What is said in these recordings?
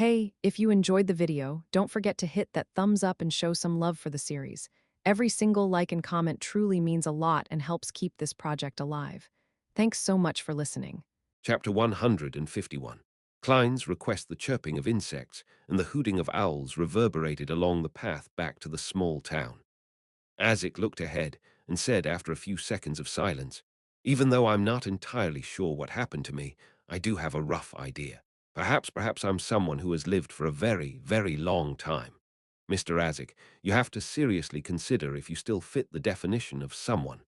Hey, if you enjoyed the video, don't forget to hit that thumbs up and show some love for the series. Every single like and comment truly means a lot and helps keep this project alive. Thanks so much for listening. Chapter 151. Klein's request the chirping of insects and the hooting of owls reverberated along the path back to the small town. Isaac looked ahead and said after a few seconds of silence, "Even though I'm not entirely sure what happened to me, I do have a rough idea. Perhaps I'm someone who has lived for a very, very long time. Mr. Isaac, you have to seriously consider if you still fit the definition of someone."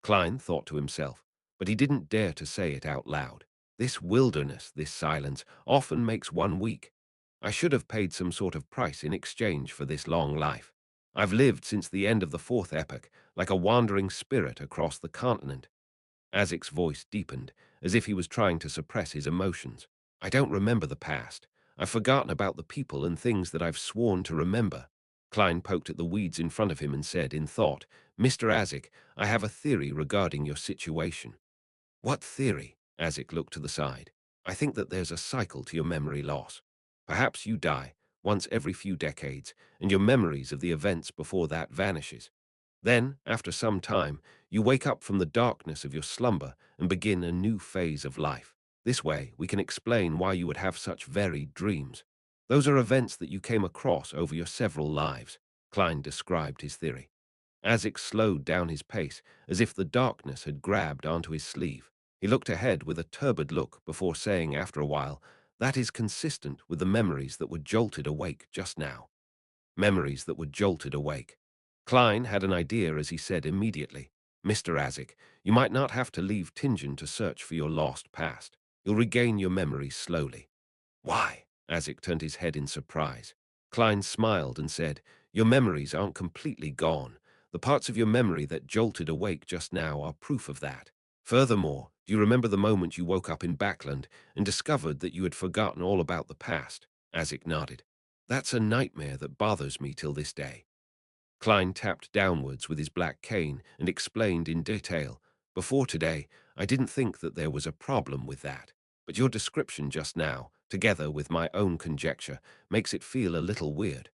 Klein thought to himself, but he didn't dare to say it out loud. This wilderness, this silence, often makes one weak. I should have paid some sort of price in exchange for this long life. I've lived since the end of the fourth epoch, like a wandering spirit across the continent. Isaac's voice deepened, as if he was trying to suppress his emotions. I don't remember the past. I've forgotten about the people and things that I've sworn to remember. Klein poked at the weeds in front of him and said, in thought, "Mr. Isaac, I have a theory regarding your situation." "What theory?" Isaac looked to the side. "I think that there's a cycle to your memory loss. Perhaps you die once every few decades, and your memories of the events before that vanishes. Then, after some time, you wake up from the darkness of your slumber and begin a new phase of life. This way, we can explain why you would have such varied dreams. Those are events that you came across over your several lives." Klein described his theory. Isaac slowed down his pace, as if the darkness had grabbed onto his sleeve. He looked ahead with a turbid look before saying after a while, "That is consistent with the memories that were jolted awake just now." Memories that were jolted awake. Klein had an idea as he said immediately, "Mr. Isaac, you might not have to leave Tingen to search for your lost past. You'll regain your memories slowly." "Why?" Isaac turned his head in surprise. Klein smiled and said, "Your memories aren't completely gone. The parts of your memory that jolted awake just now are proof of that. Furthermore, do you remember the moment you woke up in Backland and discovered that you had forgotten all about the past?" Isaac nodded. "That's a nightmare that bothers me till this day." Klein tapped downwards with his black cane and explained in detail, "Before today, I didn't think that there was a problem with that. But your description just now, together with my own conjecture, makes it feel a little weird.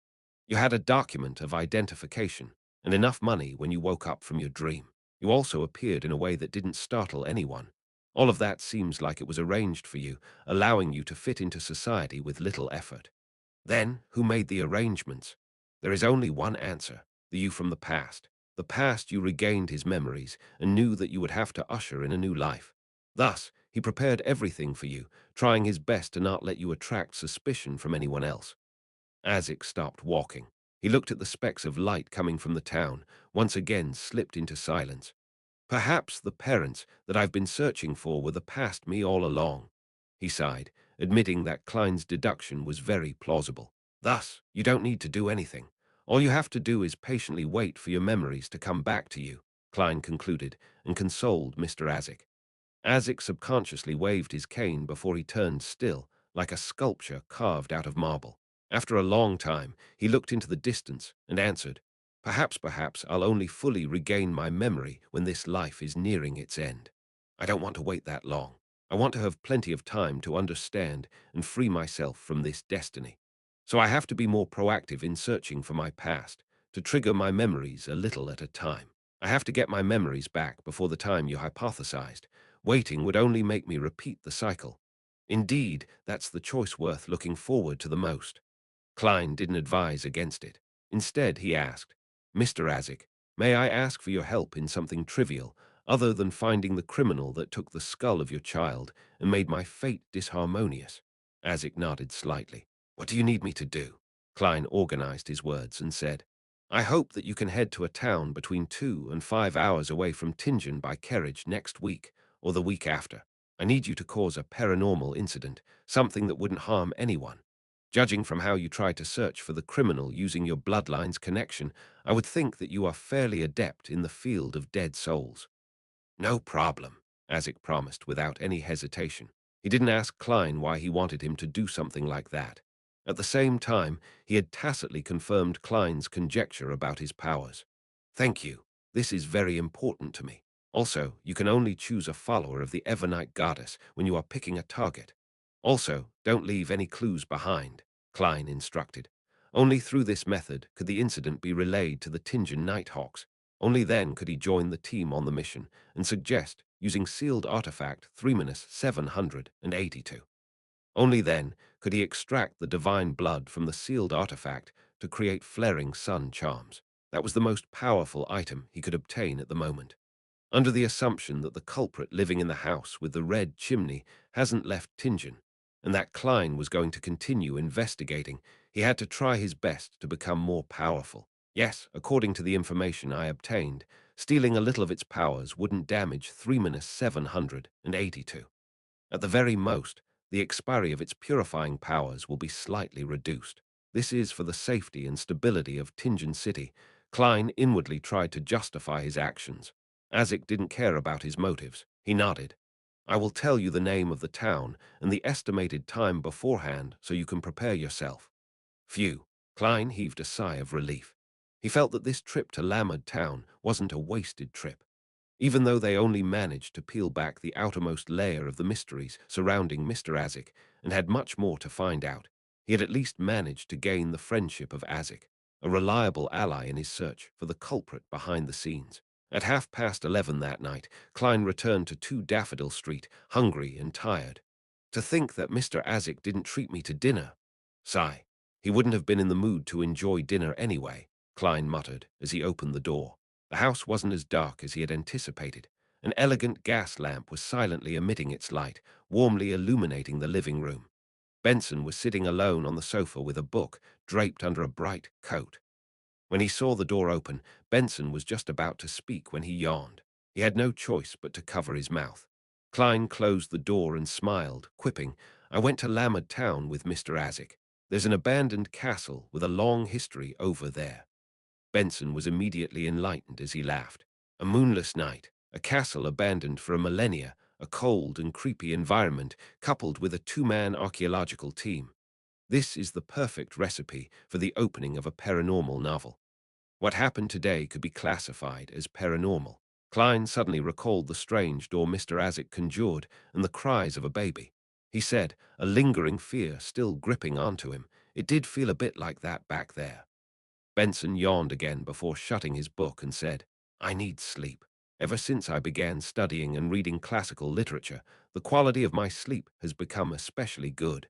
You had a document of identification and enough money when you woke up from your dream. You also appeared in a way that didn't startle anyone. All of that seems like it was arranged for you, allowing you to fit into society with little effort. Then, who made the arrangements? There is only one answer: the you from the past. The past you regained his memories and knew that you would have to usher in a new life. Thus, he prepared everything for you, trying his best to not let you attract suspicion from anyone else." Isaac stopped walking. He looked at the specks of light coming from the town, once again slipped into silence. "Perhaps the parents that I've been searching for were the past me all along," he sighed, admitting that Klein's deduction was very plausible. "Thus, you don't need to do anything. All you have to do is patiently wait for your memories to come back to you," Klein concluded, and consoled Mr. Isaac. Isaac subconsciously waved his cane before he turned still, like a sculpture carved out of marble. After a long time, he looked into the distance and answered, Perhaps I'll only fully regain my memory when this life is nearing its end. I don't want to wait that long. I want to have plenty of time to understand and free myself from this destiny. So I have to be more proactive in searching for my past, to trigger my memories a little at a time. I have to get my memories back before the time you hypothesized. Waiting would only make me repeat the cycle. Indeed, that's the choice worth looking forward to the most." Klein didn't advise against it. Instead, he asked, "Mr. Isaac, may I ask for your help in something trivial, other than finding the criminal that took the skull of your child and made my fate disharmonious?" Isaac nodded slightly. "What do you need me to do?" Klein organized his words and said, "I hope that you can head to a town between 2 and 5 hours away from Tingen by carriage next week or the week after. I need you to cause a paranormal incident, something that wouldn't harm anyone. Judging from how you tried to search for the criminal using your bloodline's connection, I would think that you are fairly adept in the field of dead souls." "No problem," Isaac promised without any hesitation. He didn't ask Klein why he wanted him to do something like that. At the same time, he had tacitly confirmed Klein's conjecture about his powers. "Thank you. This is very important to me. Also, you can only choose a follower of the Evernight goddess when you are picking a target. Also, don't leave any clues behind." Klein instructed. Only through this method could the incident be relayed to the Tingen Nighthawks. Only then could he join the team on the mission and suggest using sealed artifact 3-782. Only then could he extract the divine blood from the sealed artifact to create flaring sun charms. That was the most powerful item he could obtain at the moment. Under the assumption that the culprit living in the house with the red chimney hasn't left Tingen, and that Klein was going to continue investigating, he had to try his best to become more powerful. Yes, according to the information I obtained, stealing a little of its powers wouldn't damage 3-782. At the very most, the expiry of its purifying powers will be slightly reduced. This is for the safety and stability of Tingen City. Klein inwardly tried to justify his actions. Azik didn't care about his motives. He nodded. I will tell you the name of the town and the estimated time beforehand so you can prepare yourself. Phew. Klein heaved a sigh of relief. He felt that this trip to Lamad town wasn't a wasted trip. Even though they only managed to peel back the outermost layer of the mysteries surrounding Mr. Azik and had much more to find out, he had at least managed to gain the friendship of Azik, a reliable ally in his search for the culprit behind the scenes. At 11:30 that night, Klein returned to 2 Daffodil Street, hungry and tired. To think that Mr. Azik didn't treat me to dinner. Sigh. He wouldn't have been in the mood to enjoy dinner anyway, Klein muttered as he opened the door. The house wasn't as dark as he had anticipated. An elegant gas lamp was silently emitting its light, warmly illuminating the living room. Benson was sitting alone on the sofa with a book draped under a bright coat. When he saw the door open, Benson was just about to speak when he yawned. He had no choice but to cover his mouth. Klein closed the door and smiled, quipping, I went to Lamad town with Mr. Azik. There's an abandoned castle with a long history over there. Benson was immediately enlightened as he laughed. A moonless night, a castle abandoned for a millennia, a cold and creepy environment coupled with a 2-man archaeological team. This is the perfect recipe for the opening of a paranormal novel. What happened today could be classified as paranormal. Klein suddenly recalled the strange door Mr. Azik conjured and the cries of a baby. He said, a lingering fear still gripping onto him. It did feel a bit like that back there. Benson yawned again before shutting his book and said, I need sleep. Ever since I began studying and reading classical literature, the quality of my sleep has become especially good.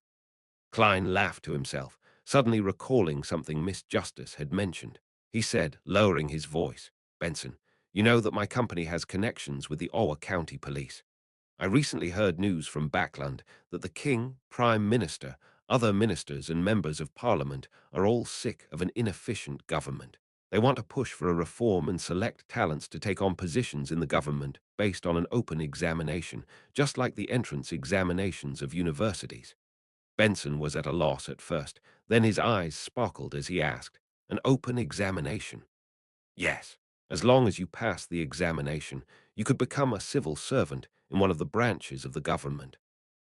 Klein laughed to himself, suddenly recalling something Miss Justice had mentioned. He said, lowering his voice, Benson, you know that my company has connections with the Owa County Police. I recently heard news from Backland that the King, Prime Minister, other ministers and members of Parliament are all sick of an inefficient government. They want to push for a reform and select talents to take on positions in the government based on an open examination, just like the entrance examinations of universities. Benson was at a loss at first, then his eyes sparkled as he asked, an open examination? Yes, as long as you pass the examination, you could become a civil servant in one of the branches of the government.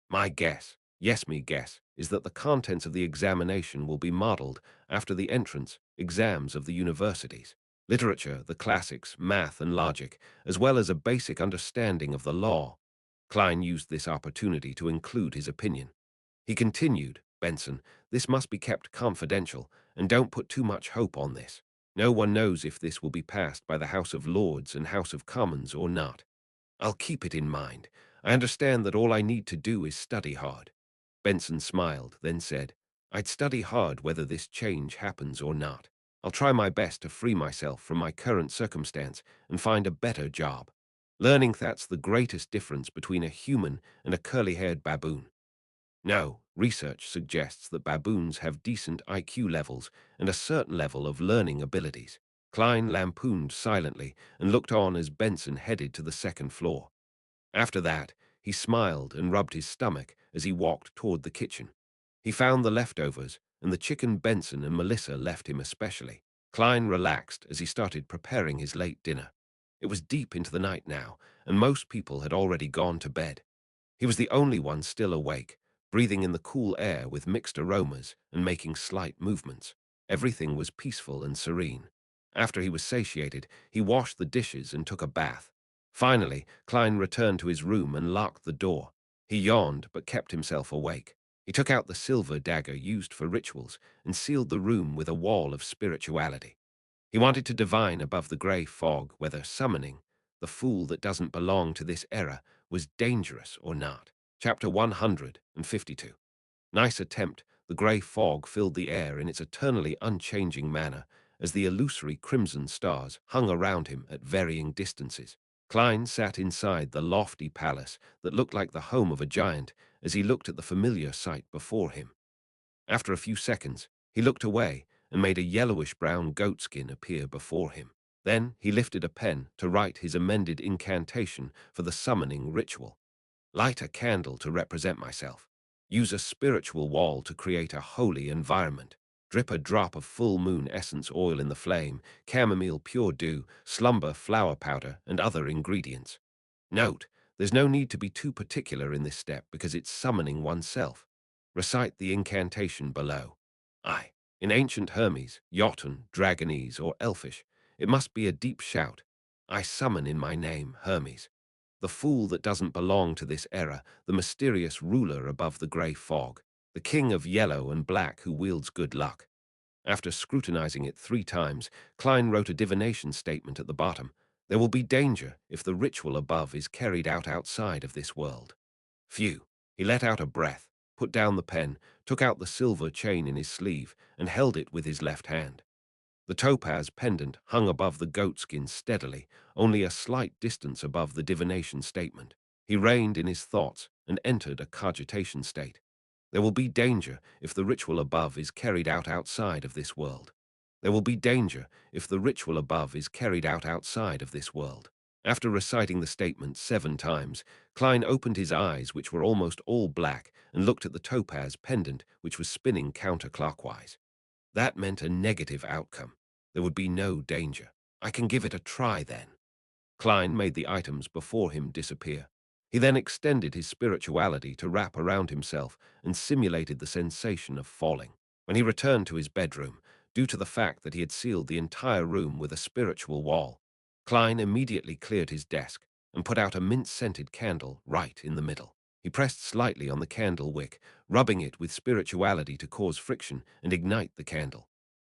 My guess, yes, me guess, is that the contents of the examination will be modeled after the entrance exams of the universities. Literature, the classics, math and logic, as well as a basic understanding of the law. Klein used this opportunity to include his opinion. He continued, Benson, this must be kept confidential, and don't put too much hope on this. No one knows if this will be passed by the House of Lords and House of Commons or not. I'll keep it in mind. I understand that all I need to do is study hard. Benson smiled, then said, I'd study hard whether this change happens or not. I'll try my best to free myself from my current circumstance and find a better job. Learning that's the greatest difference between a human and a curly-haired baboon. No, research suggests that baboons have decent IQ levels and a certain level of learning abilities. Klein lampooned silently and looked on as Benson headed to the second floor. After that, he smiled and rubbed his stomach as he walked toward the kitchen. He found the leftovers and the chicken Benson and Melissa left him especially. Klein relaxed as he started preparing his late dinner. It was deep into the night now, and most people had already gone to bed. He was the only one still awake, breathing in the cool air with mixed aromas and making slight movements. Everything was peaceful and serene. After he was satiated, he washed the dishes and took a bath. Finally, Klein returned to his room and locked the door. He yawned but kept himself awake. He took out the silver dagger used for rituals and sealed the room with a wall of spirituality. He wanted to divine above the grey fog whether summoning the fool that doesn't belong to this era was dangerous or not. Chapter 152. Nice attempt. The grey fog filled the air in its eternally unchanging manner as the illusory crimson stars hung around him at varying distances. Klein sat inside the lofty palace that looked like the home of a giant as he looked at the familiar sight before him. After a few seconds, he looked away and made a yellowish-brown goatskin appear before him. Then he lifted a pen to write his amended incantation for the summoning ritual. Light a candle to represent myself. Use a spiritual wall to create a holy environment. Drip a drop of full moon essence oil in the flame, chamomile pure dew, slumber flower powder, and other ingredients. Note, there's no need to be too particular in this step because it's summoning oneself. Recite the incantation below. I. In ancient Hermes, Jotun, Dragonese, or Elfish, it must be a deep shout. I summon in my name, Hermes. The fool that doesn't belong to this era, the mysterious ruler above the grey fog, the king of yellow and black who wields good luck. After scrutinizing it 3 times, Klein wrote a divination statement at the bottom. There will be danger if the ritual above is carried out outside of this world. Phew. He let out a breath, put down the pen, took out the silver chain in his sleeve, and held it with his left hand. The topaz pendant hung above the goatskin steadily, only a slight distance above the divination statement. He reined in his thoughts and entered a cogitation state. There will be danger if the ritual above is carried out outside of this world. There will be danger if the ritual above is carried out outside of this world. After reciting the statement 7 times, Klein opened his eyes, which were almost all black, and looked at the topaz pendant, which was spinning counterclockwise. That meant a negative outcome. There would be no danger. I can give it a try then. Klein made the items before him disappear. He then extended his spirituality to wrap around himself and simulated the sensation of falling. When he returned to his bedroom, due to the fact that he had sealed the entire room with a spiritual wall, Klein immediately cleared his desk and put out a mint-scented candle right in the middle. He pressed slightly on the candle wick, rubbing it with spirituality to cause friction and ignite the candle.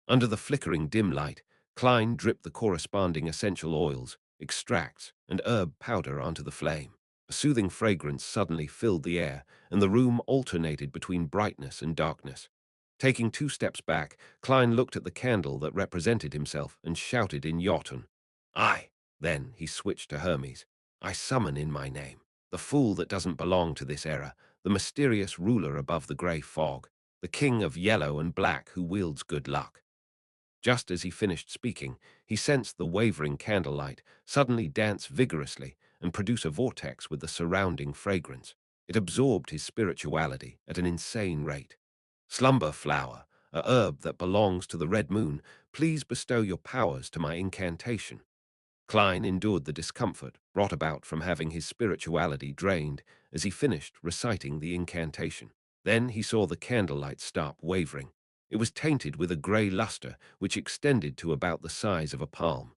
Under the flickering dim light, Klein dripped the corresponding essential oils, extracts, and herb powder onto the flame. A soothing fragrance suddenly filled the air, and the room alternated between brightness and darkness. Taking 2 steps back, Klein looked at the candle that represented himself and shouted in Jotun. I. Then he switched to Hermes. I summon in my name. The fool that doesn't belong to this era, the mysterious ruler above the grey fog, the king of yellow and black who wields good luck. Just as he finished speaking, he sensed the wavering candlelight suddenly dance vigorously and produce a vortex with the surrounding fragrance. It absorbed his spirituality at an insane rate. Slumber flower, a herb that belongs to the red moon, please bestow your powers to my incantation. Klein endured the discomfort brought about from having his spirituality drained as he finished reciting the incantation. Then he saw the candlelight stop wavering. It was tainted with a grey luster which extended to about the size of a palm.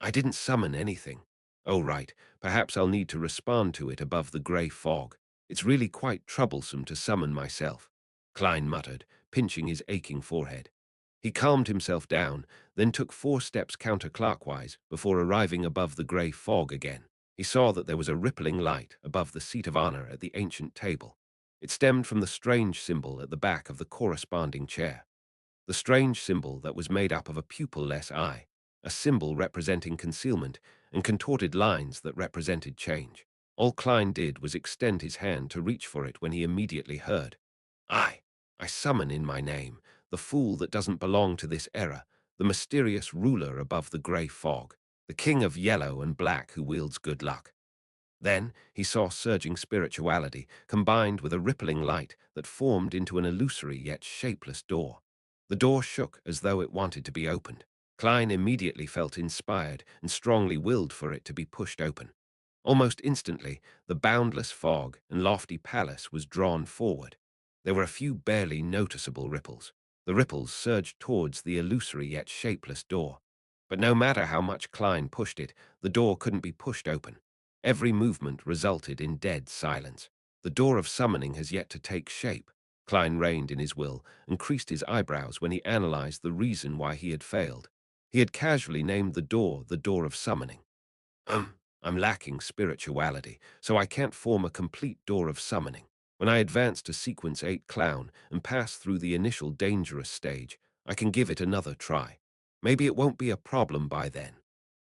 I didn't summon anything. Oh, right, perhaps I'll need to respond to it above the grey fog. It's really quite troublesome to summon myself, Klein muttered, pinching his aching forehead. He calmed himself down, then took 4 steps counterclockwise before arriving above the grey fog again. He saw that there was a rippling light above the seat of honor at the ancient table. It stemmed from the strange symbol at the back of the corresponding chair. The strange symbol that was made up of a pupil-less eye, a symbol representing concealment, and contorted lines that represented change. All Klein did was extend his hand to reach for it when he immediately heard, I summon in my name, the fool that doesn't belong to this era, the mysterious ruler above the grey fog, the king of yellow and black who wields good luck. Then he saw surging spirituality combined with a rippling light that formed into an illusory yet shapeless door. The door shook as though it wanted to be opened. Klein immediately felt inspired and strongly willed for it to be pushed open. Almost instantly, the boundless fog and lofty palace was drawn forward. There were a few barely noticeable ripples. The ripples surged towards the illusory yet shapeless door. But no matter how much Klein pushed it, the door couldn't be pushed open. Every movement resulted in dead silence. The door of summoning has yet to take shape. Klein reined in his will and creased his eyebrows when he analyzed the reason why he had failed. He had casually named the door of summoning. I'm lacking spirituality, so I can't form a complete door of summoning. When I advance to sequence 8 clown and pass through the initial dangerous stage, I can give it another try. Maybe it won't be a problem by then.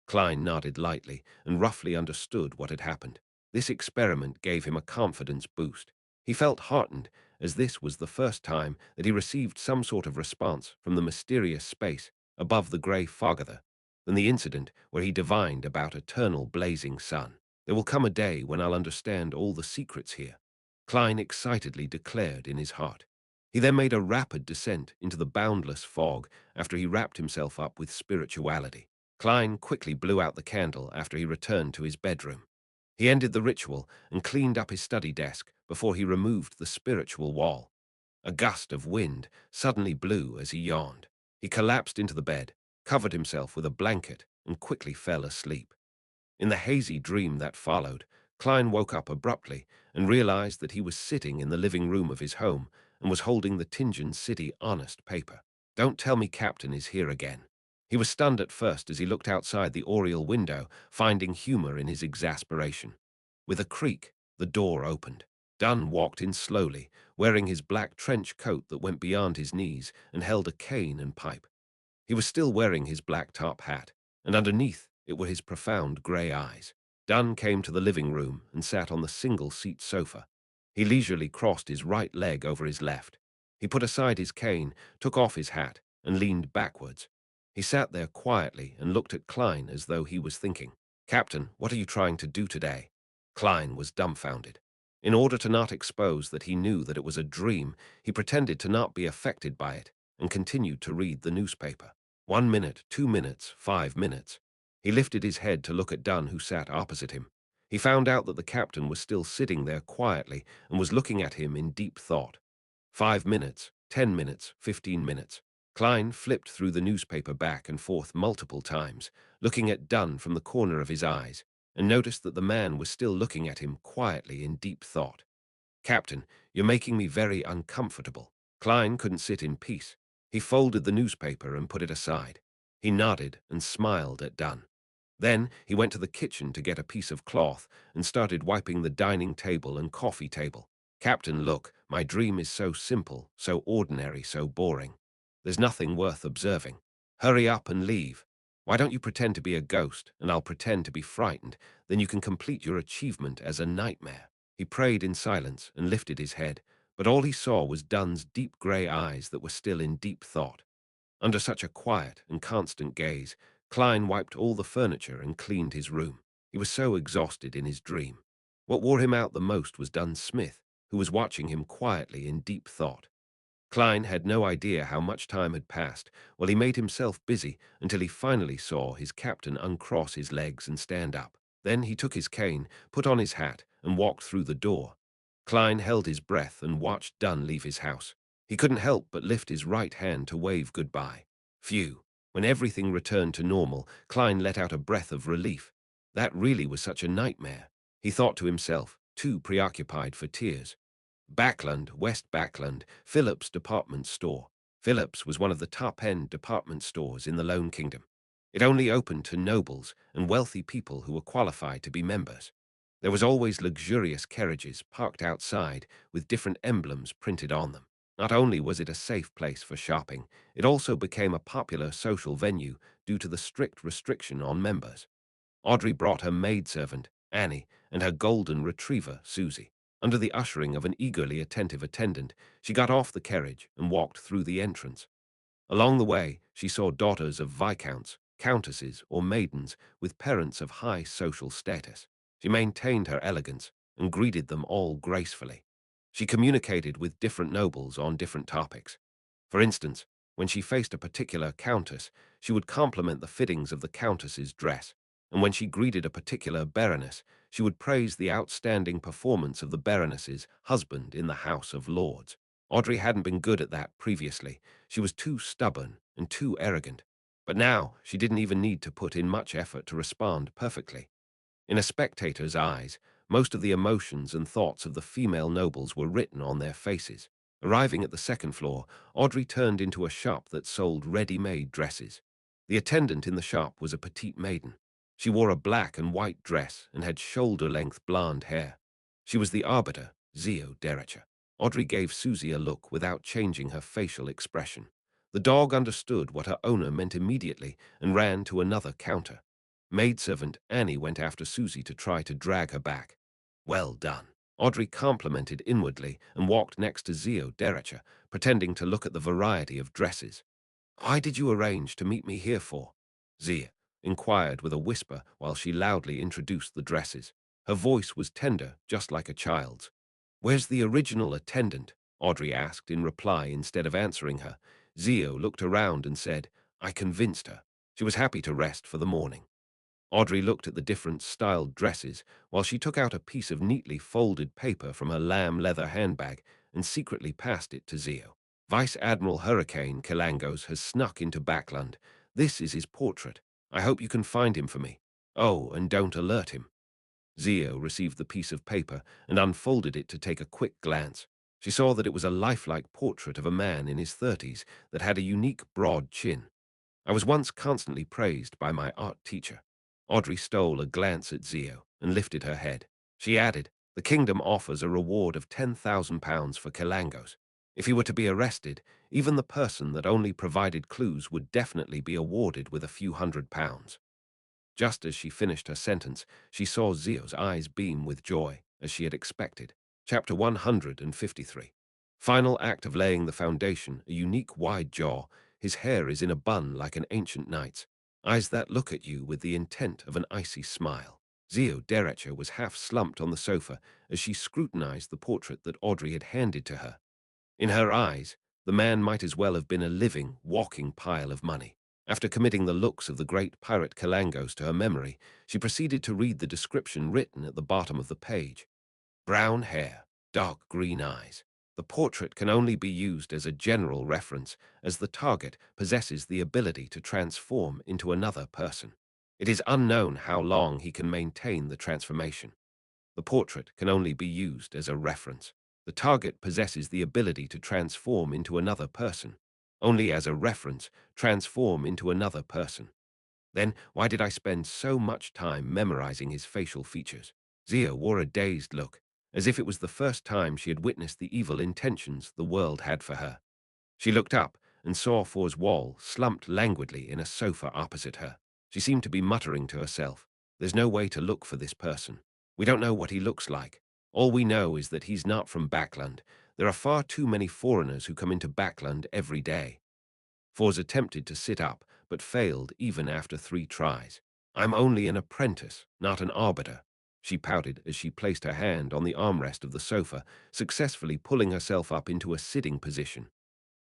Klein nodded lightly and roughly understood what had happened. This experiment gave him a confidence boost. He felt heartened, as this was the first time that he received some sort of response from the mysterious space above the grey fogather than the incident where he divined about eternal blazing sun. There will come a day when I'll understand all the secrets here, Klein excitedly declared in his heart. He then made a rapid descent into the boundless fog after he wrapped himself up with spirituality. Klein quickly blew out the candle after he returned to his bedroom. He ended the ritual and cleaned up his study desk before he removed the spiritual wall. A gust of wind suddenly blew as he yawned. He collapsed into the bed, covered himself with a blanket, and quickly fell asleep. In the hazy dream that followed, Klein woke up abruptly and realized that he was sitting in the living room of his home and was holding the Tingen City Honest paper. Don't tell me Captain is here again. He was stunned at first as he looked outside the oriel window, finding humor in his exasperation. With a creak, the door opened. Dunn walked in slowly, wearing his black trench coat that went beyond his knees and held a cane and pipe. He was still wearing his black top hat, and underneath it were his profound grey eyes. Dunn came to the living room and sat on the single-seat sofa. He leisurely crossed his right leg over his left. He put aside his cane, took off his hat, and leaned backwards. He sat there quietly and looked at Klein as though he was thinking, "Captain, what are you trying to do today?" Klein was dumbfounded. In order to not expose that he knew that it was a dream, he pretended to not be affected by it and continued to read the newspaper. 1 minute, 2 minutes, 5 minutes. He lifted his head to look at Dunn, who sat opposite him. He found out that the captain was still sitting there quietly and was looking at him in deep thought. 5 minutes, 10 minutes, 15 minutes. Klein flipped through the newspaper back and forth multiple times, looking at Dunn from the corner of his eyes, and noticed that the man was still looking at him quietly in deep thought. "Captain, you're making me very uncomfortable." Klein couldn't sit in peace. He folded the newspaper and put it aside. He nodded and smiled at Dunn. Then he went to the kitchen to get a piece of cloth and started wiping the dining table and coffee table. "Captain, look, my dream is so simple, so ordinary, so boring. There's nothing worth observing. Hurry up and leave. Why don't you pretend to be a ghost, and I'll pretend to be frightened, then you can complete your achievement as a nightmare." He prayed in silence and lifted his head, but all he saw was Dunn's deep grey eyes that were still in deep thought. Under such a quiet and constant gaze, Klein wiped all the furniture and cleaned his room. He was so exhausted in his dream. What wore him out the most was Dunn Smith, who was watching him quietly in deep thought. Klein had no idea how much time had passed while he made himself busy until he finally saw his captain uncross his legs and stand up. Then he took his cane, put on his hat, and walked through the door. Klein held his breath and watched Dunn leave his house. He couldn't help but lift his right hand to wave goodbye. Phew. When everything returned to normal, Klein let out a breath of relief. That really was such a nightmare, he thought to himself, too preoccupied for tears. Backland, West Backland, Phillips department store. Phillips was one of the top-end department stores in the Lone Kingdom. It only opened to nobles and wealthy people who were qualified to be members. There was always luxurious carriages parked outside with different emblems printed on them. Not only was it a safe place for shopping, it also became a popular social venue due to the strict restriction on members. Audrey brought her maidservant, Annie, and her golden retriever, Susie. Under the ushering of an eagerly attentive attendant, she got off the carriage and walked through the entrance. Along the way, she saw daughters of viscounts, countesses, or maidens with parents of high social status. She maintained her elegance and greeted them all gracefully. She communicated with different nobles on different topics. For instance, when she faced a particular countess, she would compliment the fittings of the countess's dress, and when she greeted a particular baroness, she would praise the outstanding performance of the baroness's husband in the House of Lords. Audrey hadn't been good at that previously. She was too stubborn and too arrogant. But now she didn't even need to put in much effort to respond perfectly. In a spectator's eyes, most of the emotions and thoughts of the female nobles were written on their faces. Arriving at the second floor, Audrey turned into a shop that sold ready-made dresses. The attendant in the shop was a petite maiden. She wore a black and white dress and had shoulder-length blonde hair. She was the arbiter, Zio Derricher. Audrey gave Susie a look without changing her facial expression. The dog understood what her owner meant immediately and ran to another counter. Maidservant Annie went after Susie to try to drag her back. Well done. Audrey complimented inwardly and walked next to Zio Derricher, pretending to look at the variety of dresses. "Why did you arrange to meet me here for?" Zia inquired with a whisper while she loudly introduced the dresses. Her voice was tender, just like a child's. "Where's the original attendant?" Audrey asked in reply instead of answering her. Zio looked around and said, "I convinced her." She was happy to rest for the morning. Audrey looked at the different styled dresses while she took out a piece of neatly folded paper from her lamb leather handbag and secretly passed it to Zio. "Vice Admiral Hurricane Kilangos has snuck into Backland. This is his portrait. I hope you can find him for me. Oh, and don't alert him." Zio received the piece of paper and unfolded it to take a quick glance. She saw that it was a lifelike portrait of a man in his 30s that had a unique broad chin. "I was once constantly praised by my art teacher." Audrey stole a glance at Zio and lifted her head. She added, "The kingdom offers a reward of £10,000 for Kilangos. If he were to be arrested, even the person that only provided clues would definitely be awarded with a few £100." Just as she finished her sentence, she saw Zio's eyes beam with joy, as she had expected. Chapter 153. Final act of laying the foundation, a unique wide jaw. His hair is in a bun like an ancient knight's. Eyes that look at you with the intent of an icy smile. Zio Derricher was half slumped on the sofa as she scrutinized the portrait that Audrey had handed to her. In her eyes, the man might as well have been a living, walking pile of money. After committing the looks of the great pirate Kalangos to her memory, she proceeded to read the description written at the bottom of the page. Brown hair, dark green eyes. The portrait can only be used as a general reference, as the target possesses the ability to transform into another person. It is unknown how long he can maintain the transformation. The portrait can only be used as a reference. The target possesses the ability to transform into another person. Only as a reference, transform into another person. Then, why did I spend so much time memorizing his facial features? Zia wore a dazed look, as if it was the first time she had witnessed the evil intentions the world had for her. She looked up and saw For's wall slumped languidly in a sofa opposite her. She seemed to be muttering to herself, "There's no way to look for this person. We don't know what he looks like. All we know is that he's not from Backland. There are far too many foreigners who come into Backland every day." Fors attempted to sit up, but failed even after 3 tries. "I'm only an apprentice, not an arbiter," she pouted as she placed her hand on the armrest of the sofa, successfully pulling herself up into a sitting position.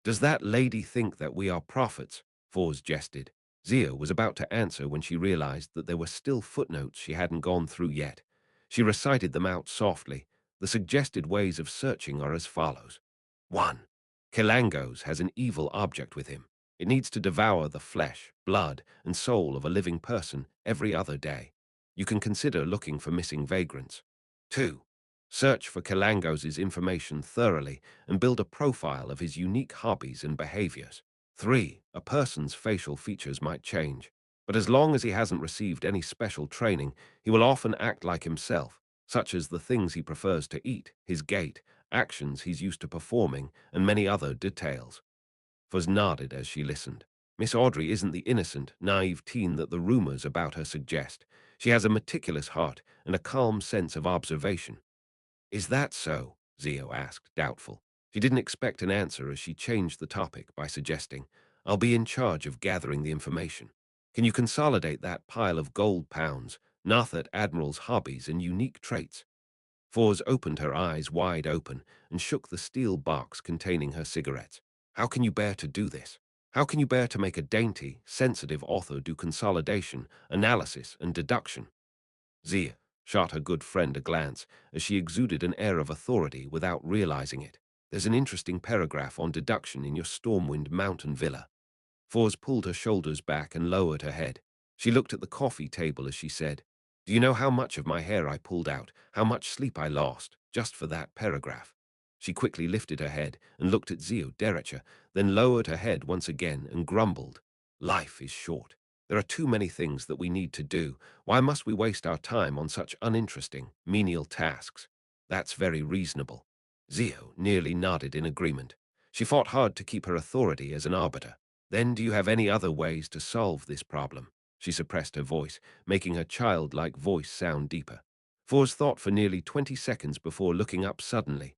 "Does that lady think that we are prophets?" Fors jested. Zia was about to answer when she realized that there were still footnotes she hadn't gone through yet. She recited them out softly. The suggested ways of searching are as follows. 1. Kilangos has an evil object with him. It needs to devour the flesh, blood, and soul of a living person every other day. You can consider looking for missing vagrants. 2. Search for Kilangos' information thoroughly and build a profile of his unique hobbies and behaviors. 3. A person's facial features might change, but as long as he hasn't received any special training, he will often act like himself, such as the things he prefers to eat, his gait, actions he's used to performing, and many other details. Fuzz nodded as she listened. Miss Audrey isn't the innocent, naive teen that the rumors about her suggest. She has a meticulous heart and a calm sense of observation. "Is that so?" Zio asked, doubtful. She didn't expect an answer as she changed the topic by suggesting, "I'll be in charge of gathering the information. Can you consolidate that pile of gold pounds, Narthat Admiral's hobbies and unique traits?" Fors opened her eyes wide open and shook the steel box containing her cigarettes. "How can you bear to do this? How can you bear to make a dainty, sensitive author do consolidation, analysis, and deduction?" Zia shot her good friend a glance as she exuded an air of authority without realizing it. "There's an interesting paragraph on deduction in your Stormwind Mountain villa." Fors pulled her shoulders back and lowered her head. She looked at the coffee table as she said, "Do you know how much of my hair I pulled out, how much sleep I lost, just for that paragraph?" She quickly lifted her head and looked at Zio Derecha, then lowered her head once again and grumbled. Life is short. There are too many things that we need to do. Why must we waste our time on such uninteresting, menial tasks? That's very reasonable. Zio nearly nodded in agreement. She fought hard to keep her authority as an arbiter. Then do you have any other ways to solve this problem? She suppressed her voice, making her childlike voice sound deeper. Fors thought for nearly 20 seconds before looking up suddenly.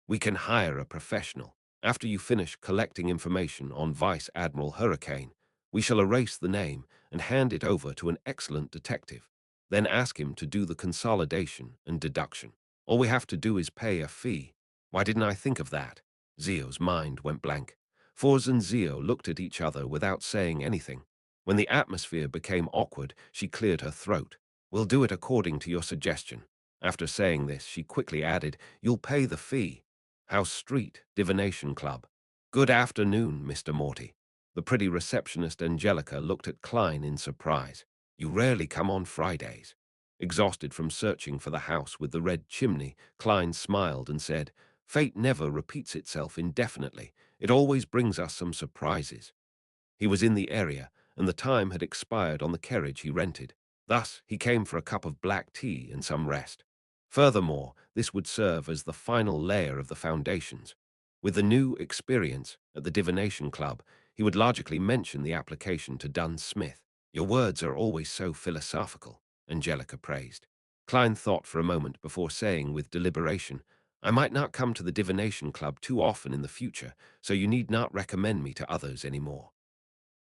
We can hire a professional. After you finish collecting information on Vice Admiral Hurricane, we shall erase the name and hand it over to an excellent detective. Then ask him to do the consolidation and deduction. All we have to do is pay a fee. Why didn't I think of that? Zio's mind went blank. Fors and Zio looked at each other without saying anything. When the atmosphere became awkward, she cleared her throat. We'll do it according to your suggestion. After saying this, she quickly added, You'll pay the fee. House Street, Divination Club. Good afternoon, Mr. Morty. The pretty receptionist Angelica looked at Klein in surprise. You rarely come on Fridays. Exhausted from searching for the house with the red chimney, Klein smiled and said, Fate never repeats itself indefinitely. It always brings us some surprises. He was in the area, and the time had expired on the carriage he rented. Thus, he came for a cup of black tea and some rest. Furthermore, this would serve as the final layer of the foundations. With the new experience at the Divination Club, he would logically mention the application to Dunn Smith. Your words are always so philosophical, Angelica praised. Klein thought for a moment before saying with deliberation, I might not come to the Divination Club too often in the future, so you need not recommend me to others anymore.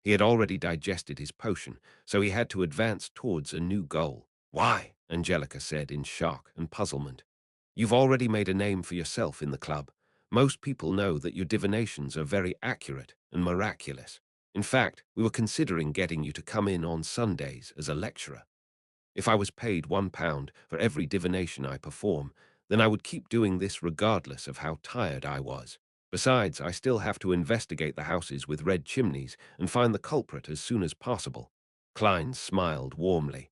He had already digested his potion, so he had to advance towards a new goal. Why? Angelica said in shock and puzzlement. You've already made a name for yourself in the club. Most people know that your divinations are very accurate and miraculous. In fact, we were considering getting you to come in on Sundays as a lecturer. If I was paid £1 for every divination I perform, then I would keep doing this regardless of how tired I was. Besides, I still have to investigate the houses with red chimneys and find the culprit as soon as possible. Klein smiled warmly.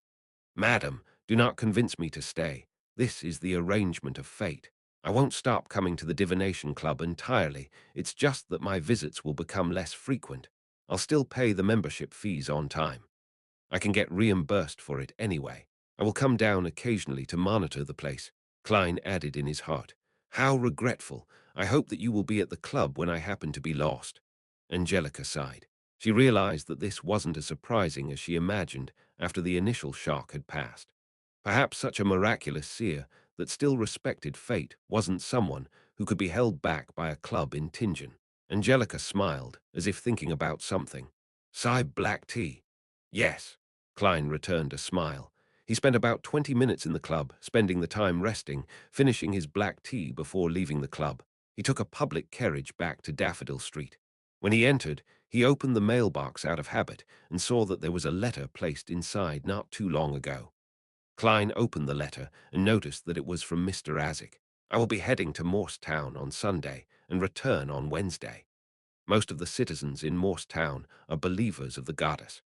Madam, do not convince me to stay. This is the arrangement of fate. I won't stop coming to the Divination Club entirely. It's just that my visits will become less frequent. I'll still pay the membership fees on time. I can get reimbursed for it anyway. I will come down occasionally to monitor the place. Klein added in his heart. How regretful. I hope that you will be at the club when I happen to be lost. Angelica sighed. She realized that this wasn't as surprising as she imagined after the initial shock had passed. Perhaps such a miraculous seer that still respected fate wasn't someone who could be held back by a club in Tingen. Angelica smiled, as if thinking about something. Sigh black tea. Yes. Klein returned a smile. He spent about 20 minutes in the club, spending the time resting, finishing his black tea before leaving the club. He took a public carriage back to Daffodil Street. When he entered, he opened the mailbox out of habit and saw that there was a letter placed inside not too long ago. Klein opened the letter and noticed that it was from Mr. Azik. I will be heading to Morstown on Sunday and return on Wednesday. Most of the citizens in Morstown are believers of the goddess.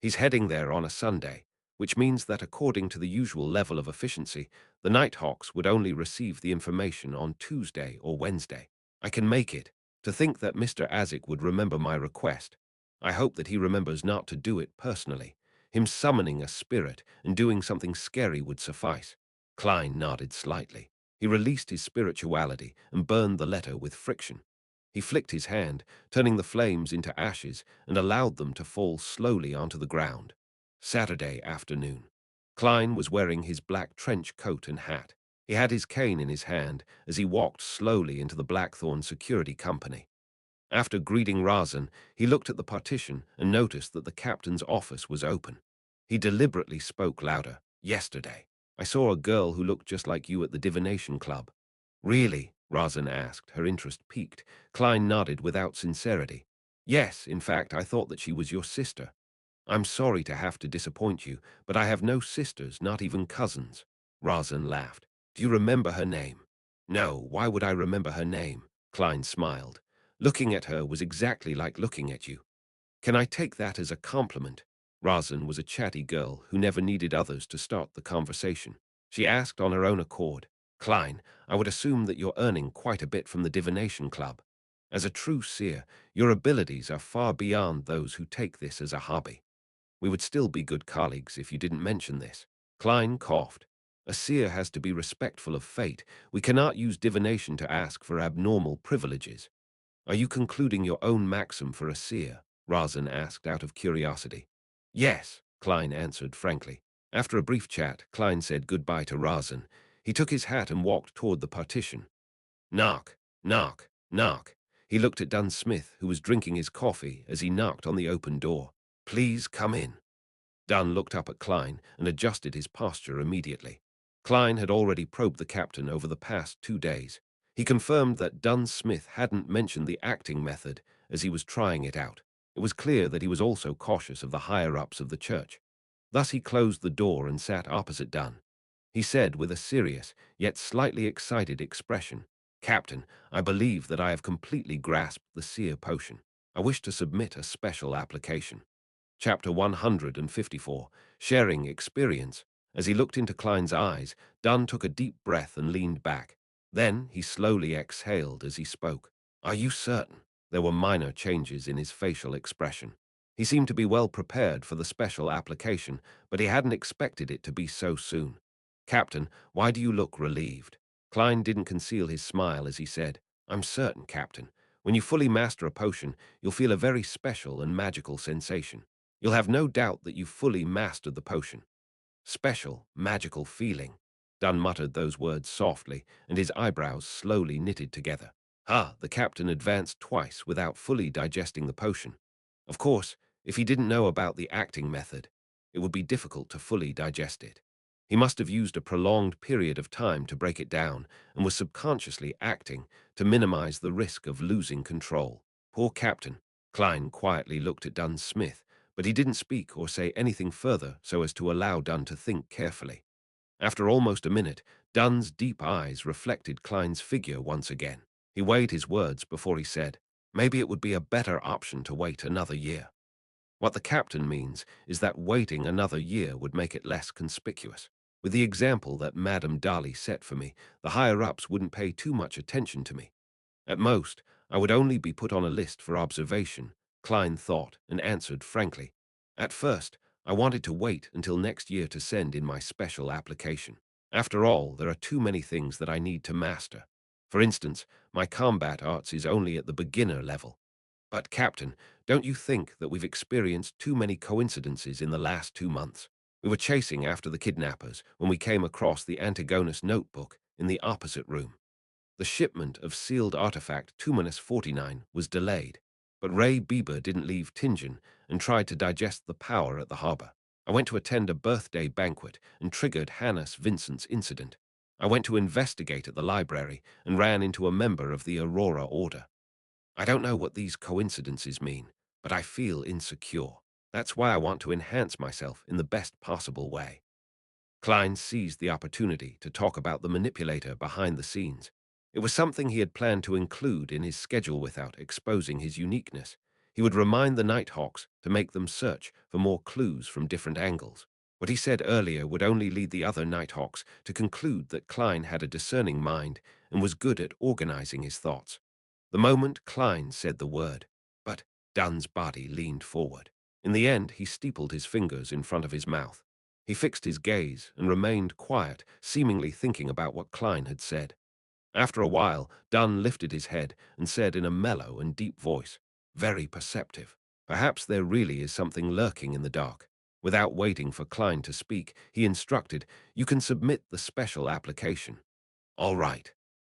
He's heading there on a Sunday, which means that according to the usual level of efficiency, the Nighthawks would only receive the information on Tuesday or Wednesday. I can make it. To think that Mr. Azik would remember my request. I hope that he remembers not to do it personally. Him summoning a spirit and doing something scary would suffice. Klein nodded slightly. He released his spirituality and burned the letter with friction. He flicked his hand, turning the flames into ashes, and allowed them to fall slowly onto the ground. Saturday afternoon. Klein was wearing his black trench coat and hat. He had his cane in his hand as he walked slowly into the Blackthorn Security Company. After greeting Razan, he looked at the partition and noticed that the captain's office was open. He deliberately spoke louder. Yesterday, I saw a girl who looked just like you at the Divination Club. Really? Razan asked, her interest piqued. Klein nodded without sincerity. Yes, in fact, I thought that she was your sister. I'm sorry to have to disappoint you, but I have no sisters, not even cousins. Razan laughed. Do you remember her name? No, why would I remember her name? Klein smiled. Looking at her was exactly like looking at you. Can I take that as a compliment? Razan was a chatty girl who never needed others to start the conversation. She asked on her own accord. Klein, I would assume that you're earning quite a bit from the divination club. As a true seer, your abilities are far beyond those who take this as a hobby. We would still be good colleagues if you didn't mention this. Klein coughed. A seer has to be respectful of fate. We cannot use divination to ask for abnormal privileges. Are you concluding your own maxim for a seer? Razan asked out of curiosity. Yes, Klein answered frankly. After a brief chat, Klein said goodbye to Razan. He took his hat and walked toward the partition. Knock, knock, knock. He looked at Dunn Smith, who was drinking his coffee, as he knocked on the open door. Please come in. Dunn looked up at Klein and adjusted his posture immediately. Klein had already probed the captain over the past 2 days. He confirmed that Dunn Smith hadn't mentioned the acting method as he was trying it out. It was clear that he was also cautious of the higher-ups of the church. Thus he closed the door and sat opposite Dunn. He said with a serious, yet slightly excited expression, Captain, I believe that I have completely grasped the seer potion. I wish to submit a special application. Chapter 154, Sharing Experience. As he looked into Klein's eyes, Dunn took a deep breath and leaned back. Then he slowly exhaled as he spoke. Are you certain? There were minor changes in his facial expression. He seemed to be well prepared for the special application, but he hadn't expected it to be so soon. Captain, why do you look relieved? Klein didn't conceal his smile as he said, I'm certain, Captain. When you fully master a potion, you'll feel a very special and magical sensation. You'll have no doubt that you've fully mastered the potion. Special, magical feeling. Dunn muttered those words softly, and his eyebrows slowly knitted together. The captain advanced twice without fully digesting the potion. Of course, if he didn't know about the acting method, it would be difficult to fully digest it. He must have used a prolonged period of time to break it down and was subconsciously acting to minimize the risk of losing control. Poor captain. Klein quietly looked at Dunn Smith, but he didn't speak or say anything further so as to allow Dunn to think carefully. After almost a minute, Dunn's deep eyes reflected Klein's figure once again. He weighed his words before he said, maybe it would be a better option to wait another year. What the captain means is that waiting another year would make it less conspicuous. With the example that Madame Dali set for me, the higher-ups wouldn't pay too much attention to me. At most, I would only be put on a list for observation, Klein thought and answered frankly. At first, I wanted to wait until next year to send in my special application. After all, there are too many things that I need to master. For instance, my combat arts is only at the beginner level. But, Captain, don't you think that we've experienced too many coincidences in the last 2 months? We were chasing after the kidnappers when we came across the Antigonus notebook in the opposite room. The shipment of sealed artifact 2-49 was delayed, but Ray Bieber didn't leave Tingen and tried to digest the power at the harbor. I went to attend a birthday banquet and triggered Hannes Vincent's incident. I went to investigate at the library and ran into a member of the Aurora Order. I don't know what these coincidences mean, but I feel insecure. That's why I want to enhance myself in the best possible way. Klein seized the opportunity to talk about the manipulator behind the scenes. It was something he had planned to include in his schedule without exposing his uniqueness. He would remind the Nighthawks to make them search for more clues from different angles. What he said earlier would only lead the other Nighthawks to conclude that Klein had a discerning mind and was good at organizing his thoughts. The moment Klein said the word, but Dunn's body leaned forward. In the end, he steepled his fingers in front of his mouth. He fixed his gaze and remained quiet, seemingly thinking about what Klein had said. After a while, Dunn lifted his head and said in a mellow and deep voice, very perceptive, perhaps there really is something lurking in the dark. Without waiting for Klein to speak, he instructed, you can submit the special application. All right.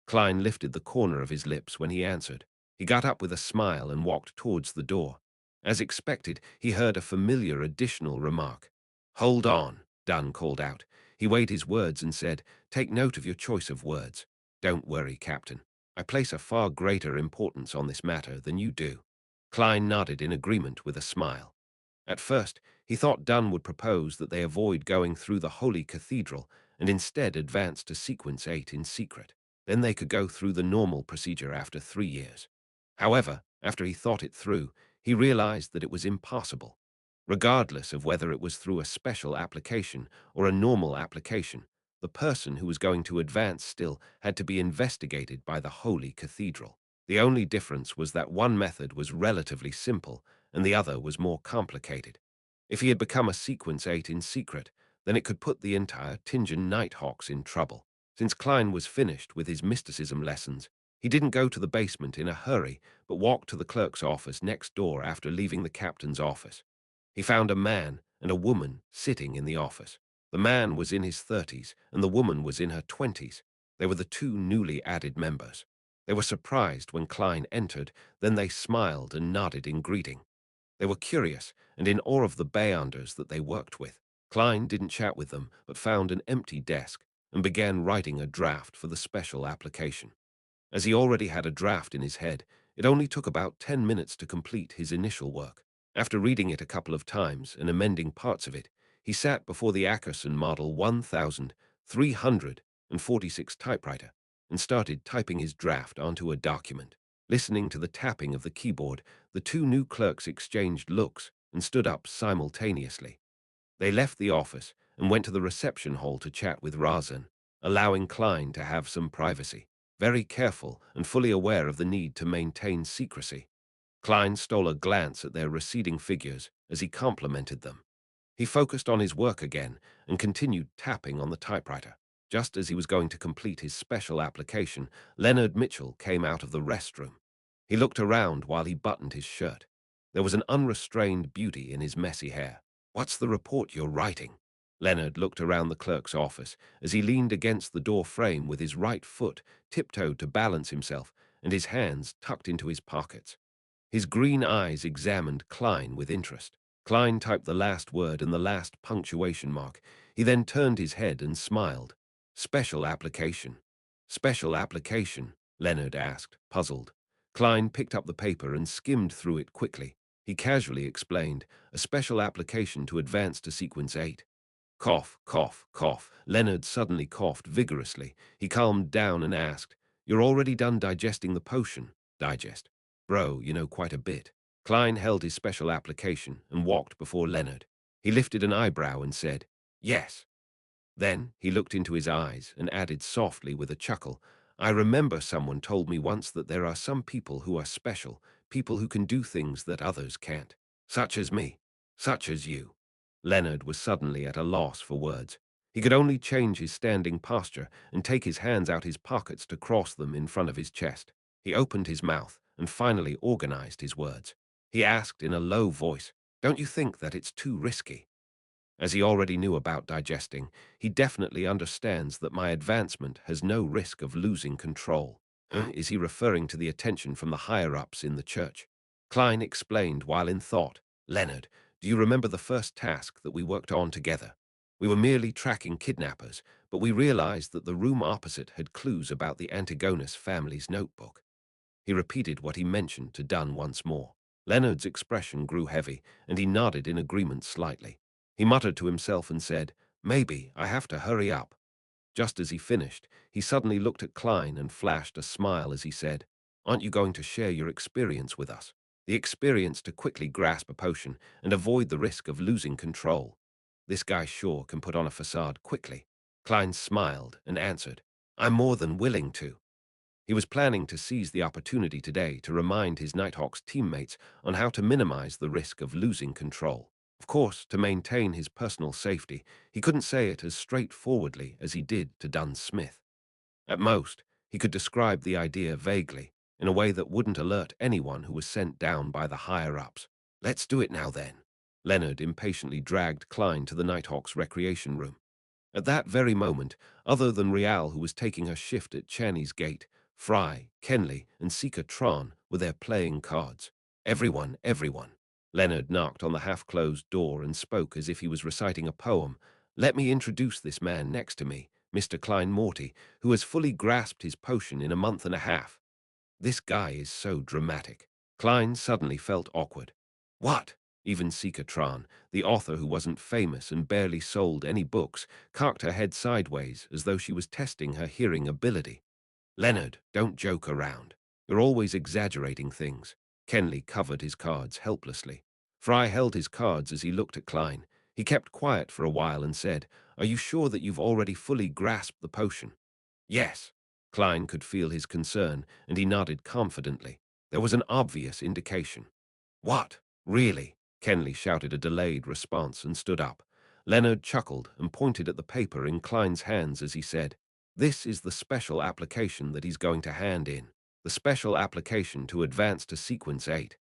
Klein lifted the corner of his lips when he answered. He got up with a smile and walked towards the door. As expected, he heard a familiar additional remark. Hold on, Dunn called out. He weighed his words and said, take note of your choice of words. Don't worry, Captain. I place a far greater importance on this matter than you do. Klein nodded in agreement with a smile. At first, he thought Dunn would propose that they avoid going through the Holy Cathedral and instead advance to Sequence 8 in secret. Then they could go through the normal procedure after 3 years. However, after he thought it through, he realized that it was impossible. Regardless of whether it was through a special application or a normal application, The person who was going to advance still had to be investigated by the Holy Cathedral. The only difference was that one method was relatively simple and the other was more complicated. If he had become a Sequence 8 in secret, then it could put the entire Tingen Nighthawks in trouble. Since Klein was finished with his mysticism lessons, he didn't go to the basement in a hurry, but walked to the clerk's office next door after leaving the captain's office. He found a man and a woman sitting in the office. The man was in his 30s and the woman was in her 20s. They were the two newly added members. They were surprised when Klein entered, then they smiled and nodded in greeting. They were curious and in awe of the Beyonders that they worked with. Klein didn't chat with them, but found an empty desk and began writing a draft for the special application. As he already had a draft in his head, it only took about 10 minutes to complete his initial work. After reading it a couple of times and amending parts of it, he sat before the Ackerson Model 1346 typewriter and started typing his draft onto a document. Listening to the tapping of the keyboard, the two new clerks exchanged looks and stood up simultaneously. They left the office and went to the reception hall to chat with Razan, allowing Klein to have some privacy. Very careful and fully aware of the need to maintain secrecy, Klein stole a glance at their receding figures as he complimented them. He focused on his work again and continued tapping on the typewriter. Just as he was going to complete his special application, Leonard Mitchell came out of the restroom. He looked around while he buttoned his shirt. There was an unrestrained beauty in his messy hair. "What's the report you're writing?" Leonard looked around the clerk's office as he leaned against the door frame with his right foot tiptoed to balance himself and his hands tucked into his pockets. His green eyes examined Klein with interest. Klein typed the last word and the last punctuation mark. He then turned his head and smiled. "Special application." "Special application?" Leonard asked, puzzled. Klein picked up the paper and skimmed through it quickly. He casually explained, "A special application to advance to Sequence 8. Cough, cough, cough. Leonard suddenly coughed vigorously. He calmed down and asked, "You're already done digesting the potion?" "Digest? Bro, you know quite a bit." Klein held his special application and walked before Leonard. He lifted an eyebrow and said, "Yes." Then he looked into his eyes and added softly with a chuckle, "I remember someone told me once that there are some people who are special, people who can do things that others can't. Such as me. Such as you." Leonard was suddenly at a loss for words. He could only change his standing posture and take his hands out his pockets to cross them in front of his chest. He opened his mouth and finally organized his words. He asked in a low voice, "Don't you think that it's too risky?" As he already knew about digesting, he definitely understands that my advancement has no risk of losing control. Is he referring to the attention from the higher-ups in the church? Klein explained while in thought, "Leonard, do you remember the first task that we worked on together? We were merely tracking kidnappers, but we realized that the room opposite had clues about the Antigonus family's notebook." He repeated what he mentioned to Dunn once more. Leonard's expression grew heavy, and he nodded in agreement slightly. He muttered to himself and said, "Maybe I have to hurry up." Just as he finished, he suddenly looked at Klein and flashed a smile as he said, "Aren't you going to share your experience with us? The experience to quickly grasp a potion and avoid the risk of losing control. This guy sure can put on a facade quickly." Klein smiled and answered, "I'm more than willing to." He was planning to seize the opportunity today to remind his Nighthawks teammates on how to minimize the risk of losing control. Of course, to maintain his personal safety, he couldn't say it as straightforwardly as he did to Dunn Smith. At most, he could describe the idea vaguely, in a way that wouldn't alert anyone who was sent down by the higher-ups. "Let's do it now then." Leonard impatiently dragged Klein to the Nighthawks' recreation room. At that very moment, other than Rial, who was taking her shift at Channy's gate, Fry, Kenley, and Seeker Tron were there playing cards. Everyone. Leonard knocked on the half-closed door and spoke as if he was reciting a poem. "Let me introduce this man next to me, Mr. Klein Morty, who has fully grasped his potion in a month and a half." This guy is so dramatic. Klein suddenly felt awkward. "What?" Even Seeker Tron, the author who wasn't famous and barely sold any books, cocked her head sideways as though she was testing her hearing ability. "Leonard, don't joke around. You're always exaggerating things." Kenley covered his cards helplessly. Fry held his cards as he looked at Klein. He kept quiet for a while and said, "Are you sure that you've already fully grasped the potion?" "Yes." Klein could feel his concern, and he nodded confidently. There was an obvious indication. "What? Really?" Kenley shouted a delayed response and stood up. Leonard chuckled and pointed at the paper in Klein's hands as he said, "This is the special application that he's going to hand in. The special application to advance to Sequence 8.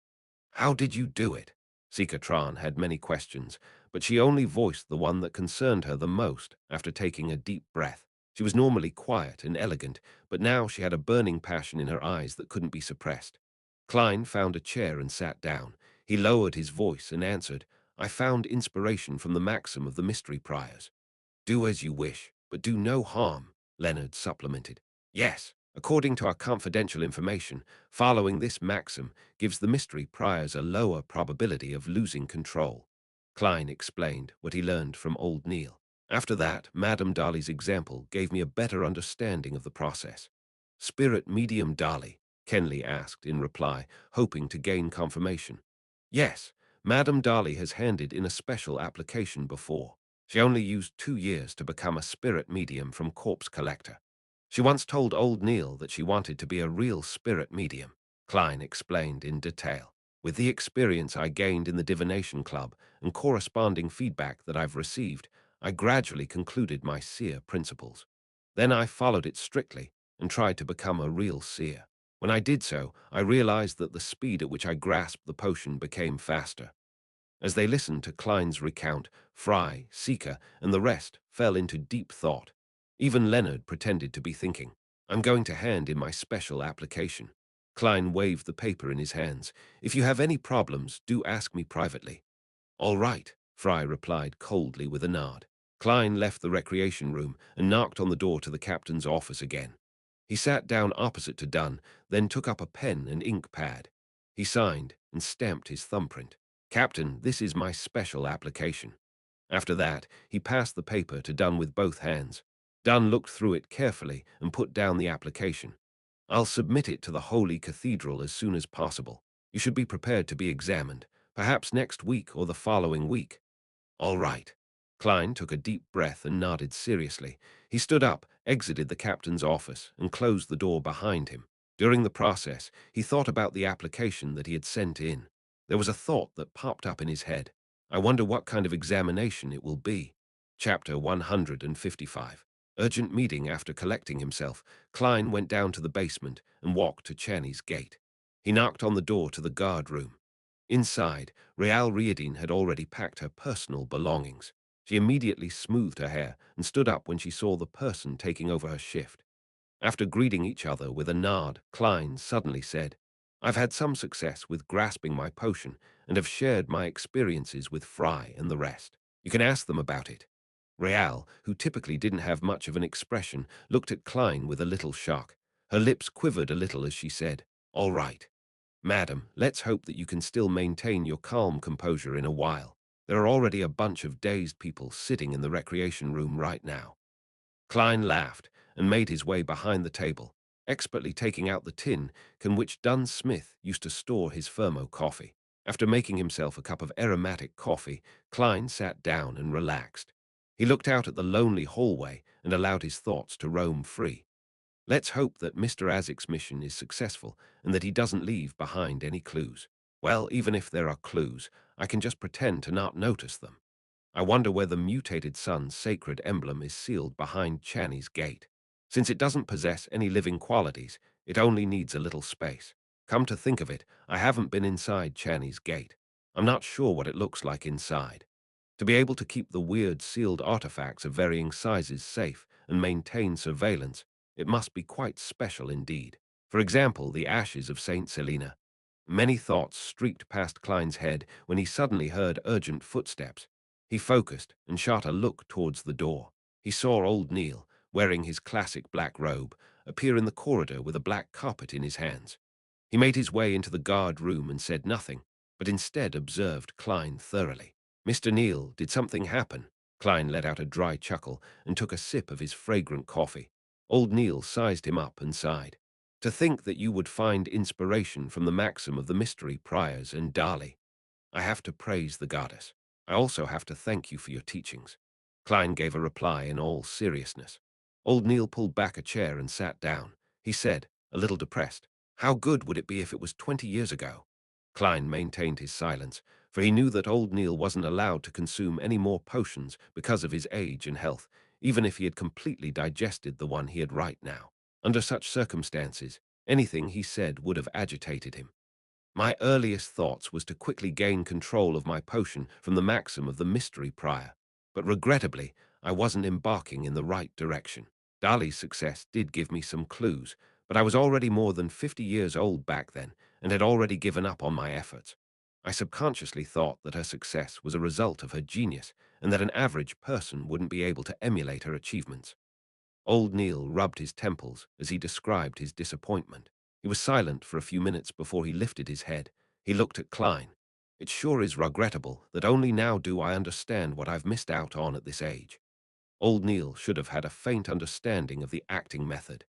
How did you do it?" Sikatron had many questions, but she only voiced the one that concerned her the most after taking a deep breath. She was normally quiet and elegant, but now she had a burning passion in her eyes that couldn't be suppressed. Klein found a chair and sat down. He lowered his voice and answered, "I found inspiration from the maxim of the mystery priors. Do as you wish, but do no harm," Leonard supplemented. "Yes, according to our confidential information, following this maxim gives the mystery priors a lower probability of losing control." Klein explained what he learned from old Neil. After that, Madame Dali's example gave me a better understanding of the process. "Spirit medium Dali?" Kenley asked in reply, hoping to gain confirmation. "Yes, Madame Dali has handed in a special application before. She only used 2 years to become a spirit medium from corpse collector. She once told old Neil that she wanted to be a real spirit medium," Klein explained in detail. "With the experience I gained in the divination club and corresponding feedback that I've received, I gradually concluded my seer principles. Then I followed it strictly and tried to become a real seer. When I did so, I realized that the speed at which I grasped the potion became faster." As they listened to Klein's recount, Fry, Seeker, and the rest fell into deep thought. Even Leonard pretended to be thinking. "I'm going to hand in my special application." Klein waved the paper in his hands. "If you have any problems, do ask me privately." "All right," Fry replied coldly with a nod. Klein left the recreation room and knocked on the door to the captain's office again. He sat down opposite to Dunn, then took up a pen and ink pad. He signed and stamped his thumbprint. "Captain, this is my special application." After that, he passed the paper to Dunn with both hands. Dunn looked through it carefully and put down the application. "I'll submit it to the Holy Cathedral as soon as possible. You should be prepared to be examined, perhaps next week or the following week." "All right." Klein took a deep breath and nodded seriously. He stood up, exited the captain's office, and closed the door behind him. During the process, he thought about the application that he had sent in. There was a thought that popped up in his head. "I wonder what kind of examination it will be." Chapter 155. Urgent meeting. After collecting himself, Klein went down to the basement and walked to Channy's gate. He knocked on the door to the guard room. Inside, Real Riadin had already packed her personal belongings. She immediately smoothed her hair and stood up when she saw the person taking over her shift. After greeting each other with a nod, Klein suddenly said, "I've had some success with grasping my potion and have shared my experiences with Fry and the rest. You can ask them about it." Real, who typically didn't have much of an expression, looked at Klein with a little shock. Her lips quivered a little as she said, "All right. Madam, let's hope that you can still maintain your calm composure in a while. There are already a bunch of dazed people sitting in the recreation room right now." Klein laughed and made his way behind the table, expertly taking out the tin in which Dunn Smith used to store his Fermo coffee. After making himself a cup of aromatic coffee, Klein sat down and relaxed. He looked out at the lonely hallway and allowed his thoughts to roam free. Let's hope that Mr. Azik's mission is successful and that he doesn't leave behind any clues. Well, even if there are clues, I can just pretend to not notice them. I wonder where the mutated sun's sacred emblem is sealed behind Channy's gate. Since it doesn't possess any living qualities, it only needs a little space. Come to think of it, I haven't been inside Channy's gate. I'm not sure what it looks like inside. To be able to keep the weird sealed artifacts of varying sizes safe and maintain surveillance, it must be quite special indeed. For example, the ashes of Saint Selena. Many thoughts streaked past Klein's head when he suddenly heard urgent footsteps. He focused and shot a look towards the door. He saw old Neil, wearing his classic black robe, appear in the corridor with a black carpet in his hands. He made his way into the guard room and said nothing, but instead observed Klein thoroughly. "Mr. Neil, did something happen?" Klein let out a dry chuckle and took a sip of his fragrant coffee. Old Neil sized him up and sighed. "To think that you would find inspiration from the maxim of the mystery priors and Dali. I have to praise the goddess." I also have to thank you for your teachings. Klein gave a reply in all seriousness. Old Neil pulled back a chair and sat down. He said, a little depressed, "How good would it be if it was 20 years ago?" Klein maintained his silence, for he knew that old Neil wasn't allowed to consume any more potions because of his age and health, even if he had completely digested the one he had right now. Under such circumstances, anything he said would have agitated him. My earliest thoughts was to quickly gain control of my potion from the maxim of the mystery prior, but regrettably, I wasn't embarking in the right direction. Dali's success did give me some clues, but I was already more than 50 years old back then and had already given up on my efforts. I subconsciously thought that her success was a result of her genius and that an average person wouldn't be able to emulate her achievements. Old Neil rubbed his temples as he described his disappointment. He was silent for a few minutes before he lifted his head. He looked at Klein. "It sure is regrettable that only now do I understand what I've missed out on at this age." Old Neil should have had a faint understanding of the acting method.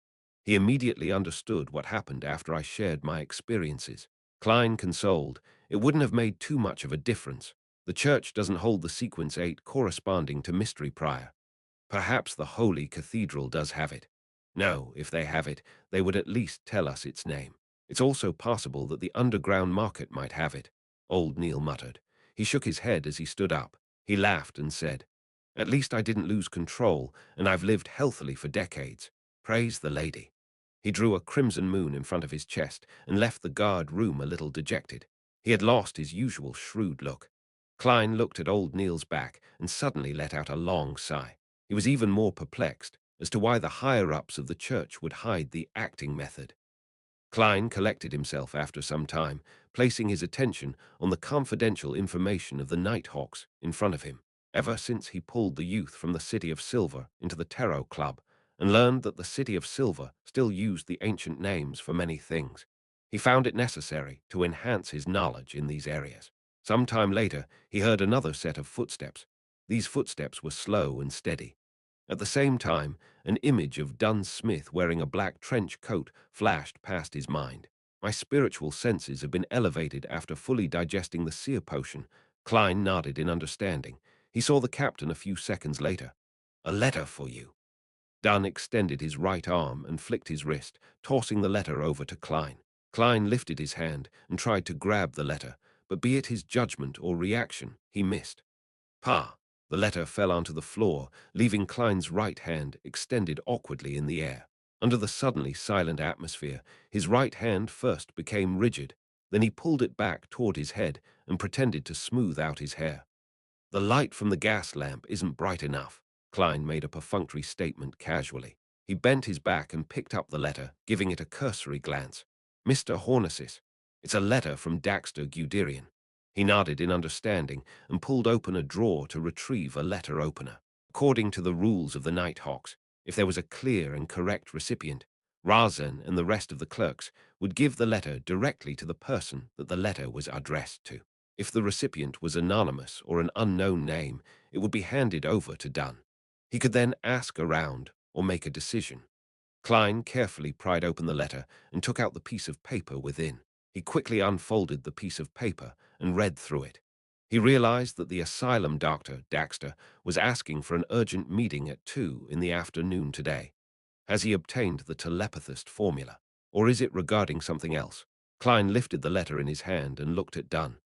He immediately understood what happened after I shared my experiences. Klein consoled, "It wouldn't have made too much of a difference. The church doesn't hold the sequence 8 corresponding to mystery prior. Perhaps the Holy Cathedral does have it. No, if they have it, they would at least tell us its name. It's also possible that the underground market might have it," old Neil muttered. He shook his head as he stood up. He laughed and said, "At least I didn't lose control, and I've lived healthily for decades. Praise the lady." He drew a crimson moon in front of his chest and left the guard room a little dejected. He had lost his usual shrewd look. Klein looked at old Neil's back and suddenly let out a long sigh. He was even more perplexed as to why the higher-ups of the church would hide the acting method. Klein collected himself after some time, placing his attention on the confidential information of the Nighthawks in front of him. Ever since he pulled the youth from the City of Silver into the Tarot Club and learned that the City of Silver still used the ancient names for many things, he found it necessary to enhance his knowledge in these areas. Some time later, he heard another set of footsteps. These footsteps were slow and steady. At the same time, an image of Dunn Smith wearing a black trench coat flashed past his mind. My spiritual senses have been elevated after fully digesting the seer potion. Klein nodded in understanding. He saw the captain a few seconds later. "A letter for you." Dunn extended his right arm and flicked his wrist, tossing the letter over to Klein. Klein lifted his hand and tried to grab the letter, but be it his judgment or reaction, he missed. Pa! The letter fell onto the floor, leaving Klein's right hand extended awkwardly in the air. Under the suddenly silent atmosphere, his right hand first became rigid, then he pulled it back toward his head and pretended to smooth out his hair. "The light from the gas lamp isn't bright enough," Klein made a perfunctory statement casually. He bent his back and picked up the letter, giving it a cursory glance. "Mr. Hornesis, it's a letter from Daxter Guderian." He nodded in understanding and pulled open a drawer to retrieve a letter opener. According to the rules of the Nighthawks, if there was a clear and correct recipient, Razan and the rest of the clerks would give the letter directly to the person that the letter was addressed to. If the recipient was anonymous or an unknown name, it would be handed over to Dunn. He could then ask around or make a decision. Klein carefully pried open the letter and took out the piece of paper within. He quickly unfolded the piece of paper and read through it. He realized that the asylum doctor, Daxter, was asking for an urgent meeting at 2 in the afternoon today. Has he obtained the telepathist formula? Or is it regarding something else? Klein lifted the letter in his hand and looked at Dunn.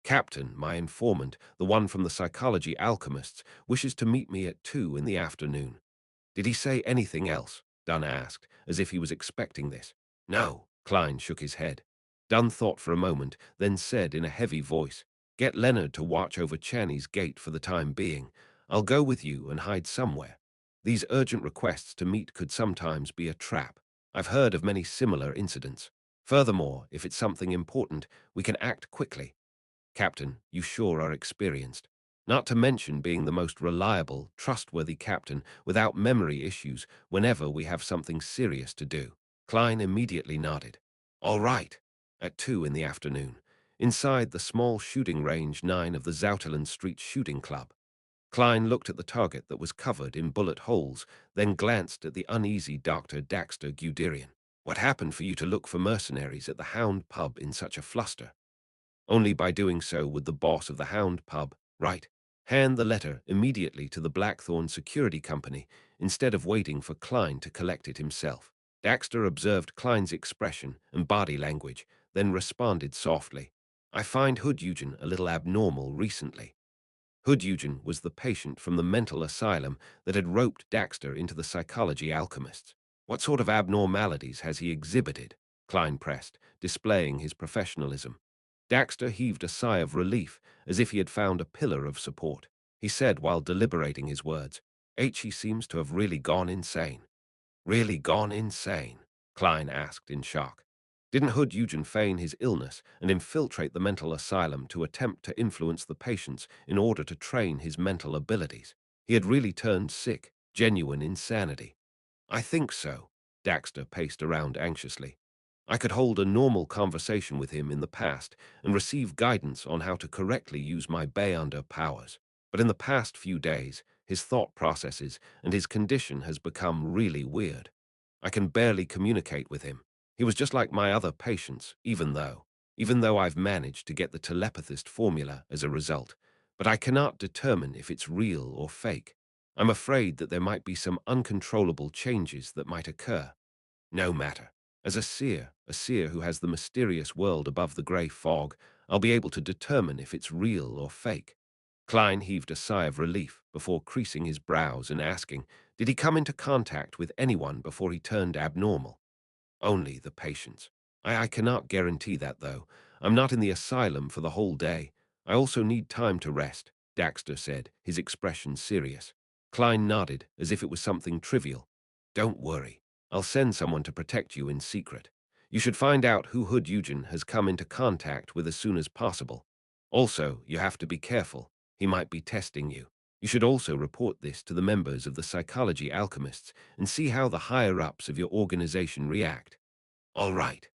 "Captain, my informant, the one from the psychology alchemists, wishes to meet me at 2 in the afternoon." "Did he say anything else?" Dunn asked, as if he was expecting this. "No." Klein shook his head. Dunn thought for a moment, then said in a heavy voice, "Get Leonard to watch over Channy's gate for the time being. I'll go with you and hide somewhere. These urgent requests to meet could sometimes be a trap. I've heard of many similar incidents. Furthermore, if it's something important, we can act quickly. Captain, you sure are experienced. Not to mention being the most reliable, trustworthy captain without memory issues whenever we have something serious to do." Klein immediately nodded. "All right." At 2 in the afternoon, inside the small shooting range 9 of the Zouterland Street Shooting Club. Klein looked at the target that was covered in bullet holes, then glanced at the uneasy Dr. Daxter Guderian. "What happened for you to look for mercenaries at the Hound pub in such a fluster?" "Only by doing so would the boss of the Hound pub, right?" Hand the letter immediately to the Blackthorn Security Company instead of waiting for Klein to collect it himself. Daxter observed Klein's expression and body language, then responded softly. I find Hood Eugen a little abnormal recently. Hood Eugen was the patient from the mental asylum that had roped Daxter into the psychology alchemists. What sort of abnormalities has he exhibited? Klein pressed, displaying his professionalism. Daxter heaved a sigh of relief, as if he had found a pillar of support. He said while deliberating his words, He seems to have really gone insane. Really gone insane? Klein asked in shock. Didn't Hood Eugen feign his illness and infiltrate the mental asylum to attempt to influence the patients in order to train his mental abilities? He had really turned sick, genuine insanity. I think so. Daxter paced around anxiously. I could hold a normal conversation with him in the past and receive guidance on how to correctly use my Beyonder powers. But in the past few days, his thought processes and his condition has become really weird. I can barely communicate with him. He was just like my other patients, even though I've managed to get the telepathist formula as a result. But I cannot determine if it's real or fake. I'm afraid that there might be some uncontrollable changes that might occur. No matter. As a seer who has the mysterious world above the grey fog, I'll be able to determine if it's real or fake. Klein heaved a sigh of relief before creasing his brows and asking, did he come into contact with anyone before he turned abnormal? Only the patients. I cannot guarantee that, though. I'm not in the asylum for the whole day. I also need time to rest, Daxter said, his expression serious. Klein nodded, as if it was something trivial. Don't worry. I'll send someone to protect you in secret. You should find out who Hood Eugen has come into contact with as soon as possible. Also, you have to be careful. He might be testing you. You should also report this to the members of the psychology alchemists and see how the higher-ups of your organization react. All right.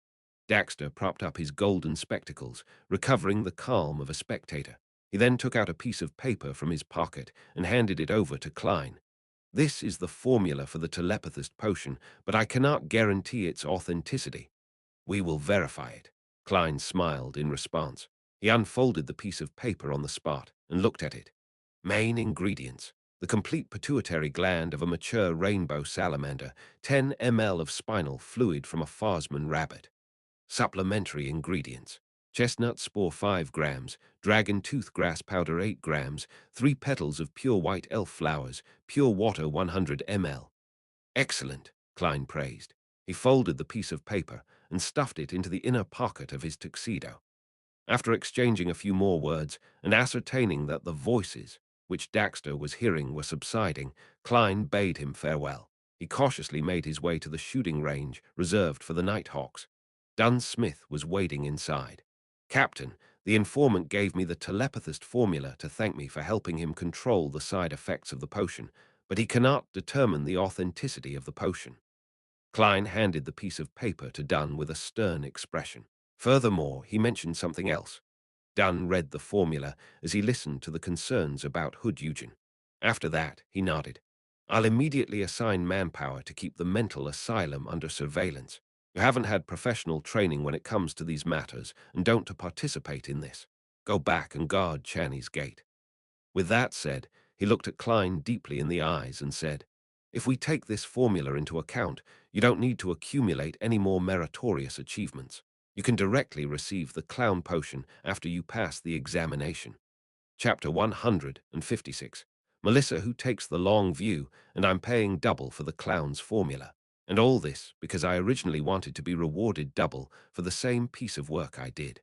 Daxter propped up his golden spectacles, recovering the calm of a spectator. He then took out a piece of paper from his pocket and handed it over to Klein. This is the formula for the telepathist potion, but I cannot guarantee its authenticity. We will verify it. Klein smiled in response. He unfolded the piece of paper on the spot and looked at it. Main ingredients: the complete pituitary gland of a mature rainbow salamander, 10 ml of spinal fluid from a Fosman rabbit. Supplementary ingredients: chestnut spore 5 grams, dragon tooth grass powder 8 grams, 3 petals of pure white elf flowers, pure water 100 ml. Excellent, Klein praised. He folded the piece of paper and stuffed it into the inner pocket of his tuxedo. After exchanging a few more words and ascertaining that the voices which Daxter was hearing were subsiding, Klein bade him farewell. He cautiously made his way to the shooting range reserved for the Nighthawks. Dunn Smith was waiting inside. Captain, the informant gave me the telepathist formula to thank me for helping him control the side effects of the potion, but he cannot determine the authenticity of the potion. Klein handed the piece of paper to Dunn with a stern expression. Furthermore, he mentioned something else. Dunn read the formula as he listened to the concerns about Hood Eugen. After that, he nodded. I'll immediately assign manpower to keep the mental asylum under surveillance. You haven't had professional training when it comes to these matters and don't to participate in this. Go back and guard Channy's gate. With that said, he looked at Klein deeply in the eyes and said, if we take this formula into account, you don't need to accumulate any more meritorious achievements. You can directly receive the clown potion after you pass the examination. Chapter 156. Melissa who takes the long view, and I'm paying double for the clown's formula. And all this because I originally wanted to be rewarded double for the same piece of work I did.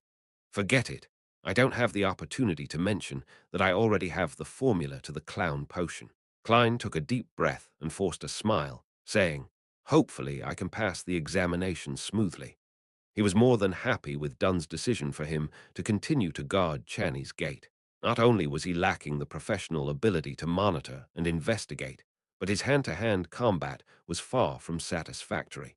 Forget it. I don't have the opportunity to mention that I already have the formula to the clown potion. Klein took a deep breath and forced a smile, saying, hopefully I can pass the examination smoothly. He was more than happy with Dunn's decision for him to continue to guard Channy's gate. Not only was he lacking the professional ability to monitor and investigate, but his hand-to-hand combat was far from satisfactory.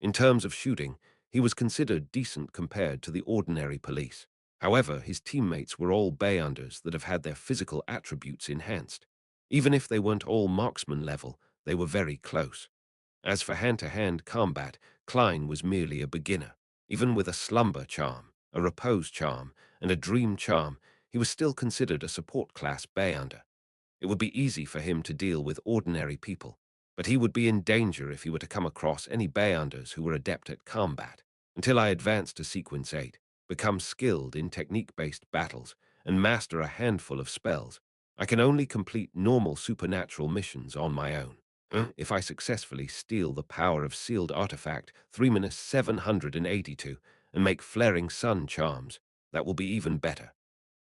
In terms of shooting, he was considered decent compared to the ordinary police. However, his teammates were all Beyonders that have had their physical attributes enhanced. Even if they weren't all marksman level, they were very close. As for hand-to-hand combat, Klein was merely a beginner. Even with a slumber charm, a repose charm, and a dream charm, he was still considered a support class Beyonder. It would be easy for him to deal with ordinary people, but he would be in danger if he were to come across any Beyonders who were adept at combat. Until I advance to Sequence 8, become skilled in technique-based battles, and master a handful of spells, I can only complete normal supernatural missions on my own. If I successfully steal the power of sealed artifact 3-782 and make flaring sun charms, that will be even better.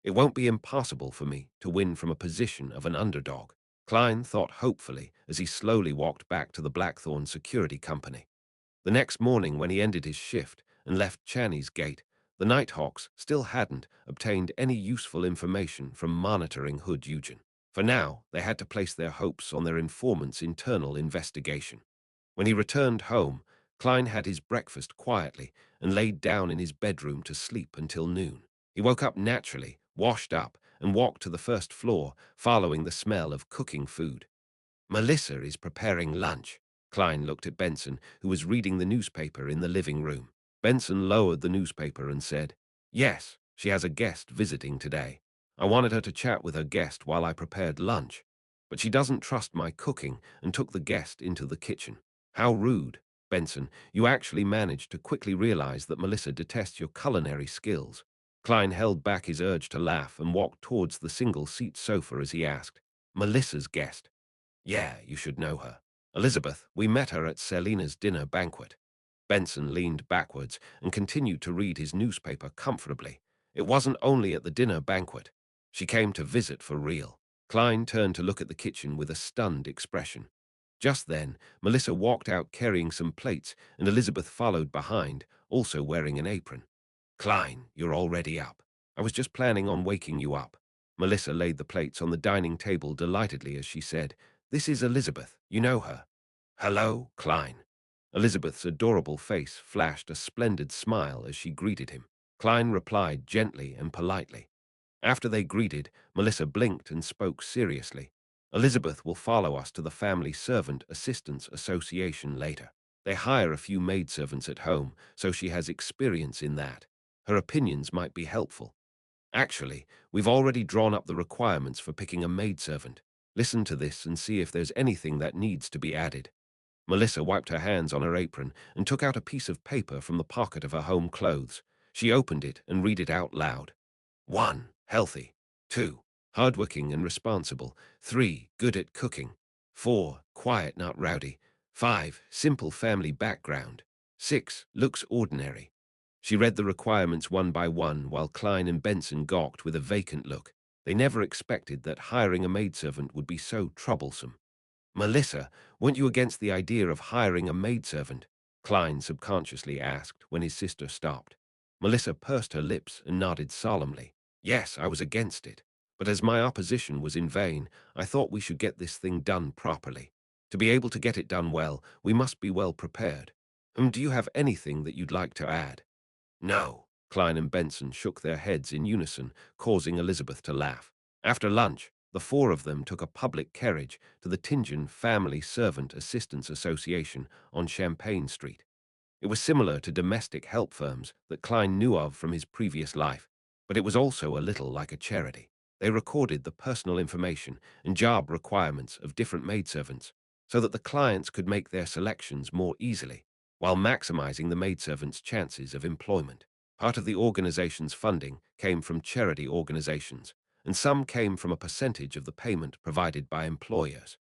It won't be impossible for me to win from a position of an underdog. Klein thought hopefully as he slowly walked back to the Blackthorn Security Company. The next morning when he ended his shift and left Channy's gate, the Nighthawks still hadn't obtained any useful information from monitoring Hood Eugen. For now, they had to place their hopes on their informant's internal investigation. When he returned home, Klein had his breakfast quietly and laid down in his bedroom to sleep until noon. He woke up naturally, washed up, and walked to the first floor, following the smell of cooking food. Melissa is preparing lunch. Klein looked at Benson, who was reading the newspaper in the living room. Benson lowered the newspaper and said, "Yes, she has a guest visiting today. I wanted her to chat with her guest while I prepared lunch, but she doesn't trust my cooking and took the guest into the kitchen." How rude. Benson, you actually managed to quickly realize that Melissa detests your culinary skills. Klein held back his urge to laugh and walked towards the single-seat sofa as he asked, "Melissa's guest?" "Yeah, you should know her. Elizabeth, we met her at Selina's dinner banquet." Benson leaned backwards and continued to read his newspaper comfortably. It wasn't only at the dinner banquet. She came to visit for real. Klein turned to look at the kitchen with a stunned expression. Just then, Melissa walked out carrying some plates, and Elizabeth followed behind, also wearing an apron. "Klein, you're already up. I was just planning on waking you up." Melissa laid the plates on the dining table delightedly as she said, "This is Elizabeth. You know her." "Hello, Klein." Elizabeth's adorable face flashed a splendid smile as she greeted him. Klein replied gently and politely. After they greeted, Melissa blinked and spoke seriously. "Elizabeth will follow us to the Family Servant Assistance Association later. They hire a few maidservants at home, so she has experience in that. Her opinions might be helpful. Actually, we've already drawn up the requirements for picking a maidservant. Listen to this and see if there's anything that needs to be added." Melissa wiped her hands on her apron and took out a piece of paper from the pocket of her home clothes. She opened it and read it out loud. 1. Healthy. 2. Hardworking and responsible. 3. Good at cooking. 4. Quiet, not rowdy. 5. Simple family background. 6. Looks ordinary. She read the requirements one by one while Klein and Benson gawked with a vacant look. They never expected that hiring a maidservant would be so troublesome. "Melissa, weren't you against the idea of hiring a maidservant?" Klein subconsciously asked when his sister stopped. Melissa pursed her lips and nodded solemnly. "Yes, I was against it. But as my opposition was in vain, I thought we should get this thing done properly. To be able to get it done well, we must be well prepared. Do you have anything that you'd like to add?" "No." Klein and Benson shook their heads in unison, causing Elizabeth to laugh. After lunch, the four of them took a public carriage to the Tingen Family Servant Assistance Association on Champagne Street. It was similar to domestic help firms that Klein knew of from his previous life, but it was also a little like a charity. They recorded the personal information and job requirements of different maidservants so that the clients could make their selections more easily, while maximizing the maidservants' chances of employment. Part of the organization's funding came from charity organizations, and some came from a percentage of the payment provided by employers.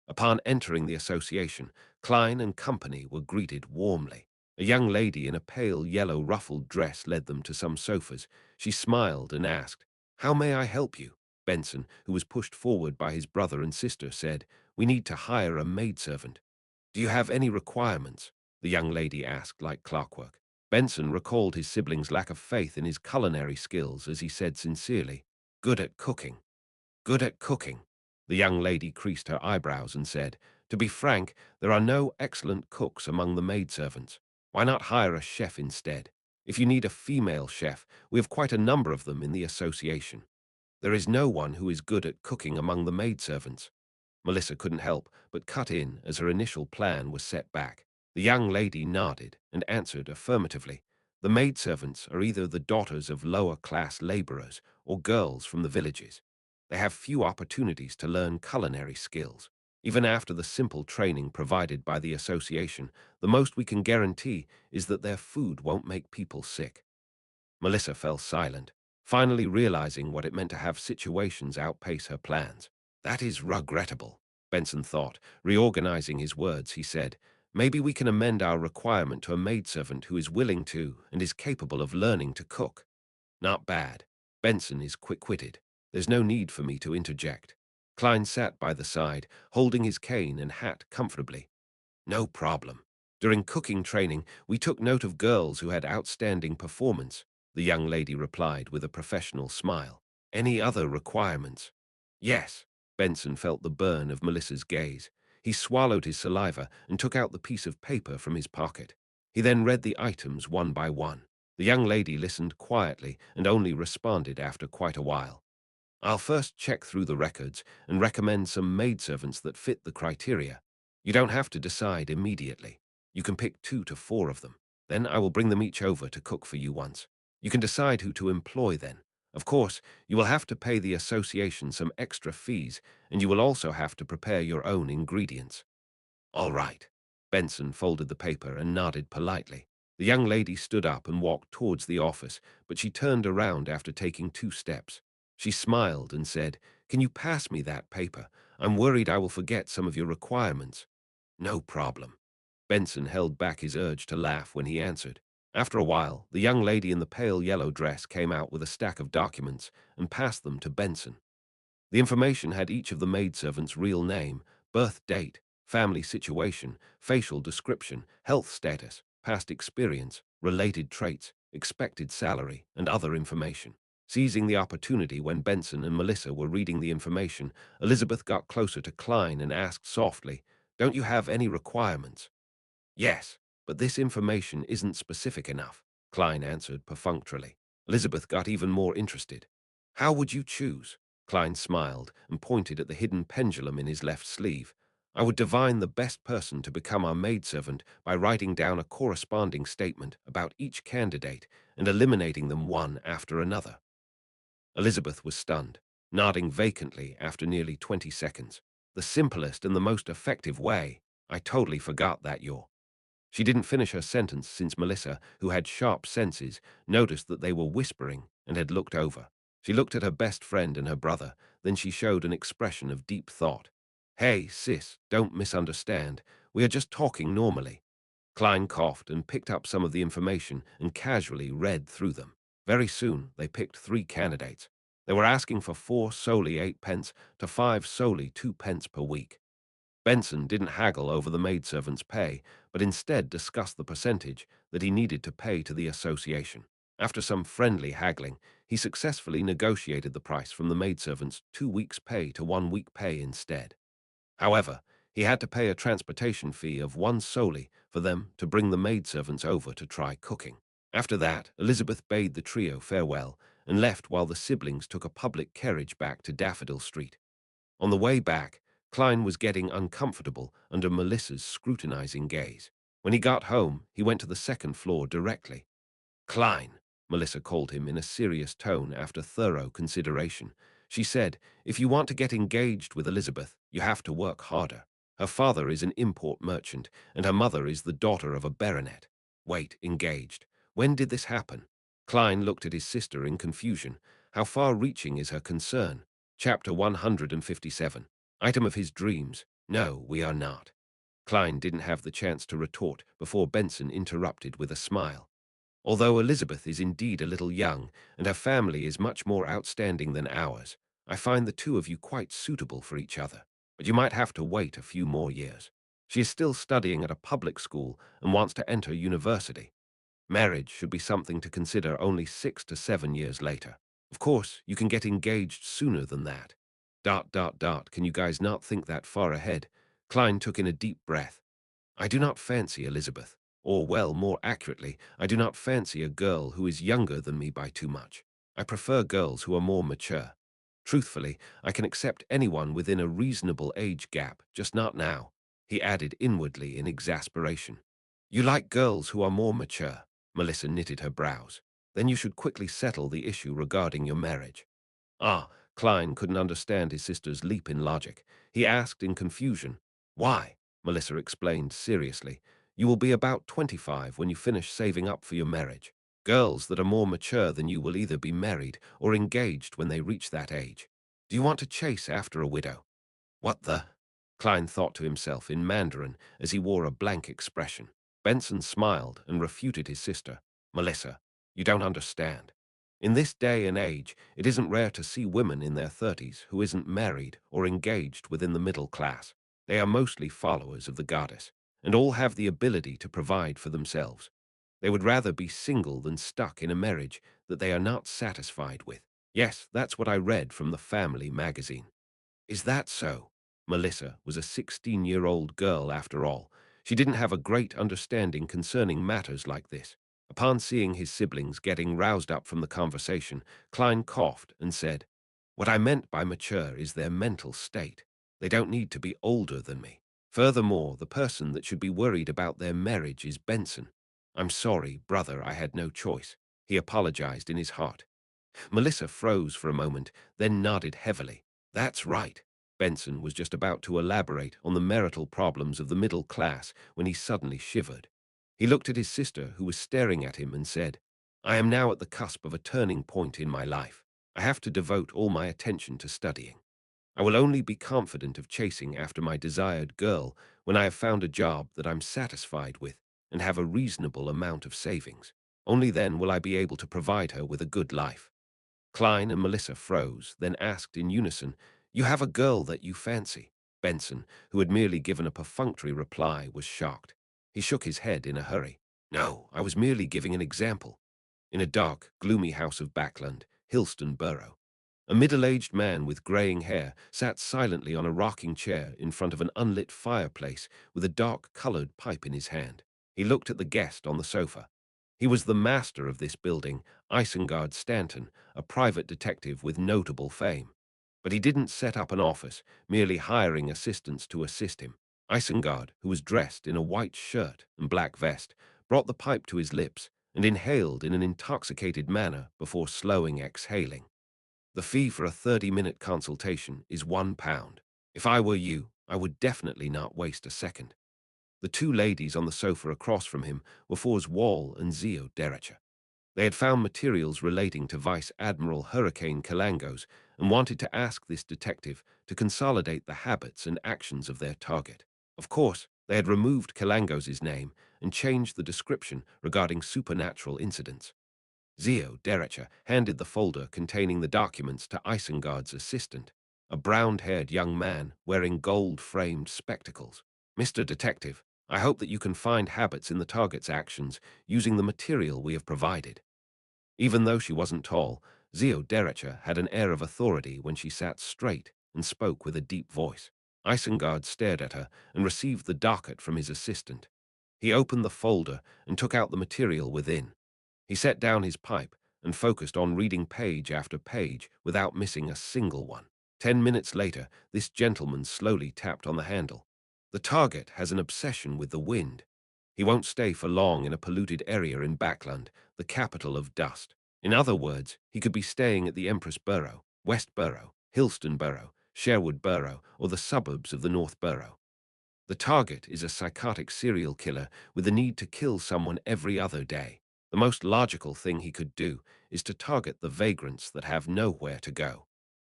Upon entering the association, Klein and company were greeted warmly. A young lady in a pale yellow ruffled dress led them to some sofas. She smiled and asked, "How may I help you?" Benson, who was pushed forward by his brother and sister, said, "We need to hire a maidservant." "Do you have any requirements?" the young lady asked like clockwork. Benson recalled his siblings' lack of faith in his culinary skills as he said sincerely, "Good at cooking." "Good at cooking." The young lady creased her eyebrows and said, "To be frank, there are no excellent cooks among the maidservants. Why not hire a chef instead? If you need a female chef, we have quite a number of them in the association. There is no one who is good at cooking among the maidservants." Melissa couldn't help but cut in as her initial plan was set back. The young lady nodded and answered affirmatively. The maidservants are either the daughters of lower-class laborers or girls from the villages. They have few opportunities to learn culinary skills. Even after the simple training provided by the association, the most we can guarantee is that their food won't make people sick. Melissa fell silent, finally realizing what it meant to have situations outpace her plans. That is regrettable, Benson thought. Reorganizing his words, he said, maybe we can amend our requirement to a maidservant who is willing to and is capable of learning to cook. Not bad. Benson is quick-witted. There's no need for me to interject. Klein sat by the side, holding his cane and hat comfortably. No problem. During cooking training, we took note of girls who had outstanding performance, the young lady replied with a professional smile. Any other requirements? Yes. Benson felt the burn of Melissa's gaze. He swallowed his saliva and took out the piece of paper from his pocket. He then read the items one by one. The young lady listened quietly and only responded after quite a while. I'll first check through the records and recommend some maidservants that fit the criteria. You don't have to decide immediately. You can pick 2 to 4 of them. Then I will bring them each over to cook for you once. You can decide who to employ then. Of course, you will have to pay the association some extra fees, and you will also have to prepare your own ingredients. All right. Benson folded the paper and nodded politely. The young lady stood up and walked towards the office, but she turned around after taking 2 steps. She smiled and said, "Can you pass me that paper? I'm worried I will forget some of your requirements." No problem. Benson held back his urge to laugh when he answered. After a while, the young lady in the pale yellow dress came out with a stack of documents and passed them to Benson. The information had each of the maidservants' real name, birth date, family situation, facial description, health status, past experience, related traits, expected salary, and other information. Seizing the opportunity when Benson and Melissa were reading the information, Elizabeth got closer to Klein and asked softly, "Don't you have any requirements?" "Yes, but this information isn't specific enough," Klein answered perfunctorily. Elizabeth got even more interested. "How would you choose?" Klein smiled and pointed at the hidden pendulum in his left sleeve. "I would divine the best person to become our maidservant by writing down a corresponding statement about each candidate and eliminating them one after another." Elizabeth was stunned, nodding vacantly after nearly 20 seconds. "The simplest and the most effective way. I totally forgot that you're—" She didn't finish her sentence since Melissa, who had sharp senses, noticed that they were whispering and had looked over. She looked at her best friend and her brother, then she showed an expression of deep thought. "Hey, sis, don't misunderstand. We are just talking normally." Klein coughed and picked up some of the information and casually read through them. Very soon, they picked 3 candidates. They were asking for 4 solely 8 pence to 5 solely 2 pence per week. Benson didn't haggle over the maidservant's pay, but instead discussed the percentage that he needed to pay to the association. After some friendly haggling, he successfully negotiated the price from the maidservant's 2 weeks' pay to 1 week pay instead. However, he had to pay a transportation fee of 1 solely for them to bring the maidservants over to try cooking. After that, Elizabeth bade the trio farewell and left while the siblings took a public carriage back to Daffodil Street. On the way back, Klein was getting uncomfortable under Melissa's scrutinizing gaze. When he got home, he went to the second floor directly. "Klein," Melissa called him in a serious tone after thorough consideration. She said, "If you want to get engaged with Elizabeth, you have to work harder. Her father is an import merchant, and her mother is the daughter of a baronet." Wait, engaged. When did this happen? Klein looked at his sister in confusion. How far-reaching is her concern? Chapter 157. Item of his dreams. No, we are not. Klein didn't have the chance to retort before Benson interrupted with a smile. "Although Elizabeth is indeed a little young, and her family is much more outstanding than ours, I find the 2 of you quite suitable for each other. But you might have to wait a few more years. She is still studying at a public school and wants to enter university. Marriage should be something to consider only 6 to 7 years later. Of course, you can get engaged sooner than that. Can you guys not think that far ahead?" Klein took in a deep breath. "I do not fancy Elizabeth. Or, well, more accurately, I do not fancy a girl who is younger than me by too much. I prefer girls who are more mature. Truthfully, I can accept anyone within a reasonable age gap, just not now," he added inwardly in exasperation. "You like girls who are more mature?" Melissa knitted her brows. Then you should quickly settle the issue regarding your marriage. Ah, Klein couldn't understand his sister's leap in logic. He asked in confusion. Why? Melissa explained seriously. You will be about 25 when you finish saving up for your marriage. Girls that are more mature than you will either be married or engaged when they reach that age. Do you want to chase after a widow? What the? Klein thought to himself in Mandarin as he wore a blank expression. Benson smiled and refuted his sister. Melissa, you don't understand. In this day and age, it isn't rare to see women in their 30s who isn't married or engaged within the middle class. They are mostly followers of the goddess, and all have the ability to provide for themselves. They would rather be single than stuck in a marriage that they are not satisfied with. Yes, that's what I read from the family magazine. Is that so? Melissa was a 16-year-old girl after all. She didn't have a great understanding concerning matters like this. Upon seeing his siblings getting roused up from the conversation, Klein coughed and said, What I meant by mature is their mental state. They don't need to be older than me. Furthermore, the person that should be worried about their marriage is Benson. I'm sorry, brother, I had no choice. He apologized in his heart. Melissa froze for a moment, then nodded heavily. That's right. Benson was just about to elaborate on the marital problems of the middle class when he suddenly shivered. He looked at his sister, who was staring at him, and said, I am now at the cusp of a turning point in my life. I have to devote all my attention to studying. I will only be confident of chasing after my desired girl when I have found a job that I'm satisfied with and have a reasonable amount of savings. Only then will I be able to provide her with a good life. Klein and Melissa froze, then asked in unison, You have a girl that you fancy? Benson, who had merely given a perfunctory reply, was shocked. He shook his head in a hurry. No, I was merely giving an example. In a dark, gloomy house of Backland, Hillston Borough, a middle-aged man with graying hair sat silently on a rocking chair in front of an unlit fireplace with a dark-colored pipe in his hand. He looked at the guest on the sofa. He was the master of this building, Isengard Stanton, a private detective with notable fame. But he didn't set up an office, merely hiring assistants to assist him. Isengard, who was dressed in a white shirt and black vest, brought the pipe to his lips and inhaled in an intoxicated manner before slowing exhaling. The fee for a 30-minute consultation is £1. If I were you, I would definitely not waste a second. The two ladies on the sofa across from him were Fors Wall and Zio Derricher. They had found materials relating to Vice Admiral Hurricane Kalangos and wanted to ask this detective to consolidate the habits and actions of their target. Of course, they had removed Kalangos' name and changed the description regarding supernatural incidents. Zio Derricher handed the folder containing the documents to Isengard's assistant, a brown-haired young man wearing gold-framed spectacles. Mr. Detective, I hope that you can find habits in the target's actions using the material we have provided. Even though she wasn't tall, Zio Derricher had an air of authority when she sat straight and spoke with a deep voice. Isengard stared at her and received the docket from his assistant. He opened the folder and took out the material within. He set down his pipe and focused on reading page after page without missing a single one. 10 minutes later, this gentleman slowly tapped on the handle. The target has an obsession with the wind. He won't stay for long in a polluted area in Backland, the capital of dust. In other words, he could be staying at the Empress Borough, West Borough, Hillston Borough, Sherwood Borough, or the suburbs of the North Borough. The target is a psychotic serial killer with the need to kill someone every other day. The most logical thing he could do is to target the vagrants that have nowhere to go.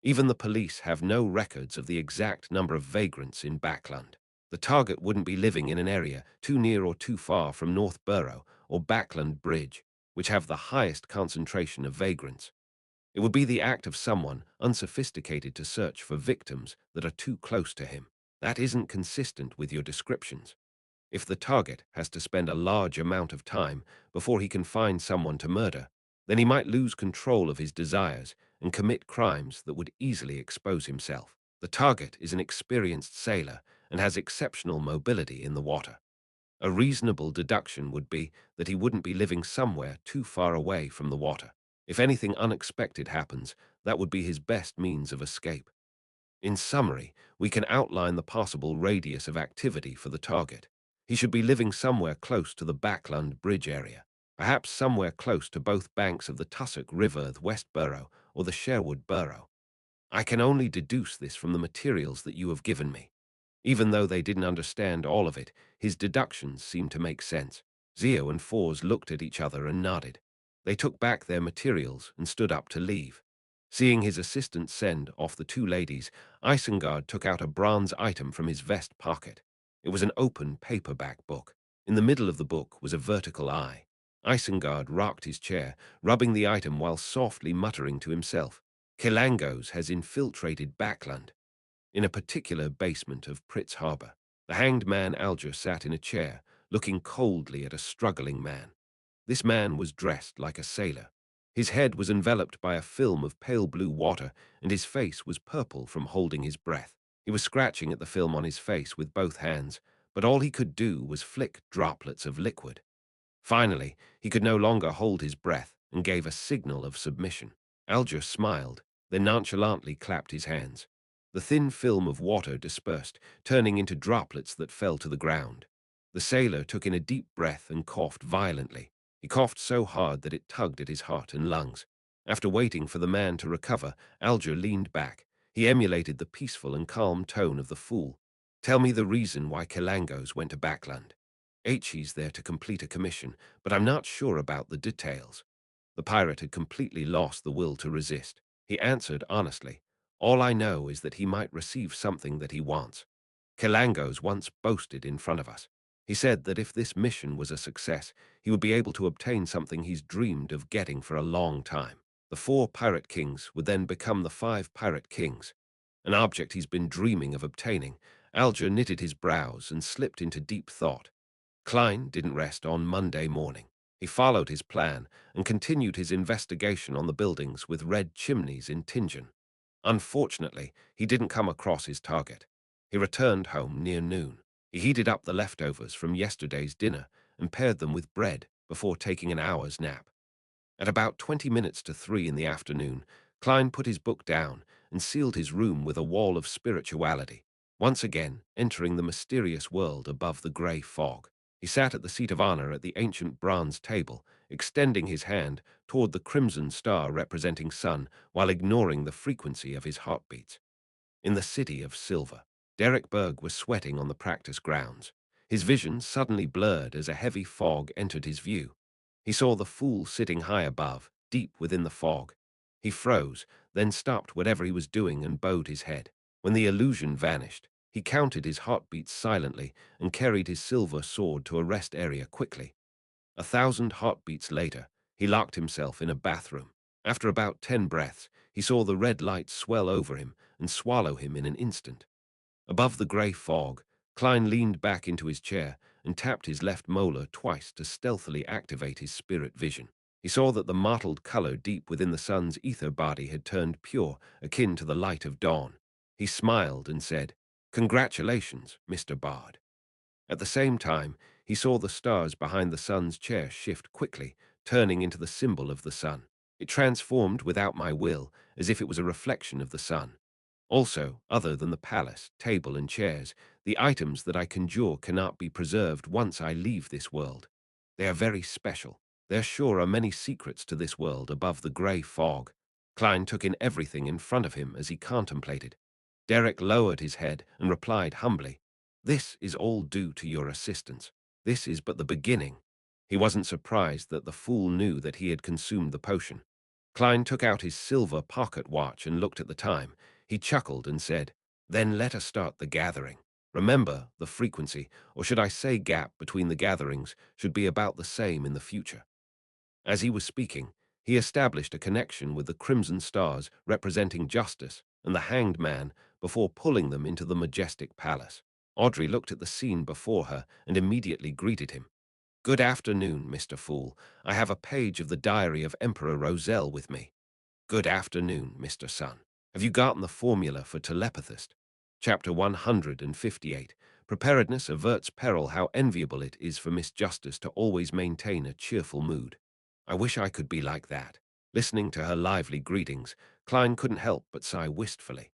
Even the police have no records of the exact number of vagrants in Backland. The target wouldn't be living in an area too near or too far from North Borough or Backland Bridge, which have the highest concentration of vagrants. It would be the act of someone unsophisticated to search for victims that are too close to him. That isn't consistent with your descriptions. If the target has to spend a large amount of time before he can find someone to murder, then he might lose control of his desires and commit crimes that would easily expose himself. The target is an experienced sailor and has exceptional mobility in the water. A reasonable deduction would be that he wouldn't be living somewhere too far away from the water. If anything unexpected happens, that would be his best means of escape. In summary, we can outline the possible radius of activity for the target. He should be living somewhere close to the Backland Bridge area. perhaps somewhere close to both banks of the Tussock River, the Westborough, or the Sherwood Burrow. I can only deduce this from the materials that you have given me. Even though they didn't understand all of it, his deductions seemed to make sense. Zio and Fours looked at each other and nodded. They took back their materials and stood up to leave. Seeing his assistant send off the two ladies, Isengard took out a bronze item from his vest pocket. It was an open paperback book. In the middle of the book was a vertical eye. Isengard rocked his chair, rubbing the item while softly muttering to himself. Kilangos has infiltrated Backland. In a particular basement of Pritz Harbor, the hanged man Alger sat in a chair, looking coldly at a struggling man. This man was dressed like a sailor. His head was enveloped by a film of pale blue water, and his face was purple from holding his breath. He was scratching at the film on his face with both hands, but all he could do was flick droplets of liquid. Finally, he could no longer hold his breath and gave a signal of submission. Alger smiled, then nonchalantly clapped his hands. The thin film of water dispersed, turning into droplets that fell to the ground. The sailor took in a deep breath and coughed violently. He coughed so hard that it tugged at his heart and lungs. After waiting for the man to recover, Alger leaned back. He emulated the peaceful and calm tone of the fool. Tell me the reason why Kilangos went to Backland. He's there to complete a commission, but I'm not sure about the details. The pirate had completely lost the will to resist. He answered honestly, all I know is that he might receive something that he wants. Kilangos once boasted in front of us. He said that if this mission was a success, he would be able to obtain something he's dreamed of getting for a long time. The 4 pirate kings would then become the 5 pirate kings, an object he's been dreaming of obtaining. Alger knitted his brows and slipped into deep thought. Klein didn't rest on Monday morning. He followed his plan and continued his investigation on the buildings with red chimneys in Tingen. Unfortunately, he didn't come across his target. He returned home near noon. He heated up the leftovers from yesterday's dinner and paired them with bread before taking an hour's nap. At about 20 minutes to 3 in the afternoon, Klein put his book down and sealed his room with a wall of spirituality, once again entering the mysterious world above the grey fog. He sat at the seat of honor at the ancient bronze table, extending his hand toward the crimson star representing sun while ignoring the frequency of his heartbeats. In the city of silver, Derek Berg was sweating on the practice grounds. His vision suddenly blurred as a heavy fog entered his view. He saw the fool sitting high above, deep within the fog. He froze, then stopped whatever he was doing and bowed his head. When the illusion vanished, he counted his heartbeats silently and carried his silver sword to a rest area quickly. 1,000 heartbeats later, he locked himself in a bathroom. After about 10 breaths, he saw the red light swell over him and swallow him in an instant. Above the grey fog, Klein leaned back into his chair and tapped his left molar twice to stealthily activate his spirit vision. He saw that the mottled color deep within the sun's ether body had turned pure, akin to the light of dawn. He smiled and said, "Congratulations, Mr. Bard." At the same time, he saw the stars behind the sun's chair shift quickly, turning into the symbol of the sun. It transformed without my will, as if it was a reflection of the sun. Also, other than the palace, table, and chairs, the items that I conjure cannot be preserved once I leave this world. They are very special. There sure are many secrets to this world above the grey fog. Klein took in everything in front of him as he contemplated. Derek lowered his head and replied humbly, "This is all due to your assistance. This is but the beginning." He wasn't surprised that the fool knew that he had consumed the potion. Klein took out his silver pocket watch and looked at the time. He chuckled and said, "Then let us start the gathering. Remember, the frequency, or should I say gap between the gatherings, should be about the same in the future." As he was speaking, he established a connection with the crimson stars representing justice and the hanged man before pulling them into the majestic palace. Audrey looked at the scene before her and immediately greeted him. "Good afternoon, Mr. Fool. I have a page of the diary of Emperor Roselle with me." "Good afternoon, Mr. Sun. Have you gotten the formula for telepathist?" Chapter 158. Preparedness averts peril. How enviable it is for Miss Justice to always maintain a cheerful mood. I wish I could be like that. Listening to her lively greetings, Klein couldn't help but sigh wistfully.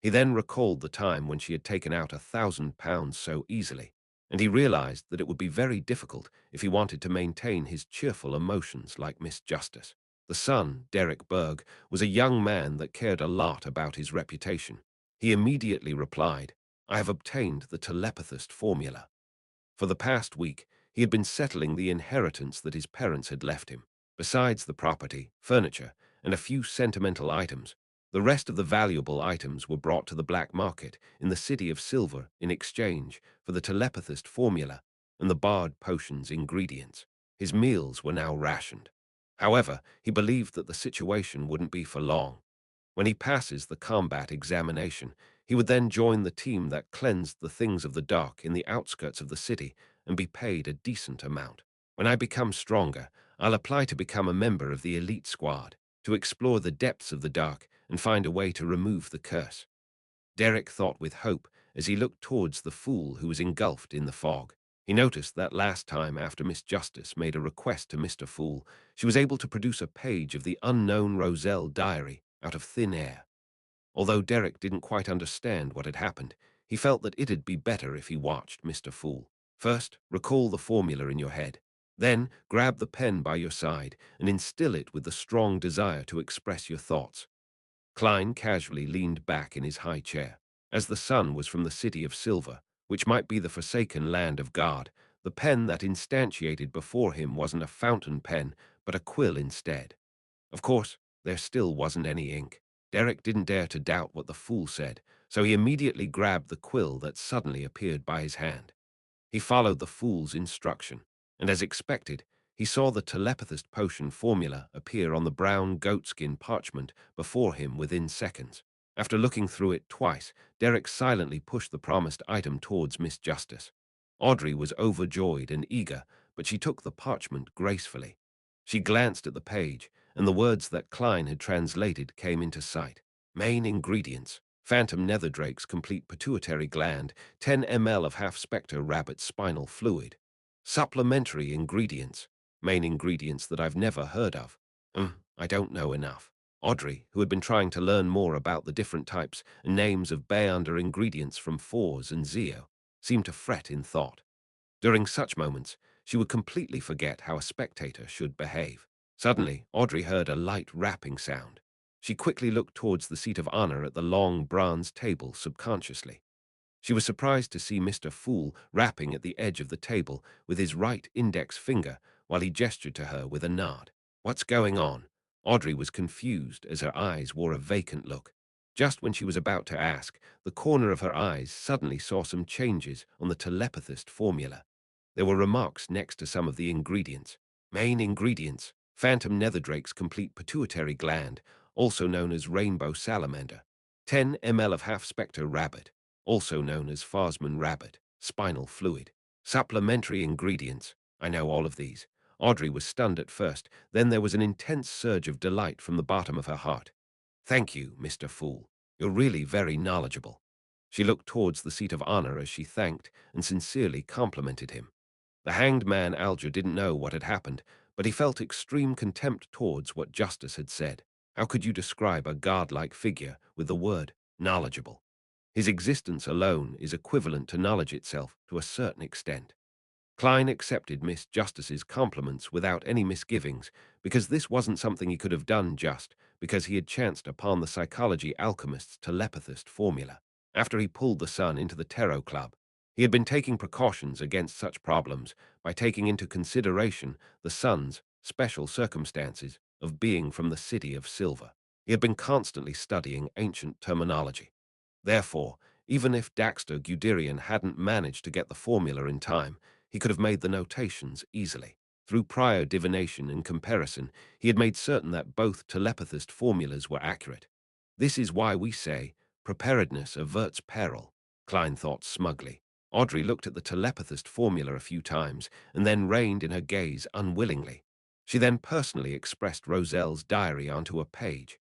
He then recalled the time when she had taken out £1,000 so easily. and he realized that it would be very difficult if he wanted to maintain his cheerful emotions like Miss Justice. The son, Derek Berg, was a young man that cared a lot about his reputation. He immediately replied, "I have obtained the telepathist formula." For the past week, he had been settling the inheritance that his parents had left him. Besides the property, furniture, and a few sentimental items, the rest of the valuable items were brought to the black market in the City of Silver in exchange for the telepathist formula and the barred potion's ingredients. His meals were now rationed. However, he believed that the situation wouldn't be for long. When he passes the combat examination, he would then join the team that cleansed the things of the dark in the outskirts of the city and be paid a decent amount. When I become stronger, I'll apply to become a member of the elite squad, to explore the depths of the dark and find a way to remove the curse. Derek thought with hope as he looked towards the fool who was engulfed in the fog. He noticed that last time after Miss Justice made a request to Mr. Fool, she was able to produce a page of the unknown Roselle diary out of thin air. Although Derek didn't quite understand what had happened, he felt that it'd be better if he watched Mr. Fool. First, recall the formula in your head. Then, grab the pen by your side and instill it with the strong desire to express your thoughts. Klein casually leaned back in his high chair. As the sun was from the City of Silver, which might be the forsaken land of God, the pen that instantiated before him wasn't a fountain pen, but a quill instead. Of course, there still wasn't any ink. Derek didn't dare to doubt what the fool said, so he immediately grabbed the quill that suddenly appeared by his hand. He followed the fool's instruction, and as expected, he saw the telepathist potion formula appear on the brown goatskin parchment before him within seconds. After looking through it twice, Derek silently pushed the promised item towards Miss Justice. Audrey was overjoyed and eager, but she took the parchment gracefully. She glanced at the page, and the words that Klein had translated came into sight. Main ingredients: phantom netherdrake's complete pituitary gland, 10 ml of half-spectre rabbit spinal fluid. Supplementary ingredients: main ingredients that I've never heard of. I don't know enough. Audrey, who had been trying to learn more about the different types and names of Bayonder ingredients from Fours and Zeo, seemed to fret in thought. During such moments, she would completely forget how a spectator should behave. Suddenly, Audrey heard a light rapping sound. She quickly looked towards the seat of honor at the long bronze table subconsciously. She was surprised to see Mr. Fool rapping at the edge of the table with his right index finger while he gestured to her with a nod. What's going on? Audrey was confused as her eyes wore a vacant look. Just when she was about to ask, the corner of her eyes suddenly saw some changes on the telepathist formula. There were remarks next to some of the ingredients. Main ingredients: phantom netherdrake's complete pituitary gland, also known as rainbow salamander, 10 ml of half-spectre rabbit, also known as Farsman rabbit, spinal fluid. Supplementary ingredients. I know all of these. Audrey was stunned at first, then there was an intense surge of delight from the bottom of her heart. Thank you, Mr. Fool. You're really very knowledgeable. She looked towards the seat of honor as she thanked and sincerely complimented him. The hanged man Alger didn't know what had happened, but he felt extreme contempt towards what Justice had said. How could you describe a godlike figure with the word knowledgeable? His existence alone is equivalent to knowledge itself to a certain extent. Klein accepted Miss Justice's compliments without any misgivings, because this wasn't something he could have done just because he had chanced upon the psychology alchemist's telepathist formula. After he pulled the son into the tarot club, he had been taking precautions against such problems by taking into consideration the son's special circumstances of being from the City of Silver. He had been constantly studying ancient terminology. Therefore, even if Daxter Guderian hadn't managed to get the formula in time, he could have made the notations easily. Through prior divination and comparison, he had made certain that both telepathist formulas were accurate. This is why we say, preparedness averts peril, Klein thought smugly. Audrey looked at the telepathist formula a few times and then reined in her gaze unwillingly. She then personally expressed Roselle's diary onto a page.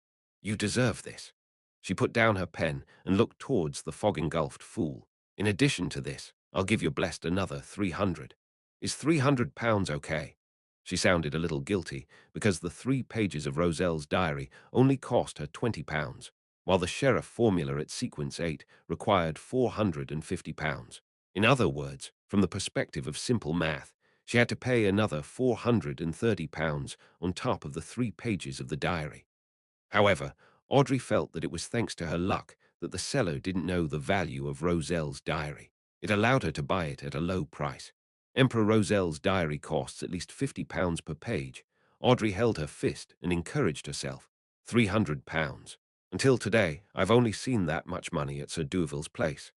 You deserve this. She put down her pen and looked towards the fog-engulfed fool. In addition to this, I'll give your blessed another 300. Is £300 okay? She sounded a little guilty because the 3 pages of Roselle's diary only cost her £20, while the sheriff formula at sequence 8 required £450. In other words, from the perspective of simple math, she had to pay another £430 on top of the 3 pages of the diary. However, Audrey felt that it was thanks to her luck that the seller didn't know the value of Roselle's diary. It allowed her to buy it at a low price. Emperor Roselle's diary costs at least £50 per page. Audrey held her fist and encouraged herself. £300. Until today, I've only seen that much money at Sir Duville's place.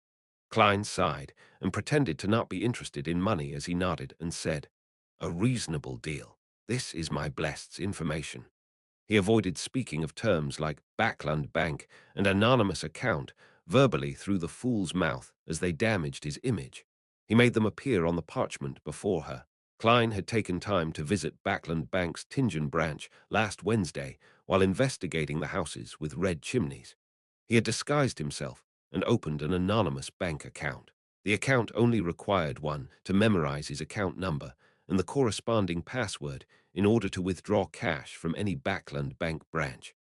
Klein sighed and pretended to not be interested in money as he nodded and said, "A reasonable deal. This is my blessed information." He avoided speaking of terms like Backland Bank and anonymous account verbally through the fool's mouth as they damaged his image. He made them appear on the parchment before her. Klein had taken time to visit Backland Bank's Tingen branch last Wednesday while investigating the houses with red chimneys. He had disguised himself and opened an anonymous bank account. The account only required one to memorize his account number and the corresponding password in order to withdraw cash from any Backland Bank branch.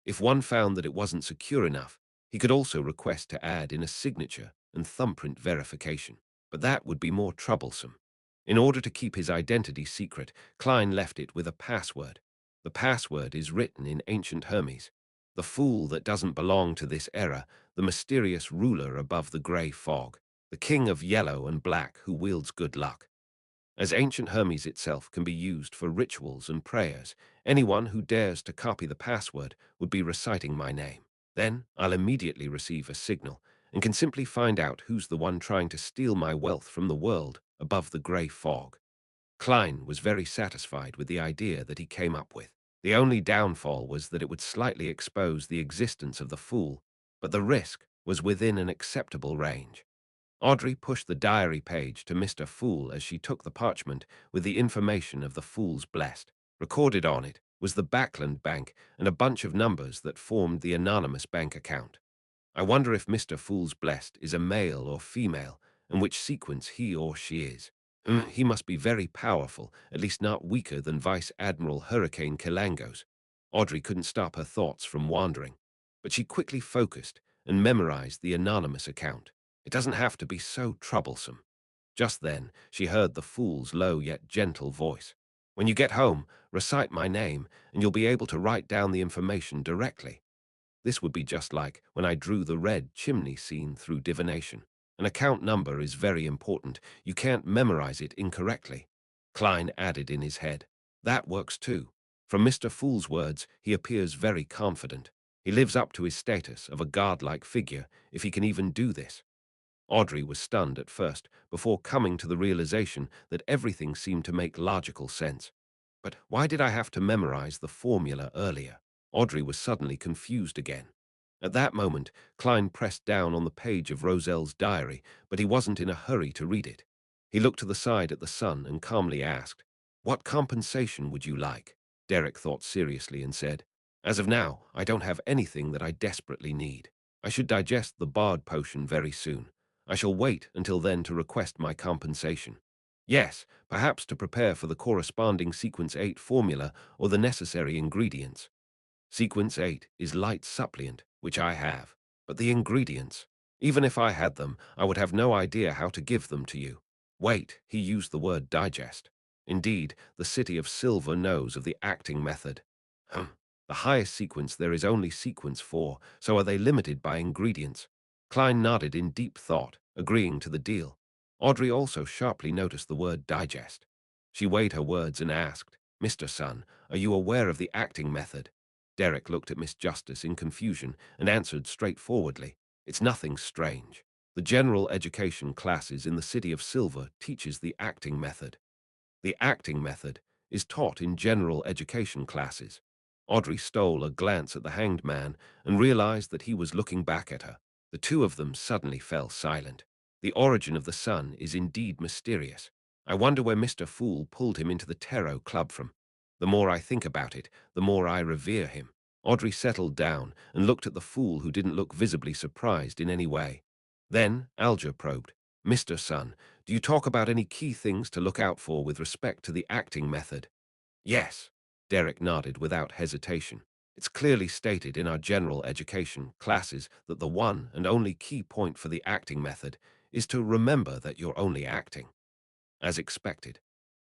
If one found that it wasn't secure enough, he could also request to add in a signature and thumbprint verification. But that would be more troublesome. In order to keep his identity secret, Klein left it with a password. The password is written in ancient Hermes. The fool that doesn't belong to this era, the mysterious ruler above the grey fog, the king of yellow and black who wields good luck. As ancient Hermes itself can be used for rituals and prayers, anyone who dares to copy the password would be reciting my name. Then I'll immediately receive a signal and can simply find out who's the one trying to steal my wealth from the world above the grey fog. Klein was very satisfied with the idea that he came up with. The only downfall was that it would slightly expose the existence of the fool, but the risk was within an acceptable range. Audrey pushed the diary page to Mr. Fool as she took the parchment with the information of the fool's blessed. Recorded on it was the Backland Bank and a bunch of numbers that formed the anonymous bank account. I wonder if Mr. Fool's blessed is a male or female, and which sequence he or she is. He must be very powerful, at least not weaker than Vice Admiral Hurricane Kilangos. Audrey couldn't stop her thoughts from wandering, but she quickly focused and memorized the anonymous account. It doesn't have to be so troublesome. Just then, she heard the fool's low yet gentle voice. "When you get home, recite my name, and you'll be able to write down the information directly." This would be just like when I drew the red chimney scene through divination. An account number is very important. You can't memorize it incorrectly. Klein added in his head. That works too. From Mr. Fool's words, he appears very confident. He lives up to his status of a godlike figure, if he can even do this. Audrey was stunned at first, before coming to the realization that everything seemed to make logical sense. But why did I have to memorize the formula earlier? Audrey was suddenly confused again. At that moment, Klein pressed down on the page of Roselle's diary, but he wasn't in a hurry to read it. He looked to the side at the sun and calmly asked, "What compensation would you like?" Derek thought seriously and said, "As of now, I don't have anything that I desperately need. I should digest the Bard potion very soon. I shall wait until then to request my compensation. Yes, perhaps to prepare for the corresponding Sequence 8 formula or the necessary ingredients. Sequence 8 is light suppliant, which I have. But the ingredients, even if I had them, I would have no idea how to give them to you." Wait, he used the word digest. Indeed, the City of Silver knows of the acting method. The highest sequence there is only sequence 4, so are they limited by ingredients? Klein nodded in deep thought, agreeing to the deal. Audrey also sharply noticed the word digest. She weighed her words and asked, "Mr. Sun, are you aware of the acting method?" Derek looked at Miss Justice in confusion and answered straightforwardly, "It's nothing strange. The general education classes in the City of Silver teaches the acting method. The acting method is taught in general education classes." Audrey stole a glance at the hanged man and realized that he was looking back at her. The two of them suddenly fell silent. The origin of the sun is indeed mysterious. I wonder where Mr. Fool pulled him into the Tarot Club from. The more I think about it, the more I revere him. Audrey settled down and looked at the fool, who didn't look visibly surprised in any way. Then Alger probed, "Mr. Sun, do you talk about any key things to look out for with respect to the acting method?" "Yes." Derek nodded without hesitation. It's clearly stated in our general education classes that the one and only key point for the acting method is to remember that you're only acting. As expected,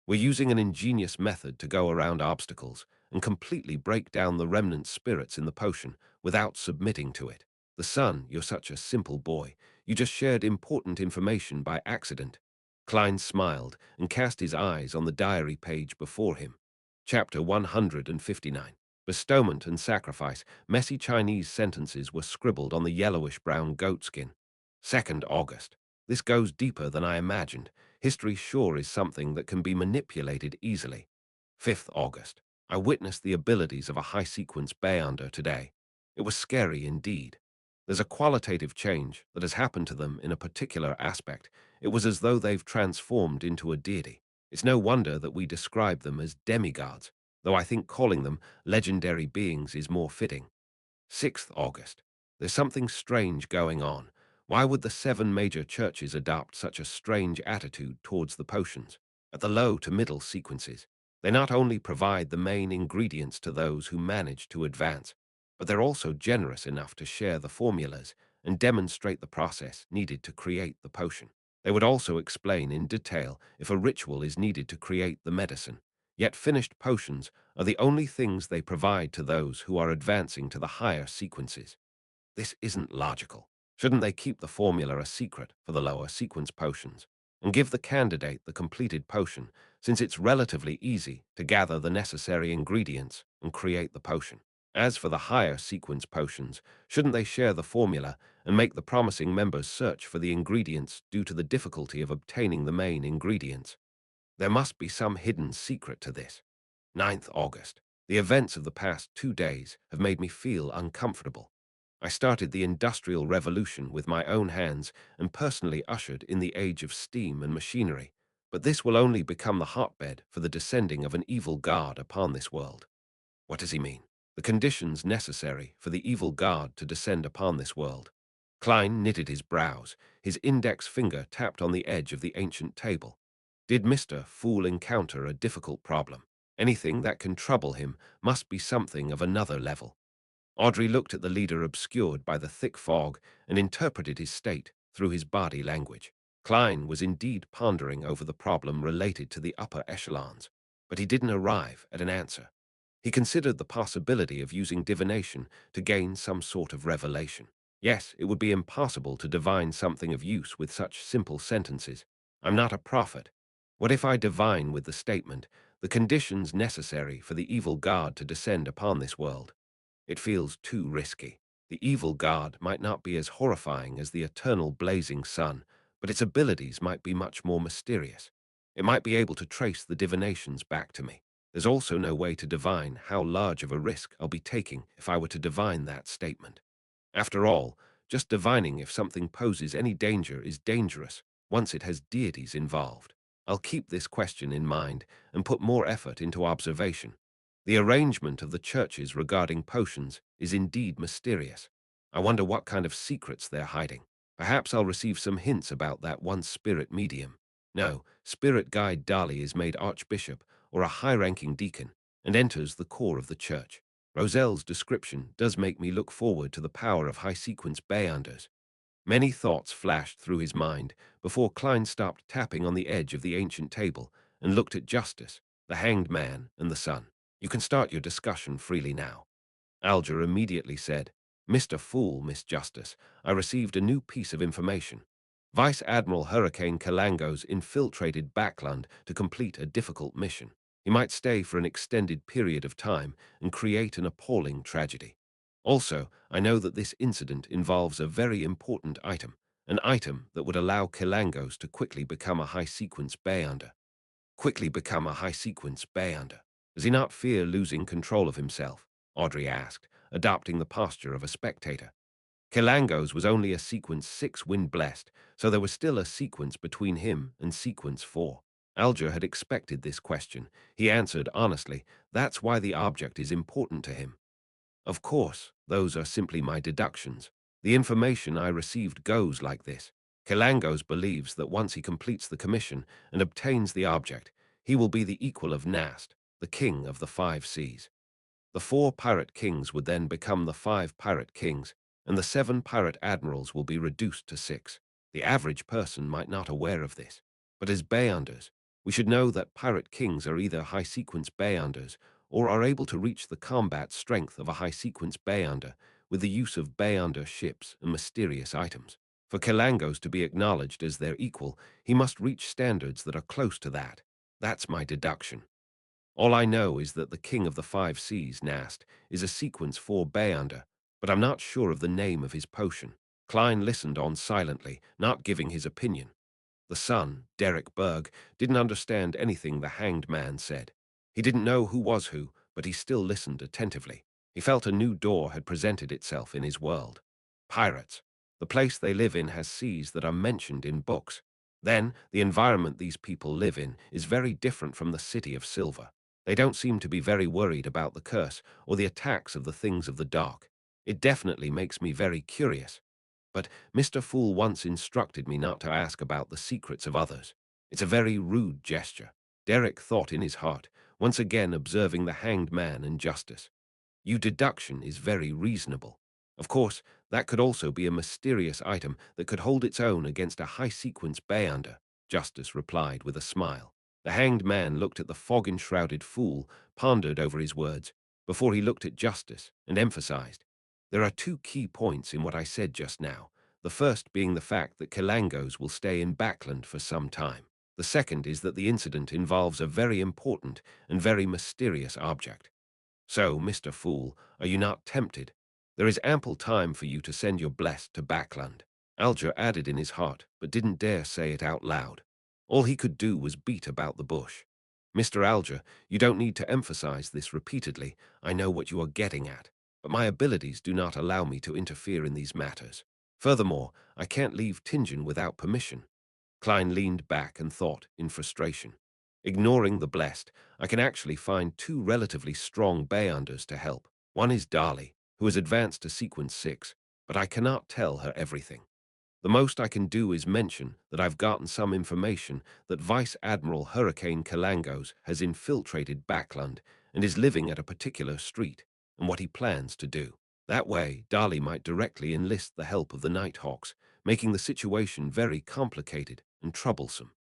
we're using an ingenious method to go around obstacles and completely break down the remnant spirits in the potion without submitting to it. The son, you're such a simple boy. You just shared important information by accident. Klein smiled and cast his eyes on the diary page before him. Chapter 159. Bestowment and sacrifice. Messy Chinese sentences were scribbled on the yellowish-brown goatskin. 2nd August. This goes deeper than I imagined. History sure is something that can be manipulated easily. 5th August. I witnessed the abilities of a high-sequence Beyonder today. It was scary indeed. There's a qualitative change that has happened to them in a particular aspect. It was as though they've transformed into a deity. It's no wonder that we describe them as demigods, though I think calling them legendary beings is more fitting. 6th August. There's something strange going on. Why would the 7 major churches adopt such a strange attitude towards the potions? At the low to middle sequences, they not only provide the main ingredients to those who manage to advance, but they're also generous enough to share the formulas and demonstrate the process needed to create the potion. They would also explain in detail if a ritual is needed to create the medicine. Yet finished potions are the only things they provide to those who are advancing to the higher sequences. This isn't logical. Shouldn't they keep the formula a secret for the lower sequence potions and give the candidate the completed potion, since it's relatively easy to gather the necessary ingredients and create the potion? As for the higher sequence potions, shouldn't they share the formula and make the promising members search for the ingredients due to the difficulty of obtaining the main ingredients? There must be some hidden secret to this. 9th August. The events of the past 2 days have made me feel uncomfortable. I started the Industrial Revolution with my own hands and personally ushered in the age of steam and machinery, but this will only become the hotbed for the descending of an evil god upon this world. What does he mean? The conditions necessary for the evil god to descend upon this world. Klein knitted his brows. His index finger tapped on the edge of the ancient table. Did Mr. Fool encounter a difficult problem? Anything that can trouble him must be something of another level. Audrey looked at the leader obscured by the thick fog and interpreted his state through his body language. Klein was indeed pondering over the problem related to the upper echelons, but he didn't arrive at an answer. He considered the possibility of using divination to gain some sort of revelation. Yes, it would be impossible to divine something of use with such simple sentences. I'm not a prophet. What if I divine with the statement, the conditions necessary for the evil god to descend upon this world? It feels too risky. The evil god might not be as horrifying as the eternal blazing sun, but its abilities might be much more mysterious. It might be able to trace the divinations back to me. There's also no way to divine how large of a risk I'll be taking if I were to divine that statement. After all, just divining if something poses any danger is dangerous once it has deities involved. I'll keep this question in mind and put more effort into observation. The arrangement of the churches regarding potions is indeed mysterious. I wonder what kind of secrets they're hiding. Perhaps I'll receive some hints about that one spirit medium. No, spirit guide Dali is made archbishop or a high-ranking deacon and enters the core of the church. Roselle's description does make me look forward to the power of high-sequence Beyonders. Many thoughts flashed through his mind before Klein stopped tapping on the edge of the ancient table and looked at Justice, the hanged man, and the son. You can start your discussion freely now. Alger immediately said, Mr. Fool, Miss Justice, I received a new piece of information. Vice Admiral Hurricane Kalango's infiltrated Backland to complete a difficult mission. He might stay for an extended period of time and create an appalling tragedy. Also, I know that this incident involves a very important item, an item that would allow Kilangos to quickly become a high-sequence Beyonder. Quickly become a high-sequence Beyonder. Does he not fear losing control of himself? Audrey asked, adopting the posture of a spectator. Kilangos was only a sequence 6 wind-blessed, so there was still a sequence between him and sequence 4. Alger had expected this question. He answered honestly, that's why the object is important to him. Of course, those are simply my deductions. The information I received goes like this. Kilangos believes that once he completes the commission and obtains the object, he will be the equal of Nast, the king of the 5 seas. The 4 pirate kings would then become the 5 pirate kings, and the 7 pirate admirals will be reduced to 6. The average person might not aware of this, but as Bayanders, we should know that pirate kings are either high-sequence Bayanders or are able to reach the combat strength of a high-sequence Bayander with the use of Bayander ships and mysterious items. For Kelangos to be acknowledged as their equal, he must reach standards that are close to that. That's my deduction. All I know is that the King of the Five Seas, Nast, is a sequence 4 Bayander, but I'm not sure of the name of his potion. Klein listened on silently, not giving his opinion. The son, Derek Berg, didn't understand anything the hanged man said. He didn't know who was who, but he still listened attentively. He felt a new door had presented itself in his world. Pirates. The place they live in has seas that are mentioned in books. Then, the environment these people live in is very different from the City of Silver. They don't seem to be very worried about the curse or the attacks of the things of the dark. It definitely makes me very curious. But Mr. Fool once instructed me not to ask about the secrets of others. It's a very rude gesture. Derek thought in his heart, once again observing the hanged man and justice. Your deduction is very reasonable. Of course, that could also be a mysterious item that could hold its own against a high-sequence Bayander, Justice replied with a smile. The hanged man looked at the fog-enshrouded fool, pondered over his words, before he looked at Justice, and emphasized, "There are 2 key points in what I said just now, the first being the fact that Kelangos will stay in Backland for some time. The second is that the incident involves a very important and very mysterious object. So, Mr. Fool, are you not tempted? There is ample time for you to send your blessed to Backland." Alger added in his heart, but didn't dare say it out loud. All he could do was beat about the bush. "Mr. Alger, you don't need to emphasize this repeatedly. I know what you are getting at, but my abilities do not allow me to interfere in these matters. Furthermore, I can't leave Tingen without permission." Klein leaned back and thought in frustration. Ignoring the blessed, I can actually find 2 relatively strong Bayanders to help. One is Dali, who has advanced to sequence 6, but I cannot tell her everything. The most I can do is mention that I've gotten some information that Vice Admiral Hurricane Kalangos has infiltrated Backland and is living at a particular street, and what he plans to do. That way, Dali might directly enlist the help of the Nighthawks, making the situation very complicated and troublesome.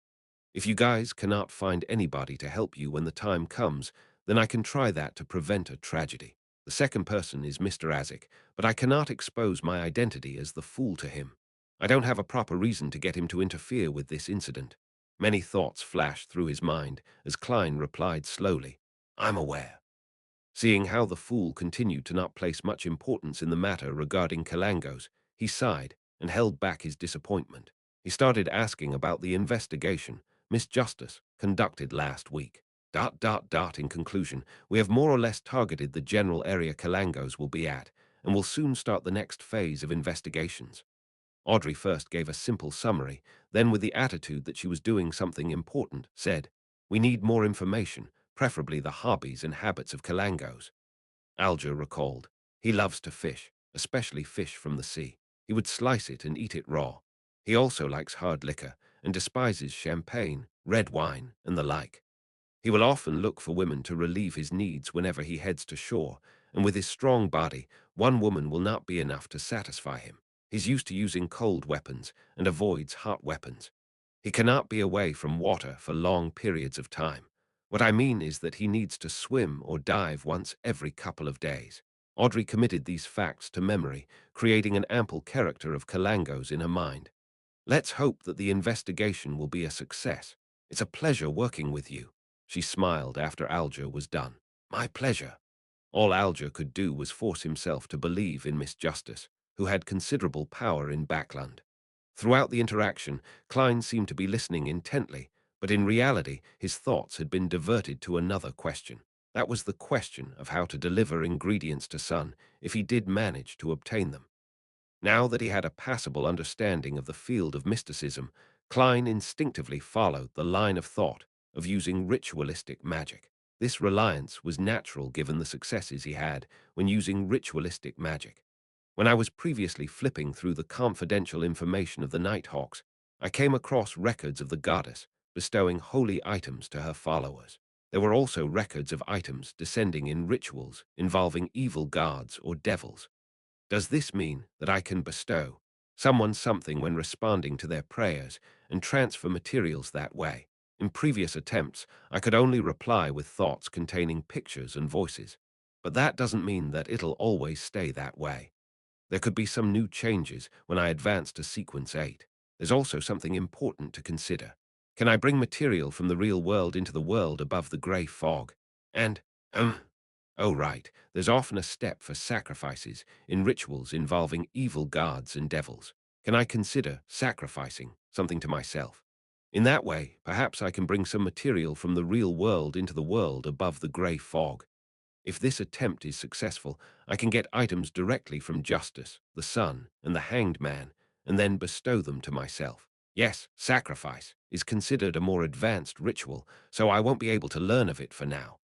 If you guys cannot find anybody to help you when the time comes, then I can try that to prevent a tragedy. The second person is Mr. Azik, but I cannot expose my identity as the fool to him. I don't have a proper reason to get him to interfere with this incident. Many thoughts flashed through his mind as Klein replied slowly, "I'm aware." Seeing how the fool continued to not place much importance in the matter regarding Kalangos, he sighed and held back his disappointment. He started asking about the investigation Miss Justice conducted last week. In conclusion, we have more or less targeted the general area Kalangos will be at, and will soon start the next phase of investigations. Audrey first gave a simple summary, then with the attitude that she was doing something important, said, "We need more information, preferably the hobbies and habits of Kalangos." Alger recalled, "He loves to fish, especially fish from the sea. He would slice it and eat it raw. He also likes hard liquor and despises champagne, red wine, and the like. He will often look for women to relieve his needs whenever he heads to shore, and with his strong body, one woman will not be enough to satisfy him. He's used to using cold weapons and avoids hot weapons. He cannot be away from water for long periods of time. What I mean is that he needs to swim or dive once every couple of days." Audrey committed these facts to memory, creating an ample character of Kalangos in her mind. "Let's hope that the investigation will be a success. It's a pleasure working with you." She smiled after Alger was done. "My pleasure." All Alger could do was force himself to believe in Miss Justice, who had considerable power in Backland. Throughout the interaction, Klein seemed to be listening intently, but in reality his thoughts had been diverted to another question. That was the question of how to deliver ingredients to Sun if he did manage to obtain them. Now that he had a passable understanding of the field of mysticism, Klein instinctively followed the line of thought of using ritualistic magic. This reliance was natural given the successes he had when using ritualistic magic. When I was previously flipping through the confidential information of the Nighthawks, I came across records of the goddess bestowing holy items to her followers. There were also records of items descending in rituals involving evil gods or devils. Does this mean that I can bestow someone something when responding to their prayers and transfer materials that way? In previous attempts, I could only reply with thoughts containing pictures and voices. But that doesn't mean that it'll always stay that way. There could be some new changes when I advance to sequence 8. There's also something important to consider. Can I bring material from the real world into the world above the grey fog? And, oh right, there's often a step for sacrifices in rituals involving evil gods and devils. Can I consider sacrificing something to myself? In that way, perhaps I can bring some material from the real world into the world above the grey fog. If this attempt is successful, I can get items directly from Justice, the Sun, and the Hanged Man, and then bestow them to myself. Yes, sacrifice is considered a more advanced ritual, so I won't be able to learn of it for now.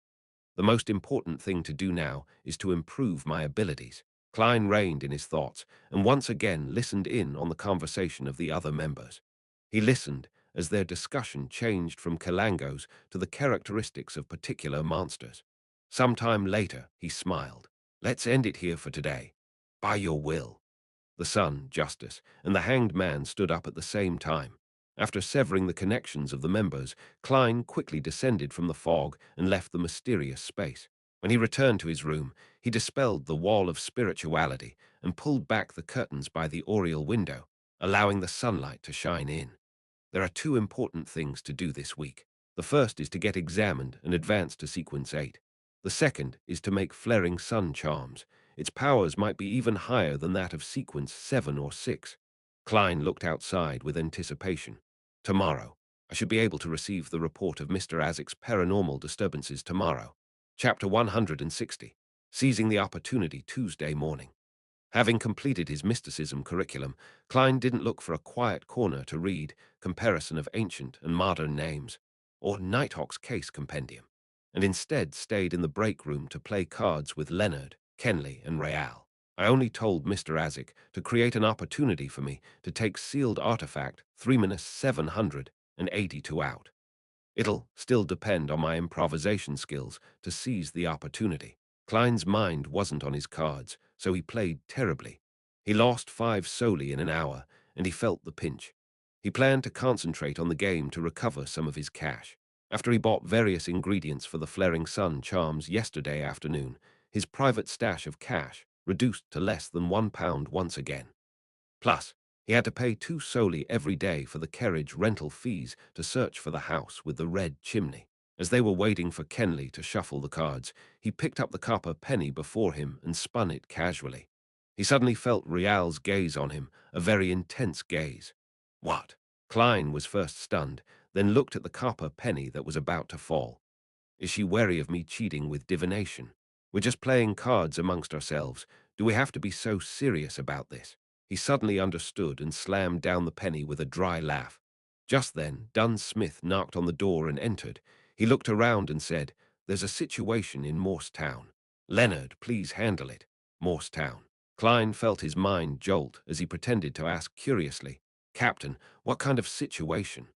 The most important thing to do now is to improve my abilities. Klein reined in his thoughts and once again listened in on the conversation of the other members. He listened as their discussion changed from Kalangos to the characteristics of particular monsters. Sometime later, he smiled. Let's end it here for today. By your will. The Sun, Justice, and the Hanged Man stood up at the same time. After severing the connections of the members, Klein quickly descended from the fog and left the mysterious space. When he returned to his room, he dispelled the wall of spirituality and pulled back the curtains by the oriel window, allowing the sunlight to shine in. There are two important things to do this week. The first is to get examined and advance to sequence 8. The second is to make flaring sun charms. Its powers might be even higher than that of sequence 7 or 6. Klein looked outside with anticipation. Tomorrow. I should be able to receive the report of Mr. Azik's paranormal disturbances tomorrow. Chapter 160. Seizing the opportunity Tuesday morning. Having completed his mysticism curriculum, Klein didn't look for a quiet corner to read Comparison of Ancient and Modern Names, or Nighthawk's Case Compendium, and instead stayed in the break room to play cards with Leonard, Kenley, and Real. I only told Mr. Azik to create an opportunity for me to take sealed artifact 3-782 out. It'll still depend on my improvisation skills to seize the opportunity. Klein's mind wasn't on his cards, so he played terribly. He lost 5 solely in an hour, and he felt the pinch. He planned to concentrate on the game to recover some of his cash. After he bought various ingredients for the Flaring Sun charms yesterday afternoon, his private stash of cash reduced to less than £1 once again. Plus, he had to pay 2 solely every day for the carriage rental fees to search for the house with the red chimney. As they were waiting for Kenley to shuffle the cards, he picked up the copper penny before him and spun it casually. He suddenly felt Real's gaze on him, a very intense gaze. What? Klein was first stunned, then looked at the copper penny that was about to fall. Is she wary of me cheating with divination? We're just playing cards amongst ourselves. Do we have to be so serious about this? He suddenly understood and slammed down the penny with a dry laugh. Just then, Dunn Smith knocked on the door and entered. He looked around and said, "There's a situation in Morstown. Leonard, please handle it." Morstown. Klein felt his mind jolt as he pretended to ask curiously, "Captain, what kind of situation?"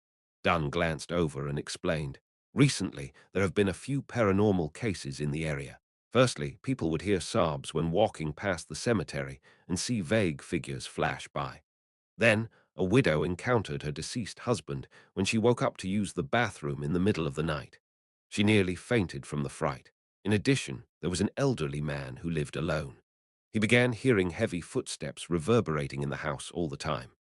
Dunn glanced over and explained, "Recently, there have been a few paranormal cases in the area. Firstly, people would hear sobs when walking past the cemetery and see vague figures flash by. Then, a widow encountered her deceased husband when she woke up to use the bathroom in the middle of the night. She nearly fainted from the fright. In addition, there was an elderly man who lived alone. He began hearing heavy footsteps reverberating in the house all the time.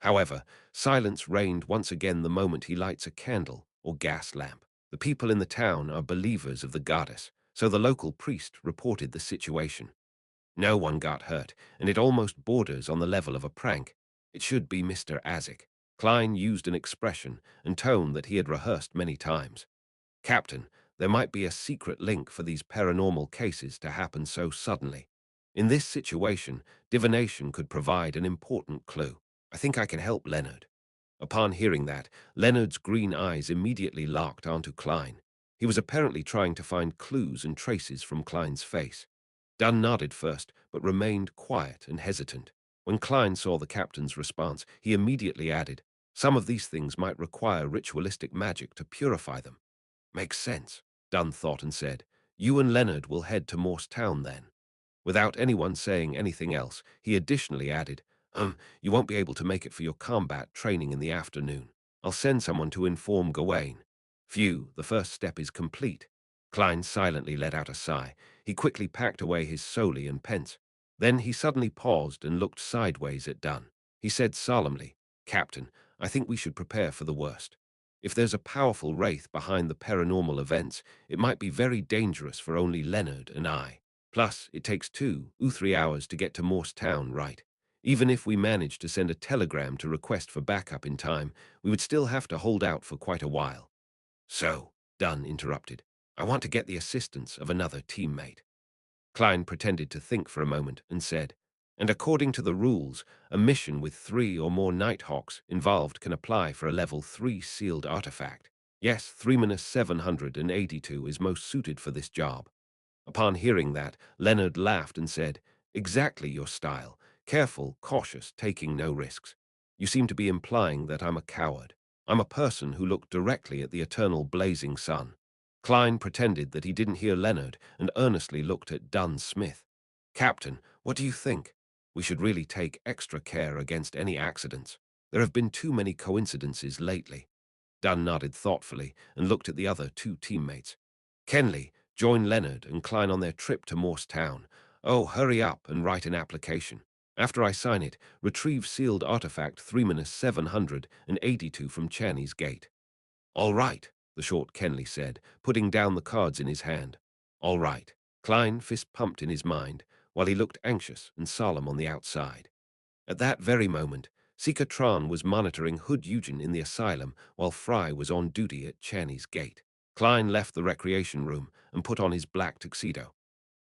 However, silence reigned once again the moment he lights a candle or gas lamp. The people in the town are believers of the goddess, so the local priest reported the situation. No one got hurt, and it almost borders on the level of a prank. It should be Mr. Azik. Klein used an expression and tone that he had rehearsed many times. Captain, there might be a secret link for these paranormal cases to happen so suddenly. In this situation, divination could provide an important clue. I think I can help Leonard. Upon hearing that, Leonard's green eyes immediately locked onto Klein. He was apparently trying to find clues and traces from Klein's face. Dunn nodded first, but remained quiet and hesitant. When Klein saw the captain's response, he immediately added, "Some of these things might require ritualistic magic to purify them." Makes sense. Dunn thought and said. You and Leonard will head to Morse Town then. Without anyone saying anything else, he additionally added, you won't be able to make it for your combat training in the afternoon. I'll send someone to inform Gawain. Phew, the first step is complete. Klein silently let out a sigh. He quickly packed away his soli and pence. Then he suddenly paused and looked sideways at Dunn. He said solemnly, Captain, I think we should prepare for the worst. If there's a powerful wraith behind the paranormal events, it might be very dangerous for only Leonard and I. Plus, it takes 2 or 3 hours to get to Morse Town, right? Even if we managed to send a telegram to request for backup in time, we would still have to hold out for quite a while. So, Dunn interrupted, I want to get the assistance of another teammate. Klein pretended to think for a moment and said, and according to the rules, a mission with 3 or more Nighthawks involved can apply for a level 3 sealed artifact. Yes, 3-782 is most suited for this job. Upon hearing that, Leonard laughed and said, exactly your style. Careful, cautious, taking no risks. You seem to be implying that I'm a coward. I'm a person who looked directly at the eternal blazing sun. Klein pretended that he didn't hear Leonard and earnestly looked at Dunn Smith. Captain, what do you think? We should really take extra care against any accidents. There have been too many coincidences lately. Dunn nodded thoughtfully and looked at the other 2 teammates. Kenley, join Leonard and Klein on their trip to Morse Town. Oh, hurry up and write an application. After I sign it, retrieve sealed artifact 3-782 from Chaney's gate. All right, the short Kenley said, putting down the cards in his hand. All right. Klein fist pumped in his mind, while he looked anxious and solemn on the outside. At that very moment, Seeker Tron was monitoring Hood Eugen in the asylum while Fry was on duty at Chaney's gate. Klein left the recreation room and put on his black tuxedo.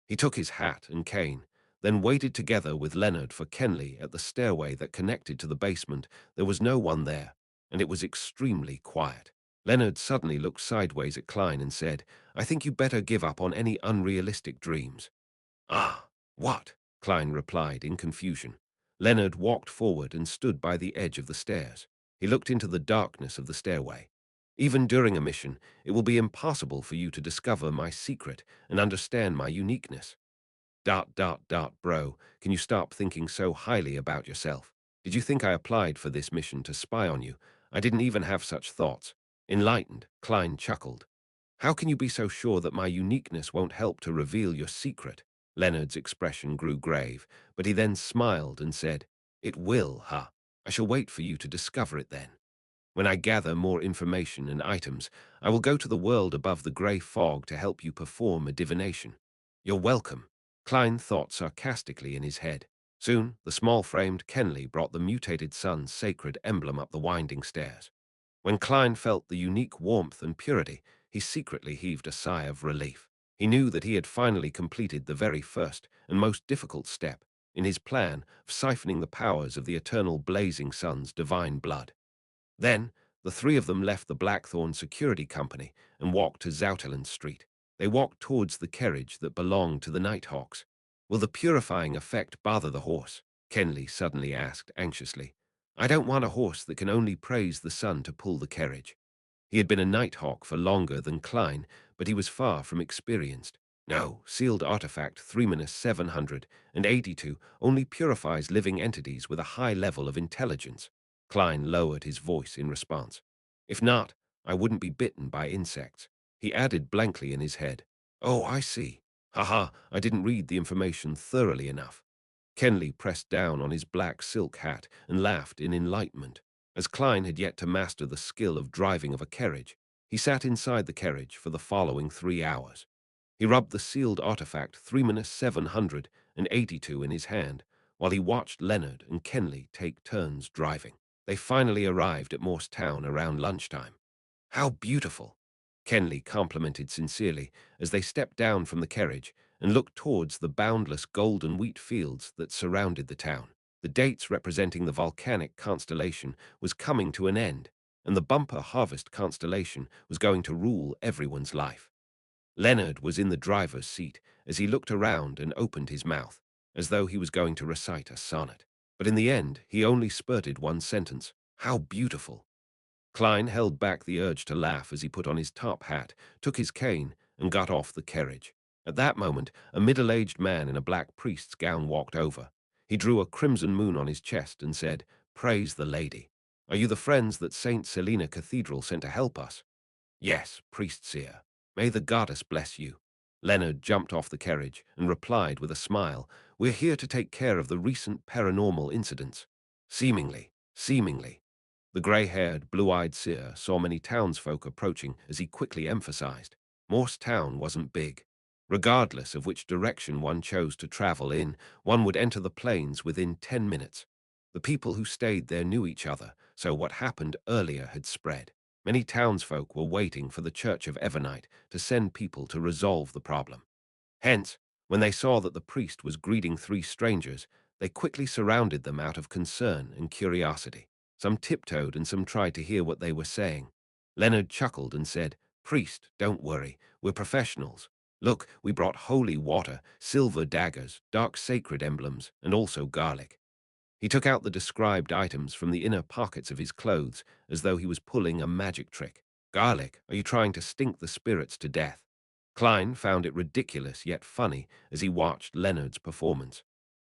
He took his hat and cane, then waited together with Leonard for Kenley at the stairway that connected to the basement. There was no one there, and it was extremely quiet. Leonard suddenly looked sideways at Klein and said, I think you better give up on any unrealistic dreams. Ah, what? Klein replied in confusion. Leonard walked forward and stood by the edge of the stairs. He looked into the darkness of the stairway. Even during a mission, it will be impossible for you to discover my secret and understand my uniqueness. Bro, can you stop thinking so highly about yourself? Did you think I applied for this mission to spy on you? I didn't even have such thoughts. Enlightened, Klein chuckled. How can you be so sure that my uniqueness won't help to reveal your secret? Leonard's expression grew grave, but he then smiled and said, It will, huh? I shall wait for you to discover it then. When I gather more information and items, I will go to the world above the grey fog to help you perform a divination. You're welcome. Klein thought sarcastically in his head. Soon, the small-framed Kenley brought the mutated sun's sacred emblem up the winding stairs. When Klein felt the unique warmth and purity, he secretly heaved a sigh of relief. He knew that he had finally completed the very first and most difficult step in his plan of siphoning the powers of the eternal blazing sun's divine blood. Then, the 3 of them left the Blackthorn Security Company and walked to Zouteland Street. They walked towards the carriage that belonged to the Nighthawks. Will the purifying effect bother the horse? Kenley suddenly asked anxiously. I don't want a horse that can only praise the sun to pull the carriage. He had been a Nighthawk for longer than Klein, but he was far from experienced. No, sealed artifact 3-782 only purifies living entities with a high level of intelligence. Klein lowered his voice in response. If not, I wouldn't be bitten by insects. He added blankly in his head. Oh, I see. Haha, I didn't read the information thoroughly enough. Kenley pressed down on his black silk hat and laughed in enlightenment. As Klein had yet to master the skill of driving of a carriage, he sat inside the carriage for the following 3 hours. He rubbed the sealed artifact 3-782 in his hand, while he watched Leonard and Kenley take turns driving. They finally arrived at Morse Town around lunchtime. How beautiful! Kenley complimented sincerely as they stepped down from the carriage and looked towards the boundless golden wheat fields that surrounded the town. The dates representing the volcanic constellation was coming to an end, and the bumper harvest constellation was going to rule everyone's life. Leonard was in the driver's seat as he looked around and opened his mouth, as though he was going to recite a sonnet. But in the end, he only spurted one sentence. How beautiful! Klein held back the urge to laugh as he put on his top hat, took his cane, and got off the carriage. At that moment, a middle-aged man in a black priest's gown walked over. He drew a crimson moon on his chest and said, "Praise the Lady. Are you the friends that St. Selina Cathedral sent to help us?" "Yes, priest seer. May the goddess bless you." Leonard jumped off the carriage and replied with a smile, "We're here to take care of the recent paranormal incidents." Seemingly. The grey-haired, blue-eyed seer saw many townsfolk approaching as he quickly emphasized, Morse Town wasn't big. Regardless of which direction one chose to travel in, one would enter the plains within 10 minutes. The people who stayed there knew each other, so what happened earlier had spread. Many townsfolk were waiting for the Church of Evernite to send people to resolve the problem. Hence, when they saw that the priest was greeting three strangers, they quickly surrounded them out of concern and curiosity. Some tiptoed and some tried to hear what they were saying. Leonard chuckled and said, "Priest, don't worry, we're professionals. Look, we brought holy water, silver daggers, dark sacred emblems, and also garlic." He took out the described items from the inner pockets of his clothes as though he was pulling a magic trick. "Garlic, are you trying to stink the spirits to death?" Klein found it ridiculous yet funny as he watched Leonard's performance.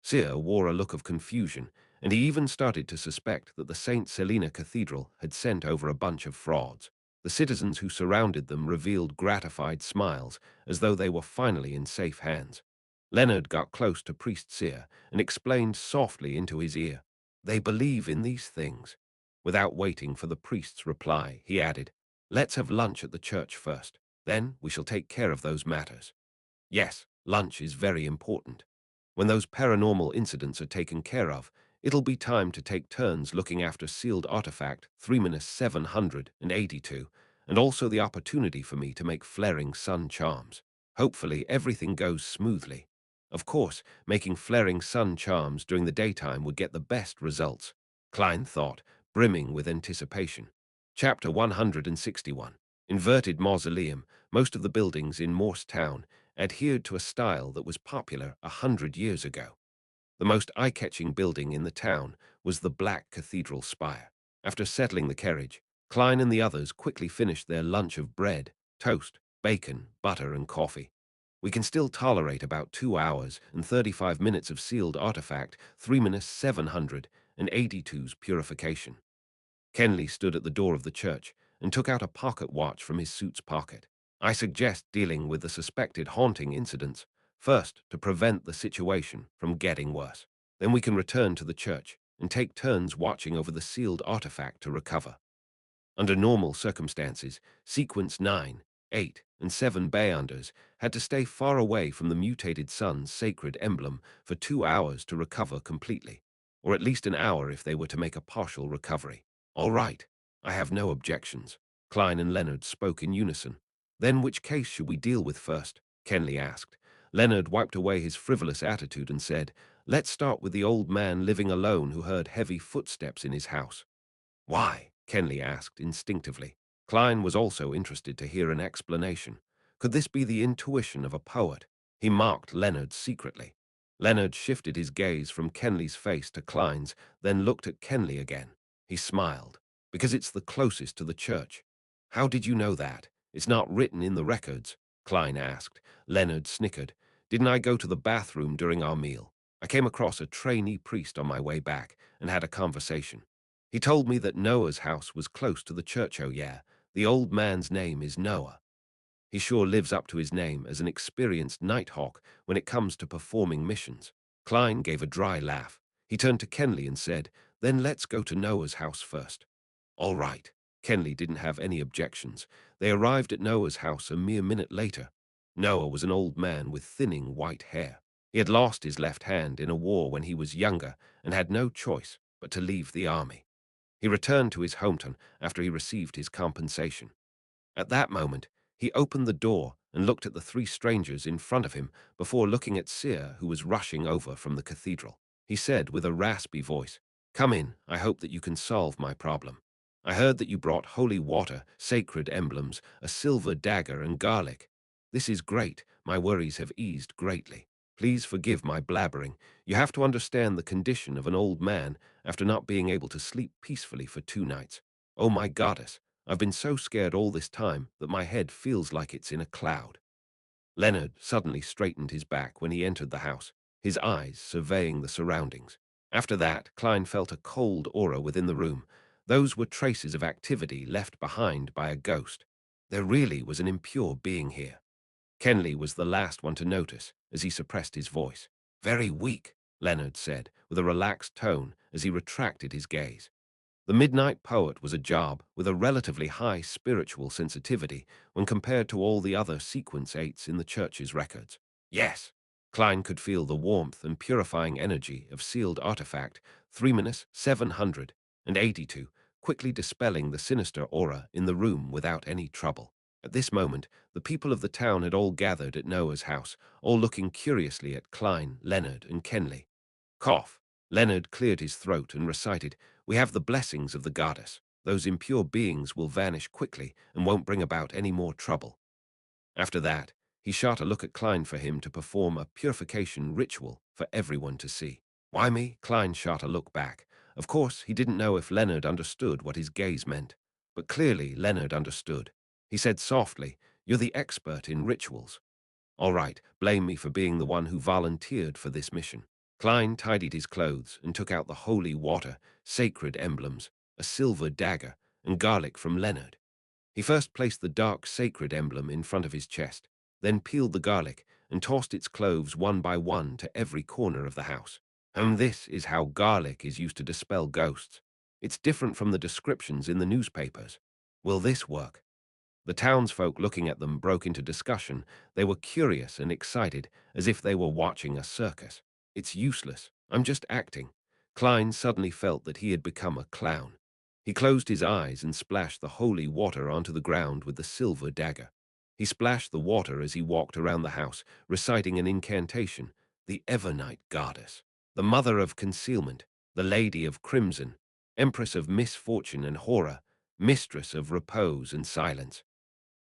Sear wore a look of confusion, and he even started to suspect that the St. Selina Cathedral had sent over a bunch of frauds. The citizens who surrounded them revealed gratified smiles, as though they were finally in safe hands. Leonard got close to Priest Sear and explained softly into his ear, "They believe in these things." Without waiting for the priest's reply, he added, "Let's have lunch at the church first. Then we shall take care of those matters." Yes, lunch is very important. When those paranormal incidents are taken care of, it'll be time to take turns looking after sealed artifact 3-782, and also the opportunity for me to make flaring sun charms. Hopefully everything goes smoothly. Of course, making flaring sun charms during the daytime would get the best results, Klein thought, brimming with anticipation. Chapter 161. Inverted Mausoleum. Most of the buildings in Morse Town adhered to a style that was popular 100 years ago. The most eye-catching building in the town was the black cathedral spire. After settling the carriage, Klein and the others quickly finished their lunch of bread, toast, bacon, butter, and coffee. We can still tolerate about 2 hours and 35 minutes of sealed artifact 3-782's purification. Kenley stood at the door of the church and took out a pocket watch from his suit's pocket. "I suggest dealing with the suspected haunting incidents first to prevent the situation from getting worse. Then we can return to the church and take turns watching over the sealed artifact to recover." Under normal circumstances, Sequence 9, 8, and 7 Bayonders had to stay far away from the mutated sun's sacred emblem for 2 hours to recover completely, or at least an hour if they were to make a partial recovery. "All right, I have no objections." Klein and Leonard spoke in unison. "Then which case should we deal with first?" Kenley asked. Leonard wiped away his frivolous attitude and said, "Let's start with the old man living alone who heard heavy footsteps in his house." "Why?" Kenley asked instinctively. Klein was also interested to hear an explanation. Could this be the intuition of a poet? He mocked Leonard secretly. Leonard shifted his gaze from Kenley's face to Klein's, then looked at Kenley again. He smiled. "Because it's the closest to the church." "How did you know that? It's not written in the records," Klein asked. Leonard snickered. "Didn't I go to the bathroom during our meal? I came across a trainee priest on my way back and had a conversation. He told me that Noah's house was close to the church. Oh yeah, the old man's name is Noah. He sure lives up to his name as an experienced nighthawk when it comes to performing missions." Klein gave a dry laugh. He turned to Kenley and said, "Then let's go to Noah's house first." "All right." Kenley didn't have any objections. They arrived at Noah's house a mere minute later. Noah was an old man with thinning white hair. He had lost his left hand in a war when he was younger and had no choice but to leave the army. He returned to his hometown after he received his compensation. At that moment, he opened the door and looked at the three strangers in front of him before looking at Sear, who was rushing over from the cathedral. He said with a raspy voice, "Come in, I hope that you can solve my problem. I heard that you brought holy water, sacred emblems, a silver dagger, and garlic. This is great, my worries have eased greatly. Please forgive my blabbering. You have to understand the condition of an old man after not being able to sleep peacefully for 2 nights. Oh my goddess, I've been so scared all this time that my head feels like it's in a cloud." Leonard suddenly straightened his back when he entered the house, his eyes surveying the surroundings. After that, Klein felt a cold aura within the room. Those were traces of activity left behind by a ghost. There really was an impure being here. Kenley was the last one to notice as he suppressed his voice. Very weak, Leonard said, with a relaxed tone as he retracted his gaze. The Midnight Poet was a job with a relatively high spiritual sensitivity when compared to all the other sequence eights in the church's records. Yes, Klein could feel the warmth and purifying energy of sealed artifact 3-782, quickly dispelling the sinister aura in the room without any trouble. At this moment, the people of the town had all gathered at Noah's house, all looking curiously at Klein, Leonard, and Kenley. Cough. Leonard cleared his throat and recited, "We have the blessings of the goddess. Those impure beings will vanish quickly and won't bring about any more trouble." After that, he shot a look at Klein for him to perform a purification ritual for everyone to see. Why me? Klein shot a look back. Of course, he didn't know if Leonard understood what his gaze meant, but clearly Leonard understood. He said softly, "You're the expert in rituals. All right, blame me for being the one who volunteered for this mission." Klein tidied his clothes and took out the holy water, sacred emblems, a silver dagger, and garlic from Leonard. He first placed the dark sacred emblem in front of his chest, then peeled the garlic and tossed its cloves one by one to every corner of the house. And this is how garlic is used to dispel ghosts. It's different from the descriptions in the newspapers. Will this work? The townsfolk looking at them broke into discussion. They were curious and excited, as if they were watching a circus. It's useless. I'm just acting. Klein suddenly felt that he had become a clown. He closed his eyes and splashed the holy water onto the ground with the silver dagger. He splashed the water as he walked around the house, reciting an incantation, the Evernight Goddess, the Mother of Concealment, the Lady of Crimson, Empress of Misfortune and Horror, Mistress of Repose and Silence.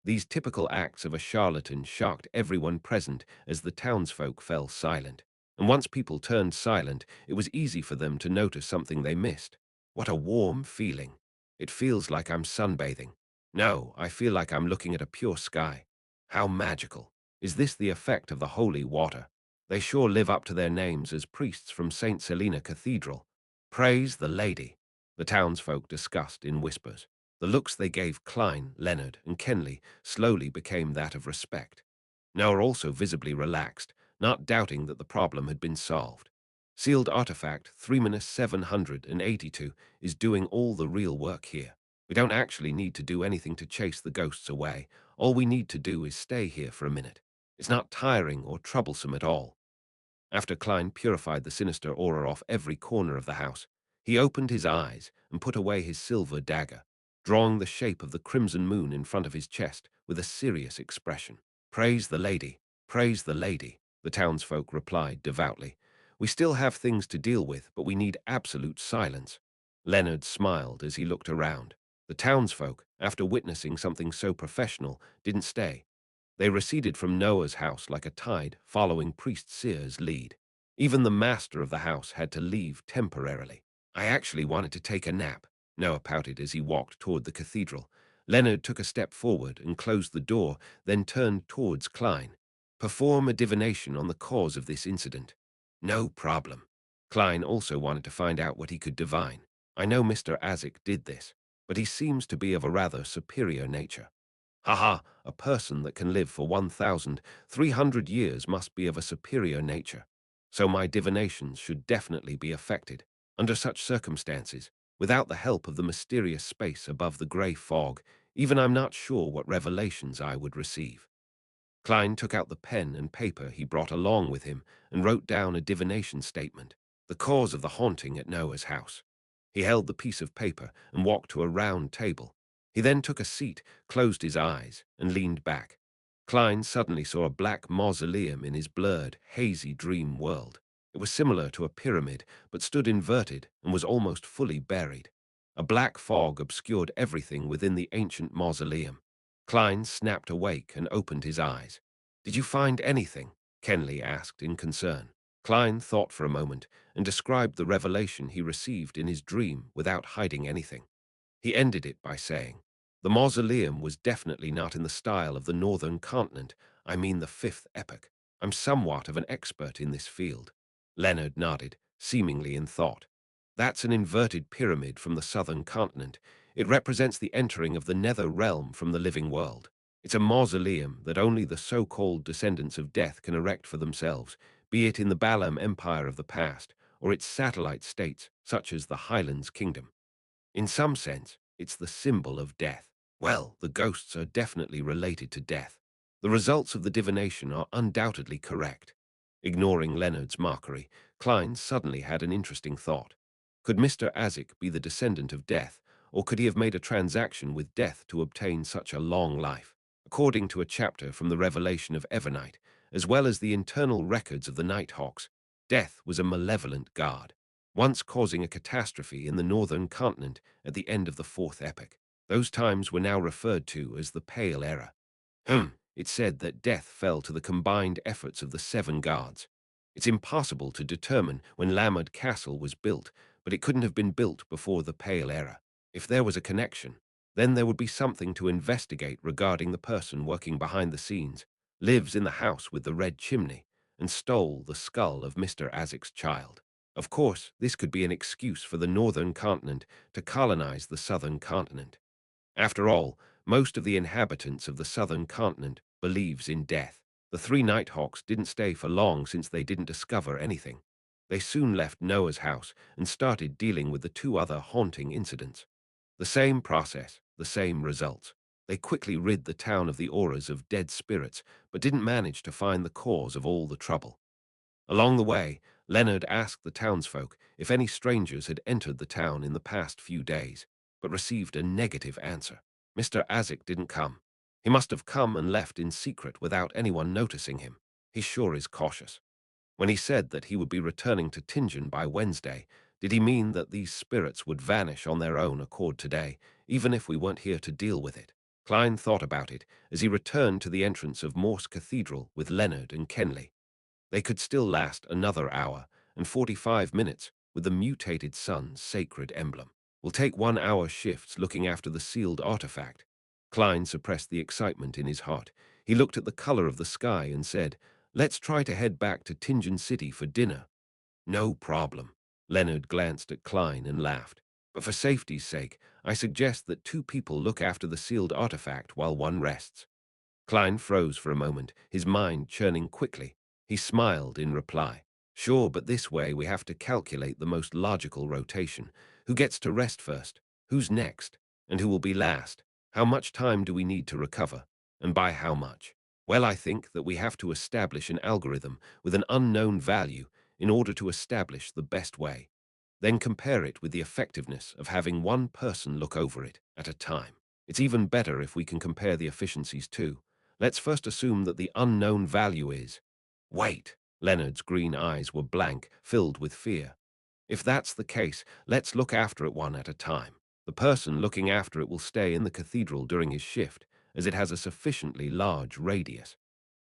These typical acts of a charlatan shocked everyone present as the townsfolk fell silent. And once people turned silent, it was easy for them to notice something they missed. What a warm feeling. It feels like I'm sunbathing. No, I feel like I'm looking at a pure sky. How magical. Is this the effect of the holy water? They sure live up to their names as priests from St. Selina Cathedral. Praise the lady, the townsfolk discussed in whispers. The looks they gave Klein, Leonard, and Kenley slowly became that of respect. Noah also visibly relaxed, not doubting that the problem had been solved. Sealed artifact 3-782 is doing all the real work here. We don't actually need to do anything to chase the ghosts away. All we need to do is stay here for a minute. It's not tiring or troublesome at all. After Klein purified the sinister aura off every corner of the house, he opened his eyes and put away his silver dagger, drawing the shape of the crimson moon in front of his chest with a serious expression. "Praise the lady," the townsfolk replied devoutly. "We still have things to deal with, but we need absolute silence." Leonard smiled as he looked around. The townsfolk, after witnessing something so professional, didn't stay. They receded from Noah's house like a tide, following Priest Sear's lead. Even the master of the house had to leave temporarily. "I actually wanted to take a nap," Noah pouted as he walked toward the cathedral. Leonard took a step forward and closed the door, then turned towards Klein. "Perform a divination on the cause of this incident." "No problem." Klein also wanted to find out what he could divine. "I know Mr. Isaac did this, but he seems to be of a rather superior nature." Haha, a person that can live for 1,300 years must be of a superior nature. So my divinations should definitely be affected. Under such circumstances, without the help of the mysterious space above the grey fog, even I'm not sure what revelations I would receive. Klein took out the pen and paper he brought along with him and wrote down a divination statement, the cause of the haunting at Noah's house. He held the piece of paper and walked to a round table. He then took a seat, closed his eyes, and leaned back. Klein suddenly saw a black mausoleum in his blurred, hazy dream world. It was similar to a pyramid, but stood inverted and was almost fully buried. A black fog obscured everything within the ancient mausoleum. Klein snapped awake and opened his eyes. "Did you find anything?" Kenley asked in concern. Klein thought for a moment and described the revelation he received in his dream without hiding anything. He ended it by saying, The mausoleum was definitely not in the style of the northern continent, I mean the fifth epoch. I'm somewhat of an expert in this field. Leonard nodded, seemingly in thought. That's an inverted pyramid from the southern continent. It represents the entering of the nether realm from the living world. It's a mausoleum that only the so-called descendants of death can erect for themselves, be it in the Balam Empire of the past, or its satellite states, such as the Highlands Kingdom. In some sense, it's the symbol of death. Well, the ghosts are definitely related to death. The results of the divination are undoubtedly correct. Ignoring Leonard's mockery, Klein suddenly had an interesting thought. Could Mr. Azik be the descendant of death, or could he have made a transaction with death to obtain such a long life? According to a chapter from the Revelation of Evernite, as well as the internal records of the Nighthawks, death was a malevolent god, once causing a catastrophe in the northern continent at the end of the fourth epoch. Those times were now referred to as the Pale Era. It said that death fell to the combined efforts of the seven gods. It's impossible to determine when Lamad Castle was built, but it couldn't have been built before the Pale Era. If there was a connection, then there would be something to investigate regarding the person working behind the scenes, lives in the house with the red chimney, and stole the skull of Mr. Azik's child. Of course, this could be an excuse for the northern continent to colonize the southern continent. After all, most of the inhabitants of the southern continent believes in death. The three Nighthawks didn't stay for long since they didn't discover anything. They soon left Noah's house and started dealing with the two other haunting incidents. The same process, the same results. They quickly rid the town of the auras of dead spirits, but didn't manage to find the cause of all the trouble. Along the way, Leonard asked the townsfolk if any strangers had entered the town in the past few days, but received a negative answer. Mr. Azik didn't come. He must have come and left in secret without anyone noticing him. He sure is cautious. When he said that he would be returning to Tingen by Wednesday, did he mean that these spirits would vanish on their own accord today, even if we weren't here to deal with it? Klein thought about it as he returned to the entrance of Morse Cathedral with Leonard and Kenley. They could still last another hour and 45 minutes with the mutated sun's sacred emblem. We'll take 1 hour shifts looking after the sealed artifact. Klein suppressed the excitement in his heart. He looked at the color of the sky and said, "Let's try to head back to Tingen City for dinner." "No problem." Leonard glanced at Klein and laughed. "But for safety's sake, I suggest that two people look after the sealed artifact while one rests." Klein froze for a moment, his mind churning quickly. He smiled in reply. "Sure, but this way we have to calculate the most logical rotation. Who gets to rest first? Who's next? And who will be last? How much time do we need to recover? And by how much? Well, I think that we have to establish an algorithm with an unknown value in order to establish the best way. Then compare it with the effectiveness of having one person look over it at a time. It's even better if we can compare the efficiencies too. Let's first assume that the unknown value is—" "Wait." Leonard's green eyes were blank, filled with fear. "If that's the case, let's look after it one at a time. The person looking after it will stay in the cathedral during his shift, as it has a sufficiently large radius.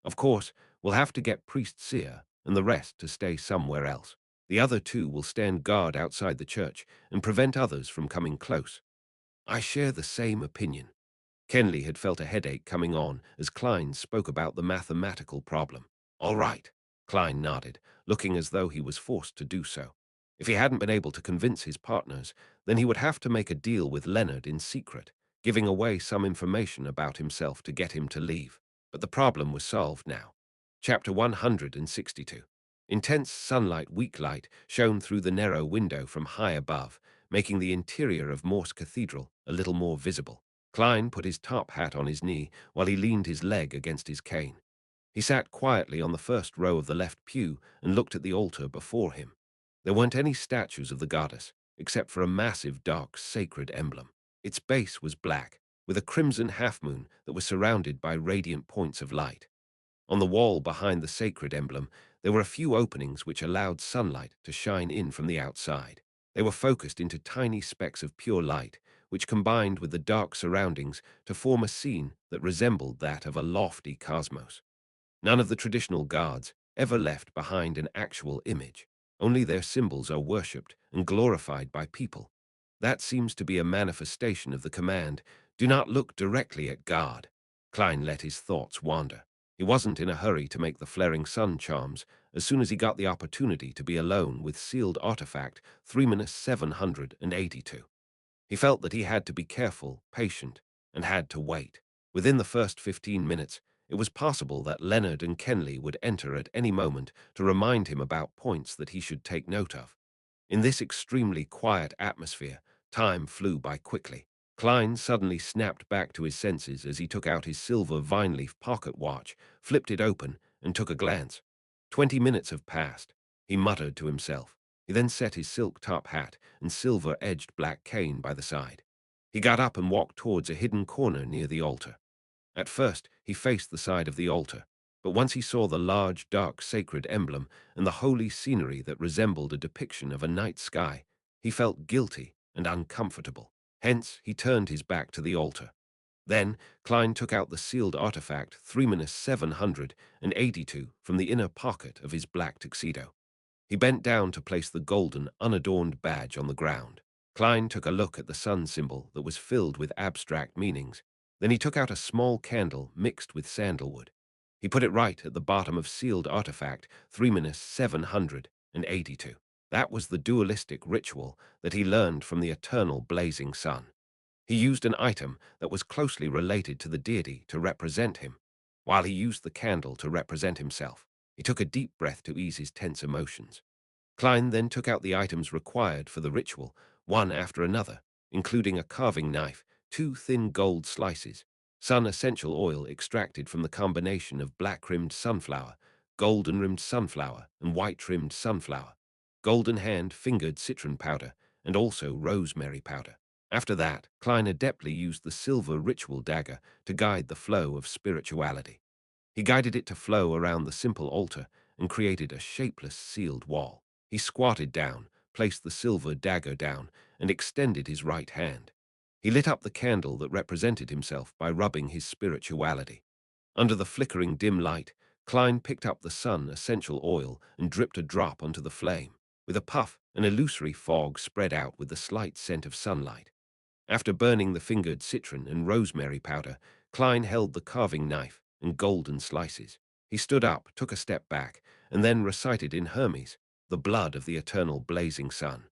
Of course, we'll have to get Priest Seer and the rest to stay somewhere else. The other two will stand guard outside the church and prevent others from coming close." "I share the same opinion." Kenley had felt a headache coming on as Klein spoke about the mathematical problem. "All right." Klein nodded, looking as though he was forced to do so. If he hadn't been able to convince his partners, then he would have to make a deal with Leonard in secret, giving away some information about himself to get him to leave. But the problem was solved now. Chapter 162. Intense sunlight weak light shone through the narrow window from high above, making the interior of Morse Cathedral a little more visible. Klein put his top hat on his knee while he leaned his leg against his cane. He sat quietly on the first row of the left pew and looked at the altar before him. There weren't any statues of the goddess, except for a massive dark sacred emblem. Its base was black, with a crimson half-moon that was surrounded by radiant points of light. On the wall behind the sacred emblem, there were a few openings which allowed sunlight to shine in from the outside. They were focused into tiny specks of pure light, which combined with the dark surroundings to form a scene that resembled that of a lofty cosmos. None of the traditional gods ever left behind an actual image. Only their symbols are worshipped and glorified by people. That seems to be a manifestation of the command, do not look directly at God. Klein let his thoughts wander. He wasn't in a hurry to make the flaring sun charms as soon as he got the opportunity to be alone with sealed artifact 3-782. He felt that he had to be careful, patient, and had to wait. Within the first 15 minutes, it was possible that Leonard and Kenley would enter at any moment to remind him about points that he should take note of. In this extremely quiet atmosphere, time flew by quickly. Klein suddenly snapped back to his senses as he took out his silver vine-leaf pocket watch, flipped it open, and took a glance. 20 minutes have passed, he muttered to himself. He then set his silk top hat and silver-edged black cane by the side. He got up and walked towards a hidden corner near the altar. At first, he faced the side of the altar, but once he saw the large, dark, sacred emblem and the holy scenery that resembled a depiction of a night sky, he felt guilty and uncomfortable. Hence, he turned his back to the altar. Then, Klein took out the sealed artifact 3-782 from the inner pocket of his black tuxedo. He bent down to place the golden, unadorned badge on the ground. Klein took a look at the sun symbol that was filled with abstract meanings. Then he took out a small candle mixed with sandalwood. He put it right at the bottom of sealed artifact 3-782. That was the dualistic ritual that he learned from the eternal blazing sun. He used an item that was closely related to the deity to represent him, while he used the candle to represent himself. He took a deep breath to ease his tense emotions. Klein then took out the items required for the ritual, one after another, including a carving knife, 2 thin gold slices, sun essential oil extracted from the combination of black-rimmed sunflower, golden-rimmed sunflower, and white-rimmed sunflower, golden hand-fingered citron powder, and also rosemary powder. After that, Klein adeptly used the silver ritual dagger to guide the flow of spirituality. He guided it to flow around the simple altar and created a shapeless sealed wall. He squatted down, placed the silver dagger down, and extended his right hand. He lit up the candle that represented himself by rubbing his spirituality. Under the flickering dim light, Klein picked up the sun essential oil and dripped a drop onto the flame. With a puff, an illusory fog spread out with the slight scent of sunlight. After burning the fingered citron and rosemary powder, Klein held the carving knife and golden slices. He stood up, took a step back, and then recited in Hermes, the blood of the eternal blazing sun.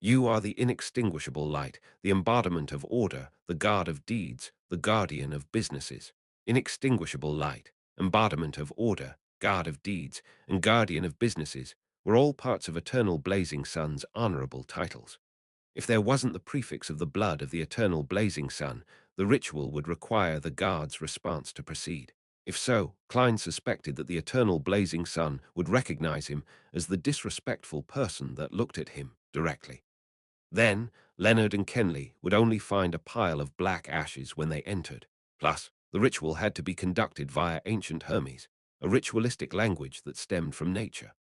You are the inextinguishable light, the embodiment of order, the guard of deeds, the guardian of businesses. Inextinguishable light, embodiment of order, guard of deeds, and guardian of businesses were all parts of eternal blazing sun's honorable titles. If there wasn't the prefix of the blood of the eternal blazing sun, the ritual would require the guard's response to proceed. If so, Klein suspected that the eternal blazing sun would recognize him as the disrespectful person that looked at him directly. Then, Leonard and Kenley would only find a pile of black ashes when they entered. Plus, the ritual had to be conducted via ancient Hermes, a ritualistic language that stemmed from nature.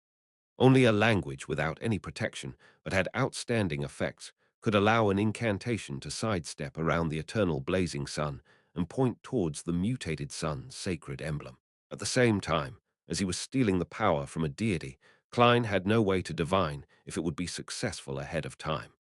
Only a language without any protection, but had outstanding effects, could allow an incantation to sidestep around the eternal blazing sun and point towards the mutated sun's sacred emblem. At the same time, as he was stealing the power from a deity, Klein had no way to divine if it would be successful ahead of time.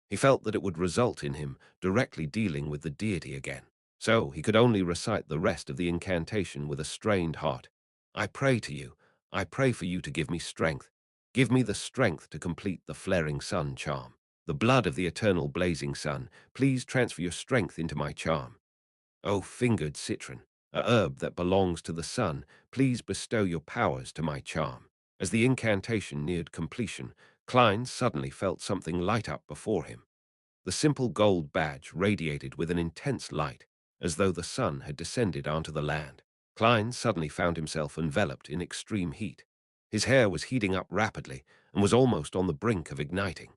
He felt that it would result in him directly dealing with the deity again. So he could only recite the rest of the incantation with a strained heart. I pray to you. I pray for you to give me strength. Give me the strength to complete the flaring sun charm. The blood of the eternal blazing sun, please transfer your strength into my charm. O fingered citron, a herb that belongs to the sun, please bestow your powers to my charm. As the incantation neared completion, Klein suddenly felt something light up before him. The simple gold badge radiated with an intense light, as though the sun had descended onto the land. Klein suddenly found himself enveloped in extreme heat. His hair was heating up rapidly and was almost on the brink of igniting.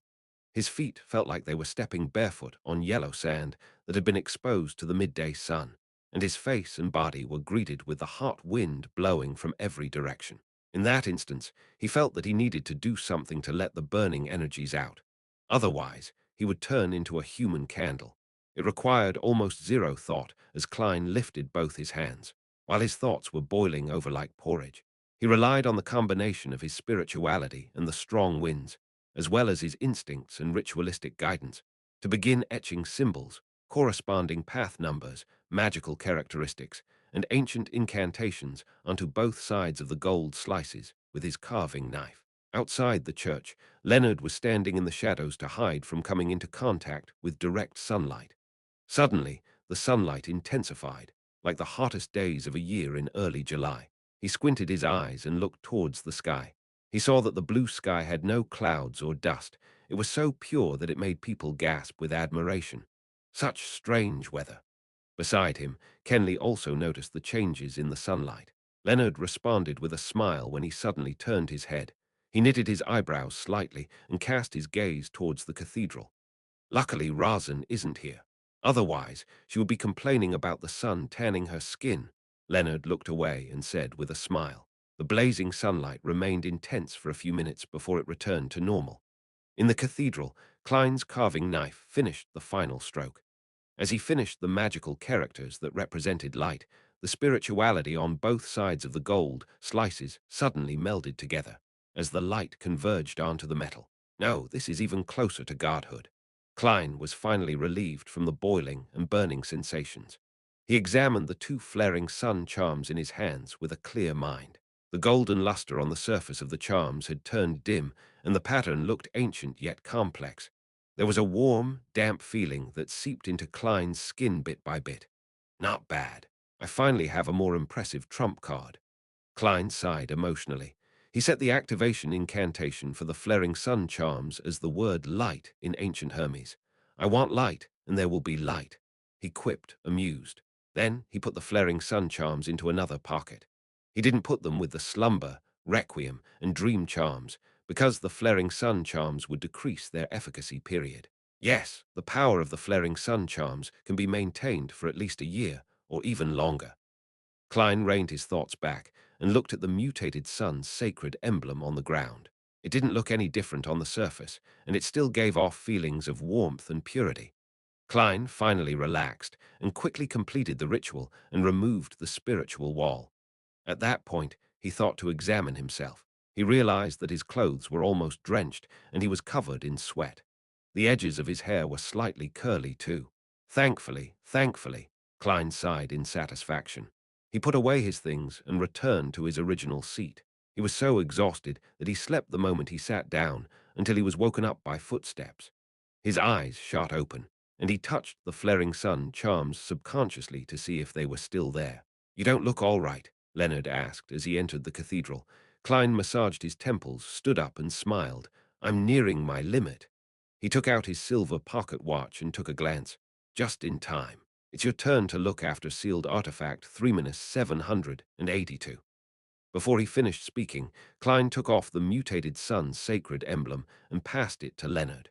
His feet felt like they were stepping barefoot on yellow sand that had been exposed to the midday sun, and his face and body were greeted with the hot wind blowing from every direction. In that instance, he felt that he needed to do something to let the burning energies out. Otherwise, he would turn into a human candle. It required almost zero thought as Klein lifted both his hands, while his thoughts were boiling over like porridge. He relied on the combination of his spirituality and the strong winds, as well as his instincts and ritualistic guidance. to begin etching symbols, corresponding path numbers, magical characteristics, and ancient incantations onto both sides of the gold slices with his carving knife. Outside the church, Leonard was standing in the shadows to hide from coming into contact with direct sunlight. Suddenly, the sunlight intensified, like the hottest days of a year in early July. He squinted his eyes and looked towards the sky. He saw that the blue sky had no clouds or dust. It was so pure that it made people gasp with admiration. Such strange weather. Beside him, Kenley also noticed the changes in the sunlight. Leonard responded with a smile when he suddenly turned his head. He knitted his eyebrows slightly and cast his gaze towards the cathedral. Luckily, Razan isn't here. Otherwise, she would be complaining about the sun tanning her skin. Leonard looked away and said with a smile. The blazing sunlight remained intense for a few minutes before it returned to normal. In the cathedral, Klein's carving knife finished the final stroke. As he finished the magical characters that represented light, the spirituality on both sides of the gold slices suddenly melded together as the light converged onto the metal. No, this is even closer to godhood. Klein was finally relieved from the boiling and burning sensations. He examined the two flaring sun charms in his hands with a clear mind. The golden luster on the surface of the charms had turned dim, and the pattern looked ancient yet complex. There was a warm, damp feeling that seeped into Klein's skin bit by bit. Not bad. I finally have a more impressive trump card. Klein sighed emotionally. He set the activation incantation for the flaring sun charms as the word light in ancient Hermes. I want light, and there will be light, he quipped, amused. Then he put the flaring sun charms into another pocket. He didn't put them with the slumber, requiem, and dream charms, because the flaring sun charms would decrease their efficacy period. Yes, the power of the flaring sun charms can be maintained for at least a year, or even longer. Klein reined his thoughts back and looked at the mutated sun's sacred emblem on the ground. It didn't look any different on the surface, and it still gave off feelings of warmth and purity. Klein finally relaxed and quickly completed the ritual and removed the spiritual wall. At that point, he thought to examine himself. He realized that his clothes were almost drenched and he was covered in sweat. The edges of his hair were slightly curly too. Thankfully, Klein sighed in satisfaction. He put away his things and returned to his original seat. He was so exhausted that he slept the moment he sat down until he was woken up by footsteps. His eyes shot open, and he touched the flaring sun charms subconsciously to see if they were still there. You don't look all right, Leonard asked as he entered the cathedral. Klein massaged his temples, stood up and smiled. I'm nearing my limit. He took out his silver pocket watch and took a glance. Just in time. It's your turn to look after sealed artifact 3-782. Before he finished speaking, Klein took off the mutated sun's sacred emblem and passed it to Leonard.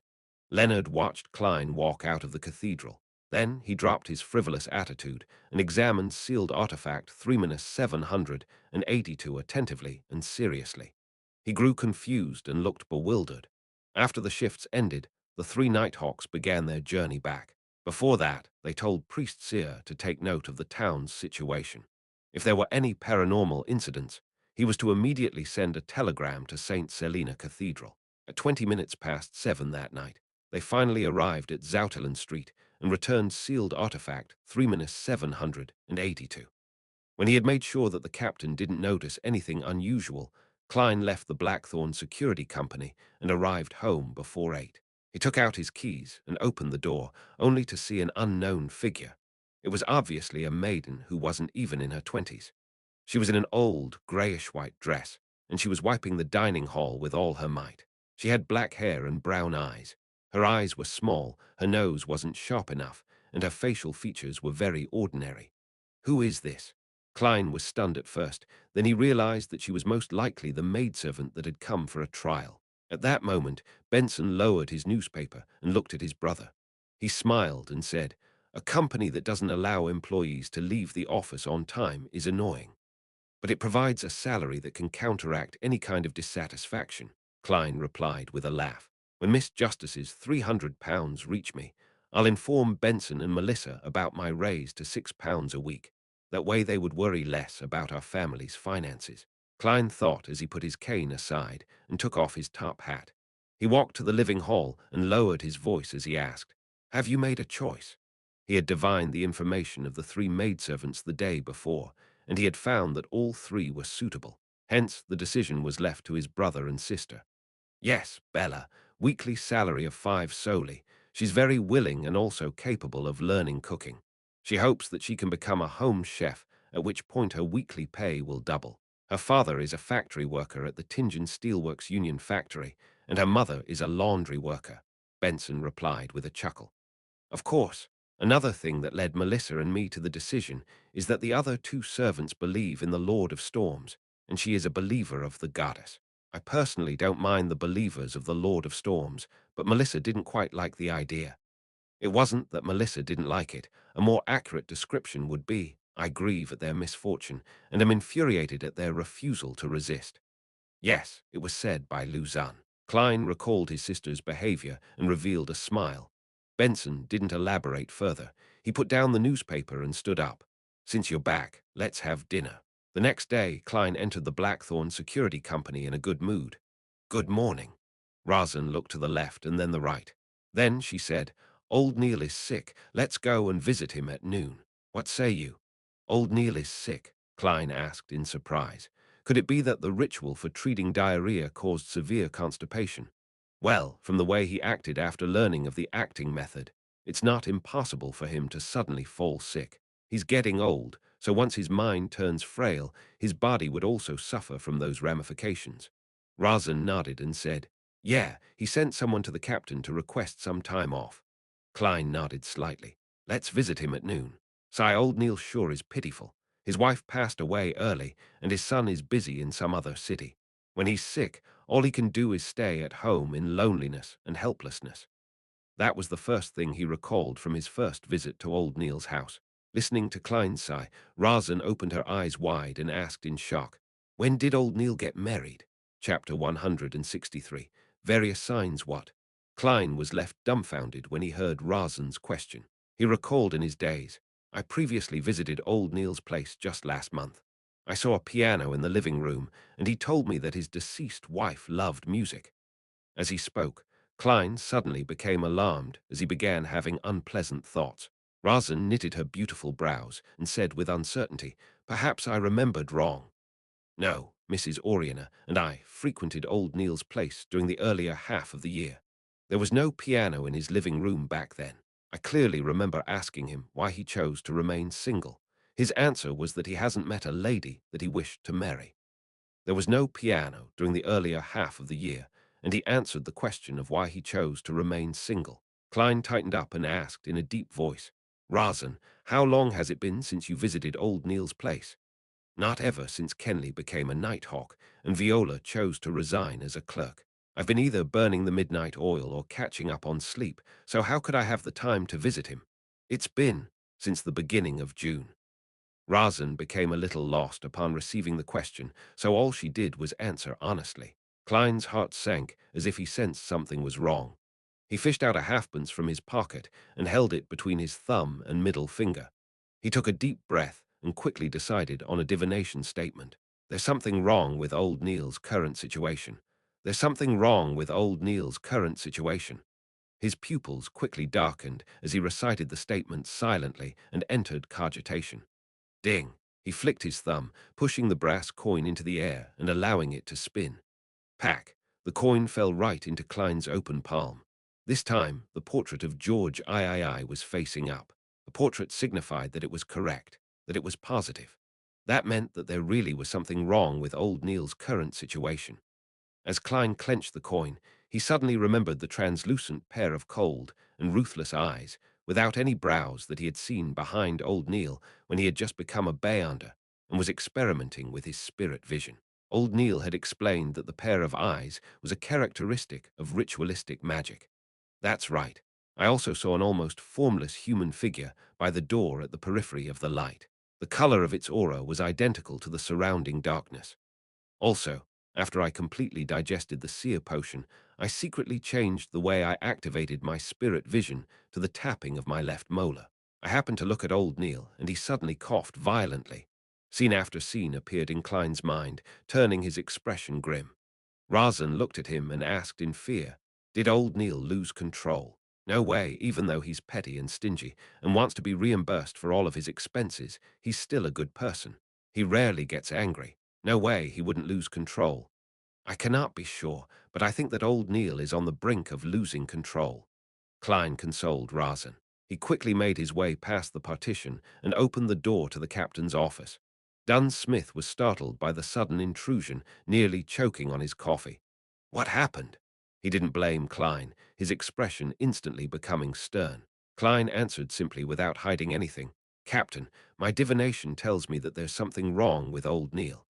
Leonard watched Klein walk out of the cathedral. Then he dropped his frivolous attitude and examined sealed artifact 3-782 attentively and seriously. He grew confused and looked bewildered. After the shifts ended, the three Nighthawks began their journey back. Before that, they told Priest Seer to take note of the town's situation. If there were any paranormal incidents, he was to immediately send a telegram to St. Selina Cathedral. At 20 minutes past 7 that night, they finally arrived at Zoutelan Street and returned sealed artifact 3-782. When he had made sure that the captain didn't notice anything unusual, Klein left the Blackthorn Security Company and arrived home before 8. He took out his keys and opened the door, only to see an unknown figure. It was obviously a maiden who wasn't even in her 20s. She was in an old, grayish-white dress, and she was wiping the dining hall with all her might. She had black hair and brown eyes. Her eyes were small, her nose wasn't sharp enough, and her facial features were very ordinary. Who is this? Klein was stunned at first, then he realized that she was most likely the maidservant that had come for a trial. At that moment, Benson lowered his newspaper and looked at his brother. He smiled and said, "A company that doesn't allow employees to leave the office on time is annoying. But it provides a salary that can counteract any kind of dissatisfaction," Klein replied with a laugh. "When Miss Justice's £300 reach me, I'll inform Benson and Melissa about my raise to £6 a week. That way they would worry less about our family's finances." Klein thought as he put his cane aside and took off his top hat. He walked to the living hall and lowered his voice as he asked, Have you made a choice? He had divined the information of the three maidservants the day before, and he had found that all three were suitable. Hence, the decision was left to his brother and sister. Yes, Bella, weekly salary of 5 solely. She's very willing and also capable of learning cooking. She hopes that she can become a home chef, at which point her weekly pay will double. Her father is a factory worker at the Tingen Steelworks Union factory, and her mother is a laundry worker, Benson replied with a chuckle. Of course, another thing that led Melissa and me to the decision is that the other two servants believe in the Lord of Storms, and she is a believer of the goddess. I personally don't mind the believers of the Lord of Storms, but Melissa didn't quite like the idea. It wasn't that Melissa didn't like it. A more accurate description would be, I grieve at their misfortune and am infuriated at their refusal to resist. Yes, it was said by Luzanne. Klein recalled his sister's behavior and revealed a smile. Benson didn't elaborate further. He put down the newspaper and stood up. Since you're back, let's have dinner. The next day, Klein entered the Blackthorn Security Company in a good mood. Good morning. Razan looked to the left and then the right. Then she said, Old Neil is sick. Let's go and visit him at noon. What say you? Old Neil is sick, Klein asked in surprise. Could it be that the ritual for treating diarrhea caused severe constipation? Well, from the way he acted after learning of the acting method, it's not impossible for him to suddenly fall sick. He's getting old, so once his mind turns frail, his body would also suffer from those ramifications. Razan nodded and said, Yeah, he sent someone to the captain to request some time off. Klein nodded slightly. Let's visit him at noon. Sigh, old Neil sure is pitiful. His wife passed away early, and his son is busy in some other city. When he's sick, all he can do is stay at home in loneliness and helplessness. That was the first thing he recalled from his first visit to old Neil's house. Listening to Klein's sigh, Razan opened her eyes wide and asked in shock, When did old Neil get married? Chapter 163. Various signs what? Klein was left dumbfounded when he heard Razan's question. He recalled in his daze, I previously visited old Neil's place just last month. I saw a piano in the living room, and he told me that his deceased wife loved music. As he spoke, Klein suddenly became alarmed as he began having unpleasant thoughts. Razan knitted her beautiful brows and said with uncertainty, Perhaps I remembered wrong. No, Mrs. Oriana and I frequented old Neil's place during the earlier half of the year. There was no piano in his living room back then. I clearly remember asking him why he chose to remain single. His answer was that he hasn't met a lady that he wished to marry. There was no piano during the earlier half of the year, and he answered the question of why he chose to remain single. Klein tightened up and asked in a deep voice, Razan, how long has it been since you visited old Neil's place? Not ever since Kenley became a nighthawk and Viola chose to resign as a clerk. I've been either burning the midnight oil or catching up on sleep, so how could I have the time to visit him? It's been since the beginning of June. Razan became a little lost upon receiving the question, so all she did was answer honestly. Klein's heart sank as if he sensed something was wrong. He fished out a halfpence from his pocket and held it between his thumb and middle finger. He took a deep breath and quickly decided on a divination statement. There's something wrong with old Neil's current situation. There's something wrong with old Neil's current situation. His pupils quickly darkened as he recited the statement silently and entered cogitation. Ding! He flicked his thumb, pushing the brass coin into the air and allowing it to spin. Pack! The coin fell right into Klein's open palm. This time, the portrait of George III was facing up. The portrait signified that it was correct, that it was positive. That meant that there really was something wrong with old Neil's current situation. As Klein clenched the coin, he suddenly remembered the translucent pair of cold and ruthless eyes, without any brows that he had seen behind old Neil when he had just become a Beyonder and was experimenting with his spirit vision. Old Neil had explained that the pair of eyes was a characteristic of ritualistic magic. That's right. I also saw an almost formless human figure by the door at the periphery of the light. The color of its aura was identical to the surrounding darkness. Also, after I completely digested the seer potion, I secretly changed the way I activated my spirit vision to the tapping of my left molar. I happened to look at old Neil, and he suddenly coughed violently. Scene after scene appeared in Klein's mind, turning his expression grim. Razan looked at him and asked in fear, Did old Neil lose control? No way, even though he's petty and stingy and wants to be reimbursed for all of his expenses, he's still a good person. He rarely gets angry. No way he wouldn't lose control. I cannot be sure, but I think that old Neil is on the brink of losing control. Klein consoled Razan. He quickly made his way past the partition and opened the door to the captain's office. Dunn Smith was startled by the sudden intrusion, nearly choking on his coffee. What happened? He didn't blame Klein, his expression instantly becoming stern. Klein answered simply without hiding anything. Captain, my divination tells me that there's something wrong with old Neil.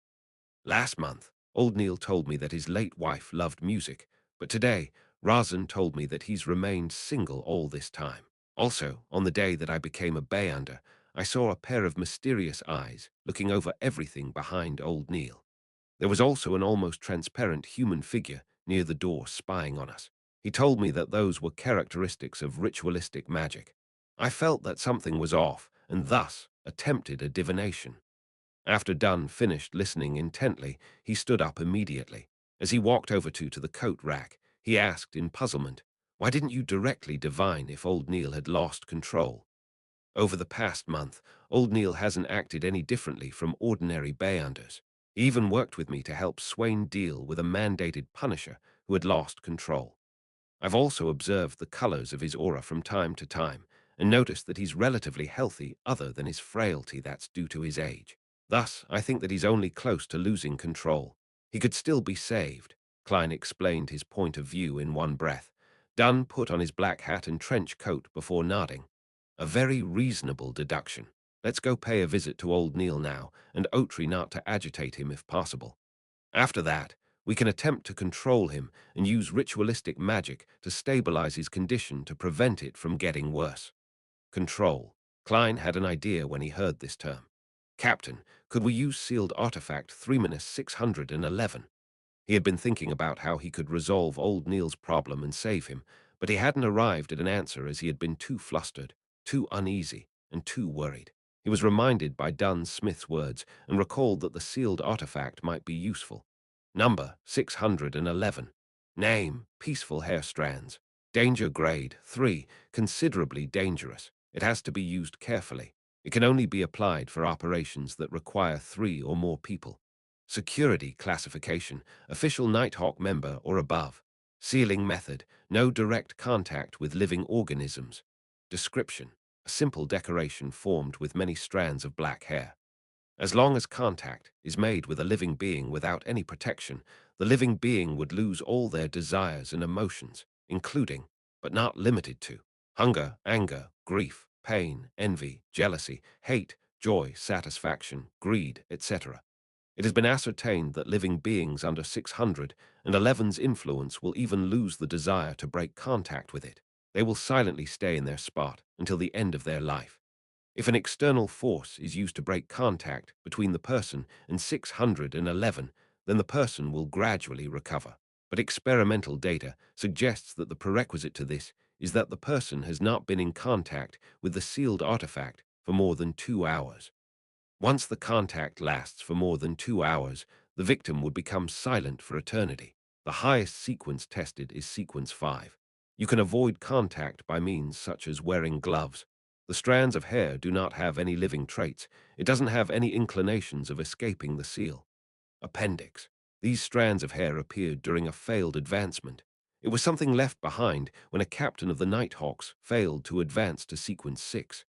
Last month, old Neil told me that his late wife loved music, but today, Razan told me that he's remained single all this time. Also, on the day that I became a Bayander, I saw a pair of mysterious eyes looking over everything behind old Neil. There was also an almost transparent human figure near the door spying on us. He told me that those were characteristics of ritualistic magic. I felt that something was off, and thus attempted a divination. After Dunn finished listening intently, he stood up immediately. As he walked over to the coat rack, he asked in puzzlement, "Why didn't you directly divine if old Neil had lost control?" Over the past month, old Neil hasn't acted any differently from ordinary Bayanders. He even worked with me to help Swain deal with a mandated punisher who had lost control. I've also observed the colors of his aura from time to time and noticed that he's relatively healthy other than his frailty that's due to his age. Thus, I think that he's only close to losing control. He could still be saved. Klein explained his point of view in one breath. Dunn put on his black hat and trench coat before nodding. A very reasonable deduction. Let's go pay a visit to old Neil now, and Oatry not to agitate him if possible. After that, we can attempt to control him and use ritualistic magic to stabilize his condition to prevent it from getting worse. Control. Klein had an idea when he heard this term. Captain, could we use sealed artifact 3-611? He had been thinking about how he could resolve old Neil's problem and save him, but he hadn't arrived at an answer as he had been too flustered, too uneasy, and too worried. He was reminded by Dunn Smith's words and recalled that the sealed artifact might be useful. Number 611. Name, peaceful hair strands. Danger grade 3, considerably dangerous. It has to be used carefully. It can only be applied for operations that require 3 or more people. Security classification, official Nighthawk member or above. Sealing method, no direct contact with living organisms. Description, a simple decoration formed with many strands of black hair. As long as contact is made with a living being without any protection, the living being would lose all their desires and emotions, including, but not limited to, hunger, anger, grief, pain, envy, jealousy, hate, joy, satisfaction, greed, etc. It has been ascertained that living beings under 611's influence will even lose the desire to break contact with it. They will silently stay in their spot until the end of their life. If an external force is used to break contact between the person and 611, then the person will gradually recover. But experimental data suggests that the prerequisite to this is that the person has not been in contact with the sealed artifact for more than 2 hours. Once the contact lasts for more than 2 hours, the victim would become silent for eternity. The highest sequence tested is sequence 5. You can avoid contact by means such as wearing gloves. The strands of hair do not have any living traits. It doesn't have any inclinations of escaping the seal. Appendix. These strands of hair appeared during a failed advancement. It was something left behind when a captain of the Nighthawks failed to advance to sequence 6.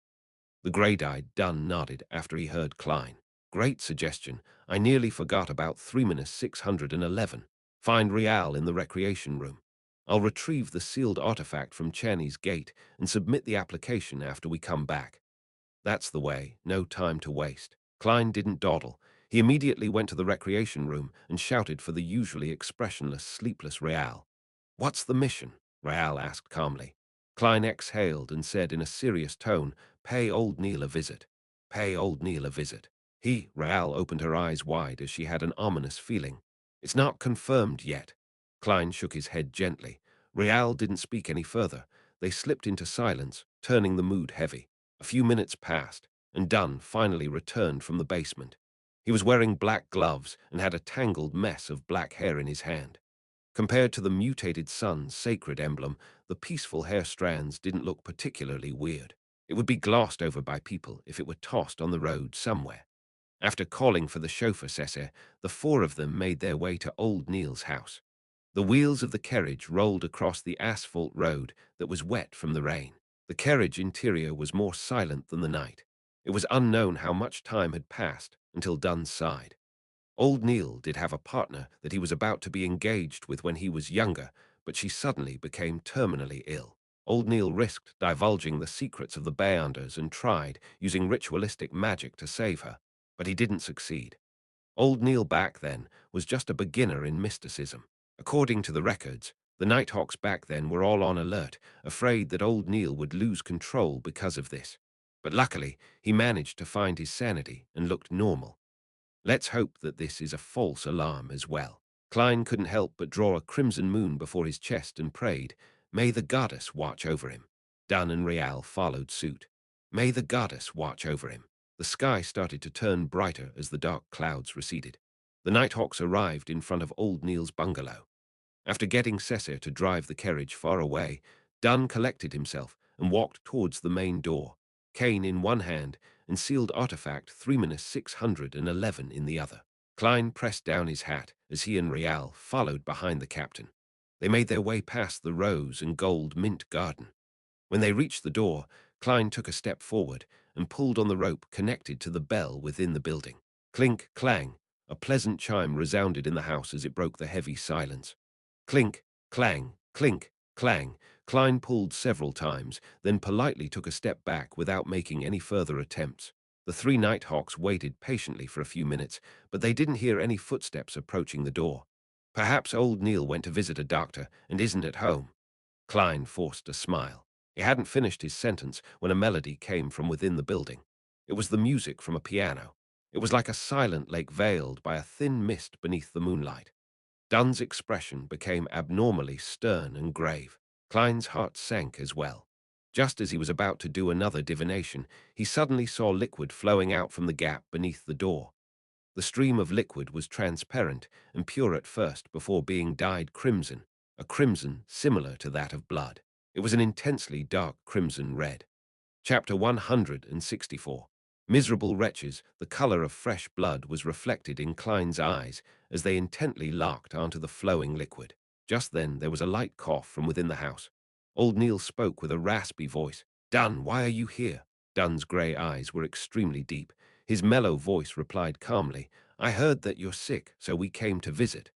The grey-eyed Dunn nodded after he heard Klein. Great suggestion. I nearly forgot about 3-611. Find Rial in the recreation room. I'll retrieve the sealed artifact from Channy's gate and submit the application after we come back. That's the way, no time to waste. Klein didn't dawdle. He immediately went to the recreation room and shouted for the usually expressionless, sleepless Rial. What's the mission? Rial asked calmly. Klein exhaled and said in a serious tone, "Pay old Neil a visit. Pay old Neil a visit." Rial opened her eyes wide as she had an ominous feeling. It's not confirmed yet. Klein shook his head gently. Rial didn't speak any further. They slipped into silence, turning the mood heavy. A few minutes passed, and Dunn finally returned from the basement. He was wearing black gloves and had a tangled mess of black hair in his hand. Compared to the mutated sun's sacred emblem, the peaceful hair strands didn't look particularly weird. It would be glossed over by people if it were tossed on the road somewhere. After calling for the chauffeur Cesar, the four of them made their way to old Neil's house. The wheels of the carriage rolled across the asphalt road that was wet from the rain. The carriage interior was more silent than the night. It was unknown how much time had passed until Dunn sighed. Old Neil did have a partner that he was about to be engaged with when he was younger, but she suddenly became terminally ill. Old Neil risked divulging the secrets of the Beyonders and tried, using ritualistic magic to save her, but he didn't succeed. Old Neil back then was just a beginner in mysticism. According to the records, the Nighthawks back then were all on alert, afraid that old Neil would lose control because of this. But luckily, he managed to find his sanity and looked normal. Let's hope that this is a false alarm as well. Klein couldn't help but draw a crimson moon before his chest and prayed, "May the goddess watch over him." Dunn and Real followed suit. "May the goddess watch over him." The sky started to turn brighter as the dark clouds receded. The Nighthawks arrived in front of old Neil's bungalow. After getting Cesar to drive the carriage far away, Dunn collected himself and walked towards the main door, cane in one hand and sealed artifact 3-611 in the other. Klein pressed down his hat as he and Real followed behind the captain. They made their way past the rose and gold mint garden. When they reached the door, Klein took a step forward and pulled on the rope connected to the bell within the building. Clink, clang, a pleasant chime resounded in the house as it broke the heavy silence. Clink, clang, clink, clang. Klein pulled several times, then politely took a step back without making any further attempts. The three Nighthawks waited patiently for a few minutes, but they didn't hear any footsteps approaching the door. Perhaps old Neil went to visit a doctor and isn't at home. Klein forced a smile. He hadn't finished his sentence when a melody came from within the building. It was the music from a piano. It was like a silent lake veiled by a thin mist beneath the moonlight. Dunn's expression became abnormally stern and grave. Klein's heart sank as well. Just as he was about to do another divination, he suddenly saw liquid flowing out from the gap beneath the door. The stream of liquid was transparent and pure at first before being dyed crimson, a crimson similar to that of blood. It was an intensely dark crimson red. Chapter 164. Miserable wretches, the color of fresh blood was reflected in Klein's eyes as they intently locked onto the flowing liquid. Just then there was a light cough from within the house. Old Neil spoke with a raspy voice. "Dunn, why are you here?" Dunn's grey eyes were extremely deep. His mellow voice replied calmly, "I heard that you're sick, so we came to visit."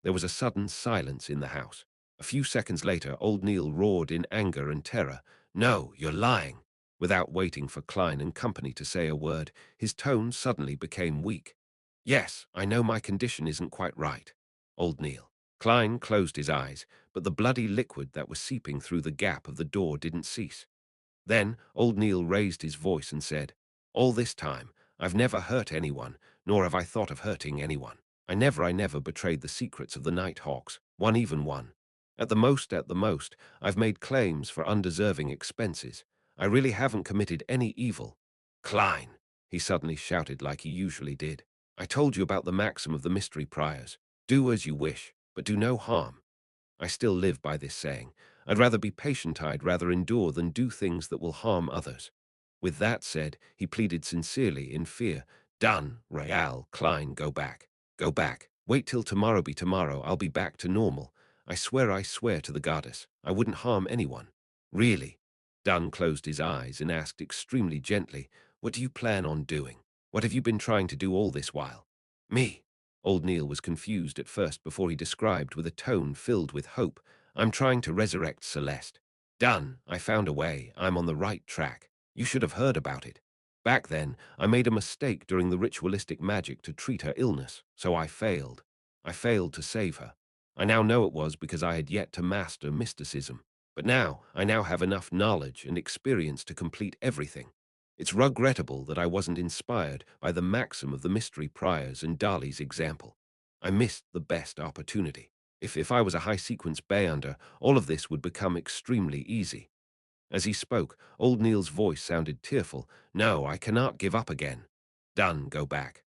There was a sudden silence in the house. A few seconds later, old Neil roared in anger and terror, "No, you're lying." Without waiting for Klein and company to say a word, his tone suddenly became weak. "Yes, I know my condition isn't quite right." Old Neil. Klein closed his eyes, but the bloody liquid that was seeping through the gap of the door didn't cease. Then old Neil raised his voice and said, "All this time, I've never hurt anyone, nor have I thought of hurting anyone. I never betrayed the secrets of the Nighthawks, even one. At the most, I've made claims for undeserving expenses. I really haven't committed any evil." "Klein," he suddenly shouted like he usually did. "I told you about the maxim of the mystery priors. Do as you wish, but do no harm. I still live by this saying. I'd rather be patient, I'd rather endure than do things that will harm others." With that said, he pleaded sincerely in fear. "Done, Real, Klein, go back. Go back. Wait till tomorrow be tomorrow, I'll be back to normal. I swear to the goddess, I wouldn't harm anyone." "Really?" Dunn closed his eyes and asked extremely gently, "What do you plan on doing? What have you been trying to do all this while?" "Me?" Old Neil was confused at first before he described with a tone filled with hope, "I'm trying to resurrect Celeste." "Done. I found a way. I'm on the right track. You should have heard about it. Back then, I made a mistake during the ritualistic magic to treat her illness, so I failed. I failed to save her. I now know it was because I had yet to master mysticism. But now, I now have enough knowledge and experience to complete everything. It's regrettable that I wasn't inspired by the maxim of the mystery priors and Dali's example. I missed the best opportunity. If I was a high-sequence Beyonder, all of this would become extremely easy." As he spoke, old Neil's voice sounded tearful. "No, I cannot give up again. Done, go back,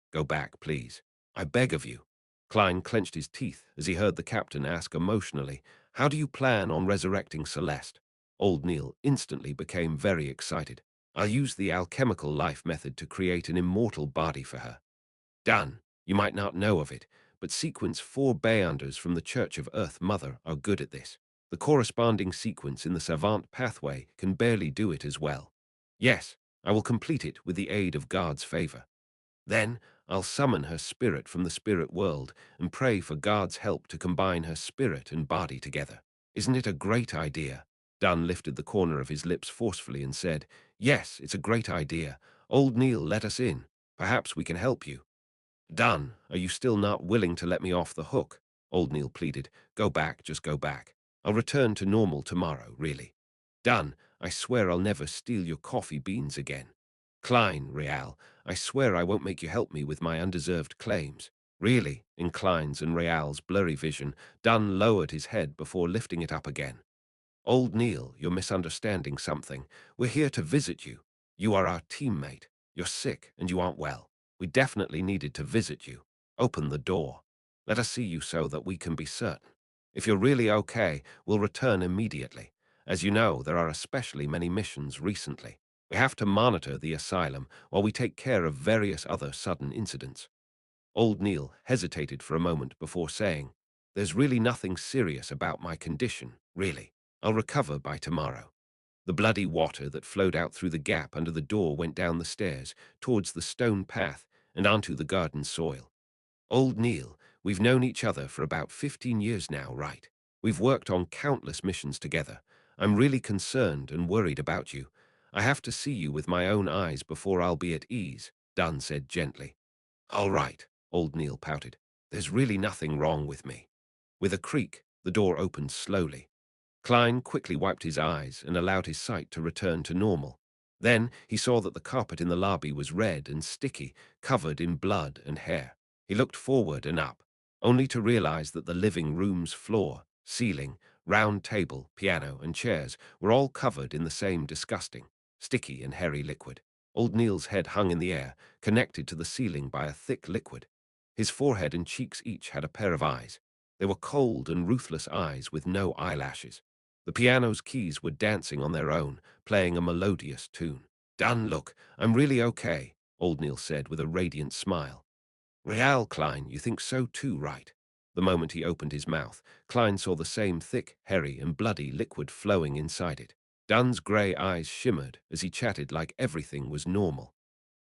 please. I beg of you." Klein clenched his teeth as he heard the captain ask emotionally, "How do you plan on resurrecting Celeste?" Old Neil instantly became very excited. "I'll use the alchemical life method to create an immortal body for her." "Done. You might not know of it, but sequence 4 Beyonders from the Church of Earth Mother are good at this. The corresponding sequence in the Savant pathway can barely do it as well. Yes, I will complete it with the aid of God's favor. Then I'll summon her spirit from the spirit world and pray for God's help to combine her spirit and body together. Isn't it a great idea?" Dunn lifted the corner of his lips forcefully and said, "Yes, it's a great idea. Old Neil, let us in. Perhaps we can help you." "Dunn, are you still not willing to let me off the hook?" Old Neil pleaded. "Go back, just go back. I'll return to normal tomorrow, really. Dunn, I swear I'll never steal your coffee beans again. Klein, Real, I swear I won't make you help me with my undeserved claims." "Really?" In Klein's and Real's blurry vision, Dunn lowered his head before lifting it up again. "Old Neil, you're misunderstanding something. We're here to visit you. You are our teammate. You're sick and you aren't well. We definitely needed to visit you. Open the door. Let us see you so that we can be certain. If you're really okay, we'll return immediately. As you know, there are especially many missions recently. We have to monitor the asylum while we take care of various other sudden incidents." Old Neil hesitated for a moment before saying, "There's really nothing serious about my condition, really. I'll recover by tomorrow." The bloody water that flowed out through the gap under the door went down the stairs, towards the stone path, and onto the garden soil. "Old Neil, we've known each other for about 15 years now, right? We've worked on countless missions together. I'm really concerned and worried about you. I have to see you with my own eyes before I'll be at ease," Dunn said gently. "All right," Old Neil pouted. "There's really nothing wrong with me." With a creak, the door opened slowly. Klein quickly wiped his eyes and allowed his sight to return to normal. Then he saw that the carpet in the lobby was red and sticky, covered in blood and hair. He looked forward and up, only to realize that the living room's floor, ceiling, round table, piano, and chairs were all covered in the same disgusting, sticky and hairy liquid. Old Neil's head hung in the air, connected to the ceiling by a thick liquid. His forehead and cheeks each had a pair of eyes. They were cold and ruthless eyes with no eyelashes. The piano's keys were dancing on their own, playing a melodious tune. "Dunn, look, I'm really okay," Old Neil said with a radiant smile. "Real, Klein, you think so too, right?" The moment he opened his mouth, Klein saw the same thick, hairy, and bloody liquid flowing inside it. Dunn's grey eyes shimmered as he chatted like everything was normal.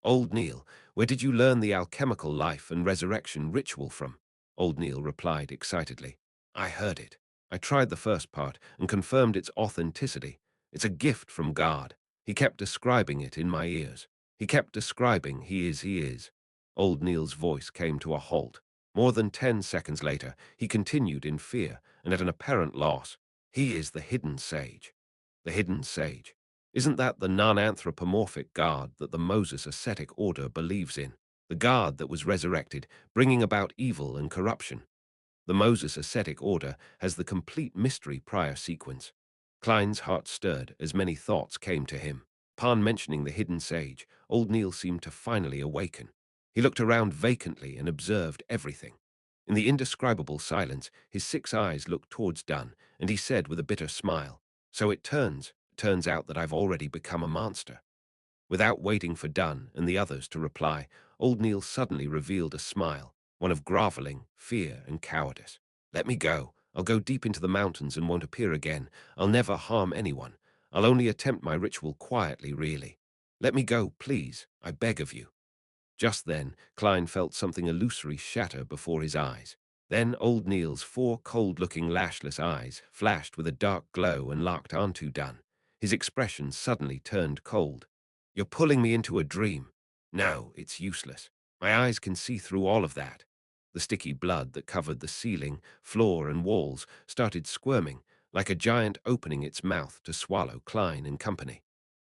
"Old Neil, where did you learn the alchemical life and resurrection ritual from?" Old Neil replied excitedly. "I heard it. I tried the first part and confirmed its authenticity. It's a gift from God. He kept describing it in my ears. He kept describing he is." Old Neil's voice came to a halt. More than 10 seconds later, he continued in fear and at an apparent loss. "He is the hidden sage." The hidden sage. Isn't that the non-anthropomorphic God that the Moses ascetic order believes in? The God that was resurrected, bringing about evil and corruption. The Moses ascetic order has the complete mystery prior sequence. Klein's heart stirred as many thoughts came to him. Upon mentioning the hidden sage, old Neil seemed to finally awaken. He looked around vacantly and observed everything. In the indescribable silence, his 6 eyes looked towards Dunn, and he said with a bitter smile, "So it turns out that I've already become a monster." Without waiting for Dunn and the others to reply, old Neil suddenly revealed a smile, one of groveling, fear, and cowardice. "Let me go. I'll go deep into the mountains and won't appear again. I'll never harm anyone. I'll only attempt my ritual quietly, really. Let me go, please. I beg of you." Just then, Klein felt something illusory shatter before his eyes. Then old Neil's 4 cold-looking, lashless eyes flashed with a dark glow and locked onto Dunn. His expression suddenly turned cold. "You're pulling me into a dream." "No, it's useless. My eyes can see through all of that." The sticky blood that covered the ceiling, floor, and walls started squirming, like a giant opening its mouth to swallow Klein and company.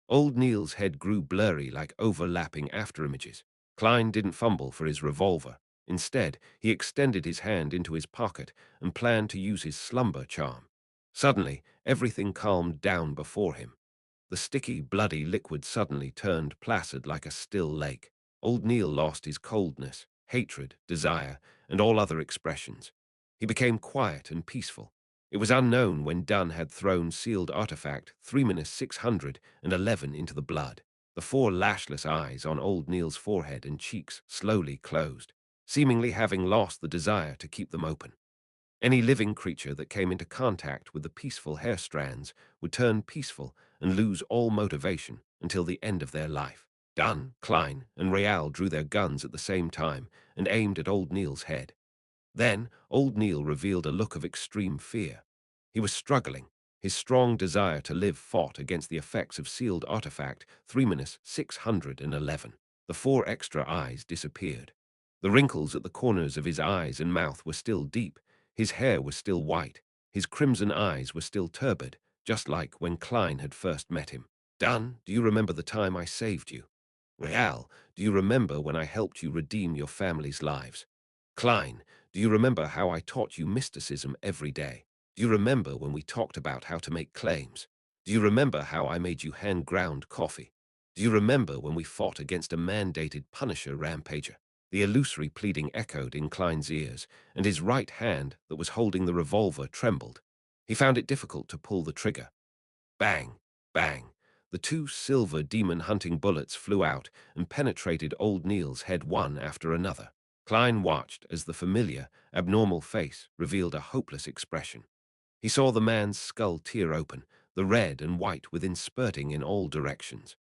Old Neil's head grew blurry like overlapping afterimages. Klein didn't fumble for his revolver. Instead, he extended his hand into his pocket and planned to use his slumber charm. Suddenly, everything calmed down before him. The sticky, bloody liquid suddenly turned placid like a still lake. Old Neil lost his coldness. hatred, desire, and all other expressions. He became quiet and peaceful. It was unknown when Dunn had thrown sealed artifact 3-611 into the blood. The four lashless eyes on old Neil's forehead and cheeks slowly closed, seemingly having lost the desire to keep them open. Any living creature that came into contact with the peaceful hair strands would turn peaceful and lose all motivation until the end of their life. Dunn, Klein, and Real drew their guns at the same time and aimed at old Neil's head. Then, old Neil revealed a look of extreme fear. He was struggling. His strong desire to live fought against the effects of sealed artifact 3-611. The four extra eyes disappeared. The wrinkles at the corners of his eyes and mouth were still deep. His hair was still white. His crimson eyes were still turbid, just like when Klein had first met him. Dunn, do you remember the time I saved you? Real, do you remember when I helped you redeem your family's lives? Klein, do you remember how I taught you mysticism every day? Do you remember when we talked about how to make claims? Do you remember how I made you hand-ground coffee? Do you remember when we fought against a mandated Punisher rampager? The illusory pleading echoed in Klein's ears, and his right hand that was holding the revolver trembled. He found it difficult to pull the trigger. Bang! Bang! The two silver demon-hunting bullets flew out and penetrated old Neil's head one after another. Klein watched as the familiar, abnormal face revealed a hopeless expression. He saw the man's skull tear open, the red and white within spurting in all directions.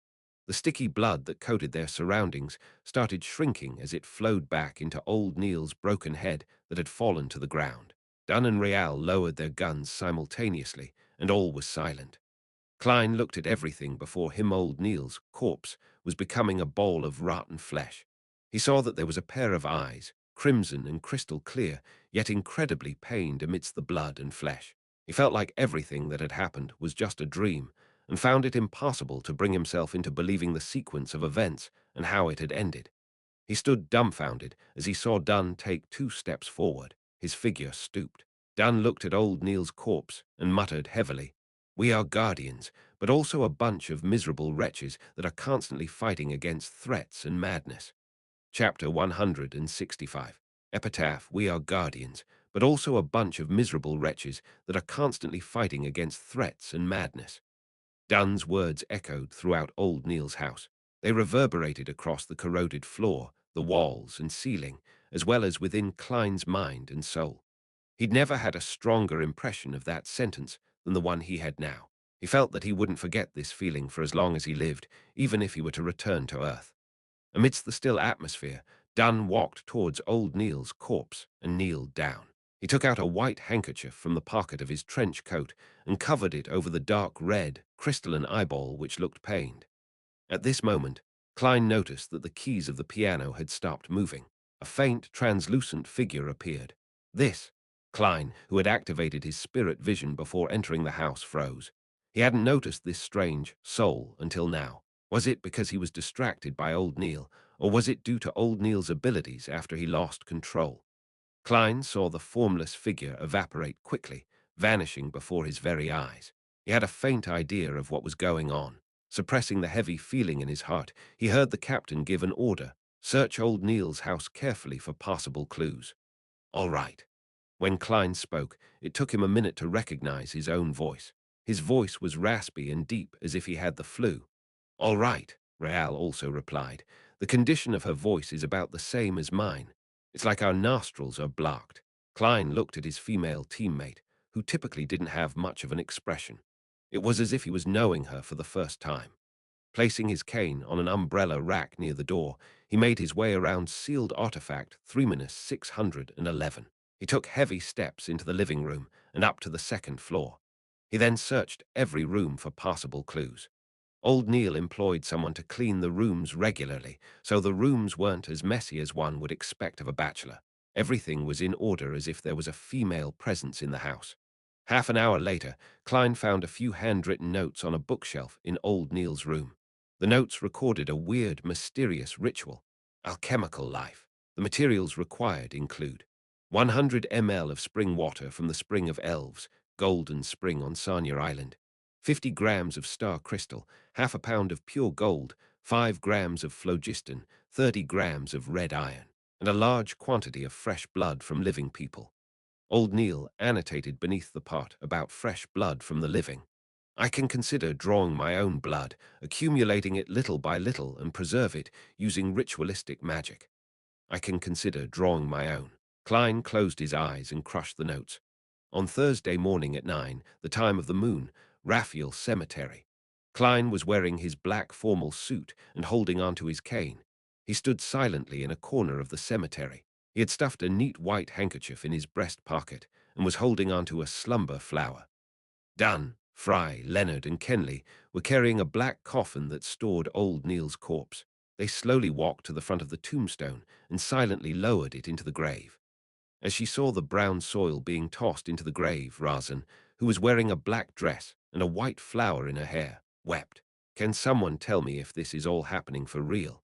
The sticky blood that coated their surroundings started shrinking as it flowed back into old Neil's broken head that had fallen to the ground. Dunn and Real lowered their guns simultaneously, and all was silent. Klein looked at everything before him. Old Neil's corpse was becoming a bowl of rotten flesh. He saw that there was a pair of eyes, crimson and crystal clear, yet incredibly pained amidst the blood and flesh. He felt like everything that had happened was just a dream, and found it impossible to bring himself into believing the sequence of events and how it had ended. He stood dumbfounded as he saw Dunn take 2 steps forward. His figure stooped. Dunn looked at old Neil's corpse and muttered heavily, "We are guardians, but also a bunch of miserable wretches that are constantly fighting against threats and madness." Chapter 165. Epitaph. We are guardians, but also a bunch of miserable wretches that are constantly fighting against threats and madness. Dunn's words echoed throughout old Neil's house. They reverberated across the corroded floor, the walls and ceiling, as well as within Klein's mind and soul. He'd never had a stronger impression of that sentence than the one he had now. He felt that he wouldn't forget this feeling for as long as he lived, even if he were to return to Earth. Amidst the still atmosphere, Dunn walked towards old Neil's corpse and kneeled down. He took out a white handkerchief from the pocket of his trench coat and covered it over the dark red, crystalline eyeball which looked pained. At this moment, Klein noticed that the keys of the piano had stopped moving. A faint, translucent figure appeared. This, Klein, who had activated his spirit vision before entering the house, froze. He hadn't noticed this strange soul until now. Was it because he was distracted by old Neil, or was it due to old Neil's abilities after he lost control? Klein saw the formless figure evaporate quickly, vanishing before his very eyes. He had a faint idea of what was going on. Suppressing the heavy feeling in his heart, he heard the captain give an order: search old Neil's house carefully for possible clues. All right. When Klein spoke, it took him a minute to recognize his own voice. His voice was raspy and deep, as if he had the flu. All right, Real also replied. The condition of her voice is about the same as mine. It's like our nostrils are blocked. Klein looked at his female teammate, who typically didn't have much of an expression. It was as if he was knowing her for the first time. Placing his cane on an umbrella rack near the door, he made his way around sealed artifact 3-611. He took heavy steps into the living room and up to the second floor. He then searched every room for possible clues. Old Neil employed someone to clean the rooms regularly, so the rooms weren't as messy as one would expect of a bachelor. Everything was in order, as if there was a female presence in the house. Half an hour later, Klein found a few handwritten notes on a bookshelf in old Neil's room. The notes recorded a weird, mysterious ritual: alchemical life. The materials required include 100 ml of spring water from the Spring of Elves, Golden Spring on Sanya Island, 50 grams of star crystal, half a pound of pure gold, 5 grams of phlogiston, 30 grams of red iron. and a large quantity of fresh blood from living people. Old Neil annotated beneath the pot about fresh blood from the living. I can consider drawing my own blood, accumulating it little by little and preserve it using ritualistic magic. I can consider drawing my own. Klein closed his eyes and crushed the notes. On Thursday morning at 9, the time of the moon, Raphael Cemetery. Klein was wearing his black formal suit and holding onto his cane. He stood silently in a corner of the cemetery. He had stuffed a neat white handkerchief in his breast pocket and was holding onto a slumber flower. Dunn, Fry, Leonard, and Kenley were carrying a black coffin that stored old Neil's corpse. They slowly walked to the front of the tombstone and silently lowered it into the grave. As she saw the brown soil being tossed into the grave, Razan, who was wearing a black dress and a white flower in her hair, wept. Can someone tell me if this is all happening for real?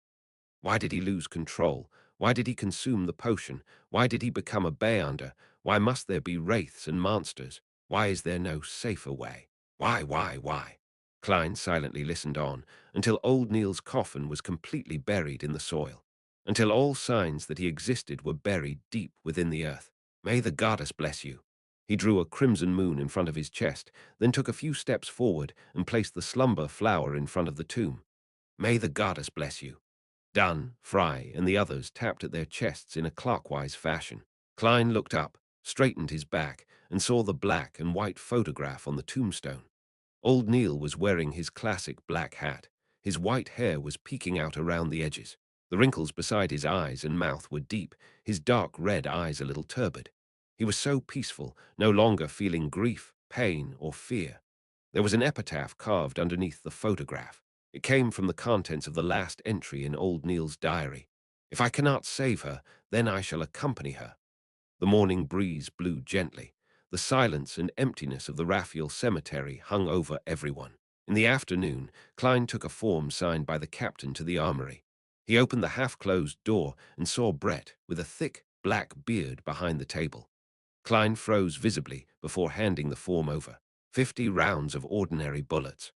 Why did he lose control? Why did he consume the potion? Why did he become a Beyonder? Why must there be wraiths and monsters? Why is there no safer way? Why? Klein silently listened on until old Neil's coffin was completely buried in the soil, until all signs that he existed were buried deep within the earth. May the goddess bless you. He drew a crimson moon in front of his chest, then took a few steps forward and placed the slumber flower in front of the tomb. May the goddess bless you. Dunn, Fry, and the others tapped at their chests in a clockwise fashion. Klein looked up, straightened his back, and saw the black and white photograph on the tombstone. Old Neil was wearing his classic black hat. His white hair was peeking out around the edges. The wrinkles beside his eyes and mouth were deep, his dark red eyes a little turbid. He was so peaceful, no longer feeling grief, pain, or fear. There was an epitaph carved underneath the photograph. It came from the contents of the last entry in old Neil's diary. If I cannot save her, then I shall accompany her. The morning breeze blew gently. The silence and emptiness of the Raphael cemetery hung over everyone. In the afternoon, Klein took a form signed by the captain to the armory. He opened the half-closed door and saw Brett with a thick, black beard behind the table. Klein froze visibly before handing the form over. 50 rounds of ordinary bullets.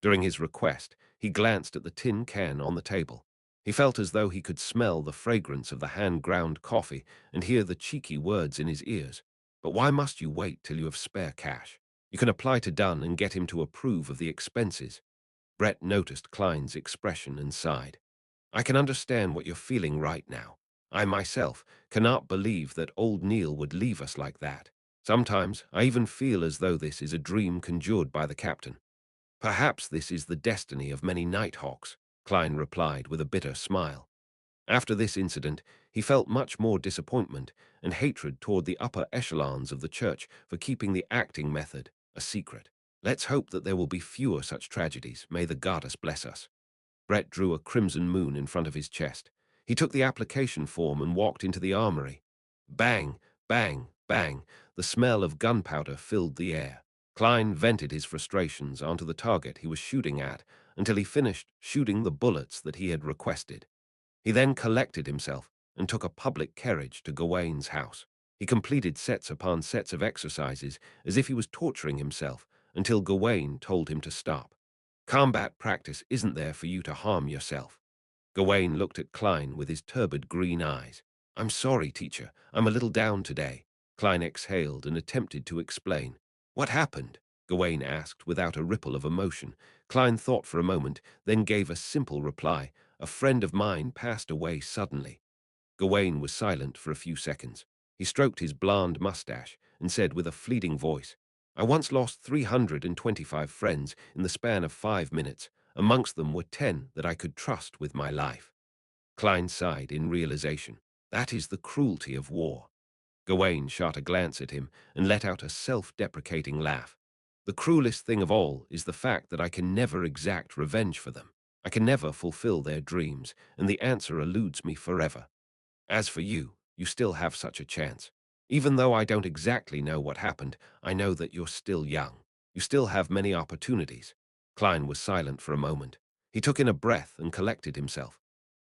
During his request, he glanced at the tin can on the table. He felt as though he could smell the fragrance of the hand-ground coffee and hear the cheeky words in his ears. But why must you wait till you have spare cash? You can apply to Dunn and get him to approve of the expenses. Brett noticed Klein's expression and sighed. I can understand what you're feeling right now. I myself cannot believe that old Neil would leave us like that. Sometimes I even feel as though this is a dream conjured by the captain. Perhaps this is the destiny of many Nighthawks, Klein replied with a bitter smile. After this incident, he felt much more disappointment and hatred toward the upper echelons of the church for keeping the acting method a secret. Let's hope that there will be fewer such tragedies. May the goddess bless us. Brett drew a crimson moon in front of his chest. He took the application form and walked into the armory. Bang, bang, bang. The smell of gunpowder filled the air. Klein vented his frustrations onto the target he was shooting at until he finished shooting the bullets that he had requested. He then collected himself and took a public carriage to Gawain's house. He completed sets upon sets of exercises as if he was torturing himself until Gawain told him to stop. Combat practice isn't there for you to harm yourself. Gawain looked at Klein with his turbid green eyes. I'm sorry, teacher. I'm a little down today. Klein exhaled and attempted to explain. What happened? Gawain asked without a ripple of emotion. Klein thought for a moment, then gave a simple reply. A friend of mine passed away suddenly. Gawain was silent for a few seconds. He stroked his blond mustache and said with a fleeting voice, I once lost 325 friends in the span of 5 minutes. Amongst them were 10 that I could trust with my life. Klein sighed in realization. That is the cruelty of war. Gawain shot a glance at him and let out a self-deprecating laugh. The cruelest thing of all is the fact that I can never exact revenge for them. I can never fulfill their dreams, and the answer eludes me forever. As for you, you still have such a chance. Even though I don't exactly know what happened, I know that you're still young. You still have many opportunities. Klein was silent for a moment. He took in a breath and collected himself.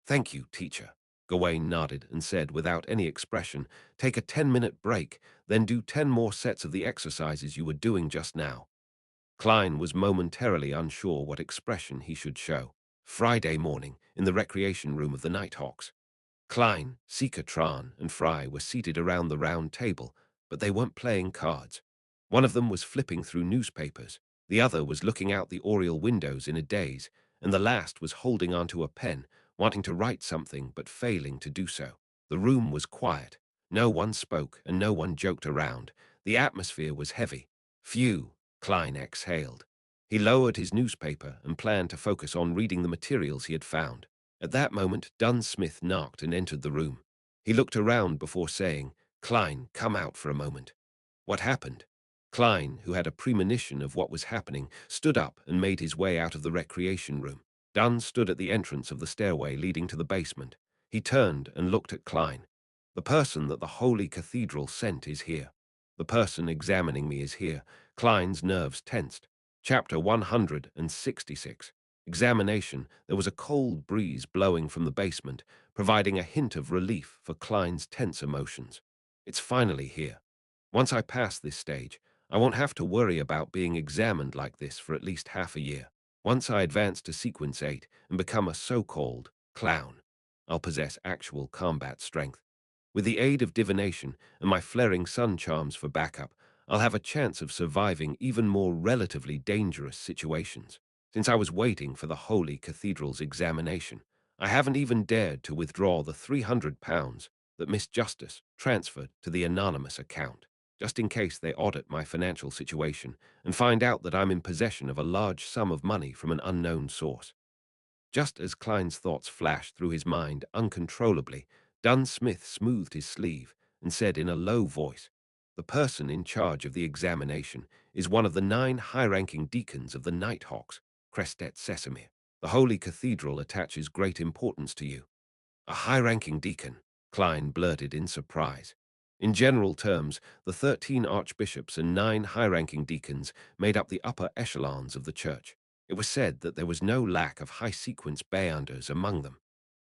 Thank you, teacher. Gawain nodded and said without any expression, take a 10-minute break, then do 10 more sets of the exercises you were doing just now. Klein was momentarily unsure what expression he should show. Friday morning, in the recreation room of the Nighthawks. Klein, Seeker Tran, and Fry were seated around the round table, but they weren't playing cards. One of them was flipping through newspapers, the other was looking out the oriel windows in a daze, and the last was holding onto a pen, wanting to write something but failing to do so. The room was quiet. No one spoke and no one joked around. The atmosphere was heavy. Phew, Klein exhaled. He lowered his newspaper and planned to focus on reading the materials he had found. At that moment, Dunn Smith knocked and entered the room. He looked around before saying, "Klein, come out for a moment." What happened? Klein, who had a premonition of what was happening, stood up and made his way out of the recreation room. Dunn stood at the entrance of the stairway leading to the basement. He turned and looked at Klein. "The person that the Holy Cathedral sent is here. The person examining me is here." Klein's nerves tensed. Chapter 166. Examination. There was a cold breeze blowing from the basement, providing a hint of relief for Klein's tense emotions. It's finally here. Once I pass this stage, I won't have to worry about being examined like this for at least half a year. Once I advance to Sequence 8 and become a so-called clown, I'll possess actual combat strength. With the aid of divination and my flaring sun charms for backup, I'll have a chance of surviving even more relatively dangerous situations. Since I was waiting for the Holy Cathedral's examination, I haven't even dared to withdraw the £300 that Miss Justice transferred to the anonymous account, just in case they audit my financial situation and find out that I'm in possession of a large sum of money from an unknown source. Just as Klein's thoughts flashed through his mind uncontrollably, Dunn Smith smoothed his sleeve and said in a low voice, "The person in charge of the examination is one of the 9 high-ranking deacons of the Nighthawks, Crestet Sesame. The Holy Cathedral attaches great importance to you." "A high-ranking deacon," Klein blurted in surprise. In general terms, the 13 archbishops and 9 high-ranking deacons made up the upper echelons of the church. It was said that there was no lack of high-sequence bayanders among them.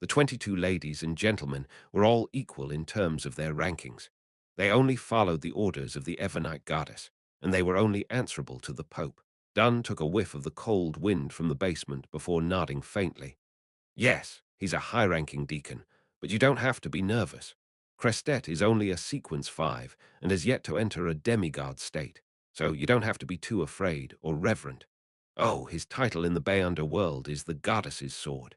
The 22 ladies and gentlemen were all equal in terms of their rankings. They only followed the orders of the Evernite goddess, and they were only answerable to the Pope. Dunn took a whiff of the cold wind from the basement before nodding faintly. "Yes, he's a high-ranking deacon, but you don't have to be nervous. Crestet is only a sequence 5 and has yet to enter a demigod state, so you don't have to be too afraid or reverent. Oh, his title in the Bayonder world is the Goddess's Sword.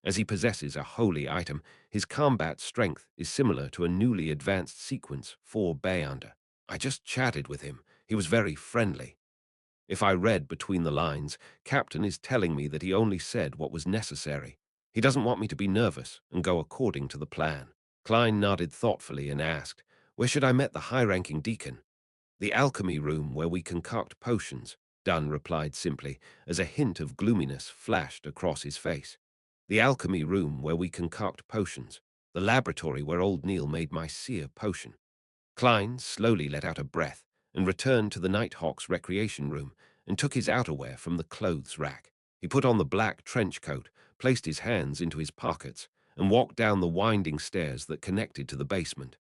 As he possesses a holy item, his combat strength is similar to a newly advanced sequence 4 Bayonder. I just chatted with him. He was very friendly. If I read between the lines, Captain is telling me that he only said what was necessary. He doesn't want me to be nervous and go according to the plan." Klein nodded thoughtfully and asked, "Where should I meet the high-ranking deacon?" "The alchemy room where we concoct potions," Dunn replied simply, as a hint of gloominess flashed across his face. "The alchemy room where we concoct potions. The laboratory where old Neil made my seer potion." Klein slowly let out a breath and returned to the Nighthawk's recreation room and took his outerwear from the clothes rack. He put on the black trench coat, placed his hands into his pockets, and walked down the winding stairs that connected to the basement.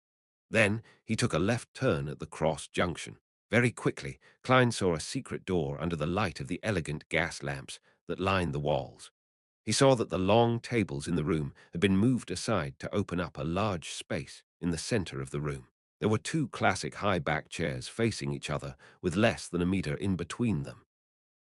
Then he took a left turn at the cross junction. Very quickly, Klein saw a secret door under the light of the elegant gas lamps that lined the walls. He saw that the long tables in the room had been moved aside to open up a large space in the center of the room. There were 2 classic high-back chairs facing each other with less than a meter in between them.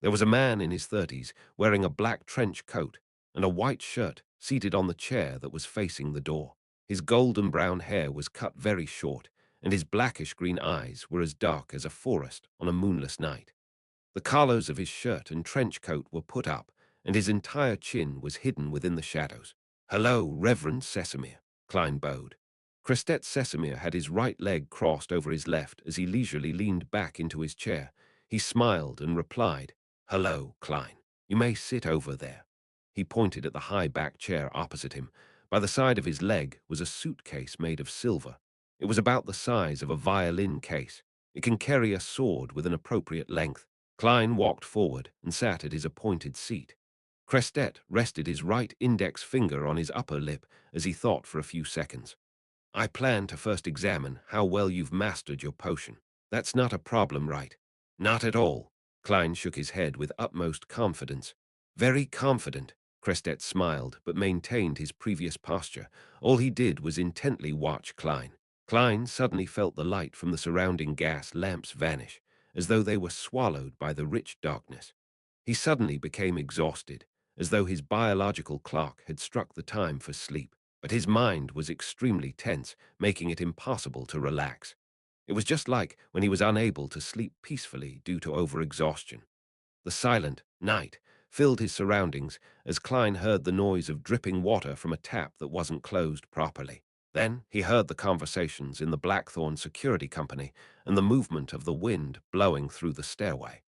There was a man in his 30s wearing a black trench coat and a white shirt seated on the chair that was facing the door. His golden brown hair was cut very short, and his blackish-green eyes were as dark as a forest on a moonless night. The collars of his shirt and trench coat were put up, and his entire chin was hidden within the shadows. "Hello, Reverend Sesamir," Klein bowed. Crestet Sesamir had his right leg crossed over his left as he leisurely leaned back into his chair. He smiled and replied, "Hello, Klein. You may sit over there." He pointed at the high-back chair opposite him. By the side of his leg was a suitcase made of silver. It was about the size of a violin case. It can carry a sword with an appropriate length. Klein walked forward and sat at his appointed seat. Crestet rested his right index finger on his upper lip as he thought for a few seconds. "I plan to first examine how well you've mastered your potion. That's not a problem, right?" "Not at all." Klein shook his head with utmost confidence. "Very confident. Crestet smiled, but maintained his previous posture. All he did was intently watch Klein. Klein suddenly felt the light from the surrounding gas lamps vanish, as though they were swallowed by the rich darkness. He suddenly became exhausted, as though his biological clock had struck the time for sleep. But his mind was extremely tense, making it impossible to relax. It was just like when he was unable to sleep peacefully due to overexhaustion. The silent night filled his surroundings as Klein heard the noise of dripping water from a tap that wasn't closed properly. Then he heard the conversations in the Blackthorn Security Company and the movement of the wind blowing through the stairway.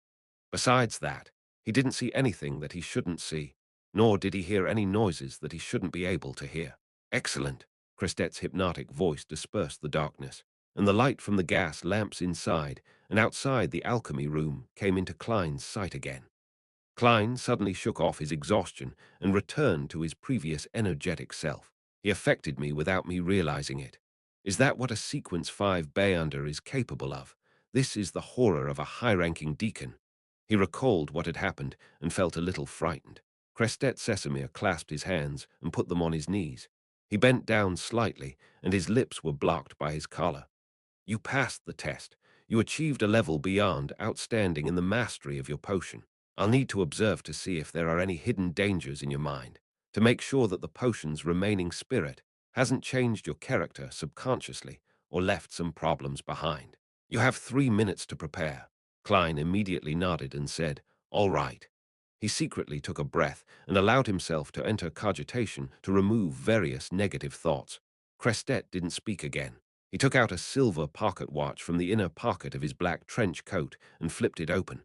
Besides that, he didn't see anything that he shouldn't see, nor did he hear any noises that he shouldn't be able to hear. Excellent! Crestet's hypnotic voice dispersed the darkness, and the light from the gas lamps inside and outside the alchemy room came into Klein's sight again. Klein suddenly shook off his exhaustion and returned to his previous energetic self. He affected me without me realizing it. Is that what a Sequence 5 Beyonder is capable of? This is the horror of a high-ranking deacon. He recalled what had happened and felt a little frightened. Crestet Sesamir clasped his hands and put them on his knees. He bent down slightly, and his lips were blocked by his collar. You passed the test. You achieved a level beyond outstanding in the mastery of your potion. I'll need to observe to see if there are any hidden dangers in your mind, to make sure that the potion's remaining spirit hasn't changed your character subconsciously or left some problems behind. You have 3 minutes to prepare. Klein immediately nodded and said, All right. He secretly took a breath and allowed himself to enter cogitation to remove various negative thoughts. Crestet didn't speak again. He took out a silver pocket watch from the inner pocket of his black trench coat and flipped it open.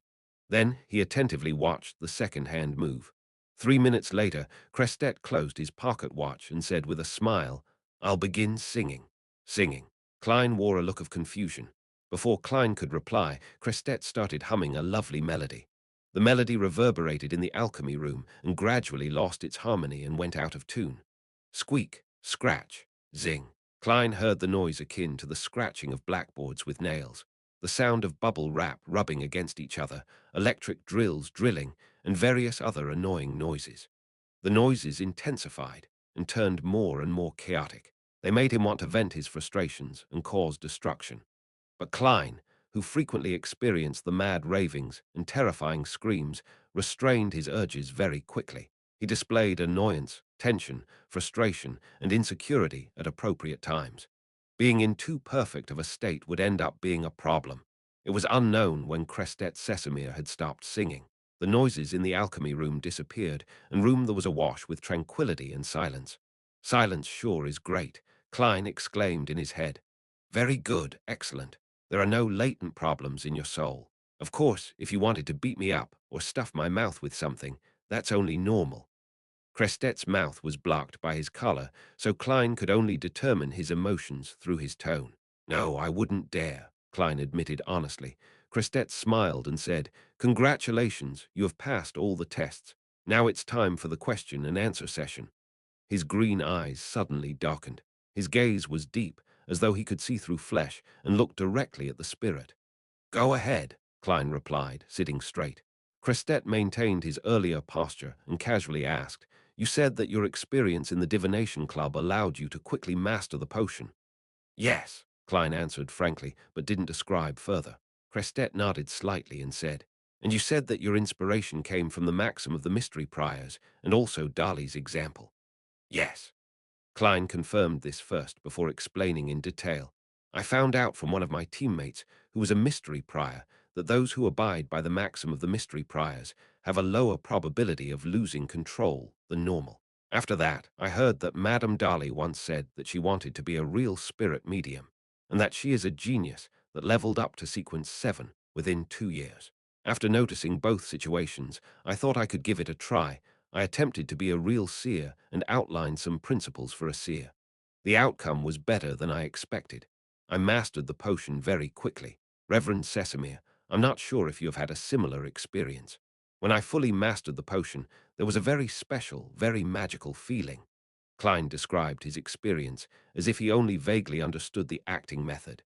Then he attentively watched the second hand move. 3 minutes later, Crestet closed his pocket watch and said with a smile, I'll begin singing. Singing. Klein wore a look of confusion. Before Klein could reply, Crestet started humming a lovely melody. The melody reverberated in the alchemy room and gradually lost its harmony and went out of tune. Squeak, scratch, zing. Klein heard the noise akin to the scratching of blackboards with nails, the sound of bubble wrap rubbing against each other, electric drills drilling, and various other annoying noises. The noises intensified and turned more and more chaotic. They made him want to vent his frustrations and cause destruction. But Klein, who frequently experienced the mad ravings and terrifying screams, restrained his urges very quickly. He displayed annoyance, tension, frustration, and insecurity at appropriate times. Being in too perfect of a state would end up being a problem. It was unknown when Crestet Sesamir had stopped singing. The noises in the alchemy room disappeared, and room there was awash with tranquility and silence. Silence sure is great, Klein exclaimed in his head. Very good, excellent. There are no latent problems in your soul. Of course, if you wanted to beat me up or stuff my mouth with something, that's only normal. Crestet's mouth was blocked by his collar, so Klein could only determine his emotions through his tone. No, I wouldn't dare, Klein admitted honestly. Crestet smiled and said, Congratulations, you have passed all the tests. Now it's time for the question and answer session. His green eyes suddenly darkened. His gaze was deep, as though he could see through flesh, and looked directly at the spirit. Go ahead, Klein replied, sitting straight. Crestet maintained his earlier posture and casually asked, You said that your experience in the Divination Club allowed you to quickly master the potion. Yes, Klein answered frankly, but didn't describe further. Crestet nodded slightly and said, And you said that your inspiration came from the maxim of the mystery priors and also Dali's example. Yes. Klein confirmed this first before explaining in detail. I found out from one of my teammates, who was a mystery prior, that those who abide by the maxim of the mystery priors have a lower probability of losing control than normal. After that, I heard that Madame Dali once said that she wanted to be a real spirit medium, and that she is a genius that leveled up to sequence 7 within 2 years. After noticing both situations, I thought I could give it a try. I attempted to be a real seer and outlined some principles for a seer. The outcome was better than I expected. I mastered the potion very quickly. Reverend Sesamir, I'm not sure if you have had a similar experience. When I fully mastered the potion, there was a very special, very magical feeling. Klein described his experience as if he only vaguely understood the acting method.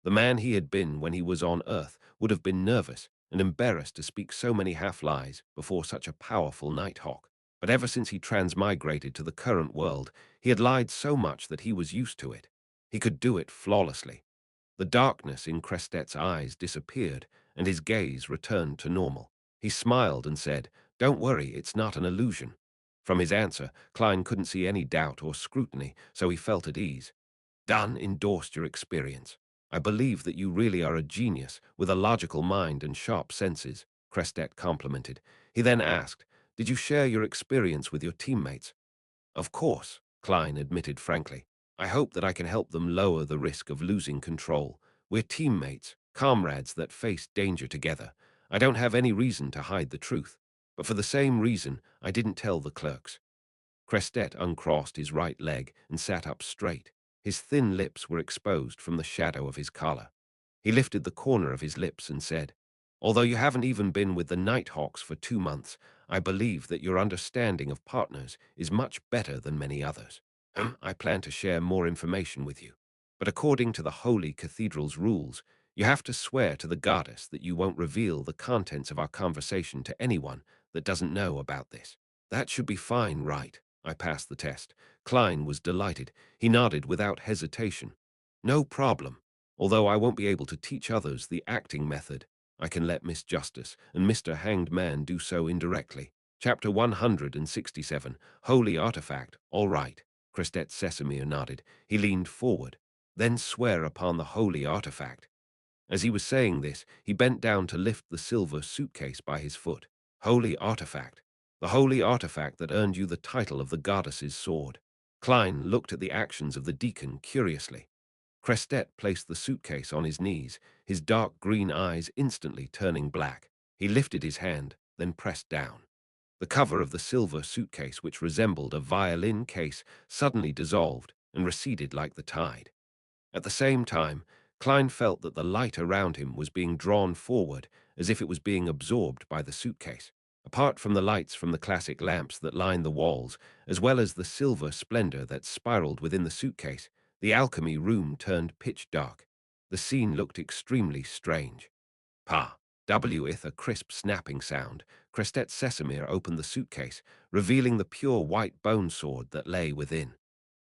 The man he had been when he was on Earth would have been nervous and embarrassed to speak so many half-lies before such a powerful Nighthawk. But ever since he transmigrated to the current world, he had lied so much that he was used to it. He could do it flawlessly. The darkness in Crestet's eyes disappeared, and his gaze returned to normal. He smiled and said, "Don't worry, it's not an illusion." From his answer, Klein couldn't see any doubt or scrutiny, so he felt at ease. Dunn endorsed your experience. "I believe that you really are a genius with a logical mind and sharp senses," Crestet complimented. He then asked, "Did you share your experience with your teammates?" "Of course," Klein admitted frankly. "I hope that I can help them lower the risk of losing control. We're teammates, comrades that face danger together. I don't have any reason to hide the truth. But for the same reason, I didn't tell the clerks." Crestet uncrossed his right leg and sat up straight. His thin lips were exposed from the shadow of his collar. He lifted the corner of his lips and said, "Although you haven't even been with the Nighthawks for 2 months, I believe that your understanding of partners is much better than many others. I plan to share more information with you. But according to the Holy Cathedral's rules, you have to swear to the goddess that you won't reveal the contents of our conversation to anyone that doesn't know about this." "That should be fine, right?" I passed the test. Klein was delighted. He nodded without hesitation. "No problem. Although I won't be able to teach others the acting method, I can let Miss Justice and Mr. Hanged Man do so indirectly." Chapter 167, Holy Artifact. "All right." Crestet Sesamir nodded. He leaned forward. "Then swear upon the holy artifact." As he was saying this, he bent down to lift the silver suitcase by his foot. "Holy artifact. The holy artifact that earned you the title of the goddess's sword." Klein looked at the actions of the deacon curiously. Crestet placed the suitcase on his knees, his dark green eyes instantly turning black. He lifted his hand, then pressed down. The cover of the silver suitcase, which resembled a violin case, suddenly dissolved and receded like the tide. At the same time, Klein felt that the light around him was being drawn forward as if it was being absorbed by the suitcase. Apart from the lights from the classic lamps that lined the walls, as well as the silver splendor that spiraled within the suitcase, the alchemy room turned pitch dark. The scene looked extremely strange. "Pa!" With a crisp snapping sound, Crestet Sesamir opened the suitcase, revealing the pure white bone sword that lay within.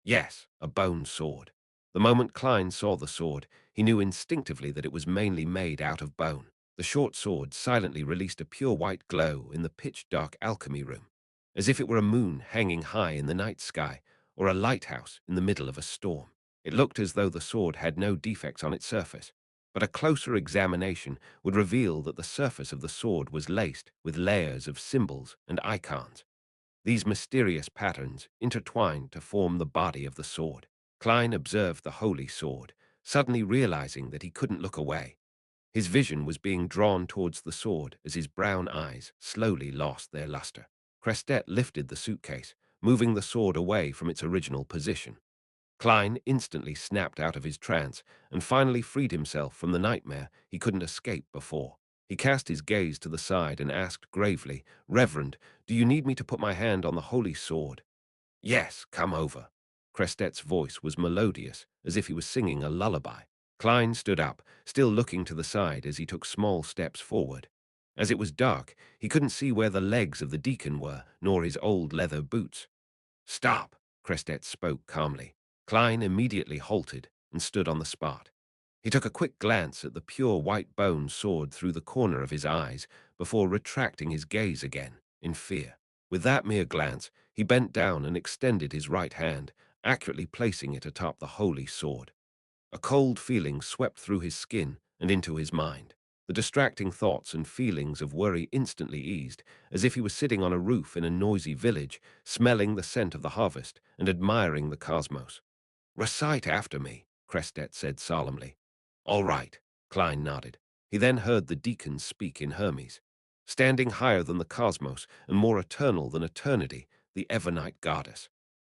Yes, a bone sword. The moment Klein saw the sword, he knew instinctively that it was mainly made out of bone. The short sword silently released a pure white glow in the pitch-dark alchemy room, as if it were a moon hanging high in the night sky or a lighthouse in the middle of a storm. It looked as though the sword had no defects on its surface, but a closer examination would reveal that the surface of the sword was laced with layers of symbols and icons. These mysterious patterns intertwined to form the body of the sword. Klein observed the holy sword, suddenly realizing that he couldn't look away. His vision was being drawn towards the sword as his brown eyes slowly lost their luster. Crestet lifted the suitcase, moving the sword away from its original position. Klein instantly snapped out of his trance and finally freed himself from the nightmare he couldn't escape before. He cast his gaze to the side and asked gravely, "Reverend, do you need me to put my hand on the holy sword?" "Yes, come over." Crestet's voice was melodious, as if he was singing a lullaby. Klein stood up, still looking to the side as he took small steps forward. As it was dark, he couldn't see where the legs of the deacon were, nor his old leather boots. "Stop," Crestet spoke calmly. Klein immediately halted and stood on the spot. He took a quick glance at the pure white bone sword through the corner of his eyes before retracting his gaze again, in fear. With that mere glance, he bent down and extended his right hand, accurately placing it atop the holy sword. A cold feeling swept through his skin and into his mind. The distracting thoughts and feelings of worry instantly eased, as if he was sitting on a roof in a noisy village, smelling the scent of the harvest and admiring the cosmos. "Recite after me," Crestet said solemnly. "All right," Klein nodded. He then heard the deacon speak in Hermes. "Standing higher than the cosmos and more eternal than eternity, the Evernite goddess.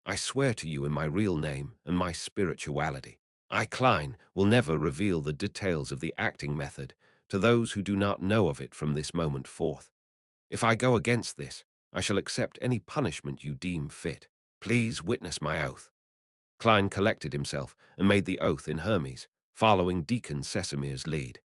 I swear to you in my real name and my spirituality. I, Klein, will never reveal the details of the acting method to those who do not know of it from this moment forth. If I go against this, I shall accept any punishment you deem fit. Please witness my oath." Klein collected himself and made the oath in Hermes, following Deacon Sesamir's lead.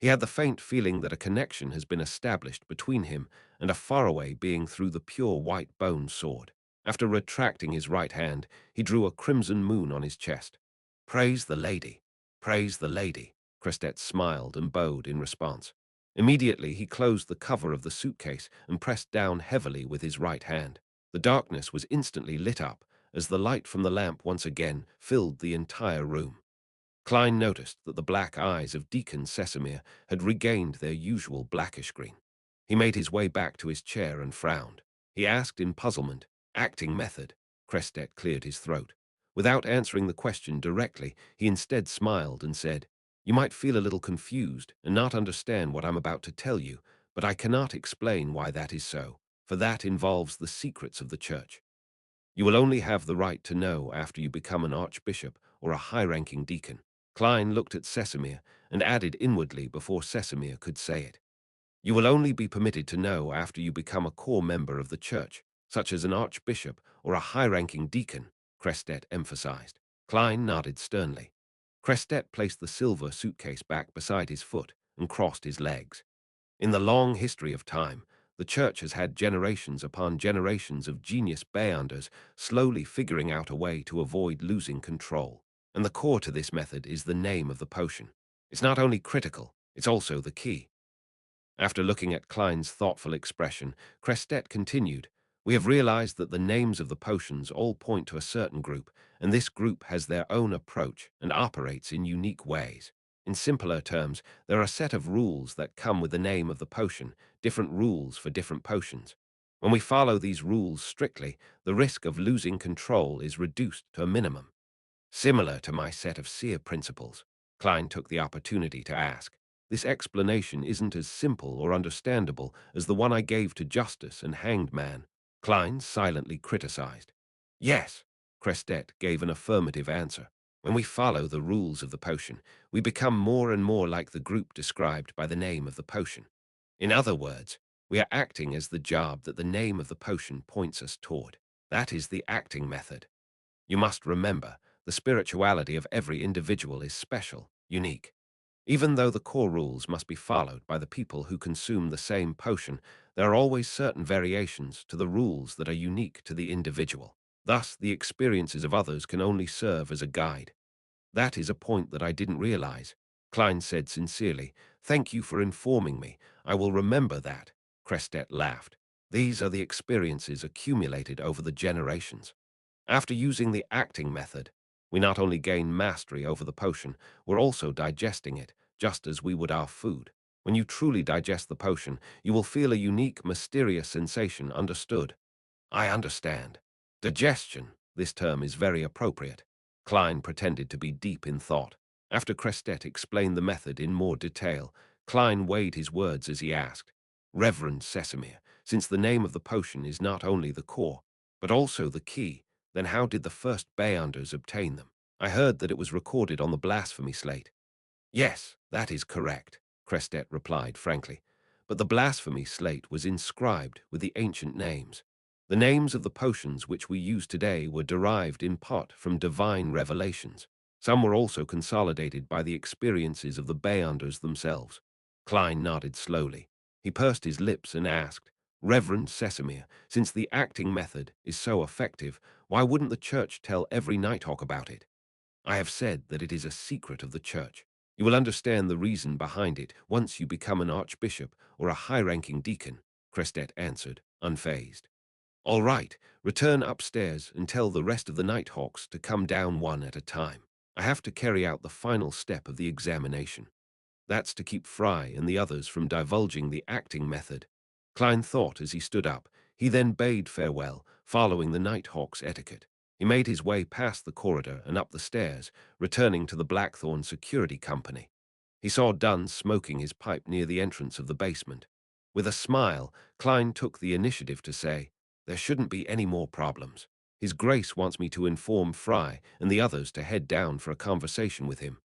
He had the faint feeling that a connection has been established between him and a faraway being through the pure white bone sword. After retracting his right hand, he drew a crimson moon on his chest. "Praise the lady! Praise the lady!" Crestet smiled and bowed in response. Immediately, he closed the cover of the suitcase and pressed down heavily with his right hand. The darkness was instantly lit up as the light from the lamp once again filled the entire room. Klein noticed that the black eyes of Deacon Sesamir had regained their usual blackish green. He made his way back to his chair and frowned. He asked in puzzlement, "Acting method?" Crestet cleared his throat. Without answering the question directly, he instead smiled and said, "You might feel a little confused and not understand what I'm about to tell you, but I cannot explain why that is so, for that involves the secrets of the church. You will only have the right to know after you become an archbishop or a high-ranking deacon." Klein looked at Sesamir and added inwardly before Sesamir could say it, "You will only be permitted to know after you become a core member of the church, such as an archbishop or a high-ranking deacon," Crestet emphasized. Klein nodded sternly. Crestet placed the silver suitcase back beside his foot and crossed his legs. In the long history of time, the church has had generations upon generations of genius Beyonders slowly figuring out a way to avoid losing control. And the core to this method is the name of the potion. It's not only critical, it's also the key. After looking at Klein's thoughtful expression, Crestet continued, "We have realized that the names of the potions all point to a certain group, and this group has their own approach and operates in unique ways. In simpler terms, there are a set of rules that come with the name of the potion, different rules for different potions. When we follow these rules strictly, the risk of losing control is reduced to a minimum. Similar to my set of seer principles." Klein took the opportunity to ask, "This explanation isn't as simple or understandable as the one I gave to Justice and Hanged Man." Klein silently criticized. "Yes," Crestet gave an affirmative answer. "When we follow the rules of the potion, we become more and more like the group described by the name of the potion. In other words, we are acting as the job that the name of the potion points us toward. That is the acting method. You must remember, the spirituality of every individual is special, unique. Even though the core rules must be followed by the people who consume the same potion, there are always certain variations to the rules that are unique to the individual. Thus, the experiences of others can only serve as a guide. That is a point that I didn't realize," Klein said sincerely. "Thank you for informing me. I will remember that." Crestet laughed. "These are the experiences accumulated over the generations. After using the acting method, we not only gain mastery over the potion, we're also digesting it, just as we would our food. When you truly digest the potion, you will feel a unique, mysterious sensation. Understood?" "I understand. Digestion, this term is very appropriate." Klein pretended to be deep in thought. After Crestet explained the method in more detail, Klein weighed his words as he asked, "Reverend Sesamir, since the name of the potion is not only the core, but also the key, then how did the first Beyonders obtain them? I heard that it was recorded on the blasphemy slate." "Yes, that is correct," Crestet replied frankly. "But the blasphemy slate was inscribed with the ancient names. The names of the potions which we use today were derived in part from divine revelations. Some were also consolidated by the experiences of the Beyonders themselves." Klein nodded slowly. He pursed his lips and asked, "Reverend Sesamir, since the acting method is so effective, why wouldn't the church tell every Nighthawk about it?" "I have said that it is a secret of the church. You will understand the reason behind it once you become an archbishop or a high-ranking deacon," Crestet answered, unfazed. "All right, return upstairs and tell the rest of the Nighthawks to come down one at a time. I have to carry out the final step of the examination. That's to keep Fry and the others from divulging the acting method." Klein thought as he stood up. He then bade farewell, following the Nighthawk's etiquette. He made his way past the corridor and up the stairs, returning to the Blackthorn Security Company. He saw Dunn smoking his pipe near the entrance of the basement. With a smile, Klein took the initiative to say, "There shouldn't be any more problems. His Grace wants me to inform Fry and the others to head down for a conversation with him."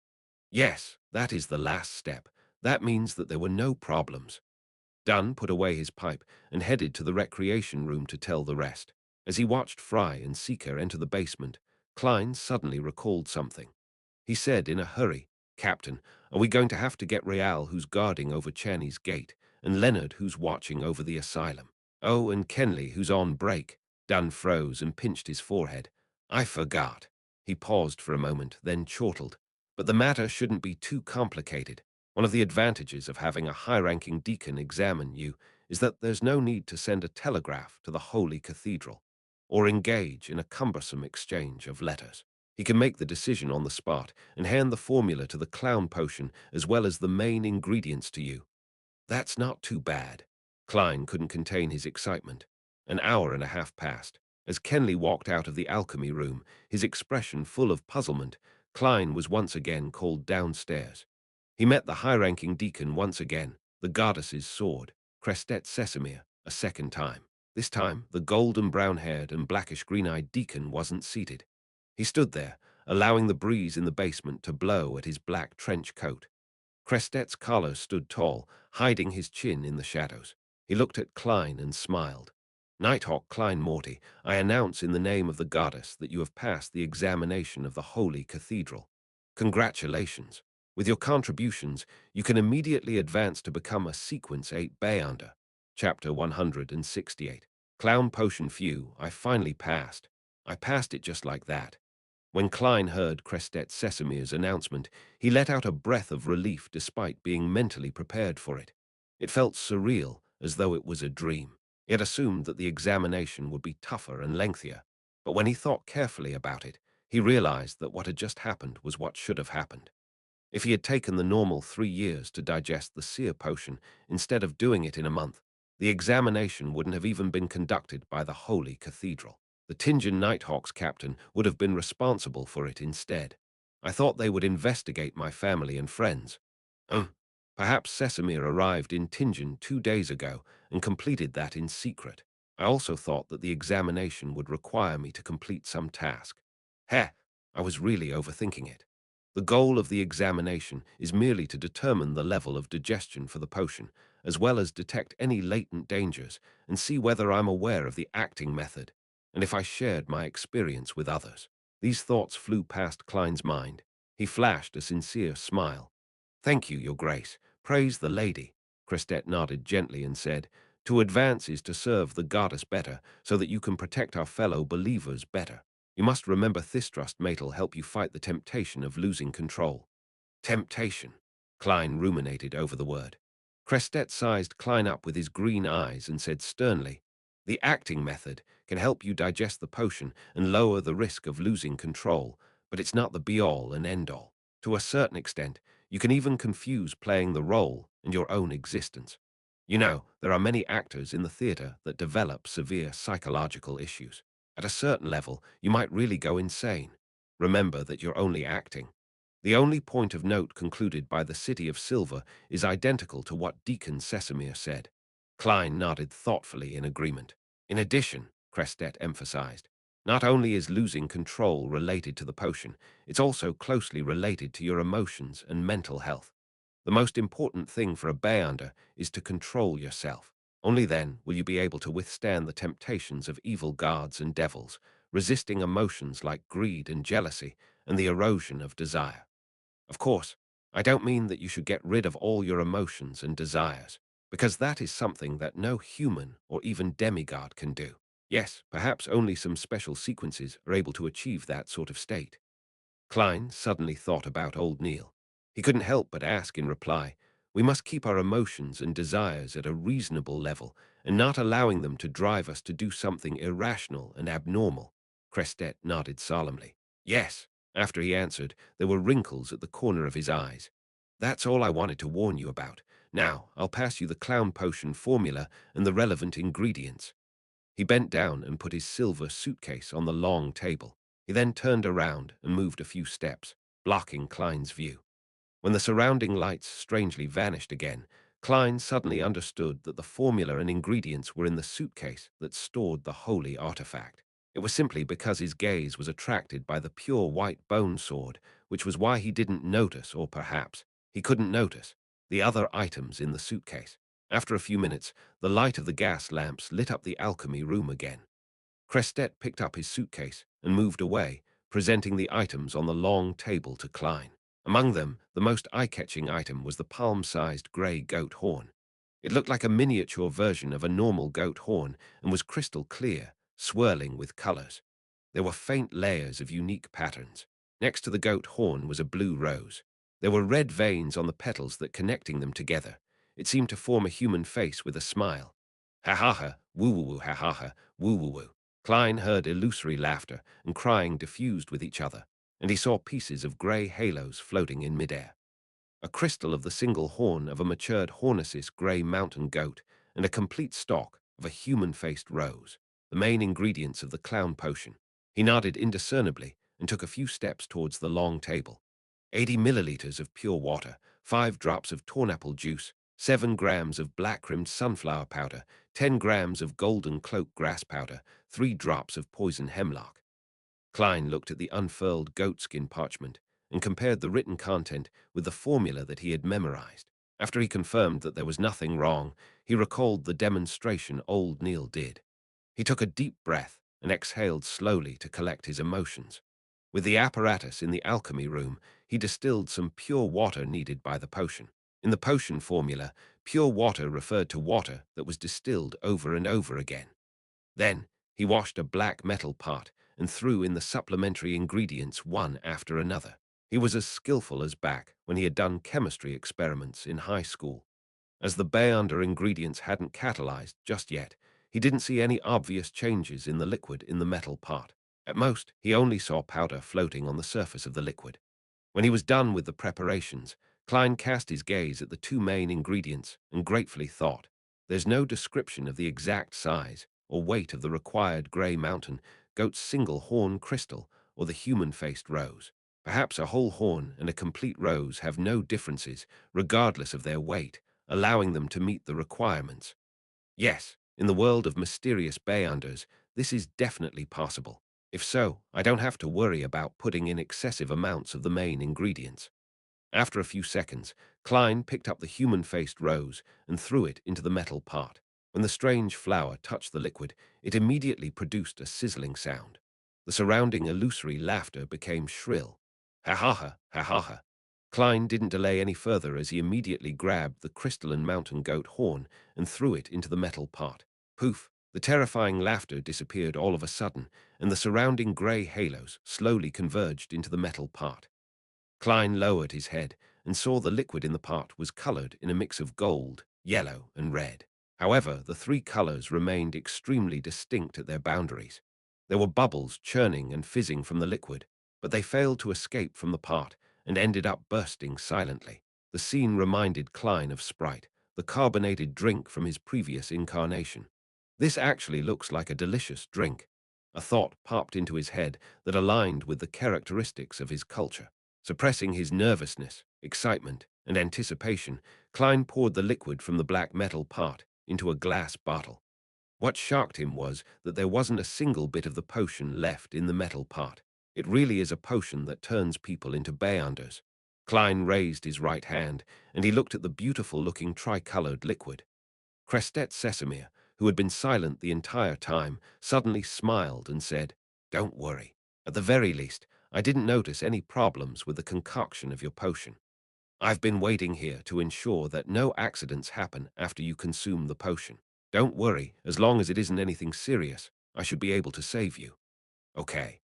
"Yes, that is the last step. That means that there were no problems." Dunn put away his pipe and headed to the recreation room to tell the rest. As he watched Fry and Seeker enter the basement, Klein suddenly recalled something. He said in a hurry, Captain, are we going to have to get Real, who's guarding over Czerny's gate, and Leonard, who's watching over the asylum? Oh, and Kenley, who's on break. Dunn froze and pinched his forehead. I forgot. He paused for a moment, then chortled. But the matter shouldn't be too complicated. One of the advantages of having a high-ranking deacon examine you is that there's no need to send a telegraph to the Holy Cathedral or engage in a cumbersome exchange of letters. He can make the decision on the spot and hand the formula to the clown potion as well as the main ingredients to you. That's not too bad. Klein couldn't contain his excitement. An hour and a half passed. As Kenley walked out of the alchemy room, his expression full of puzzlement, Klein was once again called downstairs. He met the high-ranking deacon once again, the goddess's sword, Crestet Sesamir, a second time. This time, the golden brown-haired and blackish-green-eyed deacon wasn't seated. He stood there, allowing the breeze in the basement to blow at his black trench coat. Crestet's collar stood tall, hiding his chin in the shadows. He looked at Klein and smiled. Nighthawk Klein Morty, I announce in the name of the goddess that you have passed the examination of the Holy Cathedral. Congratulations. With your contributions, you can immediately advance to become a Sequence 8 Beyonder. Chapter 168. Clown Potion Few, I finally passed. I passed it just like that. When Klein heard Crestet Sesamir's announcement, he let out a breath of relief despite being mentally prepared for it. It felt surreal, as though it was a dream. He had assumed that the examination would be tougher and lengthier, but when he thought carefully about it, he realized that what had just happened was what should have happened. If he had taken the normal 3 years to digest the seer potion instead of doing it in a month, the examination wouldn't have even been conducted by the Holy Cathedral. The Tingen Nighthawk's captain would have been responsible for it instead. I thought they would investigate my family and friends. Um, Perhaps Sesamir arrived in Tingen 2 days ago and completed that in secret. I also thought that the examination would require me to complete some task. Heh, I was really overthinking it. The goal of the examination is merely to determine the level of digestion for the potion, as well as detect any latent dangers and see whether I'm aware of the acting method, and if I shared my experience with others. These thoughts flew past Klein's mind. He flashed a sincere smile. Thank you, Your Grace. Praise the lady. Crestet nodded gently and said, To advance is to serve the goddess better, so that you can protect our fellow believers better. You must remember Thistrust Mate'll help you fight the temptation of losing control. Temptation. Klein ruminated over the word. Crestet sized Klein up with his green eyes and said sternly, The acting method can help you digest the potion and lower the risk of losing control, but it's not the be-all and end-all. To a certain extent, you can even confuse playing the role and your own existence. You know, there are many actors in the theater that develop severe psychological issues. At a certain level, you might really go insane. Remember that you're only acting. The only point of note concluded by the City of Silver is identical to what Deacon Sesamir said. Klein nodded thoughtfully in agreement. In addition, Crestet emphasized, not only is losing control related to the potion, it's also closely related to your emotions and mental health. The most important thing for a Beyonder is to control yourself. Only then will you be able to withstand the temptations of evil gods and devils, resisting emotions like greed and jealousy and the erosion of desire. Of course, I don't mean that you should get rid of all your emotions and desires, because that is something that no human or even demigod can do. Yes, perhaps only some special sequences are able to achieve that sort of state. Klein suddenly thought about old Neil. He couldn't help but ask in reply, We must keep our emotions and desires at a reasonable level and not allowing them to drive us to do something irrational and abnormal. Crestet nodded solemnly. Yes. After he answered, there were wrinkles at the corner of his eyes. That's all I wanted to warn you about. Now, I'll pass you the clown potion formula and the relevant ingredients. He bent down and put his silver suitcase on the long table. He then turned around and moved a few steps, blocking Klein's view. When the surrounding lights strangely vanished again, Klein suddenly understood that the formula and ingredients were in the suitcase that stored the holy artifact. It was simply because his gaze was attracted by the pure white bone sword, which was why he didn't notice, or perhaps he couldn't notice, the other items in the suitcase. After a few minutes, the light of the gas lamps lit up the alchemy room again. Crestet picked up his suitcase and moved away, presenting the items on the long table to Klein. Among them, the most eye-catching item was the palm-sized grey goat horn. It looked like a miniature version of a normal goat horn and was crystal clear, swirling with colors. There were faint layers of unique patterns. Next to the goat horn was a blue rose. There were red veins on the petals that connecting them together. It seemed to form a human face with a smile. Ha ha ha, woo woo woo, ha ha ha, woo woo woo. Klein heard illusory laughter and crying diffused with each other, and he saw pieces of grey halos floating in midair. A crystal of the single horn of a matured Hornesis grey mountain goat, and a complete stock of a human-faced rose, the main ingredients of the clown potion. He nodded indiscernibly and took a few steps towards the long table. 80 milliliters of pure water, 5 drops of tornapple juice, 7 grams of black-rimmed sunflower powder, 10 grams of golden cloak grass powder, 3 drops of poison hemlock. Klein looked at the unfurled goatskin parchment and compared the written content with the formula that he had memorized. After he confirmed that there was nothing wrong, he recalled the demonstration old Neil did. He took a deep breath and exhaled slowly to collect his emotions. With the apparatus in the alchemy room, he distilled some pure water needed by the potion. In the potion formula, pure water referred to water that was distilled over and over again. Then, he washed a black metal pot and threw in the supplementary ingredients one after another. He was as skillful as back when he had done chemistry experiments in high school. As the Beyonder ingredients hadn't catalyzed just yet, he didn't see any obvious changes in the liquid in the metal pot. At most, he only saw powder floating on the surface of the liquid. When he was done with the preparations, Klein cast his gaze at the two main ingredients and gratefully thought, there's no description of the exact size or weight of the required grey mountain goat's single horn crystal or the human-faced rose. Perhaps a whole horn and a complete rose have no differences, regardless of their weight, allowing them to meet the requirements. Yes, in the world of mysterious Beyonders, this is definitely possible. If so, I don't have to worry about putting in excessive amounts of the main ingredients. After a few seconds, Klein picked up the human-faced rose and threw it into the metal pot. When the strange flower touched the liquid, it immediately produced a sizzling sound. The surrounding illusory laughter became shrill. Ha ha ha, ha ha ha. Klein didn't delay any further as he immediately grabbed the crystalline mountain goat horn and threw it into the metal pot. Poof! The terrifying laughter disappeared all of a sudden, and the surrounding grey halos slowly converged into the metal pot. Klein lowered his head and saw the liquid in the pot was colored in a mix of gold, yellow, and red. However, the three colors remained extremely distinct at their boundaries. There were bubbles churning and fizzing from the liquid, but they failed to escape from the pot and ended up bursting silently. The scene reminded Klein of Sprite, the carbonated drink from his previous incarnation. This actually looks like a delicious drink. A thought popped into his head that aligned with the characteristics of his culture. Suppressing his nervousness, excitement, and anticipation, Klein poured the liquid from the black metal pot into a glass bottle. What shocked him was that there wasn't a single bit of the potion left in the metal pot. It really is a potion that turns people into Beyonders. Klein raised his right hand, and he looked at the beautiful-looking tricolored liquid. Crestet Sesamir, who had been silent the entire time, suddenly smiled and said, "Don't worry. At the very least, I didn't notice any problems with the concoction of your potion. I've been waiting here to ensure that no accidents happen after you consume the potion. Don't worry, as long as it isn't anything serious, I should be able to save you." Okay.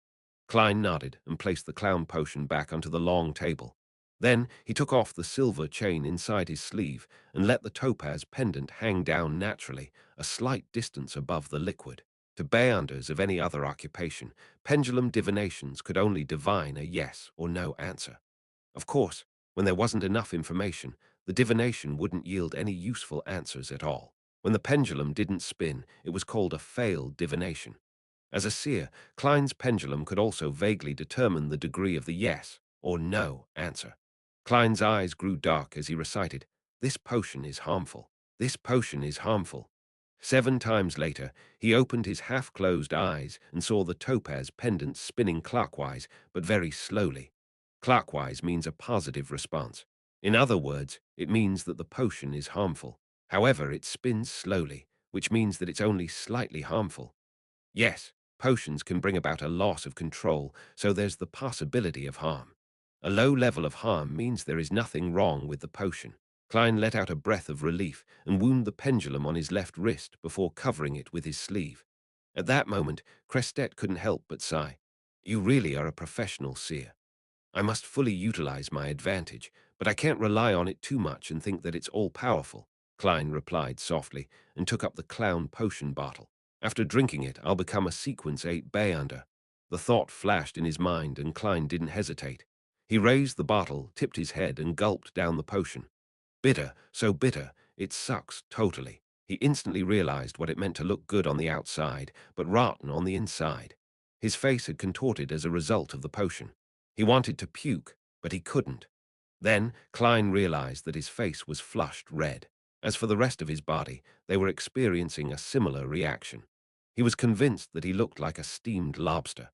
Klein nodded and placed the clown potion back onto the long table. Then he took off the silver chain inside his sleeve and let the topaz pendant hang down naturally, a slight distance above the liquid. To Beyonders of any other occupation, pendulum divinations could only divine a yes or no answer. Of course, when there wasn't enough information, the divination wouldn't yield any useful answers at all. When the pendulum didn't spin, it was called a failed divination. As a seer, Klein's pendulum could also vaguely determine the degree of the yes or no answer. Klein's eyes grew dark as he recited, "This potion is harmful. This potion is harmful." 7 times later, he opened his half-closed eyes and saw the topaz pendant spinning clockwise, but very slowly. Clockwise means a positive response. In other words, it means that the potion is harmful. However, it spins slowly, which means that it's only slightly harmful. Yes, potions can bring about a loss of control, so there's the possibility of harm. A low level of harm means there is nothing wrong with the potion. Klein let out a breath of relief and wound the pendulum on his left wrist before covering it with his sleeve. At that moment, Crestet couldn't help but sigh. You really are a professional seer. I must fully utilize my advantage, but I can't rely on it too much and think that it's all-powerful, Klein replied softly and took up the clown potion bottle. After drinking it, I'll become a Sequence 8 Beyonder. The thought flashed in his mind and Klein didn't hesitate. He raised the bottle, tipped his head, and gulped down the potion. Bitter, so bitter, it sucks totally. He instantly realized what it meant to look good on the outside, but rotten on the inside. His face had contorted as a result of the potion. He wanted to puke, but he couldn't. Then Klein realized that his face was flushed red. As for the rest of his body, they were experiencing a similar reaction. He was convinced that he looked like a steamed lobster.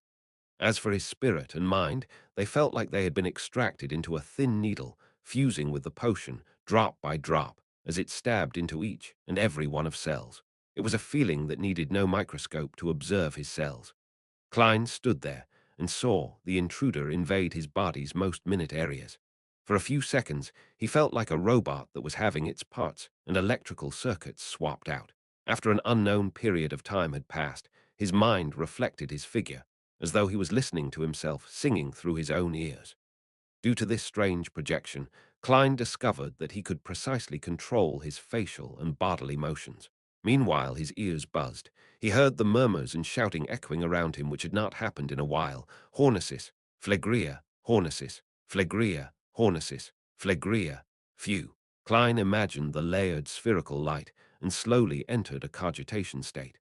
As for his spirit and mind, they felt like they had been extracted into a thin needle, fusing with the potion, drop by drop, as it stabbed into each and every one of cells. It was a feeling that needed no microscope to observe his cells. Klein stood there and saw the intruder invade his body's most minute areas. For a few seconds, he felt like a robot that was having its parts and electrical circuits swapped out. After an unknown period of time had passed, his mind reflected his figure, as though he was listening to himself singing through his own ears. Due to this strange projection, Klein discovered that he could precisely control his facial and bodily motions. Meanwhile, his ears buzzed. He heard the murmurs and shouting echoing around him which had not happened in a while. Hornesis, Phlegria, Hornesis, Phlegria, Hornesis, Phlegria. Phew. Klein imagined the layered spherical light and slowly entered a cogitation state.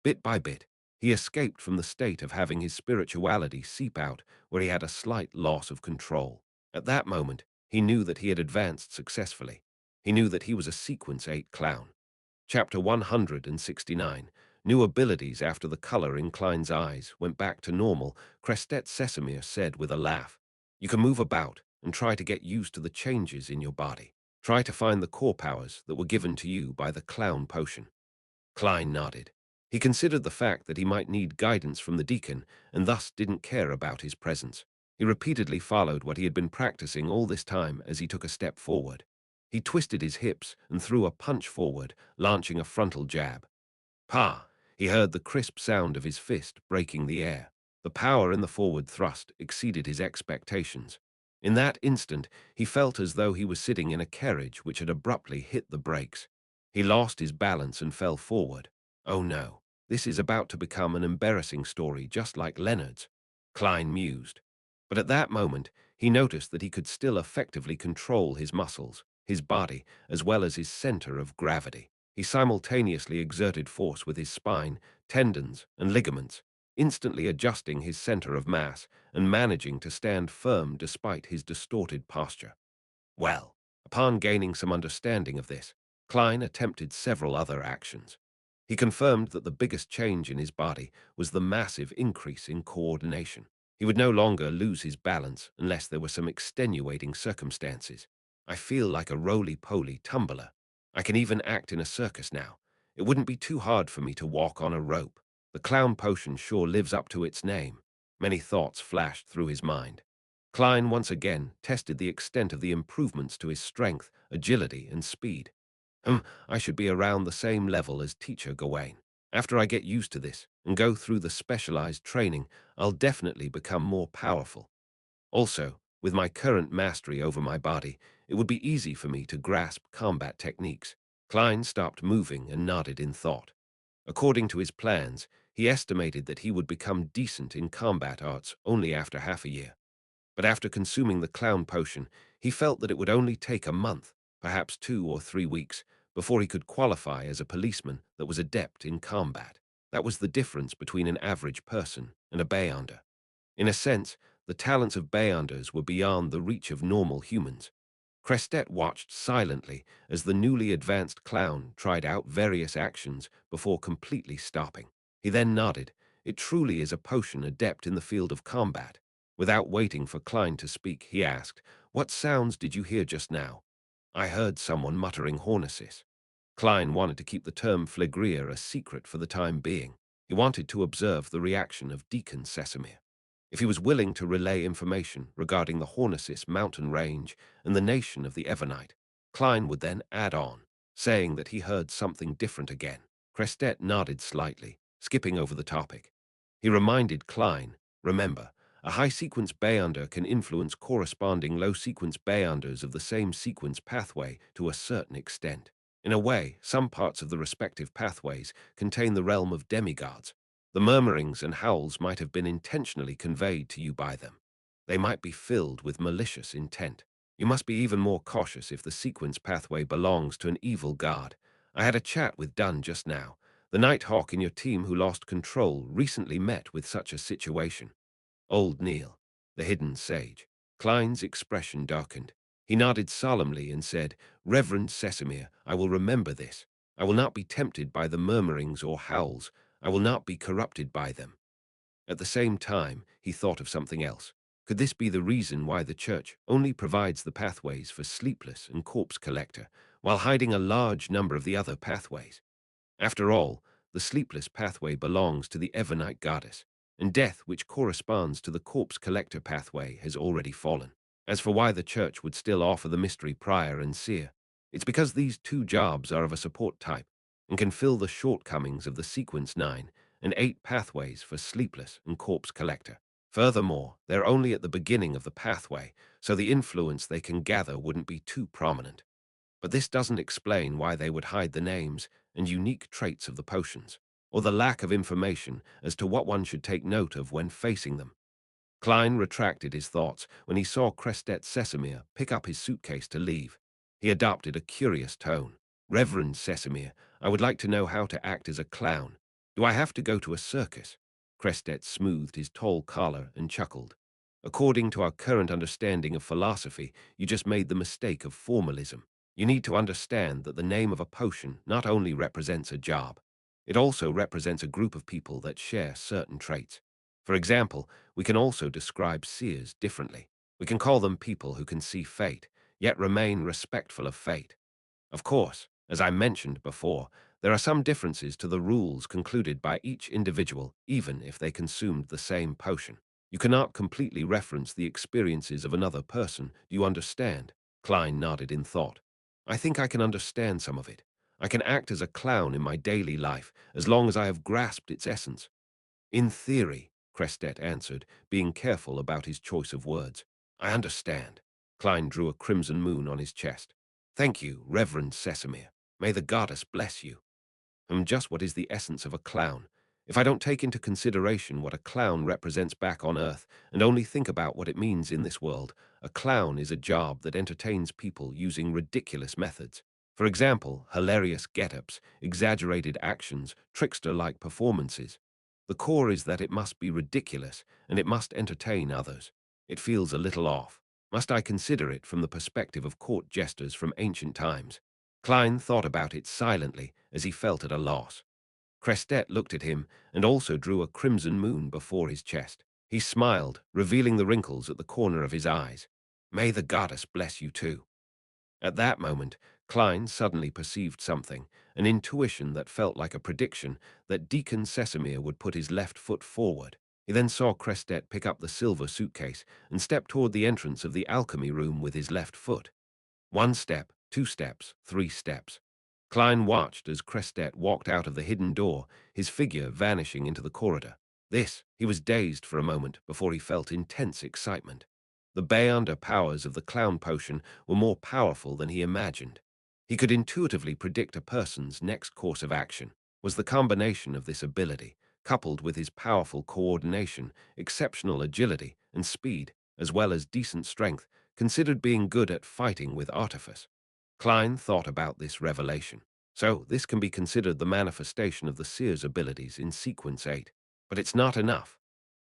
Bit by bit, he escaped from the state of having his spirituality seep out where he had a slight loss of control. At that moment, he knew that he had advanced successfully. He knew that he was a Sequence 8 clown. Chapter 169. New abilities after the color in Klein's eyes went back to normal, Crestet Sesamir said with a laugh. You can move about and try to get used to the changes in your body. Try to find the core powers that were given to you by the clown potion. Klein nodded. He considered the fact that he might need guidance from the deacon and thus didn't care about his presence. He repeatedly followed what he had been practicing all this time as he took a step forward. He twisted his hips and threw a punch forward, launching a frontal jab. Pa! He heard the crisp sound of his fist breaking the air. The power in the forward thrust exceeded his expectations. In that instant, he felt as though he was sitting in a carriage which had abruptly hit the brakes. He lost his balance and fell forward. Oh no, this is about to become an embarrassing story just like Leonard's, Klein mused. But at that moment, he noticed that he could still effectively control his muscles, his body, as well as his center of gravity. He simultaneously exerted force with his spine, tendons, and ligaments, instantly adjusting his center of mass and managing to stand firm despite his distorted posture. Well, upon gaining some understanding of this, Klein attempted several other actions. He confirmed that the biggest change in his body was the massive increase in coordination. He would no longer lose his balance unless there were some extenuating circumstances. I feel like a roly-poly tumbler. I can even act in a circus now. It wouldn't be too hard for me to walk on a rope. The clown potion sure lives up to its name. Many thoughts flashed through his mind. Klein once again tested the extent of the improvements to his strength, agility, and speed. I should be around the same level as Teacher Gawain. After I get used to this and go through the specialized training, I'll definitely become more powerful. Also, with my current mastery over my body, it would be easy for me to grasp combat techniques. Klein stopped moving and nodded in thought. According to his plans, he estimated that he would become decent in combat arts only after half a year. But after consuming the clown potion, he felt that it would only take a month, perhaps 2 or 3 weeks, before he could qualify as a policeman that was adept in combat. That was the difference between an average person and a Beyonder. In a sense, the talents of Beyonders were beyond the reach of normal humans. Crestet watched silently as the newly advanced clown tried out various actions before completely stopping. He then nodded. It truly is a potion adept in the field of combat. Without waiting for Klein to speak, he asked, What sounds did you hear just now? I heard someone muttering Hornesis. Klein wanted to keep the term Phlegria a secret for the time being. He wanted to observe the reaction of Deacon Sesamir. If he was willing to relay information regarding the Hornesis mountain range and the nation of the Evernite, Klein would then add on, saying that he heard something different again. Crestet nodded slightly, skipping over the topic. He reminded Klein, remember, a high-sequence bayunder can influence corresponding low-sequence bayunders of the same sequence pathway to a certain extent. In a way, some parts of the respective pathways contain the realm of demigods. The murmurings and howls might have been intentionally conveyed to you by them. They might be filled with malicious intent. You must be even more cautious if the sequence pathway belongs to an evil god. I had a chat with Dunn just now. The Nighthawk in your team who lost control recently met with such a situation. Old Neil, the hidden sage. Klein's expression darkened. He nodded solemnly and said, Reverend Sesamir, I will remember this. I will not be tempted by the murmurings or howls. I will not be corrupted by them. At the same time, he thought of something else. Could this be the reason why the church only provides the pathways for Sleepless and Corpse Collector, while hiding a large number of the other pathways? After all, the Sleepless pathway belongs to the Evernite goddess, and death, which corresponds to the Corpse Collector pathway, has already fallen. As for why the church would still offer the mystery prior and seer, it's because these two jobs are of a support type and can fill the shortcomings of the sequence 9 and 8 pathways for Sleepless and Corpse Collector. Furthermore, they're only at the beginning of the pathway, so the influence they can gather wouldn't be too prominent. But this doesn't explain why they would hide the names and unique traits of the potions, or the lack of information as to what one should take note of when facing them. Klein retracted his thoughts when he saw Crestet Sesamir pick up his suitcase to leave. He adopted a curious tone. Reverend Sesamir, I would like to know how to act as a clown. Do I have to go to a circus? Crestet smoothed his tall collar and chuckled. According to our current understanding of philosophy, you just made the mistake of formalism. You need to understand that the name of a potion not only represents a job, it also represents a group of people that share certain traits. For example, we can also describe seers differently. We can call them people who can see fate, yet remain respectful of fate. Of course, as I mentioned before, there are some differences to the rules concluded by each individual, even if they consumed the same potion. You cannot completely reference the experiences of another person, do you understand? Klein nodded in thought. I think I can understand some of it. I can act as a clown in my daily life, as long as I have grasped its essence. In theory, Crestet answered, being careful about his choice of words. I understand. Klein drew a crimson moon on his chest. Thank you, Reverend Sesamir. May the goddess bless you. I'm just what is the essence of a clown. If I don't take into consideration what a clown represents back on Earth and only think about what it means in this world, a clown is a job that entertains people using ridiculous methods. For example, hilarious get-ups, exaggerated actions, trickster-like performances. The core is that it must be ridiculous and it must entertain others. It feels a little off. Must I consider it from the perspective of court jesters from ancient times? Klein thought about it silently as he felt at a loss. Crestet looked at him and also drew a crimson moon before his chest. He smiled, revealing the wrinkles at the corner of his eyes. May the goddess bless you too. At that moment, Klein suddenly perceived something, an intuition that felt like a prediction that Deacon Sesamir would put his left foot forward. He then saw Crestet pick up the silver suitcase and step toward the entrance of the alchemy room with his left foot. 1 step, 2 steps, 3 steps. Klein watched as Crestet walked out of the hidden door, his figure vanishing into the corridor. He was dazed for a moment before he felt intense excitement. The Bayonder powers of the clown potion were more powerful than he imagined. He could intuitively predict a person's next course of action. Was the combination of this ability, coupled with his powerful coordination, exceptional agility, and speed, as well as decent strength, considered being good at fighting with artifice? Klein thought about this revelation. So this can be considered the manifestation of the seer's abilities in Sequence 8. But it's not enough.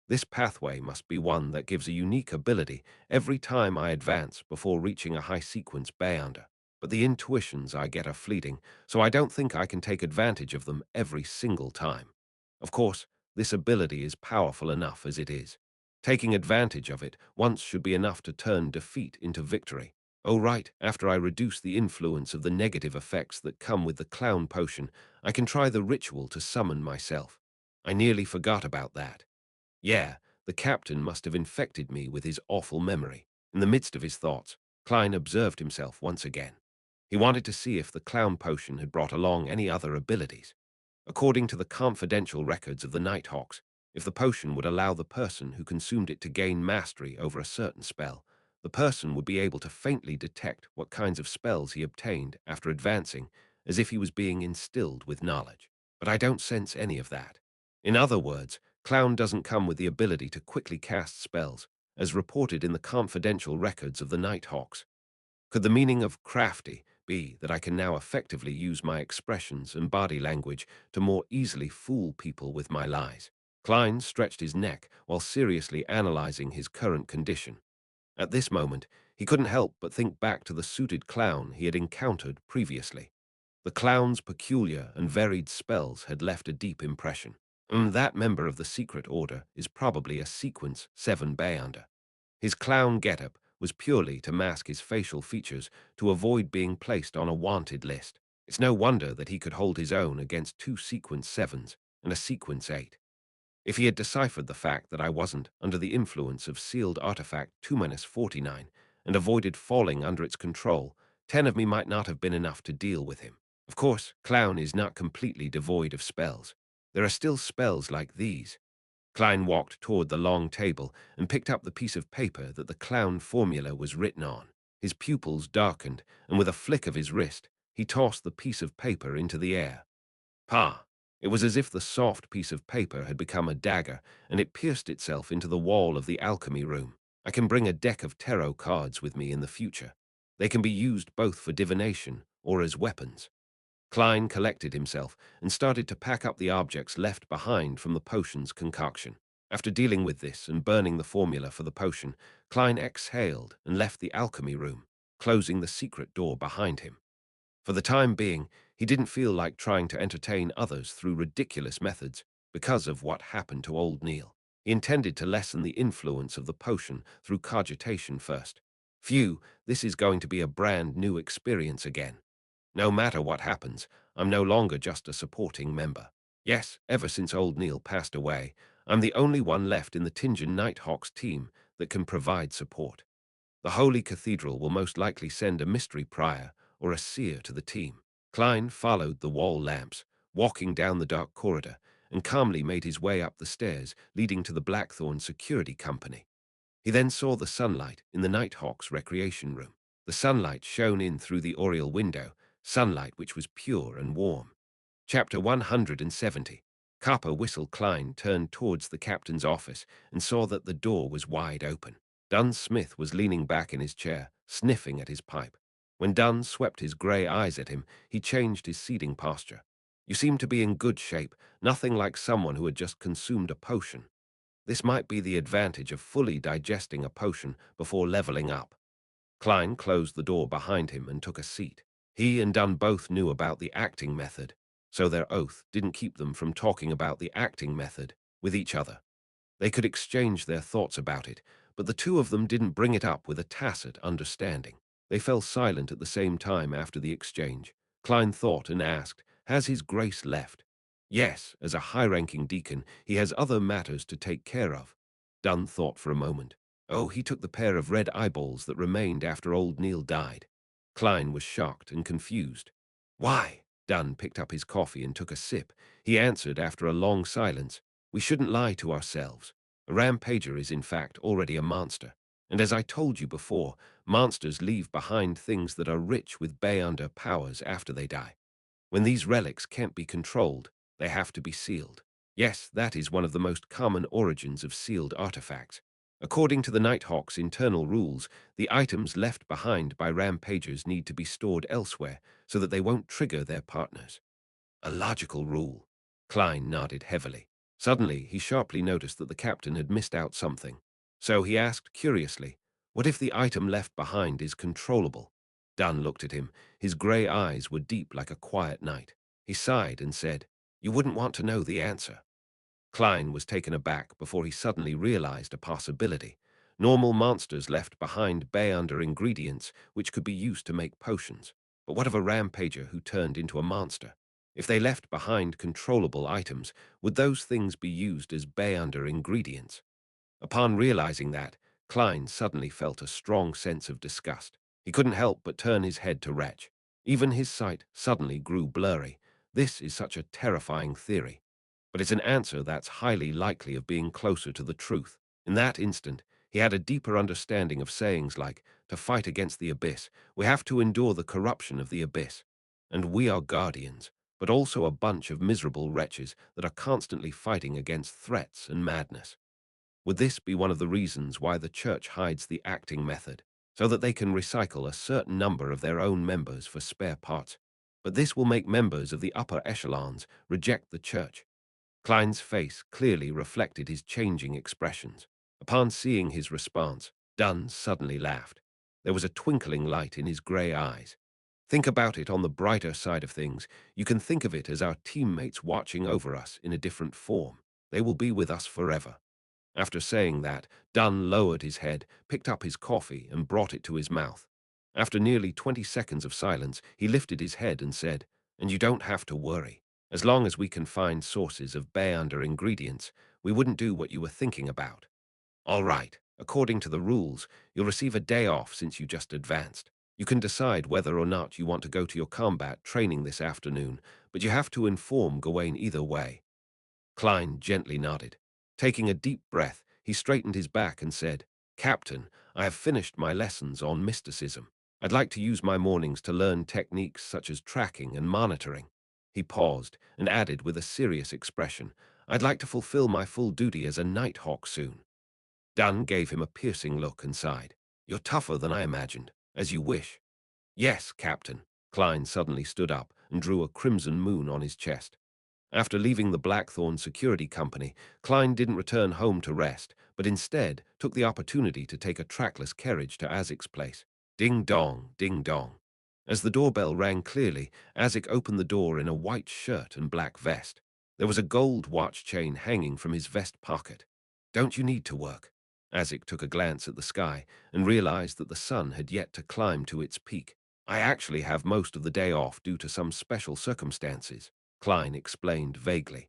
This pathway must be one that gives a unique ability every time I advance before reaching a high-sequence bayounder. But the intuitions I get are fleeting, so I don't think I can take advantage of them every single time. Of course, this ability is powerful enough as it is. Taking advantage of it once should be enough to turn defeat into victory. Oh right, after I reduce the influence of the negative effects that come with the clown potion, I can try the ritual to summon myself. I nearly forgot about that. Yeah, The captain must have infected me with his awful memory. In the midst of his thoughts, Klein observed himself once again. He wanted to see if the clown potion had brought along any other abilities. According to the confidential records of the Nighthawks, if the potion would allow the person who consumed it to gain mastery over a certain spell, the person would be able to faintly detect what kinds of spells he obtained after advancing, as if he was being instilled with knowledge. But I don't sense any of that. In other words, Clown doesn't come with the ability to quickly cast spells, as reported in the confidential records of the Nighthawks. Could the meaning of crafty be that I can now effectively use my expressions and body language to more easily fool people with my lies? Klein stretched his neck while seriously analyzing his current condition. At this moment, he couldn't help but think back to the suited clown he had encountered previously. The clown's peculiar and varied spells had left a deep impression. That member of the secret order is probably a Sequence 7 Beyonder. His clown getup was purely to mask his facial features to avoid being placed on a wanted list. It's no wonder that he could hold his own against two Sequence 7s and a Sequence 8. If he had deciphered the fact that I wasn't under the influence of sealed artifact 2-49 and avoided falling under its control, 10 of me might not have been enough to deal with him. Of course, Clown is not completely devoid of spells. There are still spells like these. Klein walked toward the long table and picked up the piece of paper that the clown formula was written on. His pupils darkened, and with a flick of his wrist, he tossed the piece of paper into the air. Pa! It was as if the soft piece of paper had become a dagger, and it pierced itself into the wall of the alchemy room. I can bring a deck of tarot cards with me in the future. They can be used both for divination or as weapons. Klein collected himself and started to pack up the objects left behind from the potion's concoction. After dealing with this and burning the formula for the potion, Klein exhaled and left the alchemy room, closing the secret door behind him. For the time being, he didn't feel like trying to entertain others through ridiculous methods because of what happened to old Neil. He intended to lessen the influence of the potion through cogitation first. Phew, this is going to be a brand new experience again. No matter what happens, I'm no longer just a supporting member. Yes, ever since old Neil passed away, I'm the only one left in the Tingen Nighthawks team that can provide support. The Holy Cathedral will most likely send a mystery prior or a seer to the team. Klein followed the wall lamps, walking down the dark corridor, and calmly made his way up the stairs leading to the Blackthorn Security Company. He then saw the sunlight in the Nighthawks recreation room. The sunlight shone in through the oriel window, sunlight which was pure and warm. Chapter 170. Copper Whistle Klein turned towards the captain's office and saw that the door was wide open. Dunn Smith was leaning back in his chair, sniffing at his pipe. When Dunn swept his grey eyes at him, he changed his seating posture. You seem to be in good shape, nothing like someone who had just consumed a potion. This might be the advantage of fully digesting a potion before leveling up. Klein closed the door behind him and took a seat. He and Dunn both knew about the acting method, so their oath didn't keep them from talking about the acting method with each other. They could exchange their thoughts about it, but the two of them didn't bring it up with a tacit understanding. They fell silent at the same time after the exchange. Klein thought and asked, "Has His Grace left?" "Yes, as a high-ranking deacon, he has other matters to take care of." Dunn thought for a moment. "Oh, he took the pair of red eyeballs that remained after old Neil died." Klein was shocked and confused. "Why?" Dunn picked up his coffee and took a sip. He answered after a long silence, "We shouldn't lie to ourselves. A rampager is in fact already a monster. And as I told you before, monsters leave behind things that are rich with Beyonder powers after they die. When these relics can't be controlled, they have to be sealed. Yes, that is one of the most common origins of sealed artifacts. According to the Nighthawk's internal rules, the items left behind by rampagers need to be stored elsewhere so that they won't trigger their partners. A logical rule. Klein nodded heavily. Suddenly, he sharply noticed that the captain had missed out something. So he asked curiously, "What if the item left behind is controllable?" Dunn looked at him. His grey eyes were deep like a quiet night. He sighed and said, "You wouldn't want to know the answer." Klein was taken aback before he suddenly realized a possibility. Normal monsters left behind Beyonder ingredients which could be used to make potions. But what of a rampager who turned into a monster? If they left behind controllable items, would those things be used as Beyonder ingredients? Upon realizing that, Klein suddenly felt a strong sense of disgust. He couldn't help but turn his head to Wretch. Even his sight suddenly grew blurry. This is such a terrifying theory. But it's an answer that's highly likely of being closer to the truth. In that instant, he had a deeper understanding of sayings like, to fight against the abyss, we have to endure the corruption of the abyss. And we are guardians, but also a bunch of miserable wretches that are constantly fighting against threats and madness. Would this be one of the reasons why the church hides the acting method, so that they can recycle a certain number of their own members for spare parts? But this will make members of the upper echelons reject the church. Klein's face clearly reflected his changing expressions. Upon seeing his response, Dunn suddenly laughed. There was a twinkling light in his grey eyes. Think about it on the brighter side of things. You can think of it as our teammates watching over us in a different form. They will be with us forever. After saying that, Dunn lowered his head, picked up his coffee, and brought it to his mouth. After nearly 20 seconds of silence, he lifted his head and said, "And you don't have to worry. As long as we can find sources of Bayunder ingredients, we wouldn't do what you were thinking about. All right, according to the rules, you'll receive a day off since you just advanced. You can decide whether or not you want to go to your combat training this afternoon, but you have to inform Gawain either way." Klein gently nodded. Taking a deep breath, he straightened his back and said, "Captain, I have finished my lessons on mysticism. I'd like to use my mornings to learn techniques such as tracking and monitoring." He paused and added with a serious expression, "I'd like to fulfill my full duty as a Nighthawk soon." Dunn gave him a piercing look and sighed. "You're tougher than I imagined. As you wish." "Yes, Captain." Klein suddenly stood up and drew a crimson moon on his chest. After leaving the Blackthorn Security Company, Klein didn't return home to rest, but instead took the opportunity to take a trackless carriage to Azik's place. Ding dong, ding dong. As the doorbell rang clearly, Azik opened the door in a white shirt and black vest. There was a gold watch chain hanging from his vest pocket. "Don't you need to work?" Azik took a glance at the sky and realized that the sun had yet to climb to its peak. "I actually have most of the day off due to some special circumstances," Klein explained vaguely.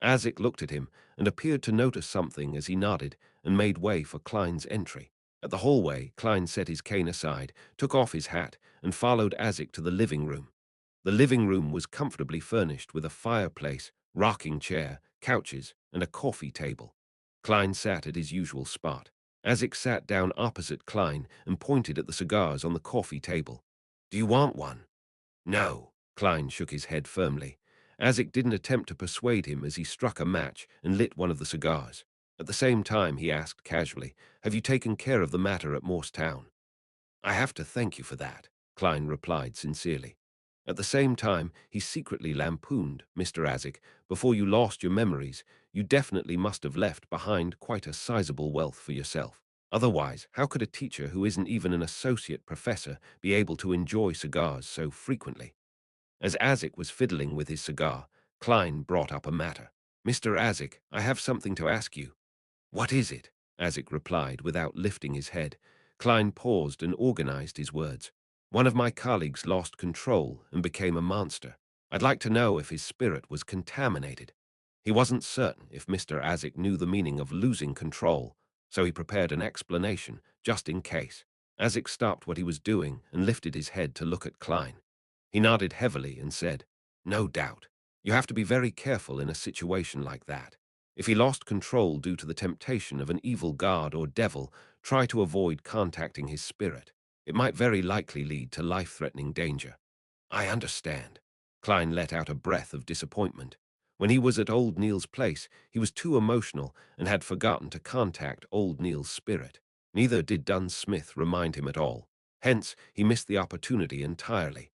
Azik looked at him and appeared to notice something as he nodded and made way for Klein's entry. At the hallway, Klein set his cane aside, took off his hat, and followed Azik to the living room. The living room was comfortably furnished with a fireplace, rocking chair, couches, and a coffee table. Klein sat at his usual spot. Azik sat down opposite Klein and pointed at the cigars on the coffee table. "Do you want one?" "No." Klein shook his head firmly. Azik didn't attempt to persuade him as he struck a match and lit one of the cigars. At the same time, he asked casually, "Have you taken care of the matter at Morstown?" "I have to thank you for that," Klein replied sincerely. At the same time, he secretly lampooned, "Mr. Azik, before you lost your memories, you definitely must have left behind quite a sizable wealth for yourself. Otherwise, how could a teacher who isn't even an associate professor be able to enjoy cigars so frequently?" As Azik was fiddling with his cigar, Klein brought up a matter. "Mr. Azik, I have something to ask you." "What is it?" Azik replied without lifting his head. Klein paused and organized his words. "One of my colleagues lost control and became a monster. I'd like to know if his spirit was contaminated." He wasn't certain if Mr. Azik knew the meaning of losing control, so he prepared an explanation, just in case. Azik stopped what he was doing and lifted his head to look at Klein. He nodded heavily and said, "No doubt. You have to be very careful in a situation like that. If he lost control due to the temptation of an evil god or devil, try to avoid contacting his spirit. It might very likely lead to life-threatening danger." "I understand." Klein let out a breath of disappointment. When he was at Old Neil's place, he was too emotional and had forgotten to contact Old Neil's spirit. Neither did Dunn Smith remind him at all. Hence, he missed the opportunity entirely.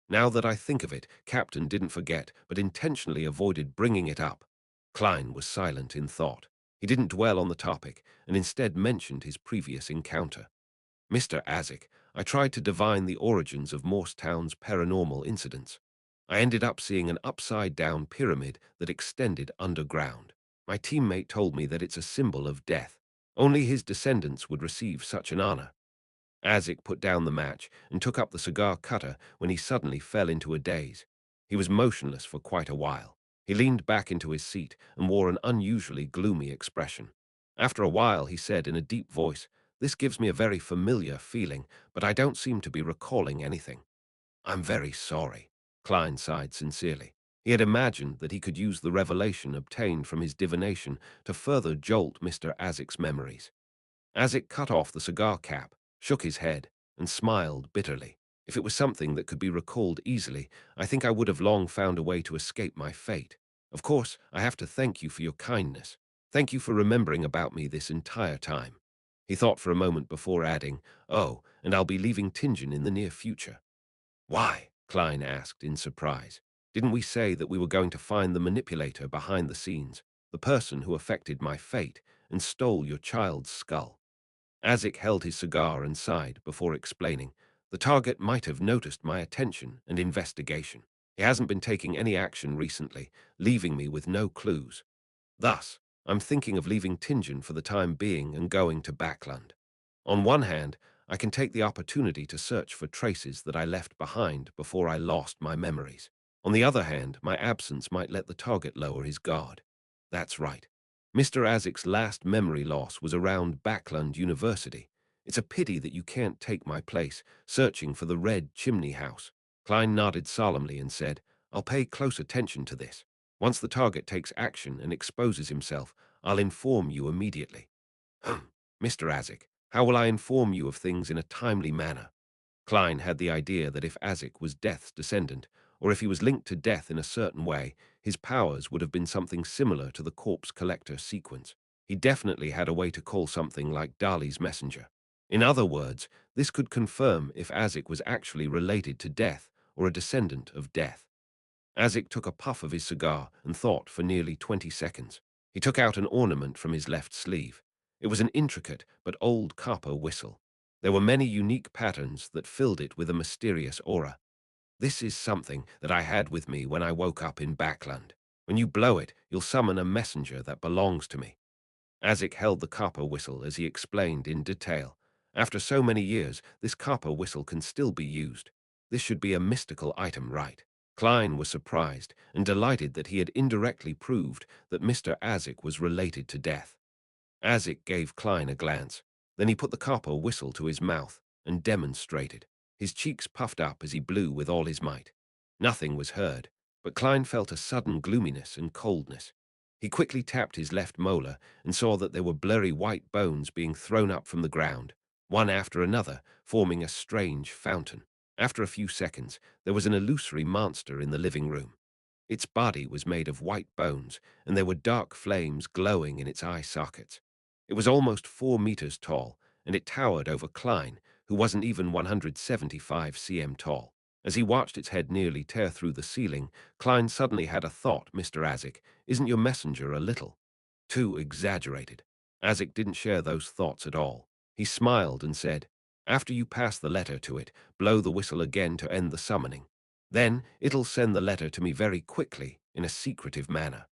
Now that I think of it, Captain didn't forget, but intentionally avoided bringing it up. Klein was silent in thought. He didn't dwell on the topic, and instead mentioned his previous encounter. "Mr. Azik, I tried to divine the origins of Morstown's paranormal incidents. I ended up seeing an upside-down pyramid that extended underground. My teammate told me that it's a symbol of death. Only his descendants would receive such an honor." Azik put down the match and took up the cigar cutter when he suddenly fell into a daze. He was motionless for quite a while. He leaned back into his seat and wore an unusually gloomy expression. After a while, he said in a deep voice, "This gives me a very familiar feeling, but I don't seem to be recalling anything." "I'm very sorry." Klein sighed sincerely. He had imagined that he could use the revelation obtained from his divination to further jolt Mr. Azik's memories. Azik cut off the cigar cap, shook his head, and smiled bitterly. "If it was something that could be recalled easily, I think I would have long found a way to escape my fate. Of course, I have to thank you for your kindness. Thank you for remembering about me this entire time." He thought for a moment before adding, "Oh, and I'll be leaving Tingen in the near future." "Why?" Klein asked in surprise. "Didn't we say that we were going to find the manipulator behind the scenes, the person who affected my fate and stole your child's skull?" Azik held his cigar and sighed before explaining, "The target might have noticed my attention and investigation. He hasn't been taking any action recently, leaving me with no clues. Thus, I'm thinking of leaving Tingen for the time being and going to Backland. On one hand, I can take the opportunity to search for traces that I left behind before I lost my memories. On the other hand, my absence might let the target lower his guard." That's right. Mr. Azik's last memory loss was around Backland University. It's a pity that you can't take my place, searching for the red chimney house. Klein nodded solemnly and said, "I'll pay close attention to this. Once the target takes action and exposes himself, I'll inform you immediately." "Mr. Azik, how will I inform you of things in a timely manner?" Klein had the idea that if Azik was Death's descendant, or if he was linked to Death in a certain way, his powers would have been something similar to the corpse collector sequence. He definitely had a way to call something like Dali's messenger. In other words, this could confirm if Azik was actually related to Death or a descendant of Death. Azik took a puff of his cigar and thought for nearly 20 seconds. He took out an ornament from his left sleeve. It was an intricate but old copper whistle. There were many unique patterns that filled it with a mysterious aura. "This is something that I had with me when I woke up in Backland. When you blow it, you'll summon a messenger that belongs to me." Azik held the copper whistle as he explained in detail. "After so many years, this copper whistle can still be used. This should be a mystical item, right?" Klein was surprised and delighted that he had indirectly proved that Mr. Azik was related to Death. Azik gave Klein a glance. Then he put the copper whistle to his mouth and demonstrated. His cheeks puffed up as he blew with all his might. Nothing was heard, but Klein felt a sudden gloominess and coldness. He quickly tapped his left molar and saw that there were blurry white bones being thrown up from the ground, one after another, forming a strange fountain. After a few seconds, there was an illusory monster in the living room. Its body was made of white bones, and there were dark flames glowing in its eye sockets. It was almost 4 meters tall, and it towered over Klein, who wasn't even 175 cm tall. As he watched its head nearly tear through the ceiling, Klein suddenly had a thought. "Mr. Azik, isn't your messenger a little too exaggerated?" Azik didn't share those thoughts at all. He smiled and said, "After you pass the letter to it, blow the whistle again to end the summoning. Then it'll send the letter to me very quickly in a secretive manner."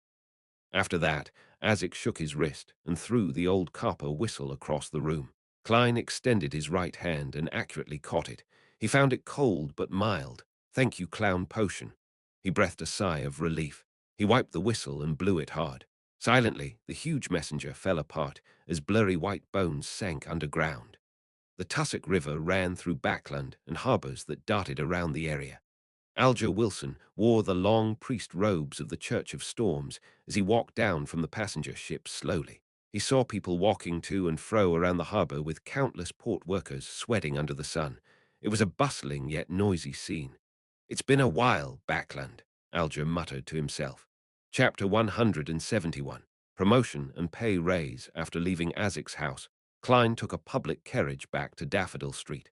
After that, Azik shook his wrist and threw the old copper whistle across the room. Klein extended his right hand and accurately caught it. He found it cold but mild. "Thank you, clown potion." He breathed a sigh of relief. He wiped the whistle and blew it hard. Silently, the huge messenger fell apart as blurry white bones sank underground. The Tussock River ran through Backland and harbors that darted around the area. Alger Wilson wore the long priest robes of the Church of Storms as he walked down from the passenger ship slowly. He saw people walking to and fro around the harbor with countless port workers sweating under the sun. It was a bustling yet noisy scene. "It's been a while, Backland," Alger muttered to himself. Chapter 171. Promotion and Pay Raise. After leaving Azik's house, Klein took a public carriage back to Daffodil Street.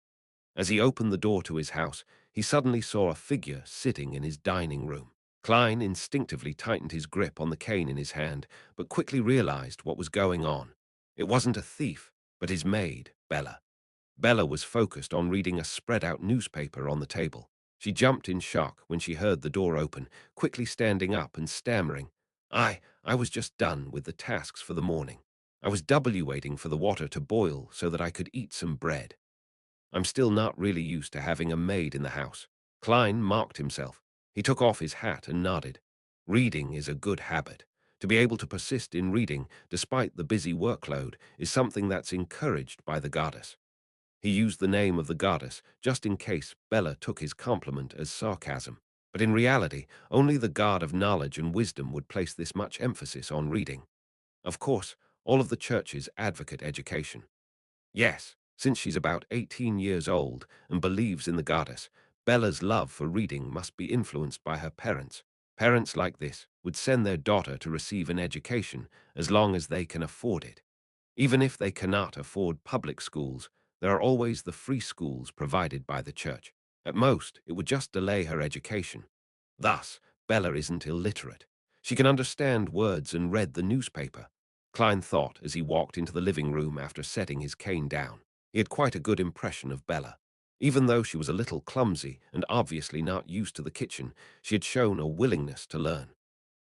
As he opened the door to his house, he suddenly saw a figure sitting in his dining room. Klein instinctively tightened his grip on the cane in his hand, but quickly realized what was going on. It wasn't a thief, but his maid, Bella. Bella was focused on reading a spread-out newspaper on the table. She jumped in shock when she heard the door open, quickly standing up and stammering, I was just done with the tasks for the morning. I was waiting for the water to boil so that I could eat some bread. I'm still not really used to having a maid in the house." Klein mocked himself. He took off his hat and nodded. "Reading is a good habit. To be able to persist in reading despite the busy workload is something that's encouraged by the goddess. He used the name of the goddess just in case Bella took his compliment as sarcasm. But in reality, only the god of knowledge and wisdom would place this much emphasis on reading. Of course, all of the churches advocate education. Yes, since she's about 18 years old and believes in the goddess, Bella's love for reading must be influenced by her parents. Parents like this would send their daughter to receive an education as long as they can afford it. Even if they cannot afford public schools, there are always the free schools provided by the church. At most, it would just delay her education. Thus, Bella isn't illiterate. She can understand words and read the newspaper. Klein thought as he walked into the living room after setting his cane down. He had quite a good impression of Bella. Even though she was a little clumsy and obviously not used to the kitchen, she had shown a willingness to learn.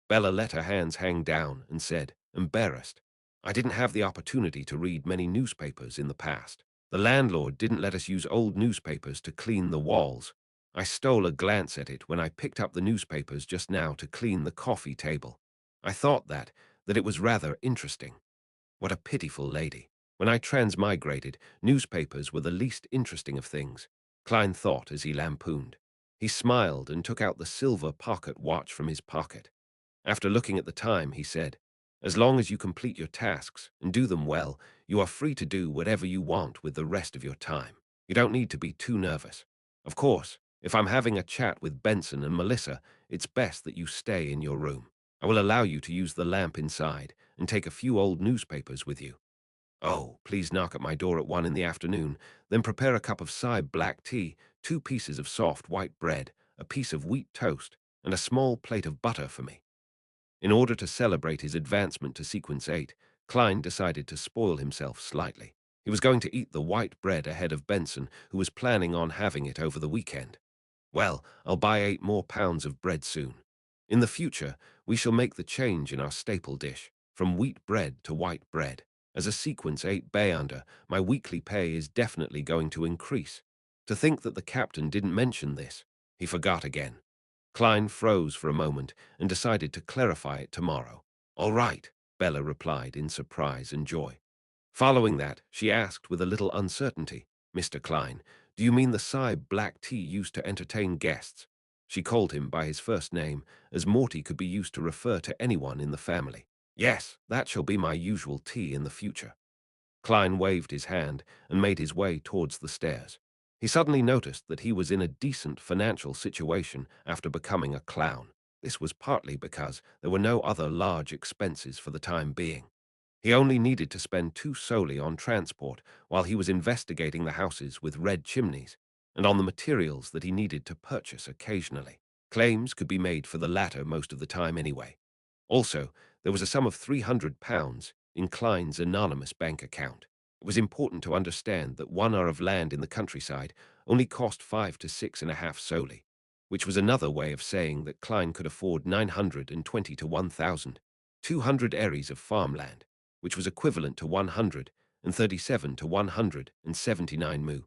Bella let her hands hang down and said, embarrassed, I didn't have the opportunity to read many newspapers in the past. The landlord didn't let us use old newspapers to clean the walls. I stole a glance at it when I picked up the newspapers just now to clean the coffee table. I thought that it was rather interesting. What a pitiful lady. When I transmigrated, newspapers were the least interesting of things, Klein thought as he lampooned. He smiled and took out the silver pocket watch from his pocket. After looking at the time, he said, as long as you complete your tasks and do them well, you are free to do whatever you want with the rest of your time. You don't need to be too nervous. Of course, if I'm having a chat with Benson and Melissa, it's best that you stay in your room. I will allow you to use the lamp inside and take a few old newspapers with you. Oh, please knock at my door at 1 in the afternoon, then prepare a cup of black tea, 2 pieces of soft white bread, a piece of wheat toast, and a small plate of butter for me. In order to celebrate his advancement to Sequence 8, Klein decided to spoil himself slightly. He was going to eat the white bread ahead of Benson, who was planning on having it over the weekend. Well, I'll buy 8 more pounds of bread soon. In the future, we shall make the change in our staple dish, from wheat bread to white bread. As a Sequence 8 Bayonder, my weekly pay is definitely going to increase. To think that the captain didn't mention this, he forgot again. Klein froze for a moment and decided to clarify it tomorrow. All right, Bella replied in surprise and joy. Following that, she asked with a little uncertainty, Mr. Klein, do you mean the black tea used to entertain guests? She called him by his first name, as Morty could be used to refer to anyone in the family. Yes, that shall be my usual tea in the future. Klein waved his hand and made his way towards the stairs. He suddenly noticed that he was in a decent financial situation after becoming a clown. This was partly because there were no other large expenses for the time being. He only needed to spend 2 solely on transport while he was investigating the houses with red chimneys, and on the materials that he needed to purchase occasionally. Claims could be made for the latter most of the time anyway. Also, there was a sum of £300 in Klein's anonymous bank account. It was important to understand that 1 hour of land in the countryside only cost 5 to 6.5 solely, which was another way of saying that Klein could afford 920 to 1,200 areas of farmland, which was equivalent to 137 to 179 mu,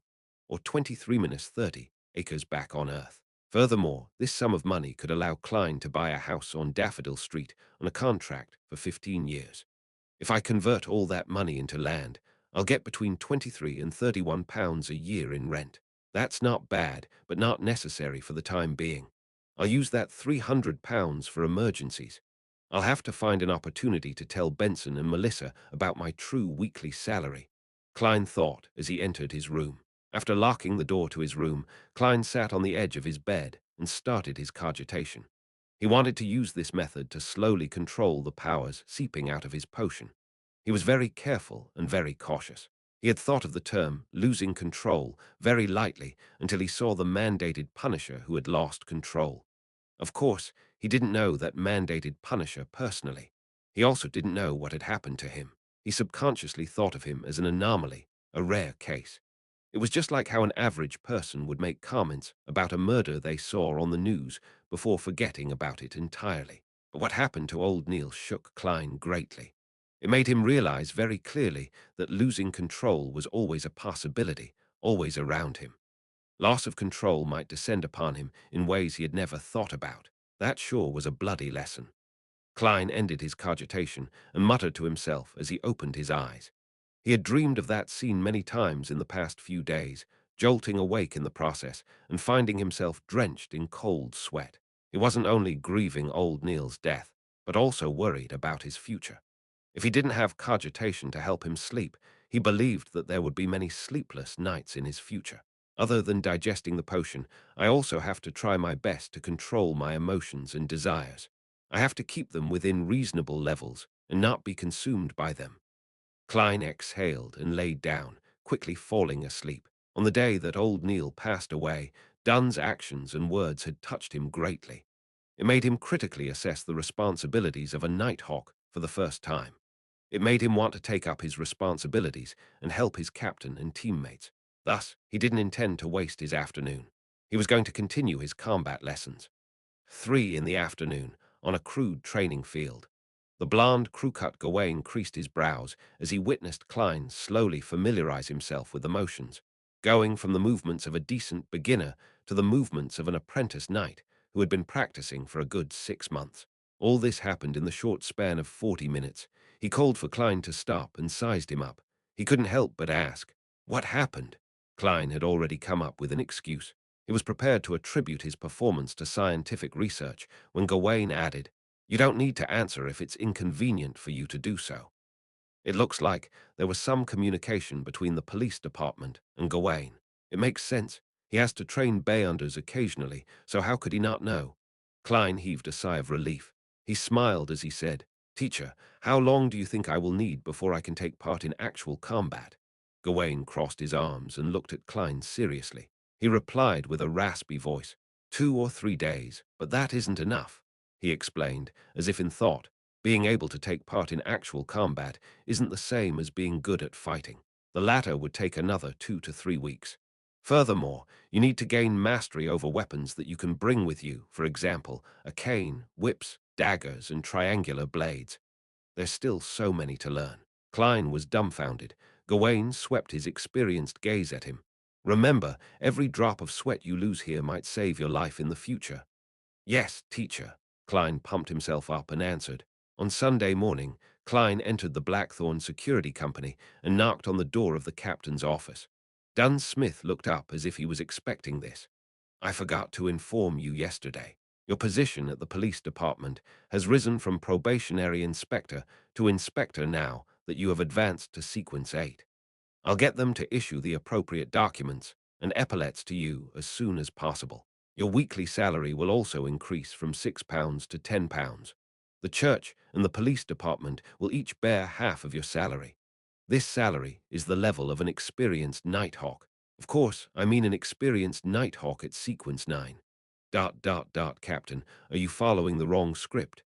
or 23-30 acres back on Earth. Furthermore, this sum of money could allow Klein to buy a house on Daffodil Street on a contract for 15 years. If I convert all that money into land, I'll get between 23 and 31 pounds a year in rent. That's not bad, but not necessary for the time being. I'll use that £300 for emergencies. I'll have to find an opportunity to tell Benson and Melissa about my true weekly salary, Klein thought as he entered his room. After locking the door to his room, Klein sat on the edge of his bed and started his cogitation. He wanted to use this method to slowly control the powers seeping out of his potion. He was very careful and very cautious. He had thought of the term losing control very lightly until he saw the mandated Punisher who had lost control. Of course, he didn't know that mandated Punisher personally. He also didn't know what had happened to him. He subconsciously thought of him as an anomaly, a rare case. It was just like how an average person would make comments about a murder they saw on the news before forgetting about it entirely. But what happened to old Neil shook Klein greatly. It made him realize very clearly that losing control was always a possibility, always around him. Loss of control might descend upon him in ways he had never thought about. That sure was a bloody lesson. Klein ended his cogitation and muttered to himself as he opened his eyes. He had dreamed of that scene many times in the past few days, jolting awake in the process and finding himself drenched in cold sweat. He wasn't only grieving old Neil's death, but also worried about his future. If he didn't have cogitation to help him sleep, he believed that there would be many sleepless nights in his future. Other than digesting the potion, I also have to try my best to control my emotions and desires. I have to keep them within reasonable levels and not be consumed by them. Klein exhaled and laid down, quickly falling asleep. On the day that old Neil passed away, Dunn's actions and words had touched him greatly. It made him critically assess the responsibilities of a nighthawk for the first time. It made him want to take up his responsibilities and help his captain and teammates. Thus, he didn't intend to waste his afternoon. He was going to continue his combat lessons. 3 in the afternoon, on a crude training field. The blond, crew-cut Gawain creased his brows as he witnessed Klein slowly familiarize himself with the motions, going from the movements of a decent beginner to the movements of an apprentice knight who had been practicing for a good 6 months. All this happened in the short span of 40 minutes. He called for Klein to stop and sized him up. He couldn't help but ask, "What happened?" Klein had already come up with an excuse. He was prepared to attribute his performance to scientific research when Gawain added, "You don't need to answer if it's inconvenient for you to do so." It looks like there was some communication between the police department and Gawain. It makes sense. He has to train Bayonders occasionally, so how could he not know? Klein heaved a sigh of relief. He smiled as he said, "Teacher, how long do you think I will need before I can take part in actual combat?" Gawain crossed his arms and looked at Klein seriously. He replied with a raspy voice, 2 or 3 days, but that isn't enough," he explained, as if in thought. Being able to take part in actual combat isn't the same as being good at fighting. The latter would take another 2 to 3 weeks. Furthermore, you need to gain mastery over weapons that you can bring with you, for example, a cane, whips, daggers, and triangular blades. There's still so many to learn. Klein was dumbfounded. Gawain swept his experienced gaze at him. "Remember, every drop of sweat you lose here might save your life in the future." "Yes, teacher," Klein pumped himself up and answered. On Sunday morning, Klein entered the Blackthorn Security Company and knocked on the door of the captain's office. Dunn Smith looked up as if he was expecting this. "I forgot to inform you yesterday. Your position at the police department has risen from probationary inspector to inspector now that you have advanced to sequence 8. I'll get them to issue the appropriate documents and epaulets to you as soon as possible. Your weekly salary will also increase from £6 to £10. The church and the police department will each bear half of your salary. This salary is the level of an experienced nighthawk. Of course, I mean an experienced nighthawk at sequence 9. Captain, are you following the wrong script?"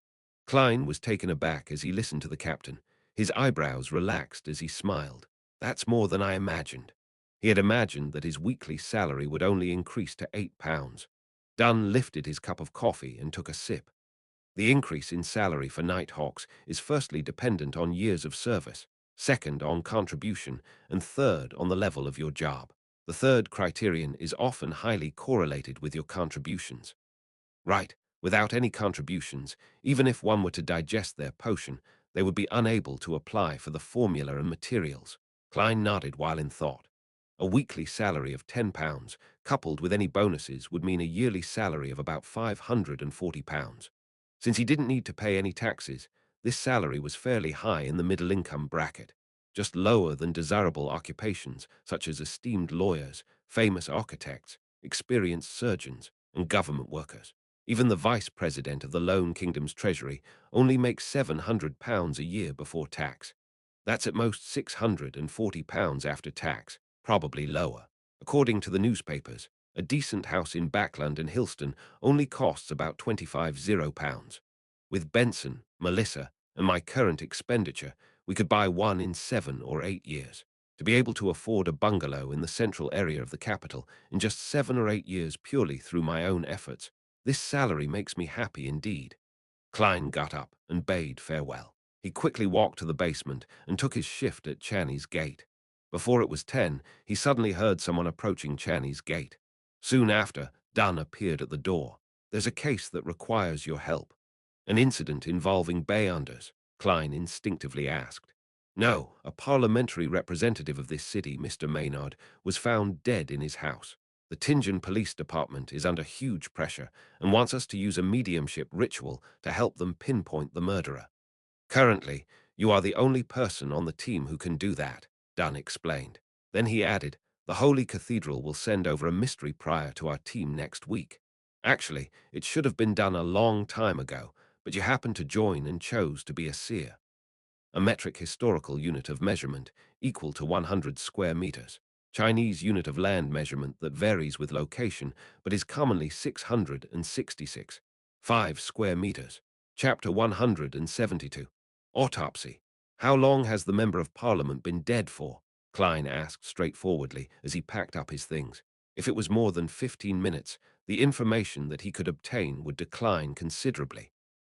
Klein was taken aback as he listened to the captain. His eyebrows relaxed as he smiled. "That's more than I imagined." He had imagined that his weekly salary would only increase to £8. Dunn lifted his cup of coffee and took a sip. The increase in salary for Nighthawks is firstly dependent on years of service, second on contribution, and third on the level of your job. The third criterion is often highly correlated with your contributions. Right, without any contributions, even if one were to digest their potion, they would be unable to apply for the formula and materials. Klein nodded while in thought. A weekly salary of £10, coupled with any bonuses, would mean a yearly salary of about £540. Since he didn't need to pay any taxes, this salary was fairly high in the middle-income bracket, just lower than desirable occupations such as esteemed lawyers, famous architects, experienced surgeons, and government workers. Even the vice president of the Lone Kingdom's treasury only makes £700 a year before tax. That's at most £640 after tax, probably lower. According to the newspapers, a decent house in Backland and Hillston only costs about £25. With Benson, Melissa, and my current expenditure, we could buy one in 7 or 8 years. To be able to afford a bungalow in the central area of the capital in just 7 or 8 years purely through my own efforts, this salary makes me happy indeed. Klein got up and bade farewell. He quickly walked to the basement and took his shift at Channy's gate. Before it was 10, he suddenly heard someone approaching Channy's gate. Soon after, Dunn appeared at the door. "There's a case that requires your help." An incident involving Bayanders? Klein instinctively asked. No, a parliamentary representative of this city, Mr. Maynard, was found dead in his house. The Tingen Police Department is under huge pressure and wants us to use a mediumship ritual to help them pinpoint the murderer. Currently, you are the only person on the team who can do that, Dunn explained. Then he added, the Holy Cathedral will send over a mystery prior to our team next week. Actually, it should have been done a long time ago, but you happened to join and chose to be a seer. A metric historical unit of measurement equal to 100 square meters. Chinese unit of land measurement that varies with location but is commonly 666. 5 square meters. Chapter 172. Autopsy. How long has the Member of Parliament been dead for? Klein asked straightforwardly as he packed up his things. If it was more than 15 minutes, the information that he could obtain would decline considerably.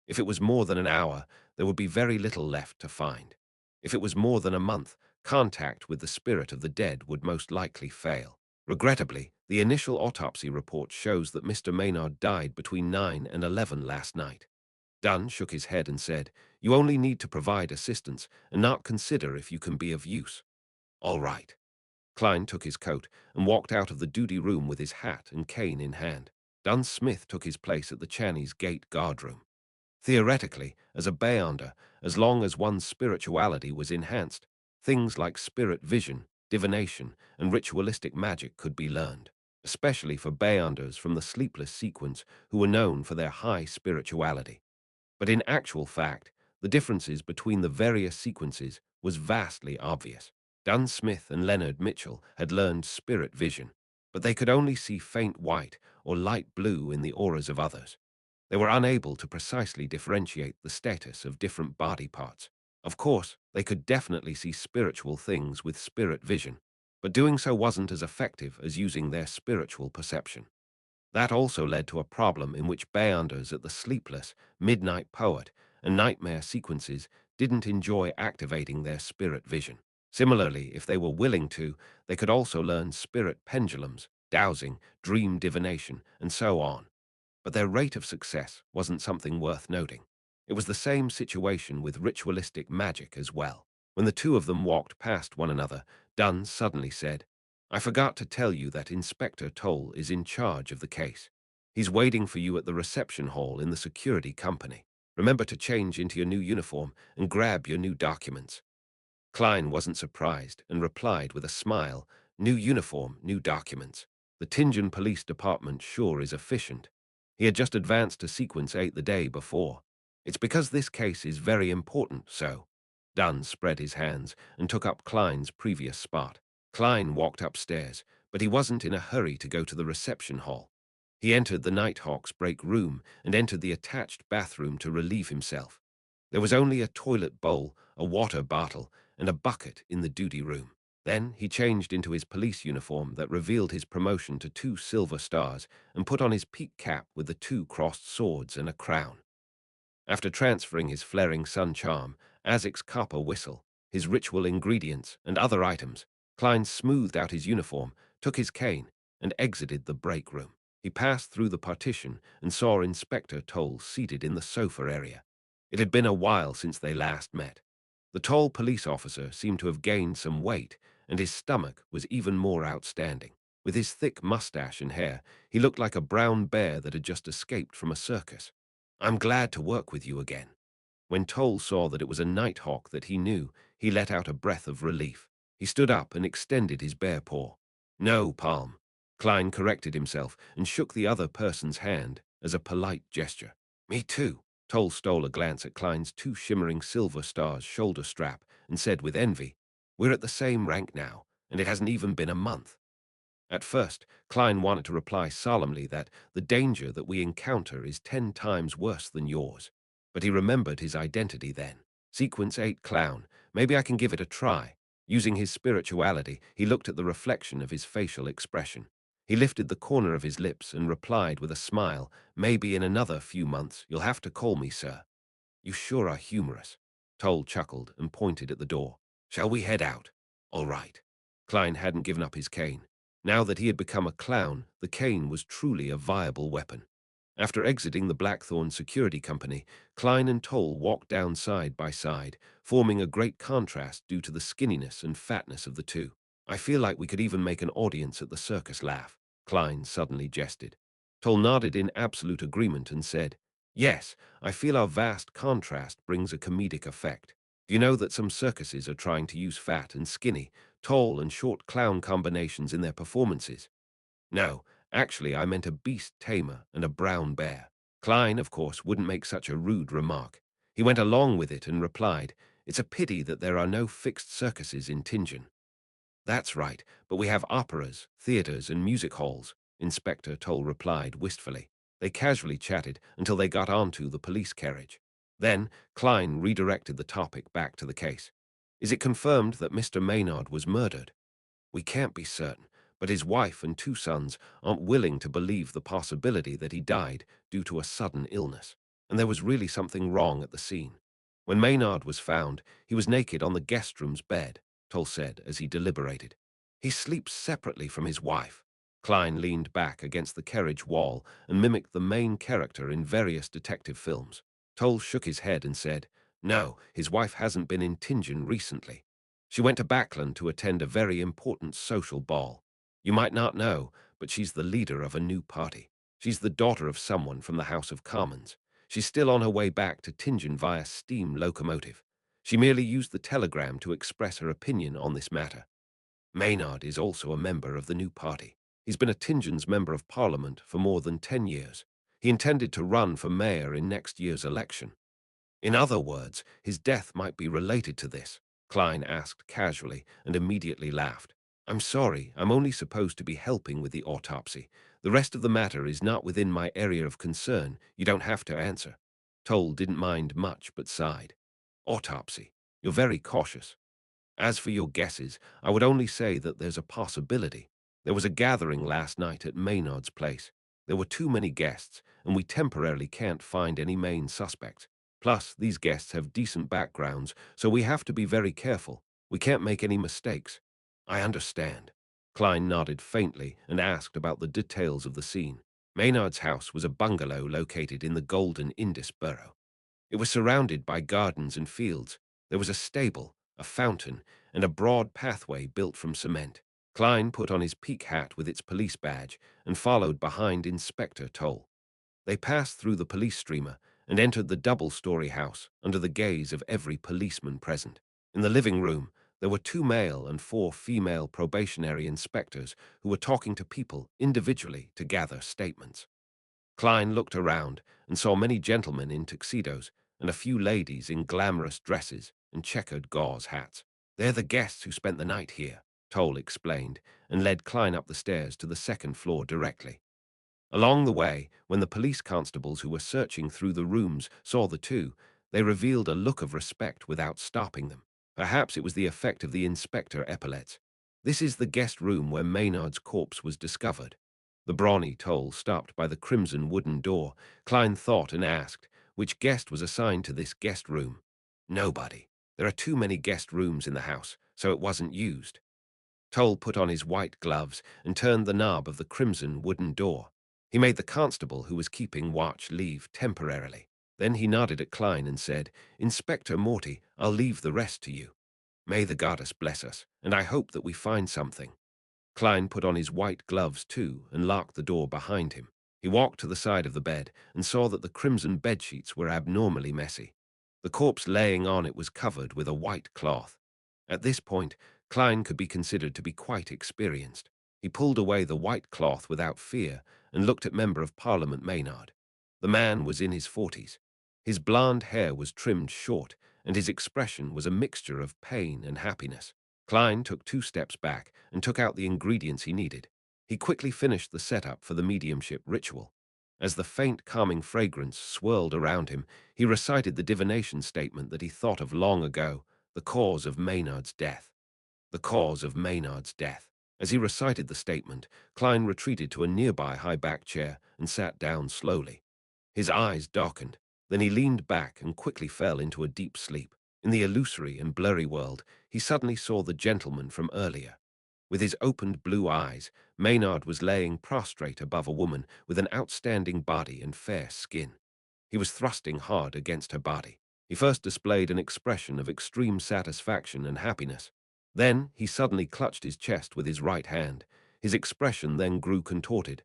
If it was more than an hour, there would be very little left to find. If it was more than a month, contact with the spirit of the dead would most likely fail. Regrettably, the initial autopsy report shows that Mr. Maynard died between 9 and 11 last night. Dunn shook his head and said, you only need to provide assistance and not consider if you can be of use. All right. Klein took his coat and walked out of the duty room with his hat and cane in hand. Dunn Smith took his place at the Channy's Gate guardroom. Theoretically, as a Beyonder, as long as one's spirituality was enhanced, things like spirit vision, divination, and ritualistic magic could be learned, especially for Beyonders from the Sleepless Sequence who were known for their high spirituality. But in actual fact, the differences between the various sequences was vastly obvious. Dunn Smith and Leonard Mitchell had learned spirit vision, but they could only see faint white or light blue in the auras of others. They were unable to precisely differentiate the status of different body parts. Of course, they could definitely see spiritual things with spirit vision, but doing so wasn't as effective as using their spiritual perception. That also led to a problem in which Beyonders at the Sleepless, Midnight Poet, and Nightmare sequences didn't enjoy activating their spirit vision. Similarly, if they were willing to, they could also learn spirit pendulums, dowsing, dream divination, and so on. But their rate of success wasn't something worth noting. It was the same situation with ritualistic magic as well. When the two of them walked past one another, Dunn suddenly said, I forgot to tell you that Inspector Toll is in charge of the case. He's waiting for you at the reception hall in the security company. Remember to change into your new uniform and grab your new documents. Klein wasn't surprised and replied with a smile, new uniform, new documents. The Tingen Police Department sure is efficient. He had just advanced to Sequence 8 the day before. It's because this case is very important, so. Dunn spread his hands and took up Klein's previous spot. Klein walked upstairs, but he wasn't in a hurry to go to the reception hall. He entered the Nighthawk's break room and entered the attached bathroom to relieve himself. There was only a toilet bowl, a water bottle, and a bucket in the duty room. Then he changed into his police uniform that revealed his promotion to 2 silver stars and put on his peak cap with the 2 crossed swords and a crown. After transferring his flaring sun charm, Azic's copper whistle, his ritual ingredients, and other items, Klein smoothed out his uniform, took his cane, and exited the break room. He passed through the partition and saw Inspector Toll seated in the sofa area. It had been a while since they last met. The tall police officer seemed to have gained some weight, and his stomach was even more outstanding. With his thick mustache and hair, he looked like a brown bear that had just escaped from a circus. I'm glad to work with you again. When Toll saw that it was a Nighthawk that he knew, he let out a breath of relief. He stood up and extended his bare paw. No, Palm. Klein corrected himself and shook the other person's hand as a polite gesture. Me too. Toll stole a glance at Klein's 2 shimmering silver stars shoulder strap and said with envy, we're at the same rank now, and it hasn't even been a month. At first, Klein wanted to reply solemnly that the danger that we encounter is 10 times worse than yours. But he remembered his identity then. Sequence 8 clown. Maybe I can give it a try. Using his spirituality, he looked at the reflection of his facial expression. He lifted the corner of his lips and replied with a smile, maybe in another few months you'll have to call me sir. You sure are humorous. Toll chuckled and pointed at the door. Shall we head out? All right. Klein hadn't given up his cane. Now that he had become a clown, the cane was truly a viable weapon. After exiting the Blackthorn Security Company, Klein and Toll walked down side by side, forming a great contrast due to the skinniness and fatness of the two. I feel like we could even make an audience at the circus laugh, Klein suddenly jested. Toll nodded in absolute agreement and said, Yes, I feel our vast contrast brings a comedic effect. Do you know that some circuses are trying to use fat and skinny, tall and short clown combinations in their performances? No, actually I meant a beast tamer and a brown bear. Klein, of course, wouldn't make such a rude remark. He went along with it and replied, It's a pity that there are no fixed circuses in Tingen. That's right, but we have operas, theaters, and music halls, Inspector Toll replied wistfully. They casually chatted until they got onto the police carriage. Then Klein redirected the topic back to the case. Is it confirmed that Mr. Maynard was murdered? We can't be certain, but his wife and two sons aren't willing to believe the possibility that he died due to a sudden illness, and there was really something wrong at the scene. When Maynard was found, he was naked on the guest room's bed, Toll said as he deliberated. He sleeps separately from his wife. Klein leaned back against the carriage wall and mimicked the main character in various detective films. Toll shook his head and said, No, his wife hasn't been in Tingen recently. She went to Backland to attend a very important social ball. You might not know, but she's the leader of a new party. She's the daughter of someone from the House of Commons. She's still on her way back to Tingen via steam locomotive. She merely used the telegram to express her opinion on this matter. Maynard is also a member of the new party. He's been a Tingen's Member of Parliament for more than 10 years. He intended to run for mayor in next year's election. In other words, his death might be related to this, Klein asked casually and immediately laughed. I'm sorry, I'm only supposed to be helping with the autopsy. The rest of the matter is not within my area of concern. You don't have to answer. Toll didn't mind much but sighed. Autopsy. You're very cautious. As for your guesses, I would only say that there's a possibility. There was a gathering last night at Maynard's place. There were too many guests, and we temporarily can't find any main suspects. Plus, these guests have decent backgrounds, so we have to be very careful. We can't make any mistakes. I understand. Klein nodded faintly and asked about the details of the scene. Maynard's house was a bungalow located in the Golden Indus borough. It was surrounded by gardens and fields. There was a stable, a fountain, and a broad pathway built from cement. Klein put on his peak hat with its police badge and followed behind Inspector Toll. They passed through the police streamer and entered the double-story house under the gaze of every policeman present. In the living room, there were 2 male and 4 female probationary inspectors who were talking to people individually to gather statements. Klein looked around and saw many gentlemen in tuxedos and a few ladies in glamorous dresses and checkered gauze hats. They're the guests who spent the night here, Toll explained, and led Klein up the stairs to the second floor directly. Along the way, when the police constables who were searching through the rooms saw the two, they revealed a look of respect without stopping them. Perhaps it was the effect of the inspector epaulets. This is the guest room where Maynard's corpse was discovered. The brawny Toll stopped by the crimson wooden door. Klein thought and asked, which guest was assigned to this guest room? Nobody. There are too many guest rooms in the house, so it wasn't used. Toll put on his white gloves and turned the knob of the crimson wooden door. He made the constable who was keeping watch leave temporarily. Then he nodded at Klein and said, Inspector Morty, I'll leave the rest to you. May the goddess bless us, and I hope that we find something. Klein put on his white gloves too and locked the door behind him. He walked to the side of the bed and saw that the crimson bedsheets were abnormally messy. The corpse laying on it was covered with a white cloth. At this point, Klein could be considered to be quite experienced. He pulled away the white cloth without fear and looked at Member of Parliament Maynard. The man was in his 40s. His blonde hair was trimmed short, and his expression was a mixture of pain and happiness. Klein took 2 steps back and took out the ingredients he needed. He quickly finished the setup for the mediumship ritual. As the faint, calming fragrance swirled around him, he recited the divination statement that he thought of long ago, the cause of Maynard's death. The cause of Maynard's death. As he recited the statement, Klein retreated to a nearby high-back chair and sat down slowly. His eyes darkened. Then he leaned back and quickly fell into a deep sleep. In the illusory and blurry world, he suddenly saw the gentleman from earlier. With his opened blue eyes, Maynard was laying prostrate above a woman with an outstanding body and fair skin. He was thrusting hard against her body. He first displayed an expression of extreme satisfaction and happiness. Then he suddenly clutched his chest with his right hand. His expression then grew contorted.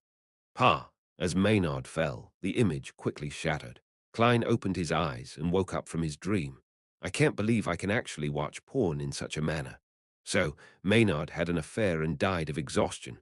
Pa! As Maynard fell, the image quickly shattered. Klein opened his eyes and woke up from his dream. I can't believe I can actually watch porn in such a manner. So, Maynard had an affair and died of exhaustion.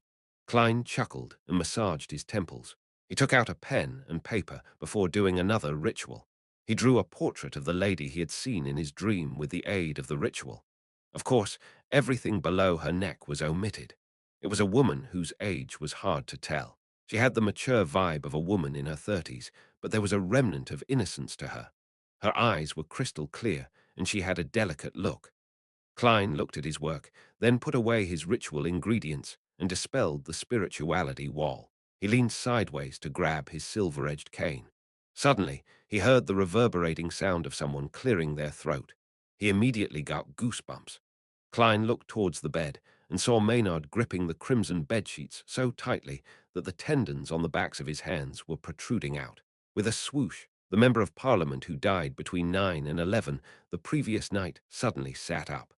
Klein chuckled and massaged his temples. He took out a pen and paper before doing another ritual. He drew a portrait of the lady he had seen in his dream with the aid of the ritual. Of course, everything below her neck was omitted. It was a woman whose age was hard to tell. She had the mature vibe of a woman in her 30s, but there was a remnant of innocence to her. Her eyes were crystal clear, and she had a delicate look. Klein looked at his work, then put away his ritual ingredients and dispelled the spirituality wall. He leaned sideways to grab his silver-edged cane. Suddenly, he heard the reverberating sound of someone clearing their throat. He immediately got goosebumps. Klein looked towards the bed and saw Maynard gripping the crimson bedsheets so tightly that the tendons on the backs of his hands were protruding out. With a swoosh, the member of Parliament who died between 9 and 11 the previous night suddenly sat up.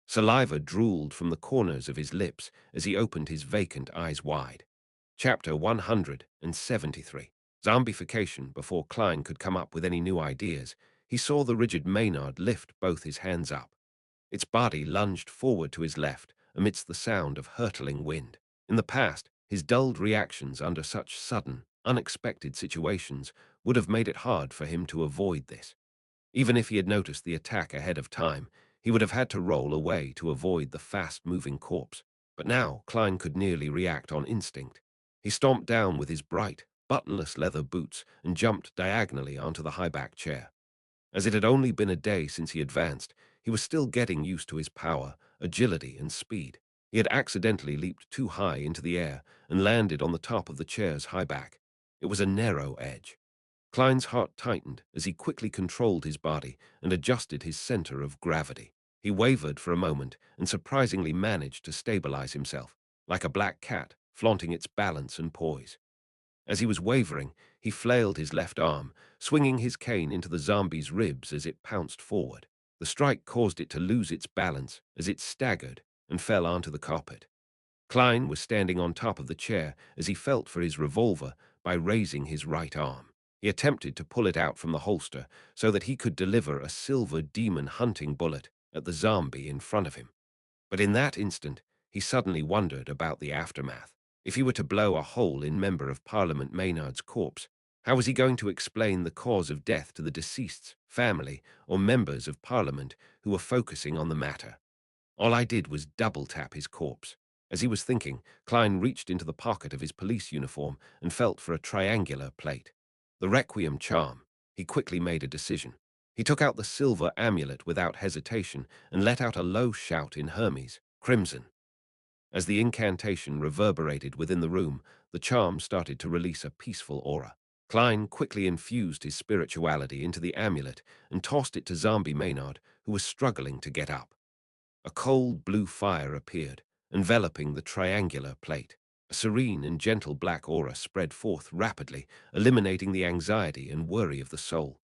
Saliva drooled from the corners of his lips as he opened his vacant eyes wide. Chapter 173. Zombification. Before Klein could come up with any new ideas, he saw the rigid Maynard lift both his hands up. Its body lunged forward to his left amidst the sound of hurtling wind. In the past, his dulled reactions under such sudden, unexpected situations would have made it hard for him to avoid this. Even if he had noticed the attack ahead of time, he would have had to roll away to avoid the fast-moving corpse. But now Klein could nearly react on instinct. He stomped down with his bright, buttonless leather boots and jumped diagonally onto the high-back chair. As it had only been a day since he advanced, he was still getting used to his power, agility, and speed. He had accidentally leaped too high into the air and landed on the top of the chair's high back. It was a narrow edge. Klein's heart tightened as he quickly controlled his body and adjusted his center of gravity. He wavered for a moment and surprisingly managed to stabilize himself, like a black cat flaunting its balance and poise. As he was wavering, he flailed his left arm, swinging his cane into the zombie's ribs as it pounced forward. The strike caused it to lose its balance as it staggered and fell onto the carpet. Klein was standing on top of the chair as he felt for his revolver by raising his right arm. He attempted to pull it out from the holster so that he could deliver a silver demon hunting bullet at the zombie in front of him. But in that instant, he suddenly wondered about the aftermath. If he were to blow a hole in Member of Parliament Maynard's corpse, how was he going to explain the cause of death to the deceased's family or members of Parliament who were focusing on the matter? All I did was double-tap his corpse. As he was thinking, Klein reached into the pocket of his police uniform and felt for a triangular plate. The Requiem charm. He quickly made a decision. He took out the silver amulet without hesitation and let out a low shout in Hermes, Crimson. As the incantation reverberated within the room, the charm started to release a peaceful aura. Klein quickly infused his spirituality into the amulet and tossed it to Zombie Maynard, who was struggling to get up. A cold blue fire appeared, enveloping the triangular plate. A serene and gentle black aura spread forth rapidly, eliminating the anxiety and worry of the soul.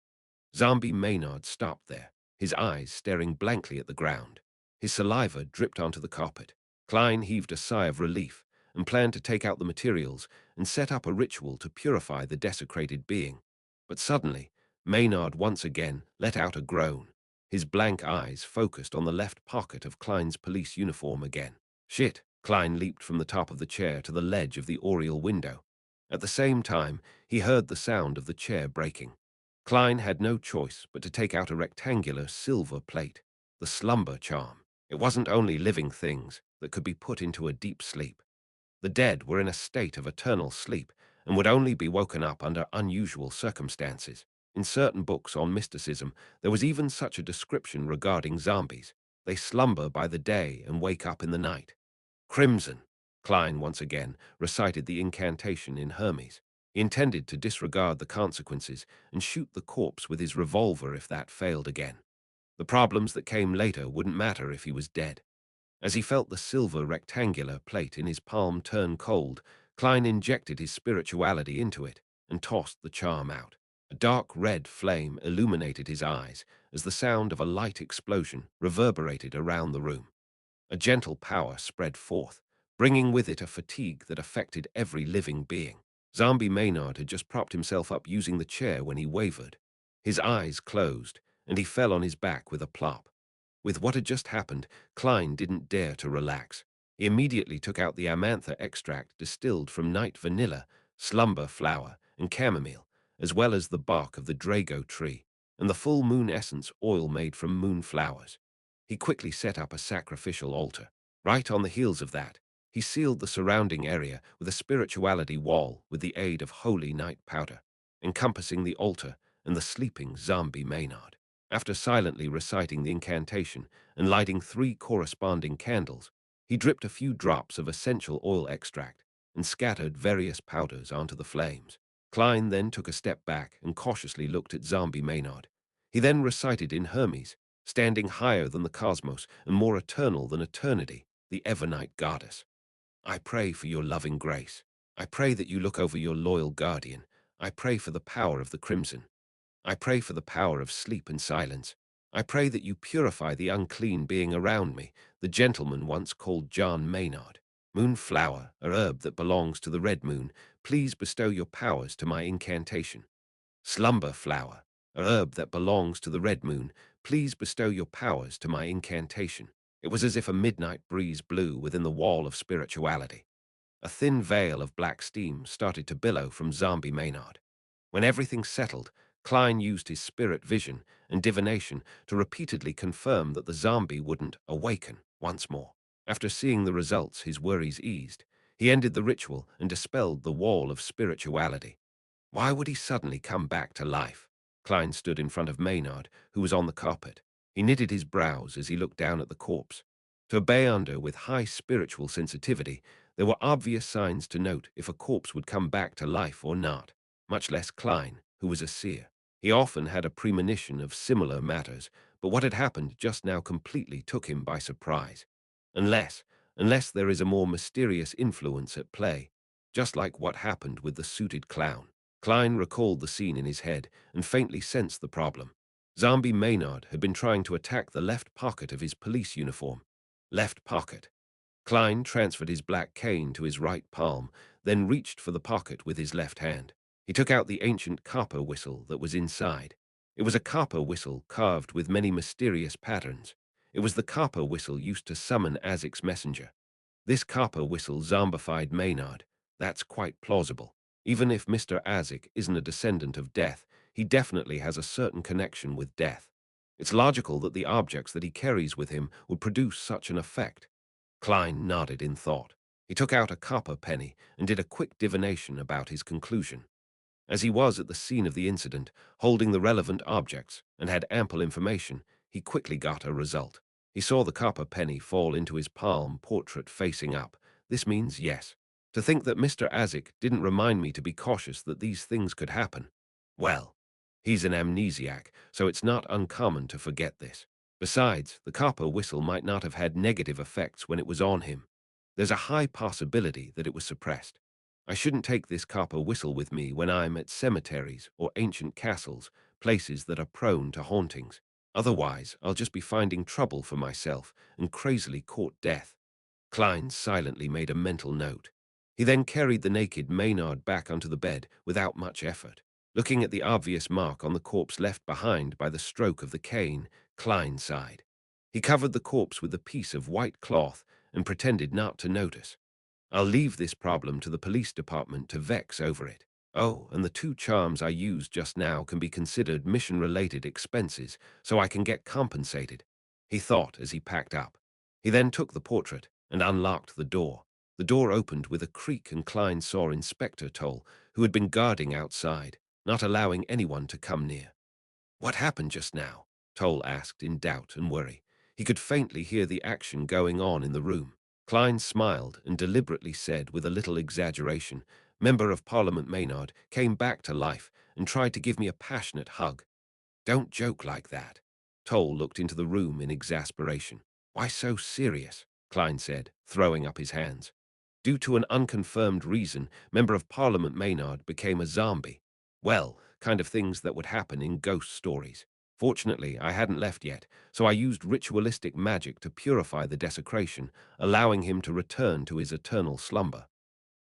Zombie Maynard stopped there, his eyes staring blankly at the ground. His saliva dripped onto the carpet. Klein heaved a sigh of relief and planned to take out the materials and set up a ritual to purify the desecrated being. But suddenly, Maynard once again let out a groan. His blank eyes focused on the left pocket of Klein's police uniform again. Shit! Klein leaped from the top of the chair to the ledge of the oriel window. At the same time, he heard the sound of the chair breaking. Klein had no choice but to take out a rectangular silver plate, the slumber charm. It wasn't only living things that could be put into a deep sleep. The dead were in a state of eternal sleep and would only be woken up under unusual circumstances. In certain books on mysticism, there was even such a description regarding zombies. They slumber by the day and wake up in the night. Crimson. Klein once again recited the incantation in Hermes. He intended to disregard the consequences and shoot the corpse with his revolver if that failed again. The problems that came later wouldn't matter if he was dead. As he felt the silver rectangular plate in his palm turn cold, Klein injected his spirituality into it and tossed the charm out. A dark red flame illuminated his eyes as the sound of a light explosion reverberated around the room. A gentle power spread forth, bringing with it a fatigue that affected every living being. Zombie Maynard had just propped himself up using the chair when he wavered. His eyes closed, and he fell on his back with a plop. With what had just happened, Klein didn't dare to relax. He immediately took out the amantha extract distilled from night vanilla, slumber flower, and chamomile, as well as the bark of the drago tree, and the full moon essence oil made from moon flowers. He quickly set up a sacrificial altar. Right on the heels of that, he sealed the surrounding area with a spirituality wall with the aid of holy night powder, encompassing the altar and the sleeping zombie Maynard. After silently reciting the incantation and lighting 3 corresponding candles, he dripped a few drops of essential oil extract and scattered various powders onto the flames. Klein then took a step back and cautiously looked at zombie Maynard. He then recited in Hermes, standing higher than the cosmos and more eternal than eternity, the Evernight goddess. I pray for your loving grace. I pray that you look over your loyal guardian. I pray for the power of the crimson. I pray for the power of sleep and silence. I pray that you purify the unclean being around me, the gentleman once called John Maynard. Moonflower, a herb that belongs to the red moon, please bestow your powers to my incantation. Slumber flower, a herb that belongs to the red moon, please bestow your powers to my incantation. It was as if a midnight breeze blew within the wall of spirituality. A thin veil of black steam started to billow from zombie Maynard. When everything settled, Klein used his spirit vision and divination to repeatedly confirm that the zombie wouldn't awaken once more. After seeing the results, his worries eased. He ended the ritual and dispelled the wall of spirituality. Why would he suddenly come back to life? Klein stood in front of Maynard, who was on the carpet. He knitted his brows as he looked down at the corpse. To a Beyonder with high spiritual sensitivity, there were obvious signs to note if a corpse would come back to life or not, much less Klein, who was a seer. He often had a premonition of similar matters, but what had happened just now completely took him by surprise. Unless, unless there is a more mysterious influence at play, just like what happened with the suited clown. Klein recalled the scene in his head and faintly sensed the problem. Zombie Maynard had been trying to attack the left pocket of his police uniform. Left pocket. Klein transferred his black cane to his right palm, then reached for the pocket with his left hand. He took out the ancient copper whistle that was inside. It was a copper whistle carved with many mysterious patterns. It was the copper whistle used to summon Azic's messenger. This copper whistle zombified Maynard. That's quite plausible. Even if Mr. Azic isn't a descendant of death, he definitely has a certain connection with death. It's logical that the objects that he carries with him would produce such an effect. Klein nodded in thought. He took out a copper penny and did a quick divination about his conclusion. As he was at the scene of the incident, holding the relevant objects, and had ample information, he quickly got a result. He saw the copper penny fall into his palm, portrait facing up. This means yes. To think that Mr. Azic didn't remind me to be cautious that these things could happen. Well, he's an amnesiac, so it's not uncommon to forget this. Besides, the copper whistle might not have had negative effects when it was on him. There's a high possibility that it was suppressed. I shouldn't take this copper whistle with me when I'm at cemeteries or ancient castles, places that are prone to hauntings. Otherwise, I'll just be finding trouble for myself and crazily court death. Klein silently made a mental note. He then carried the naked Maynard back onto the bed without much effort. Looking at the obvious mark on the corpse left behind by the stroke of the cane, Klein sighed. He covered the corpse with a piece of white cloth and pretended not to notice. I'll leave this problem to the police department to vex over it. Oh, and the 2 charms I used just now can be considered mission-related expenses, so I can get compensated, he thought as he packed up. He then took the portrait and unlocked the door. The door opened with a creak and Klein saw Inspector Toll, who had been guarding outside, not allowing anyone to come near. What happened just now? Toll asked in doubt and worry. He could faintly hear the action going on in the room. Klein smiled and deliberately said with a little exaggeration, Member of Parliament Maynard came back to life and tried to give me a passionate hug. Don't joke like that. Toll looked into the room in exasperation. Why so serious? Klein said, throwing up his hands. Due to an unconfirmed reason, Member of Parliament Maynard became a zombie. Well, kind of things that would happen in ghost stories. Fortunately, I hadn't left yet, so I used ritualistic magic to purify the desecration, allowing him to return to his eternal slumber.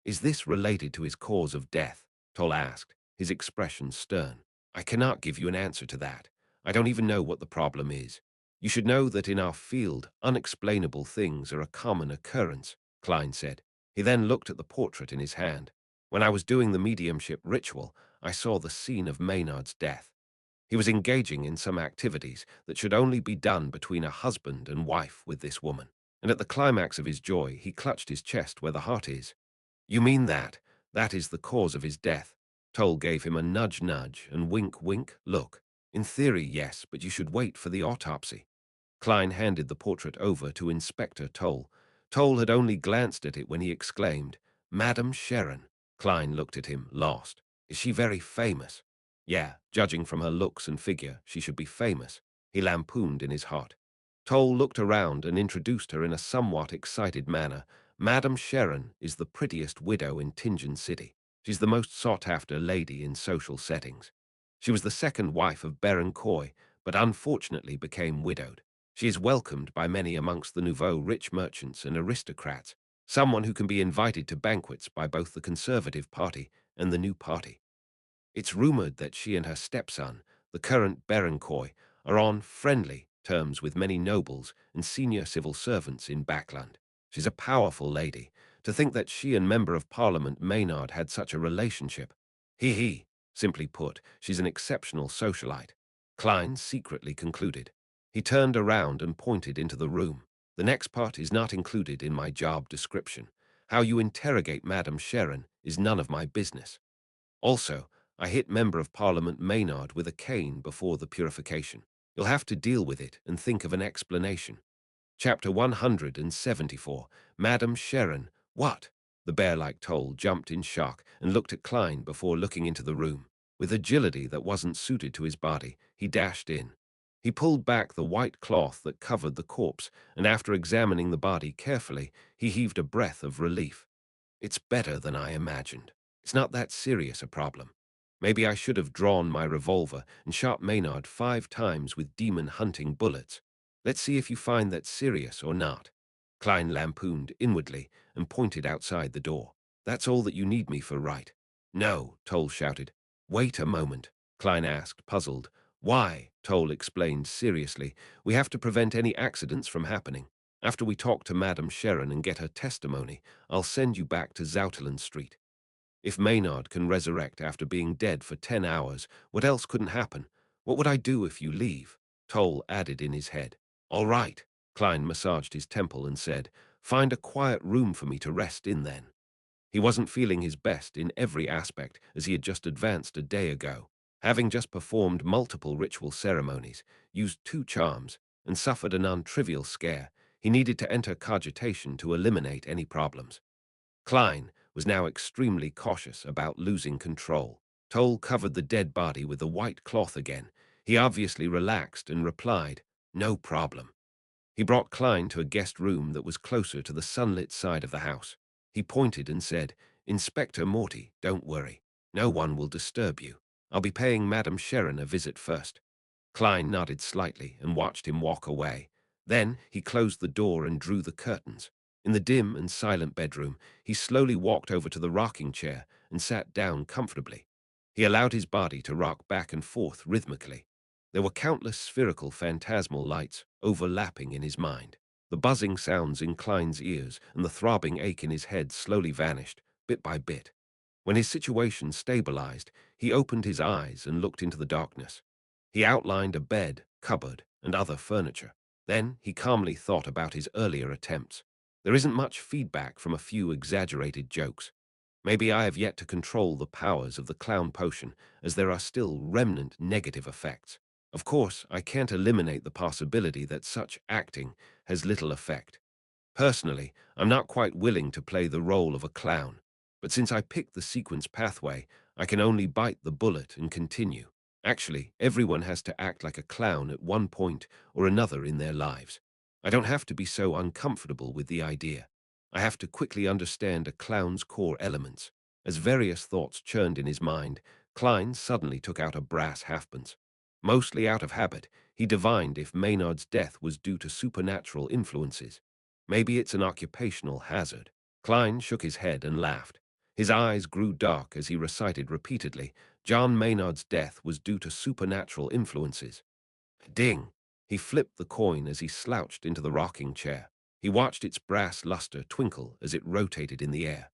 Is this related to his cause of death? Toll asked, his expression stern. I cannot give you an answer to that. I don't even know what the problem is. You should know that in our field, unexplainable things are a common occurrence, Klein said. He then looked at the portrait in his hand. When I was doing the mediumship ritual, I saw the scene of Maynard's death. He was engaging in some activities that should only be done between a husband and wife with this woman. And at the climax of his joy, he clutched his chest where the heart is. You mean that? That is the cause of his death. Toll gave him a nudge and wink look. In theory, yes, but you should wait for the autopsy. Klein handed the portrait over to Inspector Toll. Toll had only glanced at it when he exclaimed, Madam Sharon. Klein looked at him, lost. Is she very famous? Yeah, judging from her looks and figure, she should be famous. He lampooned in his heart. Toll looked around and introduced her in a somewhat excited manner. Madam Sharon is the prettiest widow in Tingen City. She's the most sought-after lady in social settings. She was the second wife of Baron Coy, but unfortunately became widowed. She is welcomed by many amongst the nouveau rich merchants and aristocrats, someone who can be invited to banquets by both the Conservative Party and the New Party. It's rumored that she and her stepson, the current Baron Coy, are on friendly terms with many nobles and senior civil servants in Backland. She's a powerful lady. To think that she and Member of Parliament Maynard had such a relationship. He. Simply put, she's an exceptional socialite. Klein secretly concluded. He turned around and pointed into the room. The next part is not included in my job description. How you interrogate Madame Sharon is none of my business. Also, I hit Member of Parliament Maynard with a cane before the purification. You'll have to deal with it and think of an explanation. Chapter 174, Madam Sharon. What? The bear-like Toll jumped in shock and looked at Klein before looking into the room. With agility that wasn't suited to his body, he dashed in. He pulled back the white cloth that covered the corpse, and after examining the body carefully, he heaved a breath of relief. It's better than I imagined. It's not that serious a problem. Maybe I should have drawn my revolver and shot Maynard 5 times with demon-hunting bullets. Let's see if you find that serious or not. Klein lampooned inwardly and pointed outside the door. That's all that you need me for, right? No, Toll shouted. Wait a moment, Klein asked, puzzled. Why? Toll explained seriously. We have to prevent any accidents from happening. After we talk to Madame Sharon and get her testimony, I'll send you back to Zouteland Street. If Maynard can resurrect after being dead for 10 hours, what else couldn't happen? What would I do if you leave? Toll added in his head. All right. Klein massaged his temple and said, find a quiet room for me to rest in then. He wasn't feeling his best in every aspect as he had just advanced a day ago. Having just performed multiple ritual ceremonies, used 2 charms, and suffered a non-trivial scare, he needed to enter cogitation to eliminate any problems. Klein was now extremely cautious about losing control. Toll covered the dead body with the white cloth again. He obviously relaxed and replied, no problem. He brought Klein to a guest room that was closer to the sunlit side of the house. He pointed and said, Inspector Morty, don't worry. No one will disturb you. I'll be paying Madame Sharon a visit first. Klein nodded slightly and watched him walk away. Then he closed the door and drew the curtains. In the dim and silent bedroom, he slowly walked over to the rocking chair and sat down comfortably. He allowed his body to rock back and forth rhythmically. There were countless spherical phantasmal lights overlapping in his mind. The buzzing sounds in Klein's ears and the throbbing ache in his head slowly vanished, bit by bit. When his situation stabilized, he opened his eyes and looked into the darkness. He outlined a bed, cupboard, and other furniture. Then he calmly thought about his earlier attempts. There isn't much feedback from a few exaggerated jokes. Maybe I have yet to control the powers of the clown potion, as there are still remnant negative effects. Of course, I can't eliminate the possibility that such acting has little effect. Personally, I'm not quite willing to play the role of a clown, but since I picked the sequence pathway, I can only bite the bullet and continue. Actually, everyone has to act like a clown at one point or another in their lives. I don't have to be so uncomfortable with the idea. I have to quickly understand a clown's core elements. As various thoughts churned in his mind, Klein suddenly took out a brass halfpence. Mostly out of habit, he divined if Maynard's death was due to supernatural influences. Maybe it's an occupational hazard. Klein shook his head and laughed. His eyes grew dark as he recited repeatedly, John Maynard's death was due to supernatural influences. Ding! He flipped the coin as he slouched into the rocking chair. He watched its brass luster twinkle as it rotated in the air.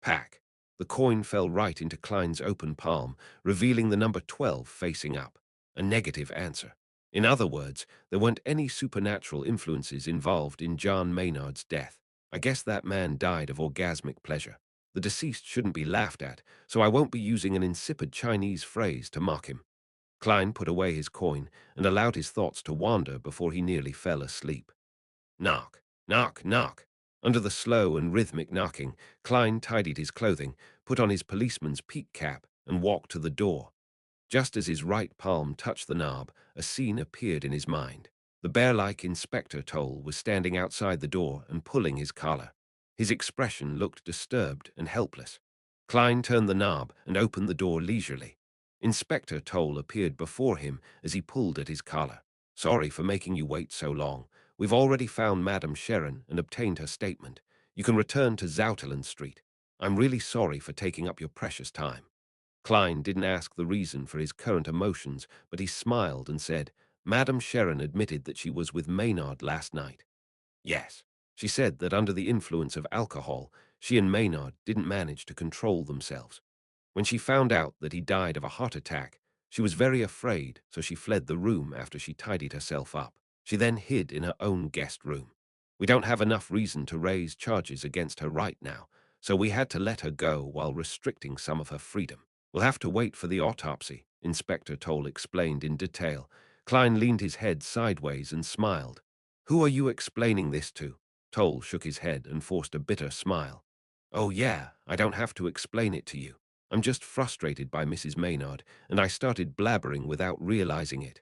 Pack! The coin fell right into Klein's open palm, revealing the number 12 facing up. A negative answer. In other words, there weren't any supernatural influences involved in John Maynard's death. I guess that man died of orgasmic pleasure. The deceased shouldn't be laughed at, so I won't be using an insipid Chinese phrase to mock him. Klein put away his coin and allowed his thoughts to wander before he nearly fell asleep. Knock, knock, knock. Under the slow and rhythmic knocking, Klein tidied his clothing, put on his policeman's peak cap, and walked to the door. Just as his right palm touched the knob, a scene appeared in his mind. The bear-like Inspector Toll was standing outside the door and pulling his collar. His expression looked disturbed and helpless. Klein turned the knob and opened the door leisurely. Inspector Toll appeared before him as he pulled at his collar. "Sorry for making you wait so long. We've already found Madame Sharon and obtained her statement. You can return to Zouterland Street. I'm really sorry for taking up your precious time." Klein didn't ask the reason for his current emotions, but he smiled and said, "Madame Sharon admitted that she was with Maynard last night." "Yes. She said that under the influence of alcohol, she and Maynard didn't manage to control themselves. When she found out that he died of a heart attack, she was very afraid, so she fled the room after she tidied herself up. She then hid in her own guest room. We don't have enough reason to raise charges against her right now, so we had to let her go while restricting some of her freedom. We'll have to wait for the autopsy," Inspector Toll explained in detail. Klein leaned his head sideways and smiled. "Who are you explaining this to?" Toll shook his head and forced a bitter smile. "Oh yeah, I don't have to explain it to you. I'm just frustrated by Mrs. Maynard, and I started blabbering without realizing it."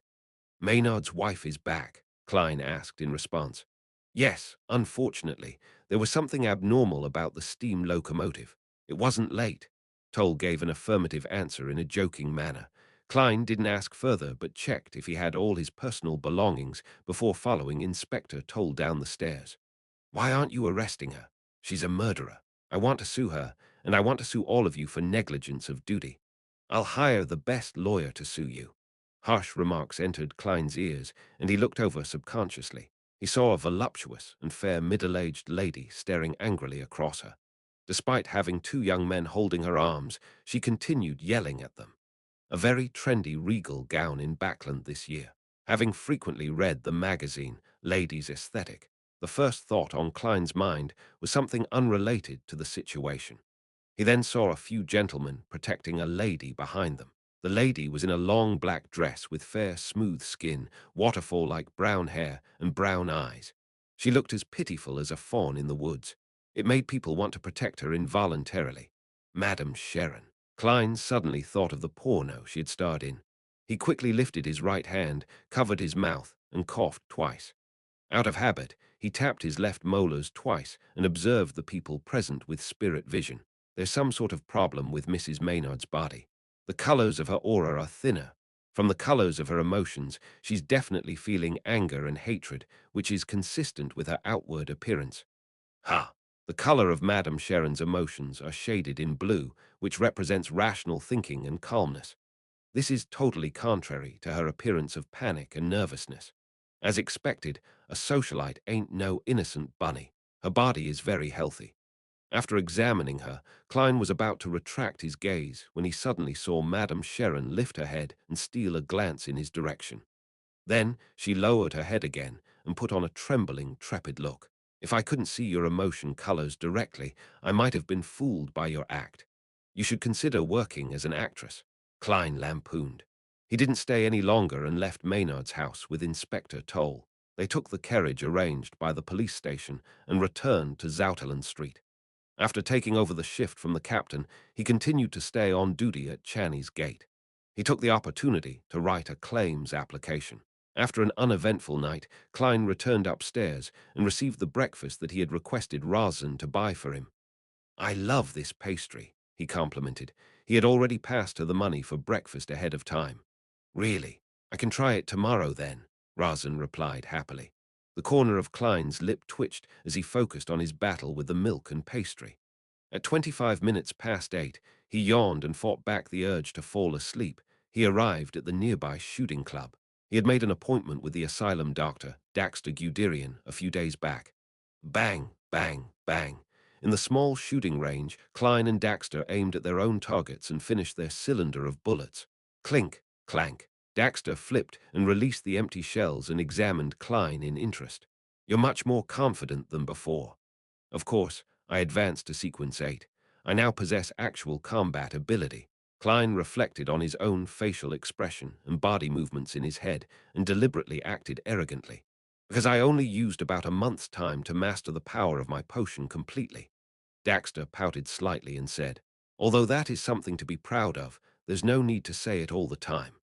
"Maynard's wife is back?" Klein asked in response. "Yes, unfortunately. There was something abnormal about the steam locomotive. It wasn't late." Toll gave an affirmative answer in a joking manner. Klein didn't ask further but checked if he had all his personal belongings before following Inspector Toll down the stairs. "Why aren't you arresting her? She's a murderer. I want to sue her, and I want to sue all of you for negligence of duty. I'll hire the best lawyer to sue you." Harsh remarks entered Klein's ears, and he looked over subconsciously. He saw a voluptuous and fair middle-aged lady staring angrily across her. Despite having two young men holding her arms, she continued yelling at them. A very trendy regal gown in Backland this year. Having frequently read the magazine Ladies' Aesthetic, the first thought on Klein's mind was something unrelated to the situation. He then saw a few gentlemen protecting a lady behind them. The lady was in a long black dress with fair, smooth skin, waterfall-like brown hair, and brown eyes. She looked as pitiful as a fawn in the woods. It made people want to protect her involuntarily. Madame Sharon. Klein suddenly thought of the porno she had starred in. He quickly lifted his right hand, covered his mouth, and coughed twice. Out of habit, he tapped his left molars twice and observed the people present with spirit vision. There's some sort of problem with Mrs. Maynard's body. The colors of her aura are thinner. From the colors of her emotions, she's definitely feeling anger and hatred, which is consistent with her outward appearance. Ha! The color of Madame Sharon's emotions are shaded in blue, which represents rational thinking and calmness. This is totally contrary to her appearance of panic and nervousness. As expected, a socialite ain't no innocent bunny. Her body is very healthy. After examining her, Klein was about to retract his gaze when he suddenly saw Madame Sharon lift her head and steal a glance in his direction. Then she lowered her head again and put on a trembling, trepid look. "If I couldn't see your emotion colors directly, I might have been fooled by your act. You should consider working as an actress," Klein lampooned. He didn't stay any longer and left Maynard's house with Inspector Toll. They took the carriage arranged by the police station and returned to Zouterland Street. After taking over the shift from the captain, he continued to stay on duty at Channy's Gate. He took the opportunity to write a claims application. After an uneventful night, Klein returned upstairs and received the breakfast that he had requested Razan to buy for him. "I love this pastry," he complimented. He had already passed her the money for breakfast ahead of time. "Really? I can try it tomorrow then," Razan replied happily. The corner of Klein's lip twitched as he focused on his battle with the milk and pastry. At 25 minutes past 8, he yawned and fought back the urge to fall asleep. He arrived at the nearby shooting club. He had made an appointment with the asylum doctor, Daxter Guderian, a few days back. Bang, bang, bang. In the small shooting range, Klein and Daxter aimed at their own targets and finished their cylinder of bullets. Clink, clank. Daxter flipped and released the empty shells and examined Klein in interest. "You're much more confident than before." Of course, I advanced to Sequence 8. I now possess actual combat ability. Klein reflected on his own facial expression and body movements in his head and deliberately acted arrogantly. "Because I only used about a month's time to master the power of my potion completely." Daxter pouted slightly and said, "Although that is something to be proud of, there's no need to say it all the time.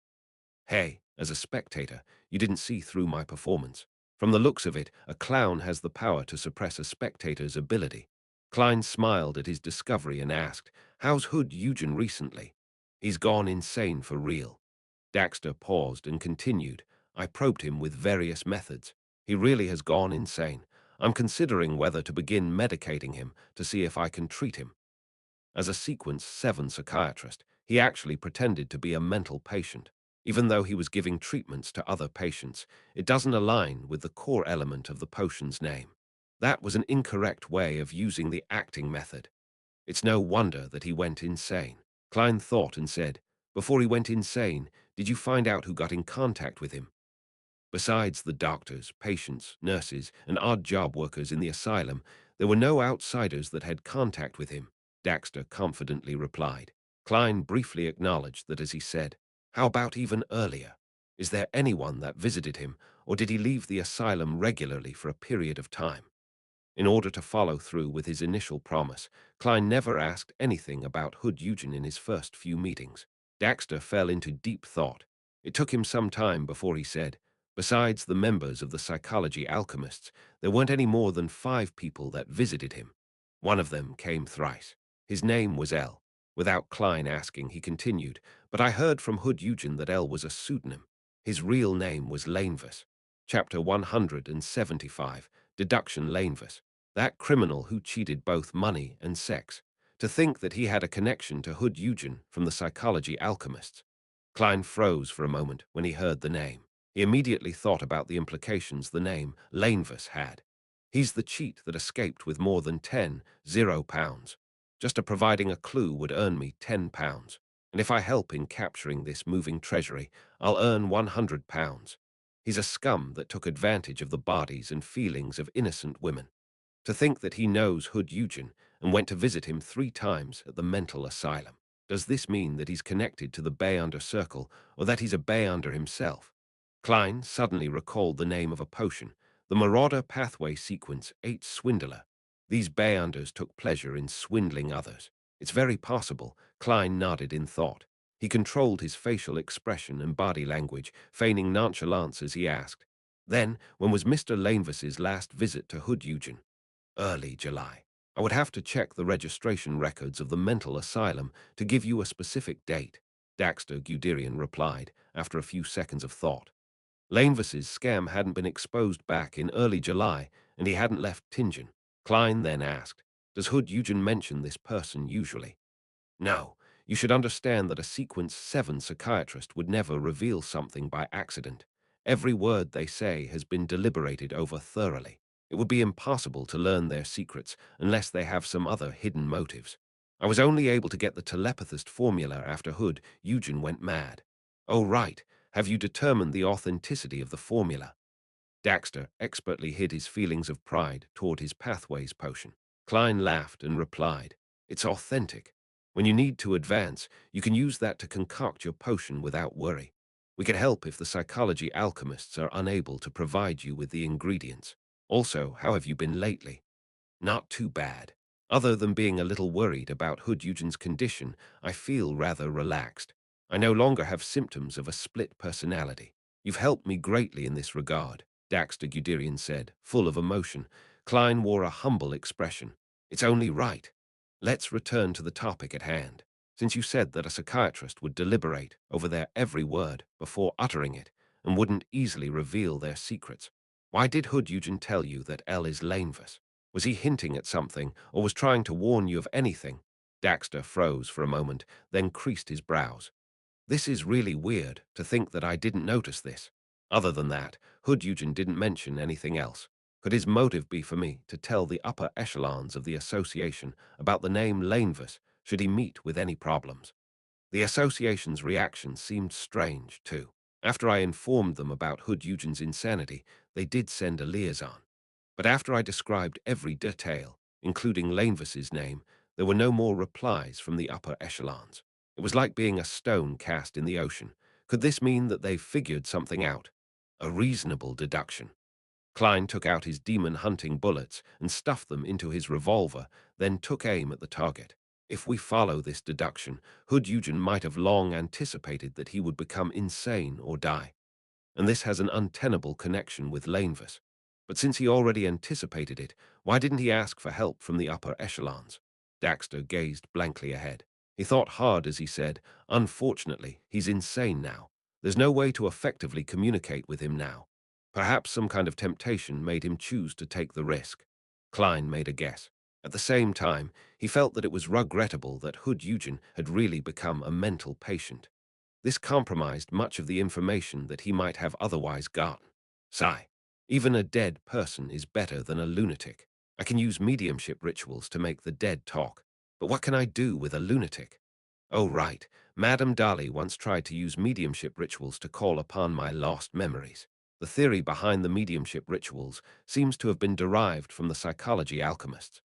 Hey, as a spectator, you didn't see through my performance. From the looks of it, a clown has the power to suppress a spectator's ability." Klein smiled at his discovery and asked, "How's Hood Eugen recently?" "He's gone insane for real." Daxter paused and continued, "I probed him with various methods. He really has gone insane. I'm considering whether to begin medicating him to see if I can treat him." As a Sequence 7 psychiatrist, he actually pretended to be a mental patient. Even though he was giving treatments to other patients, it doesn't align with the core element of the potion's name. That was an incorrect way of using the acting method. It's no wonder that he went insane. Klein thought and said, "Before he went insane, did you find out who got in contact with him?" Besides the doctors, patients, nurses, and odd job workers in the asylum, there were no outsiders that had contact with him, Daxter confidently replied. Klein briefly acknowledged that as he said, "How about even earlier? Is there anyone that visited him, or did he leave the asylum regularly for a period of time?" In order to follow through with his initial promise, Klein never asked anything about Hood Eugen in his first few meetings. Daxter fell into deep thought. It took him some time before he said, "Besides the members of the psychology alchemists, there weren't any more than 5 people that visited him. One of them came thrice. His name was L." Without Klein asking, he continued, "But I heard from Hood Eugen that L was a pseudonym. His real name was Lanevus." Chapter 175, Deduction Lanevus. That criminal who cheated both money and sex. To think that he had a connection to Hood Eugen from the psychology alchemists. Klein froze for a moment when he heard the name. He immediately thought about the implications the name Lanevus had. He's the cheat that escaped with more than 10 pounds. Just a providing a clue would earn me 10 pounds. And if I help in capturing this moving treasury, I'll earn 100 pounds. He's a scum that took advantage of the bodies and feelings of innocent women. To think that he knows Hood Eugen and went to visit him 3 times at the mental asylum. Does this mean that he's connected to the Bayunder Circle, or that he's a Bayunder himself? Klein suddenly recalled the name of a potion, the Marauder Pathway Sequence 8 Swindler. These Bayunders took pleasure in swindling others. It's very possible. Klein nodded in thought. He controlled his facial expression and body language, feigning nonchalance as he asked, "Then, when was Mr. Lanevus's last visit to Hood Eugen?" "Early July. I would have to check the registration records of the mental asylum to give you a specific date," Daxter Guderian replied after a few seconds of thought. Lanevus's scam hadn't been exposed back in early July, and he hadn't left Tingen. Klein then asked, "Does Hood Eugen mention this person usually?" "No. You should understand that a Sequence 7 psychiatrist would never reveal something by accident. Every word they say has been deliberated over thoroughly. It would be impossible to learn their secrets unless they have some other hidden motives. I was only able to get the telepathist formula after Hood Eugen went mad." "Oh, right. Have you determined the authenticity of the formula?" Daxter expertly hid his feelings of pride toward his pathways potion. Klein laughed and replied, "It's authentic. When you need to advance, you can use that to concoct your potion without worry. We can help if the psychology alchemists are unable to provide you with the ingredients. Also, how have you been lately?" "Not too bad. Other than being a little worried about Hood Eugen's condition, I feel rather relaxed. I no longer have symptoms of a split personality. You've helped me greatly in this regard, Daxter Guderian said, full of emotion. Klein wore a humble expression. It's only right. Let's return to the topic at hand. Since you said that a psychiatrist would deliberate over their every word before uttering it and wouldn't easily reveal their secrets, why did Hood Eugen tell you that L is Lanevus? Was he hinting at something or was trying to warn you of anything? Daxter froze for a moment, then creased his brows. This is really weird, to think that I didn't notice this. Other than that, Hood Eugen didn't mention anything else. Could his motive be for me to tell the upper echelons of the association about the name Lanevus should he meet with any problems? The association's reaction seemed strange, too. After I informed them about Hood Eugen's insanity, they did send a liaison. But after I described every detail, including Lanevus's name, there were no more replies from the upper echelons. It was like being a stone cast in the ocean. Could this mean that they figured something out? A reasonable deduction. Klein took out his demon-hunting bullets and stuffed them into his revolver, then took aim at the target. If we follow this deduction, Hood Eugen might have long anticipated that he would become insane or die, and this has an untenable connection with Lanevus. But since he already anticipated it, why didn't he ask for help from the upper echelons? Daxter gazed blankly ahead. He thought hard as he said, "Unfortunately, he's insane now. There's no way to effectively communicate with him now. Perhaps some kind of temptation made him choose to take the risk." Klein made a guess. At the same time, he felt that it was regrettable that Hood Eugen had really become a mental patient. This compromised much of the information that he might have otherwise gotten. Sigh. Even a dead person is better than a lunatic. I can use mediumship rituals to make the dead talk. But what can I do with a lunatic? Oh, right. Madame Dali once tried to use mediumship rituals to call upon my lost memories. The theory behind the mediumship rituals seems to have been derived from the psychology alchemists.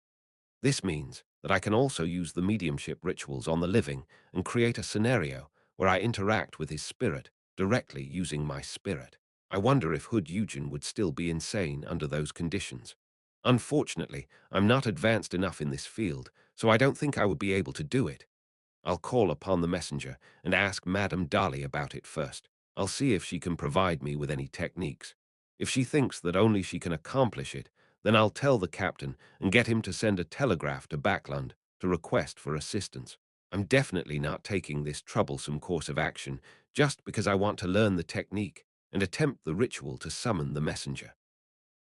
This means that I can also use the mediumship rituals on the living and create a scenario where I interact with his spirit directly using my spirit. I wonder if Hood Eugen would still be insane under those conditions. Unfortunately, I'm not advanced enough in this field, so I don't think I would be able to do it. I'll call upon the messenger and ask Madame Dali about it first. I'll see if she can provide me with any techniques. If she thinks that only she can accomplish it, then I'll tell the captain and get him to send a telegraph to Backlund to request for assistance. I'm definitely not taking this troublesome course of action just because I want to learn the technique and attempt the ritual to summon the messenger.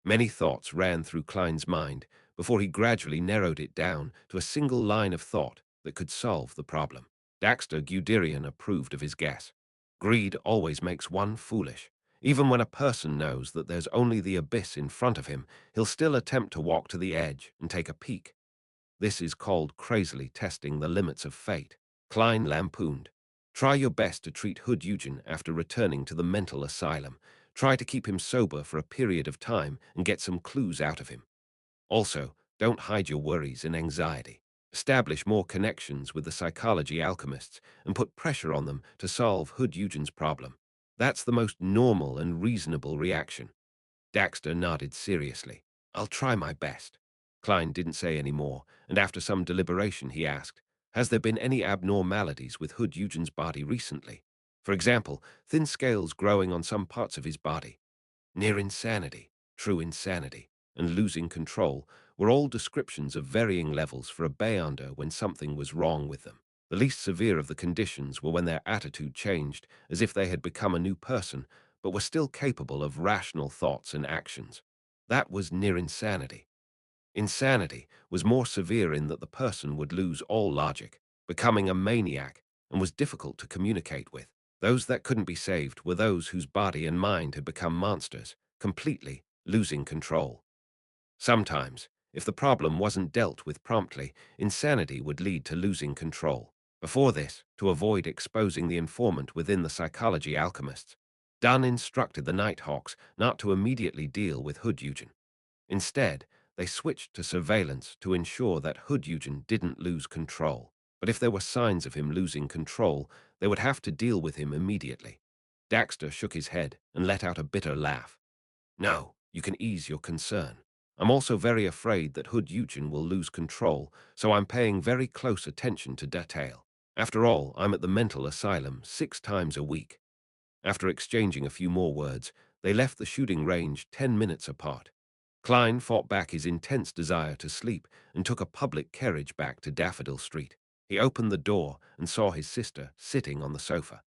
Many thoughts ran through Klein's mind before he gradually narrowed it down to a single line of thought that could solve the problem. Daxter Guderian approved of his guess. Greed always makes one foolish. Even when a person knows that there's only the abyss in front of him, he'll still attempt to walk to the edge and take a peek. This is called crazily testing the limits of fate. Klein lampooned. Try your best to treat Hood Eugen after returning to the mental asylum. Try to keep him sober for a period of time and get some clues out of him. Also, don't hide your worries and anxiety. Establish more connections with the psychology alchemists and put pressure on them to solve Hood Eugen's problem. That's the most normal and reasonable reaction. Daxter nodded seriously. I'll try my best. Klein didn't say any more, and after some deliberation he asked, has there been any abnormalities with Hood Eugen's body recently? For example, thin scales growing on some parts of his body. Near insanity, true insanity, and losing control were all descriptions of varying levels for a Beyonder when something was wrong with them. The least severe of the conditions were when their attitude changed, as if they had become a new person, but were still capable of rational thoughts and actions. That was near insanity. Insanity was more severe in that the person would lose all logic, becoming a maniac, and was difficult to communicate with. Those that couldn't be saved were those whose body and mind had become monsters, completely losing control. Sometimes, if the problem wasn't dealt with promptly, insanity would lead to losing control. Before this, to avoid exposing the informant within the psychology alchemists, Dunn instructed the Nighthawks not to immediately deal with Hood Eugen. Instead, they switched to surveillance to ensure that Hood Eugen didn't lose control. But if there were signs of him losing control, they would have to deal with him immediately. Daxter shook his head and let out a bitter laugh. No, you can ease your concern. I'm also very afraid that Hood Eugen will lose control, so I'm paying very close attention to detail. After all, I'm at the mental asylum 6 times a week. After exchanging a few more words, they left the shooting range 10 minutes apart. Klein fought back his intense desire to sleep and took a public carriage back to Daffodil Street. He opened the door and saw his sister sitting on the sofa.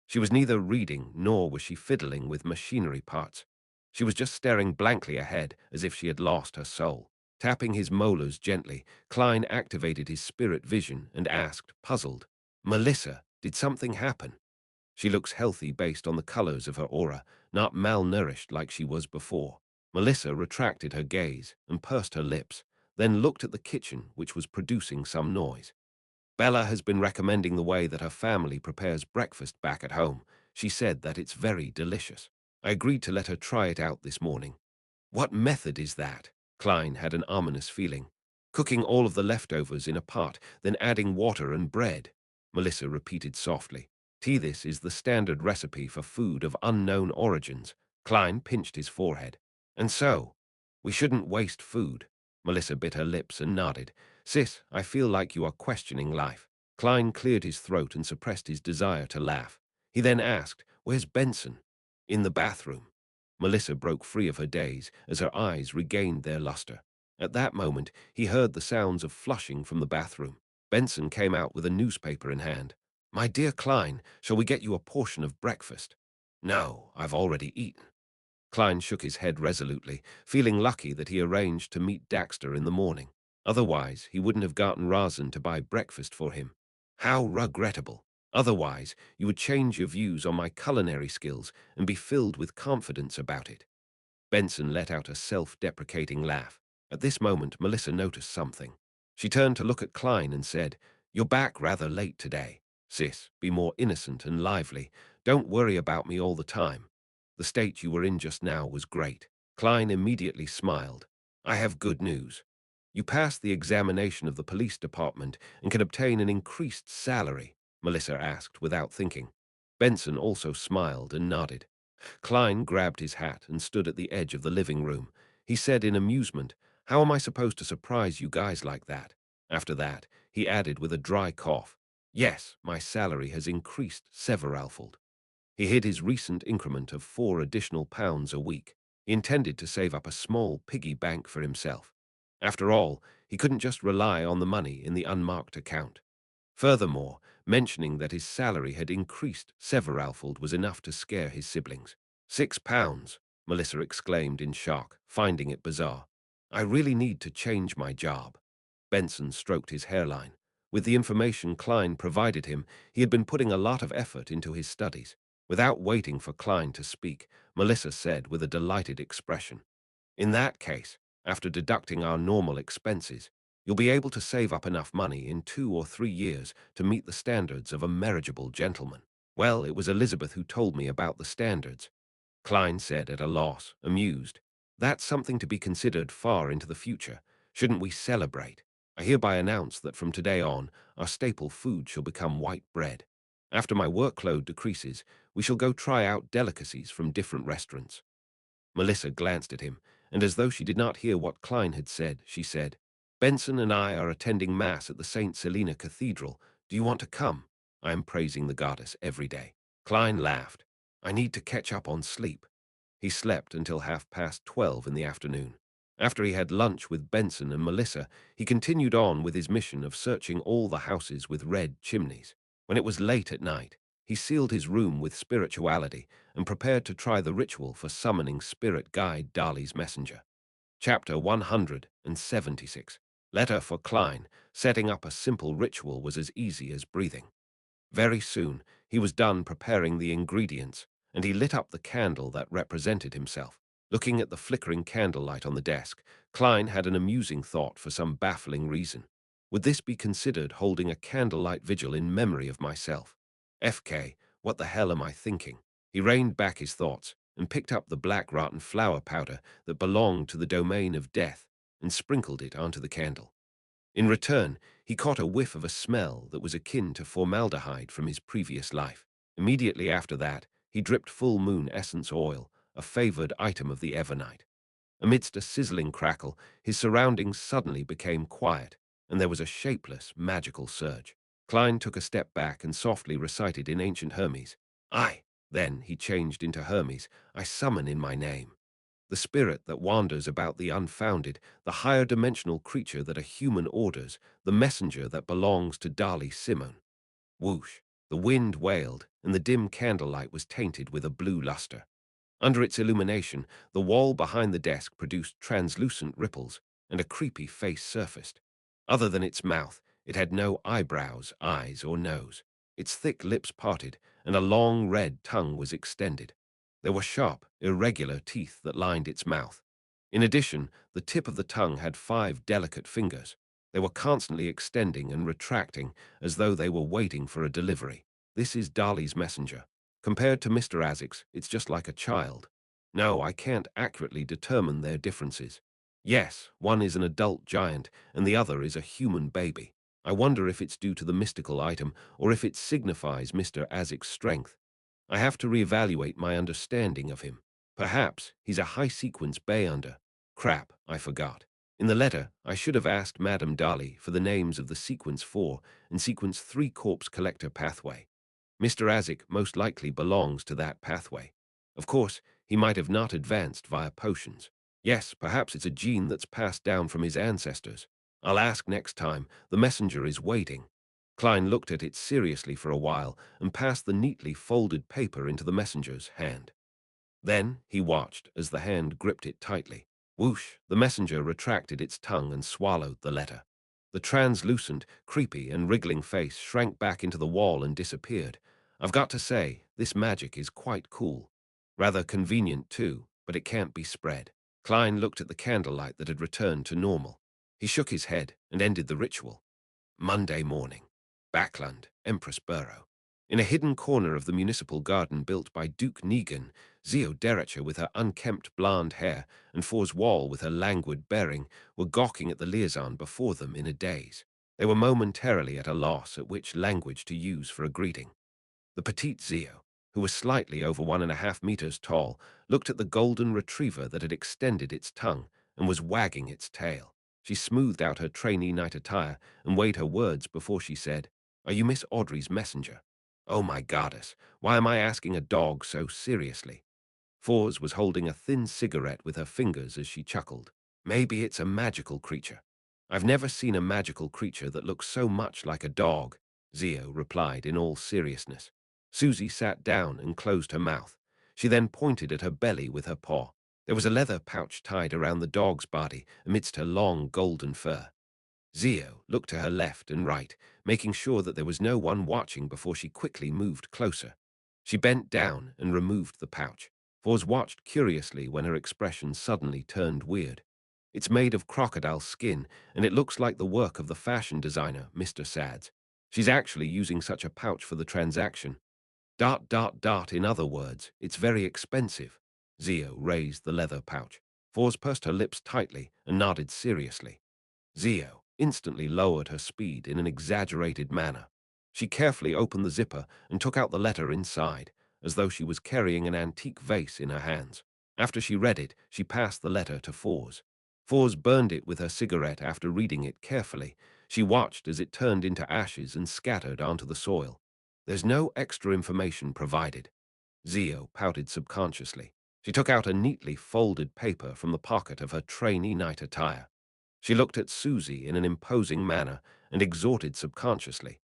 She was neither reading nor was she fiddling with machinery parts. She was just staring blankly ahead as if she had lost her soul. Tapping his molars gently, Klein activated his spirit vision and asked, puzzled, "Melissa, did something happen?" She looks healthy based on the colors of her aura, not malnourished like she was before. Melissa retracted her gaze and pursed her lips, then looked at the kitchen, which was producing some noise. Bella has been recommending the way that her family prepares breakfast back at home. She said that it's very delicious. I agreed to let her try it out this morning. What method is that? Klein had an ominous feeling. Cooking all of the leftovers in a pot, then adding water and bread. Melissa repeated softly. This is the standard recipe for food of unknown origins. Klein pinched his forehead. And so, we shouldn't waste food. Melissa bit her lips and nodded. Sis, I feel like you are questioning life. Klein cleared his throat and suppressed his desire to laugh. He then asked, where's Benson? In the bathroom. Melissa broke free of her daze as her eyes regained their luster. At that moment, he heard the sounds of flushing from the bathroom. Benson came out with a newspaper in hand. My dear Klein, shall we get you a portion of breakfast? No, I've already eaten. Klein shook his head resolutely, feeling lucky that he arranged to meet Daxter in the morning. Otherwise, he wouldn't have gotten Razan to buy breakfast for him. How regrettable. Otherwise, you would change your views on my culinary skills and be filled with confidence about it. Benson let out a self-deprecating laugh. At this moment, Melissa noticed something. She turned to look at Klein and said, You're back rather late today. Sis, be more innocent and lively. Don't worry about me all the time. The state you were in just now was great. Klein immediately smiled. I have good news. You passed the examination of the police department and can obtain an increased salary, Melissa asked without thinking. Benson also smiled and nodded. Klein grabbed his hat and stood at the edge of the living room. He said in amusement, How am I supposed to surprise you guys like that? After that, he added with a dry cough, Yes, my salary has increased severalfold. He hid his recent increment of 4 additional pounds a week. He intended to save up a small piggy bank for himself. After all, he couldn't just rely on the money in the unmarked account. Furthermore, mentioning that his salary had increased severalfold was enough to scare his siblings. £6, Melissa exclaimed in shock, finding it bizarre. I really need to change my job. Benson stroked his hairline. With the information Klein provided him, he had been putting a lot of effort into his studies. Without waiting for Klein to speak, Melissa said with a delighted expression, In that case, after deducting our normal expenses, you'll be able to save up enough money in 2 or 3 years to meet the standards of a marriageable gentleman. Well, it was Elizabeth who told me about the standards. Klein said at a loss, amused. That's something to be considered far into the future. Shouldn't we celebrate? I hereby announce that from today on, our staple food shall become white bread. After my workload decreases, we shall go try out delicacies from different restaurants. Melissa glanced at him, and as though she did not hear what Klein had said, she said, Benson and I are attending Mass at the St. Selena Cathedral. Do you want to come? I am praising the goddess every day. Klein laughed. I need to catch up on sleep. He slept until 12:30 in the afternoon. After he had lunch with Benson and Melissa, he continued on with his mission of searching all the houses with red chimneys. When it was late at night, he sealed his room with spirituality and prepared to try the ritual for summoning spirit guide Dali's messenger. Chapter 176. Letter for Klein. Setting up a simple ritual was as easy as breathing. Very soon, he was done preparing the ingredients, and he lit up the candle that represented himself. Looking at the flickering candlelight on the desk, Klein had an amusing thought for some baffling reason. Would this be considered holding a candlelight vigil in memory of myself? FK, what the hell am I thinking? He reined back his thoughts and picked up the black rotten flower powder that belonged to the domain of death and sprinkled it onto the candle. In return, he caught a whiff of a smell that was akin to formaldehyde from his previous life. Immediately after that, he dripped full moon essence oil, a favored item of the Evernight. Amidst a sizzling crackle, his surroundings suddenly became quiet, and there was a shapeless, magical surge. Klein took a step back and softly recited in ancient Hermes, I Then he changed into Hermes. I summon in my name. The spirit that wanders about the unfounded, the higher dimensional creature that a human orders, the messenger that belongs to Dali Simon. Whoosh! The wind wailed, and the dim candlelight was tainted with a blue luster. Under its illumination, the wall behind the desk produced translucent ripples, and a creepy face surfaced. Other than its mouth, it had no eyebrows, eyes, or nose. Its thick lips parted, and a long red tongue was extended. There were sharp, irregular teeth that lined its mouth. In addition, the tip of the tongue had 5 delicate fingers. They were constantly extending and retracting as though they were waiting for a delivery. This is Dali's messenger. Compared to Mr. Azik's, it's just like a child. No, I can't accurately determine their differences. Yes, one is an adult giant, and the other is a human baby. I wonder if it's due to the mystical item, or if it signifies Mr. Azik's strength. I have to reevaluate my understanding of him. Perhaps he's a high-sequence Bayunder. Crap, I forgot. In the letter, I should have asked Madame Dali for the names of the Sequence 4 and Sequence 3 Corpse Collector pathway. Mr. Azik most likely belongs to that pathway. Of course, he might have not advanced via potions. Yes, perhaps it's a gene that's passed down from his ancestors. I'll ask next time. The messenger is waiting. Klein looked at it seriously for a while and passed the neatly folded paper into the messenger's hand. Then he watched as the hand gripped it tightly. Whoosh! The messenger retracted its tongue and swallowed the letter. The translucent, creepy, and wriggling face shrank back into the wall and disappeared. I've got to say, this magic is quite cool. Rather convenient, too, but it can't be spread. Klein looked at the candlelight that had returned to normal. He shook his head and ended the ritual. Monday morning. Backland, Empress Borough. In a hidden corner of the municipal garden built by Duke Negan, Zio Derecha with her unkempt blonde hair and For's Wall with her languid bearing were gawking at the liaison before them in a daze. They were momentarily at a loss at which language to use for a greeting. The petite Zio, who was slightly over 1.5 meters tall, looked at the golden retriever that had extended its tongue and was wagging its tail. She smoothed out her trainee night attire and weighed her words before she said, "Are you Miss Audrey's messenger?" Oh my goddess, why am I asking a dog so seriously? Fours was holding a thin cigarette with her fingers as she chuckled. Maybe it's a magical creature. I've never seen a magical creature that looks so much like a dog, Zio replied in all seriousness. Susie sat down and closed her mouth. She then pointed at her belly with her paw. There was a leather pouch tied around the dog's body amidst her long golden fur. Zio looked to her left and right, making sure that there was no one watching before she quickly moved closer. She bent down and removed the pouch. Foz watched curiously when her expression suddenly turned weird. It's made of crocodile skin, and it looks like the work of the fashion designer, Mr. Sads. She's actually using such a pouch for the transaction. In other words, it's very expensive. Zio raised the leather pouch. Foz pursed her lips tightly and nodded seriously. Zio instantly lowered her speed in an exaggerated manner. She carefully opened the zipper and took out the letter inside, as though she was carrying an antique vase in her hands. After she read it, she passed the letter to Foz. Foz burned it with her cigarette after reading it carefully. She watched as it turned into ashes and scattered onto the soil. There's no extra information provided. Zio pouted subconsciously. She took out a neatly folded paper from the pocket of her trainee night attire. She looked at Susie in an imposing manner and exhorted subconsciously.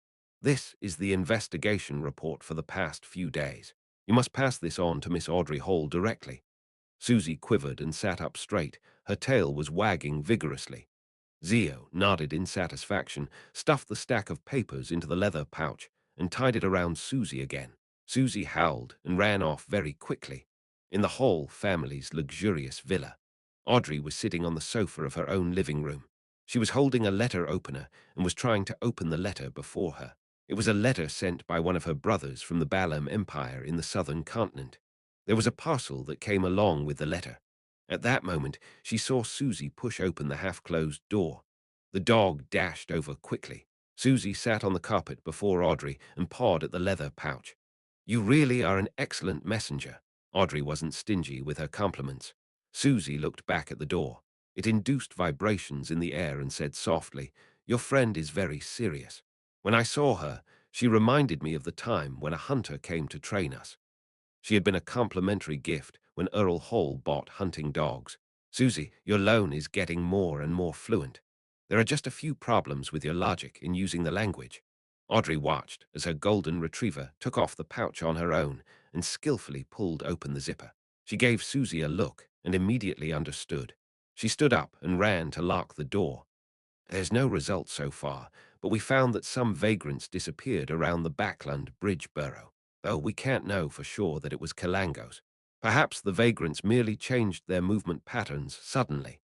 This is the investigation report for the past few days. You must pass this on to Miss Audrey Hall directly. Susie quivered and sat up straight. Her tail was wagging vigorously. Zio nodded in satisfaction, stuffed the stack of papers into the leather pouch, and tied it around Susie again. Susie howled and ran off very quickly. In the Hall family's luxurious villa, Audrey was sitting on the sofa of her own living room. She was holding a letter opener and was trying to open the letter before her. It was a letter sent by one of her brothers from the Balam Empire in the southern continent. There was a parcel that came along with the letter. At that moment, she saw Susie push open the half-closed door. The dog dashed over quickly. Susie sat on the carpet before Audrey and pawed at the leather pouch. You really are an excellent messenger. Audrey wasn't stingy with her compliments. Susie looked back at the door. It induced vibrations in the air and said softly, Your friend is very serious. When I saw her, she reminded me of the time when a hunter came to train us. She had been a complimentary gift when Earl Hall bought hunting dogs. Susie, your loan is getting more and more fluent. There are just a few problems with your logic in using the language. Audrey watched as her golden retriever took off the pouch on her own and skillfully pulled open the zipper. She gave Susie a look and immediately understood. She stood up and ran to lock the door. There's no result so far, but we found that some vagrants disappeared around the Backland Bridge Borough, though we can't know for sure that it was Kalangos. Perhaps the vagrants merely changed their movement patterns suddenly.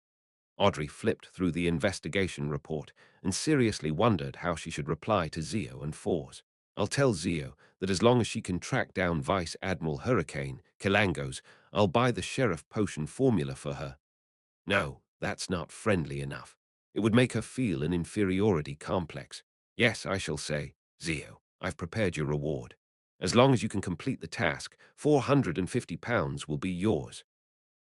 Audrey flipped through the investigation report and seriously wondered how she should reply to Zio and Fours. I'll tell Zio that as long as she can track down Vice Admiral Hurricane, Kalangos, I'll buy the sheriff potion formula for her. No, that's not friendly enough. It would make her feel an inferiority complex. Yes, I shall say, Zio, I've prepared your reward. As long as you can complete the task, £450 will be yours.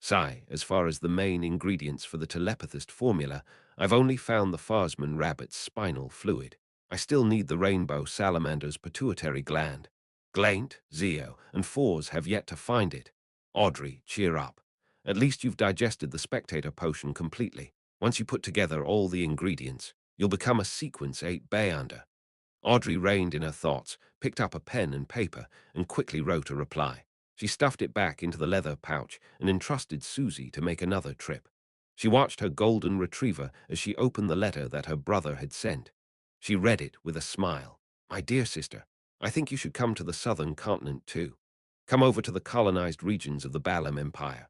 Sigh, as far as the main ingredients for the telepathist formula, I've only found the Farsman rabbit's spinal fluid. I still need the rainbow salamander's pituitary gland. Glaint, Zio, and Fours have yet to find it. Audrey, cheer up. At least you've digested the spectator potion completely. Once you put together all the ingredients, you'll become a Sequence 8 Beyonder. Audrey reined in her thoughts, picked up a pen and paper, and quickly wrote a reply. She stuffed it back into the leather pouch and entrusted Susie to make another trip. She watched her golden retriever as she opened the letter that her brother had sent. She read it with a smile. My dear sister, I think you should come to the southern continent too. Come over to the colonized regions of the Balam Empire.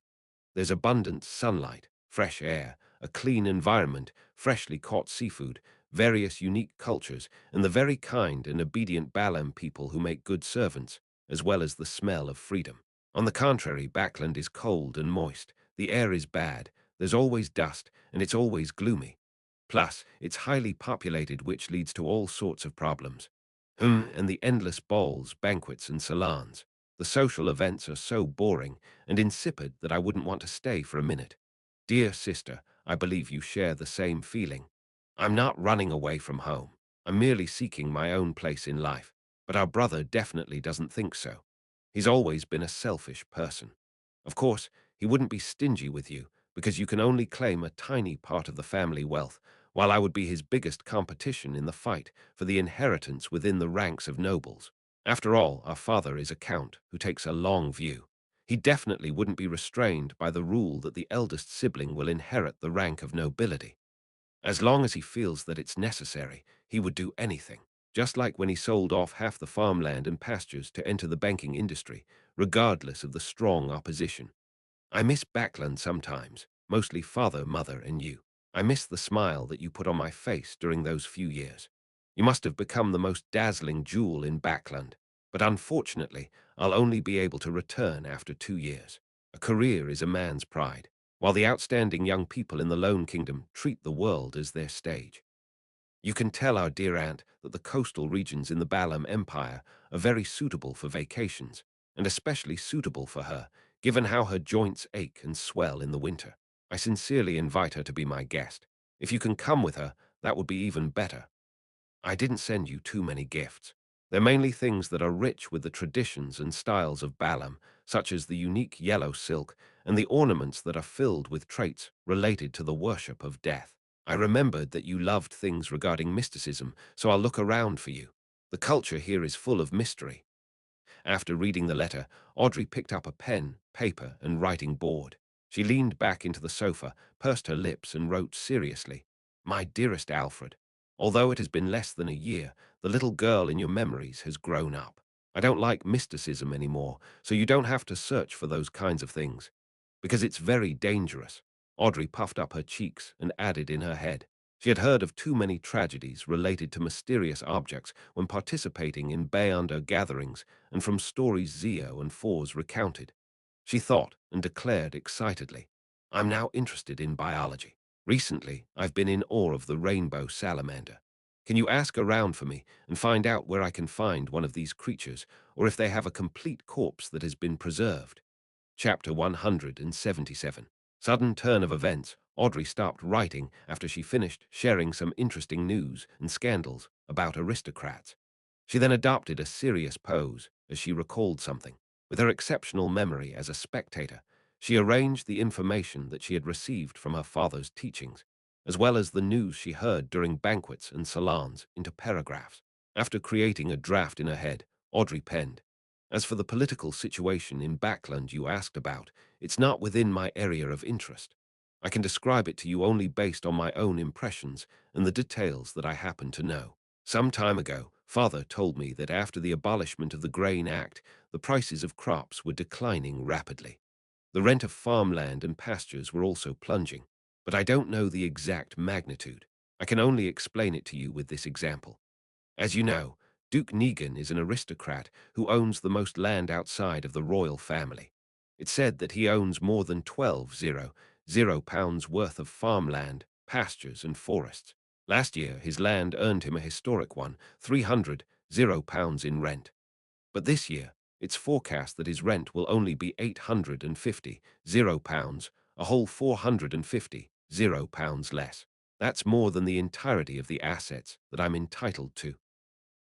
There's abundant sunlight, fresh air, a clean environment, freshly caught seafood, various unique cultures, and the very kind and obedient Balam people who make good servants, as well as the smell of freedom. On the contrary, Backland is cold and moist, the air is bad, there's always dust, and it's always gloomy. Plus, it's highly populated, which leads to all sorts of problems. And the endless balls, banquets, and salons. The social events are so boring and insipid that I wouldn't want to stay for a minute. Dear sister, I believe you share the same feeling. I'm not running away from home. I'm merely seeking my own place in life. But our brother definitely doesn't think so. He's always been a selfish person. Of course, he wouldn't be stingy with you, because you can only claim a tiny part of the family wealth, while I would be his biggest competition in the fight for the inheritance within the ranks of nobles. After all, our father is a count who takes a long view. He definitely wouldn't be restrained by the rule that the eldest sibling will inherit the rank of nobility. As long as he feels that it's necessary, he would do anything, just like when he sold off half the farmland and pastures to enter the banking industry, regardless of the strong opposition. I miss Backland sometimes, mostly father, mother, and you. I miss the smile that you put on my face during those few years. You must have become the most dazzling jewel in Backland, but unfortunately, I'll only be able to return after 2 years. A career is a man's pride, while the outstanding young people in the Lone Kingdom treat the world as their stage. You can tell our dear aunt that the coastal regions in the Balam Empire are very suitable for vacations, and especially suitable for her, given how her joints ache and swell in the winter. I sincerely invite her to be my guest. If you can come with her, that would be even better. I didn't send you too many gifts. They're mainly things that are rich with the traditions and styles of Balam, such as the unique yellow silk and the ornaments that are filled with traits related to the worship of death. I remembered that you loved things regarding mysticism, so I'll look around for you. The culture here is full of mystery. After reading the letter, Audrey picked up a pen, paper, and writing board. She leaned back into the sofa, pursed her lips, and wrote seriously, My dearest Alfred, although it has been less than a year, the little girl in your memories has grown up. I don't like mysticism anymore, so you don't have to search for those kinds of things. Because it's very dangerous. Audrey puffed up her cheeks and added in her head. She had heard of too many tragedies related to mysterious objects when participating in Beyonder gatherings and from stories Zio and Fours recounted. She thought and declared excitedly, I'm now interested in biology. Recently, I've been in awe of the rainbow salamander. Can you ask around for me and find out where I can find one of these creatures, or if they have a complete corpse that has been preserved? Chapter 177. Sudden turn of events. Audrey stopped writing after she finished sharing some interesting news and scandals about aristocrats. She then adopted a serious pose as she recalled something. With her exceptional memory as a spectator, she arranged the information that she had received from her father's teachings, as well as the news she heard during banquets and salons, into paragraphs. After creating a draft in her head, Audrey penned, "As for the political situation in Backland you asked about, it's not within my area of interest. I can describe it to you only based on my own impressions and the details that I happen to know. Some time ago, Father told me that after the abolishment of the Grain Act, the prices of crops were declining rapidly. The rent of farmland and pastures were also plunging, but I don't know the exact magnitude. I can only explain it to you with this example. As you know, Duke Negan is an aristocrat who owns the most land outside of the royal family. It's said that he owns more than 12 pounds worth of farmland, pastures, and forests. Last year, his land earned him a historic one, 300 pounds in rent. But this year, it's forecast that his rent will only be 850 pounds, a whole 450 pounds less. That's more than the entirety of the assets that I'm entitled to.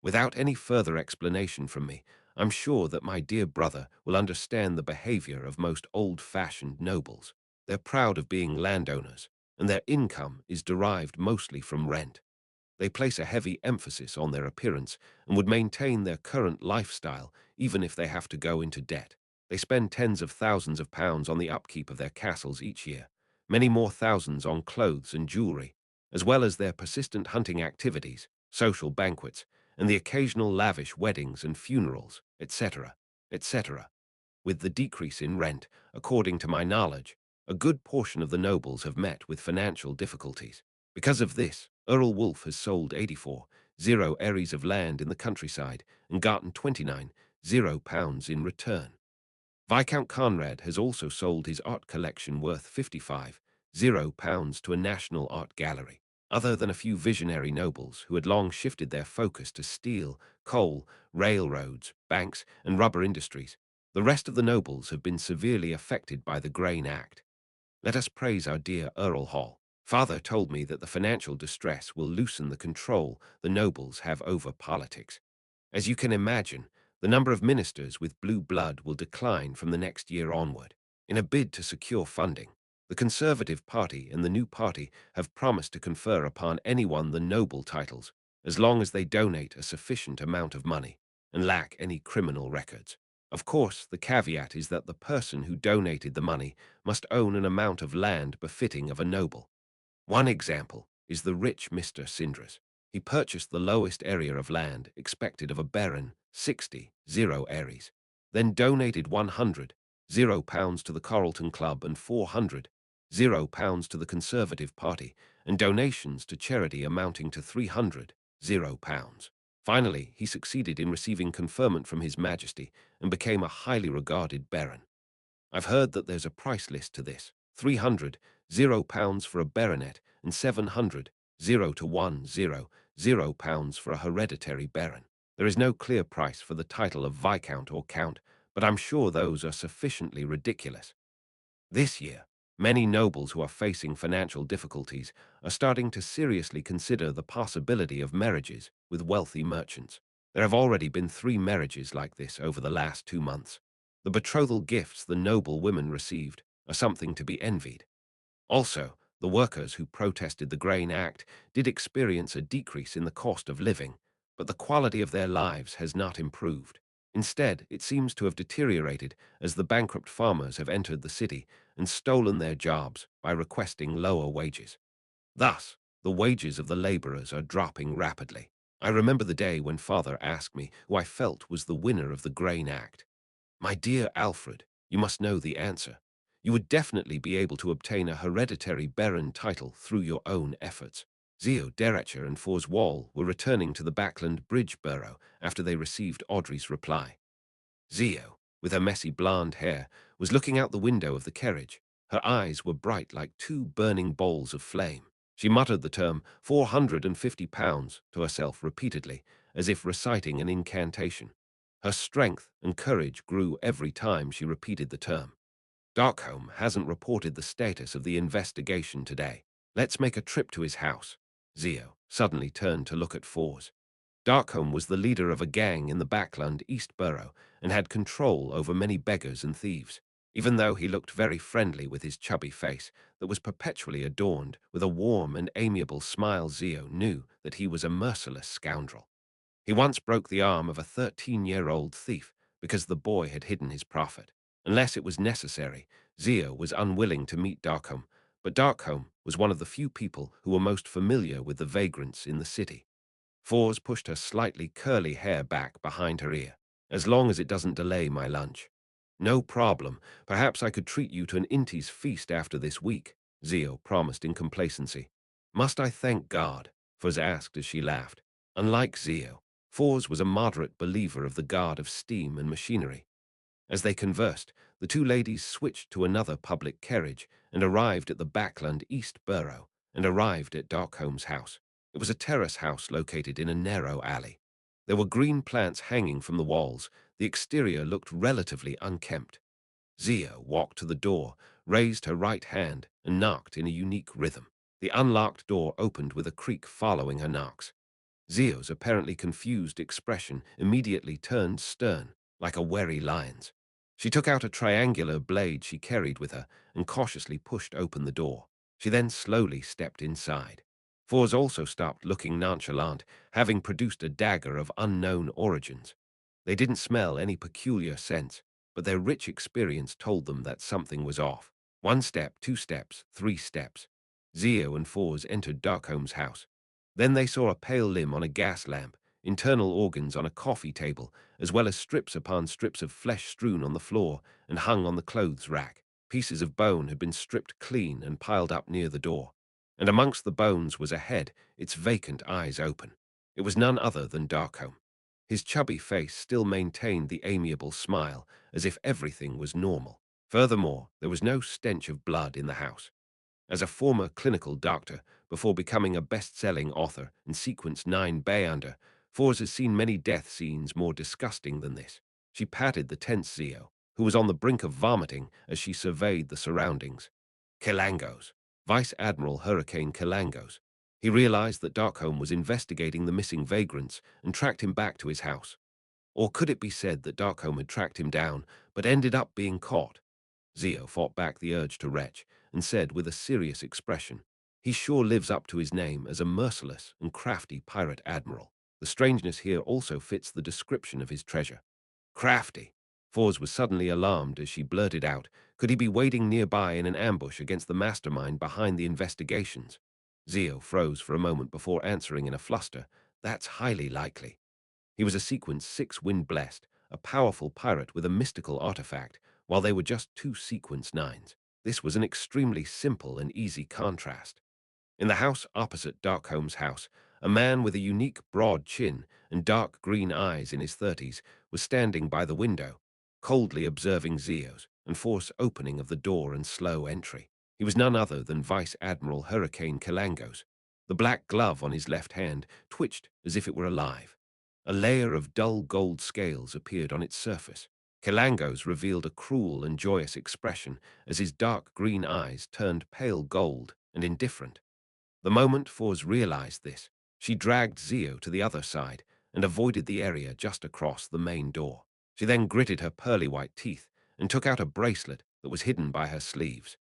Without any further explanation from me, I'm sure that my dear brother will understand the behavior of most old-fashioned nobles. They're proud of being landowners, and their income is derived mostly from rent. They place a heavy emphasis on their appearance and would maintain their current lifestyle even if they have to go into debt. They spend tens of thousands of pounds on the upkeep of their castles each year, many more thousands on clothes and jewelry, as well as their persistent hunting activities, social banquets, and the occasional lavish weddings and funerals, etc., etc. With the decrease in rent, according to my knowledge, a good portion of the nobles have met with financial difficulties. Because of this, Earl Wolf has sold 84 areas of land in the countryside and gotten 29 pounds in return. Viscount Conrad has also sold his art collection worth 55 pounds to a national art gallery. Other than a few visionary nobles who had long shifted their focus to steel, coal, railroads, banks, and rubber industries, the rest of the nobles have been severely affected by the Grain Act. Let us praise our dear Earl Hall. Father told me that the financial distress will loosen the control the nobles have over politics. As you can imagine, the number of ministers with blue blood will decline from the next year onward. In a bid to secure funding, the Conservative Party and the new party have promised to confer upon anyone the noble titles, as long as they donate a sufficient amount of money and lack any criminal records. Of course, the caveat is that the person who donated the money must own an amount of land befitting of a noble. One example is the rich Mr. Sindras. He purchased the lowest area of land expected of a baron, 60 aries, then donated 100 pounds to the Carlton Club and 400 pounds to the Conservative Party, and donations to charity amounting to 300 pounds. Finally, he succeeded in receiving conferment from His Majesty and became a highly regarded baron. I've heard that there's a price list to this. 300 pounds for a baronet and 700 pounds for a hereditary baron. There is no clear price for the title of Viscount or Count, but I'm sure those are sufficiently ridiculous. This year, many nobles who are facing financial difficulties are starting to seriously consider the possibility of marriages with wealthy merchants. There have already been 3 marriages like this over the last 2 months. The betrothal gifts the noble women received are something to be envied. Also, the workers who protested the Grain Act did experience a decrease in the cost of living, but the quality of their lives has not improved. Instead, it seems to have deteriorated as the bankrupt farmers have entered the city and stolen their jobs by requesting lower wages. Thus, the wages of the laborers are dropping rapidly. I remember the day when Father asked me who I felt was the winner of the Grain Act. My dear Alfred, you must know the answer. You would definitely be able to obtain a hereditary baron title through your own efforts. Zio Derecher and Fors Wall were returning to the Backland Bridge Borough after they received Audrey's reply. Zio, with her messy blonde hair, was looking out the window of the carriage. Her eyes were bright like 2 burning balls of flame. She muttered the term 450 pounds to herself repeatedly, as if reciting an incantation. Her strength and courage grew every time she repeated the term. Darkholme hasn't reported the status of the investigation today. Let's make a trip to his house. Zio suddenly turned to look at Fors. Darkholme was the leader of a gang in the Backland East Borough and had control over many beggars and thieves. Even though he looked very friendly with his chubby face that was perpetually adorned with a warm and amiable smile, Zio knew that he was a merciless scoundrel. He once broke the arm of a 13-year-old thief because the boy had hidden his profit. Unless it was necessary, Zio was unwilling to meet Darkholme, but Darkholme was one of the few people who were most familiar with the vagrants in the city. Fours pushed her slightly curly hair back behind her ear. As long as it doesn't delay my lunch. No problem. Perhaps I could treat you to an Inti's feast after this week, Zio promised in complacency. Must I thank God? Fours asked as she laughed. Unlike Zio, Fours was a moderate believer of the god of steam and machinery. As they conversed, the two ladies switched to another public carriage and arrived at the Backland East Borough and arrived at Darkholme's house. It was a terrace house located in a narrow alley. There were green plants hanging from the walls. The exterior looked relatively unkempt. Zia walked to the door, raised her right hand, and knocked in a unique rhythm. The unlocked door opened with a creak following her knocks. Zio's apparently confused expression immediately turned stern, like a wary lion's. She took out a triangular blade she carried with her and cautiously pushed open the door. She then slowly stepped inside. Fours also stopped looking nonchalant, having produced a dagger of unknown origins. They didn't smell any peculiar scents, but their rich experience told them that something was off. 1 step, 2 steps, 3 steps. Zio and Fours entered Darkholme's house. Then they saw a pale limb on a gas lamp, internal organs on a coffee table, as well as strips upon strips of flesh strewn on the floor and hung on the clothes rack. Pieces of bone had been stripped clean and piled up near the door. And amongst the bones was a head, its vacant eyes open. It was none other than Darkholme. His chubby face still maintained the amiable smile, as if everything was normal. Furthermore, there was no stench of blood in the house. As a former clinical doctor, before becoming a best-selling author in Sequence 9 Bayunder, Fours has seen many death scenes more disgusting than this. She patted the tense Zio, who was on the brink of vomiting as she surveyed the surroundings. Kilangos. Vice Admiral Hurricane Kilangos. He realized that Darkholme was investigating the missing vagrants and tracked him back to his house. Or could it be said that Darkholme had tracked him down, but ended up being caught? Zio fought back the urge to retch and said with a serious expression, he sure lives up to his name as a merciless and crafty pirate admiral. The strangeness here also fits the description of his treasure. Crafty. Fours was suddenly alarmed as she blurted out, could he be waiting nearby in an ambush against the mastermind behind the investigations? Zio froze for a moment before answering in a fluster, that's highly likely. He was a Sequence 6 wind-blessed, a powerful pirate with a mystical artifact, while they were just two Sequence 9s. This was an extremely simple and easy contrast. In the house opposite Darkholme's house, a man with a unique broad chin and dark green eyes in his 30s was standing by the window, coldly observing Zio's and force opening of the door and slow entry. He was none other than Vice Admiral Hurricane Kilangos. The black glove on his left hand twitched as if it were alive. A layer of dull gold scales appeared on its surface. Kilangos revealed a cruel and joyous expression as his dark green eyes turned pale gold and indifferent. The moment Fours realized this, she dragged Zio to the other side and avoided the area just across the main door. She then gritted her pearly white teeth and took out a bracelet that was hidden by her sleeves.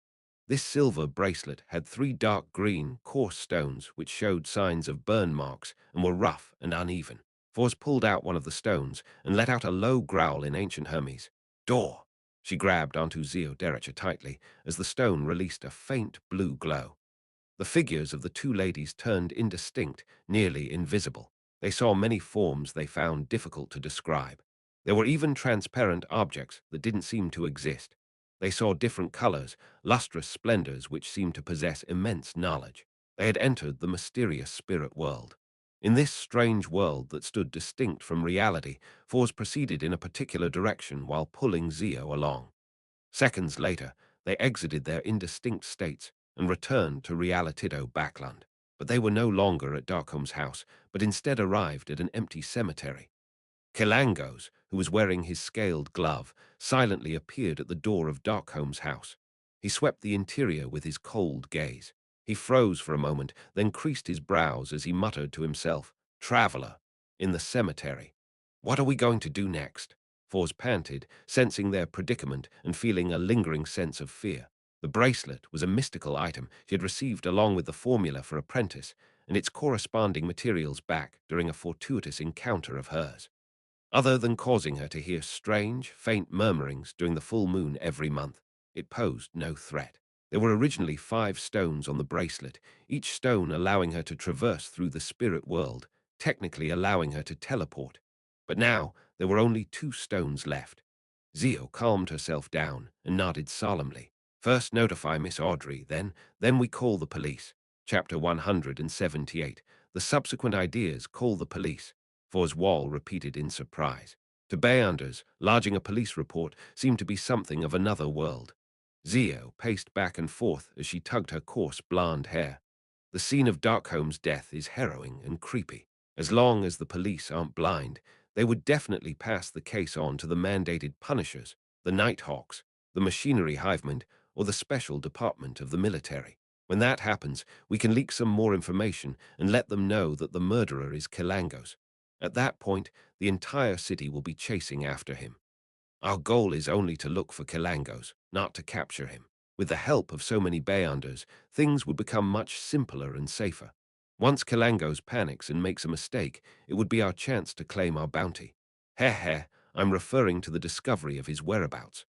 This silver bracelet had 3 dark green, coarse stones which showed signs of burn marks and were rough and uneven. Fours pulled out one of the stones and let out a low growl in ancient Hermes. Door! She grabbed onto Zio Derecha tightly as the stone released a faint blue glow. The figures of the two ladies turned indistinct, nearly invisible. They saw many forms they found difficult to describe. There were even transparent objects that didn't seem to exist. They saw different colors, lustrous splendors which seemed to possess immense knowledge. They had entered the mysterious spirit world. In this strange world that stood distinct from reality, Fours proceeded in a particular direction while pulling Zio along. Seconds later, they exited their indistinct states and returned to Realitido Backland. But they were no longer at Darkholme's house, but instead arrived at an empty cemetery. Kilangos, who was wearing his scaled glove, silently appeared at the door of Darkholme's house. He swept the interior with his cold gaze. He froze for a moment, then creased his brows as he muttered to himself, Traveler. in the cemetery. What are we going to do next? Fors panted, sensing their predicament and feeling a lingering sense of fear. The bracelet was a mystical item she had received along with the formula for apprentice and its corresponding materials back during a fortuitous encounter of hers. Other than causing her to hear strange, faint murmurings during the full moon every month, it posed no threat. There were originally 5 stones on the bracelet, each stone allowing her to traverse through the spirit world, technically allowing her to teleport. But now there were only 2 stones left. Zio calmed herself down and nodded solemnly. First notify Miss Audrey, then we call the police. Chapter 178. The subsequent ideas call the police. For's Wall repeated in surprise. To Beyonders, lodging a police report seemed to be something of another world. Zio paced back and forth as she tugged her coarse blonde hair. The scene of Darkholm's death is harrowing and creepy. As long as the police aren't blind, they would definitely pass the case on to the mandated punishers, the Nighthawks, the machinery hivemen, or the special department of the military. When that happens, we can leak some more information and let them know that the murderer is Kilangos. At that point, the entire city will be chasing after him. Our goal is only to look for Kilangos, not to capture him. With the help of so many Beyonders, things would become much simpler and safer. Once Kilangos panics and makes a mistake, it would be our chance to claim our bounty. Heh heh, I'm referring to the discovery of his whereabouts.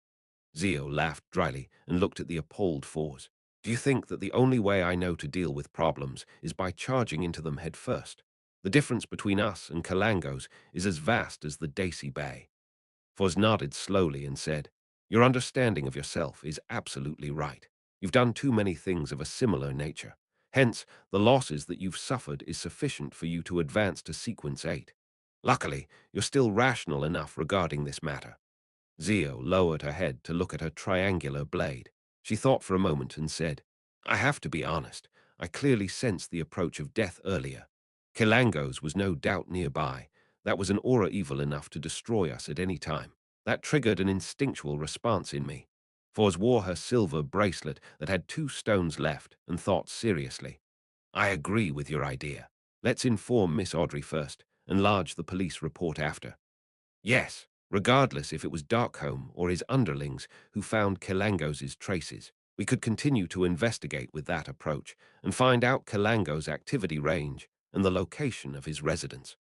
Zio laughed dryly and looked at the appalled Fours. Do you think that the only way I know to deal with problems is by charging into them head first? The difference between us and Kilangos is as vast as the Daisy Bay. Foz nodded slowly and said, Your understanding of yourself is absolutely right. You've done too many things of a similar nature. Hence, the losses that you've suffered is sufficient for you to advance to Sequence 8. Luckily, you're still rational enough regarding this matter. Zio lowered her head to look at her triangular blade. She thought for a moment and said, I have to be honest. I clearly sensed the approach of death earlier. Kilangos was no doubt nearby. That was an aura evil enough to destroy us at any time. That triggered an instinctual response in me. Fors wore her silver bracelet that had 2 stones left and thought seriously. I agree with your idea. Let's inform Miss Audrey first and lodge the police report after. Yes, regardless if it was Darkholm or his underlings who found Kilangos' traces. We could continue to investigate with that approach and find out Kilangos' activity range and the location of his residence.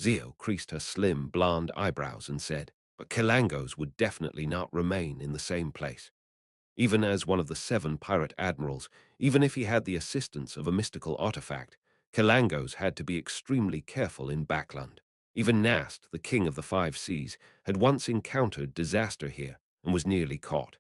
Zio creased her slim, blonde eyebrows and said, But Kilangos would definitely not remain in the same place. Even as one of the 7 pirate admirals, even if he had the assistance of a mystical artifact, Kilangos had to be extremely careful in Backland. Even Nast, the king of the 5 seas, had once encountered disaster here and was nearly caught.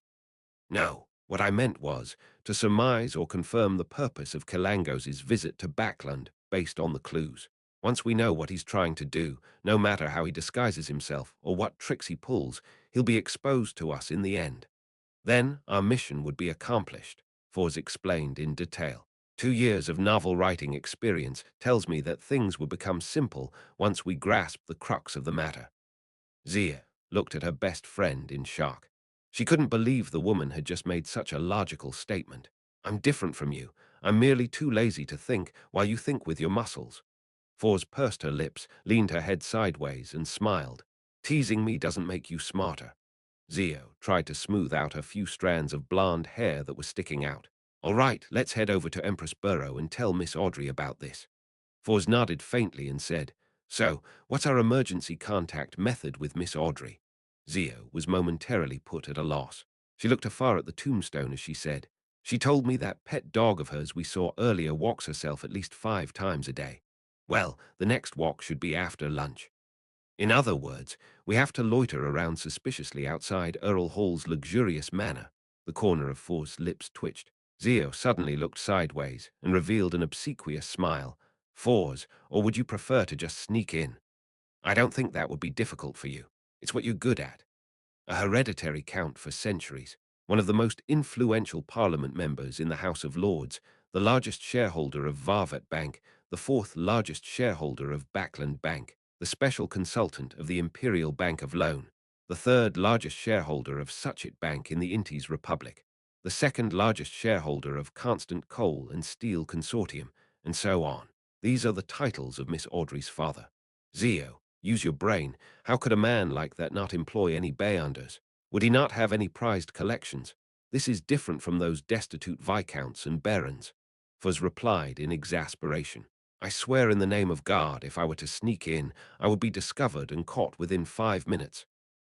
No, what I meant was to surmise or confirm the purpose of Kilangos' visit to Backland based on the clues. Once we know what he's trying to do, no matter how he disguises himself or what tricks he pulls, he'll be exposed to us in the end. Then our mission would be accomplished, Fors explained in detail. 2 years of novel writing experience tells me that things would become simple once we grasp the crux of the matter. Zia looked at her best friend in shock. She couldn't believe the woman had just made such a logical statement. I'm different from you. I'm merely too lazy to think while you think with your muscles. Fors pursed her lips, leaned her head sideways, and smiled. Teasing me doesn't make you smarter. Zio tried to smooth out her few strands of blonde hair that were sticking out. All right, let's head over to Empress Burrow and tell Miss Audrey about this. Fors nodded faintly and said, So, what's our emergency contact method with Miss Audrey? Zio was momentarily put at a loss. She looked afar at the tombstone as she said, She told me that pet dog of hers we saw earlier walks herself at least 5 times a day. Well, the next walk should be after lunch. In other words, we have to loiter around suspiciously outside Earl Hall's luxurious manor. The corner of Fors' lips twitched. Zio suddenly looked sideways and revealed an obsequious smile. Fors, or would you prefer to just sneak in? I don't think that would be difficult for you. It's what you're good at. A hereditary count for centuries, one of the most influential parliament members in the House of Lords, the largest shareholder of Varvet Bank, the 4th largest shareholder of Backland Bank, the special consultant of the Imperial Bank of Loan, the 3rd largest shareholder of Suchet Bank in the Intes Republic, the 2nd largest shareholder of Constant Coal and Steel Consortium, and so on. These are the titles of Miss Audrey's father. Zio, use your brain. How could a man like that not employ any Beyonders? Would he not have any prized collections? This is different from those destitute viscounts and barons. Fuz replied in exasperation. I swear in the name of God, if I were to sneak in, I would be discovered and caught within 5 minutes.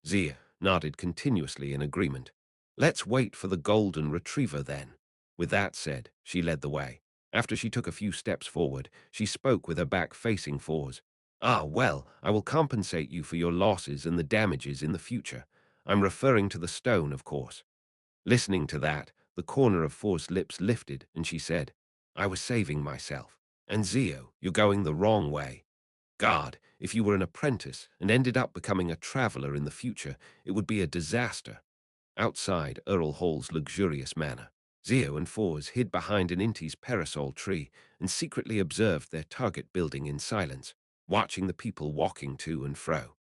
Zia nodded continuously in agreement. Let's wait for the golden retriever then. With that said, she led the way. After she took a few steps forward, she spoke with her back facing Fours. Ah, well, I will compensate you for your losses and the damages in the future. I'm referring to the stone, of course. Listening to that, the corner of Fours' lips lifted, and she said, I was saving myself. And Zio, you're going the wrong way. God, if you were an apprentice and ended up becoming a traveler in the future, it would be a disaster. Outside Earl Hall's luxurious manor, Zio and Fours hid behind an Inti's parasol tree and secretly observed their target building in silence, watching the people walking to and fro.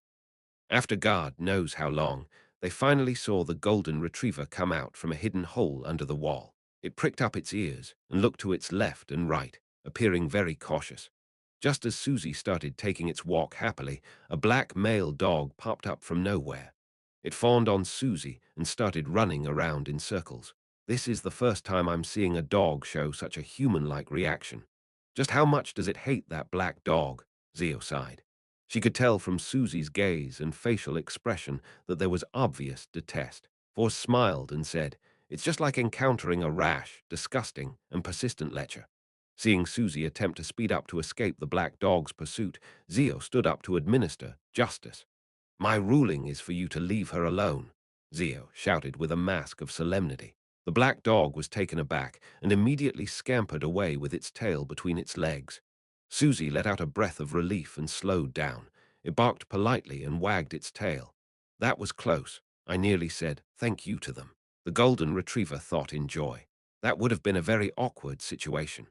After God knows how long, they finally saw the golden retriever come out from a hidden hole under the wall. It pricked up its ears and looked to its left and right, appearing very cautious. Just as Susie started taking its walk happily, a black male dog popped up from nowhere. It fawned on Susie and started running around in circles. This is the first time I'm seeing a dog show such a human-like reaction. Just how much does it hate that black dog? Zio sighed. She could tell from Susie's gaze and facial expression that there was obvious detest. Force smiled and said, It's just like encountering a rash, disgusting, and persistent lecher. Seeing Susie attempt to speed up to escape the black dog's pursuit, Zio stood up to administer justice. My ruling is for you to leave her alone, Zio shouted with a mask of solemnity. The black dog was taken aback and immediately scampered away with its tail between its legs. Susie let out a breath of relief and slowed down. It barked politely and wagged its tail. That was close. I nearly said thank you to them. The golden retriever thought in joy. That would have been a very awkward situation.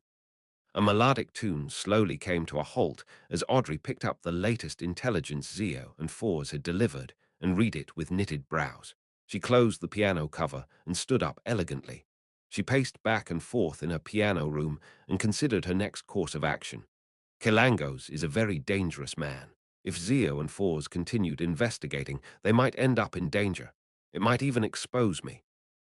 A melodic tune slowly came to a halt as Audrey picked up the latest intelligence Zio and Fours had delivered and read it with knitted brows. She closed the piano cover and stood up elegantly. She paced back and forth in her piano room and considered her next course of action. Kilangos is a very dangerous man. If Zio and Fours continued investigating, they might end up in danger. It might even expose me.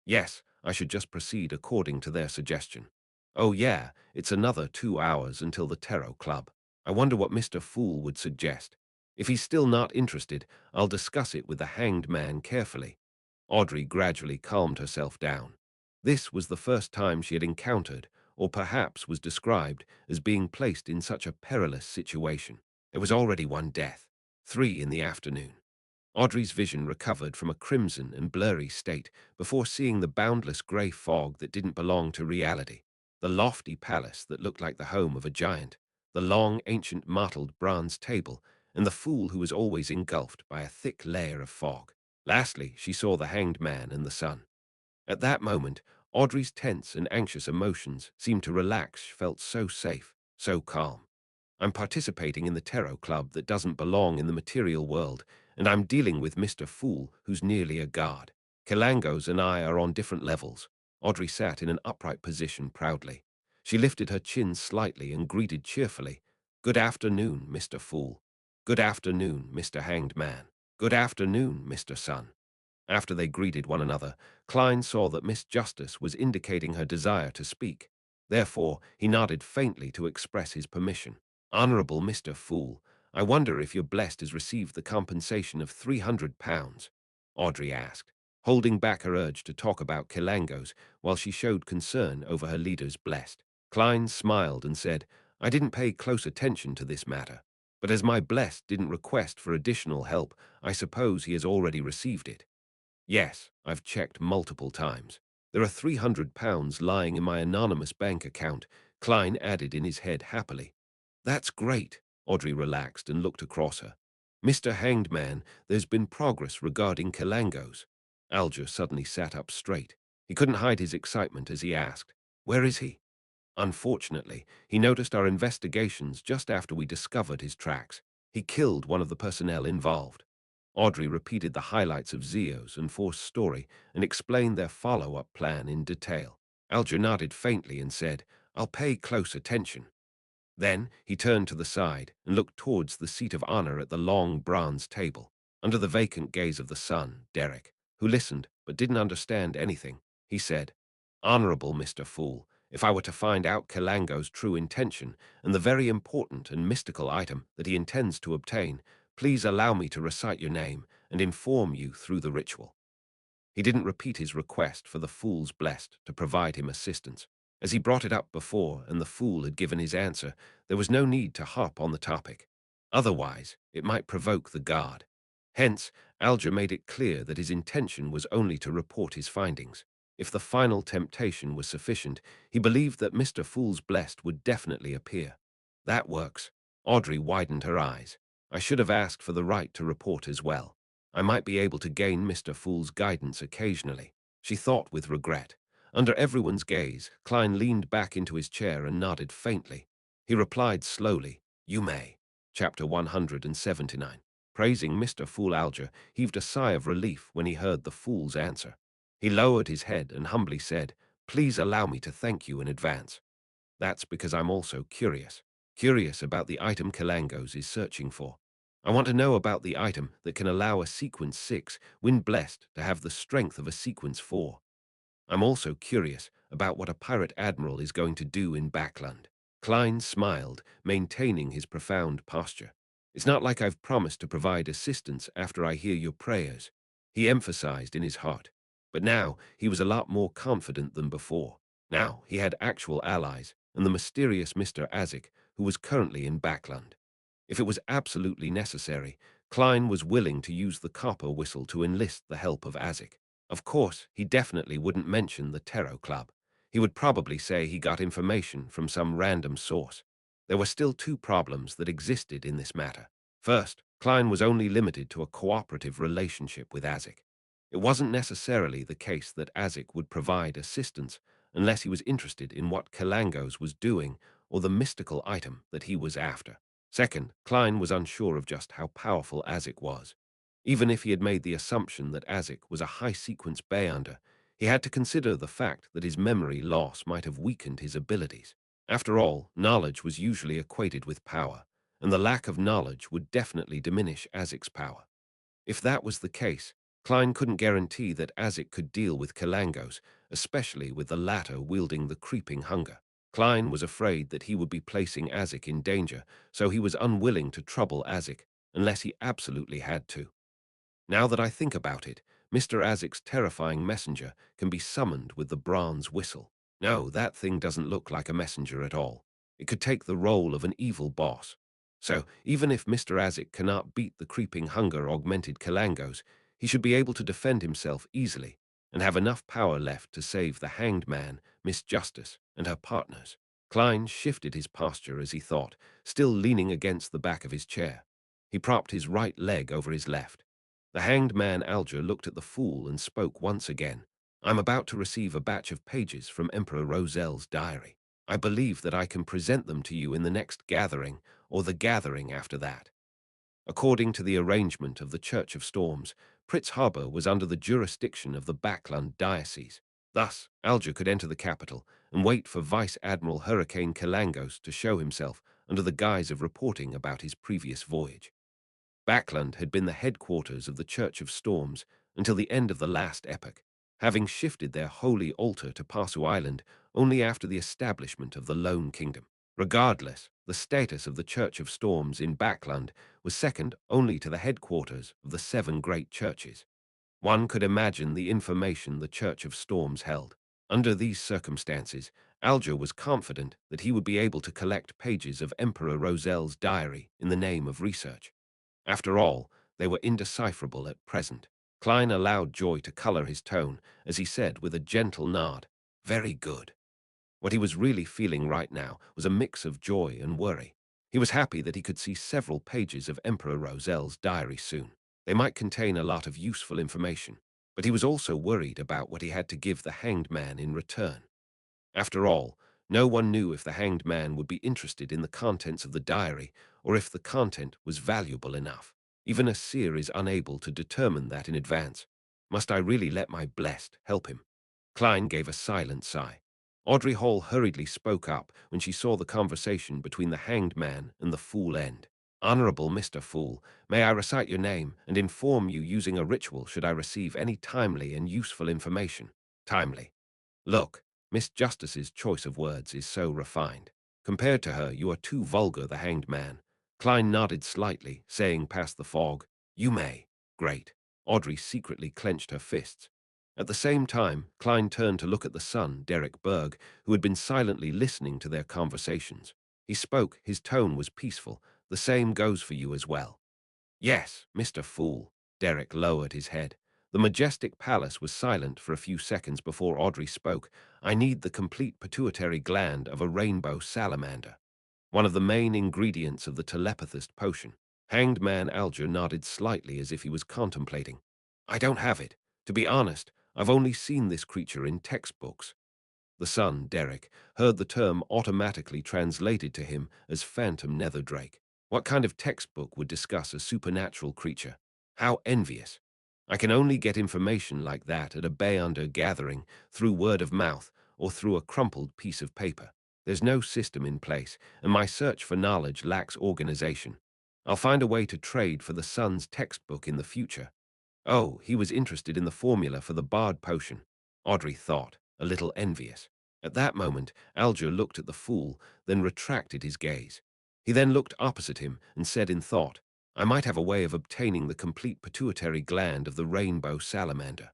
Yes, I should just proceed according to their suggestion. Oh yeah, it's another 2 hours until the Tarot Club. I wonder what Mr. Fool would suggest. If he's still not interested, I'll discuss it with the hanged man carefully. Audrey gradually calmed herself down. This was the first time she had encountered, or perhaps was described, as being placed in such a perilous situation. There was already one death, 3 in the afternoon. Audrey's vision recovered from a crimson and blurry state before seeing the boundless grey fog that didn't belong to reality, the lofty palace that looked like the home of a giant, the long, ancient mottled bronze table, and the fool who was always engulfed by a thick layer of fog. Lastly, she saw the hanged man and the sun. At that moment, Audrey's tense and anxious emotions seemed to relax. She felt so safe, so calm. I'm participating in the tarot club that doesn't belong in the material world, and I'm dealing with Mr. Fool, who's nearly a god. Kilangos and I are on different levels. Audrey sat in an upright position proudly. She lifted her chin slightly and greeted cheerfully, Good afternoon, Mr. Fool. Good afternoon, Mr. Hanged Man. Good afternoon, Mr. Sun. After they greeted one another, Klein saw that Miss Justice was indicating her desire to speak. Therefore, he nodded faintly to express his permission. Honorable Mr. Fool, I wonder if your blessed has received the compensation of £300, Audrey asked, holding back her urge to talk about Kilangos while she showed concern over her leader's blessed. Klein smiled and said, I didn't pay close attention to this matter, but as my blessed didn't request for additional help, I suppose he has already received it. Yes, I've checked multiple times. There are £300 lying in my anonymous bank account, Klein added in his head happily. That's great, Audrey relaxed and looked across her. Mr. Hanged Man, there's been progress regarding Kilangos. Alger suddenly sat up straight. He couldn't hide his excitement as he asked, Where is he? Unfortunately, he noticed our investigations just after we discovered his tracks. He killed one of the personnel involved. Audrey repeated the highlights of Zio's and Force's story and explained their follow-up plan in detail. Alger nodded faintly and said, I'll pay close attention. Then he turned to the side and looked towards the seat of honor at the long bronze table. Under the vacant gaze of the son, Derek, who listened but didn't understand anything, he said, "Honorable Mr. Fool, if I were to find out Kalango's true intention and the very important and mystical item that he intends to obtain, please allow me to recite your name and inform you through the ritual." He didn't repeat his request for the fool's blessed to provide him assistance. As he brought it up before and the fool had given his answer, there was no need to harp on the topic. Otherwise, it might provoke the guard. Hence, Alger made it clear that his intention was only to report his findings. If the final temptation was sufficient, he believed that Mr. Fool's blessed would definitely appear. That works. Audrey widened her eyes. I should have asked for the right to report as well. I might be able to gain Mr. Fool's guidance occasionally, she thought with regret. Under everyone's gaze, Klein leaned back into his chair and nodded faintly. He replied slowly, "You may." Chapter 179. Praising Mr. Fool Alger heaved a sigh of relief when he heard the fool's answer. He lowered his head and humbly said, "Please allow me to thank you in advance. That's because I'm also curious. Curious about the item Kalangos is searching for. I want to know about the item that can allow a sequence 6, when blessed, to have the strength of a sequence 4. I'm also curious about what a pirate admiral is going to do in Backland." Klein smiled, maintaining his profound posture. "It's not like I've promised to provide assistance after I hear your prayers," he emphasized in his heart. But now he was a lot more confident than before. Now he had actual allies and the mysterious Mr. Azik, who was currently in Backland. If it was absolutely necessary, Klein was willing to use the copper whistle to enlist the help of Azik. Of course, he definitely wouldn't mention the Tarot Club. He would probably say he got information from some random source. There were still two problems that existed in this matter. First, Klein was only limited to a cooperative relationship with Azik. It wasn't necessarily the case that Azik would provide assistance unless he was interested in what Kalangos was doing or the mystical item that he was after. Second, Klein was unsure of just how powerful Azik was. Even if he had made the assumption that Azik was a high-sequence Beyonder, he had to consider the fact that his memory loss might have weakened his abilities. After all, knowledge was usually equated with power, and the lack of knowledge would definitely diminish Azik's power. If that was the case, Klein couldn't guarantee that Azik could deal with Kalangos, especially with the latter wielding the creeping hunger. Klein was afraid that he would be placing Azik in danger, so he was unwilling to trouble Azik unless he absolutely had to. Now that I think about it, Mr. Azik's terrifying messenger can be summoned with the bronze whistle. No, that thing doesn't look like a messenger at all. It could take the role of an evil boss. So, even if Mr. Azik cannot beat the creeping hunger-augmented Kalangos, he should be able to defend himself easily and have enough power left to save the hanged man, Miss Justice, and her partners. Klein shifted his posture as he thought, still leaning against the back of his chair. He propped his right leg over his left. The hanged man Alger looked at the fool and spoke once again. "I'm about to receive a batch of pages from Emperor Rosel's diary. I believe that I can present them to you in the next gathering, or the gathering after that." According to the arrangement of the Church of Storms, Pritz Harbor was under the jurisdiction of the Backland Diocese. Thus, Alger could enter the capital and wait for Vice Admiral Hurricane Kalangos to show himself under the guise of reporting about his previous voyage. Backland had been the headquarters of the Church of Storms until the end of the last epoch, having shifted their holy altar to Pasu Island only after the establishment of the Lone Kingdom. Regardless, the status of the Church of Storms in Backland was second only to the headquarters of the 7 great churches. One could imagine the information the Church of Storms held. Under these circumstances, Alger was confident that he would be able to collect pages of Emperor Rosel's diary in the name of research. After all, they were indecipherable at present. Klein allowed joy to color his tone as he said with a gentle nod, "Very good." What he was really feeling right now was a mix of joy and worry. He was happy that he could see several pages of Emperor Rosel's diary soon. They might contain a lot of useful information, but he was also worried about what he had to give the hanged man in return. After all, no one knew if the hanged man would be interested in the contents of the diary or if the content was valuable enough. Even a seer is unable to determine that in advance. Must I really let my blessed help him? Klein gave a silent sigh. Audrey Hall hurriedly spoke up when she saw the conversation between the hanged man and the fool end. Honorable Mr. Fool, may I recite your name and inform you using a ritual should I receive any timely and useful information? Timely. Look, Miss Justice's choice of words is so refined. Compared to her, you are too vulgar, the hanged man. Klein nodded slightly, saying past the fog, You may. Great. Audrey secretly clenched her fists. At the same time, Klein turned to look at the son, Derek Berg, who had been silently listening to their conversations. He spoke, his tone was peaceful. The same goes for you as well. Yes, Mr. Fool. Derek lowered his head. The majestic palace was silent for a few seconds before Audrey spoke. I need the complete pituitary gland of a rainbow salamander, one of the main ingredients of the telepathist potion. Hanged man Alger nodded slightly as if he was contemplating. I don't have it. To be honest, I've only seen this creature in textbooks. The son, Derek, heard the term automatically translated to him as phantom nether drake. What kind of textbook would discuss a supernatural creature? How envious. I can only get information like that at a Bayonder gathering, through word of mouth, or through a crumpled piece of paper. There's no system in place, and my search for knowledge lacks organization. I'll find a way to trade for the son's textbook in the future. Oh, he was interested in the formula for the Bard potion, Audrey thought, a little envious. At that moment, Alger looked at the fool, then retracted his gaze. He then looked opposite him and said in thought, I might have a way of obtaining the complete pituitary gland of the rainbow salamander.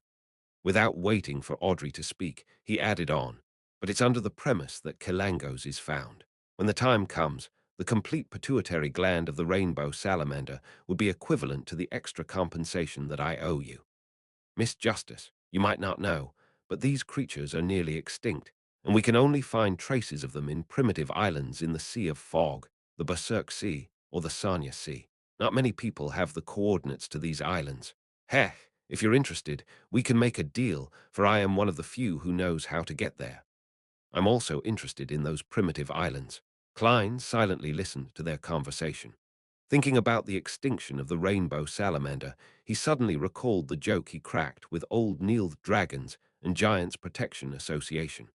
Without waiting for Audrey to speak, he added on, but it's under the premise that Kelangos is found. When the time comes, the complete pituitary gland of the rainbow salamander would be equivalent to the extra compensation that I owe you. Miss Justice, you might not know, but these creatures are nearly extinct, and we can only find traces of them in primitive islands in the Sea of Fog, the Berserk Sea, or the Sanya Sea. Not many people have the coordinates to these islands. Heh, if you're interested, we can make a deal, for I am one of the few who knows how to get there. I'm also interested in those primitive islands. Klein silently listened to their conversation. Thinking about the extinction of the rainbow salamander, he suddenly recalled the joke he cracked with Old Neil's Dragons and Giants Protection Association.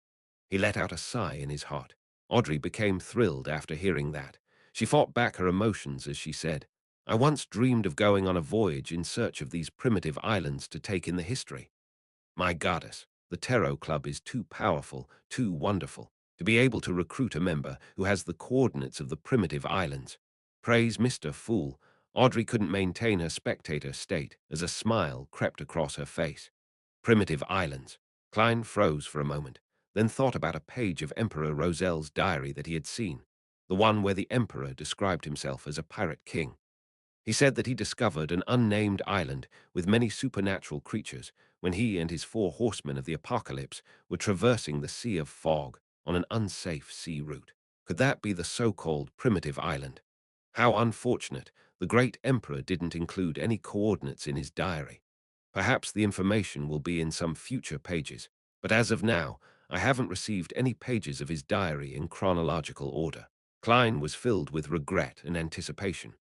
He let out a sigh in his heart. Audrey became thrilled after hearing that. She fought back her emotions as she said, I once dreamed of going on a voyage in search of these primitive islands to take in the history. My goddess, the Tarot Club is too powerful, too wonderful, to be able to recruit a member who has the coordinates of the primitive islands. Praise Mr. Fool, Audrey couldn't maintain her spectator state as a smile crept across her face. Primitive islands. Klein froze for a moment, then thought about a page of Emperor Roselle's diary that he had seen, the one where the Emperor described himself as a pirate king. He said that he discovered an unnamed island with many supernatural creatures when he and his 4 horsemen of the apocalypse were traversing the Sea of Fog on an unsafe sea route. Could that be the so-called primitive island? How unfortunate, the great emperor didn't include any coordinates in his diary. Perhaps the information will be in some future pages, but as of now, I haven't received any pages of his diary in chronological order. Klein was filled with regret and anticipation.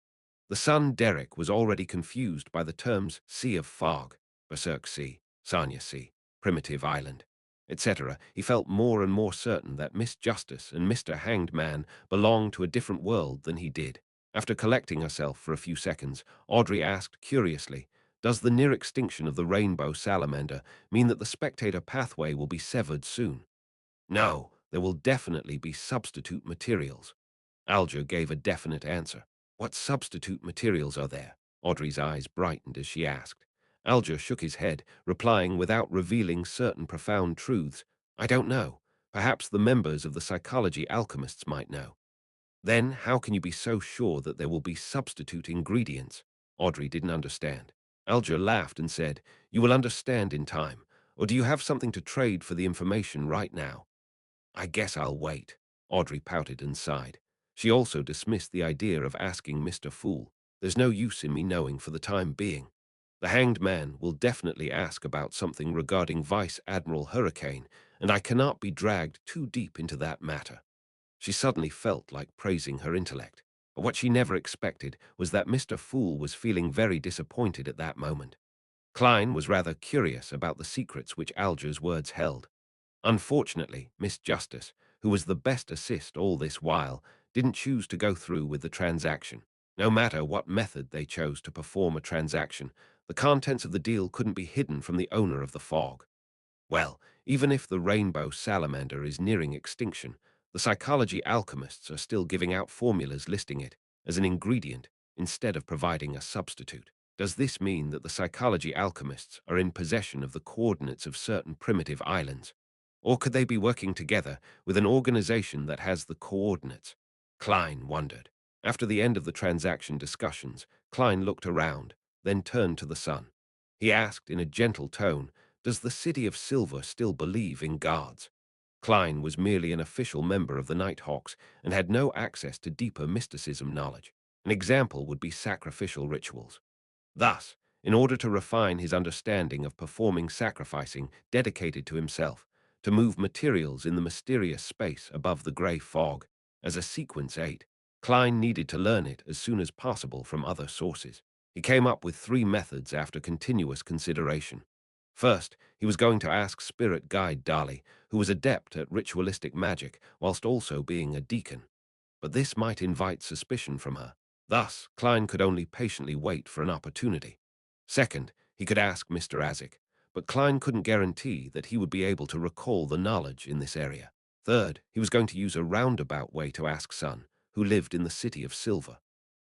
The son, Derek, was already confused by the terms Sea of Fog, Berserk Sea, Sanya Sea, Primitive Island, etc. He felt more and more certain that Miss Justice and Mr. Hanged Man belonged to a different world than he did. After collecting herself for a few seconds, Audrey asked curiously, does the near extinction of the rainbow salamander mean that the spectator pathway will be severed soon? No, there will definitely be substitute materials. Alger gave a definite answer. What substitute materials are there? Audrey's eyes brightened as she asked. Alger shook his head, replying without revealing certain profound truths. I don't know. Perhaps the members of the psychology alchemists might know. Then how can you be so sure that there will be substitute ingredients? Audrey didn't understand. Alger laughed and said, You will understand in time. Or do you have something to trade for the information right now? I guess I'll wait. Audrey pouted and sighed. She also dismissed the idea of asking Mr. Fool. There's no use in me knowing for the time being. The hanged man will definitely ask about something regarding Vice Admiral Hurricane, and I cannot be dragged too deep into that matter. She suddenly felt like praising her intellect. But what she never expected was that Mr. Fool was feeling very disappointed at that moment. Klein was rather curious about the secrets which Alger's words held. Unfortunately, Miss Justice, who was the best assist all this while, didn't choose to go through with the transaction. No matter what method they chose to perform a transaction, the contents of the deal couldn't be hidden from the owner of the fog. Well, even if the rainbow salamander is nearing extinction, the psychology alchemists are still giving out formulas listing it as an ingredient instead of providing a substitute. Does this mean that the psychology alchemists are in possession of the coordinates of certain primitive islands? Or could they be working together with an organization that has the coordinates? Klein wondered. After the end of the transaction discussions, Klein looked around, then turned to the sun. He asked in a gentle tone, "Does the City of Silver still believe in guards?" Klein was merely an official member of the Nighthawks and had no access to deeper mysticism knowledge. An example would be sacrificial rituals. Thus, in order to refine his understanding of performing sacrificing dedicated to himself, to move materials in the mysterious space above the grey fog, as a sequence 8, Klein needed to learn it as soon as possible from other sources. He came up with 3 methods after continuous consideration. First, he was going to ask spirit guide Dali, who was adept at ritualistic magic whilst also being a deacon. But this might invite suspicion from her. Thus, Klein could only patiently wait for an opportunity. Second, he could ask Mr. Azik, but Klein couldn't guarantee that he would be able to recall the knowledge in this area. Third, he was going to use a roundabout way to ask Sun, who lived in the City of Silver.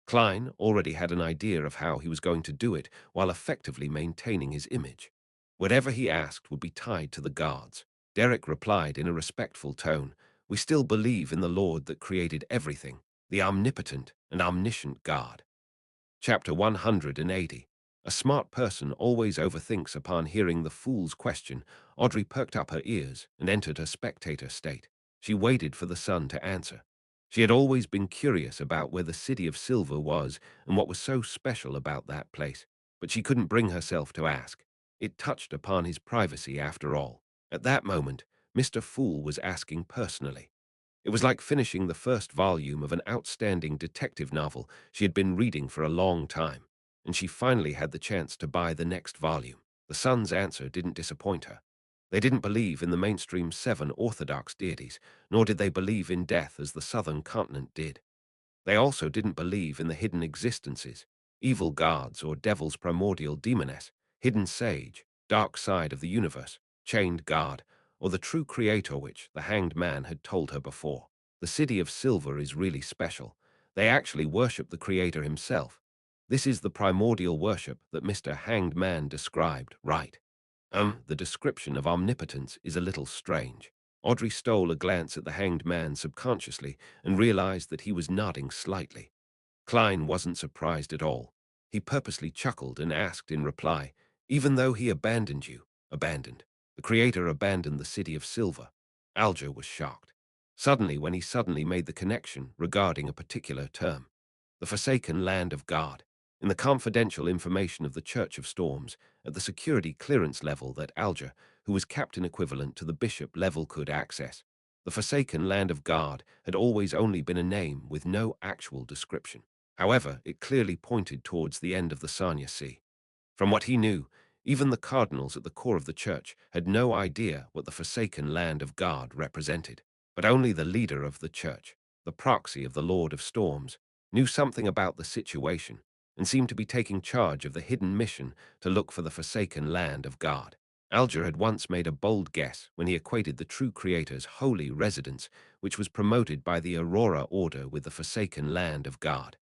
Klein already had an idea of how he was going to do it while effectively maintaining his image. Whatever he asked would be tied to the guards. Derek replied in a respectful tone, "We still believe in the Lord that created everything, the omnipotent and omniscient God." Chapter 180. A smart person always overthinks. Upon hearing the fool's question, Audrey perked up her ears and entered her spectator state. She waited for the sun to answer. She had always been curious about where the City of Silver was and what was so special about that place, but she couldn't bring herself to ask. It touched upon his privacy after all. At that moment, Mr. Fool was asking personally. It was like finishing the first volume of an outstanding detective novel she had been reading for a long time, and she finally had the chance to buy the next volume. The Sun's answer didn't disappoint her. They didn't believe in the mainstream 7 orthodox deities, nor did they believe in death as the southern continent did. They also didn't believe in the hidden existences, evil gods or devil's primordial demoness, hidden sage, dark side of the universe, chained guard, or the true creator which the hanged man had told her before. The City of Silver is really special. They actually worship the creator himself. This is the primordial worship that Mr. Hanged Man described, right? The description of omnipotence is a little strange. Audrey stole a glance at the hanged man subconsciously and realized that he was nodding slightly. Klein wasn't surprised at all. He purposely chuckled and asked in reply, "Even though he abandoned you, abandoned, the creator abandoned the City of Silver." Alger was shocked. Suddenly, when he suddenly made the connection regarding a particular term. The Forsaken Land of God. In the confidential information of the Church of Storms, at the security clearance level that Alger, who was captain equivalent to the bishop level, could access, the Forsaken Land of God had always only been a name with no actual description. However, it clearly pointed towards the end of the Sanya Sea. From what he knew, even the cardinals at the core of the church had no idea what the Forsaken Land of God represented. But only the leader of the church, the proxy of the Lord of Storms, knew something about the situation and seemed to be taking charge of the hidden mission to look for the Forsaken Land of God. Alger had once made a bold guess when he equated the true Creator's holy residence, which was promoted by the Aurora Order, with the Forsaken Land of God.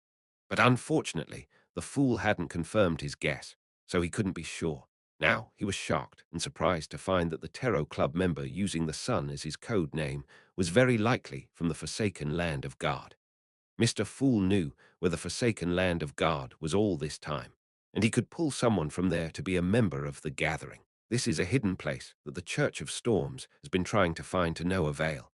But unfortunately, the fool hadn't confirmed his guess, so he couldn't be sure. Now he was shocked and surprised to find that the Tarot Club member using the sun as his code name was very likely from the Forsaken Land of God. Mr. Fool knew where the Forsaken Land of God was all this time, and he could pull someone from there to be a member of the gathering. This is a hidden place that the Church of Storms has been trying to find to no avail.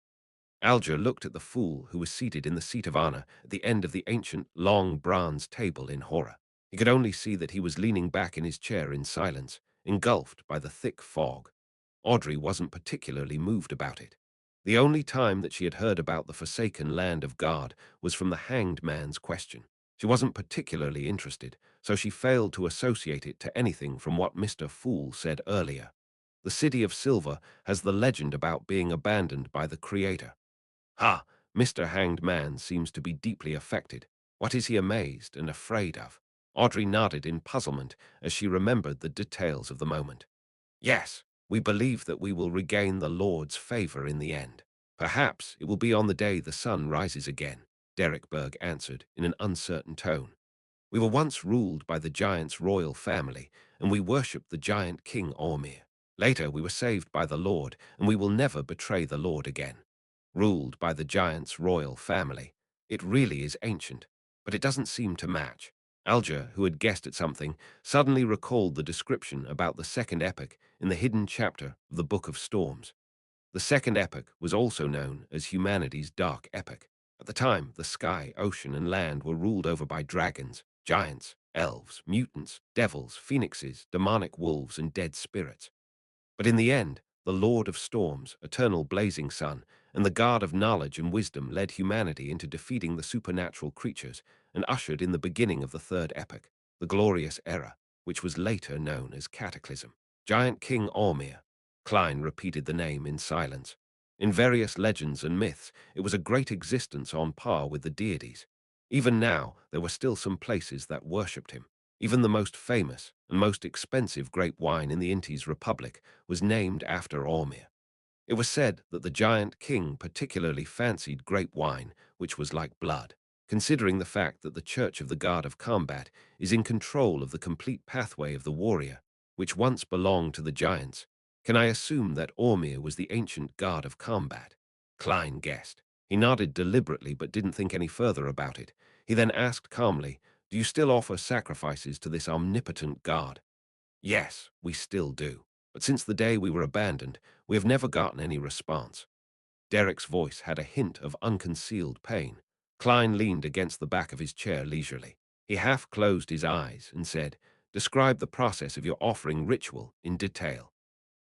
Alger looked at the fool who was seated in the seat of honor at the end of the ancient, long bronze table in horror. He could only see that he was leaning back in his chair in silence, engulfed by the thick fog. Audrey wasn't particularly moved about it. The only time that she had heard about the Forsaken Land of God was from the hanged man's question. She wasn't particularly interested, so she failed to associate it to anything from what Mr. Fool said earlier. The City of Silver has the legend about being abandoned by the Creator. Ha! Mr. Hanged Man seems to be deeply affected. What is he amazed and afraid of? Audrey nodded in puzzlement as she remembered the details of the moment. Yes, we believe that we will regain the Lord's favor in the end. Perhaps it will be on the day the sun rises again, Derek Berg answered in an uncertain tone. We were once ruled by the giant's royal family, and we worshipped the giant King Ormir. Later we were saved by the Lord, and we will never betray the Lord again. Ruled by the giant's royal family. It really is ancient, but it doesn't seem to match. Alger, who had guessed at something, suddenly recalled the description about the second epoch in the hidden chapter of the Book of Storms. The second epoch was also known as humanity's dark epoch. At the time, the sky, ocean, and land were ruled over by dragons, giants, elves, mutants, devils, phoenixes, demonic wolves, and dead spirits. But in the end, the Lord of Storms, eternal blazing sun, and the God of knowledge and wisdom led humanity into defeating the supernatural creatures and ushered in the beginning of the third epoch, the glorious era, which was later known as Cataclysm. Giant King Ormir. Klein repeated the name in silence. In various legends and myths, it was a great existence on par with the deities. Even now, there were still some places that worshipped him. Even the most famous and most expensive grape wine in the Intes Republic was named after Ormir. It was said that the giant king particularly fancied grape wine, which was like blood. Considering the fact that the Church of the God of Combat is in control of the complete pathway of the warrior, which once belonged to the giants, can I assume that Ormir was the ancient god of combat? Klein guessed. He nodded deliberately but didn't think any further about it. He then asked calmly, "Do you still offer sacrifices to this omnipotent god?" "Yes, we still do. But since the day we were abandoned, we have never gotten any response." Derek's voice had a hint of unconcealed pain. Klein leaned against the back of his chair leisurely. He half closed his eyes and said, "Describe the process of your offering ritual in detail.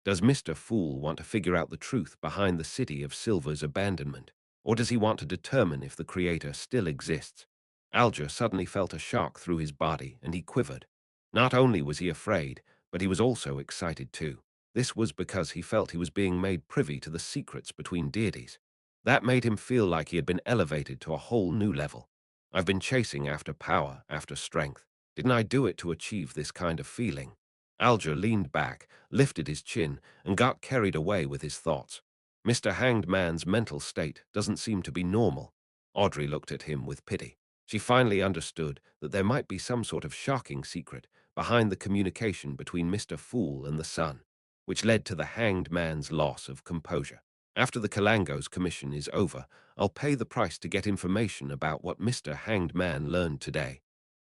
Does Mr. Fool want to figure out the truth behind the City of Silver's abandonment? Or does he want to determine if the Creator still exists?" Alger suddenly felt a shock through his body, and he quivered. Not only was he afraid, but he was also excited too. This was because he felt he was being made privy to the secrets between deities. That made him feel like he had been elevated to a whole new level. I've been chasing after power, after strength. Didn't I do it to achieve this kind of feeling? Alger leaned back, lifted his chin, and got carried away with his thoughts. Mr. Hanged Man's mental state doesn't seem to be normal. Audrey looked at him with pity. She finally understood that there might be some sort of shocking secret behind the communication between Mr. Fool and the sun, which led to the Hanged Man's loss of composure. After the Kalango's commission is over, I'll pay the price to get information about what Mr. Hanged Man learned today.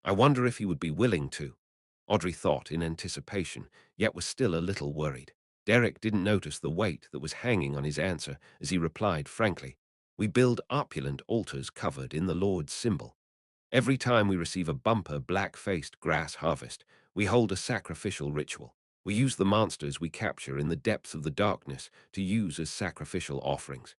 I wonder if he would be willing to. Audrey thought in anticipation, yet was still a little worried. Derek didn't notice the weight that was hanging on his answer as he replied frankly, "We build opulent altars covered in the Lord's symbol. Every time we receive a bumper black-faced grass harvest, we hold a sacrificial ritual. We use the monsters we capture in the depths of the darkness to use as sacrificial offerings.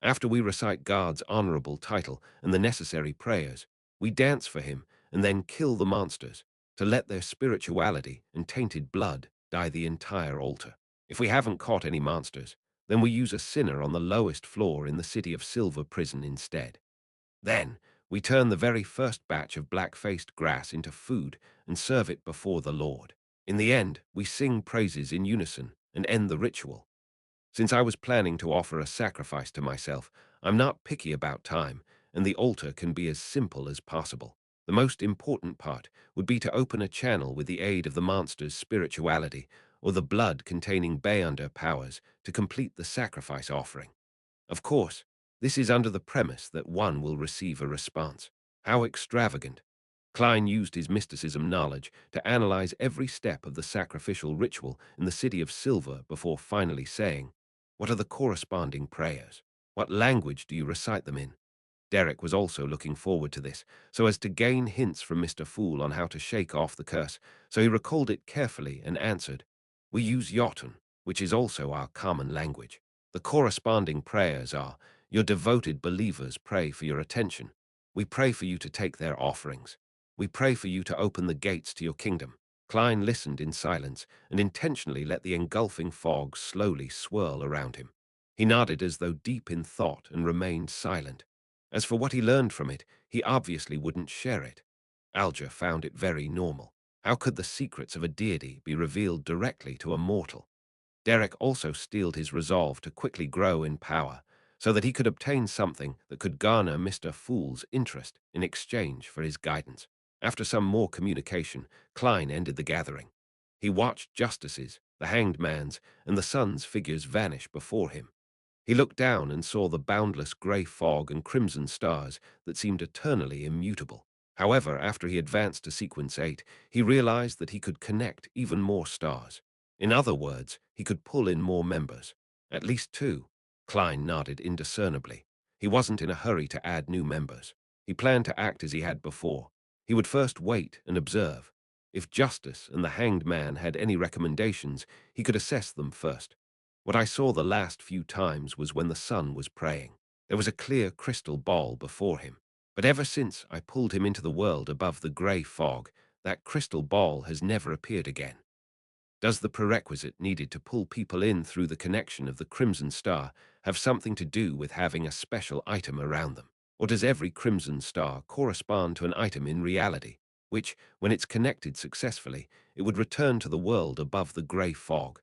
After we recite God's honorable title and the necessary prayers, we dance for him and then kill the monsters to let their spirituality and tainted blood dye the entire altar. If we haven't caught any monsters, then we use a sinner on the lowest floor in the City of Silver prison instead. Then we turn the very first batch of black-faced grass into food and serve it before the Lord. In the end, we sing praises in unison and end the ritual. Since I was planning to offer a sacrifice to myself, I'm not picky about time, and the altar can be as simple as possible. The most important part would be to open a channel with the aid of the monster's spirituality or the blood-containing Bayunder powers to complete the sacrifice offering. Of course, this is under the premise that one will receive a response. How extravagant! Klein used his mysticism knowledge to analyze every step of the sacrificial ritual in the City of Silver before finally saying, "What are the corresponding prayers? What language do you recite them in?" Derek was also looking forward to this, so as to gain hints from Mr. Fool on how to shake off the curse, so he recalled it carefully and answered, "We use Jotun, which is also our common language. The corresponding prayers are, your devoted believers pray for your attention. We pray for you to take their offerings. We pray for you to open the gates to your kingdom. Klein listened in silence and intentionally let the engulfing fog slowly swirl around him. He nodded as though deep in thought and remained silent. As for what he learned from it, he obviously wouldn't share it. Alger found it very normal. How could the secrets of a deity be revealed directly to a mortal? Derek also steeled his resolve to quickly grow in power, so that he could obtain something that could garner Mr. Fool's interest in exchange for his guidance. After some more communication, Klein ended the gathering. He watched Justice's, the Hanged Man's, and the Sun's figures vanish before him. He looked down and saw the boundless grey fog and crimson stars that seemed eternally immutable. However, after he advanced to Sequence 8, he realized that he could connect even more stars. In other words, he could pull in more members. At least two. Klein nodded indiscernibly. He wasn't in a hurry to add new members. He planned to act as he had before. He would first wait and observe. If Justice and the Hanged Man had any recommendations, he could assess them first. What I saw the last few times was when the sun was praying. There was a clear crystal ball before him. But ever since I pulled him into the world above the grey fog, that crystal ball has never appeared again. Does the prerequisite needed to pull people in through the connection of the Crimson Star have something to do with having a special item around them? Or does every Crimson Star correspond to an item in reality, which, when it's connected successfully, it would return to the world above the grey fog?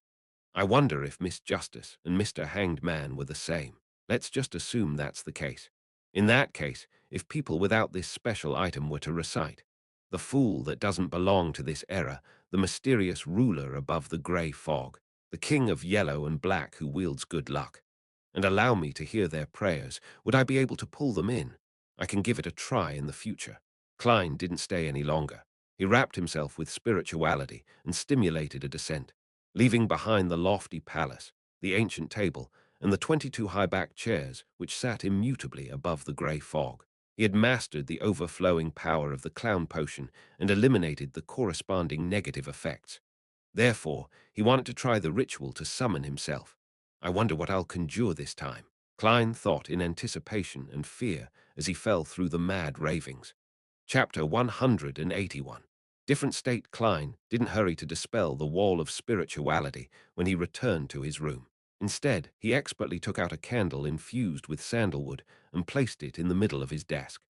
I wonder if Miss Justice and Mr. Hanged Man were the same. Let's just assume that's the case. In that case, if people without this special item were to recite, "The fool that doesn't belong to this era, the mysterious ruler above the grey fog, the king of yellow and black who wields good luck," and allow me to hear their prayers, would I be able to pull them in? I can give it a try in the future. Klein didn't stay any longer. He wrapped himself with spirituality and stimulated a descent, leaving behind the lofty palace, the ancient table, and the 22 high-backed chairs which sat immutably above the grey fog. He had mastered the overflowing power of the clown potion and eliminated the corresponding negative effects. Therefore, he wanted to try the ritual to summon himself. I wonder what I'll conjure this time. Klein thought in anticipation and fear as he fell through the mad ravings. Chapter 181. Different State Klein didn't hurry to dispel the wall of spirituality when he returned to his room. Instead, he expertly took out a candle infused with sandalwood and placed it in the middle of his desk.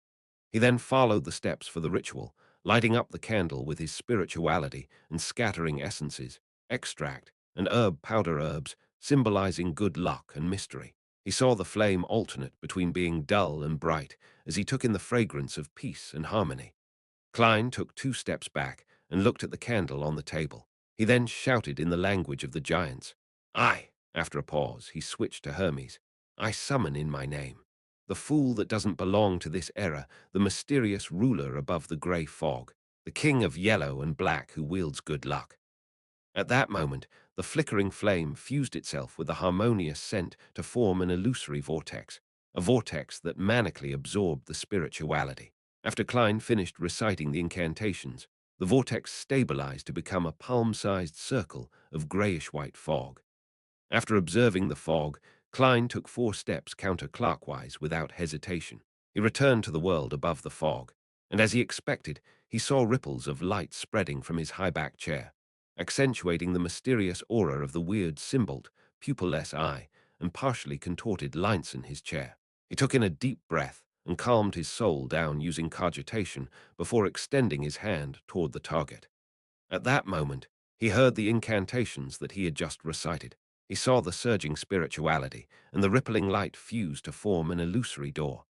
He then followed the steps for the ritual, lighting up the candle with his spirituality and scattering essences, extract, and herb powder herbs, symbolizing good luck and mystery. He saw the flame alternate between being dull and bright as he took in the fragrance of peace and harmony. Klein took 2 steps back and looked at the candle on the table. He then shouted in the language of the giants. "I," after a pause, he switched to Hermes. "I summon in my name. The fool that doesn't belong to this era, the mysterious ruler above the grey fog, the king of yellow and black who wields good luck." At that moment, the flickering flame fused itself with the harmonious scent to form an illusory vortex, a vortex that manically absorbed the spirituality. After Klein finished reciting the incantations, the vortex stabilized to become a palm-sized circle of grayish-white fog. After observing the fog, Klein took 4 steps counterclockwise without hesitation. He returned to the world above the fog, and as he expected, he saw ripples of light spreading from his high-backed chair, accentuating the mysterious aura of the weird symbolled, pupilless eye and partially contorted lines in his chair. He took in a deep breath and calmed his soul down using cogitation before extending his hand toward the target. At that moment, he heard the incantations that he had just recited. He saw the surging spirituality, and the rippling light fused to form an illusory door.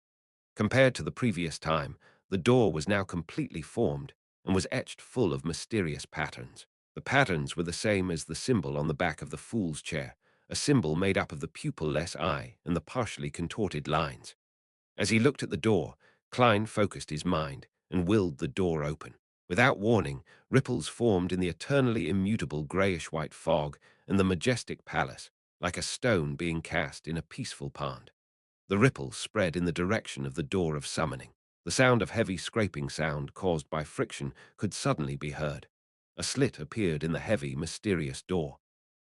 Compared to the previous time, the door was now completely formed and was etched full of mysterious patterns. The patterns were the same as the symbol on the back of the fool's chair, a symbol made up of the pupil-less eye and the partially contorted lines. As he looked at the door, Klein focused his mind and willed the door open. Without warning, ripples formed in the eternally immutable grayish-white fog and the majestic palace, like a stone being cast in a peaceful pond. The ripples spread in the direction of the door of summoning. The sound of heavy scraping sound caused by friction could suddenly be heard. A slit appeared in the heavy, mysterious door.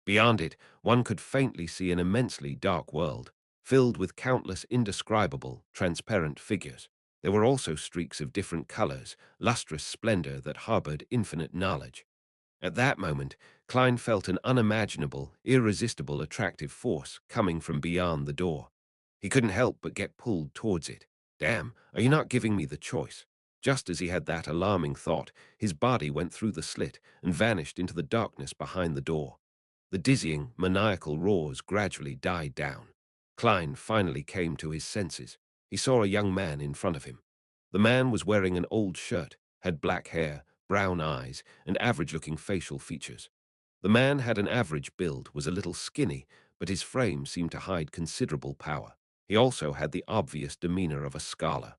Beyond it, one could faintly see an immensely dark world, filled with countless indescribable, transparent figures. There were also streaks of different colors, lustrous splendor that harbored infinite knowledge. At that moment, Klein felt an unimaginable, irresistible attractive force coming from beyond the door. He couldn't help but get pulled towards it. Damn, are you not giving me the choice? Just as he had that alarming thought, his body went through the slit and vanished into the darkness behind the door. The dizzying, maniacal roars gradually died down. Klein finally came to his senses. He saw a young man in front of him. The man was wearing an old shirt, had black hair, brown eyes, and average-looking facial features. The man had an average build, was a little skinny, but his frame seemed to hide considerable power. He also had the obvious demeanor of a scholar.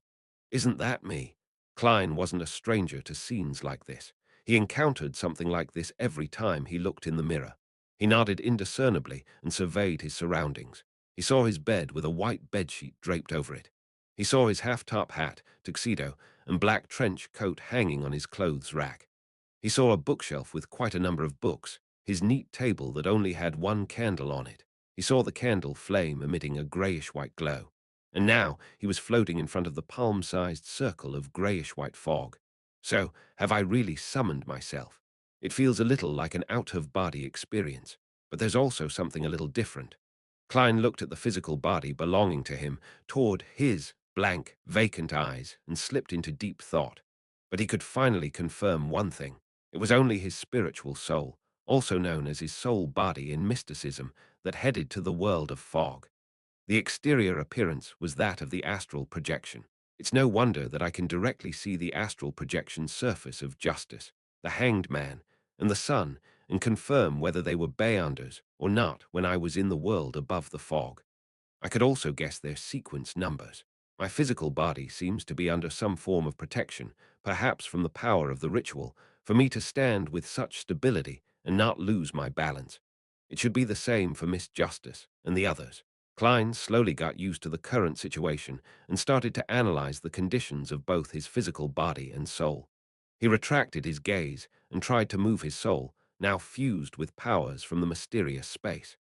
Isn't that me? Klein wasn't a stranger to scenes like this. He encountered something like this every time he looked in the mirror. He nodded indiscernibly and surveyed his surroundings. He saw his bed with a white bedsheet draped over it. He saw his half-top hat, tuxedo, and black trench coat hanging on his clothes rack. He saw a bookshelf with quite a number of books, his neat table that only had one candle on it. He saw the candle flame emitting a grayish-white glow. And now he was floating in front of the palm-sized circle of grayish-white fog. So, have I really summoned myself? It feels a little like an out-of-body experience, but there's also something a little different. Klein looked at the physical body belonging to him, toward his blank, vacant eyes, and slipped into deep thought. But he could finally confirm one thing. It was only his spiritual soul, also known as his soul body in mysticism, that headed to the world of fog. The exterior appearance was that of the astral projection. It's no wonder that I can directly see the astral projection surface of justice, the hanged man, and the sun, and confirm whether they were Beyonders or not when I was in the world above the fog. I could also guess their sequence numbers. My physical body seems to be under some form of protection, perhaps from the power of the ritual, for me to stand with such stability and not lose my balance. It should be the same for Miss Justice and the others. Klein slowly got used to the current situation and started to analyze the conditions of both his physical body and soul. He retracted his gaze and tried to move his soul, now fused with powers from the mysterious space.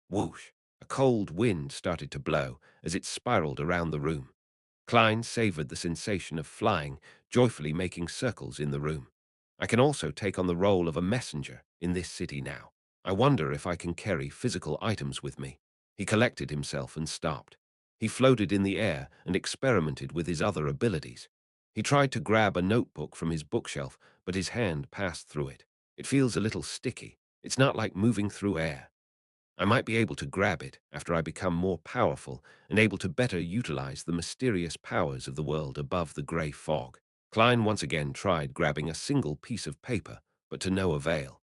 Whoosh! A cold wind started to blow as it spiraled around the room. Klein savored the sensation of flying, joyfully making circles in the room. I can also take on the role of a messenger in this city now. I wonder if I can carry physical items with me. He collected himself and stopped. He floated in the air and experimented with his other abilities. He tried to grab a notebook from his bookshelf, but his hand passed through it. It feels a little sticky. It's not like moving through air. I might be able to grab it after I become more powerful and able to better utilize the mysterious powers of the world above the gray fog. Klein once again tried grabbing a single piece of paper, but to no avail.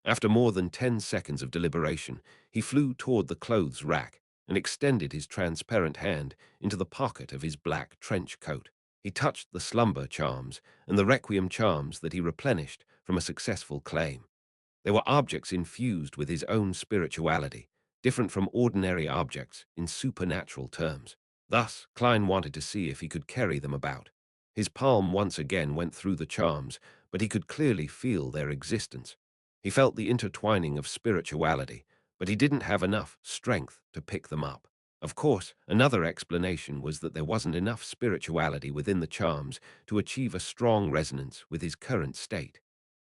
After more than 10 seconds of deliberation, he flew toward the clothes rack and extended his transparent hand into the pocket of his black trench coat. He touched the slumber charms and the requiem charms that he replenished from a successful claim. They were objects infused with his own spirituality, different from ordinary objects in supernatural terms. Thus, Klein wanted to see if he could carry them about. His palm once again went through the charms, but he could clearly feel their existence. He felt the intertwining of spirituality, but he didn't have enough strength to pick them up. Of course, another explanation was that there wasn't enough spirituality within the charms to achieve a strong resonance with his current state.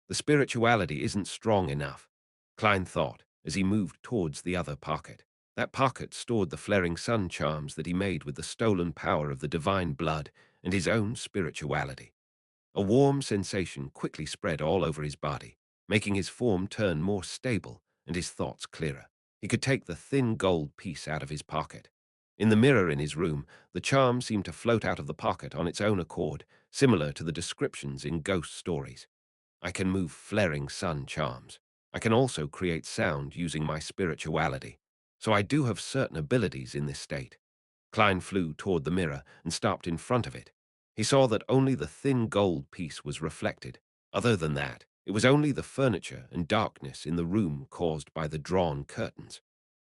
The spirituality isn't strong enough, Klein thought as he moved towards the other pocket. That pocket stored the flaring sun charms that he made with the stolen power of the divine blood and his own spirituality. A warm sensation quickly spread all over his body, making his form turn more stable and his thoughts clearer. He could take the thin gold piece out of his pocket. In the mirror in his room, the charm seemed to float out of the pocket on its own accord, similar to the descriptions in ghost stories. I can move flaring sun charms. I can also create sound using my spirituality. So I do have certain abilities in this state. Klein flew toward the mirror and stopped in front of it. He saw that only the thin gold piece was reflected. Other than that, it was only the furniture and darkness in the room caused by the drawn curtains.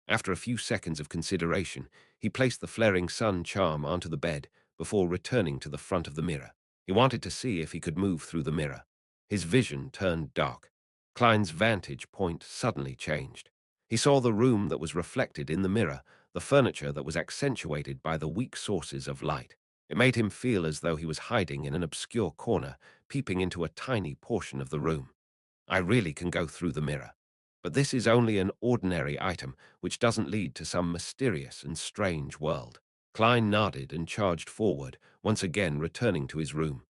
After a few seconds of consideration, he placed the flaring sun charm onto the bed before returning to the front of the mirror. He wanted to see if he could move through the mirror. His vision turned dark. Klein's vantage point suddenly changed. He saw the room that was reflected in the mirror, the furniture that was accentuated by the weak sources of light. It made him feel as though he was hiding in an obscure corner, peeping into a tiny portion of the room. I really can go through the mirror. But this is only an ordinary item which doesn't lead to some mysterious and strange world. Klein nodded and charged forward, once again returning to his room.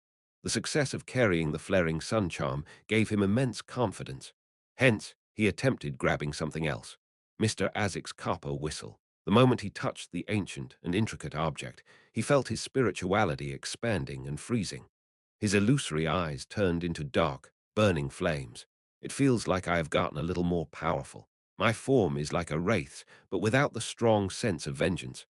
The success of carrying the flaring sun charm gave him immense confidence. Hence, he attempted grabbing something else. Mr. Azik's copper whistle. The moment he touched the ancient and intricate object, he felt his spirituality expanding and freezing. His illusory eyes turned into dark, burning flames. It feels like I have gotten a little more powerful. My form is like a wraith's, but without the strong sense of vengeance.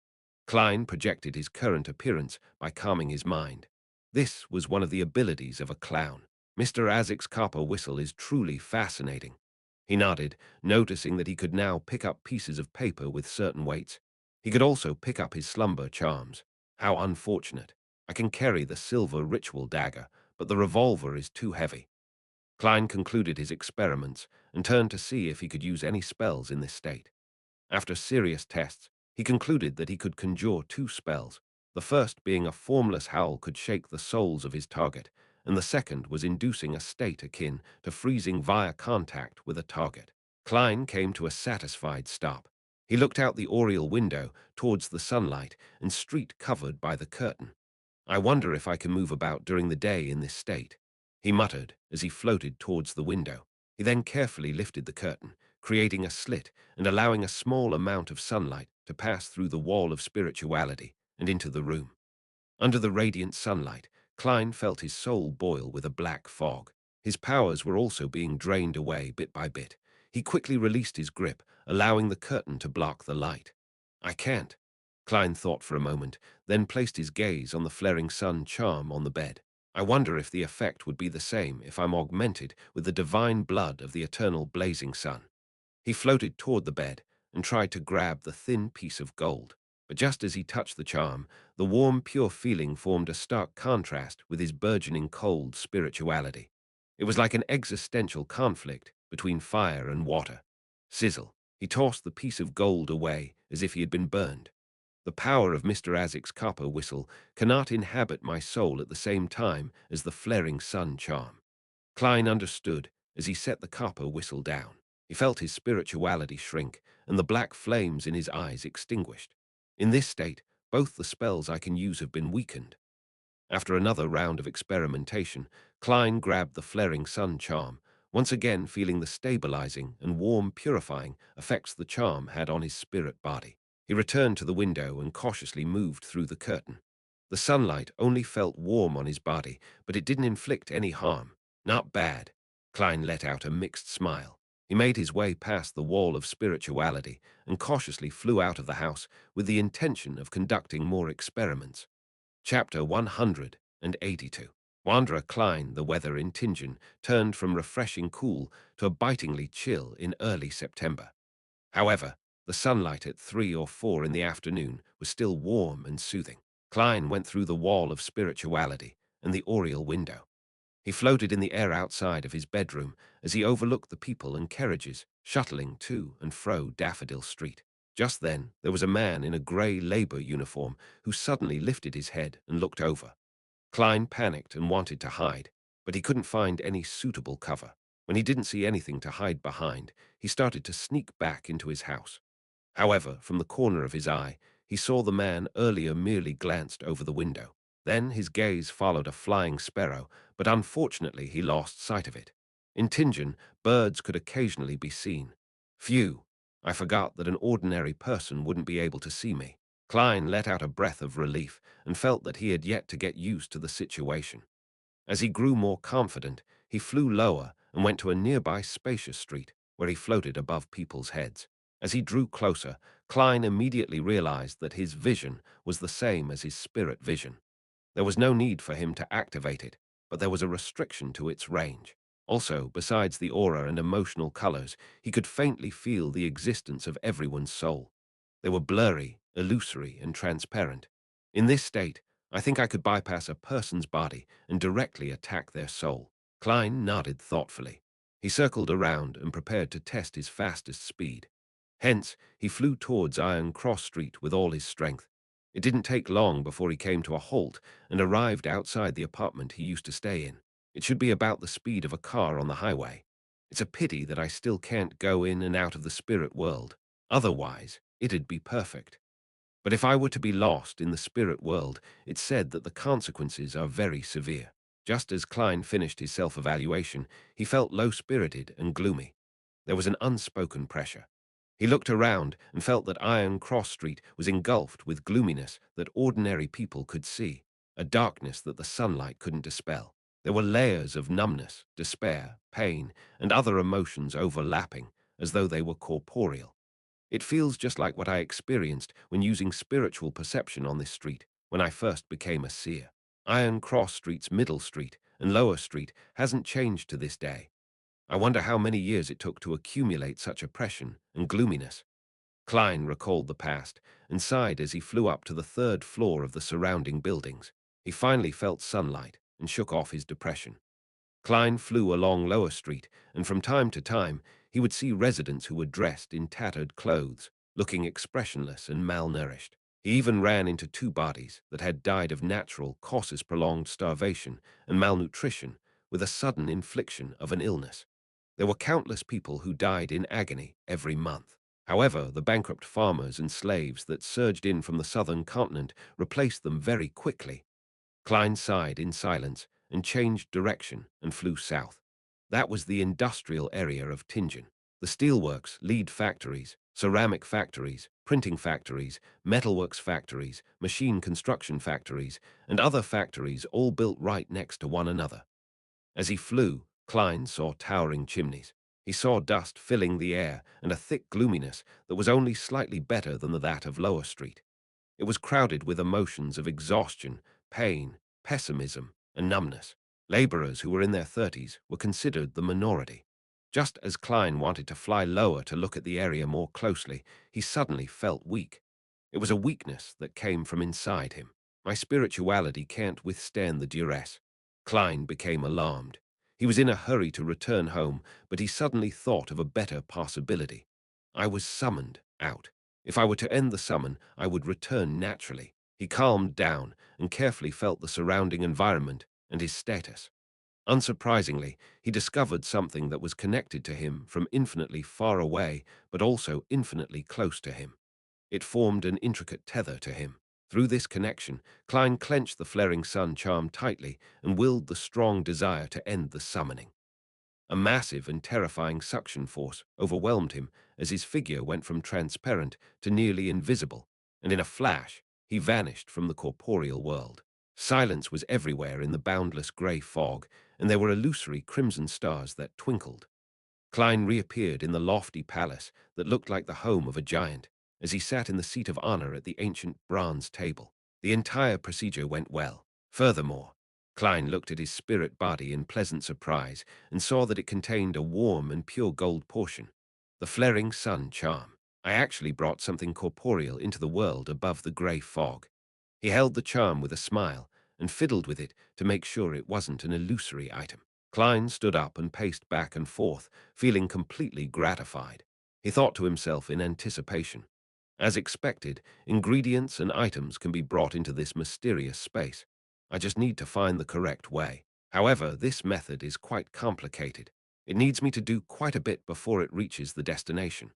Klein projected his current appearance by calming his mind. This was one of the abilities of a clown. Mr. Azik's copper whistle is truly fascinating. He nodded, noticing that he could now pick up pieces of paper with certain weights. He could also pick up his slumber charms. How unfortunate. I can carry the silver ritual dagger, but the revolver is too heavy. Klein concluded his experiments and turned to see if he could use any spells in this state. After serious tests, he concluded that he could conjure two spells, the first being a formless howl could shake the souls of his target, and the second was inducing a state akin to freezing via contact with a target. Klein came to a satisfied stop. He looked out the oriel window towards the sunlight and street covered by the curtain. I wonder if I can move about during the day in this state, he muttered as he floated towards the window. He then carefully lifted the curtain, creating a slit and allowing a small amount of sunlight to pass through the wall of spirituality and into the room. Under the radiant sunlight, Klein felt his soul boil with a black fog. His powers were also being drained away bit by bit. He quickly released his grip, allowing the curtain to block the light. I can't. Klein thought for a moment, then placed his gaze on the flaring sun charm on the bed. I wonder if the effect would be the same if I'm augmented with the divine blood of the eternal blazing sun. He floated toward the bed and tried to grab the thin piece of gold. But just as he touched the charm, the warm, pure feeling formed a stark contrast with his burgeoning cold spirituality. It was like an existential conflict between fire and water. Sizzle. He tossed the piece of gold away as if he had been burned. The power of Mr. Azik's copper whistle cannot inhabit my soul at the same time as the flaring sun charm. Klein understood as he set the copper whistle down. He felt his spirituality shrink and the black flames in his eyes extinguished. In this state, both the spells I can use have been weakened. After another round of experimentation, Klein grabbed the flaring sun charm, once again feeling the stabilizing and warm purifying effects the charm had on his spirit body. He returned to the window and cautiously moved through the curtain. The sunlight only felt warm on his body, but it didn't inflict any harm. Not bad. Klein let out a mixed smile. He made his way past the wall of spirituality and cautiously flew out of the house with the intention of conducting more experiments. Chapter 182. Wanderer Klein, the weather in Tingen, turned from refreshing cool to a bitingly chill in early September. However, the sunlight at 3 or 4 in the afternoon was still warm and soothing. Klein went through the wall of spirituality and the oriel window. He floated in the air outside of his bedroom as he overlooked the people and carriages shuttling to and fro Daffodil Street. Just then, there was a man in a grey labor uniform who suddenly lifted his head and looked over. Klein panicked and wanted to hide, but he couldn't find any suitable cover. When he didn't see anything to hide behind, he started to sneak back into his house. However, from the corner of his eye, he saw the man earlier merely glanced over the window. Then his gaze followed a flying sparrow, but unfortunately he lost sight of it. In Tingen, birds could occasionally be seen. Phew, I forgot that an ordinary person wouldn't be able to see me. Klein let out a breath of relief and felt that he had yet to get used to the situation. As he grew more confident, he flew lower and went to a nearby spacious street where he floated above people's heads. As he drew closer, Klein immediately realized that his vision was the same as his spirit vision. There was no need for him to activate it, but there was a restriction to its range. Also, besides the aura and emotional colors, he could faintly feel the existence of everyone's soul. They were blurry, illusory, and transparent. In this state, I think I could bypass a person's body and directly attack their soul. Klein nodded thoughtfully. He circled around and prepared to test his fastest speed. Hence, he flew towards Iron Cross Street with all his strength. It didn't take long before he came to a halt and arrived outside the apartment he used to stay in. It should be about the speed of a car on the highway. It's a pity that I still can't go in and out of the spirit world. Otherwise, it'd be perfect. But if I were to be lost in the spirit world, it's said that the consequences are very severe. Just as Klein finished his self-evaluation, he felt low-spirited and gloomy. There was an unspoken pressure. He looked around and felt that Iron Cross Street was engulfed with gloominess that ordinary people could see, a darkness that the sunlight couldn't dispel. There were layers of numbness, despair, pain, and other emotions overlapping, as though they were corporeal. It feels just like what I experienced when using spiritual perception on this street when I first became a seer. Iron Cross Street's Middle Street and Lower Street hasn't changed to this day. I wonder how many years it took to accumulate such oppression and gloominess. Klein recalled the past and sighed as he flew up to the third floor of the surrounding buildings. He finally felt sunlight and shook off his depression. Klein flew along Lower Street, and from time to time he would see residents who were dressed in tattered clothes, looking expressionless and malnourished. He even ran into two bodies that had died of natural causes, prolonged starvation and malnutrition, with a sudden infliction of an illness. There were countless people who died in agony every month. However, the bankrupt farmers and slaves that surged in from the southern continent replaced them very quickly. Klein sighed in silence and changed direction and flew south. That was the industrial area of Tingen. The steelworks, lead factories, ceramic factories, printing factories, metalworks factories, machine construction factories, and other factories all built right next to one another. As he flew, Klein saw towering chimneys. He saw dust filling the air and a thick gloominess that was only slightly better than that of Lower Street. It was crowded with emotions of exhaustion, pain, pessimism, and numbness. Laborers who were in their 30s were considered the minority. Just as Klein wanted to fly lower to look at the area more closely, he suddenly felt weak. It was a weakness that came from inside him. My spirituality can't withstand the duress. Klein became alarmed. He was in a hurry to return home, but he suddenly thought of a better possibility. I was summoned out. If I were to end the summon, I would return naturally. He calmed down and carefully felt the surrounding environment and his status. Unsurprisingly, he discovered something that was connected to him from infinitely far away, but also infinitely close to him. It formed an intricate tether to him. Through this connection, Klein clenched the flaring sun charm tightly and willed the strong desire to end the summoning. A massive and terrifying suction force overwhelmed him as his figure went from transparent to nearly invisible, and in a flash, he vanished from the corporeal world. Silence was everywhere in the boundless grey fog, and there were illusory crimson stars that twinkled. Klein reappeared in the lofty palace that looked like the home of a giant, as he sat in the seat of honor at the ancient bronze table. The entire procedure went well. Furthermore, Klein looked at his spirit body in pleasant surprise and saw that it contained a warm and pure gold portion, the flaring sun charm. I actually brought something corporeal into the world above the grey fog. He held the charm with a smile and fiddled with it to make sure it wasn't an illusory item. Klein stood up and paced back and forth, feeling completely gratified. He thought to himself in anticipation. As expected, ingredients and items can be brought into this mysterious space. I just need to find the correct way. However, this method is quite complicated. It needs me to do quite a bit before it reaches the destination.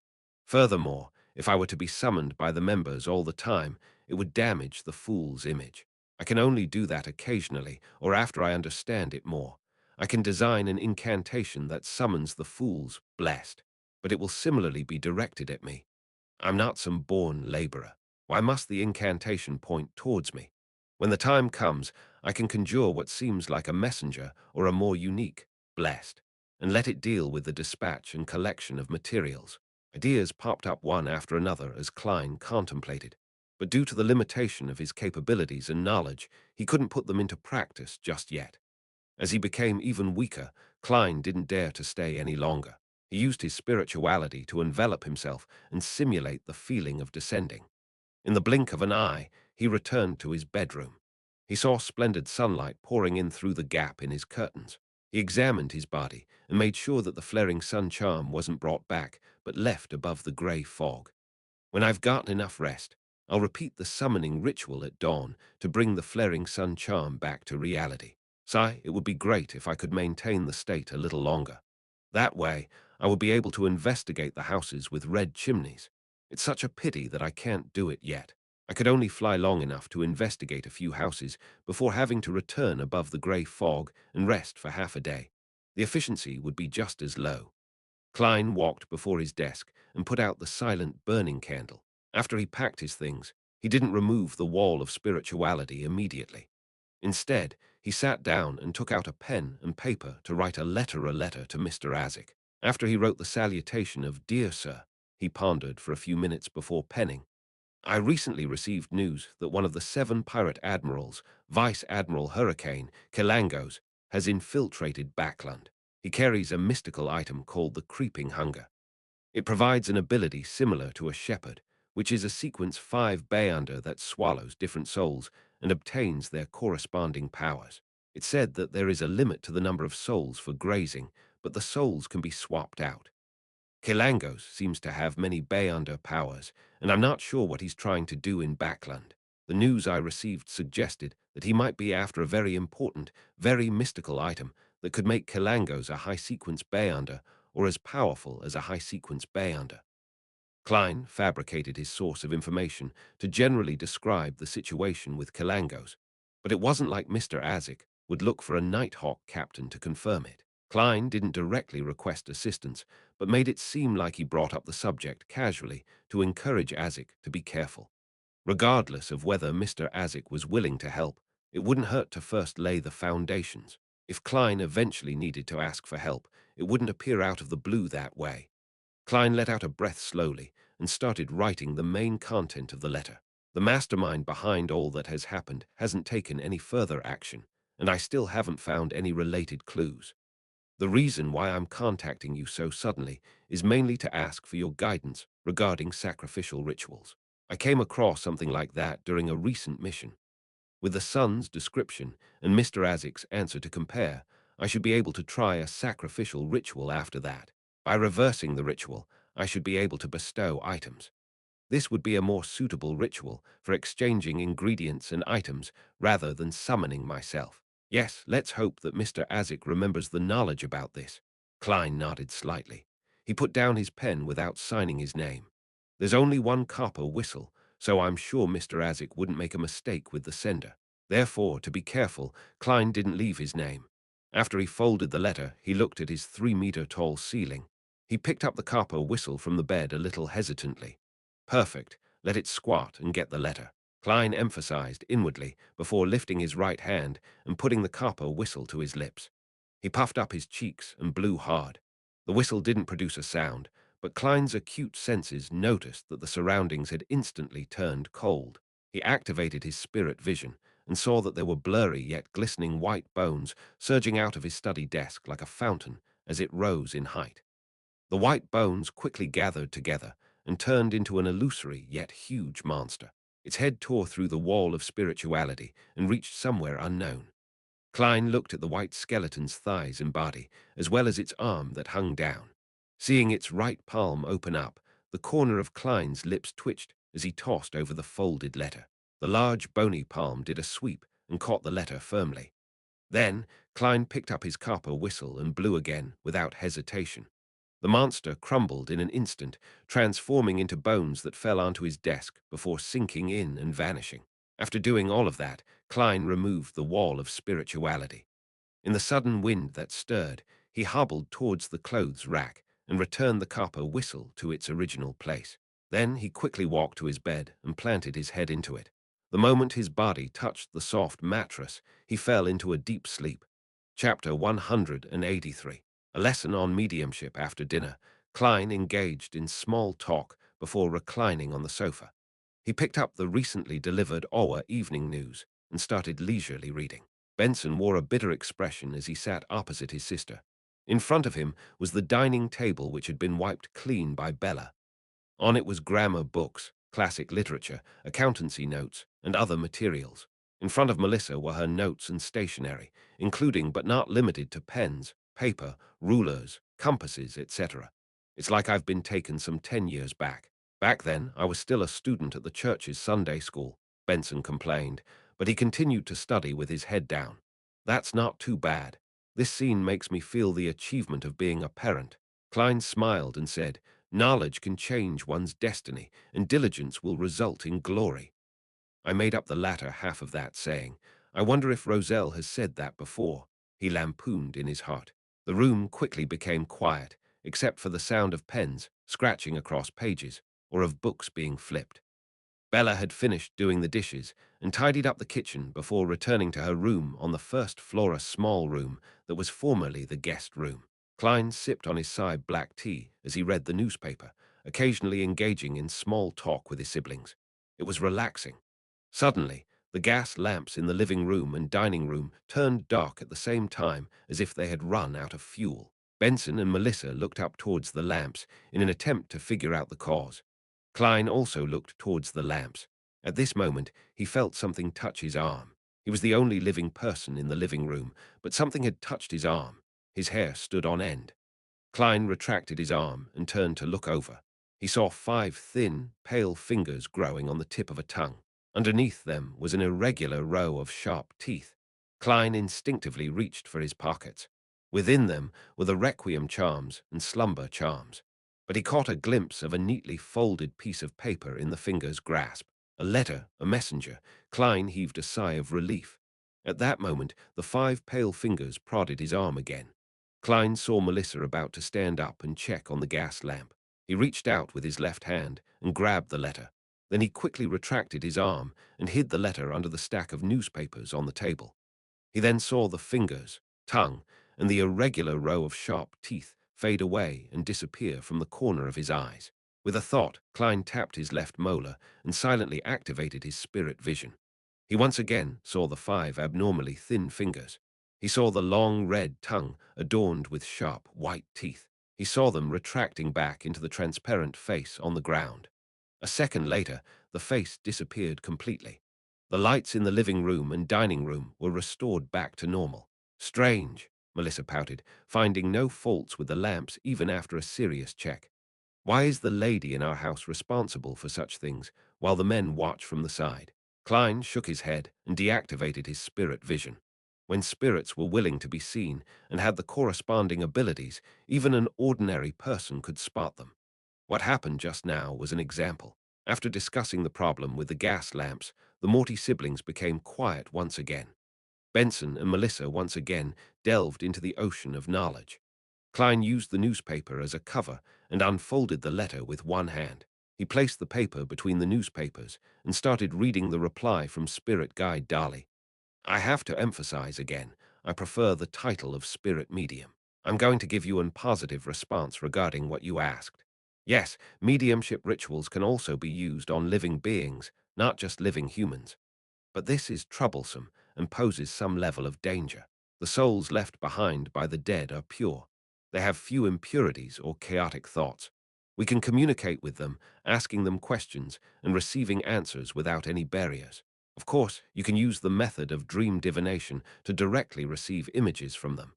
Furthermore, if I were to be summoned by the members all the time, it would damage the fool's image. I can only do that occasionally or after I understand it more. I can design an incantation that summons the fools blessed, but it will similarly be directed at me. I'm not some born laborer. Why must the incantation point towards me? When the time comes, I can conjure what seems like a messenger or a more unique, blessed, and let it deal with the dispatch and collection of materials. Ideas popped up one after another as Klein contemplated, but due to the limitation of his capabilities and knowledge, he couldn't put them into practice just yet. As he became even weaker, Klein didn't dare to stay any longer. He used his spirituality to envelop himself and simulate the feeling of descending. In the blink of an eye, he returned to his bedroom. He saw splendid sunlight pouring in through the gap in his curtains. He examined his body and made sure that the flaring sun charm wasn't brought back, but left above the grey fog. When I've gotten enough rest, I'll repeat the summoning ritual at dawn to bring the flaring sun charm back to reality. It would be great if I could maintain the state a little longer. That way, I will be able to investigate the houses with red chimneys. It's such a pity that I can't do it yet. I could only fly long enough to investigate a few houses before having to return above the grey fog and rest for half a day. The efficiency would be just as low. Klein walked before his desk and put out the silent burning candle. After he packed his things, he didn't remove the wall of spirituality immediately. Instead, he sat down and took out a pen and paper to write a letter to Mr. Azik. After he wrote the salutation of "Dear Sir," he pondered for a few minutes before penning. I recently received news that one of the 7 pirate admirals, Vice Admiral Hurricane Kilangos, has infiltrated Backland. He carries a mystical item called the Creeping Hunger. It provides an ability similar to a shepherd, which is a sequence 5 Bayonder that swallows different souls and obtains their corresponding powers. It said that there is a limit to the number of souls for grazing, but the souls can be swapped out. Kilangos seems to have many Bayonder powers, and I'm not sure what he's trying to do in Backland. The news I received suggested that he might be after a very important, very mystical item that could make Kilangos a high-sequence Bayonder or as powerful as a high-sequence Bayonder. Klein fabricated his source of information to generally describe the situation with Kilangos, but it wasn't like Mr. Azik would look for a Nighthawk captain to confirm it. Klein didn't directly request assistance, but made it seem like he brought up the subject casually to encourage Azik to be careful. Regardless of whether Mr. Azik was willing to help, it wouldn't hurt to first lay the foundations. If Klein eventually needed to ask for help, it wouldn't appear out of the blue that way. Klein let out a breath slowly and started writing the main content of the letter. The mastermind behind all that has happened hasn't taken any further action, and I still haven't found any related clues. The reason why I'm contacting you so suddenly is mainly to ask for your guidance regarding sacrificial rituals. I came across something like that during a recent mission. With the son's description and Mr. Azik's answer to compare, I should be able to try a sacrificial ritual after that. By reversing the ritual, I should be able to bestow items. This would be a more suitable ritual for exchanging ingredients and items rather than summoning myself. Yes, let's hope that Mr. Azik remembers the knowledge about this. Klein nodded slightly. He put down his pen without signing his name. There's only one copper whistle, so I'm sure Mr. Azik wouldn't make a mistake with the sender. Therefore, to be careful, Klein didn't leave his name. After he folded the letter, he looked at his 3-meter-tall ceiling. He picked up the copper whistle from the bed a little hesitantly. Perfect. Let it squat and get the letter. Klein emphasized inwardly before lifting his right hand and putting the copper whistle to his lips. He puffed up his cheeks and blew hard. The whistle didn't produce a sound, but Klein's acute senses noticed that the surroundings had instantly turned cold. He activated his spirit vision and saw that there were blurry yet glistening white bones surging out of his study desk like a fountain as it rose in height. The white bones quickly gathered together and turned into an illusory yet huge monster. Its head tore through the wall of spirituality and reached somewhere unknown. Klein looked at the white skeleton's thighs and body, as well as its arm that hung down. Seeing its right palm open up, the corner of Klein's lips twitched as he tossed over the folded letter. The large bony palm did a sweep and caught the letter firmly. Then, Klein picked up his copper whistle and blew again without hesitation. The monster crumbled in an instant, transforming into bones that fell onto his desk before sinking in and vanishing. After doing all of that, Klein removed the wall of spirituality. In the sudden wind that stirred, he hobbled towards the clothes rack and returned the copper whistle to its original place. Then he quickly walked to his bed and planted his head into it. The moment his body touched the soft mattress, he fell into a deep sleep. Chapter 183. A lesson on mediumship after dinner. Klein engaged in small talk before reclining on the sofa. He picked up the recently delivered Owa Evening News and started leisurely reading. Benson wore a bitter expression as he sat opposite his sister. In front of him was the dining table which had been wiped clean by Bella. On it was grammar books, classic literature, accountancy notes, and other materials. In front of Melissa were her notes and stationery, including but not limited to pens, paper, rulers, compasses, etc. It's like I've been taken some 10 years back. Back then, I was still a student at the church's Sunday school, Benson complained, but he continued to study with his head down. That's not too bad. This scene makes me feel the achievement of being a parent. Klein smiled and said, knowledge can change one's destiny, and diligence will result in glory. I made up the latter half of that, saying, I wonder if Roselle has said that before. He lampooned in his heart. The room quickly became quiet, except for the sound of pens scratching across pages, or of books being flipped. Bella had finished doing the dishes and tidied up the kitchen before returning to her room on the first floor, a small room that was formerly the guest room. Klein sipped on his side black tea as he read the newspaper, occasionally engaging in small talk with his siblings. It was relaxing. Suddenly, the gas lamps in the living room and dining room turned dark at the same time, as if they had run out of fuel. Benson and Melissa looked up towards the lamps in an attempt to figure out the cause. Klein also looked towards the lamps. At this moment, he felt something touch his arm. He was the only living person in the living room, but something had touched his arm. His hair stood on end. Klein retracted his arm and turned to look over. He saw 5 thin, pale fingers growing on the tip of a tongue. Underneath them was an irregular row of sharp teeth. Klein instinctively reached for his pockets. Within them were the requiem charms and slumber charms. But he caught a glimpse of a neatly folded piece of paper in the finger's grasp. A letter, a messenger. Klein heaved a sigh of relief. At that moment, the 5 pale fingers prodded his arm again. Klein saw Melissa about to stand up and check on the gas lamp. He reached out with his left hand and grabbed the letter. Then he quickly retracted his arm and hid the letter under the stack of newspapers on the table. He then saw the fingers, tongue, and the irregular row of sharp teeth fade away and disappear from the corner of his eyes. With a thought, Klein tapped his left molar and silently activated his spirit vision. He once again saw the 5 abnormally thin fingers. He saw the long red tongue adorned with sharp white teeth. He saw them retracting back into the transparent face on the ground. A second later, the face disappeared completely. The lights in the living room and dining room were restored back to normal. Strange, Melissa pouted, finding no faults with the lamps even after a serious check. Why is the lady in our house responsible for such things while the men watch from the side? Klein shook his head and deactivated his spirit vision. When spirits were willing to be seen and had the corresponding abilities, even an ordinary person could spot them. What happened just now was an example. After discussing the problem with the gas lamps, the Morty siblings became quiet once again. Benson and Melissa once again delved into the ocean of knowledge. Klein used the newspaper as a cover and unfolded the letter with one hand. He placed the paper between the newspapers and started reading the reply from Spirit Guide Dali. I have to emphasize again, I prefer the title of Spirit Medium. I'm going to give you a positive response regarding what you asked. Yes, mediumship rituals can also be used on living beings, not just living humans. But this is troublesome and poses some level of danger. The souls left behind by the dead are pure. They have few impurities or chaotic thoughts. We can communicate with them, asking them questions and receiving answers without any barriers. Of course, you can use the method of dream divination to directly receive images from them.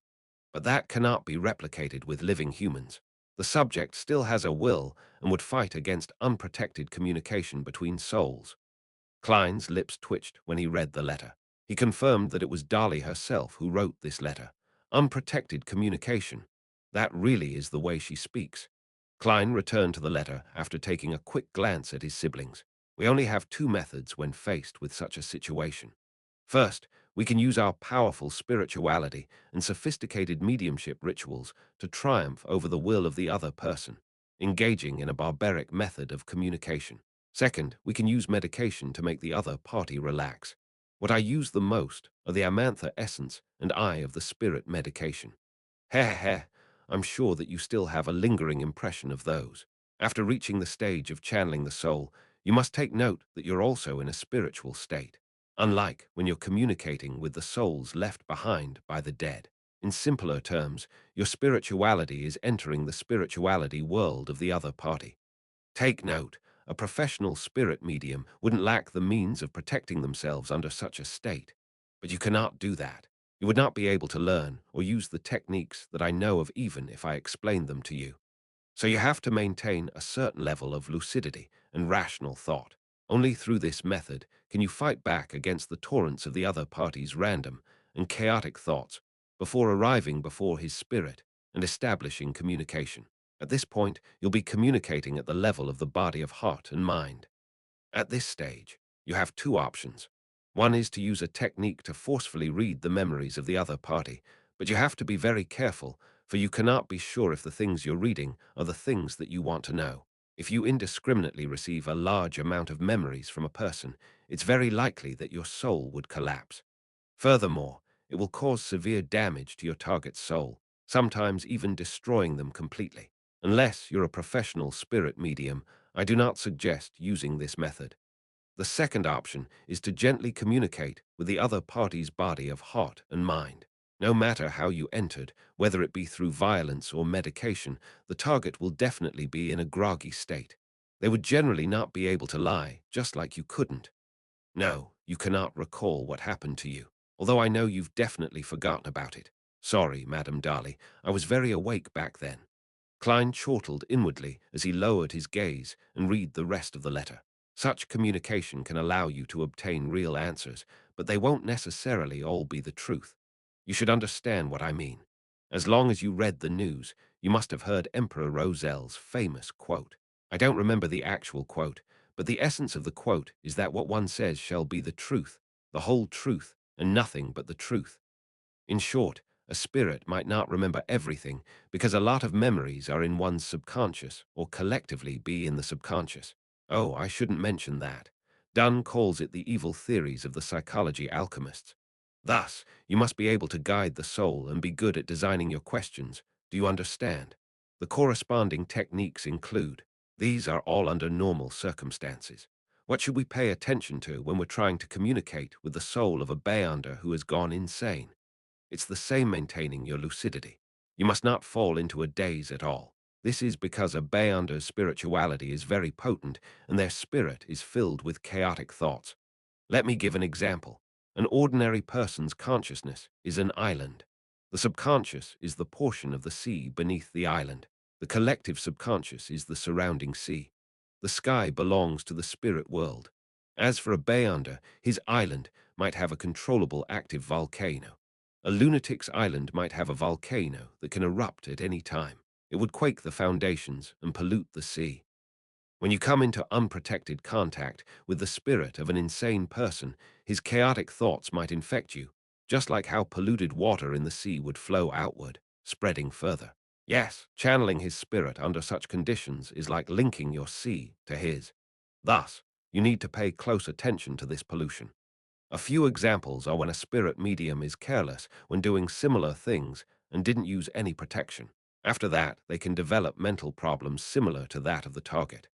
But that cannot be replicated with living humans. The subject still has a will and would fight against unprotected communication between souls. Klein's lips twitched when he read the letter. He confirmed that it was Dali herself who wrote this letter. Unprotected communication. That really is the way she speaks. Klein returned to the letter after taking a quick glance at his siblings. We only have 2 methods when faced with such a situation. First, we can use our powerful spirituality and sophisticated mediumship rituals to triumph over the will of the other person, engaging in a barbaric method of communication. Second, we can use medication to make the other party relax. What I use the most are the Amantha essence and eye of the spirit medication. Heh heh heh, I'm sure that you still have a lingering impression of those. After reaching the stage of channeling the soul, you must take note that you're also in a spiritual state, unlike when you're communicating with the souls left behind by the dead. In simpler terms, your spirituality is entering the spirituality world of the other party. Take note, a professional spirit medium wouldn't lack the means of protecting themselves under such a state. But you cannot do that. You would not be able to learn or use the techniques that I know of even if I explained them to you. So you have to maintain a certain level of lucidity and rational thought. Only through this method can you fight back against the torrents of the other party's random and chaotic thoughts before arriving before his spirit and establishing communication. At this point, you'll be communicating at the level of the body of heart and mind. At this stage, you have two options. One is to use a technique to forcefully read the memories of the other party, but you have to be very careful, for you cannot be sure if the things you're reading are the things that you want to know. If you indiscriminately receive a large amount of memories from a person, it's very likely that your soul would collapse. Furthermore, it will cause severe damage to your target's soul, sometimes even destroying them completely. Unless you're a professional spirit medium, I do not suggest using this method. The second option is to gently communicate with the other party's body of heart and mind. No matter how you entered, whether it be through violence or medication, the target will definitely be in a groggy state. They would generally not be able to lie, just like you couldn't. No, you cannot recall what happened to you, although I know you've definitely forgotten about it. Sorry, Madame Darley, I was very awake back then. Klein chortled inwardly as he lowered his gaze and read the rest of the letter. Such communication can allow you to obtain real answers, but they won't necessarily all be the truth. You should understand what I mean. As long as you read the news, you must have heard Emperor Rosel's famous quote. I don't remember the actual quote, but the essence of the quote is that what one says shall be the truth, the whole truth, and nothing but the truth. In short, a spirit might not remember everything because a lot of memories are in one's subconscious or collectively be in the subconscious. Oh, I shouldn't mention that. Dunn calls it the evil theories of the psychology alchemists. Thus, you must be able to guide the soul and be good at designing your questions. Do you understand? The corresponding techniques include. These are all under normal circumstances. What should we pay attention to when we're trying to communicate with the soul of a beyonder who has gone insane? It's the same maintaining your lucidity. You must not fall into a daze at all. This is because a Beyonder's spirituality is very potent and their spirit is filled with chaotic thoughts. Let me give an example. An ordinary person's consciousness is an island. The subconscious is the portion of the sea beneath the island. The collective subconscious is the surrounding sea. The sky belongs to the spirit world. As for a Beyonder, his island might have a controllable active volcano. A lunatic's island might have a volcano that can erupt at any time. It would quake the foundations and pollute the sea. When you come into unprotected contact with the spirit of an insane person, his chaotic thoughts might infect you, just like how polluted water in the sea would flow outward, spreading further. Yes, channeling his spirit under such conditions is like linking your sea to his. Thus, you need to pay close attention to this pollution. A few examples are when a spirit medium is careless when doing similar things and didn't use any protection. After that, they can develop mental problems similar to that of the target.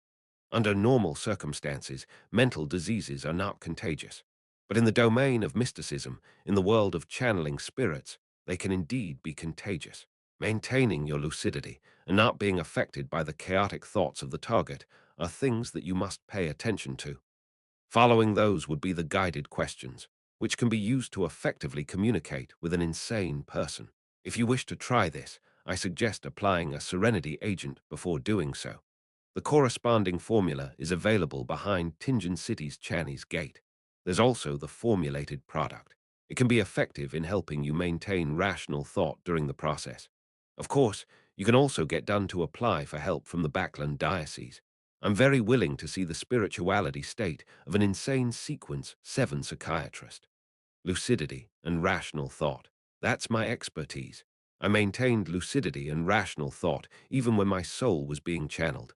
Under normal circumstances, mental diseases are not contagious. But in the domain of mysticism, in the world of channeling spirits, they can indeed be contagious. Maintaining your lucidity and not being affected by the chaotic thoughts of the target are things that you must pay attention to. Following those would be the guided questions, which can be used to effectively communicate with an insane person. If you wish to try this, I suggest applying a serenity agent before doing so. The corresponding formula is available behind Tingen City's Channy's Gate. There's also the formulated product. It can be effective in helping you maintain rational thought during the process. Of course, you can also get done to apply for help from the Backland Diocese. I'm very willing to see the spirituality state of an insane sequence 7 psychiatrist. Lucidity and rational thought. That's my expertise. I maintained lucidity and rational thought even when my soul was being channeled.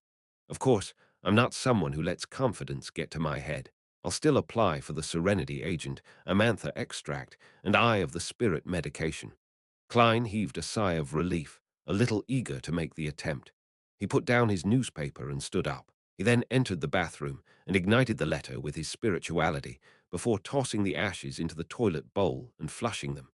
Of course, I'm not someone who lets confidence get to my head. I'll still apply for the Serenity Agent, Amantha Extract, and Eye of the Spirit medication. Klein heaved a sigh of relief, a little eager to make the attempt. He put down his newspaper and stood up. He then entered the bathroom and ignited the letter with his spirituality before tossing the ashes into the toilet bowl and flushing them.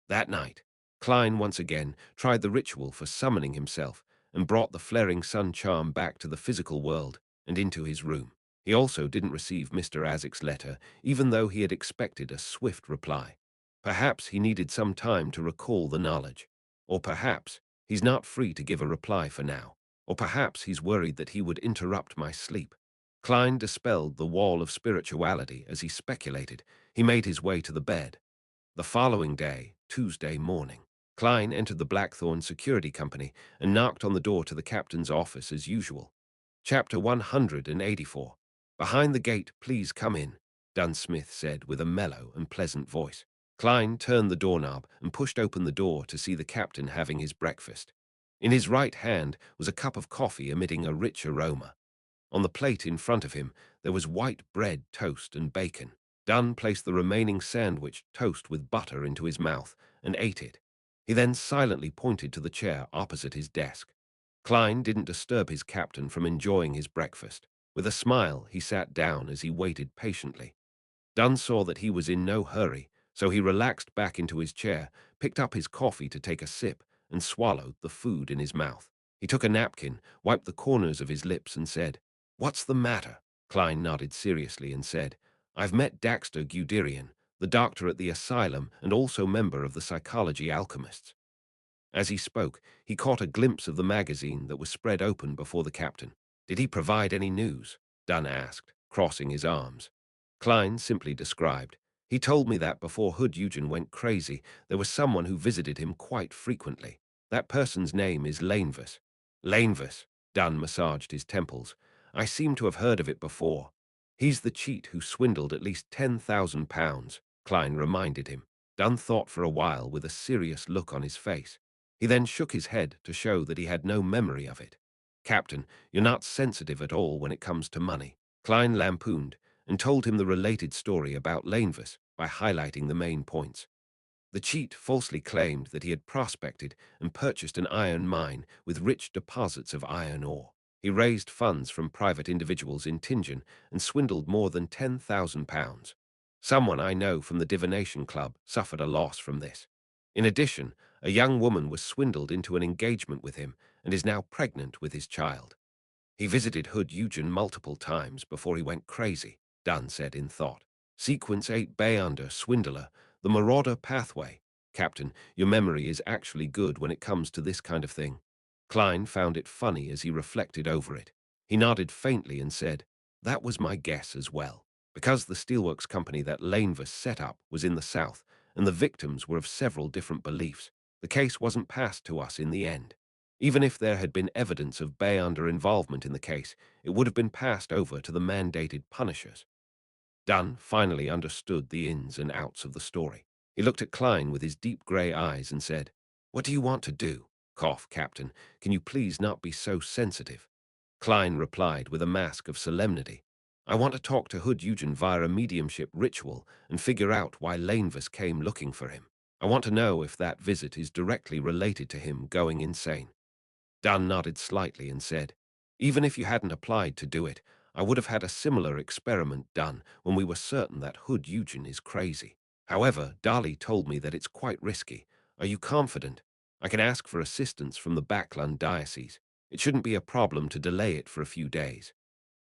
That night, Klein once again tried the ritual for summoning himself and brought the flaring sun charm back to the physical world and into his room. He also didn't receive Mr. Azik's letter, even though he had expected a swift reply. Perhaps he needed some time to recall the knowledge. Or perhaps he's not free to give a reply for now. Or perhaps he's worried that he would interrupt my sleep. Klein dispelled the wall of spirituality as he speculated. He made his way to the bed. The following day, Tuesday morning. Klein entered the Blackthorn Security Company and knocked on the door to the captain's office as usual. Chapter 184. Behind the gate, please come in, Dunsmith said with a mellow and pleasant voice. Klein turned the doorknob and pushed open the door to see the captain having his breakfast. In his right hand was a cup of coffee emitting a rich aroma. On the plate in front of him, there was white bread, toast, and bacon. Dunn placed the remaining sandwich toast with butter into his mouth and ate it. He then silently pointed to the chair opposite his desk. Klein didn't disturb his captain from enjoying his breakfast. With a smile, he sat down as he waited patiently. Dunn saw that he was in no hurry, so he relaxed back into his chair, picked up his coffee to take a sip, and swallowed the food in his mouth. He took a napkin, wiped the corners of his lips, and said, "What's the matter?" Klein nodded seriously and said, "I've met Daxter Guderian, the doctor at the asylum and also member of the psychology alchemists." As he spoke, he caught a glimpse of the magazine that was spread open before the captain. "Did he provide any news?" Dunn asked, crossing his arms. Klein simply described, "He told me that before Hood Eugen went crazy, there was someone who visited him quite frequently. That person's name is Lanevus." "Lanevus," Dunn massaged his temples. "I seem to have heard of it before. He's the cheat who swindled at least £10,000, Klein reminded him. Dunn thought for a while with a serious look on his face. He then shook his head to show that he had no memory of it. "Captain, you're not sensitive at all when it comes to money." Klein lampooned and told him the related story about Lanevus by highlighting the main points. The cheat falsely claimed that he had prospected and purchased an iron mine with rich deposits of iron ore. He raised funds from private individuals in Tingen and swindled more than £10,000. Someone I know from the Divination Club suffered a loss from this. In addition, a young woman was swindled into an engagement with him and is now pregnant with his child. He visited Hood Eugen multiple times before he went crazy, Dunn said in thought. Sequence 8 Bayunder, Swindler, the Marauder Pathway. Captain, your memory is actually good when it comes to this kind of thing. Klein found it funny as he reflected over it. He nodded faintly and said, "That was my guess as well. Because the steelworks company that Lanevus set up was in the south, and the victims were of several different beliefs, the case wasn't passed to us in the end. Even if there had been evidence of Bayunder involvement in the case, it would have been passed over to the mandated punishers." Dunn finally understood the ins and outs of the story. He looked at Klein with his deep grey eyes and said, "What do you want to do? Cough, Captain. Can you please not be so sensitive?" Klein replied with a mask of solemnity, "I want to talk to Hood Eugen via a mediumship ritual and figure out why Lanevus came looking for him. I want to know if that visit is directly related to him going insane." Dunn nodded slightly and said, "Even if you hadn't applied to do it, I would have had a similar experiment done when we were certain that Hood Eugen is crazy. However, Dali told me that it's quite risky. Are you confident? I can ask for assistance from the Backlund Diocese. It shouldn't be a problem to delay it for a few days."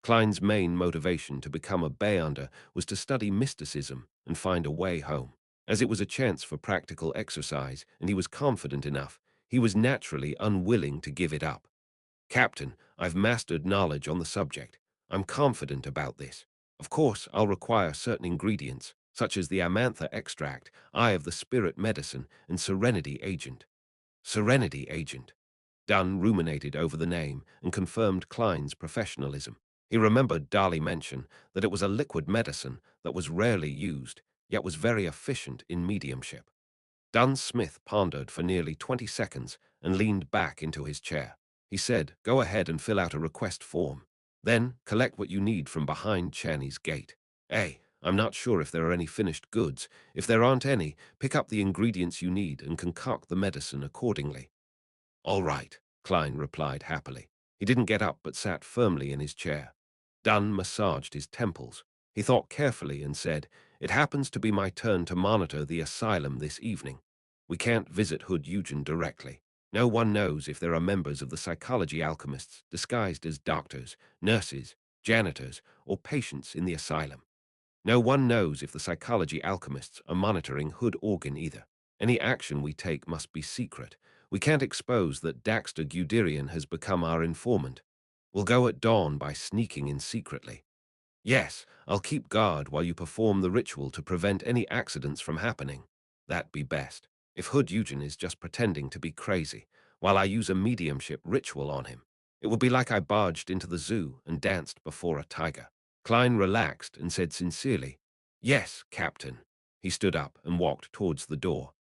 Klein's main motivation to become a Bayunder was to study mysticism and find a way home. As it was a chance for practical exercise and he was confident enough, he was naturally unwilling to give it up. "Captain, I've mastered knowledge on the subject. I'm confident about this. Of course, I'll require certain ingredients, such as the Amantha extract, Eye of the Spirit medicine, and Serenity agent." Serenity agent. Dunn ruminated over the name and confirmed Klein's professionalism. He remembered Dali mention that it was a liquid medicine that was rarely used, yet was very efficient in mediumship. Dunn Smith pondered for nearly 20 seconds and leaned back into his chair. He said, "Go ahead and fill out a request form. Then collect what you need from behind Chaney's gate. I'm not sure if there are any finished goods. If there aren't any, pick up the ingredients you need and concoct the medicine accordingly." "All right," Klein replied happily. He didn't get up but sat firmly in his chair. Dunn massaged his temples. He thought carefully and said, "It happens to be my turn to monitor the asylum this evening. We can't visit Hood Eugen directly. No one knows if there are members of the psychology alchemists disguised as doctors, nurses, janitors, or patients in the asylum. No one knows if the psychology alchemists are monitoring Hood Organ either. Any action we take must be secret. We can't expose that Daxter Guderian has become our informant. We'll go at dawn by sneaking in secretly. Yes, I'll keep guard while you perform the ritual to prevent any accidents from happening. That'd be best." if Hood Eugen is just pretending to be crazy, while I use a mediumship ritual on him. It would be like I barged into the zoo and danced before a tiger. Klein relaxed and said sincerely, "Yes, Captain." He stood up and walked towards the door.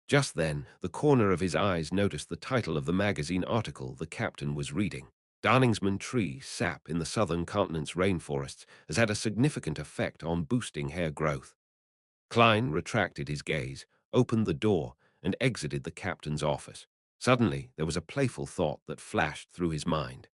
Just then, the corner of his eyes noticed the title of the magazine article the captain was reading. Darningsman tree sap in the southern continent's rainforests has had a significant effect on boosting hair growth. Klein retracted his gaze, opened the door, and exited the captain's office. Suddenly, there was a playful thought that flashed through his mind.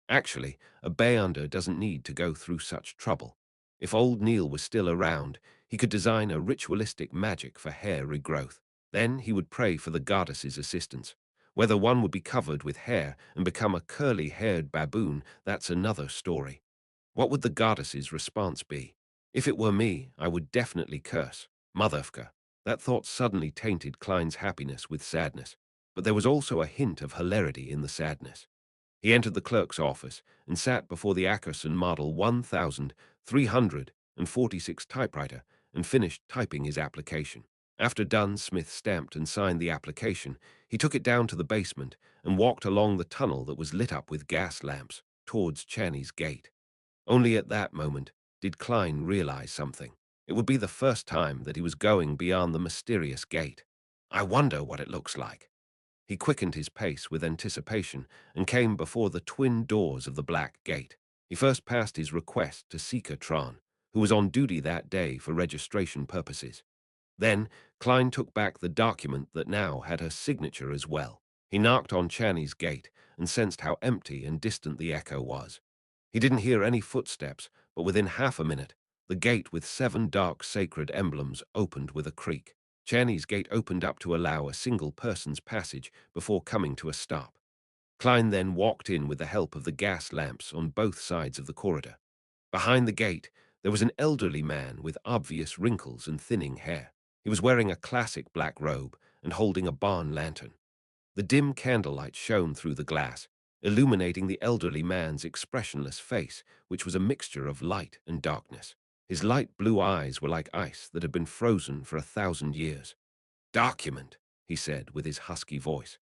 Actually, a Beyonder doesn't need to go through such trouble. If old Neil was still around, he could design a ritualistic magic for hair regrowth. Then he would pray for the goddess's assistance. Whether one would be covered with hair and become a curly-haired baboon, that's another story. What would the goddess's response be? If it were me, I would definitely curse. Motherfucker. That thought suddenly tainted Klein's happiness with sadness. But there was also a hint of hilarity in the sadness. He entered the clerk's office and sat before the Ackerson Model 1346 typewriter and finished typing his application. After done, Smith stamped and signed the application. He took it down to the basement and walked along the tunnel that was lit up with gas lamps towards Channy's gate. Only at that moment did Klein realize something. It would be the first time that he was going beyond the mysterious gate. I wonder what it looks like. He quickened his pace with anticipation and came before the twin doors of the black gate. He first passed his request to Seeker Tron, who was on duty that day for registration purposes. Then Klein took back the document that now had her signature as well. He knocked on Channy's gate and sensed how empty and distant the echo was. He didn't hear any footsteps, but within half a minute, the gate with 7 dark sacred emblems opened with a creak. Channy's gate opened up to allow a single person's passage before coming to a stop. Klein then walked in with the help of the gas lamps on both sides of the corridor. Behind the gate, there was an elderly man with obvious wrinkles and thinning hair. He was wearing a classic black robe and holding a barn lantern. The dim candlelight shone through the glass, illuminating the elderly man's expressionless face, which was a mixture of light and darkness. His light blue eyes were like ice that had been frozen for 1,000 years. "Document," he said with his husky voice.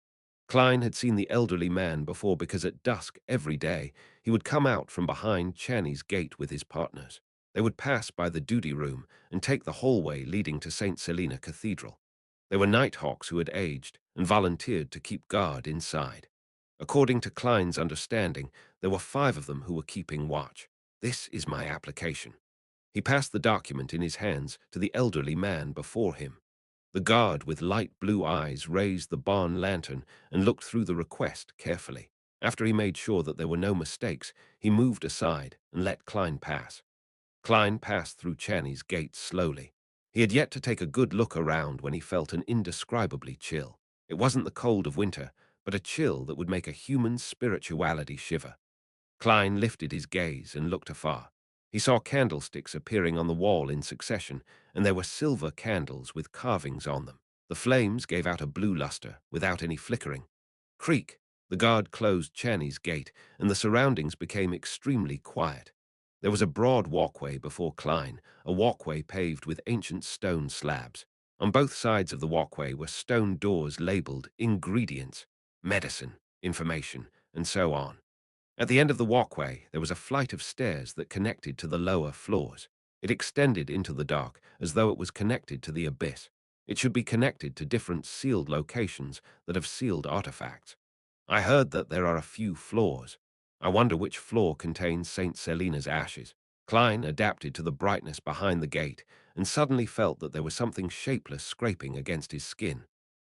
Klein had seen the elderly man before because at dusk every day he would come out from behind Channy's gate with his partners. They would pass by the duty room and take the hallway leading to St. Selena Cathedral. They were nighthawks who had aged and volunteered to keep guard inside. According to Klein's understanding, there were 5 of them who were keeping watch. "This is my application." He passed the document in his hands to the elderly man before him. The guard with light blue eyes raised the barn lantern and looked through the request carefully. After he made sure that there were no mistakes, he moved aside and let Klein pass. Klein passed through Channy's gate slowly. He had yet to take a good look around when he felt an indescribably chill. It wasn't the cold of winter, but a chill that would make a human spirituality shiver. Klein lifted his gaze and looked afar. He saw candlesticks appearing on the wall in succession, and there were silver candles with carvings on them. The flames gave out a blue luster without any flickering. Creak! The guard closed Channy's gate, and the surroundings became extremely quiet. There was a broad walkway before Klein, a walkway paved with ancient stone slabs. On both sides of the walkway were stone doors labeled ingredients, medicine, information, and so on. At the end of the walkway, there was a flight of stairs that connected to the lower floors. It extended into the dark as though it was connected to the abyss. It should be connected to different sealed locations that have sealed artifacts. I heard that there are a few floors. I wonder which floor contains St. Selena's ashes. Klein adapted to the brightness behind the gate and suddenly felt that there was something shapeless scraping against his skin.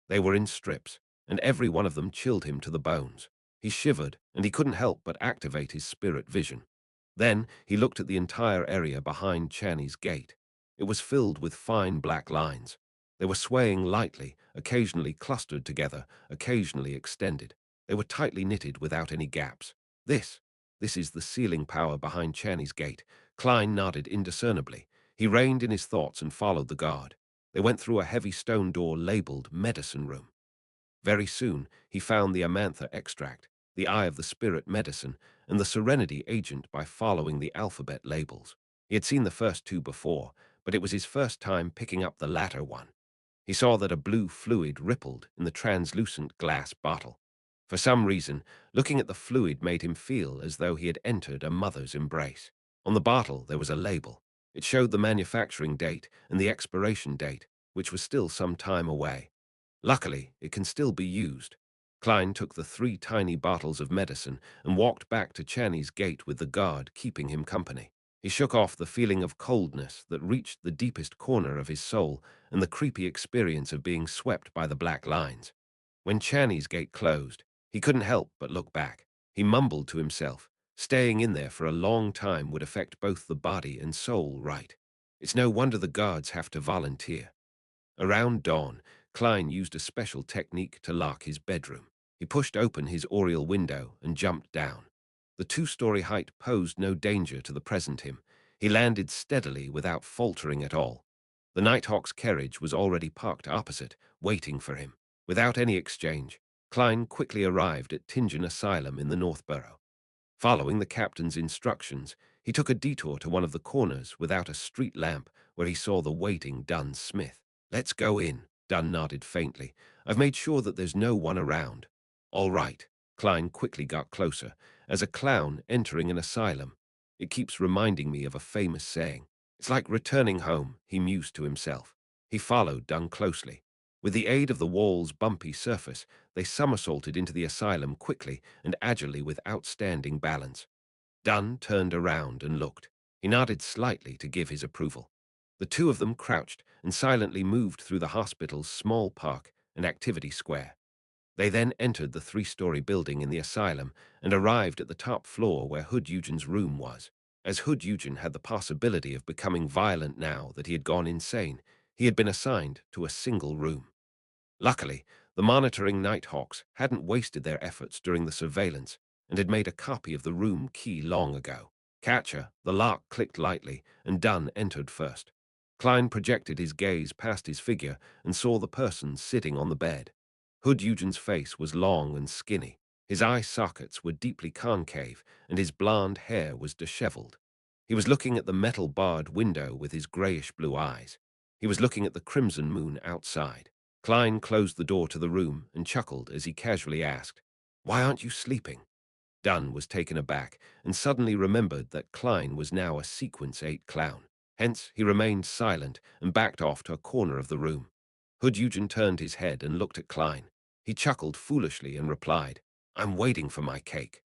They were in strips, and every one of them chilled him to the bones. He shivered, and he couldn't help but activate his spirit vision. Then he looked at the entire area behind Channy's gate. It was filled with fine black lines. They were swaying lightly, occasionally clustered together, occasionally extended. They were tightly knitted without any gaps. This is the sealing power behind Channy's gate. Klein nodded indiscernibly. He reined in his thoughts and followed the guard. They went through a heavy stone door labeled Medicine Room. Very soon, he found the Amantha extract, the Eye of the Spirit medicine, and the Serenity agent by following the alphabet labels. He had seen the first 2 before, but it was his first time picking up the latter one. He saw that a blue fluid rippled in the translucent glass bottle. For some reason, looking at the fluid made him feel as though he had entered a mother's embrace. On the bottle, there was a label. It showed the manufacturing date and the expiration date, which was still some time away. Luckily, it can still be used. Klein took the 3 tiny bottles of medicine and walked back to Channy's gate with the guard keeping him company. He shook off the feeling of coldness that reached the deepest corner of his soul and the creepy experience of being swept by the black lines. When Channy's gate closed, he couldn't help but look back. He mumbled to himself, staying in there for a long time would affect both the body and soul, right? It's no wonder the guards have to volunteer. Around dawn, Klein used a special technique to lock his bedroom. He pushed open his oriel window and jumped down. The 2-story height posed no danger to the present him. He landed steadily without faltering at all. The Nighthawk's carriage was already parked opposite, waiting for him. Without any exchange, Klein quickly arrived at Tingen Asylum in the Northborough. Following the captain's instructions, he took a detour to one of the corners without a street lamp where he saw the waiting Dunn Smith. "Let's go in," Dunn nodded faintly. "I've made sure that there's no one around." "All right." Klein quickly got closer. As a clown entering an asylum, it keeps reminding me of a famous saying. It's like returning home, he mused to himself. He followed Dunn closely. With the aid of the wall's bumpy surface, they somersaulted into the asylum quickly and agilely with outstanding balance. Dunn turned around and looked. He nodded slightly to give his approval. The two of them crouched and silently moved through the hospital's small park and activity square. They then entered the 3-story building in the asylum and arrived at the top floor where Hood Eugen's room was. As Hood Eugen had the possibility of becoming violent now that he had gone insane, he had been assigned to a single room. Luckily, the monitoring Nighthawks hadn't wasted their efforts during the surveillance and had made a copy of the room key long ago. Catcher, the lock clicked lightly, and Dunn entered first. Klein projected his gaze past his figure and saw the person sitting on the bed. Hood Eugen's face was long and skinny. His eye sockets were deeply concave, and his blonde hair was disheveled. He was looking at the metal-barred window with his grayish-blue eyes. He was looking at the crimson moon outside. Klein closed the door to the room and chuckled as he casually asked, "Why aren't you sleeping?" Dunn was taken aback and suddenly remembered that Klein was now a Sequence 8 clown. Hence, he remained silent and backed off to a corner of the room. Hood Eugen turned his head and looked at Klein. He chuckled foolishly and replied, "I'm waiting for my cake."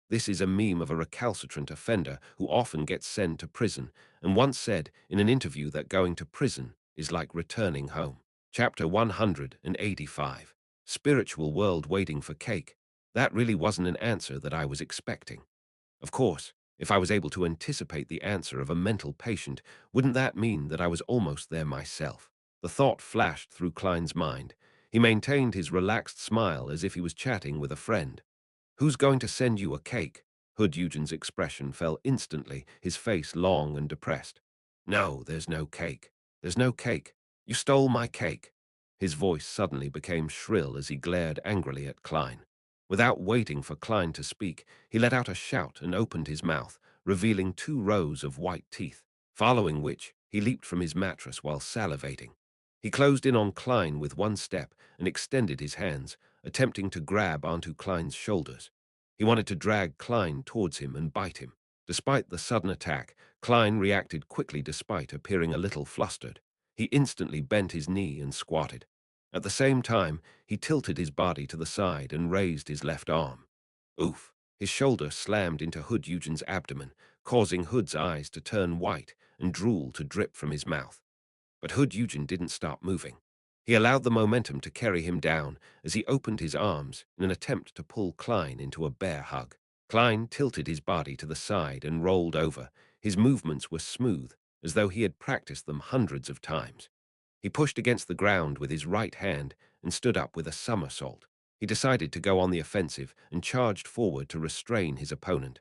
This is a meme of a recalcitrant offender who often gets sent to prison and once said in an interview that going to prison is like returning home. Chapter 185. Spiritual World Waiting for Cake. That really wasn't an answer that I was expecting. Of course, if I was able to anticipate the answer of a mental patient, wouldn't that mean that I was almost there myself? The thought flashed through Klein's mind. He maintained his relaxed smile as if he was chatting with a friend. "Who's going to send you a cake?" Hood Eugen's expression fell instantly, his face long and depressed. "No, there's no cake. There's no cake. You stole my cake." His voice suddenly became shrill as he glared angrily at Klein. Without waiting for Klein to speak, he let out a shout and opened his mouth, revealing 2 rows of white teeth, following which he leaped from his mattress while salivating. He closed in on Klein with one step and extended his hands, attempting to grab onto Klein's shoulders. He wanted to drag Klein towards him and bite him. Despite the sudden attack, Klein reacted quickly despite appearing a little flustered. He instantly bent his knee and squatted. At the same time, he tilted his body to the side and raised his left arm. Oof! His shoulder slammed into Hood Eugen's abdomen, causing Hood's eyes to turn white and drool to drip from his mouth. But Hood Eugen didn't stop moving. He allowed the momentum to carry him down as he opened his arms in an attempt to pull Klein into a bear hug. Klein tilted his body to the side and rolled over. His movements were smooth, as though he had practiced them hundreds of times. He pushed against the ground with his right hand and stood up with a somersault. He decided to go on the offensive and charged forward to restrain his opponent.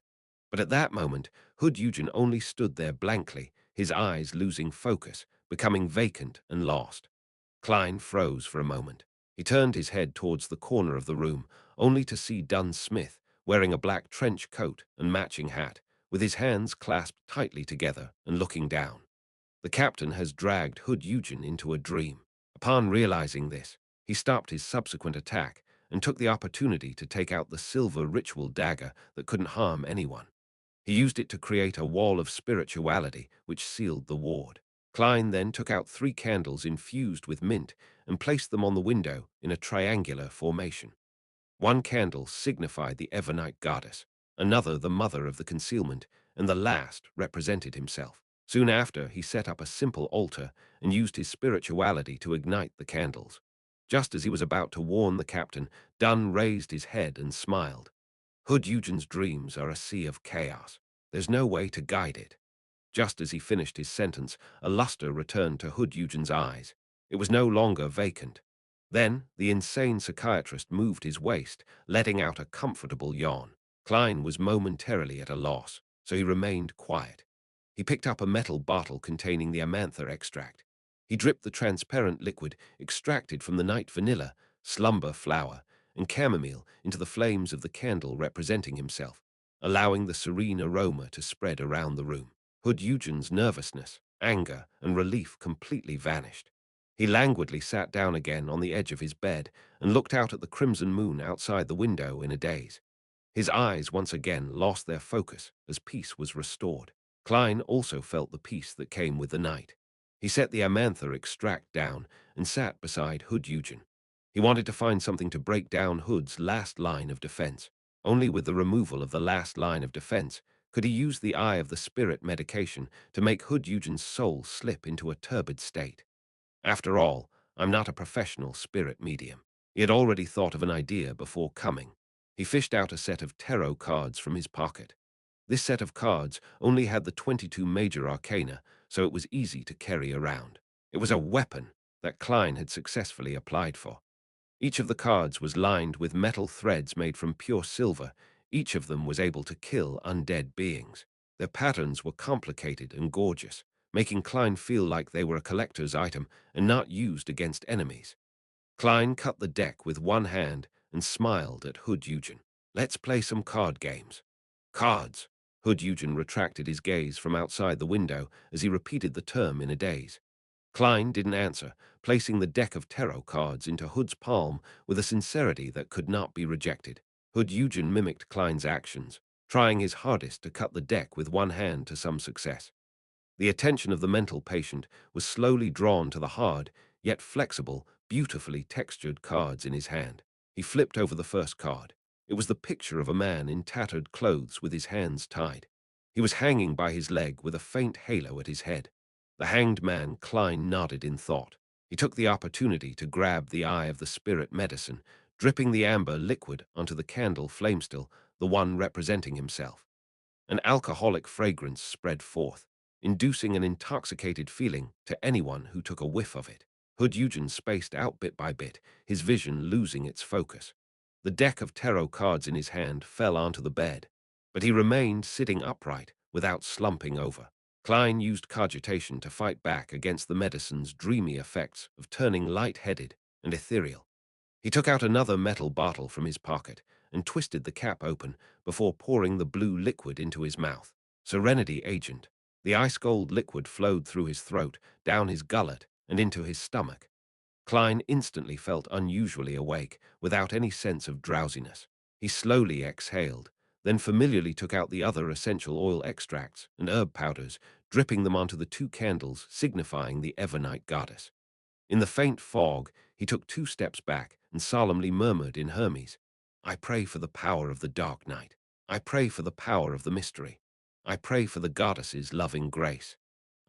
But at that moment, Hood Eugen only stood there blankly, his eyes losing focus, becoming vacant and lost. Klein froze for a moment. He turned his head towards the corner of the room, only to see Dunn Smith, wearing a black trench coat and matching hat, with his hands clasped tightly together and looking down. The captain has dragged Hood Eugen into a dream. Upon realizing this, he stopped his subsequent attack and took the opportunity to take out the silver ritual dagger that couldn't harm anyone. He used it to create a wall of spirituality which sealed the ward. Klein then took out 3 candles infused with mint and placed them on the window in a triangular formation. One candle signified the Evernight goddess, another the mother of the concealment, and the last represented himself. Soon after, he set up a simple altar and used his spirituality to ignite the candles. Just as he was about to warn the captain, Dunn raised his head and smiled. Hood Eugen's dreams are a sea of chaos. There's no way to guide it. Just as he finished his sentence, a luster returned to Hood Eugen's eyes. It was no longer vacant. Then the insane psychiatrist moved his waist, letting out a comfortable yawn. Klein was momentarily at a loss, so he remained quiet. He picked up a metal bottle containing the amantha extract. He dripped the transparent liquid extracted from the night vanilla, slumber flower, and chamomile into the flames of the candle representing himself, allowing the serene aroma to spread around the room. Hood Eugen's nervousness, anger, and relief completely vanished. He languidly sat down again on the edge of his bed and looked out at the crimson moon outside the window in a daze. His eyes once again lost their focus as peace was restored. Klein also felt the peace that came with the night. He set the amantha extract down and sat beside Hood Eugen. He wanted to find something to break down Hood's last line of defense. Only with the removal of the last line of defense could he use the Eye of the Spirit medication to make Hood Eugen's soul slip into a turbid state. After all, I'm not a professional spirit medium. He had already thought of an idea before coming. He fished out a set of tarot cards from his pocket. This set of cards only had the 22 major arcana, so it was easy to carry around. It was a weapon that Klein had successfully applied for. Each of the cards was lined with metal threads made from pure silver. Each of them was able to kill undead beings. Their patterns were complicated and gorgeous, making Klein feel like they were a collector's item and not used against enemies. Klein cut the deck with one hand and smiled at Hood Eugen. Let's play some card games. Cards. Hood Eugen retracted his gaze from outside the window as he repeated the term in a daze. Klein didn't answer, placing the deck of tarot cards into Hood's palm with a sincerity that could not be rejected. Hood Eugen mimicked Klein's actions, trying his hardest to cut the deck with one hand to some success. The attention of the mental patient was slowly drawn to the hard, yet flexible, beautifully textured cards in his hand. He flipped over the first card. It was the picture of a man in tattered clothes with his hands tied. He was hanging by his leg with a faint halo at his head. The hanged man, Klein, nodded in thought. He took the opportunity to grab the Eye of the Spirit medicine, dripping the amber liquid onto the candle flame still, the one representing himself. An alcoholic fragrance spread forth, inducing an intoxicated feeling to anyone who took a whiff of it. Hood Eugen spaced out bit by bit, his vision losing its focus. The deck of tarot cards in his hand fell onto the bed, but he remained sitting upright without slumping over. Klein used cogitation to fight back against the medicine's dreamy effects of turning light-headed and ethereal. He took out another metal bottle from his pocket and twisted the cap open before pouring the blue liquid into his mouth. Serenity Agent. The ice-cold liquid flowed through his throat, down his gullet, and into his stomach. Klein instantly felt unusually awake, without any sense of drowsiness. He slowly exhaled, then familiarly took out the other essential oil extracts and herb powders, dripping them onto the 2 candles signifying the Evernight goddess. In the faint fog, he took 2 steps back and solemnly murmured in Hermes, I pray for the power of the dark night. I pray for the power of the mystery. I pray for the goddess's loving grace.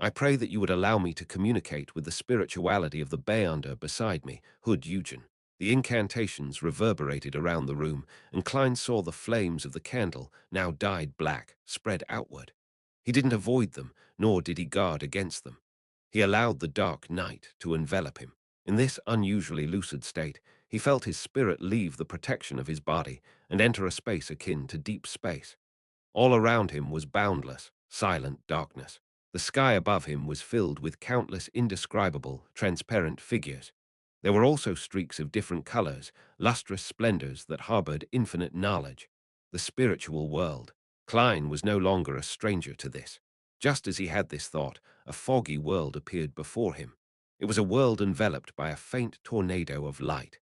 I pray that you would allow me to communicate with the spirituality of the Beyonder beside me, Hood Eugen. The incantations reverberated around the room, and Klein saw the flames of the candle, now dyed black, spread outward. He didn't avoid them, nor did he guard against them. He allowed the dark night to envelop him. In this unusually lucid state, he felt his spirit leave the protection of his body and enter a space akin to deep space. All around him was boundless, silent darkness. The sky above him was filled with countless indescribable, transparent figures. There were also streaks of different colors, lustrous splendors that harbored infinite knowledge. The spiritual world. Klein was no longer a stranger to this. Just as he had this thought, a foggy world appeared before him. It was a world enveloped by a faint tornado of light.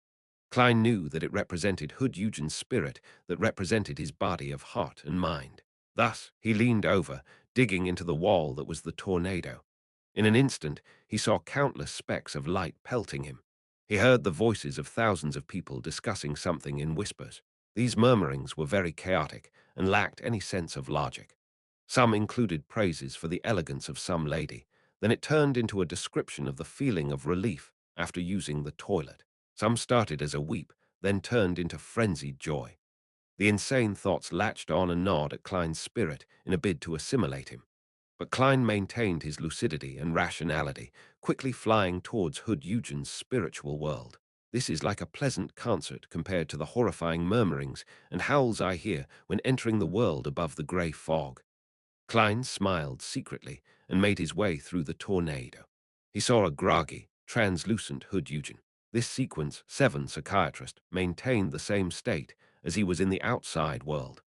Klein knew that it represented Hood Eugen's spirit, that represented his body of heart and mind. Thus, he leaned over, digging into the wall that was the tornado. In an instant, he saw countless specks of light pelting him. He heard the voices of thousands of people discussing something in whispers. These murmurings were very chaotic and lacked any sense of logic. Some included praises for the elegance of some lady. Then it turned into a description of the feeling of relief after using the toilet. Some started as a weep, then turned into frenzied joy. The insane thoughts latched on and gnawed at Klein's spirit in a bid to assimilate him. But Klein maintained his lucidity and rationality, quickly flying towards Hood Eugen's spiritual world. This is like a pleasant concert compared to the horrifying murmurings and howls I hear when entering the world above the grey fog. Klein smiled secretly and made his way through the tornado. He saw a groggy, translucent Hood Eugen. This sequence, 7 psychiatrist, maintained the same state as he was in the outside world.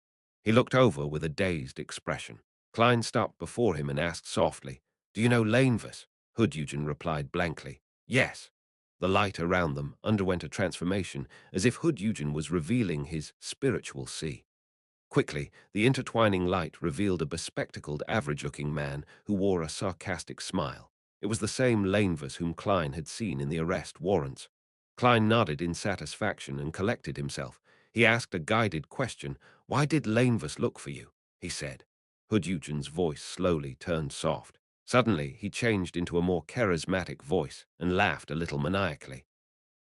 He looked over with a dazed expression. Klein stopped before him and asked softly, "Do you know Lanevus?" Hood Eugen replied blankly, "Yes." The light around them underwent a transformation as if Hood Eugen was revealing his spiritual sea. Quickly, the intertwining light revealed a bespectacled, average-looking man who wore a sarcastic smile. It was the same Lanevus whom Klein had seen in the arrest warrants. Klein nodded in satisfaction and collected himself. He asked a guided question. "Why did Lanevus look for you?" he said. Hood Eugen's voice slowly turned soft. Suddenly, he changed into a more charismatic voice and laughed a little maniacally.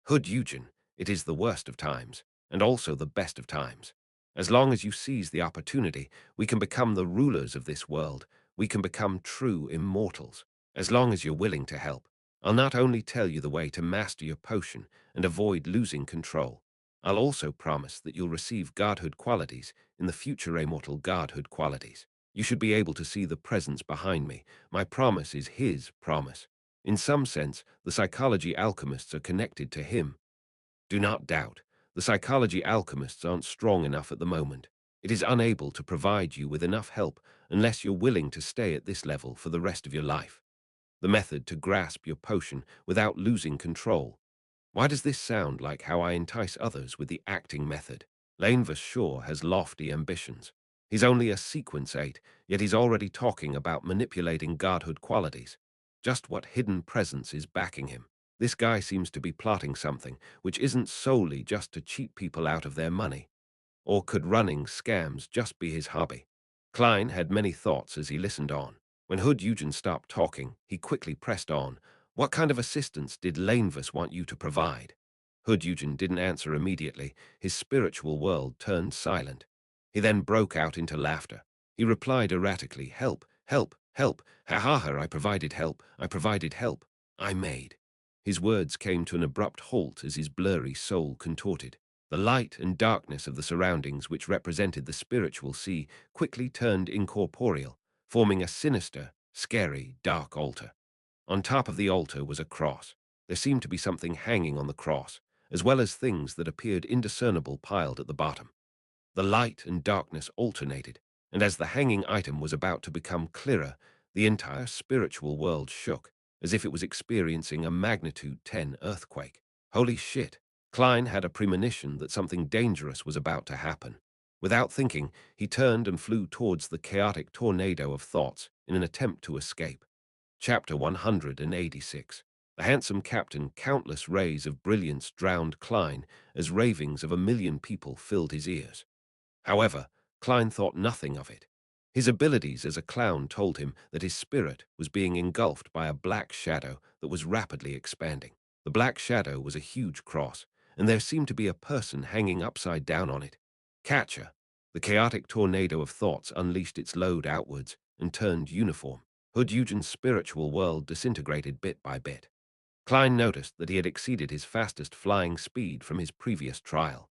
"Hood Eugen, it is the worst of times, and also the best of times. As long as you seize the opportunity, we can become the rulers of this world. We can become true immortals. As long as you're willing to help. I'll not only tell you the way to master your potion and avoid losing control, I'll also promise that you'll receive godhood qualities in the future immortal godhood qualities. You should be able to see the presence behind me. My promise is his promise. In some sense, the psychology alchemists are connected to him. Do not doubt. The psychology alchemists aren't strong enough at the moment. It is unable to provide you with enough help unless you're willing to stay at this level for the rest of your life. The method to grasp your potion without losing control. Why does this sound like how I entice others with the acting method? Lanevus Shaw has lofty ambitions. He's only a sequence 8, yet he's already talking about manipulating godhood qualities. Just what hidden presence is backing him? This guy seems to be plotting something which isn't solely just to cheat people out of their money. Or could running scams just be his hobby? Klein had many thoughts as he listened on. When Hood Eugen stopped talking, he quickly pressed on. "What kind of assistance did Lanevus want you to provide?" Hood Eugen didn't answer immediately. His spiritual world turned silent. He then broke out into laughter. He replied erratically, "Help, help, help. Ha ha ha, I provided help. I provided help. I made." His words came to an abrupt halt as his blurry soul contorted. The light and darkness of the surroundings which represented the spiritual sea quickly turned incorporeal, forming a sinister, scary, dark altar. On top of the altar was a cross. There seemed to be something hanging on the cross, as well as things that appeared indiscernible piled at the bottom. The light and darkness alternated, and as the hanging item was about to become clearer, the entire spiritual world shook, as if it was experiencing a magnitude 10 earthquake. Holy shit! Klein had a premonition that something dangerous was about to happen. Without thinking, he turned and flew towards the chaotic tornado of thoughts in an attempt to escape. Chapter 186. The handsome captain, countless rays of brilliance drowned Klein as ravings of a million people filled his ears. However, Klein thought nothing of it. His abilities as a clown told him that his spirit was being engulfed by a black shadow that was rapidly expanding. The black shadow was a huge cross, and there seemed to be a person hanging upside down on it. Catcher! The chaotic tornado of thoughts unleashed its load outwards and turned uniform. Hood Eugen's spiritual world disintegrated bit by bit. Klein noticed that he had exceeded his fastest flying speed from his previous trial.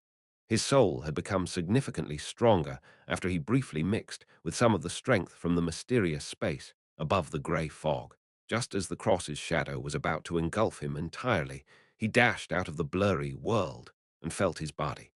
His soul had become significantly stronger after he briefly mixed with some of the strength from the mysterious space above the grey fog. Just as the cross's shadow was about to engulf him entirely, he dashed out of the blurry world and felt his body.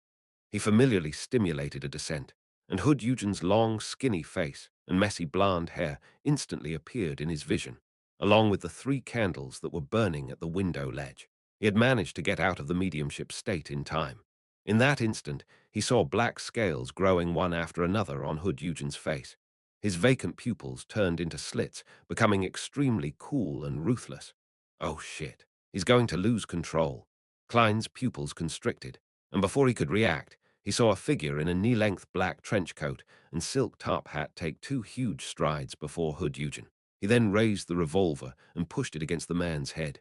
He familiarly stimulated a descent, and Hood Eugen's long, skinny face and messy blonde hair instantly appeared in his vision. along with the 3 candles that were burning at the window ledge. He had managed to get out of the mediumship state in time. In that instant, he saw black scales growing one after another on Hood Eugen's face. His vacant pupils turned into slits, becoming extremely cool and ruthless. Oh shit, he's going to lose control. Klein's pupils constricted, and before he could react, he saw a figure in a knee-length black trench coat and silk top hat take 2 huge strides before Hood Eugen. He then raised the revolver and pushed it against the man's head.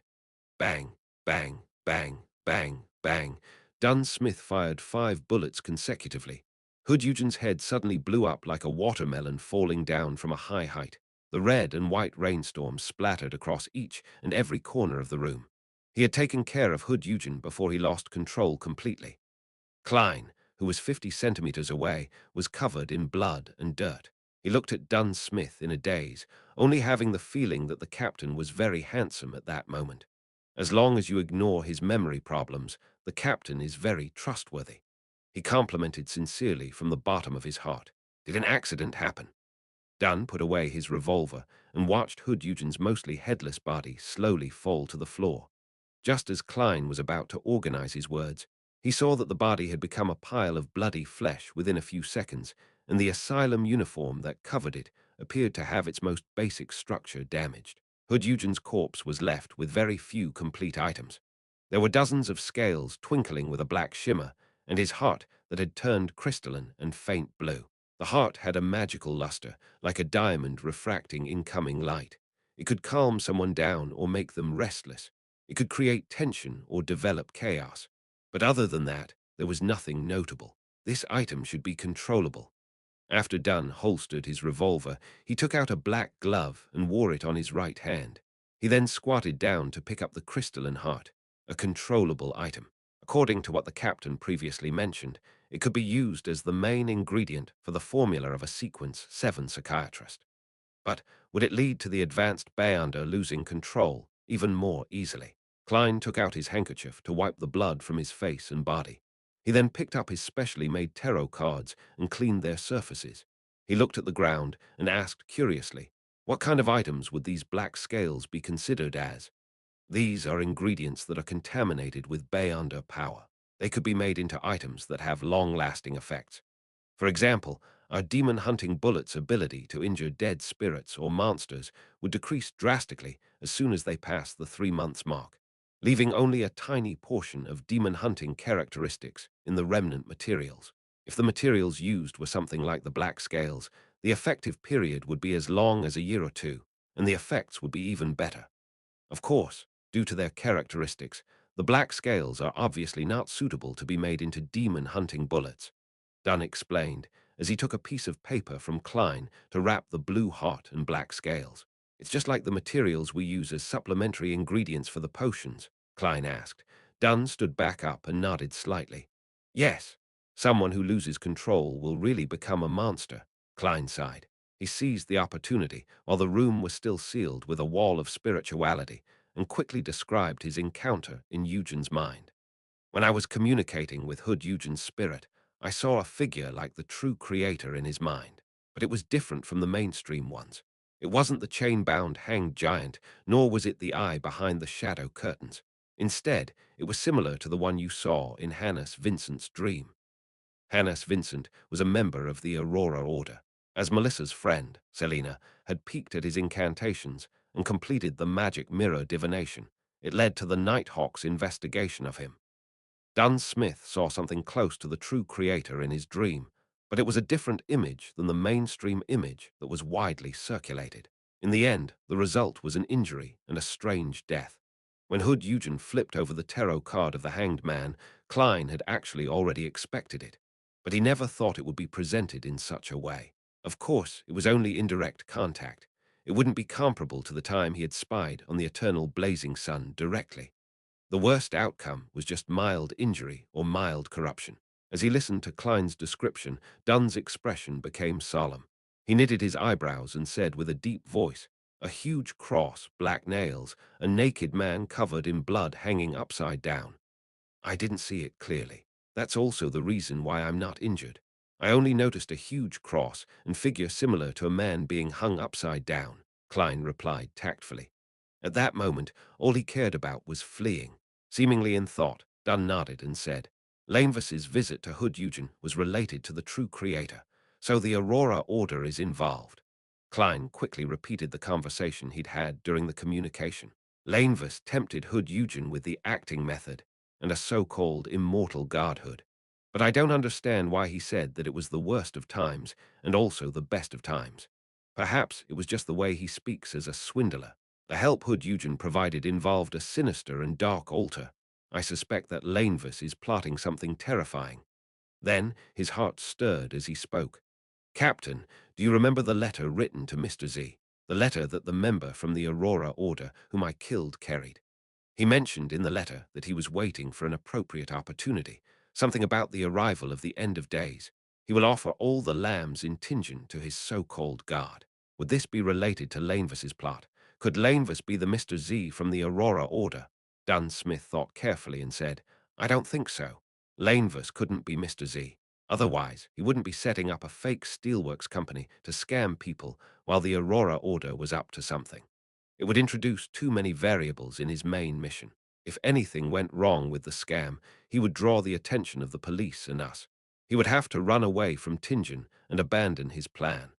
Bang, bang, bang, bang, bang. Dunn Smith fired 5 bullets consecutively. Hood Eugen's head suddenly blew up like a watermelon falling down from a high height. The red and white rainstorm splattered across each and every corner of the room. He had taken care of Hood Eugen before he lost control completely. Klein, who was 50 centimeters away, was covered in blood and dirt. He looked at Dunn Smith in a daze, only having the feeling that the captain was very handsome at that moment. As long as you ignore his memory problems, the captain is very trustworthy. He complimented sincerely from the bottom of his heart. Did an accident happen? Dunn put away his revolver and watched Hood Eugen's mostly headless body slowly fall to the floor. Just as Klein was about to organize his words, he saw that the body had become a pile of bloody flesh within a few seconds, and the asylum uniform that covered it appeared to have its most basic structure damaged. Hood Eugen's corpse was left with very few complete items. There were dozens of scales twinkling with a black shimmer, and his heart that had turned crystalline and faint blue. The heart had a magical luster, like a diamond refracting incoming light. It could calm someone down or make them restless. It could create tension or develop chaos. But other than that, there was nothing notable. This item should be controllable. After Dunn holstered his revolver, he took out a black glove and wore it on his right hand. He then squatted down to pick up the crystalline heart, a controllable item. According to what the captain previously mentioned, it could be used as the main ingredient for the formula of a sequence 7 psychiatrist. But would it lead to the advanced Beyonder losing control even more easily? Klein took out his handkerchief to wipe the blood from his face and body. He then picked up his specially made tarot cards and cleaned their surfaces. He looked at the ground and asked curiously, what kind of items would these black scales be considered as? These are ingredients that are contaminated with Beyonder power. They could be made into items that have long-lasting effects. For example, our demon-hunting bullet's ability to injure dead spirits or monsters would decrease drastically as soon as they pass the 3 months mark, leaving only a tiny portion of demon-hunting characteristics in the remnant materials. If the materials used were something like the black scales, the effective period would be as long as a year or two, and the effects would be even better. Of course, due to their characteristics, the black scales are obviously not suitable to be made into demon-hunting bullets. Dunn explained, as he took a piece of paper from Klein to wrap the blue heart and black scales. It's just like the materials we use as supplementary ingredients for the potions, Klein asked. Dunn stood back up and nodded slightly. Yes, someone who loses control will really become a monster, Klein sighed. He seized the opportunity while the room was still sealed with a wall of spirituality and quickly described his encounter in Eugen's mind. When I was communicating with Hood Eugen's spirit, I saw a figure like the true creator in his mind, but it was different from the mainstream ones. It wasn't the chain-bound hanged giant, nor was it the eye behind the shadow curtains. Instead, it was similar to the one you saw in Hannes Vincent's dream. Hannes Vincent was a member of the Aurora Order. As Melissa's friend, Selena, had peeked at his incantations and completed the magic mirror divination, it led to the Nighthawk's investigation of him. Dunn Smith saw something close to the true creator in his dream, but it was a different image than the mainstream image that was widely circulated. In the end, the result was an injury and a strange death. When Hood Eugen flipped over the tarot card of the hanged man, Klein had actually already expected it, but he never thought it would be presented in such a way. Of course, it was only indirect contact. It wouldn't be comparable to the time he had spied on the eternal blazing sun directly. The worst outcome was just mild injury or mild corruption. As he listened to Klein's description, Dunn's expression became solemn. He knitted his eyebrows and said with a deep voice, a huge cross, black nails, a naked man covered in blood hanging upside down. I didn't see it clearly. That's also the reason why I'm not injured. I only noticed a huge cross and figure similar to a man being hung upside down, Klein replied tactfully. At that moment, all he cared about was fleeing. Seemingly in thought, Dunn nodded and said, Lanevus's visit to Hood Eugen was related to the true creator, so the Aurora Order is involved. Klein quickly repeated the conversation he'd had during the communication. Lanevus tempted Hood Eugen with the acting method and a so-called immortal godhood. But I don't understand why he said that it was the worst of times and also the best of times. Perhaps it was just the way he speaks as a swindler. The help Hood Eugen provided involved a sinister and dark altar. I suspect that Lanevus is plotting something terrifying. Then his heart stirred as he spoke. Captain, do you remember the letter written to Mr. Z? The letter that the member from the Aurora Order whom I killed carried. He mentioned in the letter that he was waiting for an appropriate opportunity, something about the arrival of the end of days. He will offer all the lambs in Tingen to his so-called god. Would this be related to Lanevus's plot? Could Lanevus be the Mr. Z from the Aurora Order? Dunn Smith thought carefully and said, I don't think so. Lanevus couldn't be Mr. Z. Otherwise, he wouldn't be setting up a fake steelworks company to scam people while the Aurora Order was up to something. It would introduce too many variables in his main mission. If anything went wrong with the scam, he would draw the attention of the police and us. He would have to run away from Tingen and abandon his plan.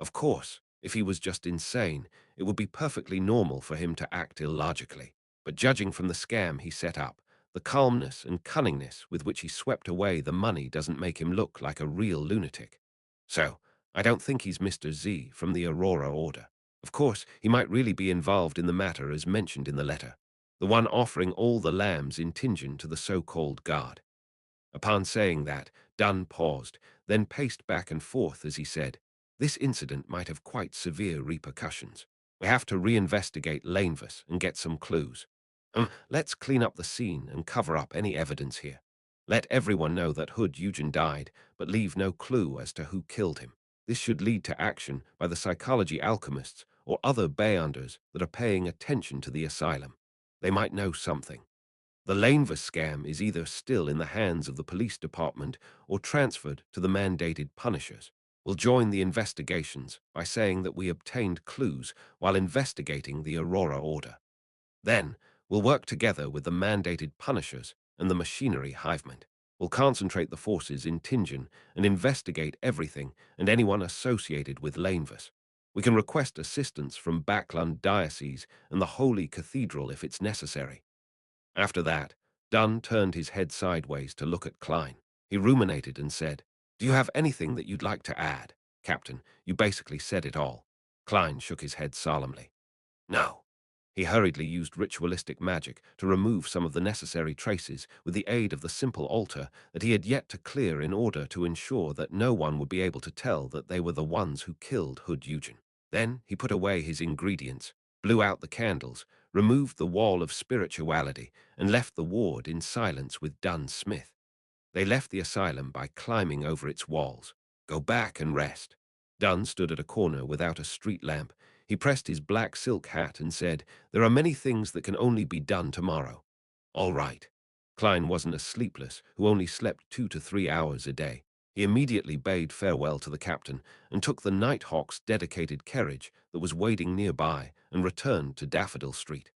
Of course, if he was just insane, it would be perfectly normal for him to act illogically. But judging from the scam he set up, the calmness and cunningness with which he swept away the money doesn't make him look like a real lunatic. So, I don't think he's Mr. Z from the Aurora Order. Of course, he might really be involved in the matter as mentioned in the letter, the one offering all the lambs in Tingen to the so-called god. Upon saying that, Dunn paused, then paced back and forth as he said, This incident might have quite severe repercussions. We have to reinvestigate Lanevus and get some clues. Let's clean up the scene and cover up any evidence here. Let everyone know that Hood Eugen died, but leave no clue as to who killed him. This should lead to action by the psychology alchemists or other Beyonders that are paying attention to the asylum. They might know something. The Lanevus scam is either still in the hands of the police department or transferred to the mandated punishers. We'll join the investigations by saying that we obtained clues while investigating the Aurora Order. Then, we'll work together with the mandated punishers and the machinery hivemen. We'll concentrate the forces in Tingen and investigate everything and anyone associated with Lanevus. We can request assistance from Backlund Diocese and the Holy Cathedral if it's necessary. After that, Dunn turned his head sideways to look at Klein. He ruminated and said, Do you have anything that you'd like to add? Captain, you basically said it all. Klein shook his head solemnly. No. He hurriedly used ritualistic magic to remove some of the necessary traces with the aid of the simple altar that he had yet to clear in order to ensure that no one would be able to tell that they were the ones who killed Hood Eugen. Then he put away his ingredients, blew out the candles, removed the wall of spirituality, and left the ward in silence with Dunn Smith. They left the asylum by climbing over its walls. Go back and rest. Dunn stood at a corner without a street lamp. He pressed his black silk hat and said, There are many things that can only be done tomorrow. All right. Klein wasn't a sleepless who only slept 2 to 3 hours a day. He immediately bade farewell to the captain and took the Nighthawk's dedicated carriage that was waiting nearby and returned to Daffodil Street.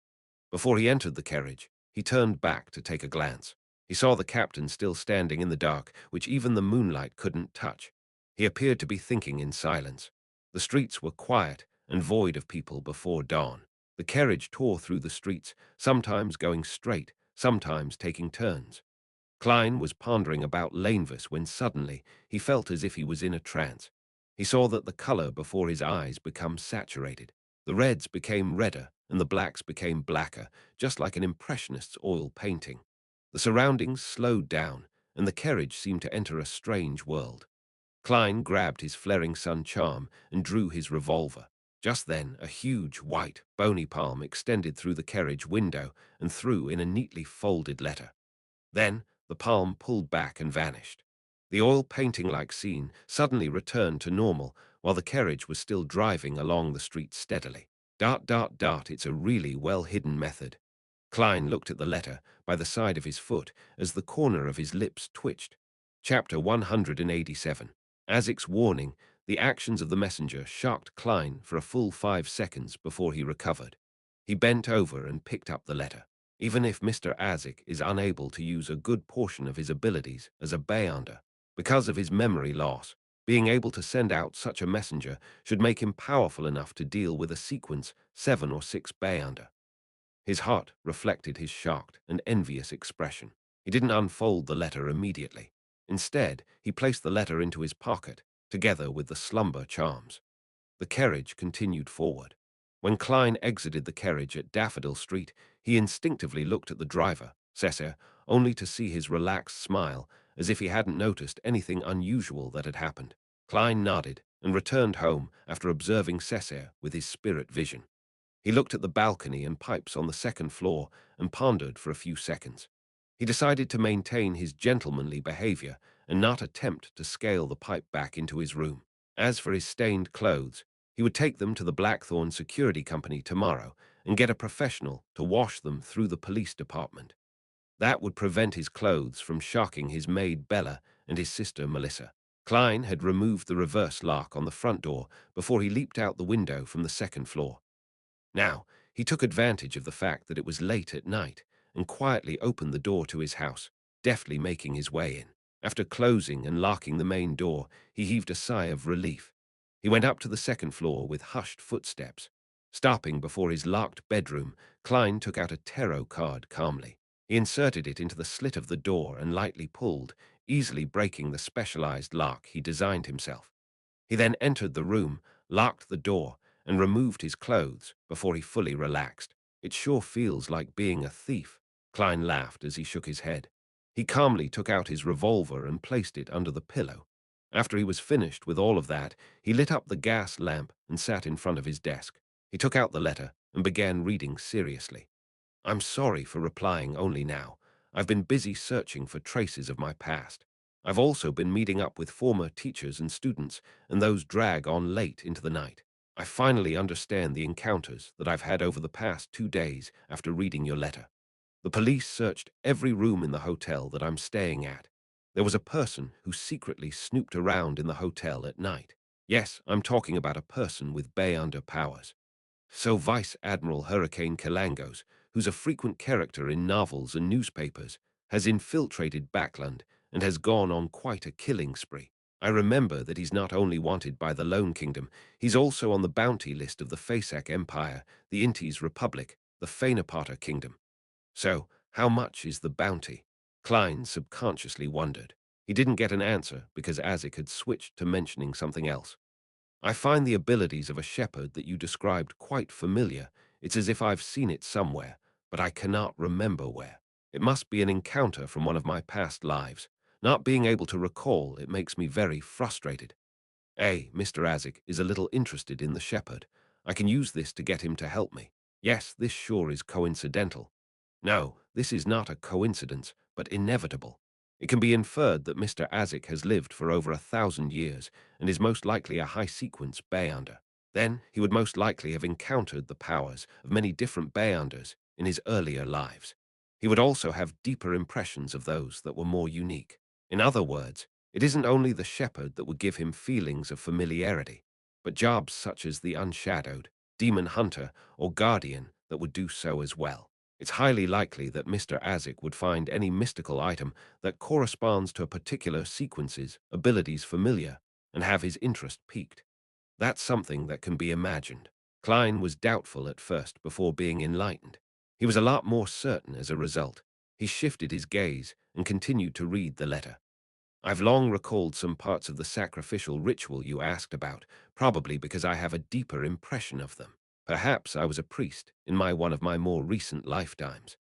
Before he entered the carriage, he turned back to take a glance. He saw the captain still standing in the dark, which even the moonlight couldn't touch. He appeared to be thinking in silence. The streets were quiet and void of people before dawn. The carriage tore through the streets, sometimes going straight, sometimes taking turns. Klein was pondering about Lanevus when suddenly he felt as if he was in a trance. He saw that the color before his eyes became saturated. The reds became redder and the blacks became blacker, just like an impressionist's oil painting. The surroundings slowed down, and the carriage seemed to enter a strange world. Klein grabbed his flaring sun charm and drew his revolver. Just then, a huge, white, bony palm extended through the carriage window and threw in a neatly folded letter. Then, the palm pulled back and vanished. The oil painting-like scene suddenly returned to normal while the carriage was still driving along the street steadily. It's a really well-hidden method. Klein looked at the letter by the side of his foot as the corner of his lips twitched. Chapter 187. Azic's warning, the actions of the messenger shocked Klein for a full 5 seconds before he recovered. He bent over and picked up the letter. Even if Mr. Azik is unable to use a good portion of his abilities as a Beyonder, because of his memory loss, being able to send out such a messenger should make him powerful enough to deal with a sequence 7 or 6 Beyonder. His heart reflected his shocked and envious expression. He didn't unfold the letter immediately. Instead, he placed the letter into his pocket, together with the slumber charms. The carriage continued forward. When Klein exited the carriage at Daffodil Street, he instinctively looked at the driver, Cesar, only to see his relaxed smile, as if he hadn't noticed anything unusual that had happened. Klein nodded and returned home after observing Cesar with his spirit vision. He looked at the balcony and pipes on the second floor and pondered for a few seconds. He decided to maintain his gentlemanly behavior and not attempt to scale the pipe back into his room. As for his stained clothes, he would take them to the Blackthorn Security Company tomorrow and get a professional to wash them through the police department. That would prevent his clothes from shocking his maid Bella and his sister Melissa. Klein had removed the reverse lock on the front door before he leaped out the window from the second floor. Now, he took advantage of the fact that it was late at night and quietly opened the door to his house, deftly making his way in. After closing and locking the main door, he heaved a sigh of relief. He went up to the second floor with hushed footsteps. Stopping before his locked bedroom, Klein took out a tarot card calmly. He inserted it into the slit of the door and lightly pulled, easily breaking the specialized lock he designed himself. He then entered the room, locked the door, and removed his clothes before he fully relaxed. It sure feels like being a thief, Klein laughed as he shook his head. He calmly took out his revolver and placed it under the pillow. After he was finished with all of that, he lit up the gas lamp and sat in front of his desk. He took out the letter and began reading seriously. I'm sorry for replying only now. I've been busy searching for traces of my past. I've also been meeting up with former teachers and students, and those drag on late into the night. I finally understand the encounters that I've had over the past 2 days after reading your letter. The police searched every room in the hotel that I'm staying at. There was a person who secretly snooped around in the hotel at night. Yes, I'm talking about a person with Beyonder powers. So Vice Admiral Hurricane Kalangos, who's a frequent character in novels and newspapers, has infiltrated Backland and has gone on quite a killing spree. I remember that he's not only wanted by the Lone Kingdom, he's also on the bounty list of the Fasak Empire, the Intis Republic, the Fainapata Kingdom. So, how much is the bounty? Klein subconsciously wondered. He didn't get an answer because Azik had switched to mentioning something else. I find the abilities of a shepherd that you described quite familiar. It's as if I've seen it somewhere, but I cannot remember where. It must be an encounter from one of my past lives. Not being able to recall, it makes me very frustrated. Mr. Azik is a little interested in the shepherd. I can use this to get him to help me. Yes, this sure is coincidental. No, this is not a coincidence, but inevitable. It can be inferred that Mr. Azik has lived for over 1,000 years and is most likely a high-sequence Beyonder. Then he would most likely have encountered the powers of many different Beyonders in his earlier lives. He would also have deeper impressions of those that were more unique. In other words, it isn't only the shepherd that would give him feelings of familiarity, but jobs such as the Unshadowed, Demon Hunter, or Guardian that would do so as well. It's highly likely that Mr. Azik would find any mystical item that corresponds to a particular sequence's abilities familiar and have his interest piqued. That's something that can be imagined. Klein was doubtful at first before being enlightened. He was a lot more certain as a result. He shifted his gaze and continued to read the letter. I've long recalled some parts of the sacrificial ritual you asked about, probably because I have a deeper impression of them. Perhaps I was a priest in one of my more recent lifetimes.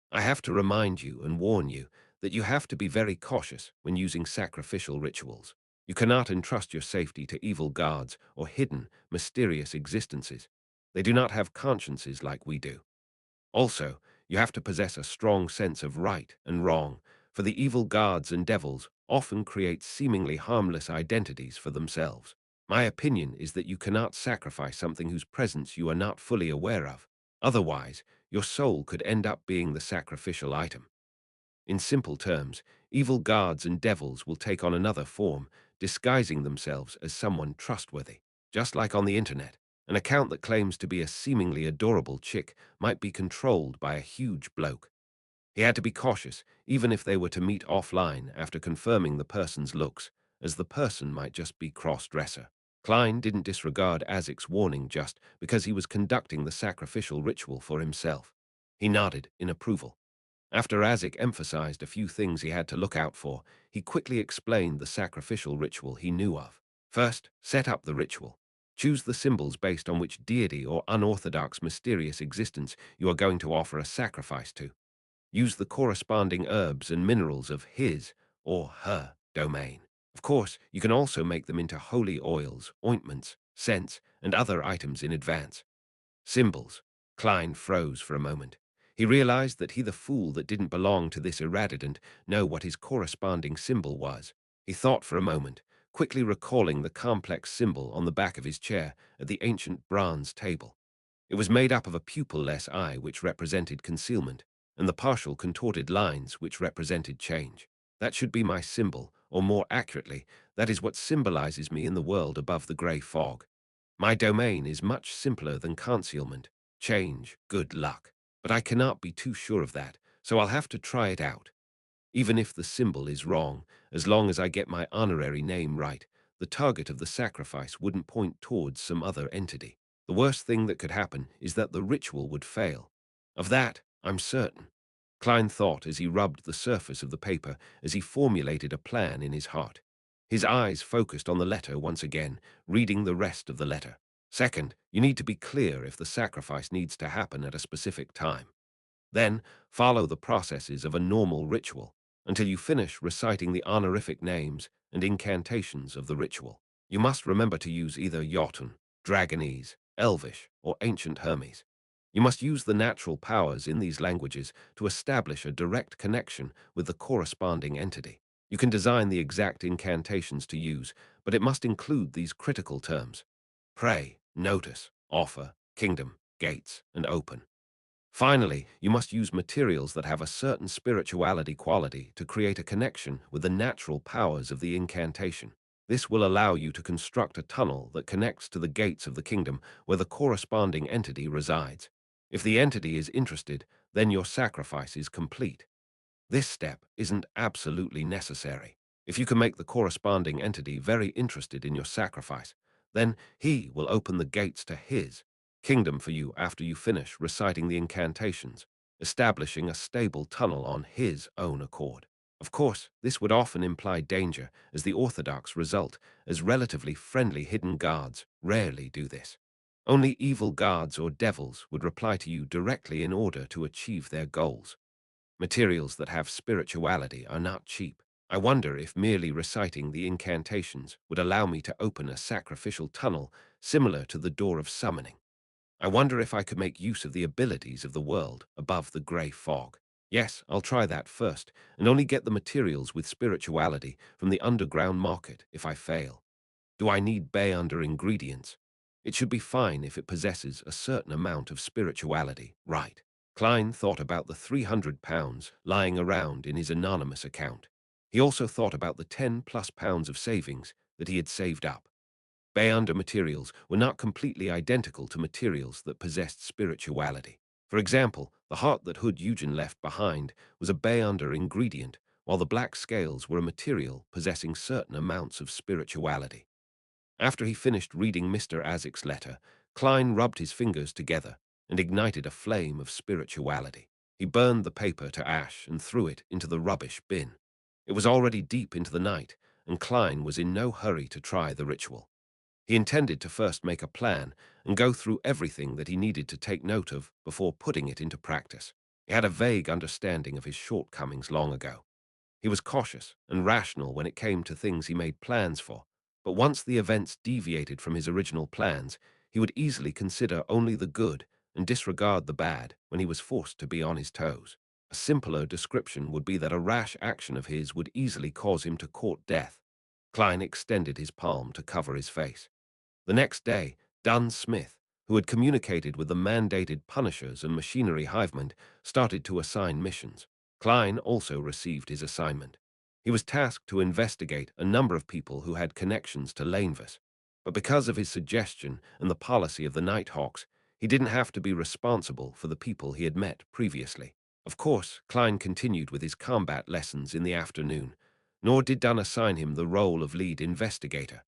I have to remind you and warn you that you have to be very cautious when using sacrificial rituals. You cannot entrust your safety to evil gods or hidden, mysterious existences. They do not have consciences like we do. Also, you have to possess a strong sense of right and wrong, for the evil gods and devils often create seemingly harmless identities for themselves. My opinion is that you cannot sacrifice something whose presence you are not fully aware of. Otherwise, your soul could end up being the sacrificial item. In simple terms, evil gods and devils will take on another form, disguising themselves as someone trustworthy, just like on the internet. An account that claims to be a seemingly adorable chick might be controlled by a huge bloke. He had to be cautious, even if they were to meet offline after confirming the person's looks, as the person might just be cross-dresser. Klein didn't disregard Azic's warning just because he was conducting the sacrificial ritual for himself. He nodded in approval. After Azic emphasized a few things he had to look out for, he quickly explained the sacrificial ritual he knew of. First, set up the ritual. Choose the symbols based on which deity or unorthodox mysterious existence you are going to offer a sacrifice to. Use the corresponding herbs and minerals of his or her domain. Of course, you can also make them into holy oils, ointments, scents, and other items in advance. Symbols. Klein froze for a moment. He realized that he, the fool that didn't belong to this irradiant, know what his corresponding symbol was. He thought for a moment, quickly recalling the complex symbol on the back of his chair at the ancient bronze table. It was made up of a pupil-less eye which represented concealment, and the partial contorted lines which represented change. That should be my symbol, or more accurately, that is what symbolizes me in the world above the grey fog. My domain is much simpler than concealment, change, good luck. But I cannot be too sure of that, so I'll have to try it out. Even if the symbol is wrong, as long as I get my honorary name right, the target of the sacrifice wouldn't point towards some other entity. The worst thing that could happen is that the ritual would fail. Of that, I'm certain. Klein thought as he rubbed the surface of the paper as he formulated a plan in his heart. His eyes focused on the letter once again, reading the rest of the letter. Second, you need to be clear if the sacrifice needs to happen at a specific time. Then, follow the processes of a normal ritual until you finish reciting the honorific names and incantations of the ritual. You must remember to use either Jotun, Dragonese, Elvish, or Ancient Hermes. You must use the natural powers in these languages to establish a direct connection with the corresponding entity. You can design the exact incantations to use, but it must include these critical terms: pray, notice, offer, kingdom, gates, and open. Finally, you must use materials that have a certain spirituality quality to create a connection with the natural powers of the incantation. This will allow you to construct a tunnel that connects to the gates of the kingdom where the corresponding entity resides. If the entity is interested, then your sacrifice is complete. This step isn't absolutely necessary. If you can make the corresponding entity very interested in your sacrifice, then he will open the gates to his kingdom for you after you finish reciting the incantations, establishing a stable tunnel on his own accord. Of course, this would often imply danger, as the orthodox result, as relatively friendly hidden guards rarely do this. Only evil guards or devils would reply to you directly in order to achieve their goals. Materials that have spirituality are not cheap. I wonder if merely reciting the incantations would allow me to open a sacrificial tunnel similar to the door of summoning. I wonder if I could make use of the abilities of the world above the grey fog. Yes, I'll try that first, and only get the materials with spirituality from the underground market if I fail. Do I need bay under ingredients? It should be fine if it possesses a certain amount of spirituality, right? Klein thought about the £300 lying around in his anonymous account. He also thought about the £10+ of savings that he had saved up. Bayunder materials were not completely identical to materials that possessed spirituality. For example, the heart that Hood Eugen left behind was a Bayunder ingredient, while the black scales were a material possessing certain amounts of spirituality. After he finished reading Mr. Azic's letter, Klein rubbed his fingers together and ignited a flame of spirituality. He burned the paper to ash and threw it into the rubbish bin. It was already deep into the night, and Klein was in no hurry to try the ritual. He intended to first make a plan and go through everything that he needed to take note of before putting it into practice. He had a vague understanding of his shortcomings long ago. He was cautious and rational when it came to things he made plans for, but once the events deviated from his original plans, he would easily consider only the good and disregard the bad when he was forced to be on his toes. A simpler description would be that a rash action of his would easily cause him to court death. Klein extended his palm to cover his face. The next day, Dunn Smith, who had communicated with the mandated punishers and machinery hivemen, started to assign missions. Klein also received his assignment. He was tasked to investigate a number of people who had connections to Lanevus. But because of his suggestion and the policy of the Nighthawks, he didn't have to be responsible for the people he had met previously. Of course, Klein continued with his combat lessons in the afternoon, nor did Dunn assign him the role of lead investigator.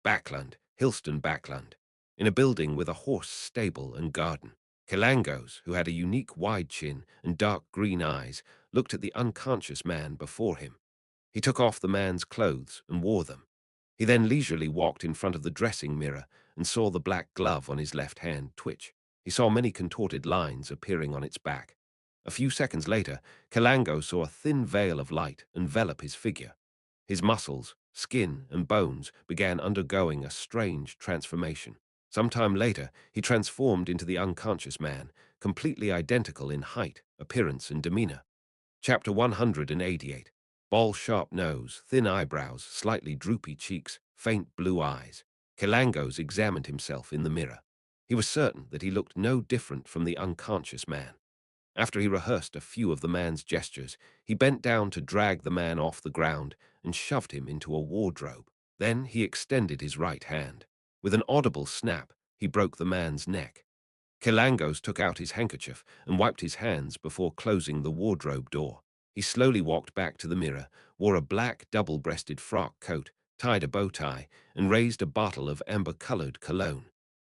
Backland, Hilston Backland, in a building with a horse stable and garden. Kilangos, who had a unique wide chin and dark green eyes, looked at the unconscious man before him. He took off the man's clothes and wore them. He then leisurely walked in front of the dressing mirror and saw the black glove on his left hand twitch. He saw many contorted lines appearing on its back. A few seconds later, Kilango saw a thin veil of light envelop his figure. His muscles, skin, and bones began undergoing a strange transformation. Some time later, he transformed into the unconscious man, completely identical in height, appearance, and demeanor. Chapter 188. Ball-sharp nose, thin eyebrows, slightly droopy cheeks, faint blue eyes. Kilangos examined himself in the mirror. He was certain that he looked no different from the unconscious man. After he rehearsed a few of the man's gestures, he bent down to drag the man off the ground and shoved him into a wardrobe. Then he extended his right hand. With an audible snap, he broke the man's neck. Kilangos took out his handkerchief and wiped his hands before closing the wardrobe door. He slowly walked back to the mirror, wore a black double-breasted frock coat, tied a bow tie, and raised a bottle of amber-colored cologne.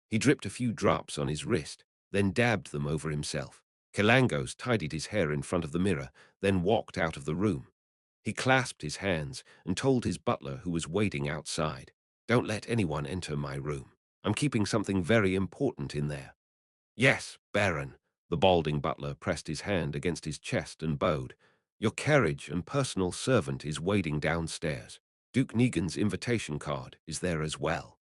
He dripped a few drops on his wrist, then dabbed them over himself. Kilangos tidied his hair in front of the mirror, then walked out of the room. He clasped his hands and told his butler, who was waiting outside, "Don't let anyone enter my room. I'm keeping something very important in there." "Yes, Baron." The balding butler pressed his hand against his chest and bowed. "Your carriage and personal servant is waiting downstairs. Duke Negan's invitation card is there as well."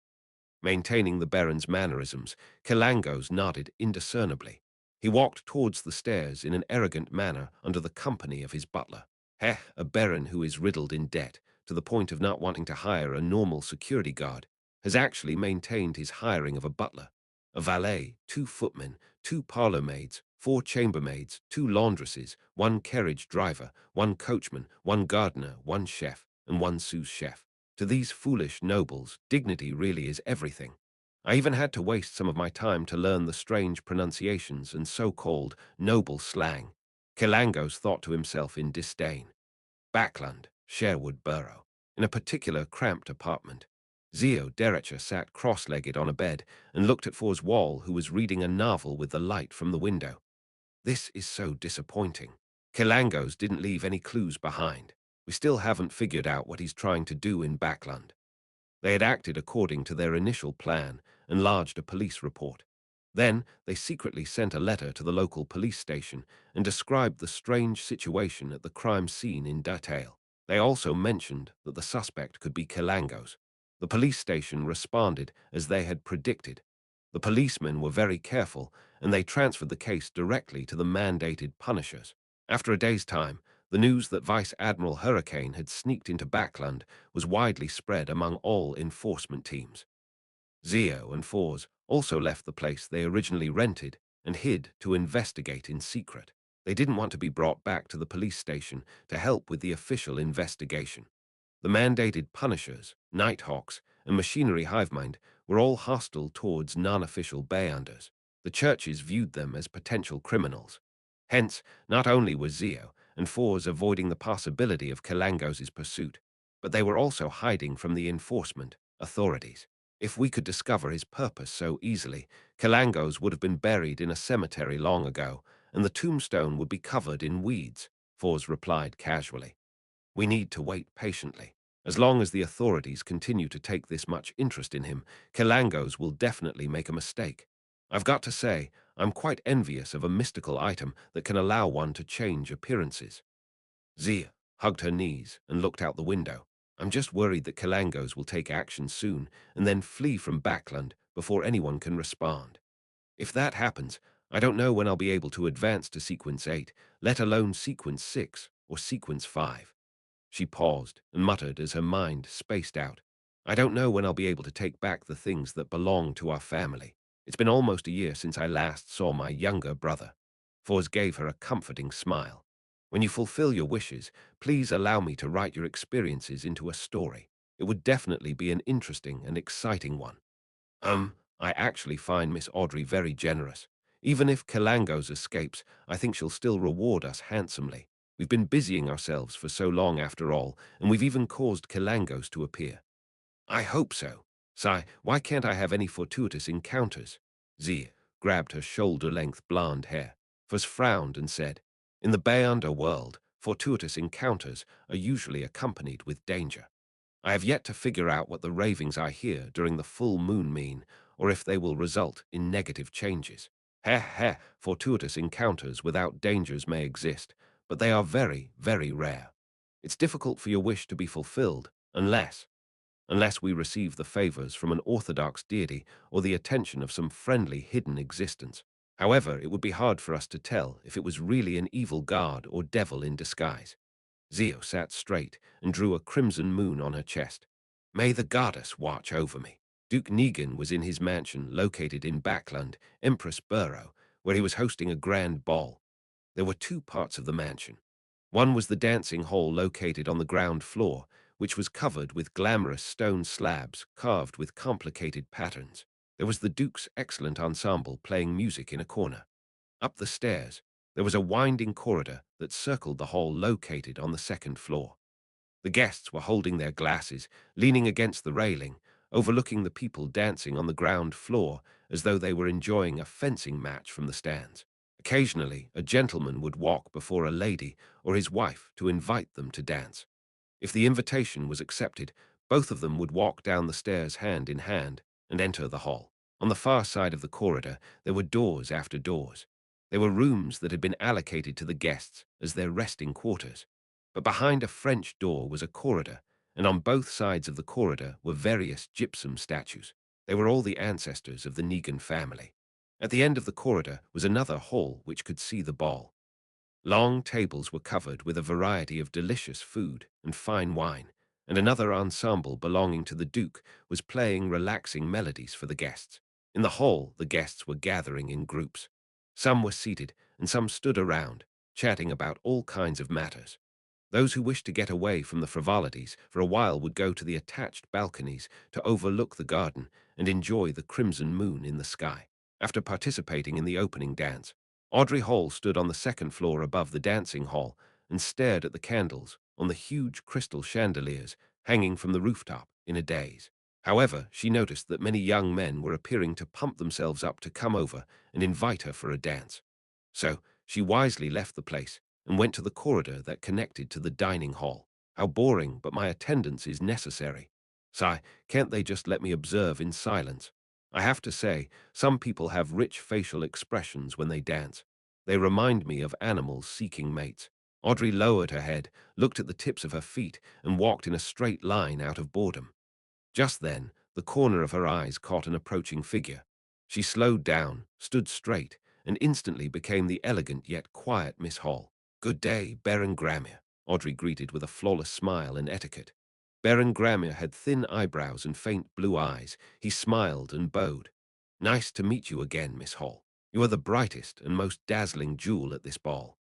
Maintaining the Baron's mannerisms, Kilangos nodded indiscernibly. He walked towards the stairs in an arrogant manner under the company of his butler. A Baron who is riddled in debt to the point of not wanting to hire a normal security guard has actually maintained his hiring of a butler, a valet, 2 footmen, 2 parlor maids, 4 chambermaids, 2 laundresses, 1 carriage driver, 1 coachman, 1 gardener, 1 chef, and 1 sous chef. To these foolish nobles, dignity really is everything. I even had to waste some of my time to learn the strange pronunciations and so-called noble slang. Kilangos thought to himself in disdain. Backland, Sherwood Borough, in a particular cramped apartment. Zio Derecha sat cross-legged on a bed and looked at For's wall, who was reading a novel with the light from the window. This is so disappointing. Kilangos didn't leave any clues behind. We still haven't figured out what he's trying to do in Backland. They had acted according to their initial plan and lodged a police report. Then they secretly sent a letter to the local police station and described the strange situation at the crime scene in detail. They also mentioned that the suspect could be Kilangos. The police station responded as they had predicted. The policemen were very careful, and they transferred the case directly to the mandated punishers. After a day's time, the news that Vice Admiral Hurricane had sneaked into Backland was widely spread among all enforcement teams. Zio and Fours also left the place they originally rented and hid to investigate in secret. They didn't want to be brought back to the police station to help with the official investigation. The mandated punishers, Nighthawks, and Machinery Hivemind were all hostile towards non-official Bayanders. The churches viewed them as potential criminals. Hence, not only was Zio and Fours avoiding the possibility of Kilangos' pursuit, but they were also hiding from the enforcement authorities. If we could discover his purpose so easily, Kilangos would have been buried in a cemetery long ago, and the tombstone would be covered in weeds, Fours replied casually. We need to wait patiently. As long as the authorities continue to take this much interest in him, Kilangos will definitely make a mistake. I've got to say, I'm quite envious of a mystical item that can allow one to change appearances. Zia hugged her knees and looked out the window. I'm just worried that Kilangos will take action soon and then flee from Backland before anyone can respond. If that happens, I don't know when I'll be able to advance to Sequence 8, let alone Sequence 6 or Sequence 5. She paused and muttered as her mind spaced out. I don't know when I'll be able to take back the things that belong to our family. It's been almost a year since I last saw my younger brother. Fors gave her a comforting smile. When you fulfill your wishes, please allow me to write your experiences into a story. It would definitely be an interesting and exciting one. I actually find Miss Audrey very generous. Even if Kelangos escapes, I think she'll still reward us handsomely. We've been busying ourselves for so long after all, and we've even caused Kelangos to appear. I hope so. Sigh, why can't I have any fortuitous encounters? Zia grabbed her shoulder-length blonde hair, Fuzz frowned and said, in the Bayanda world, fortuitous encounters are usually accompanied with danger. I have yet to figure out what the ravings I hear during the full moon mean, or if they will result in negative changes. Heh heh, fortuitous encounters without dangers may exist, but they are very, very rare. It's difficult for your wish to be fulfilled, unless we receive the favors from an orthodox deity or the attention of some friendly hidden existence. However, it would be hard for us to tell if it was really an evil god or devil in disguise. Zio sat straight and drew a crimson moon on her chest. May the goddess watch over me. Duke Negan was in his mansion located in Backland, Empress Borough, where he was hosting a grand ball. There were two parts of the mansion. One was the dancing hall located on the ground floor, which was covered with glamorous stone slabs carved with complicated patterns. There was the Duke's excellent ensemble playing music in a corner. Up the stairs, there was a winding corridor that circled the hall located on the second floor. The guests were holding their glasses, leaning against the railing, overlooking the people dancing on the ground floor as though they were enjoying a fencing match from the stands. Occasionally, a gentleman would walk before a lady or his wife to invite them to dance. If the invitation was accepted, both of them would walk down the stairs hand in hand and enter the hall. On the far side of the corridor, there were doors after doors. There were rooms that had been allocated to the guests as their resting quarters. But behind a French door was a corridor, and on both sides of the corridor were various gypsum statues. They were all the ancestors of the Negan family. At the end of the corridor was another hall which could see the ball. Long tables were covered with a variety of delicious food and fine wine, and another ensemble belonging to the Duke was playing relaxing melodies for the guests. In the hall, the guests were gathering in groups. Some were seated, and some stood around, chatting about all kinds of matters. Those who wished to get away from the frivolities for a while would go to the attached balconies to overlook the garden and enjoy the crimson moon in the sky. After participating in the opening dance, Audrey Hall stood on the second floor above the dancing hall and stared at the candles on the huge crystal chandeliers hanging from the rooftop in a daze. However, she noticed that many young men were appearing to pump themselves up to come over and invite her for a dance. So, she wisely left the place and went to the corridor that connected to the dining hall. How boring, but my attendance is necessary. Sigh, can't they just let me observe in silence? I have to say, some people have rich facial expressions when they dance. They remind me of animals seeking mates. Audrey lowered her head, looked at the tips of her feet, and walked in a straight line out of boredom. Just then, the corner of her eyes caught an approaching figure. She slowed down, stood straight, and instantly became the elegant yet quiet Miss Hall. Good day, Baron Gramir, Audrey greeted with a flawless smile and etiquette. Baron Gramir had thin eyebrows and faint blue eyes. He smiled and bowed. Nice to meet you again, Miss Hall. You are the brightest and most dazzling jewel at this ball.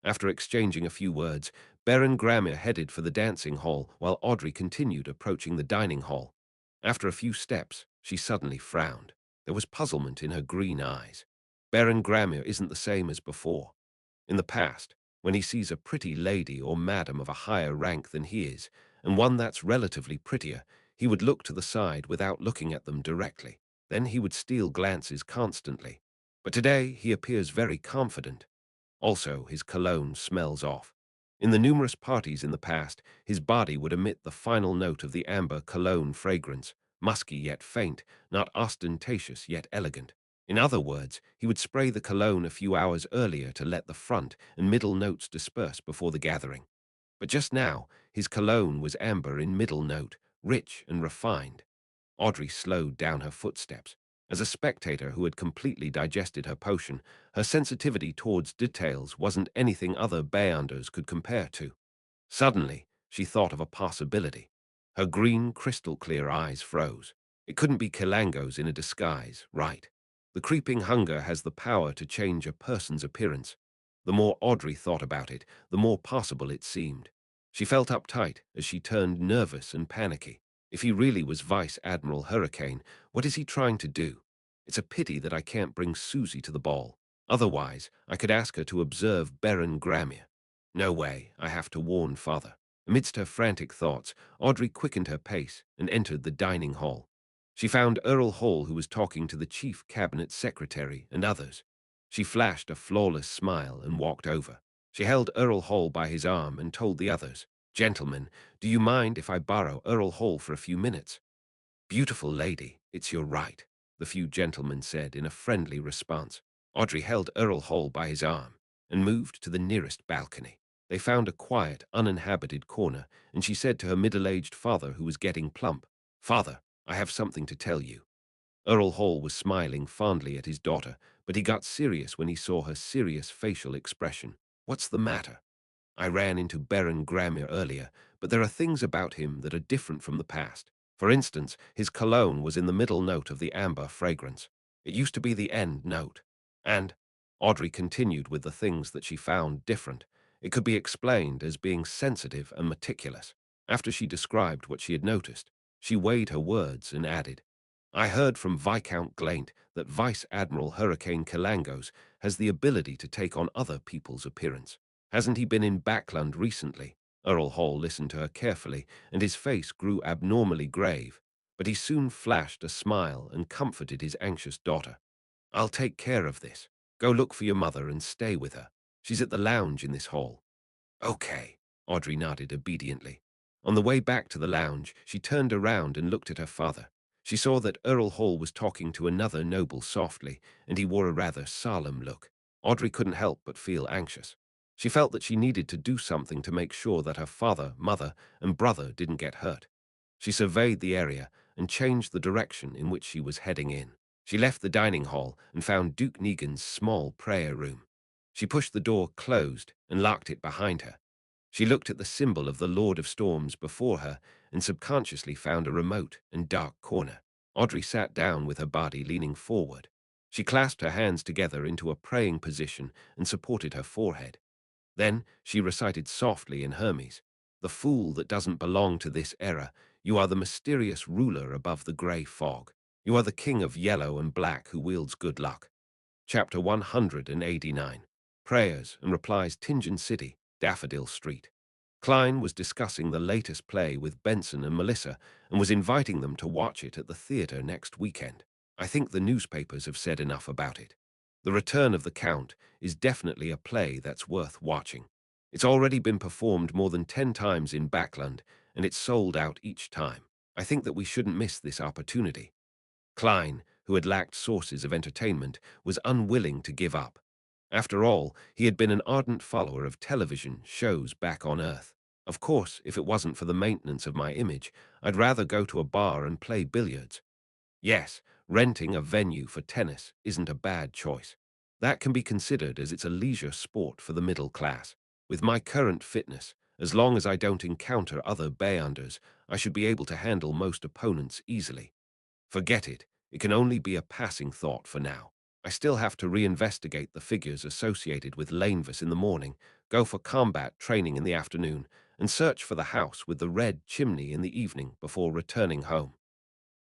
After exchanging a few words, Baron Gramir headed for the dancing hall while Audrey continued approaching the dining hall. After a few steps, she suddenly frowned. There was puzzlement in her green eyes. Baron Gramir isn't the same as before. In the past, when he sees a pretty lady or madam of a higher rank than he is, and one that's relatively prettier, he would look to the side without looking at them directly. Then he would steal glances constantly. But today he appears very confident. Also, his cologne smells off. In the numerous parties in the past, his body would emit the final note of the amber cologne fragrance, musky yet faint, not ostentatious yet elegant. In other words, he would spray the cologne a few hours earlier to let the front and middle notes disperse before the gathering. But just now, his cologne was amber in middle note, rich and refined. Audrey slowed down her footsteps. As a spectator who had completely digested her potion, her sensitivity towards details wasn't anything other Bayanders could compare to. Suddenly, she thought of a possibility. Her green, crystal-clear eyes froze. It couldn't be Kilangos in a disguise, right? The creeping hunger has the power to change a person's appearance. The more Audrey thought about it, the more possible it seemed. She felt uptight as she turned nervous and panicky. If he really was Vice Admiral Hurricane, what is he trying to do? It's a pity that I can't bring Susie to the ball. Otherwise, I could ask her to observe Baron Gramia. No way, I have to warn father. Amidst her frantic thoughts, Audrey quickened her pace and entered the dining hall. She found Earl Hall, who was talking to the chief cabinet secretary and others. She flashed a flawless smile and walked over. She held Earl Hall by his arm and told the others, "Gentlemen, do you mind if I borrow Earl Hall for a few minutes?" "Beautiful lady, it's your right," the few gentlemen said in a friendly response. Audrey held Earl Hall by his arm and moved to the nearest balcony. They found a quiet, uninhabited corner, and she said to her middle-aged father, who was getting plump, "Father, I have something to tell you." Earl Hall was smiling fondly at his daughter, but he got serious when he saw her serious facial expression. "What's the matter?" "I ran into Baron Gramir earlier, but there are things about him that are different from the past. For instance, his cologne was in the middle note of the amber fragrance. It used to be the end note. And," Audrey continued with the things that she found different, "it could be explained as being sensitive and meticulous." After she described what she had noticed, she weighed her words and added, "I heard from Viscount Glaint that Vice Admiral Hurricane Kalangos has the ability to take on other people's appearance. Hasn't he been in Backland recently?" Earl Hall listened to her carefully, and his face grew abnormally grave, but he soon flashed a smile and comforted his anxious daughter. "I'll take care of this. Go look for your mother and stay with her. She's at the lounge in this hall." "Okay," Audrey nodded obediently. On the way back to the lounge, she turned around and looked at her father. She saw that Earl Hall was talking to another noble softly, and he wore a rather solemn look. Audrey couldn't help but feel anxious. She felt that she needed to do something to make sure that her father, mother, and brother didn't get hurt. She surveyed the area and changed the direction in which she was heading in. She left the dining hall and found Duke Negan's small prayer room. She pushed the door closed and locked it behind her. She looked at the symbol of the Lord of Storms before her and subconsciously found a remote and dark corner. Audrey sat down with her body leaning forward. She clasped her hands together into a praying position and supported her forehead. Then she recited softly in Hermes, "The fool that doesn't belong to this era, you are the mysterious ruler above the grey fog. You are the king of yellow and black who wields good luck." Chapter 189. Prayers and Replies. Tingen City, Daffodil Street. Klein was discussing the latest play with Benson and Melissa and was inviting them to watch it at the theater next weekend. "I think the newspapers have said enough about it. The Return of the Count is definitely a play that's worth watching. It's already been performed more than 10 times in Backland, and it's sold out each time. I think that we shouldn't miss this opportunity." Klein, who had lacked sources of entertainment, was unwilling to give up. After all, he had been an ardent follower of television shows back on Earth. "Of course, if it wasn't for the maintenance of my image, I'd rather go to a bar and play billiards." Yes, renting a venue for tennis isn't a bad choice. That can be considered as it's a leisure sport for the middle class. With my current fitness, as long as I don't encounter other bayanders, I should be able to handle most opponents easily. Forget it. It can only be a passing thought for now. I still have to reinvestigate the figures associated with Lanevis in the morning, go for combat training in the afternoon, and search for the house with the red chimney in the evening before returning home.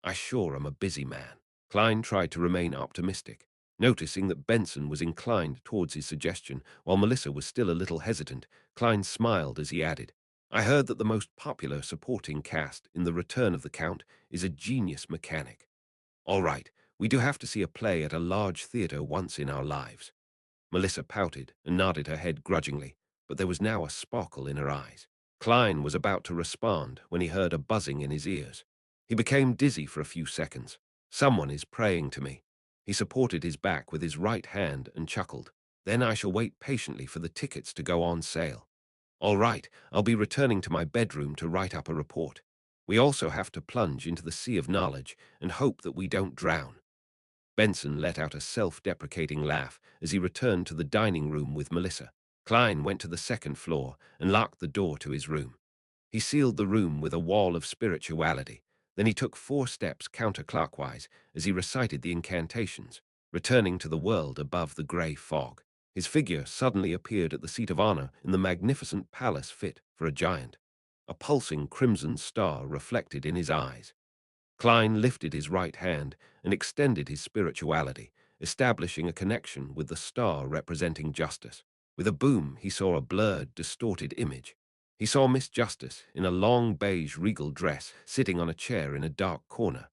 I sure am a busy man. Klein tried to remain optimistic, noticing that Benson was inclined towards his suggestion, while Melissa was still a little hesitant. Klein smiled as he added, "I heard that the most popular supporting cast in The Return of the Count is a genius mechanic. All right, we do have to see a play at a large theater once in our lives." Melissa pouted and nodded her head grudgingly, but there was now a sparkle in her eyes. Klein was about to respond when he heard a buzzing in his ears. He became dizzy for a few seconds. "Someone is praying to me." He supported his back with his right hand and chuckled. "Then I shall wait patiently for the tickets to go on sale. All right, I'll be returning to my bedroom to write up a report. We also have to plunge into the sea of knowledge and hope that we don't drown." Benson let out a self-deprecating laugh as he returned to the dining room with Melissa. Klein went to the second floor and locked the door to his room. He sealed the room with a wall of spirituality. Then he took 4 steps counterclockwise as he recited the incantations, returning to the world above the grey fog. His figure suddenly appeared at the seat of honor in the magnificent palace fit for a giant. a pulsing crimson star reflected in his eyes. Klein lifted his right hand and extended his spirituality, establishing a connection with the star representing justice. With a boom, he saw a blurred, distorted image. He saw Miss Justice in a long beige regal dress sitting on a chair in a dark corner.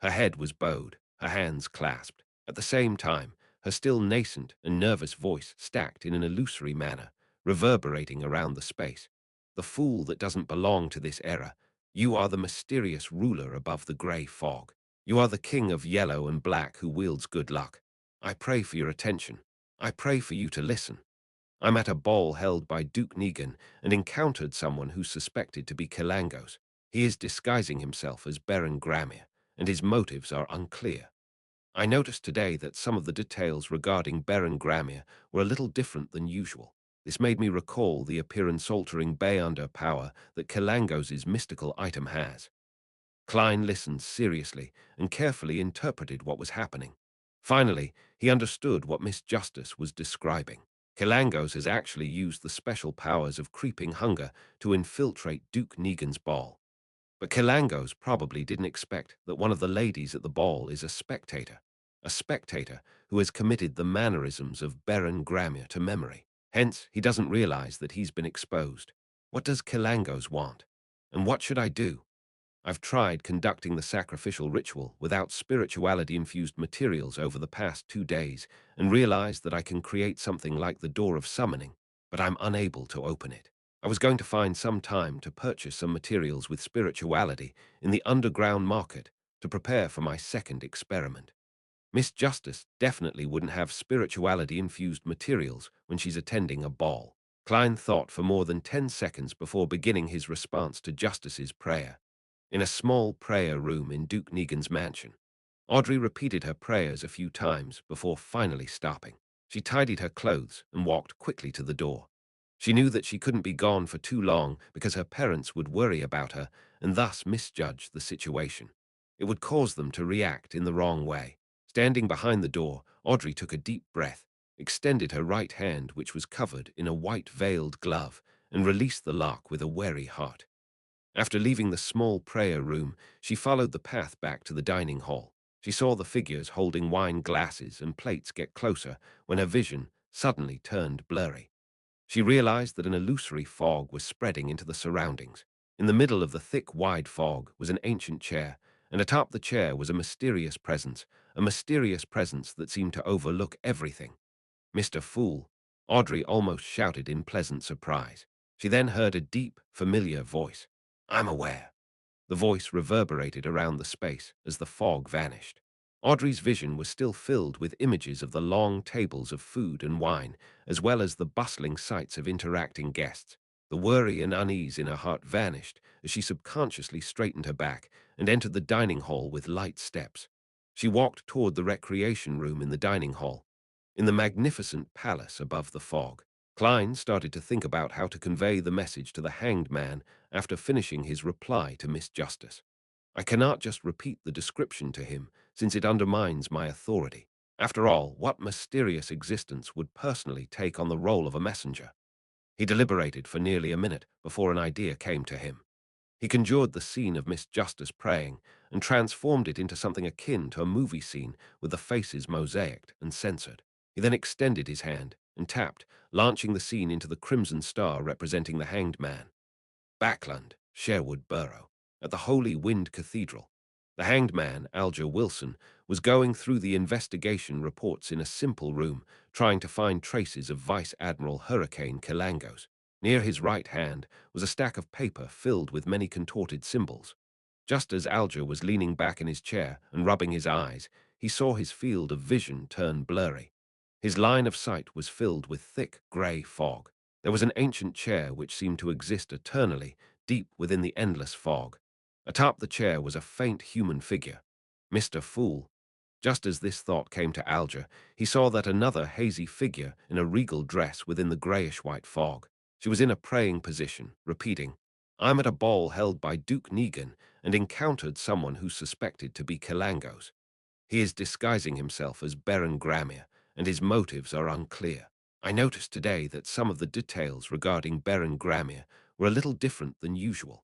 Her head was bowed, her hands clasped. At the same time, her still nascent and nervous voice stacked in an illusory manner, reverberating around the space. The fool that doesn't belong to this era. You are the mysterious ruler above the grey fog. You are the king of yellow and black who wields good luck. I pray for your attention. I pray for you to listen. I'm at a ball held by Duke Negan and encountered someone who's suspected to be Kilangos. He is disguising himself as Baron Gramir, and his motives are unclear. I noticed today that some of the details regarding Baron Gramir were a little different than usual. This made me recall the appearance-altering Beyonder power that Kilangos' mystical item has. Klein listened seriously and carefully interpreted what was happening. Finally, he understood what Miss Justice was describing. Kilangos has actually used the special powers of creeping hunger to infiltrate Duke Negan's ball. But Kilangos probably didn't expect that one of the ladies at the ball is a spectator who has committed the mannerisms of Baron Gramir to memory. Hence, he doesn't realize that he's been exposed. What does Kilangos want? And what should I do? I've tried conducting the sacrificial ritual without spirituality-infused materials over the past 2 days and realized that I can create something like the Door of Summoning, but I'm unable to open it. I was going to find some time to purchase some materials with spirituality in the underground market to prepare for my second experiment. Miss Justice definitely wouldn't have spirituality-infused materials when she's attending a ball. Klein thought for more than 10 seconds before beginning his response to Justice's prayer. In a small prayer room in Duke Negan's mansion, Audrey repeated her prayers a few times before finally stopping. She tidied her clothes and walked quickly to the door. She knew that she couldn't be gone for too long because her parents would worry about her and thus misjudge the situation. It would cause them to react in the wrong way. Standing behind the door, Audrey took a deep breath, extended her right hand, which was covered in a white veiled glove, and released the lock with a wary heart. After leaving the small prayer room, she followed the path back to the dining hall. She saw the figures holding wine glasses and plates get closer when her vision suddenly turned blurry. She realized that an illusory fog was spreading into the surroundings. In the middle of the thick, wide fog was an ancient chair, and atop the chair was a mysterious presence that seemed to overlook everything. "Mr. Fool," Audrey almost shouted in pleasant surprise. She then heard a deep, familiar voice. "I'm aware." The voice reverberated around the space as the fog vanished. Audrey's vision was still filled with images of the long tables of food and wine, as well as the bustling sights of interacting guests. The worry and unease in her heart vanished as she subconsciously straightened her back and entered the dining hall with light steps. She walked toward the recreation room in the dining hall. In the magnificent palace above the fog, Klein started to think about how to convey the message to the hanged man after finishing his reply to Miss Justice. I cannot just repeat the description to him, since it undermines my authority. After all, what mysterious existence would personally take on the role of a messenger? He deliberated for nearly a minute before an idea came to him. He conjured the scene of Miss Justice praying and transformed it into something akin to a movie scene with the faces mosaicked and censored. He then extended his hand and tapped, launching the scene into the crimson star representing the hanged man. Backland, Sherwood Borough, at the Holy Wind Cathedral. The hanged man, Alger Wilson, was going through the investigation reports in a simple room, trying to find traces of Vice Admiral Hurricane Kilangos. Near his right hand was a stack of paper filled with many contorted symbols. Just as Alger was leaning back in his chair and rubbing his eyes, he saw his field of vision turn blurry. His line of sight was filled with thick, grey fog. There was an ancient chair which seemed to exist eternally, deep within the endless fog. Atop the chair was a faint human figure. Mr. Fool. Just as this thought came to Alger, he saw that another hazy figure in a regal dress within the greyish-white fog. She was in a praying position, repeating, "I'm at a ball held by Duke Negan and encountered someone who's suspected to be Kilangos. He is disguising himself as Baron Gramir, and his motives are unclear. I noticed today that some of the details regarding Baron Gramir were a little different than usual.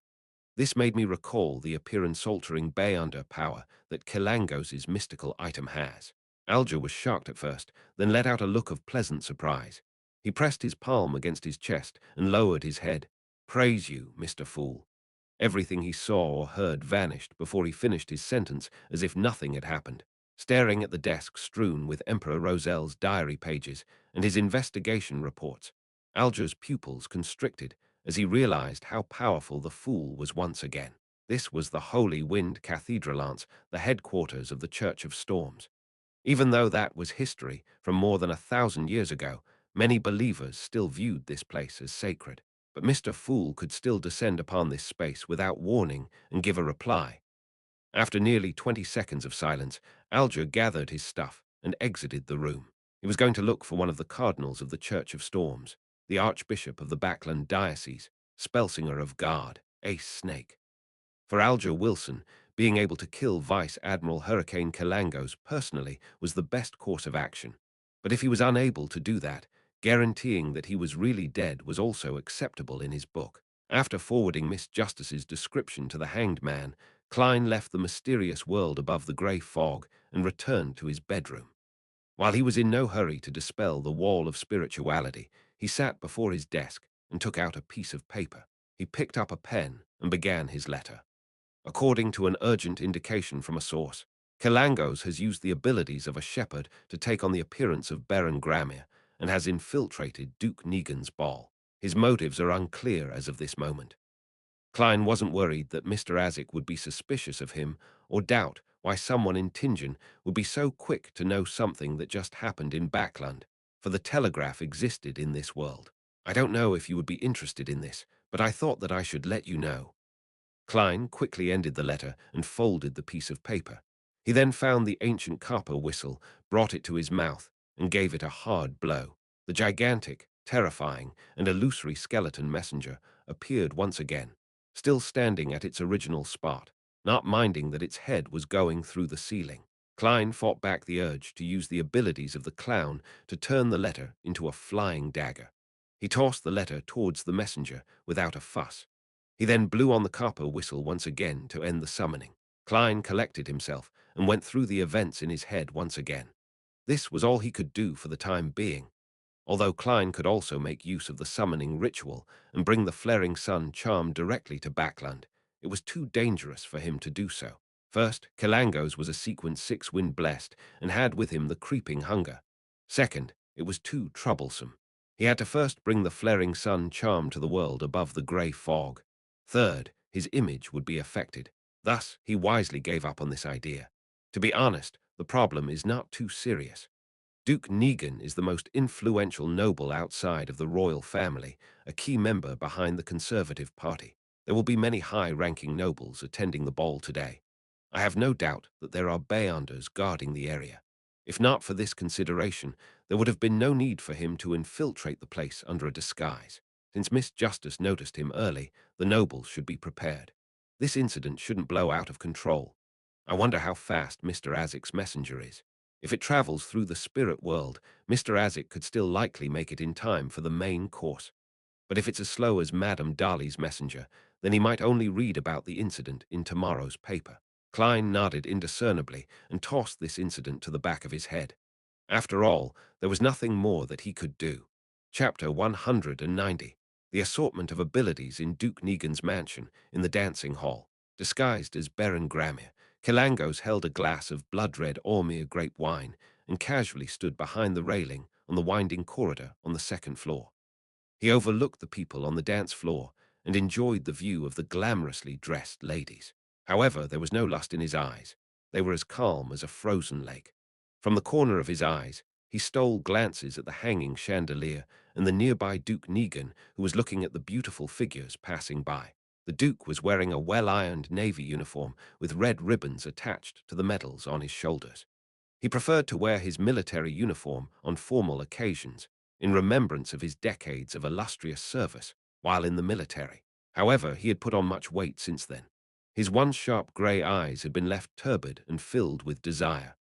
This made me recall the appearance-altering Beyonder power that Kilangos's mystical item has. Alger was shocked at first, then let out a look of pleasant surprise. He pressed his palm against his chest and lowered his head. "Praise you, Mr. Fool." Everything he saw or heard vanished before he finished his sentence as if nothing had happened. Staring at the desk strewn with Emperor Rosel's diary pages and his investigation reports, Alger's pupils constricted as he realized how powerful the Fool was once again. This was the Holy Wind Cathedralance, the headquarters of the Church of Storms. Even though that was history from more than 1,000 years ago, many believers still viewed this place as sacred. But Mr. Fool could still descend upon this space without warning and give a reply. After nearly 20 seconds of silence, Alger gathered his stuff and exited the room. He was going to look for one of the cardinals of the Church of Storms, the Archbishop of the Backland Diocese, Spelsinger of Guard, Ace Snake. For Alger Wilson, being able to kill Vice Admiral Hurricane Kilangos personally was the best course of action. But if he was unable to do that, guaranteeing that he was really dead was also acceptable in his book. After forwarding Miss Justice's description to the hanged man, Klein left the mysterious world above the grey fog and returned to his bedroom. While he was in no hurry to dispel the wall of spirituality, he sat before his desk and took out a piece of paper. He picked up a pen and began his letter. According to an urgent indication from a source, Kilangos has used the abilities of a shepherd to take on the appearance of Baron Gramir and has infiltrated Duke Negan's ball. His motives are unclear as of this moment. Klein wasn't worried that Mr. Azik would be suspicious of him or doubt why someone in Tingen would be so quick to know something that just happened in Backland, for the telegraph existed in this world. "I don't know if you would be interested in this, but I thought that I should let you know." Klein quickly ended the letter and folded the piece of paper. He then found the ancient copper whistle, brought it to his mouth, and gave it a hard blow. The gigantic, terrifying, and illusory skeleton messenger appeared once again, still standing at its original spot, not minding that its head was going through the ceiling. Klein fought back the urge to use the abilities of the clown to turn the letter into a flying dagger. He tossed the letter towards the messenger without a fuss. He then blew on the copper whistle once again to end the summoning. Klein collected himself and went through the events in his head once again. This was all he could do for the time being, although Klein could also make use of the summoning ritual and bring the flaring sun charm directly to Backland. It was too dangerous for him to do so. First, Kilangos was a sequence 6 wind blessed and had with him the creeping hunger. Second, it was too troublesome. He had to first bring the flaring sun charm to the world above the grey fog. Third, his image would be affected. Thus, he wisely gave up on this idea. To be honest, the problem is not too serious. Duke Negan is the most influential noble outside of the royal family, a key member behind the Conservative Party. There will be many high-ranking nobles attending the ball today. I have no doubt that there are Beyonders guarding the area. If not for this consideration, there would have been no need for him to infiltrate the place under a disguise. Since Miss Justice noticed him early, the nobles should be prepared. This incident shouldn't blow out of control. I wonder how fast Mr. Azik's messenger is. If it travels through the spirit world, Mr. Azik could still likely make it in time for the main course. But if it's as slow as Madame Dali's messenger, then he might only read about the incident in tomorrow's paper. Klein nodded indiscernibly and tossed this incident to the back of his head. After all, there was nothing more that he could do. Chapter 190. The assortment of abilities in Duke Negan's mansion in the dancing hall. Disguised as Baron Gramir, Kilangos held a glass of blood-red Ormir grape wine and casually stood behind the railing on the winding corridor on the second floor. He overlooked the people on the dance floor and enjoyed the view of the glamorously dressed ladies. However, there was no lust in his eyes. They were as calm as a frozen lake. From the corner of his eyes, he stole glances at the hanging chandelier and the nearby Duke Negan, who was looking at the beautiful figures passing by. The Duke was wearing a well-ironed navy uniform with red ribbons attached to the medals on his shoulders. He preferred to wear his military uniform on formal occasions, in remembrance of his decades of illustrious service while in the military. However, he had put on much weight since then. His once sharp grey eyes had been left turbid and filled with desire.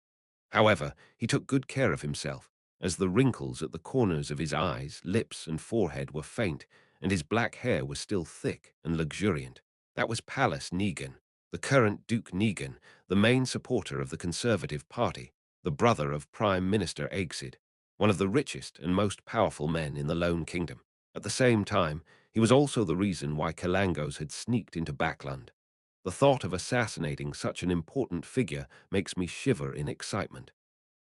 However, he took good care of himself, as the wrinkles at the corners of his eyes, lips, and forehead were faint, and his black hair was still thick and luxuriant. That was Palace Negan, the current Duke Negan, the main supporter of the Conservative Party, the brother of Prime Minister Aegsid, one of the richest and most powerful men in the Lone Kingdom. At the same time, he was also the reason why Kalangos had sneaked into Backland. The thought of assassinating such an important figure makes me shiver in excitement.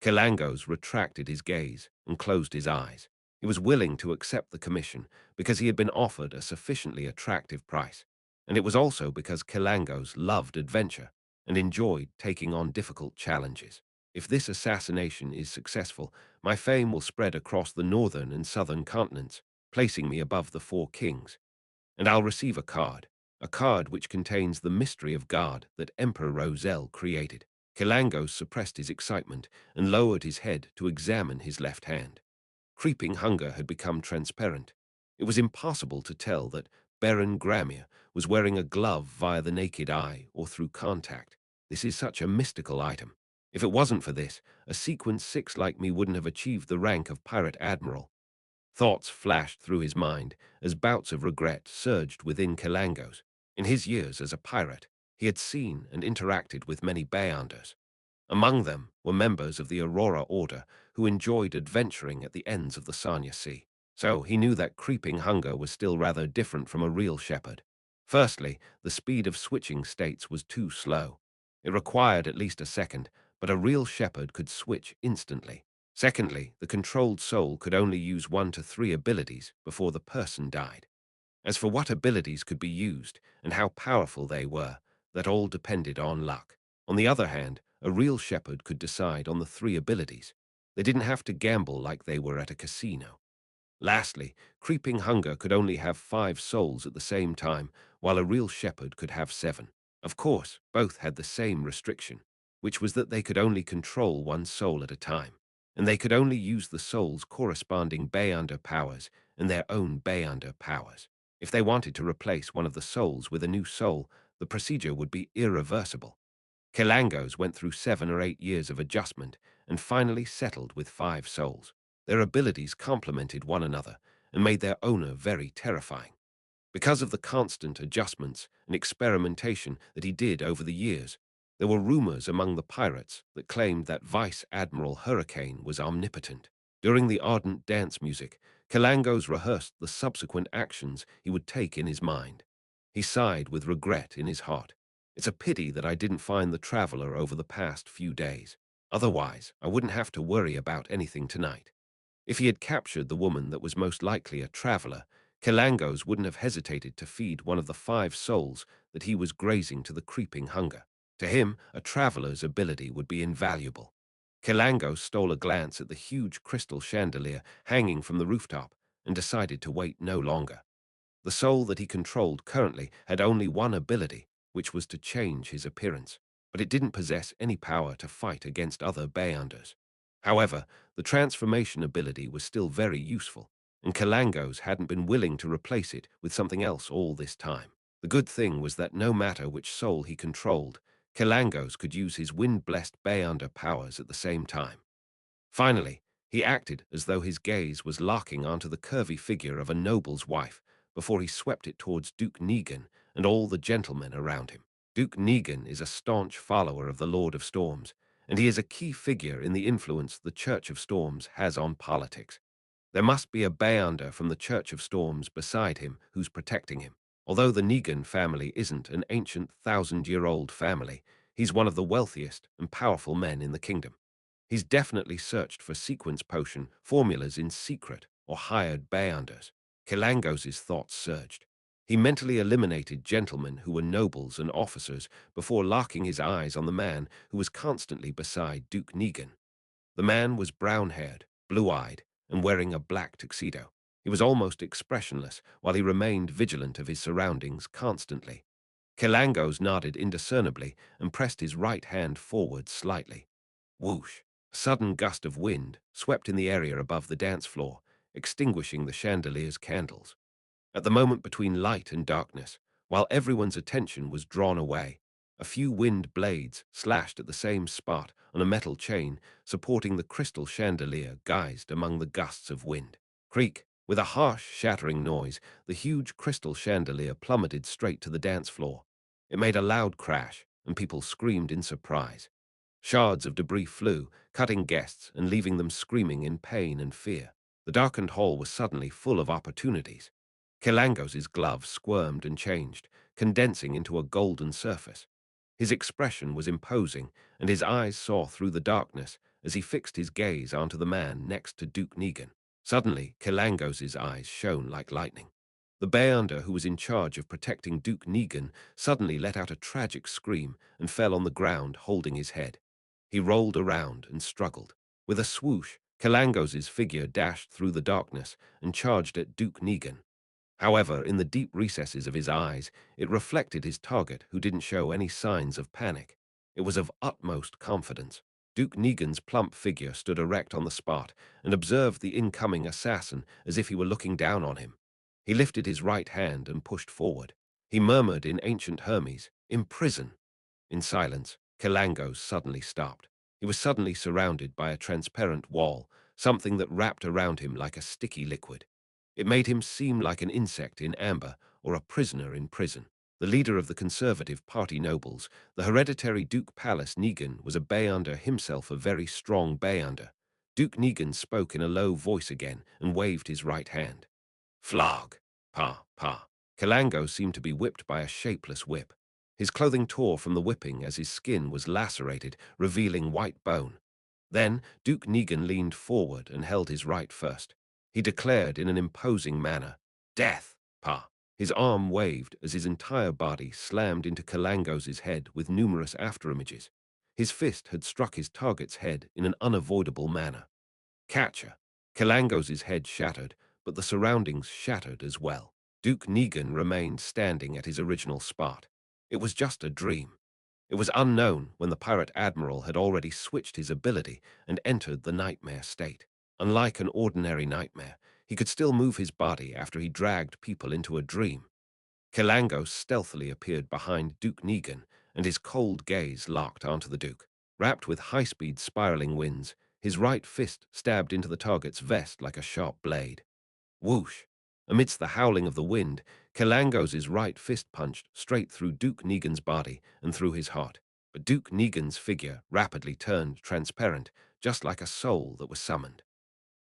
Kalangos retracted his gaze and closed his eyes. He was willing to accept the commission because he had been offered a sufficiently attractive price, and it was also because Kalangos loved adventure and enjoyed taking on difficult challenges. If this assassination is successful, my fame will spread across the northern and southern continents, placing me above the four kings. And I'll receive a card which contains the mystery of God that Emperor Roselle created. Kalangos suppressed his excitement and lowered his head to examine his left hand. Creeping hunger had become transparent. It was impossible to tell that Baron Gramir was wearing a glove via the naked eye or through contact. This is such a mystical item. If it wasn't for this, a Sequence 6 like me wouldn't have achieved the rank of Pirate Admiral. Thoughts flashed through his mind as bouts of regret surged within Kalangos. In his years as a pirate, he had seen and interacted with many Bayanders. Among them were members of the Aurora Order who enjoyed adventuring at the ends of the Sanya Sea. So he knew that creeping hunger was still rather different from a real shepherd. Firstly, the speed of switching states was too slow. It required at least a second, but a real shepherd could switch instantly. Secondly, the controlled soul could only use 1 to 3 abilities before the person died. As for what abilities could be used and how powerful they were, that all depended on luck. On the other hand, a real shepherd could decide on the 3 abilities. They didn't have to gamble like they were at a casino. Lastly, creeping hunger could only have 5 souls at the same time, while a real shepherd could have 7. Of course, both had the same restriction, which was that they could only control 1 soul at a time, and they could only use the soul's corresponding Bayonder powers and their own Bayonder powers. If they wanted to replace one of the souls with a new soul, the procedure would be irreversible. Kelangos went through 7 or 8 years of adjustment and finally settled with 5 souls. Their abilities complemented one another and made their owner very terrifying. Because of the constant adjustments and experimentation that he did over the years, there were rumors among the pirates that claimed that Vice Admiral Hurricane was omnipotent. During the ardent dance music, Kalangos rehearsed the subsequent actions he would take in his mind. He sighed with regret in his heart. It's a pity that I didn't find the traveler over the past few days. Otherwise, I wouldn't have to worry about anything tonight. If he had captured the woman that was most likely a traveler, Kelangos wouldn't have hesitated to feed one of the 5 souls that he was grazing to the creeping hunger. To him, a traveler's ability would be invaluable. Kelangos stole a glance at the huge crystal chandelier hanging from the rooftop and decided to wait no longer. The soul that he controlled currently had only one ability, which was to change his appearance, but it didn't possess any power to fight against other Bayanders. However, the transformation ability was still very useful, and Kalangos hadn't been willing to replace it with something else all this time. The good thing was that no matter which soul he controlled, Kalangos could use his wind-blessed Bayander powers at the same time. Finally, he acted as though his gaze was locking onto the curvy figure of a noble's wife before he swept it towards Duke Negan and all the gentlemen around him. Duke Negan is a staunch follower of the Lord of Storms, and he is a key figure in the influence the Church of Storms has on politics. There must be a Bayonder from the Church of Storms beside him who's protecting him. Although the Negan family isn't an ancient 1,000-year-old family, he's one of the wealthiest and powerful men in the kingdom. He's definitely searched for sequence potion formulas in secret or hired Bayanders. Kelangos' thoughts surged. He mentally eliminated gentlemen who were nobles and officers before locking his eyes on the man who was constantly beside Duke Negan. The man was brown-haired, blue-eyed, and wearing a black tuxedo. He was almost expressionless while he remained vigilant of his surroundings constantly. Kelangos nodded indiscernibly and pressed his right hand forward slightly. Whoosh! A sudden gust of wind swept in the area above the dance floor, extinguishing the chandelier's candles. At the moment between light and darkness, while everyone's attention was drawn away, a few wind blades slashed at the same spot on a metal chain supporting the crystal chandelier guised among the gusts of wind. Creak! With a harsh, shattering noise, the huge crystal chandelier plummeted straight to the dance floor. It made a loud crash, and people screamed in surprise. Shards of debris flew, cutting guests and leaving them screaming in pain and fear. The darkened hall was suddenly full of opportunities. Kelangos's glove squirmed and changed, condensing into a golden surface. His expression was imposing, and his eyes saw through the darkness as he fixed his gaze onto the man next to Duke Negan. Suddenly, Kelangos's eyes shone like lightning. The Beyonder who was in charge of protecting Duke Negan suddenly let out a tragic scream and fell on the ground holding his head. He rolled around and struggled. With a swoosh, Kelangos's figure dashed through the darkness and charged at Duke Negan. However, in the deep recesses of his eyes, it reflected his target, who didn't show any signs of panic. It was of utmost confidence. Duke Negan's plump figure stood erect on the spot and observed the incoming assassin as if he were looking down on him. He lifted his right hand and pushed forward. He murmured in ancient Hermes, "Imprison." In silence, Kelangos suddenly stopped. He was suddenly surrounded by a transparent wall, something that wrapped around him like a sticky liquid. It made him seem like an insect in amber or a prisoner in prison. The leader of the Conservative Party nobles, the hereditary Duke Pallas Negan, was a Beyonder himself, a very strong Beyonder. Duke Negan spoke in a low voice again and waved his right hand. Flog! Pa, pa. Calango seemed to be whipped by a shapeless whip. His clothing tore from the whipping as his skin was lacerated, revealing white bone. Then Duke Negan leaned forward and held his right first. He declared in an imposing manner, "Death, pa." His arm waved as his entire body slammed into Kalangos's head with numerous afterimages. His fist had struck his target's head in an unavoidable manner. Catcher. Kalangos's head shattered, but the surroundings shattered as well. Duke Negan remained standing at his original spot. It was just a dream. It was unknown when the pirate admiral had already switched his ability and entered the nightmare state. Unlike an ordinary nightmare, he could still move his body after he dragged people into a dream. Kelangos stealthily appeared behind Duke Negan, and his cold gaze locked onto the Duke. Wrapped with high-speed spiraling winds, his right fist stabbed into the target's vest like a sharp blade. Whoosh! Amidst the howling of the wind, Kelangos's right fist punched straight through Duke Negan's body and through his heart. But Duke Negan's figure rapidly turned transparent, just like a soul that was summoned.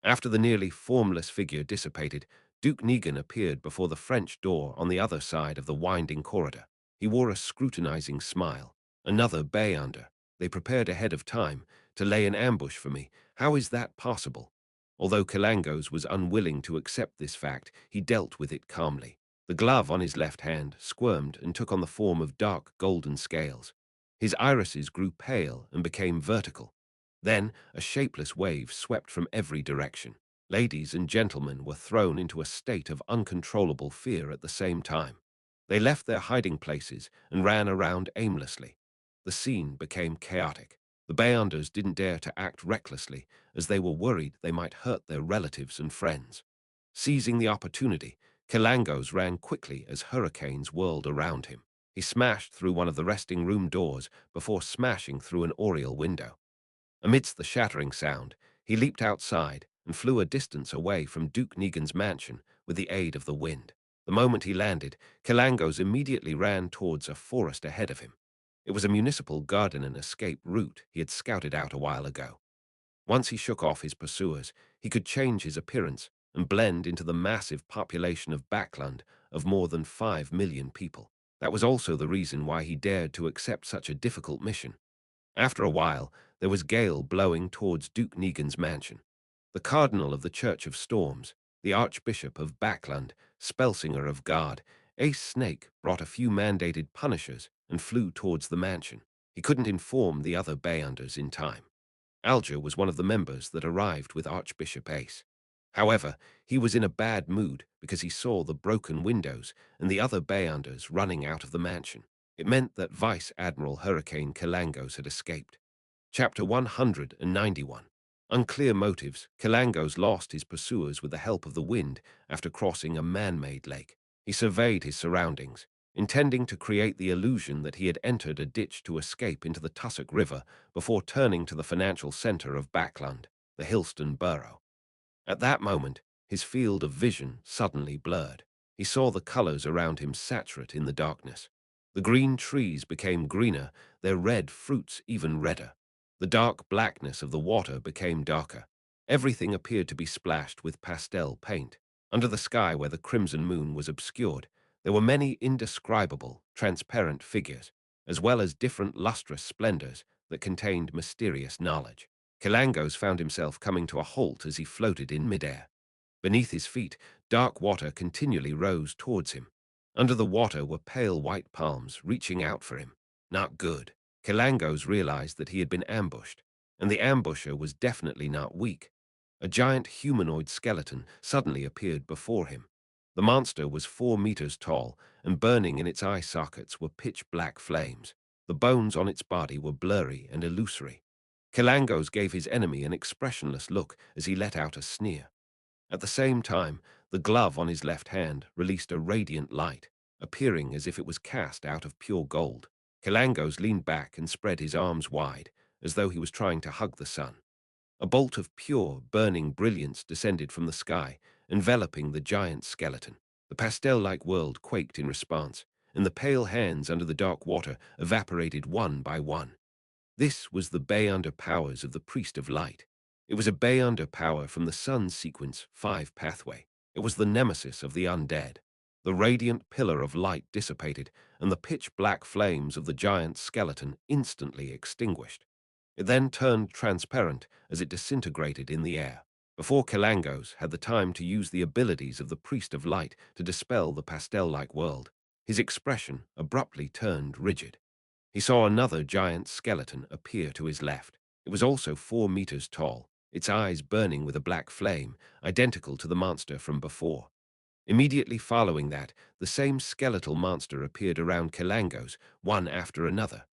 After the nearly formless figure dissipated, Duke Negan appeared before the French door on the other side of the winding corridor. He wore a scrutinizing smile. Another Beyonder. They prepared ahead of time to lay an ambush for me. How is that possible? Although Kelangos was unwilling to accept this fact, he dealt with it calmly. The glove on his left hand squirmed and took on the form of dark golden scales. His irises grew pale and became vertical. Then a shapeless wave swept from every direction. Ladies and gentlemen were thrown into a state of uncontrollable fear at the same time. They left their hiding places and ran around aimlessly. The scene became chaotic. The Beyonders didn't dare to act recklessly, as they were worried they might hurt their relatives and friends. Seizing the opportunity, Kelangos ran quickly as hurricanes whirled around him. He smashed through one of the resting room doors before smashing through an oriel window. Amidst the shattering sound, he leaped outside and flew a distance away from Duke Negan's mansion with the aid of the wind. The moment he landed, Kelangos immediately ran towards a forest ahead of him. It was a municipal garden and escape route he had scouted out a while ago. Once he shook off his pursuers, he could change his appearance and blend into the massive population of Backland of more than 5 million people. That was also the reason why he dared to accept such a difficult mission. After a while, there was gale blowing towards Duke Negan's mansion. The Cardinal of the Church of Storms, the Archbishop of Backland, Spellsinger of God, Ace Snake brought a few mandated punishers and flew towards the mansion. He couldn't inform the other Beyonders in time. Alger was one of the members that arrived with Archbishop Ace. However, he was in a bad mood because he saw the broken windows and the other Beyonders running out of the mansion. It meant that Vice Admiral Hurricane Kelangos had escaped. Chapter 191. Unclear motives, Kelangos lost his pursuers with the help of the wind after crossing a man-made lake. He surveyed his surroundings, intending to create the illusion that he had entered a ditch to escape into the Tussock River before turning to the financial center of Backland, the Hillston Borough. At that moment, his field of vision suddenly blurred. He saw the colors around him saturate in the darkness. The green trees became greener, their red fruits even redder. The dark blackness of the water became darker. Everything appeared to be splashed with pastel paint. Under the sky where the crimson moon was obscured, there were many indescribable, transparent figures, as well as different lustrous splendors that contained mysterious knowledge. Kilangos found himself coming to a halt as he floated in midair. Beneath his feet, dark water continually rose towards him. Under the water were pale white palms reaching out for him. Not good. Kilangos realized that he had been ambushed, and the ambusher was definitely not weak. A giant humanoid skeleton suddenly appeared before him. The monster was 4 meters tall, and burning in its eye sockets were pitch-black flames. The bones on its body were blurry and illusory. Kilangos gave his enemy an expressionless look as he let out a sneer. At the same time, the glove on his left hand released a radiant light, appearing as if it was cast out of pure gold. Kilangos leaned back and spread his arms wide, as though he was trying to hug the sun. A bolt of pure, burning brilliance descended from the sky, enveloping the giant skeleton. The pastel-like world quaked in response, and the pale hands under the dark water evaporated one by one. This was the Beyonder powers of the Priest of Light. It was a Beyonder power from the Sun Sequence 5 pathway. It was the nemesis of the undead. The radiant pillar of light dissipated, and the pitch-black flames of the giant skeleton instantly extinguished. It then turned transparent as it disintegrated in the air. Before Kilangos had the time to use the abilities of the Priest of Light to dispel the pastel-like world, his expression abruptly turned rigid. He saw another giant skeleton appear to his left. It was also 4 meters tall, its eyes burning with a black flame, identical to the monster from before. Immediately following that, the same skeletal monster appeared around Kilangos, one after another.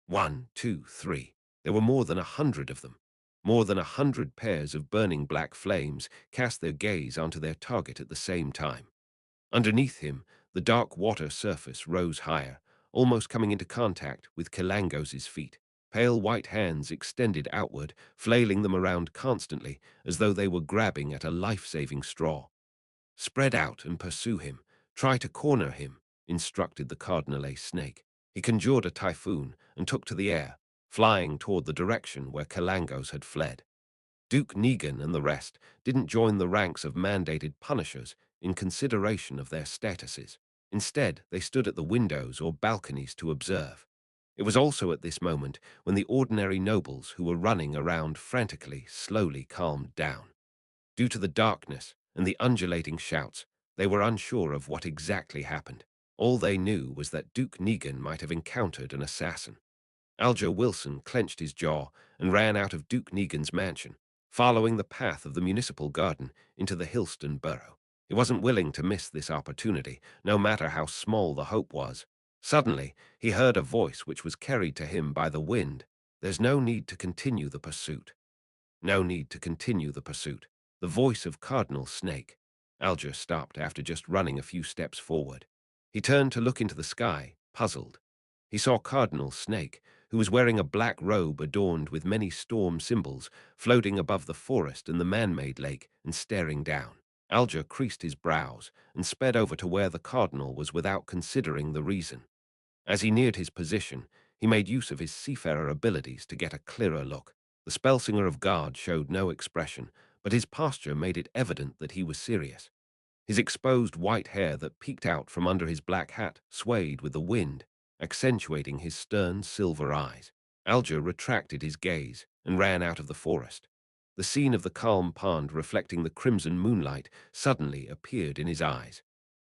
1, 2, 3. There were more than 100 of them. More than 100 pairs of burning black flames cast their gaze onto their target at the same time. Underneath him, the dark water surface rose higher, almost coming into contact with Kilangos's feet. Pale white hands extended outward, flailing them around constantly, as though they were grabbing at a life-saving straw. "Spread out and pursue him. Try to corner him," instructed the cardinal snake. He conjured a typhoon and took to the air, flying toward the direction where Kilangos had fled. Duke Negan and the rest didn't join the ranks of mandated punishers in consideration of their statuses. Instead, they stood at the windows or balconies to observe. It was also at this moment when the ordinary nobles who were running around frantically slowly calmed down. Due to the darkness and the undulating shouts, they were unsure of what exactly happened. All they knew was that Duke Negan might have encountered an assassin. Alger Wilson clenched his jaw and ran out of Duke Negan's mansion, following the path of the municipal garden into the Hillston borough. He wasn't willing to miss this opportunity, no matter how small the hope was. Suddenly, he heard a voice which was carried to him by the wind. "There's no need to continue the pursuit. No need to continue the pursuit." The voice of Cardinal Snake. Alger stopped after just running a few steps forward. He turned to look into the sky, puzzled. He saw Cardinal Snake, who was wearing a black robe adorned with many storm symbols, floating above the forest and the man-made lake and staring down. Alger creased his brows and sped over to where the cardinal was without considering the reason. As he neared his position, he made use of his seafarer abilities to get a clearer look. The spellsinger of God showed no expression, but his posture made it evident that he was serious. His exposed white hair that peeked out from under his black hat swayed with the wind, accentuating his stern silver eyes. Alger retracted his gaze and ran out of the forest. The scene of the calm pond reflecting the crimson moonlight suddenly appeared in his eyes.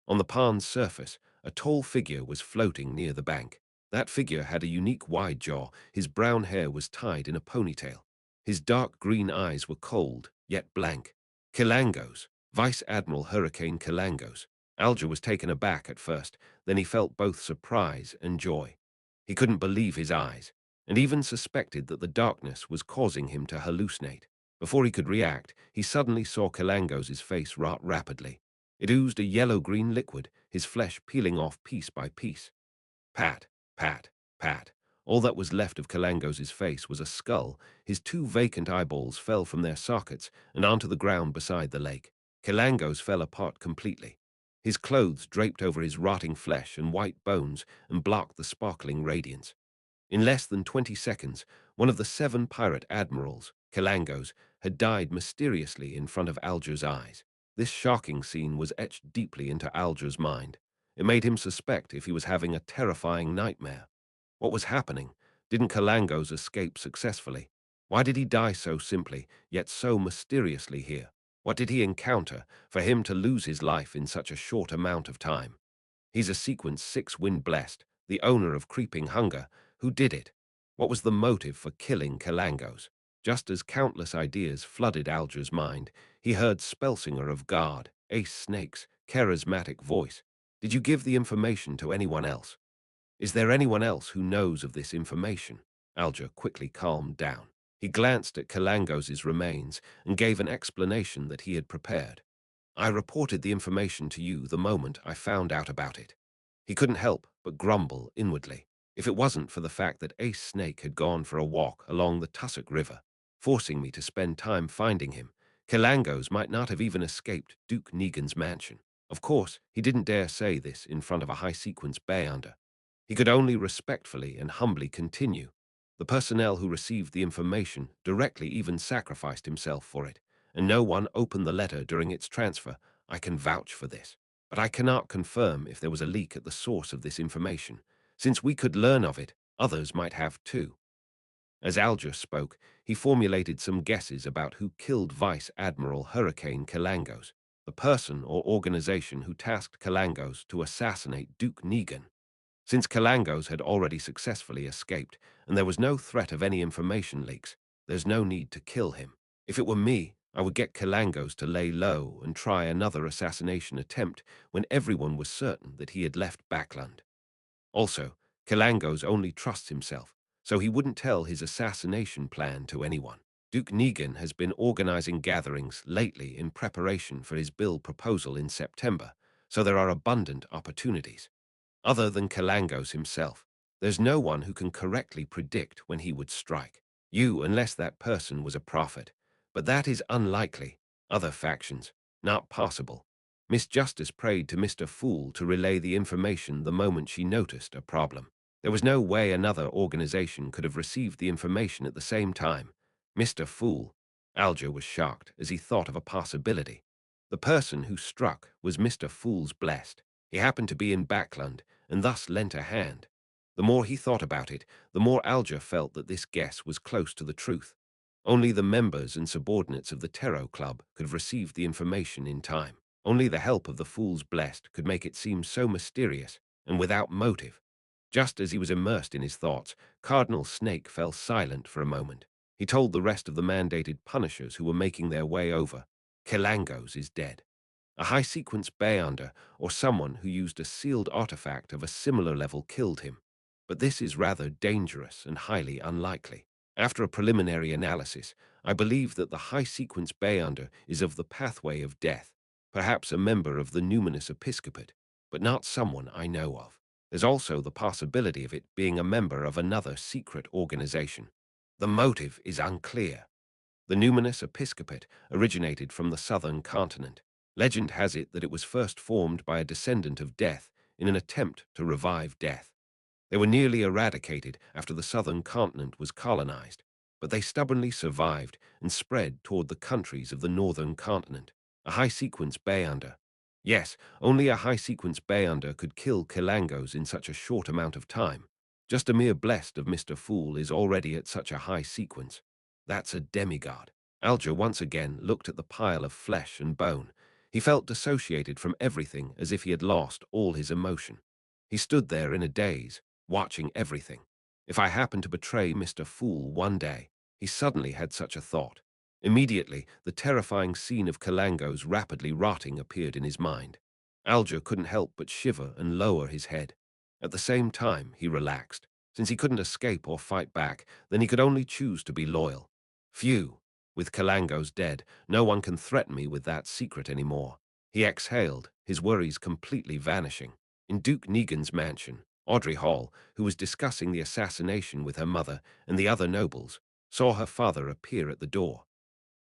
On the pond's surface, a tall figure was floating near the bank. That figure had a unique wide jaw, his brown hair was tied in a ponytail. His dark green eyes were cold, yet blank. Kilangos, Vice Admiral Hurricane Kilangos. Alger was taken aback at first, then he felt both surprise and joy. He couldn't believe his eyes, and even suspected that the darkness was causing him to hallucinate. Before he could react, he suddenly saw Kilangos's face rot rapidly. It oozed a yellow-green liquid, his flesh peeling off piece by piece. Pat, pat, pat. All that was left of Kilangos's face was a skull. His two vacant eyeballs fell from their sockets and onto the ground beside the lake. Kilangos fell apart completely. His clothes draped over his rotting flesh and white bones and blocked the sparkling radiance. In less than 20 seconds, one of the 7 pirate admirals, Kilangos, had died mysteriously in front of Alger's eyes. This shocking scene was etched deeply into Alger's mind. It made him suspect if he was having a terrifying nightmare. What was happening? Didn't Kilangos escape successfully? Why did he die so simply, yet so mysteriously here? What did he encounter for him to lose his life in such a short amount of time? He's a Sequence 6 wind blessed, the owner of creeping hunger. Who did it? What was the motive for killing Kilangos? Just as countless ideas flooded Alger's mind, he heard Spellsinger of Guard, Ace Snake's charismatic voice. Did you give the information to anyone else? Is there anyone else who knows of this information? Alger quickly calmed down. He glanced at Kilangos's remains and gave an explanation that he had prepared. I reported the information to you the moment I found out about it. He couldn't help but grumble inwardly. If it wasn't for the fact that Ace Snake had gone for a walk along the Tussock River, forcing me to spend time finding him, Kilangos might not have even escaped Duke Negan's mansion. Of course, he didn't dare say this in front of a high-sequence Bayonder. He could only respectfully and humbly continue. The personnel who received the information directly even sacrificed himself for it, and no one opened the letter during its transfer. I can vouch for this. But I cannot confirm if there was a leak at the source of this information. Since we could learn of it, others might have too. As Alger spoke, he formulated some guesses about who killed Vice Admiral Hurricane Kilangos, the person or organization who tasked Kilangos to assassinate Duke Negan. Since Kilangos had already successfully escaped, and there was no threat of any information leaks, there's no need to kill him. If it were me, I would get Kilangos to lay low and try another assassination attempt when everyone was certain that he had left Backland. Also, Kilangos only trusts himself, so he wouldn't tell his assassination plan to anyone. Duke Negan has been organizing gatherings lately in preparation for his bill proposal in September, so there are abundant opportunities. Other than Kilangos himself, there's no one who can correctly predict when he would strike. You, unless that person was a prophet. But that is unlikely. Other factions, not possible. Miss Justice prayed to Mr. Fool to relay the information the moment she noticed a problem. There was no way another organization could have received the information at the same time. Mr. Fool. Alger was shocked as he thought of a possibility. The person who struck was Mr. Fool's blessed. He happened to be in Backland, and thus lent a hand. The more he thought about it, the more Alger felt that this guess was close to the truth. Only the members and subordinates of the Tarot Club could have received the information in time. Only the help of the Fool's Blessed could make it seem so mysterious and without motive. Just as he was immersed in his thoughts, Cardinal Snake fell silent for a moment. He told the rest of the mandated punishers who were making their way over, Kilangos is dead. A high-sequence Bayonder or someone who used a sealed artifact of a similar level killed him. But this is rather dangerous and highly unlikely. After a preliminary analysis, I believe that the high-sequence Bayonder is of the pathway of death, perhaps a member of the numinous episcopate, but not someone I know of. There's also the possibility of it being a member of another secret organization. The motive is unclear. The numinous episcopate originated from the southern continent. Legend has it that it was first formed by a descendant of Death in an attempt to revive Death. They were nearly eradicated after the southern continent was colonized, but they stubbornly survived and spread toward the countries of the northern continent. A high-sequence Bayonder. Yes, only a high-sequence Bayonder could kill Kilangos in such a short amount of time. Just a mere blessed of Mr. Fool is already at such a high sequence. That's a demigod. Alger once again looked at the pile of flesh and bone. He felt dissociated from everything as if he had lost all his emotion. He stood there in a daze, watching everything. If I happened to betray Mr. Fool one day, he suddenly had such a thought. Immediately, the terrifying scene of Kilangos rapidly rotting appeared in his mind. Alger couldn't help but shiver and lower his head. At the same time, he relaxed. Since he couldn't escape or fight back, then he could only choose to be loyal. Phew, with Kilangos dead, no one can threaten me with that secret anymore. He exhaled, his worries completely vanishing. In Duke Negan's mansion, Audrey Hall, who was discussing the assassination with her mother and the other nobles, saw her father appear at the door.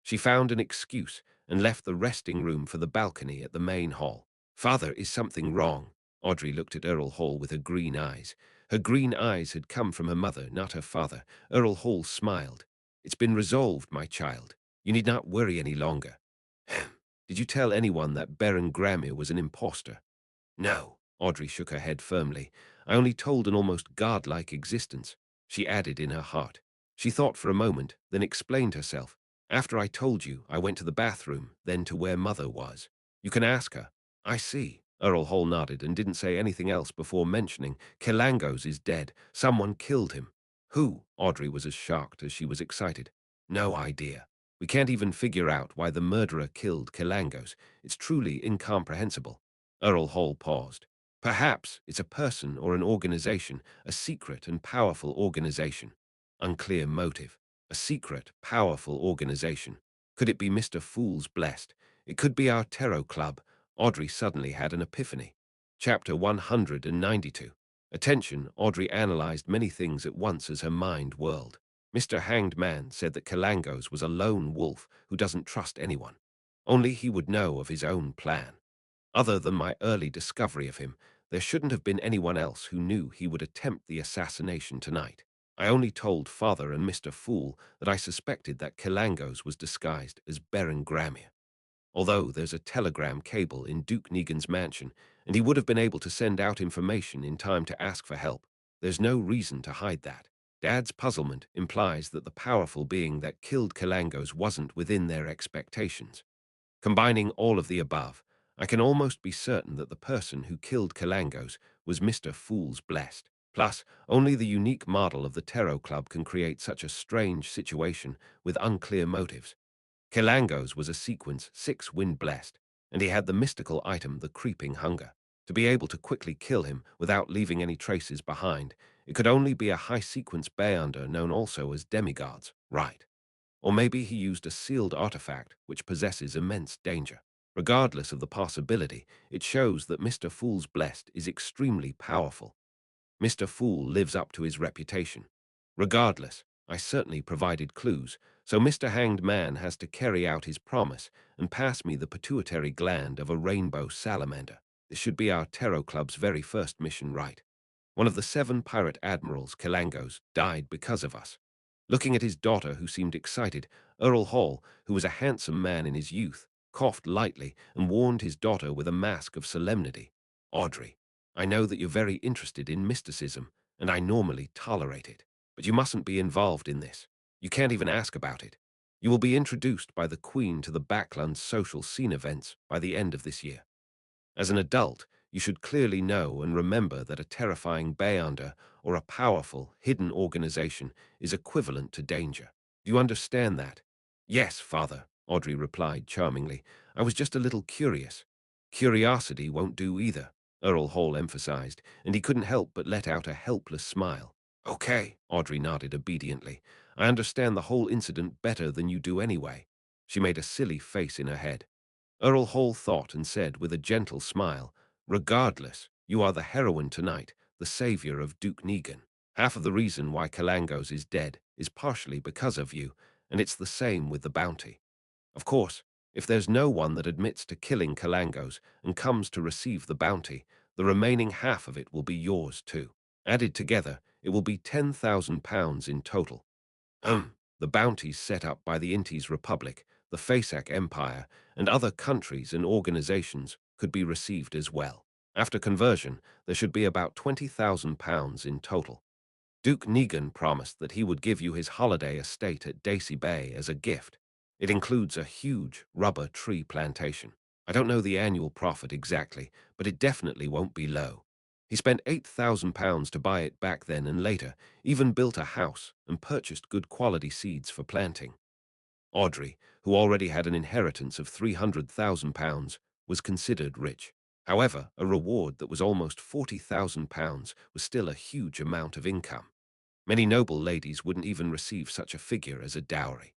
She found an excuse and left the resting room for the balcony at the main hall. "Father, is something wrong?" Audrey looked at Earl Hall with her green eyes. Her green eyes had come from her mother, not her father. Earl Hall smiled. "It's been resolved, my child. You need not worry any longer." "Did you tell anyone that Baron Gramir was an impostor?" "No." Audrey shook her head firmly. "I only told an almost godlike existence," she added in her heart. She thought for a moment, then explained herself. "After I told you, I went to the bathroom, then to where Mother was. You can ask her." "I see." Earl Hall nodded and didn't say anything else before mentioning, "Kelangos is dead. Someone killed him." "Who?" Audrey was as shocked as she was excited. "No idea. We can't even figure out why the murderer killed Kelangos. It's truly incomprehensible." Earl Hall paused. "Perhaps it's a person or an organization, a secret and powerful organization." Unclear motive. A secret, powerful organization. Could it be Mr. Fool's Blessed? It could be our Tarot Club. Audrey suddenly had an epiphany. Chapter 192. Attention, Audrey analyzed many things at once as her mind whirled. Mr. Hanged Man said that Kalangos was a lone wolf who doesn't trust anyone. Only he would know of his own plan. Other than my early discovery of him, there shouldn't have been anyone else who knew he would attempt the assassination tonight. I only told Father and Mr. Fool that I suspected that Kelangos was disguised as Baron Gramir. Although there's a telegram cable in Duke Negan's mansion, and he would have been able to send out information in time to ask for help, there's no reason to hide that. Dad's puzzlement implies that the powerful being that killed Kelangos wasn't within their expectations. Combining all of the above, I can almost be certain that the person who killed Kalangos was Mr. Fool's Blessed. Plus, only the unique model of the Tarot Club can create such a strange situation with unclear motives. Kalangos was a sequence 6 wind blessed, and he had the mystical item, the Creeping Hunger. To be able to quickly kill him without leaving any traces behind, it could only be a high sequence Beyonder known also as demigods, right? Or maybe he used a sealed artifact which possesses immense danger. Regardless of the possibility, it shows that Mr. Fool's Blessed is extremely powerful. Mr. Fool lives up to his reputation. Regardless, I certainly provided clues, so Mr. Hanged Man has to carry out his promise and pass me the pituitary gland of a rainbow salamander. This should be our Tarot Club's very first mission, right? One of the 7 pirate admirals, Kelangos, died because of us. Looking at his daughter, who seemed excited, Earl Hall, who was a handsome man in his youth, coughed lightly and warned his daughter with a mask of solemnity. "Audrey, I know that you're very interested in mysticism, and I normally tolerate it. But you mustn't be involved in this. You can't even ask about it. You will be introduced by the Queen to the Backlands social scene events by the end of this year. As an adult, you should clearly know and remember that a terrifying Beyonder or a powerful, hidden organization is equivalent to danger. Do you understand that?" "Yes, Father," Audrey replied charmingly. "I was just a little curious." "Curiosity won't do either," Earl Hall emphasized, and he couldn't help but let out a helpless smile. "Okay," Audrey nodded obediently. "I understand the whole incident better than you do anyway." She made a silly face in her head. Earl Hall thought and said with a gentle smile, "Regardless, you are the heroine tonight, the savior of Duke Negan. Half of the reason why Kalangos is dead is partially because of you, and it's the same with the bounty. Of course, if there's no one that admits to killing Kalangos and comes to receive the bounty, the remaining half of it will be yours too. Added together, it will be £10,000 in total. The bounties set up by the Intis Republic, the Fasak Empire, and other countries and organizations could be received as well. After conversion, there should be about £20,000 in total. Duke Negan promised that he would give you his holiday estate at Daisy Bay as a gift. It includes a huge rubber tree plantation. I don't know the annual profit exactly, but it definitely won't be low. He spent £8,000 to buy it back then and later, even built a house and purchased good quality seeds for planting. Audrey, who already had an inheritance of £300,000, was considered rich. However, a reward that was almost £40,000 was still a huge amount of income. Many noble ladies wouldn't even receive such a figure as a dowry.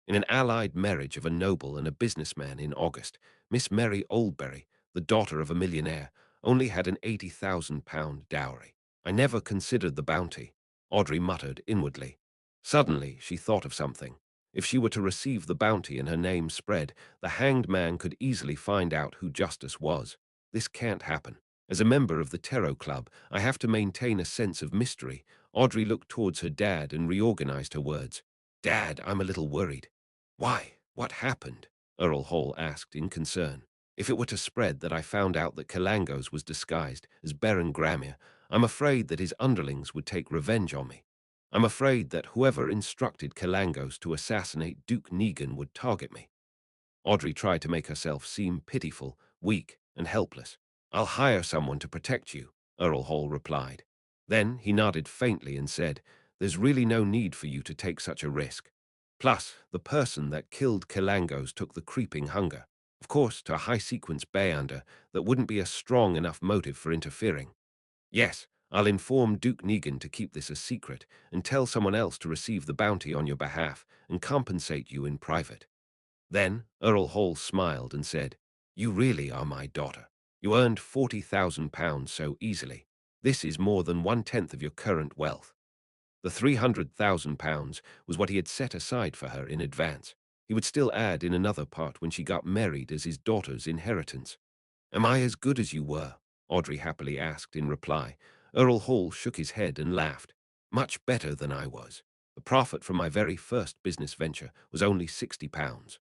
In an allied marriage of a noble and a businessman in August, Miss Mary Oldbury, the daughter of a millionaire, only had an £80,000 dowry. "I never considered the bounty," Audrey muttered inwardly. Suddenly, she thought of something. If she were to receive the bounty and her name spread, the hanged man could easily find out who Justice was. This can't happen. As a member of the Tarot Club, I have to maintain a sense of mystery. Audrey looked towards her dad and reorganized her words. Dad, I'm a little worried. Why? What happened? Earl Hall asked in concern. If it were to spread that I found out that Kalangos was disguised as Baron Gramir, I'm afraid that his underlings would take revenge on me. I'm afraid that whoever instructed Kalangos to assassinate Duke Negan would target me. Audrey tried to make herself seem pitiful, weak, and helpless. I'll hire someone to protect you, Earl Hall replied. Then he nodded faintly and said, There's really no need for you to take such a risk. Plus, the person that killed Kalangos took the creeping hunger. Of course, to a high-sequence Beyonder, that wouldn't be a strong enough motive for interfering. Yes, I'll inform Duke Negan to keep this a secret and tell someone else to receive the bounty on your behalf and compensate you in private. Then Earl Hall smiled and said, You really are my daughter. You earned £40,000 so easily. This is more than 1/10 of your current wealth. The £300,000 was what he had set aside for her in advance. He would still add in another part when she got married as his daughter's inheritance. Am I as good as you were? Audrey happily asked in reply. Earl Hall shook his head and laughed. Much better than I was. The profit from my very first business venture was only £60.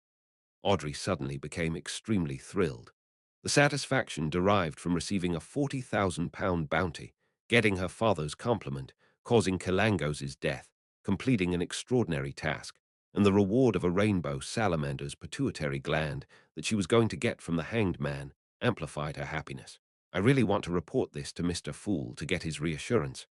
Audrey suddenly became extremely thrilled. The satisfaction derived from receiving a £40,000 bounty, getting her father's compliment, causing Kalangos' death, completing an extraordinary task, and the reward of a rainbow salamander's pituitary gland that she was going to get from the hanged man amplified her happiness. I really want to report this to Mr. Fool to get his reassurance.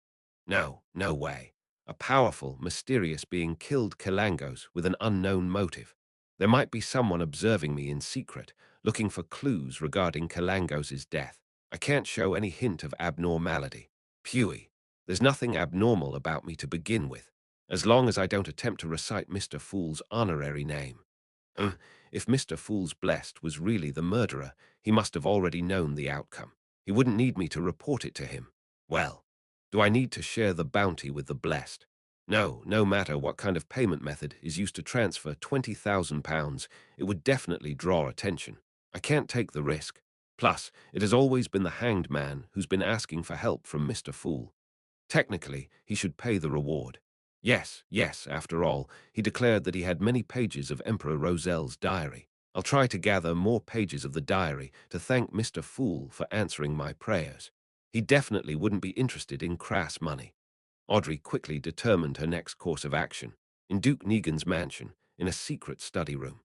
No, no way. A powerful, mysterious being killed Kalangos with an unknown motive. There might be someone observing me in secret, looking for clues regarding Kalangos' death. I can't show any hint of abnormality. Pewee. There's nothing abnormal about me to begin with, as long as I don't attempt to recite Mr. Fool's honorary name. If Mr. Fool's Blessed was really the murderer, he must have already known the outcome. He wouldn't need me to report it to him. Well, do I need to share the bounty with the Blessed? No, no matter what kind of payment method is used to transfer £20,000, it would definitely draw attention. I can't take the risk. Plus, it has always been the hanged man who's been asking for help from Mr. Fool. Technically, he should pay the reward. Yes, yes, after all, he declared that he had many pages of Emperor Roselle's diary. I'll try to gather more pages of the diary to thank Mr. Fool for answering my prayers. He definitely wouldn't be interested in crass money. Audrey quickly determined her next course of action. In Duke Negan's mansion, in a secret study room.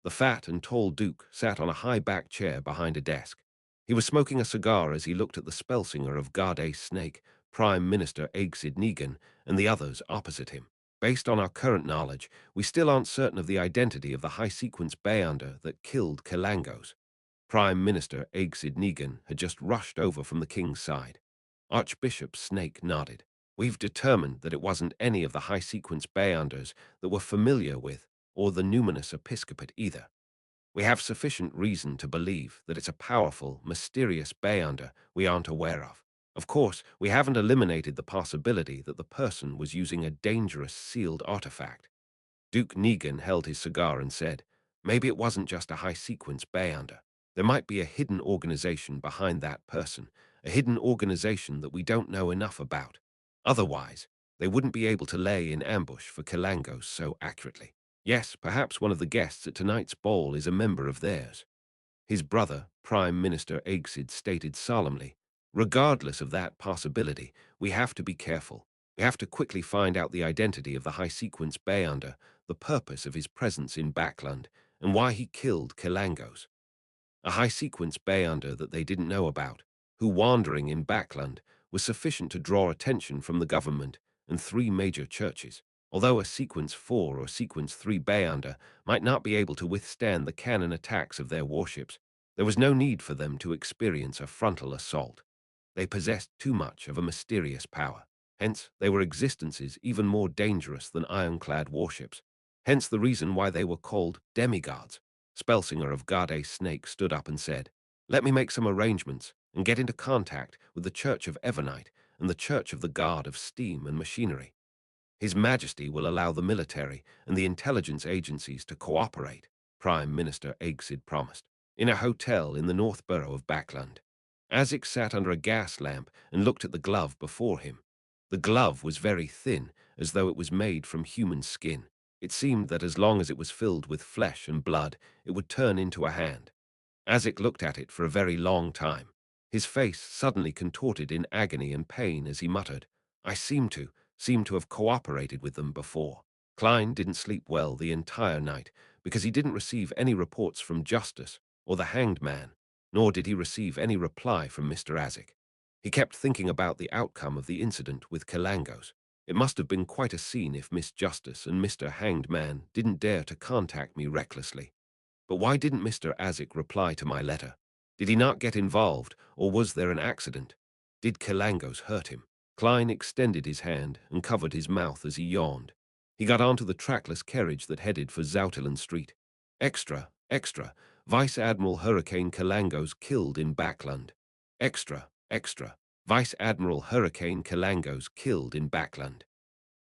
The fat and tall Duke sat on a high-backed chair behind a desk. He was smoking a cigar as he looked at the spellsinger of Garde Snake, Prime Minister Aegsid Negan, and the others opposite him. Based on our current knowledge, we still aren't certain of the identity of the high-sequence Beyonder that killed Kalangos. Prime Minister Aegsid Negan had just rushed over from the king's side. Archbishop Snake nodded. We've determined that it wasn't any of the high-sequence Beyonders that we're familiar with, or the numinous episcopate either. We have sufficient reason to believe that it's a powerful, mysterious Beyonder we aren't aware of. Of course, we haven't eliminated the possibility that the person was using a dangerous sealed artifact. Duke Negan held his cigar and said, Maybe it wasn't just a high-sequence Beyonder. There might be a hidden organization behind that person, a hidden organization that we don't know enough about. Otherwise, they wouldn't be able to lay in ambush for Kalangos so accurately. Yes, perhaps one of the guests at tonight's ball is a member of theirs. His brother, Prime Minister Aegsid, stated solemnly, Regardless of that possibility, we have to be careful. We have to quickly find out the identity of the high-sequence Beyonder, the purpose of his presence in Backland, and why he killed Kalangos. A high-sequence Beyonder that they didn't know about, who wandering in Backland was sufficient to draw attention from the government and three major churches. Although a sequence 4 or sequence 3 Beyonder might not be able to withstand the cannon attacks of their warships, there was no need for them to experience a frontal assault. They possessed too much of a mysterious power. Hence, they were existences even more dangerous than ironclad warships. Hence the reason why they were called demigods. Spellsinger of Garde Snake stood up and said, Let me make some arrangements and get into contact with the Church of Evernite and the Church of the God of Steam and Machinery. His Majesty will allow the military and the intelligence agencies to cooperate, Prime Minister Egsid promised, in a hotel in the North Borough of Backland. Azik sat under a gas lamp and looked at the glove before him. The glove was very thin, as though it was made from human skin. It seemed that as long as it was filled with flesh and blood, it would turn into a hand. Azik looked at it for a very long time. His face suddenly contorted in agony and pain as he muttered, I seem to have cooperated with them before. Klein didn't sleep well the entire night because he didn't receive any reports from Justice or the hanged man, nor did he receive any reply from Mr. Azik. He kept thinking about the outcome of the incident with Kalangos. It must have been quite a scene if Miss Justice and Mr. Hanged Man didn't dare to contact me recklessly. But why didn't Mr. Azik reply to my letter? Did he not get involved, or was there an accident? Did Kalangos hurt him? Klein extended his hand and covered his mouth as he yawned. He got onto the trackless carriage that headed for Zoutelen Street. Extra, extra, Vice Admiral Hurricane Kalangos killed in Backland. Extra, extra, Vice Admiral Hurricane Kalangos killed in Backland.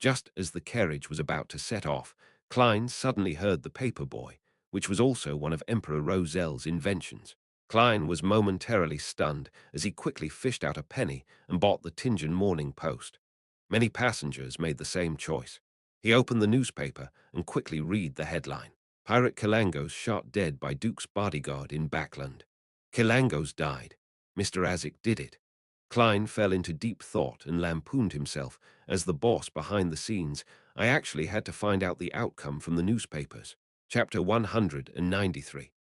Just as the carriage was about to set off, Klein suddenly heard the paper boy, which was also one of Emperor Rosel's inventions. Klein was momentarily stunned as he quickly fished out a penny and bought the Tingen Morning Post. Many passengers made the same choice. He opened the newspaper and quickly read the headline. Pirate Kalangos shot dead by Duke's bodyguard in Backland. Kalangos died. Mr. Azik did it. Klein fell into deep thought and lampooned himself. As the boss behind the scenes, I actually had to find out the outcome from the newspapers. Chapter 193.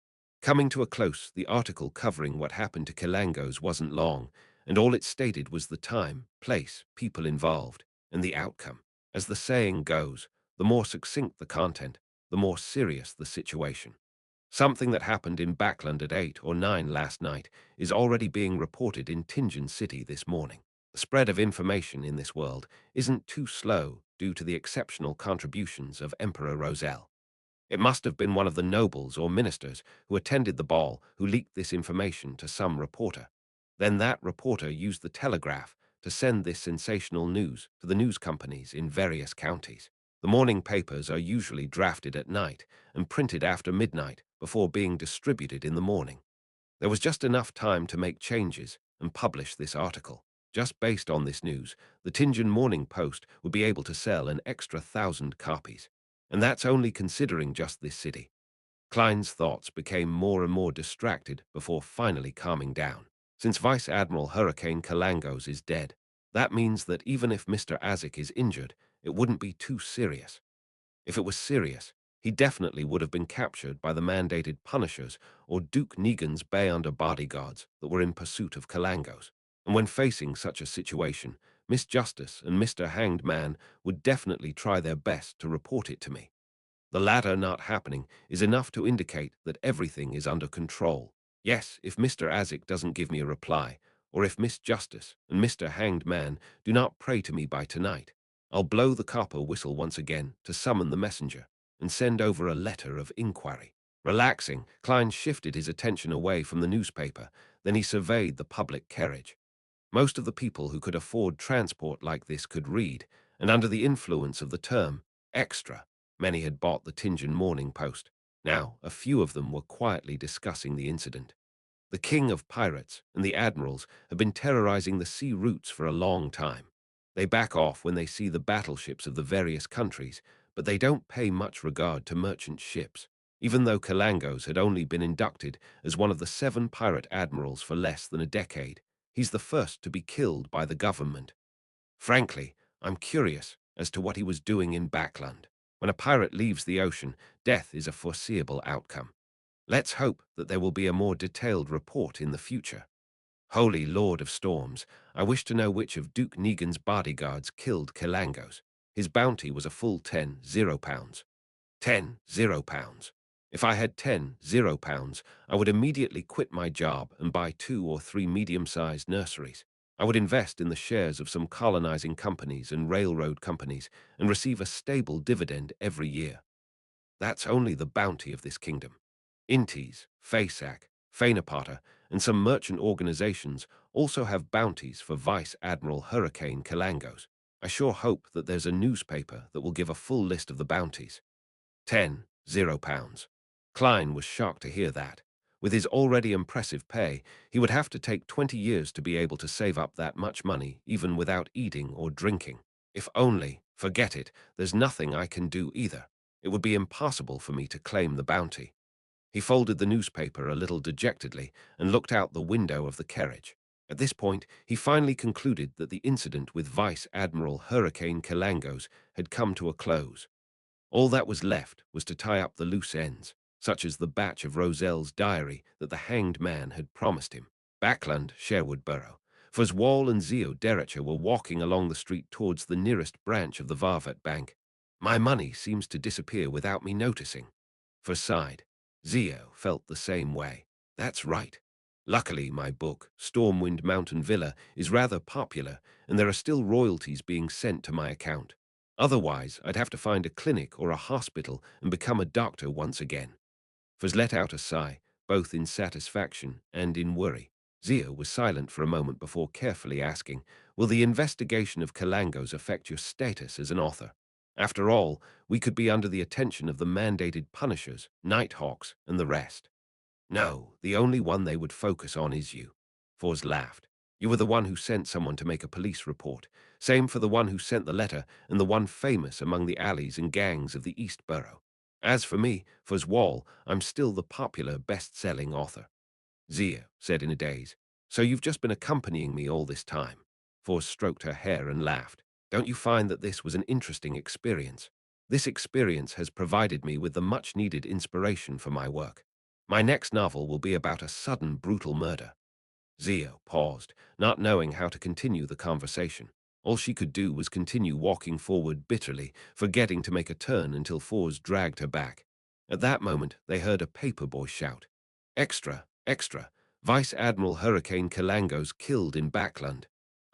Coming to a close, the article covering what happened to Kalangos wasn't long, and all it stated was the time, place, people involved, and the outcome. As the saying goes, the more succinct the content, the more serious the situation. Something that happened in Backland at 8 or 9 last night is already being reported in Tingen City this morning. The spread of information in this world isn't too slow due to the exceptional contributions of Emperor Rosel. It must have been one of the nobles or ministers who attended the ball who leaked this information to some reporter. Then that reporter used the telegraph to send this sensational news to the news companies in various counties. The morning papers are usually drafted at night and printed after midnight before being distributed in the morning. There was just enough time to make changes and publish this article. Just based on this news, the Tingen Morning Post would be able to sell an extra 1,000 copies. And that's only considering just this city. Klein's thoughts became more and more distracted before finally calming down. Since Vice Admiral Hurricane Kalangos is dead, that means that even if Mr. Azik is injured, it wouldn't be too serious. If it was serious, he definitely would have been captured by the mandated Punishers or Duke Negan's Bay under bodyguards that were in pursuit of Kalangos. And when facing such a situation, Miss Justice and Mr. Hanged Man would definitely try their best to report it to me. The latter not happening is enough to indicate that everything is under control. Yes, if Mr. Azik doesn't give me a reply, or if Miss Justice and Mr. Hanged Man do not pray to me by tonight, I'll blow the copper whistle once again to summon the messenger and send over a letter of inquiry. Relaxing, Klein shifted his attention away from the newspaper, then he surveyed the public carriage. Most of the people who could afford transport like this could read, and under the influence of the term extra, many had bought the Tingen Morning Post. Now, a few of them were quietly discussing the incident. The king of pirates and the admirals have been terrorizing the sea routes for a long time. They back off when they see the battleships of the various countries, but they don't pay much regard to merchant ships. Even though Kalangos had only been inducted as one of the 7 pirate admirals for less than a decade, he's the first to be killed by the government. Frankly, I'm curious as to what he was doing in Backland. When a pirate leaves the ocean, death is a foreseeable outcome. Let's hope that there will be a more detailed report in the future. Holy Lord of Storms, I wish to know which of Duke Negan's bodyguards killed Kalangos. His bounty was a full 10 pounds. 10 pounds. If I had 10 pounds, I would immediately quit my job and buy 2 or 3 medium-sized nurseries. I would invest in the shares of some colonizing companies and railroad companies and receive a stable dividend every year. That's only the bounty of this kingdom. Intis, Fasak, Fainapata, and some merchant organizations also have bounties for Vice Admiral Hurricane Kalangos. I sure hope that there's a newspaper that will give a full list of the bounties. 10 £0. Klein was shocked to hear that. With his already impressive pay, he would have to take 20 years to be able to save up that much money, even without eating or drinking. If only, forget it, there's nothing I can do either. It would be impossible for me to claim the bounty. He folded the newspaper a little dejectedly and looked out the window of the carriage. At this point, he finally concluded that the incident with Vice Admiral Hurricane Kalangos had come to a close. All that was left was to tie up the loose ends, such as the batch of Roselle's diary that the hanged man had promised him. Backland, Sherwood Borough. Foswal and Zio Derecha were walking along the street towards the nearest branch of the Varvet Bank. My money seems to disappear without me noticing. For sighed. Zio felt the same way. That's right. Luckily, my book, Stormwind Mountain Villa, is rather popular, and there are still royalties being sent to my account. Otherwise, I'd have to find a clinic or a hospital and become a doctor once again. Fos let out a sigh, both in satisfaction and in worry. Zio was silent for a moment before carefully asking, will the investigation of Kalangos affect your status as an author? After all, we could be under the attention of the mandated punishers, Nighthawks, and the rest. No, the only one they would focus on is you. Fors laughed. You were the one who sent someone to make a police report. Same for the one who sent the letter and the one famous among the alleys and gangs of the East Borough. As for me, Fors Wall, I'm still the popular best-selling author. Zia said in a daze. So you've just been accompanying me all this time. Fors stroked her hair and laughed. Don't you find that this was an interesting experience? This experience has provided me with the much-needed inspiration for my work. My next novel will be about a sudden, brutal murder. Zio paused, not knowing how to continue the conversation. All she could do was continue walking forward bitterly, forgetting to make a turn until Fors dragged her back. At that moment, they heard a paperboy shout, Extra, extra, Vice Admiral Hurricane Kalangos killed in Backland.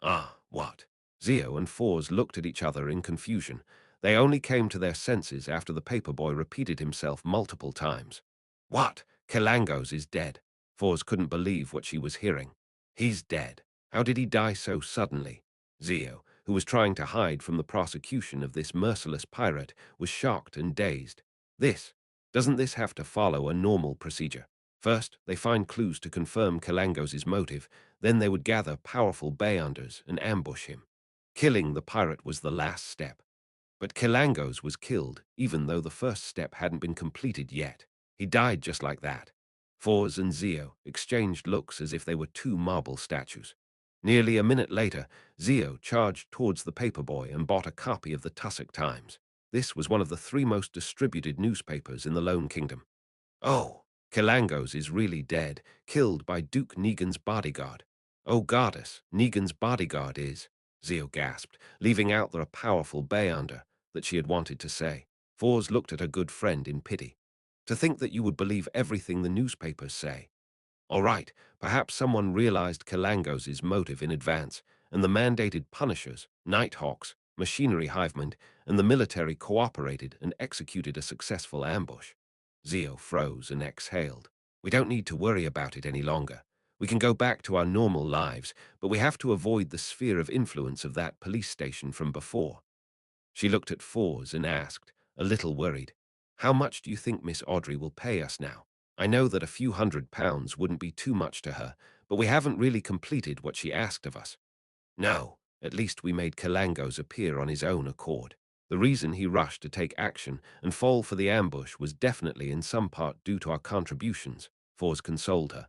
Ah, what? Zio and Fors looked at each other in confusion. They only came to their senses after the paperboy repeated himself multiple times. What? Kalangos is dead. Fors couldn't believe what she was hearing. He's dead. How did he die so suddenly? Zio, who was trying to hide from the prosecution of this merciless pirate, was shocked and dazed. Doesn't this have to follow a normal procedure? First, they find clues to confirm Kalangos' motive, then they would gather powerful bayonders and ambush him. Killing the pirate was the last step. But Kalangos was killed, even though the first step hadn't been completed yet. He died just like that. Fors and Zio exchanged looks as if they were two marble statues. Nearly a minute later, Zio charged towards the paperboy and bought a copy of the Tussock Times. This was one of the three most distributed newspapers in the Lone Kingdom. Oh, Kalangos is really dead, killed by Duke Negan's bodyguard. Oh goddess, Negan's bodyguard is, Zio gasped, leaving out the powerful bayonder that she had wanted to say. Fors looked at her good friend in pity. To think that you would believe everything the newspapers say. All right, perhaps someone realized Kalangos' motive in advance, and the mandated punishers, Nighthawks, machinery hivemen, and the military cooperated and executed a successful ambush. Zio froze and exhaled. We don't need to worry about it any longer. We can go back to our normal lives, but we have to avoid the sphere of influence of that police station from before. She looked at Fors and asked, a little worried, how much do you think Miss Audrey will pay us now? I know that a few £100 wouldn't be too much to her, but we haven't really completed what she asked of us. No, at least we made Kalangos appear on his own accord. The reason he rushed to take action and fall for the ambush was definitely in some part due to our contributions, Fors consoled her.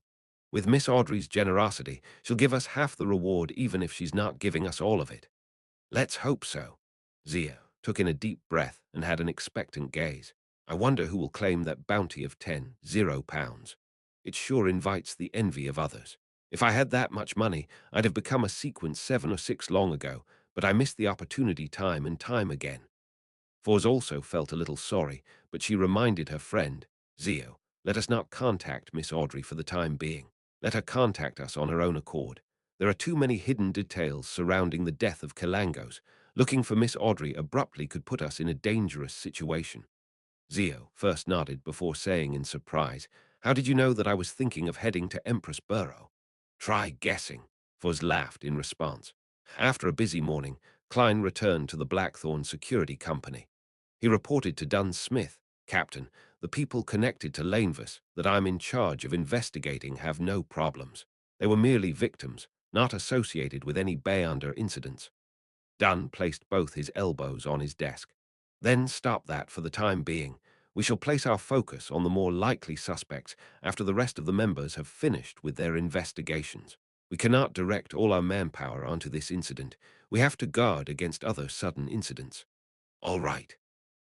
With Miss Audrey's generosity, she'll give us half the reward even if she's not giving us all of it. Let's hope so. Zia took in a deep breath and had an expectant gaze. I wonder who will claim that bounty of £10. It sure invites the envy of others. If I had that much money, I'd have become a sequence 7 or 6 long ago, but I missed the opportunity time and time again. Fors also felt a little sorry, but she reminded her friend, Zio, let us not contact Miss Audrey for the time being. Let her contact us on her own accord. There are too many hidden details surrounding the death of Kalangos. Looking for Miss Audrey abruptly could put us in a dangerous situation. Zio first nodded before saying in surprise, how did you know that I was thinking of heading to Empress Borough? Try guessing, Fors laughed in response. After a busy morning, Klein returned to the Blackthorn Security Company. He reported to Dunn Smith, "Captain, the people connected to Lanevus that I'm in charge of investigating have no problems. They were merely victims, not associated with any Bayunder incidents." Dunn placed both his elbows on his desk. "Then stop that for the time being. We shall place our focus on the more likely suspects after the rest of the members have finished with their investigations. We cannot direct all our manpower onto this incident. We have to guard against other sudden incidents." "All right."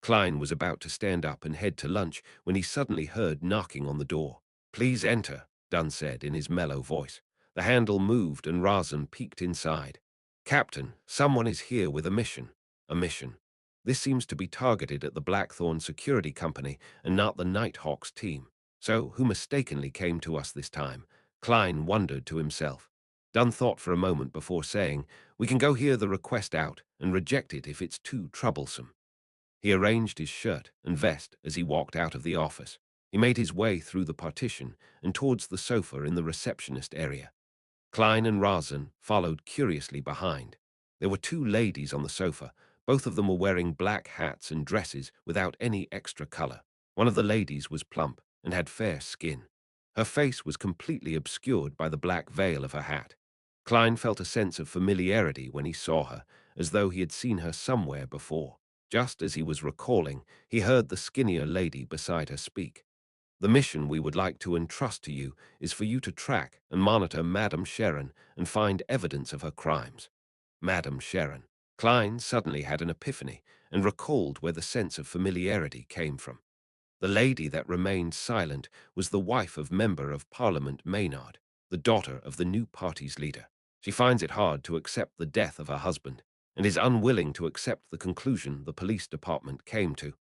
Klein was about to stand up and head to lunch when he suddenly heard knocking on the door. "Please enter," Dunn said in his mellow voice. The handle moved and Razan peeked inside. "Captain, someone is here with a mission." "A mission? This seems to be targeted at the Blackthorn Security Company and not the Nighthawks team. So, who mistakenly came to us this time?" Klein wondered to himself. Dunn thought for a moment before saying, "We can go hear the request out and reject it if it's too troublesome." He arranged his shirt and vest as he walked out of the office. He made his way through the partition and towards the sofa in the receptionist area. Klein and Razan followed curiously behind. There were two ladies on the sofa. Both of them were wearing black hats and dresses without any extra color. One of the ladies was plump and had fair skin. Her face was completely obscured by the black veil of her hat. Klein felt a sense of familiarity when he saw her, as though he had seen her somewhere before. Just as he was recalling, he heard the skinnier lady beside her speak. "The mission we would like to entrust to you is for you to track and monitor Madame Sharon and find evidence of her crimes." Madame Sharon. Klein suddenly had an epiphany and recalled where the sense of familiarity came from. The lady that remained silent was the wife of Member of Parliament Maynard, the daughter of the new party's leader. She finds it hard to accept the death of her husband and is unwilling to accept the conclusion the police department came to.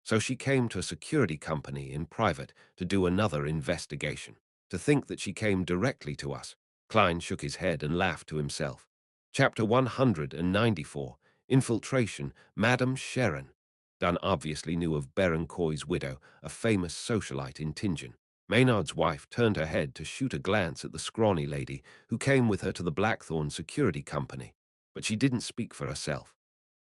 So she came to a security company in private to do another investigation. To think that she came directly to us. Klein shook his head and laughed to himself. Chapter 194, Infiltration, Madame Sharon. Dunn obviously knew of Berencoy's widow, a famous socialite in Tingen. Maynard's wife turned her head to shoot a glance at the scrawny lady who came with her to the Blackthorn Security Company, but she didn't speak for herself.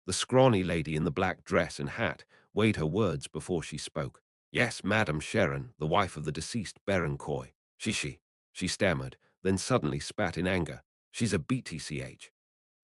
The scrawny lady in the black dress and hat weighed her words before she spoke. "Yes, Madame Sharon, the wife of the deceased Berencoy. She stammered, then suddenly spat in anger. "She's a BTCH."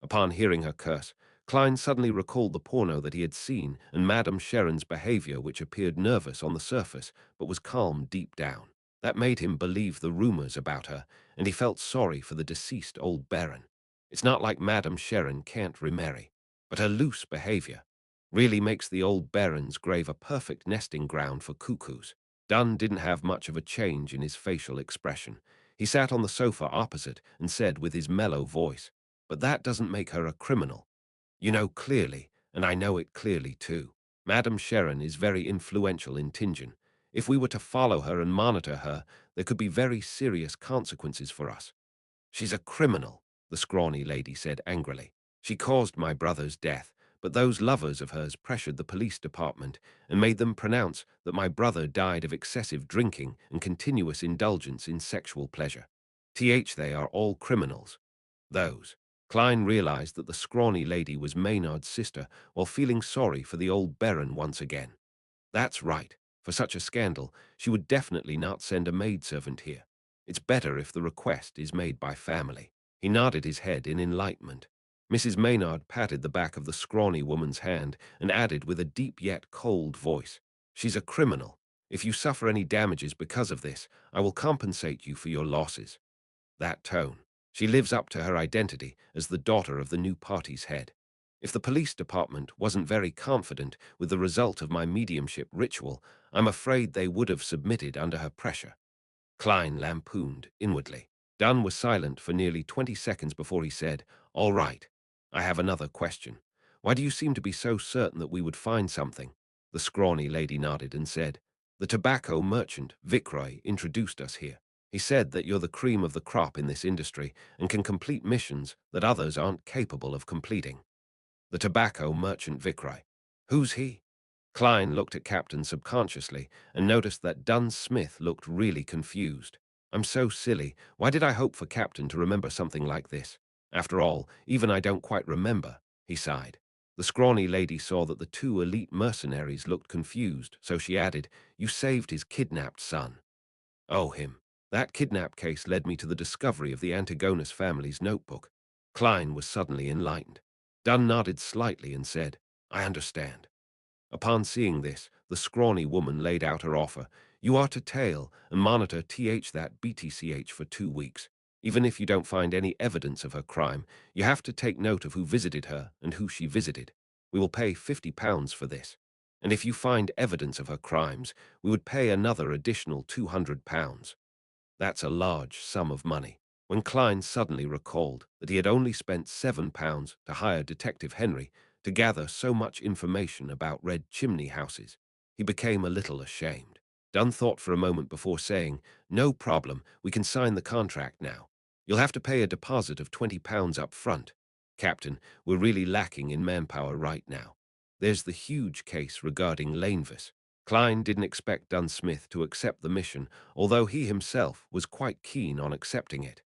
Upon hearing her curse, Klein suddenly recalled the porno that he had seen and Madame Sharon's behavior, which appeared nervous on the surface but was calm deep down. That made him believe the rumors about her, and he felt sorry for the deceased old baron. It's not like Madame Sharon can't remarry, but her loose behavior really makes the old baron's grave a perfect nesting ground for cuckoos. Dunn didn't have much of a change in his facial expression. He sat on the sofa opposite and said with his mellow voice, "But that doesn't make her a criminal. You know clearly, and I know it clearly too. Madame Sharon is very influential in Tingen. If we were to follow her and monitor her, there could be very serious consequences for us." "She's a criminal," the scrawny lady said angrily. "She caused my brother's death, but those lovers of hers pressured the police department and made them pronounce that my brother died of excessive drinking and continuous indulgence in sexual pleasure. They are all criminals. Those." Klein realized that the scrawny lady was Maynard's sister while feeling sorry for the old baron once again. "That's right. For such a scandal, she would definitely not send a maidservant here. It's better if the request is made by family." He nodded his head in enlightenment. Mrs. Maynard patted the back of the scrawny woman's hand and added with a deep yet cold voice, "She's a criminal. If you suffer any damages because of this, I will compensate you for your losses." That tone. She lives up to her identity as the daughter of the new party's head. If the police department wasn't very confident with the result of my mediumship ritual, I'm afraid they would have submitted under her pressure. Klein lampooned inwardly. Dunn was silent for nearly 20 seconds before he said, "All right. I have another question. Why do you seem to be so certain that we would find something?" The scrawny lady nodded and said, "The tobacco merchant, Vikroy, introduced us here. He said that you're the cream of the crop in this industry and can complete missions that others aren't capable of completing." The tobacco merchant Vikroy. Who's he? Klein looked at Captain subconsciously and noticed that Dunn Smith looked really confused. "I'm so silly. Why did I hope for Captain to remember something like this? After all, even I don't quite remember." he sighed. The scrawny lady saw that the two elite mercenaries looked confused, so she added, "You saved his kidnapped son." "Oh, him. That kidnap case led me to the discovery of the Antigonus family's notebook." Klein was suddenly enlightened. Dunn nodded slightly and said, "I understand." Upon seeing this, the scrawny woman laid out her offer. "You are to tail and monitor that BTCH for 2 weeks. Even if you don't find any evidence of her crime, you have to take note of who visited her and who she visited. We will pay £50 for this. And if you find evidence of her crimes, we would pay another additional £200. That's a large sum of money." When Klein suddenly recalled that he had only spent £7 to hire Detective Henry to gather so much information about red chimney houses, he became a little ashamed. Dunn thought for a moment before saying, "No problem, we can sign the contract now. You'll have to pay a deposit of £20 up front. Captain, we're really lacking in manpower right now. There's the huge case regarding Lanevis." Klein didn't expect Dunn Smith to accept the mission, although he himself was quite keen on accepting it.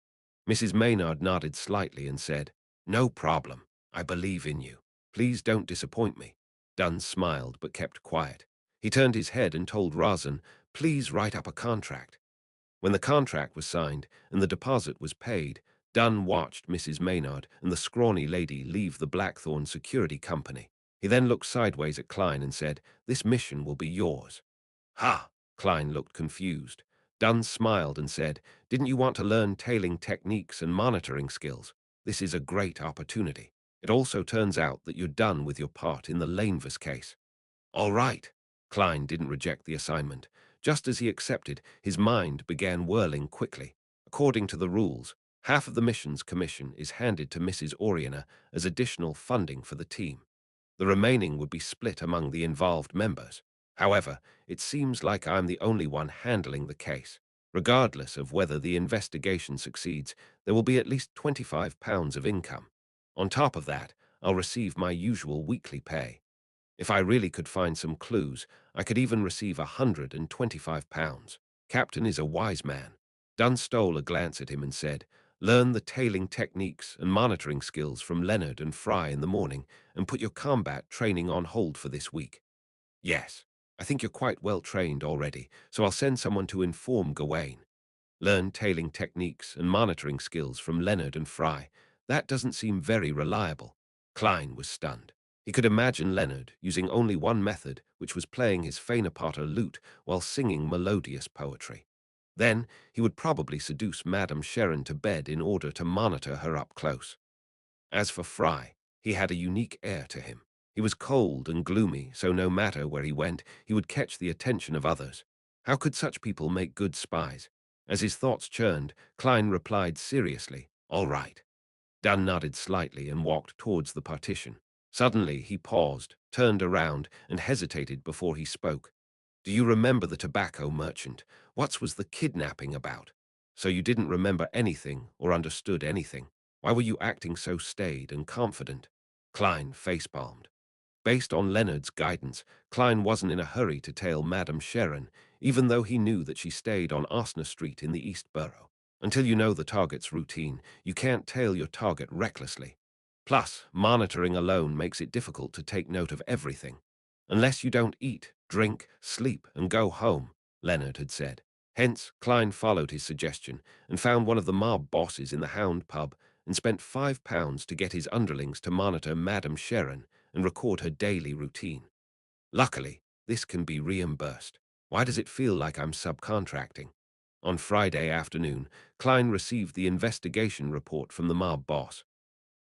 Mrs. Maynard nodded slightly and said, "No problem. I believe in you. Please don't disappoint me." Dunn smiled but kept quiet. He turned his head and told Razan, "Please write up a contract." When the contract was signed and the deposit was paid, Dunn watched Mrs. Maynard and the scrawny lady leave the Blackthorn Security Company. He then looked sideways at Klein and said, "This mission will be yours." "Ha!" Klein looked confused. Dunn smiled and said, "Didn't you want to learn tailing techniques and monitoring skills? This is a great opportunity. It also turns out that you're done with your part in the Lanevis case." "All right." Klein didn't reject the assignment. Just as he accepted, his mind began whirling quickly. According to the rules, half of the mission's commission is handed to Mrs. Oriana as additional funding for the team. The remaining would be split among the involved members. However, it seems like I'm the only one handling the case. Regardless of whether the investigation succeeds, there will be at least £25 of income. On top of that, I'll receive my usual weekly pay. If I really could find some clues, I could even receive £125. Captain is a wise man. Dunn stole a glance at him and said, "Learn the tailing techniques and monitoring skills from Leonard and Fry in the morning and put your combat training on hold for this week." "Yes, I think you're quite well trained already, so I'll send someone to inform Gawain." Learn tailing techniques and monitoring skills from Leonard and Fry. That doesn't seem very reliable. Klein was stunned. He could imagine Leonard using only one method, which was playing his Fainapotter lute while singing melodious poetry. Then he would probably seduce Madame Sharon to bed in order to monitor her up close. As for Fry, he had a unique air to him. He was cold and gloomy, so no matter where he went, he would catch the attention of others. How could such people make good spies? As his thoughts churned, Klein replied seriously, "All right." Dunn nodded slightly and walked towards the partition. Suddenly he paused, turned around, and hesitated before he spoke. "Do you remember the tobacco merchant? What was the kidnapping about? So you didn't remember anything or understood anything. Why were you acting so staid and confident?" Klein facepalmed. Based on Leonard's guidance, Klein wasn't in a hurry to tail Madame Sharon, even though he knew that she stayed on Arsena Street in the East Borough. Until you know the target's routine, you can't tail your target recklessly. Plus, monitoring alone makes it difficult to take note of everything. "Unless you don't eat, drink, sleep, and go home," Leonard had said. Hence, Klein followed his suggestion and found one of the mob bosses in the Hound pub and spent £5 to get his underlings to monitor Madame Sharon and record her daily routine. Luckily, this can be reimbursed. Why does it feel like I'm subcontracting? On Friday afternoon, Klein received the investigation report from the mob boss.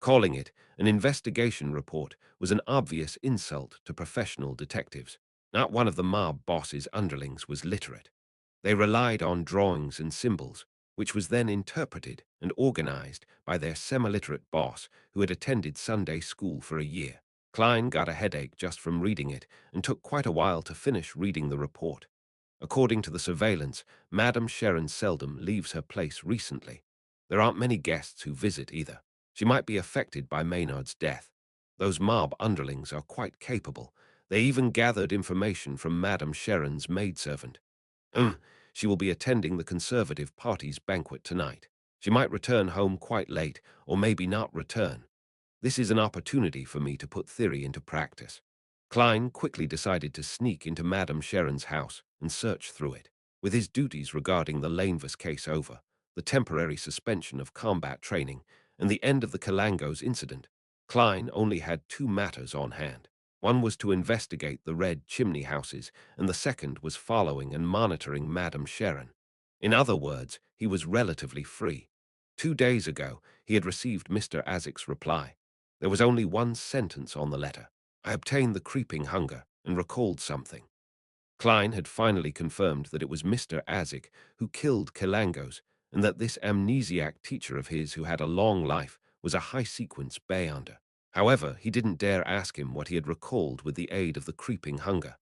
Calling it an investigation report was an obvious insult to professional detectives. Not one of the mob boss's underlings was literate. They relied on drawings and symbols, which was then interpreted and organized by their semi-literate boss who had attended Sunday school for a year. Klein got a headache just from reading it and took quite a while to finish reading the report. According to the surveillance, Madame Sharon seldom leaves her place recently. There aren't many guests who visit either. She might be affected by Maynard's death. Those mob underlings are quite capable. They even gathered information from Madame Sharon's maidservant. Mm, she will be attending the Conservative Party's banquet tonight. She might return home quite late, or maybe not return. This is an opportunity for me to put theory into practice. Klein quickly decided to sneak into Madame Sharon's house and search through it. With his duties regarding the Lanevus case over, the temporary suspension of combat training, and the end of the Kalangos incident, Klein only had two matters on hand. One was to investigate the red chimney houses, and the second was following and monitoring Madame Sharon. In other words, he was relatively free. 2 days ago, he had received Mr. Azik's reply. There was only one sentence on the letter. I obtained the creeping hunger and recalled something. Klein had finally confirmed that it was Mr. Azik who killed Kilangos, and that this amnesiac teacher of his who had a long life was a high-sequence Bayonder. However, he didn't dare ask him what he had recalled with the aid of the creeping hunger.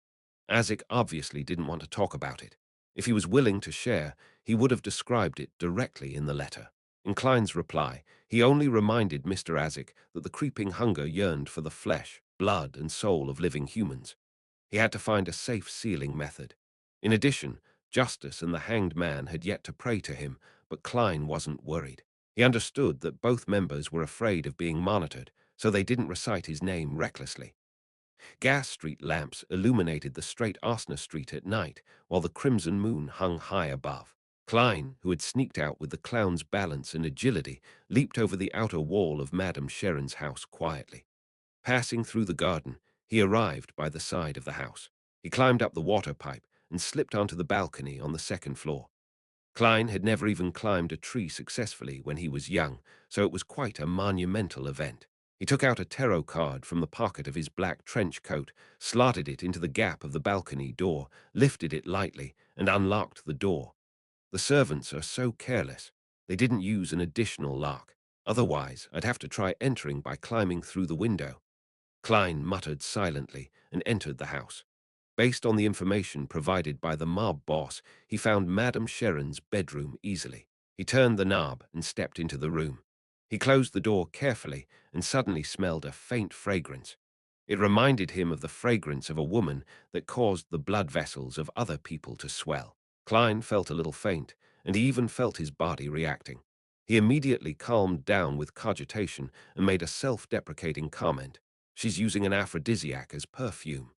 Azik obviously didn't want to talk about it. If he was willing to share, he would have described it directly in the letter. In Klein's reply, he only reminded Mr. Azik that the creeping hunger yearned for the flesh, blood, and soul of living humans. He had to find a safe sealing method. In addition, Justice and the hanged man had yet to pray to him, but Klein wasn't worried. He understood that both members were afraid of being monitored, so they didn't recite his name recklessly. Gas street lamps illuminated the straight Osner Street at night, while the crimson moon hung high above. Klein, who had sneaked out with the clown's balance and agility, leaped over the outer wall of Madame Sharon's house quietly. Passing through the garden, he arrived by the side of the house. He climbed up the water pipe and slipped onto the balcony on the second floor. Klein had never even climbed a tree successfully when he was young, so it was quite a monumental event. He took out a tarot card from the pocket of his black trench coat, slotted it into the gap of the balcony door, lifted it lightly, and unlocked the door. The servants are so careless. They didn't use an additional lock. Otherwise, I'd have to try entering by climbing through the window. Klein muttered silently and entered the house. Based on the information provided by the mob boss, he found Madame Sharon's bedroom easily. He turned the knob and stepped into the room. He closed the door carefully and suddenly smelled a faint fragrance. It reminded him of the fragrance of a woman that caused the blood vessels of other people to swell. Klein felt a little faint, and he even felt his body reacting. He immediately calmed down with cogitation and made a self-deprecating comment. She's using an aphrodisiac as perfume.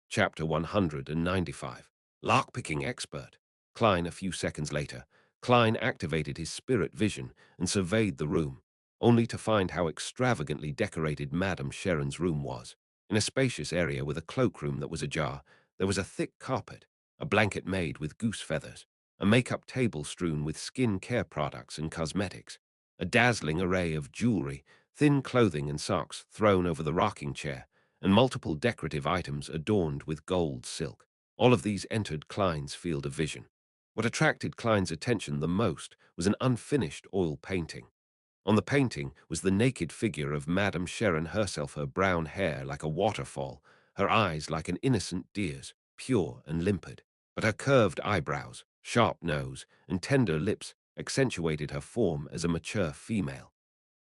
Chapter 195. Lockpicking expert. Klein, a few seconds later, Klein activated his spirit vision and surveyed the room, only to find how extravagantly decorated Madame Sharon's room was. In a spacious area with a cloakroom that was ajar, there was a thick carpet, a blanket made with goose feathers, a makeup table strewn with skin care products and cosmetics, a dazzling array of jewelry, thin clothing and socks thrown over the rocking chair, and multiple decorative items adorned with gold silk. All of these entered Klein's field of vision. What attracted Klein's attention the most was an unfinished oil painting. On the painting was the naked figure of Madame Sharon herself, her brown hair like a waterfall, her eyes like an innocent deer's, pure and limpid. But her curved eyebrows, sharp nose, and tender lips accentuated her form as a mature female.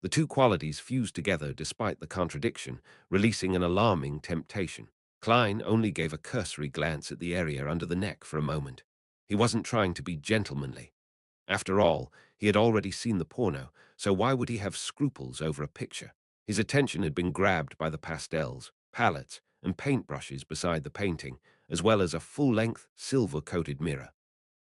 The two qualities fused together despite the contradiction, releasing an alarming temptation. Klein only gave a cursory glance at the area under the neck for a moment. He wasn't trying to be gentlemanly. After all, he had already seen the porno, so why would he have scruples over a picture? His attention had been grabbed by the pastels, palettes, and paintbrushes beside the painting, as well as a full-length, silver-coated mirror.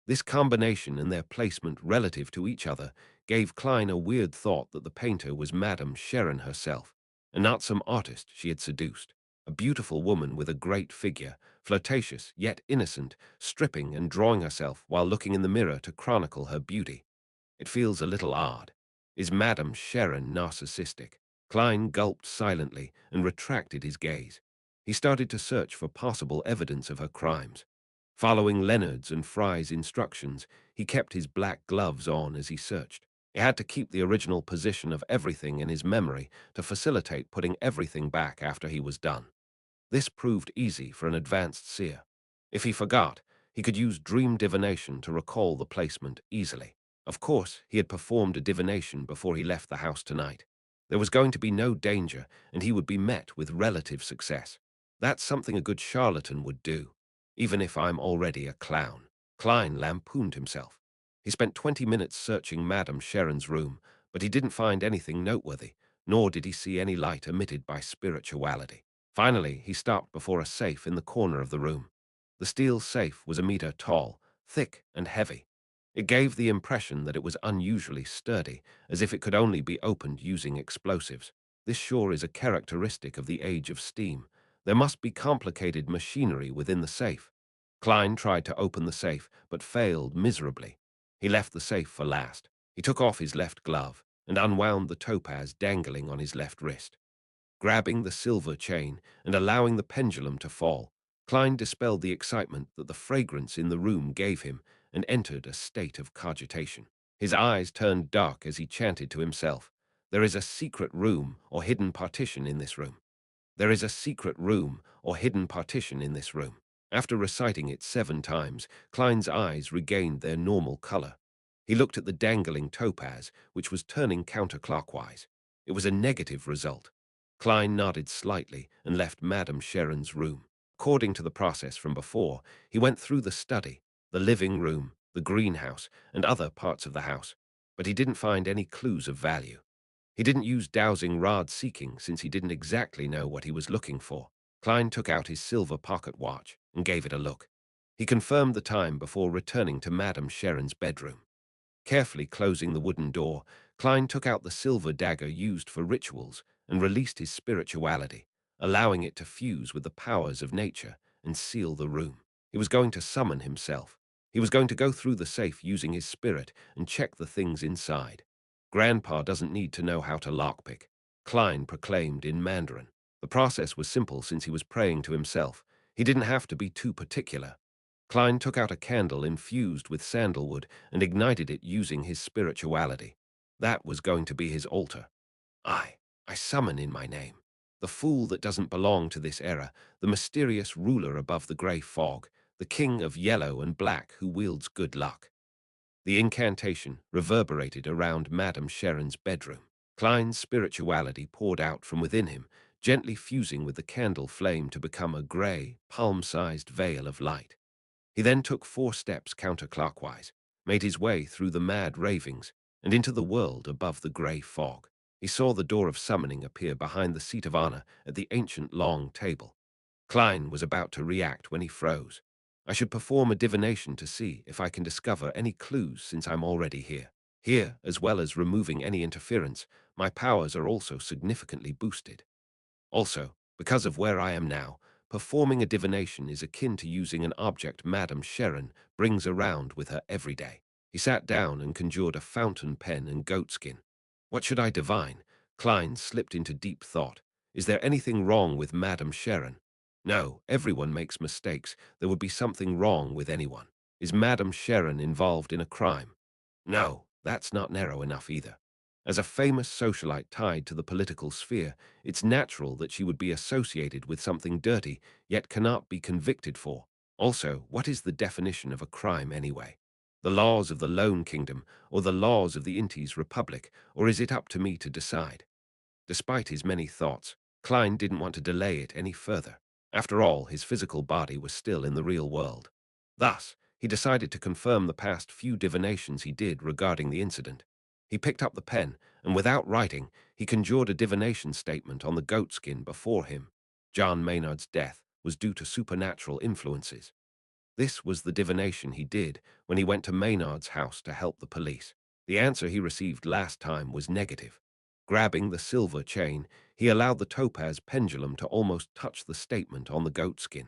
This combination and their placement relative to each other gave Klein a weird thought that the painter was Madame Sharon herself, and not some artist she had seduced. A beautiful woman with a great figure, flirtatious yet innocent, stripping and drawing herself while looking in the mirror to chronicle her beauty. It feels a little odd. Is Madame Sharon narcissistic? Klein gulped silently and retracted his gaze. He started to search for possible evidence of her crimes. Following Leonard's and Fry's instructions, he kept his black gloves on as he searched. He had to keep the original position of everything in his memory to facilitate putting everything back after he was done. This proved easy for an advanced seer. If he forgot, he could use dream divination to recall the placement easily. Of course, he had performed a divination before he left the house tonight. There was going to be no danger, and he would be met with relative success. That's something a good charlatan would do. Even if I'm already a clown. Klein lampooned himself. He spent 20 minutes searching Madame Sharon's room, but he didn't find anything noteworthy. nor did he see any light emitted by spirituality. Finally, he stopped before a safe in the corner of the room. The steel safe was a meter tall, thick and heavy. It gave the impression that it was unusually sturdy, as if it could only be opened using explosives. This sure is a characteristic of the age of steam. There must be complicated machinery within the safe. Klein tried to open the safe, but failed miserably. He left the safe for last. He took off his left glove and unwound the topaz dangling on his left wrist. Grabbing the silver chain and allowing the pendulum to fall, Klein dispelled the excitement that the fragrance in the room gave him and entered a state of cogitation. His eyes turned dark as he chanted to himself, "There is a secret room or hidden partition in this room. There is a secret room or hidden partition in this room." After reciting it 7 times, Klein's eyes regained their normal color. He looked at the dangling topaz, which was turning counterclockwise. It was a negative result. Klein nodded slightly and left Madame Sharon's room. According to the process from before, he went through the study, the living room, the greenhouse, and other parts of the house, but he didn't find any clues of value. He didn't use dowsing rod seeking since he didn't exactly know what he was looking for. Klein took out his silver pocket watch and gave it a look. He confirmed the time before returning to Madame Sharon's bedroom. Carefully closing the wooden door, Klein took out the silver dagger used for rituals and released his spirituality, allowing it to fuse with the powers of nature and seal the room. He was going to summon himself. He was going to go through the safe using his spirit and check the things inside. Grandpa doesn't need to know how to lockpick, Klein proclaimed in Mandarin. The process was simple since he was praying to himself. He didn't have to be too particular. Klein took out a candle infused with sandalwood and ignited it using his spirituality. That was going to be his altar. I, I summon in my name. The fool that doesn't belong to this era, the mysterious ruler above the grey fog, the king of yellow and black who wields good luck. The incantation reverberated around Madame Sharon's bedroom. Klein's spirituality poured out from within him, gently fusing with the candle flame to become a grey, palm-sized veil of light. He then took 4 steps counterclockwise, made his way through the mad ravings, and into the world above the grey fog. He saw the door of summoning appear behind the seat of honor at the ancient long table. Klein was about to react when he froze. I should perform a divination to see if I can discover any clues since I'm already here. Here, as well as removing any interference, my powers are also significantly boosted. Also, because of where I am now, performing a divination is akin to using an object Madame Sharon brings around with her every day. He sat down and conjured a fountain pen and goatskin. What should I divine? Klein slipped into deep thought. Is there anything wrong with Madame Sharon? No, everyone makes mistakes. There would be something wrong with anyone. Is Madame Sharon involved in a crime? No, that's not narrow enough either. As a famous socialite tied to the political sphere, it's natural that she would be associated with something dirty, yet cannot be convicted for. Also, what is the definition of a crime anyway? The laws of the Lone Kingdom, or the laws of the Intis Republic, or is it up to me to decide? Despite his many thoughts, Klein didn't want to delay it any further. After all, his physical body was still in the real world. Thus, he decided to confirm the past few divinations he did regarding the incident. He picked up the pen, and without writing, he conjured a divination statement on the goatskin before him. John Maynard's death was due to supernatural influences. This was the divination he did when he went to Maynard's house to help the police. The answer he received last time was negative. Grabbing the silver chain, he allowed the topaz pendulum to almost touch the statement on the goatskin.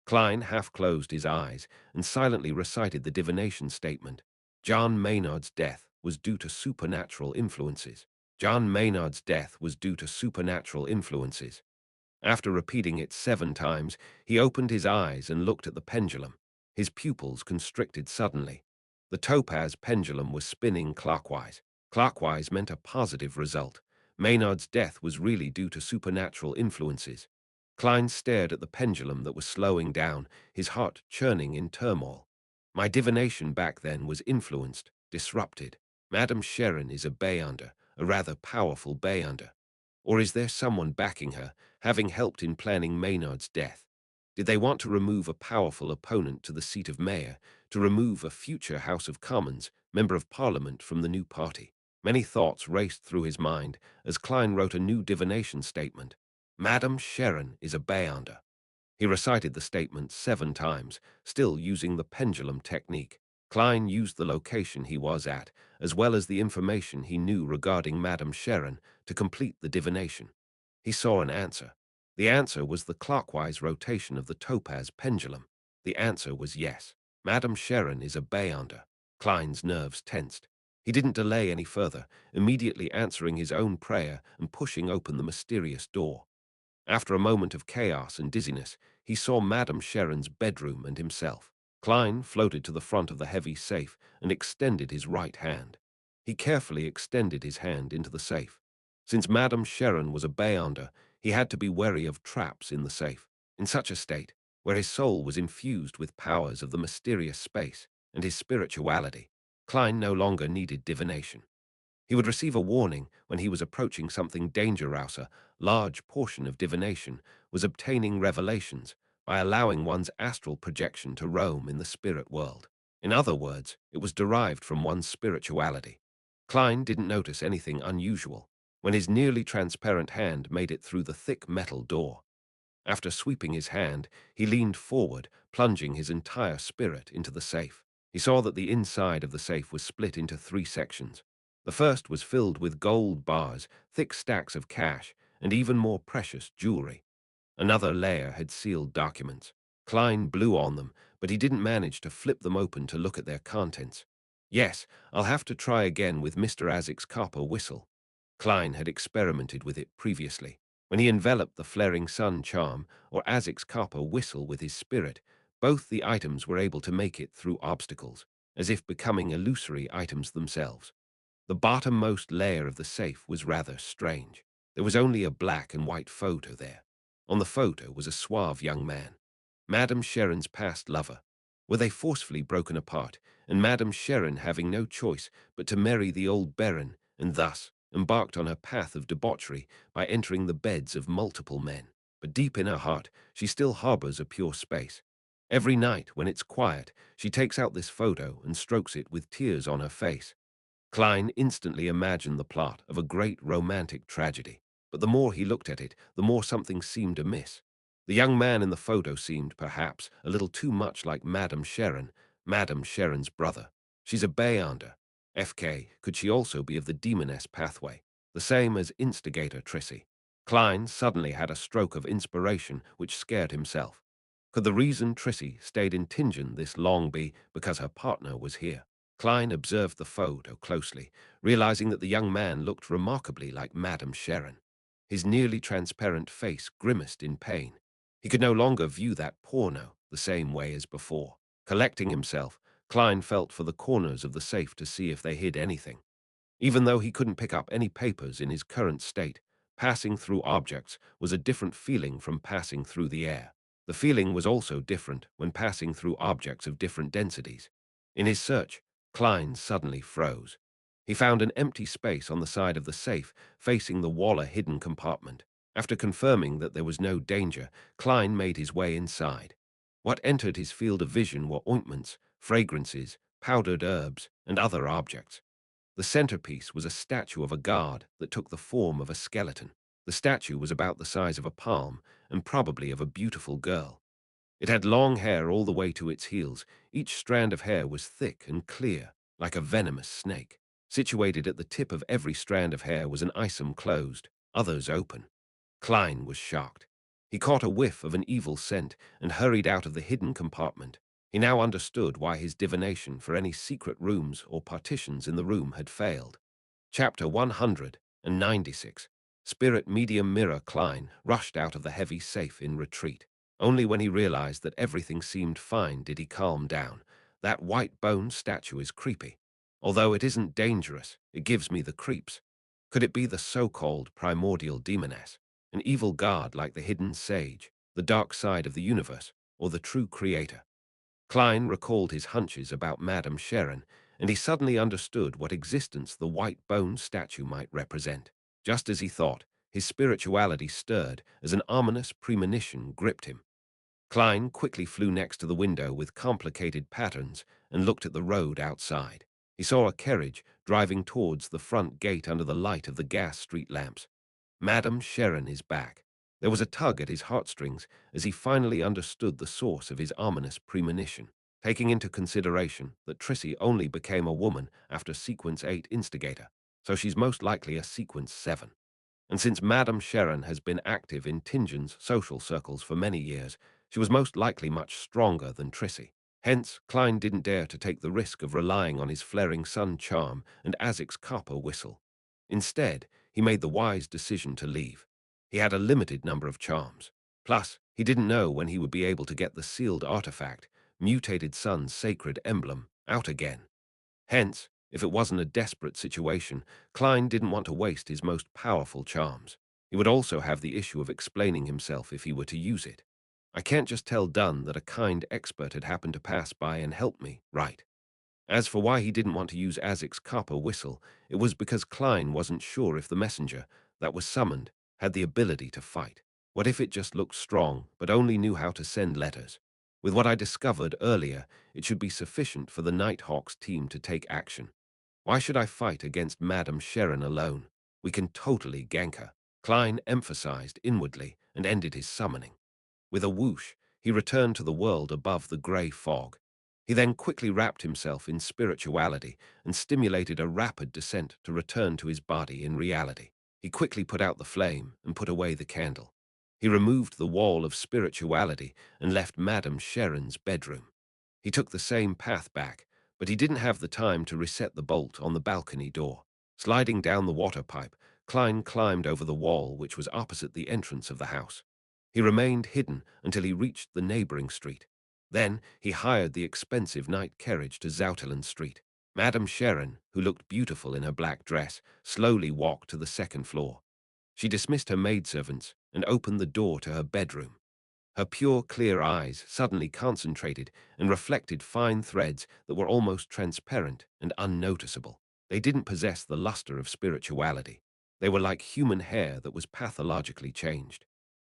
Klein half closed his eyes and silently recited the divination statement. John Maynard's death was due to supernatural influences. John Maynard's death was due to supernatural influences. After repeating it 7 times, he opened his eyes and looked at the pendulum. His pupils constricted suddenly. The topaz pendulum was spinning clockwise. Clockwise meant a positive result. Maynard's death was really due to supernatural influences. Klein stared at the pendulum that was slowing down, his heart churning in turmoil. My divination back then was influenced, disrupted. Madame Sharon is a Beyonder, a rather powerful Beyonder. Or is there someone backing her, having helped in planning Maynard's death? Did they want to remove a powerful opponent to the seat of mayor, to remove a future House of Commons member of Parliament from the new party? Many thoughts raced through his mind as Klein wrote a new divination statement. Madame Sharon is a beyonder. He recited the statement 7 times, still using the pendulum technique. Klein used the location he was at, as well as the information he knew regarding Madame Sharon, to complete the divination. He saw an answer. The answer was the clockwise rotation of the topaz pendulum. The answer was yes. Madame Sharon is a beyonder. Klein's nerves tensed. He didn't delay any further, immediately answering his own prayer and pushing open the mysterious door. After a moment of chaos and dizziness, he saw Madame Sharon's bedroom and himself. Klein floated to the front of the heavy safe and extended his right hand. He carefully extended his hand into the safe. Since Madame Sharon was a beyonder, he had to be wary of traps in the safe. In such a state, where his soul was infused with powers of the mysterious space and his spirituality, Klein no longer needed divination. He would receive a warning when he was approaching something dangerous. A large portion of divination was obtaining revelations by allowing one's astral projection to roam in the spirit world. In other words, it was derived from one's spirituality. Klein didn't notice anything unusual when his nearly transparent hand made it through the thick metal door. After sweeping his hand, he leaned forward, plunging his entire spirit into the safe. He saw that the inside of the safe was split into 3 sections. The first was filled with gold bars, thick stacks of cash, and even more precious jewelry. Another layer had sealed documents. Klein blew on them, but he didn't manage to flip them open to look at their contents. Yes, I'll have to try again with Mr. Azik's copper whistle. Klein had experimented with it previously. When he enveloped the flaring sun charm or Azik's copper whistle with his spirit, both the items were able to make it through obstacles, as if becoming illusory items themselves. The bottommost layer of the safe was rather strange. There was only a black and white photo there. On the photo was a suave young man, Madame Sharon's past lover. Were they forcefully broken apart, and Madame Sharon having no choice but to marry the old baron, and thus embarked on her path of debauchery by entering the beds of multiple men. But deep in her heart, she still harbors a pure space. Every night, when it's quiet, she takes out this photo and strokes it with tears on her face. Klein instantly imagined the plot of a great romantic tragedy, but the more he looked at it, the more something seemed amiss. The young man in the photo seemed, perhaps, a little too much like Madame Sharon's brother. She's a beyonder. FK, could she also be of the demoness pathway, the same as instigator Trissy? Klein suddenly had a stroke of inspiration which scared himself. Could the reason Trissy stayed in Tingen this long be because her partner was here? Klein observed the photo closely, realizing that the young man looked remarkably like Madame Sharon. His nearly transparent face grimaced in pain. He could no longer view that porno the same way as before. Collecting himself, Klein felt for the corners of the safe to see if they hid anything. Even though he couldn't pick up any papers in his current state, passing through objects was a different feeling from passing through the air. The feeling was also different when passing through objects of different densities. In his search, Klein suddenly froze. He found an empty space on the side of the safe, facing the wall, a hidden compartment. After confirming that there was no danger, Klein made his way inside. What entered his field of vision were ointments, fragrances, powdered herbs, and other objects. The centerpiece was a statue of a god that took the form of a skeleton. The statue was about the size of a palm and probably of a beautiful girl. It had long hair all the way to its heels. Each strand of hair was thick and clear, like a venomous snake. Situated at the tip of every strand of hair was an isom closed, others open. Klein was shocked. He caught a whiff of an evil scent and hurried out of the hidden compartment. He now understood why his divination for any secret rooms or partitions in the room had failed. Chapter 196. Spirit Medium Mirror. Klein rushed out of the heavy safe in retreat. Only when he realized that everything seemed fine did he calm down. That white bone statue is creepy. Although it isn't dangerous, it gives me the creeps. Could it be the so-called primordial demoness? An evil god like the hidden sage, the dark side of the universe, or the true creator? Klein recalled his hunches about Madame Sharon, and he suddenly understood what existence the white bone statue might represent. Just as he thought, his spirituality stirred as an ominous premonition gripped him. Klein quickly flew next to the window with complicated patterns and looked at the road outside. He saw a carriage driving towards the front gate under the light of the gas street lamps. Madame Sharon is back. There was a tug at his heartstrings as he finally understood the source of his ominous premonition, taking into consideration that Trissy only became a woman after Sequence 8 instigator, so she's most likely a Sequence 7. And since Madame Sharon has been active in Tingen's social circles for many years, she was most likely much stronger than Trissy. Hence, Klein didn't dare to take the risk of relying on his flaring sun charm and Azic's copper whistle. Instead, he made the wise decision to leave. He had a limited number of charms. Plus, he didn't know when he would be able to get the sealed artifact, Mutated Sun's sacred emblem, out again. Hence, if it wasn't a desperate situation, Klein didn't want to waste his most powerful charms. He would also have the issue of explaining himself if he were to use it. I can't just tell Dunn that a kind expert had happened to pass by and help me, right? As for why he didn't want to use Azic's copper whistle, it was because Klein wasn't sure if the messenger that was summoned had the ability to fight. What if it just looked strong, but only knew how to send letters? With what I discovered earlier, it should be sufficient for the Nighthawks team to take action. Why should I fight against Madame Sharon alone? We can totally gank her. Klein emphasized inwardly and ended his summoning. With a whoosh, he returned to the world above the grey fog. He then quickly wrapped himself in spirituality and stimulated a rapid descent to return to his body in reality. He quickly put out the flame and put away the candle. He removed the wall of spirituality and left Madame Sharon's bedroom. He took the same path back, but he didn't have the time to reset the bolt on the balcony door. Sliding down the water pipe, Klein climbed over the wall which was opposite the entrance of the house. He remained hidden until he reached the neighboring street. Then he hired the expensive night carriage to Zouteland Street. Madame Sharon, who looked beautiful in her black dress, slowly walked to the second floor. She dismissed her maidservants and opened the door to her bedroom. Her pure, clear eyes suddenly concentrated and reflected fine threads that were almost transparent and unnoticeable. They didn't possess the luster of spirituality. They were like human hair that was pathologically changed.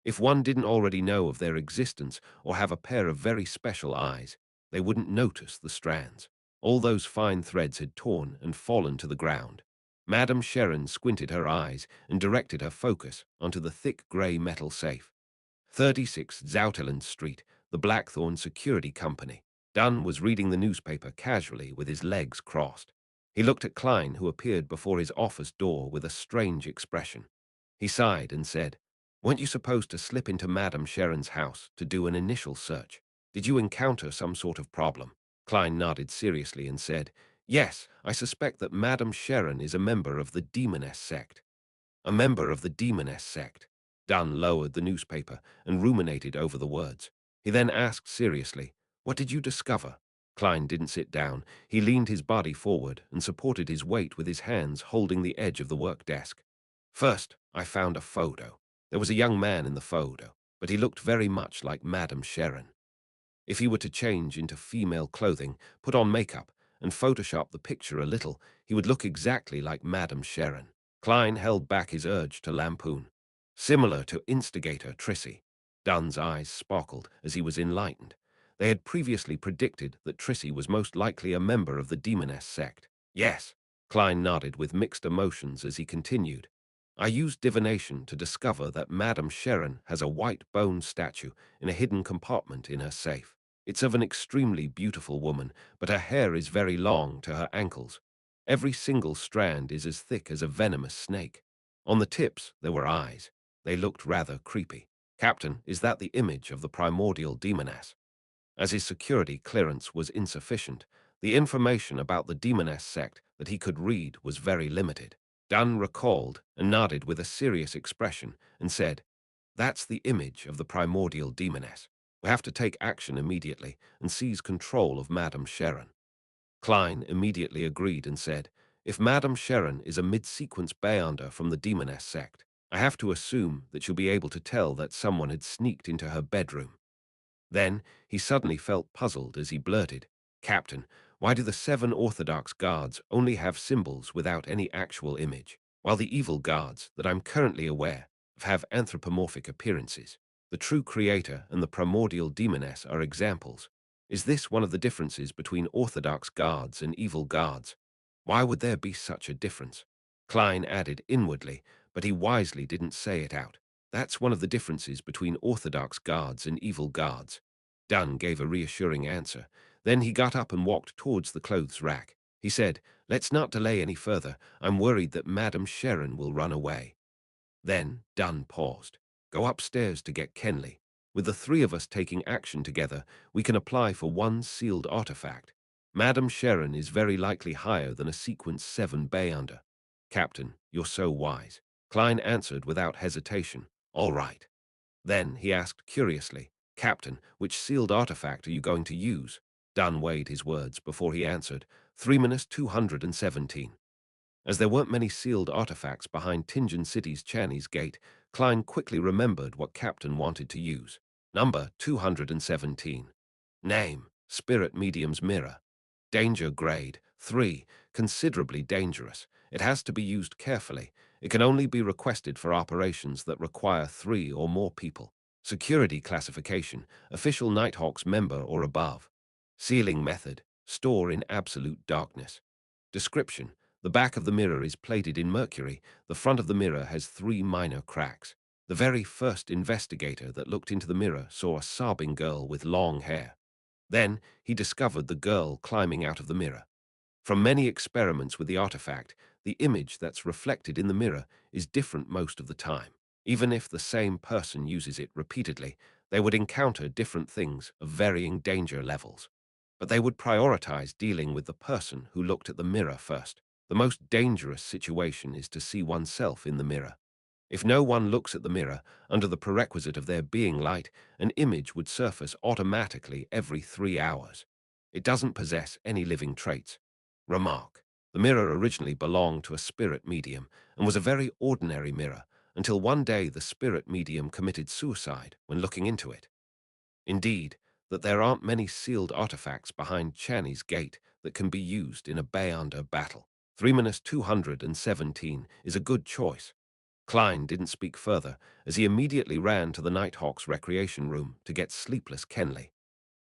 If one didn't already know of their existence or have a pair of very special eyes, they wouldn't notice the strands. All those fine threads had torn and fallen to the ground. Madame Sharon squinted her eyes and directed her focus onto the thick grey metal safe. 36 Zouteland Street, the Blackthorn Security Company. Dunn was reading the newspaper casually with his legs crossed. He looked at Klein, who appeared before his office door with a strange expression. He sighed and said, "Weren't you supposed to slip into Madame Sharon's house to do an initial search? Did you encounter some sort of problem?" Klein nodded seriously and said, "Yes, I suspect that Madame Sharon is a member of the Demoness sect." A member of the Demoness sect. Dunn lowered the newspaper and ruminated over the words. He then asked seriously, "What did you discover?" Klein didn't sit down. He leaned his body forward and supported his weight with his hands holding the edge of the work desk. "First, I found a photo. There was a young man in the photo, but he looked very much like Madame Sharon. If he were to change into female clothing, put on makeup, and Photoshop the picture a little, he would look exactly like Madame Sharon." Klein held back his urge to lampoon. "Similar to instigator Trissy." Dunn's eyes sparkled as he was enlightened. They had previously predicted that Trissy was most likely a member of the Demoness sect. "Yes." Klein nodded with mixed emotions as he continued. "I used divination to discover that Madame Sharon has a white bone statue in a hidden compartment in her safe. It's of an extremely beautiful woman, but her hair is very long to her ankles. Every single strand is as thick as a venomous snake. On the tips, there were eyes. They looked rather creepy. Captain, is that the image of the primordial demoness?" As his security clearance was insufficient, the information about the Demoness sect that he could read was very limited. Dunn recalled and nodded with a serious expression and said, "That's the image of the primordial demoness. We have to take action immediately and seize control of Madame Sharon." Klein immediately agreed and said, "If Madame Sharon is a mid-sequence beyonder from the Demoness sect, I have to assume that she'll be able to tell that someone had sneaked into her bedroom." Then he suddenly felt puzzled as he blurted, "Captain, why do the 7 Orthodox guards only have symbols without any actual image, while the evil guards that I'm currently aware of have anthropomorphic appearances? The true creator and the primordial demoness are examples. Is this one of the differences between Orthodox guards and evil guards?" Why would there be such a difference? Klein added inwardly, but he wisely didn't say it out. That's one of the differences between orthodox guards and evil guards. Dunn gave a reassuring answer. Then he got up and walked towards the clothes rack. He said, "Let's not delay any further. I'm worried that Madame Sharon will run away." Then Dunn paused. "Go upstairs to get Kenley. With the three of us taking action together, we can apply for one sealed artifact. Madame Sharon is very likely higher than a sequence 7 bay under." "Captain, you're so wise." Klein answered without hesitation. "All right." Then he asked curiously, "Captain, which sealed artifact are you going to use?" Dunn weighed his words before he answered, 3-217. As there weren't many sealed artifacts behind Tingen City's Chinese gate, Klein quickly remembered what Captain wanted to use. Number 217. Name, Spirit Medium's Mirror. Danger grade, 3, considerably dangerous. It has to be used carefully. It can only be requested for operations that require 3 or more people. Security classification, official Nighthawks member or above. Sealing method, store in absolute darkness. Description, the back of the mirror is plated in mercury. The front of the mirror has 3 minor cracks. The very first investigator that looked into the mirror saw a sobbing girl with long hair. Then he discovered the girl climbing out of the mirror. From many experiments with the artifact, the image that's reflected in the mirror is different most of the time. Even if the same person uses it repeatedly, they would encounter different things of varying danger levels. But they would prioritize dealing with the person who looked at the mirror first. The most dangerous situation is to see oneself in the mirror. If no one looks at the mirror, under the prerequisite of there being light, an image would surface automatically every 3 hours. It doesn't possess any living traits. Remark. The mirror originally belonged to a spirit medium and was a very ordinary mirror until one day the spirit medium committed suicide when looking into it. Indeed, that there aren't many sealed artifacts behind Channy's gate that can be used in a Bayonder battle. 3-217 is a good choice. Klein didn't speak further, as he immediately ran to the Nighthawks recreation room to get sleepless Kenley.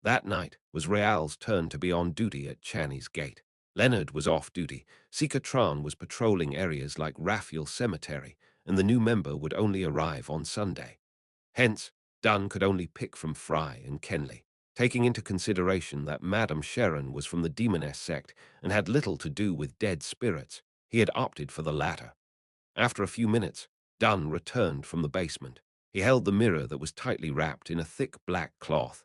That night was Real's turn to be on duty at Channy's gate. Leonard was off duty, Sika Tran was patrolling areas like Raphael Cemetery, and the new member would only arrive on Sunday. Hence, Dunn could only pick from Fry and Kenley, taking into consideration that Madame Sharon was from the Demoness sect and had little to do with dead spirits. He had opted for the latter. After a few minutes, Dunn returned from the basement. He held the mirror that was tightly wrapped in a thick black cloth.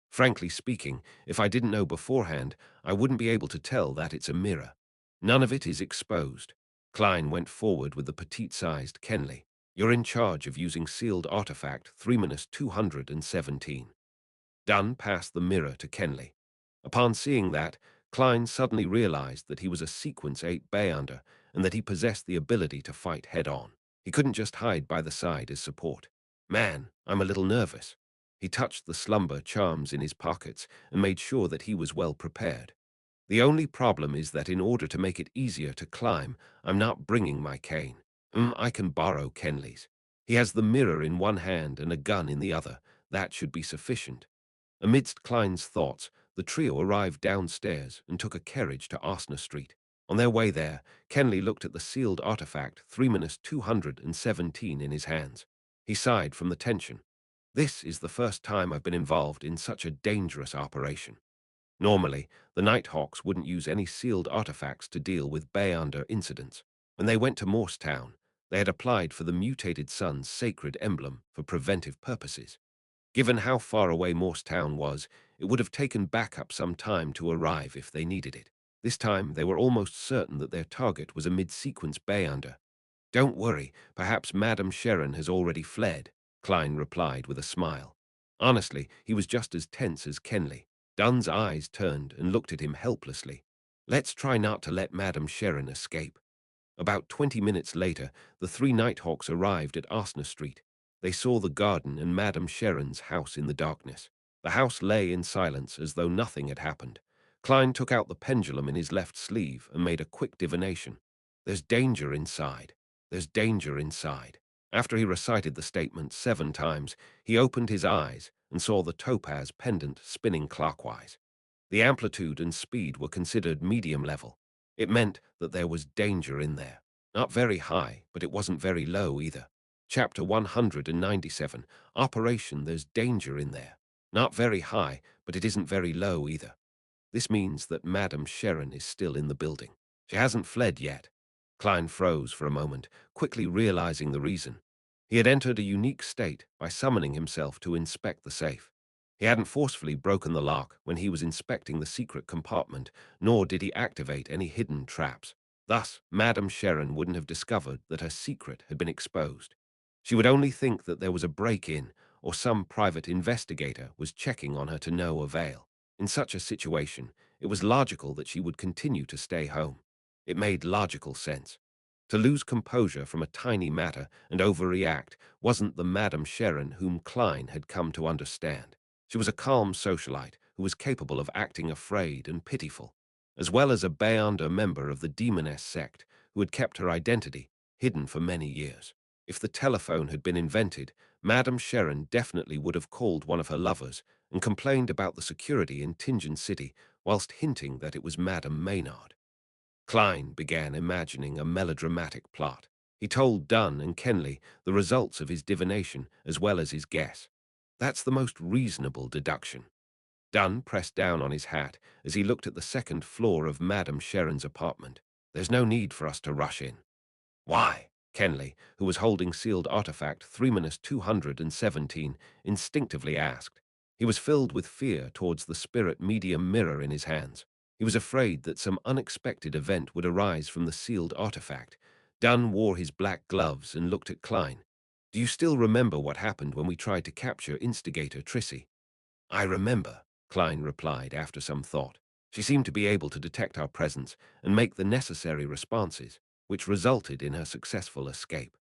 "Frankly speaking, if I didn't know beforehand, I wouldn't be able to tell that it's a mirror. None of it is exposed." Klein went forward with the petite-sized Kenley. "You're in charge of using sealed artifact 3-217. Dunn passed the mirror to Kenley. Upon seeing that, Klein suddenly realized that he was a Sequence 8 Bayonder and that he possessed the ability to fight head-on. He couldn't just hide by the side as support. "Man, I'm a little nervous." He touched the slumber charms in his pockets and made sure that he was well prepared. "The only problem is that in order to make it easier to climb, I'm not bringing my cane. I can borrow Kenley's. He has the mirror in one hand and a gun in the other. That should be sufficient." Amidst Klein's thoughts, the trio arrived downstairs and took a carriage to Arsenal Street. On their way there, Kenley looked at the sealed artifact 3-217 in his hands. He sighed from the tension. "This is the first time I've been involved in such a dangerous operation." Normally, the Nighthawks wouldn't use any sealed artifacts to deal with Bayonder incidents. When they went to Morstown, they had applied for the mutated sun's sacred emblem for preventive purposes. Given how far away Morstown was, it would have taken backup some time to arrive if they needed it. This time, they were almost certain that their target was a mid-sequence Bayonder. "Don't worry, perhaps Madame Sharon has already fled," Klein replied with a smile. Honestly, he was just as tense as Kenley. Dunn's eyes turned and looked at him helplessly. "Let's try not to let Madame Sharon escape." About 20 minutes later, the three Nighthawks arrived at Arsenal Street. They saw the garden and Madame Sharon's house in the darkness. The house lay in silence as though nothing had happened. Klein took out the pendulum in his left sleeve and made a quick divination. "There's danger inside. There's danger inside." After he recited the statement 7 times, he opened his eyes and saw the topaz pendant spinning clockwise. The amplitude and speed were considered medium level. It meant that there was danger in there. Not very high, but it wasn't very low either. Chapter 197, Operation There's Danger in There. Not very high, but it isn't very low either. This means that Madame Sharon is still in the building. She hasn't fled yet. Klein froze for a moment, quickly realizing the reason. He had entered a unique state by summoning himself to inspect the safe. He hadn't forcefully broken the lock when he was inspecting the secret compartment, nor did he activate any hidden traps. Thus, Madame Sharon wouldn't have discovered that her secret had been exposed. She would only think that there was a break-in, or some private investigator was checking on her to no avail. In such a situation, it was logical that she would continue to stay home. It made logical sense. To lose composure from a tiny matter and overreact wasn't the Madame Sharon whom Klein had come to understand. She was a calm socialite who was capable of acting afraid and pitiful, as well as a Beyonder member of the demoness sect who had kept her identity hidden for many years. If the telephone had been invented, Madame Sharon definitely would have called one of her lovers and complained about the security in Tingen City whilst hinting that it was Madame Maynard. Klein began imagining a melodramatic plot. He told Dunn and Kenley the results of his divination as well as his guess. That's the most reasonable deduction. Dunn pressed down on his hat as he looked at the second floor of Madame Sharon's apartment. There's no need for us to rush in. Why? Kenley, who was holding sealed artifact 3-217, instinctively asked. He was filled with fear towards the spirit medium mirror in his hands. He was afraid that some unexpected event would arise from the sealed artifact. Dunn wore his black gloves and looked at Klein. Do you still remember what happened when we tried to capture instigator Trissy? I remember, Klein replied after some thought. She seemed to be able to detect our presence and make the necessary responses, which resulted in her successful escape.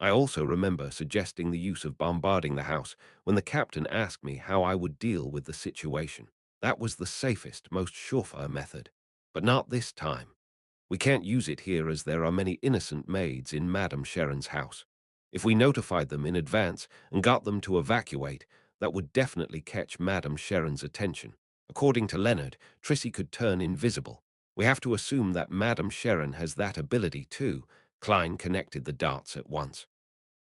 I also remember suggesting the use of bombarding the house when the captain asked me how I would deal with the situation. That was the safest, most surefire method. But not this time. We can't use it here as there are many innocent maids in Madame Sharon's house. If we notified them in advance and got them to evacuate, that would definitely catch Madame Sharon's attention. According to Leonard, Trissy could turn invisible. We have to assume that Madame Sharon has that ability too. Klein connected the dots at once.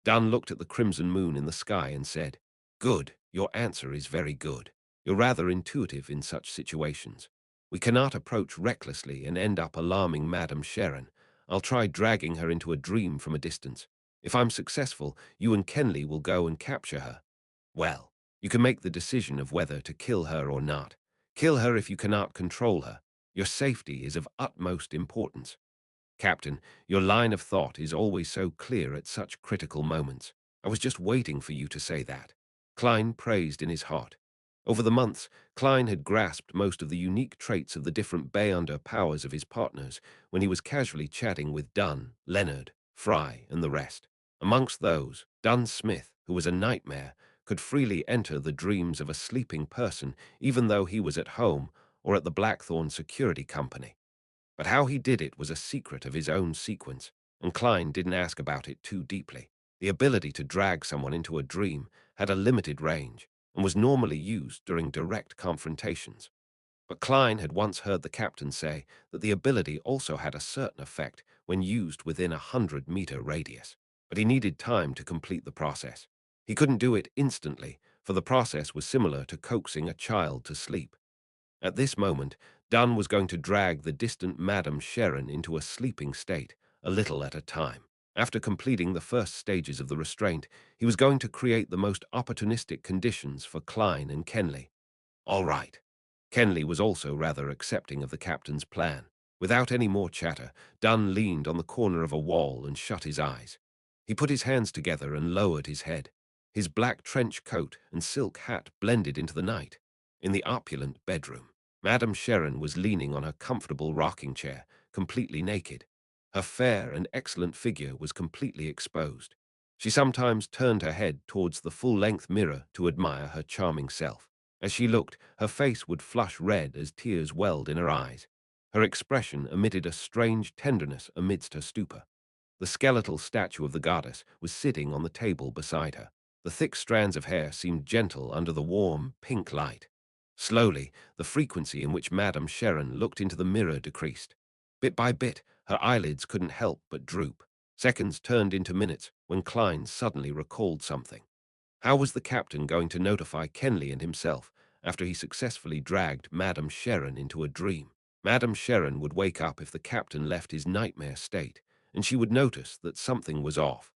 Dunn looked at the crimson moon in the sky and said, Good, your answer is very good. You're rather intuitive in such situations. We cannot approach recklessly and end up alarming Madame Sharon. I'll try dragging her into a dream from a distance. If I'm successful, you and Kenley will go and capture her. Well, you can make the decision of whether to kill her or not. Kill her if you cannot control her. Your safety is of utmost importance. Captain, your line of thought is always so clear at such critical moments. I was just waiting for you to say that. Klein praised in his heart. Over the months, Klein had grasped most of the unique traits of the different Beyonder powers of his partners when he was casually chatting with Dunn, Leonard, Fry, and the rest. Amongst those, Dunn Smith, who was a nightmare, could freely enter the dreams of a sleeping person even though he was at home or at the Blackthorn Security Company. But how he did it was a secret of his own sequence, and Klein didn't ask about it too deeply. The ability to drag someone into a dream had a limited range and was normally used during direct confrontations. But Klein had once heard the captain say that the ability also had a certain effect when used within a 100-meter radius, but he needed time to complete the process. He couldn't do it instantly, for the process was similar to coaxing a child to sleep. At this moment, Dunn was going to drag the distant Madame Sharon into a sleeping state, a little at a time. After completing the first stages of the restraint, he was going to create the most opportunistic conditions for Klein and Kenley. All right. Kenley was also rather accepting of the captain's plan. Without any more chatter, Dunn leaned on the corner of a wall and shut his eyes. He put his hands together and lowered his head. His black trench coat and silk hat blended into the night. In the opulent bedroom, Madame Sharon was leaning on her comfortable rocking chair, completely naked. Her fair and excellent figure was completely exposed. She sometimes turned her head towards the full-length mirror to admire her charming self. As she looked, her face would flush red as tears welled in her eyes. Her expression emitted a strange tenderness amidst her stupor. The skeletal statue of the goddess was sitting on the table beside her. The thick strands of hair seemed gentle under the warm, pink light. Slowly, the frequency in which Madame Sharon looked into the mirror decreased. Bit by bit, her eyelids couldn't help but droop. Seconds turned into minutes when Klein suddenly recalled something. How was the captain going to notify Kenley and himself after he successfully dragged Madame Sharon into a dream? Madame Sharon would wake up if the captain left his nightmare state, and she would notice that something was off.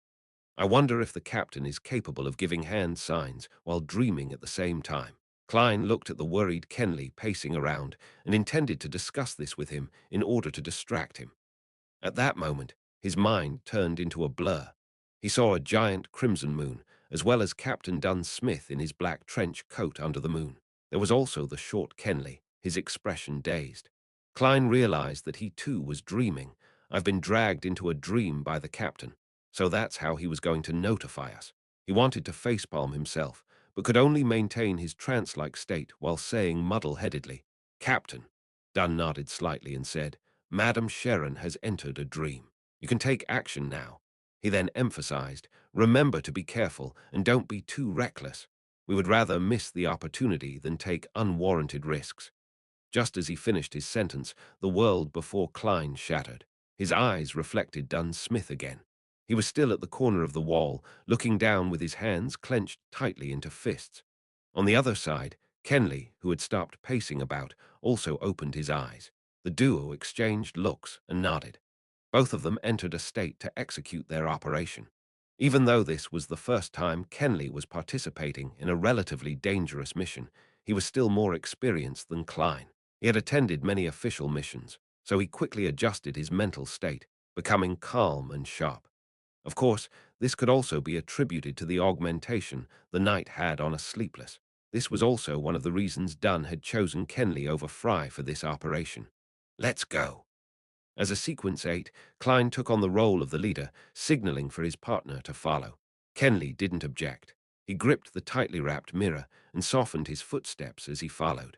I wonder if the captain is capable of giving hand signs while dreaming at the same time. Klein looked at the worried Kenley pacing around and intended to discuss this with him in order to distract him. At that moment, his mind turned into a blur. He saw a giant crimson moon, as well as Captain Dunn Smith in his black trench coat under the moon. There was also the short Kenley, his expression dazed. Klein realized that he too was dreaming. I've been dragged into a dream by the captain, so that's how he was going to notify us. He wanted to facepalm himself, but could only maintain his trance-like state while saying muddle-headedly, "Captain." Dunn nodded slightly and said, "Madame Sharon has entered a dream. You can take action now." He then emphasized, "Remember to be careful and don't be too reckless. We would rather miss the opportunity than take unwarranted risks." Just as he finished his sentence, the world before Klein shattered. His eyes reflected Dunn Smith again. He was still at the corner of the wall, looking down with his hands clenched tightly into fists. On the other side, Kenley, who had stopped pacing about, also opened his eyes. The duo exchanged looks and nodded. Both of them entered a state to execute their operation. Even though this was the first time Kenley was participating in a relatively dangerous mission, he was still more experienced than Klein. He had attended many official missions, so he quickly adjusted his mental state, becoming calm and sharp. Of course, this could also be attributed to the augmentation the knight had on a sleepless. This was also one of the reasons Dunn had chosen Kenley over Fry for this operation. "Let's go." As a sequence 8, Klein took on the role of the leader, signaling for his partner to follow. Kenley didn't object. He gripped the tightly wrapped mirror and softened his footsteps as he followed.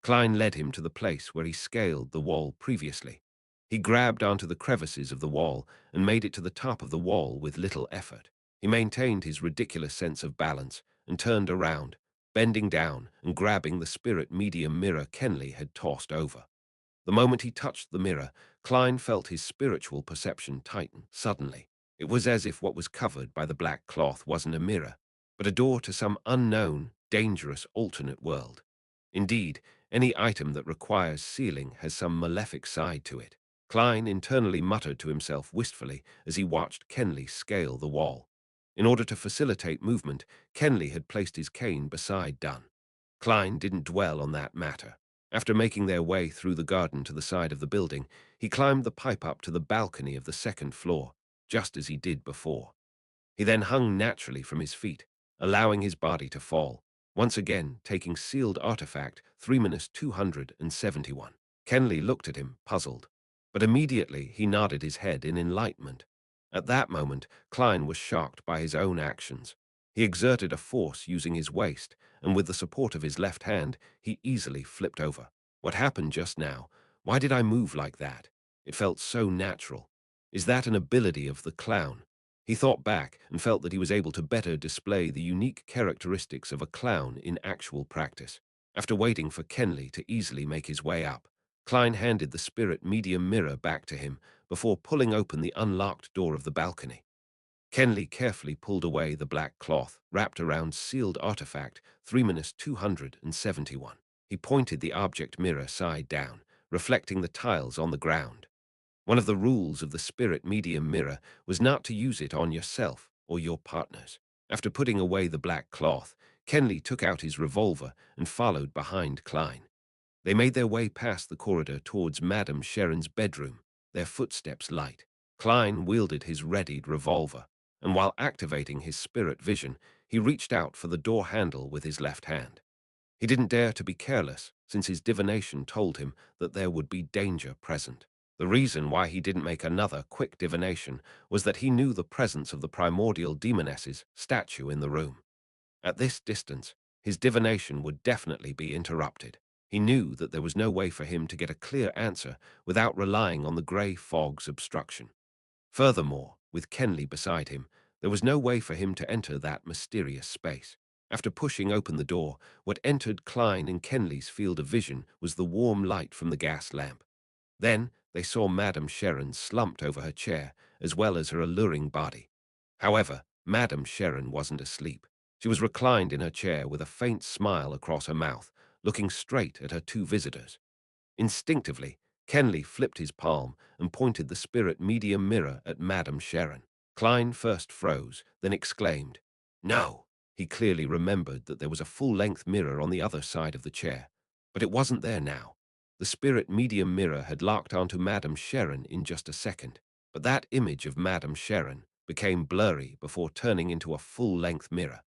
Klein led him to the place where he scaled the wall previously. He grabbed onto the crevices of the wall and made it to the top of the wall with little effort. He maintained his ridiculous sense of balance and turned around, bending down and grabbing the spirit medium mirror Kenley had tossed over. The moment he touched the mirror, Klein felt his spiritual perception tighten suddenly. It was as if what was covered by the black cloth wasn't a mirror, but a door to some unknown, dangerous alternate world. Indeed, any item that requires sealing has some malefic side to it. Klein internally muttered to himself wistfully as he watched Kenley scale the wall. In order to facilitate movement, Kenley had placed his cane beside Dunn. Klein didn't dwell on that matter. After making their way through the garden to the side of the building, he climbed the pipe up to the balcony of the second floor, just as he did before. He then hung naturally from his feet, allowing his body to fall, once again taking sealed artifact 3-271. Kenley looked at him, puzzled, but immediately he nodded his head in enlightenment. At that moment, Klein was shocked by his own actions. He exerted a force using his waist, and with the support of his left hand, he easily flipped over. What happened just now? Why did I move like that? It felt so natural. Is that an ability of the clown? He thought back and felt that he was able to better display the unique characteristics of a clown in actual practice. After waiting for Kenley to easily make his way up, Klein handed the spirit medium mirror back to him before pulling open the unlocked door of the balcony. Kenley carefully pulled away the black cloth wrapped around sealed artifact 3-271. He pointed the object mirror side down, reflecting the tiles on the ground. One of the rules of the spirit medium mirror was not to use it on yourself or your partners. After putting away the black cloth, Kenley took out his revolver and followed behind Klein. They made their way past the corridor towards Madame Sharon's bedroom, their footsteps light. Klein wielded his readied revolver, and while activating his spirit vision, he reached out for the door handle with his left hand. He didn't dare to be careless, since his divination told him that there would be danger present. The reason why he didn't make another quick divination was that he knew the presence of the primordial demoness's statue in the room. At this distance, his divination would definitely be interrupted. He knew that there was no way for him to get a clear answer without relying on the grey fog's obstruction. Furthermore, with Kenley beside him, there was no way for him to enter that mysterious space. After pushing open the door, what entered Klein and Kenley's field of vision was the warm light from the gas lamp. Then they saw Madame Sharon slumped over her chair, as well as her alluring body. However, Madame Sharon wasn't asleep. She was reclined in her chair with a faint smile across her mouth, looking straight at her two visitors. Instinctively, Kenley flipped his palm and pointed the spirit medium mirror at Madame Sharon. Klein first froze, then exclaimed, "No!" He clearly remembered that there was a full-length mirror on the other side of the chair, but it wasn't there now. The spirit medium mirror had locked onto Madame Sharon in just a second, but that image of Madame Sharon became blurry before turning into a full-length mirror.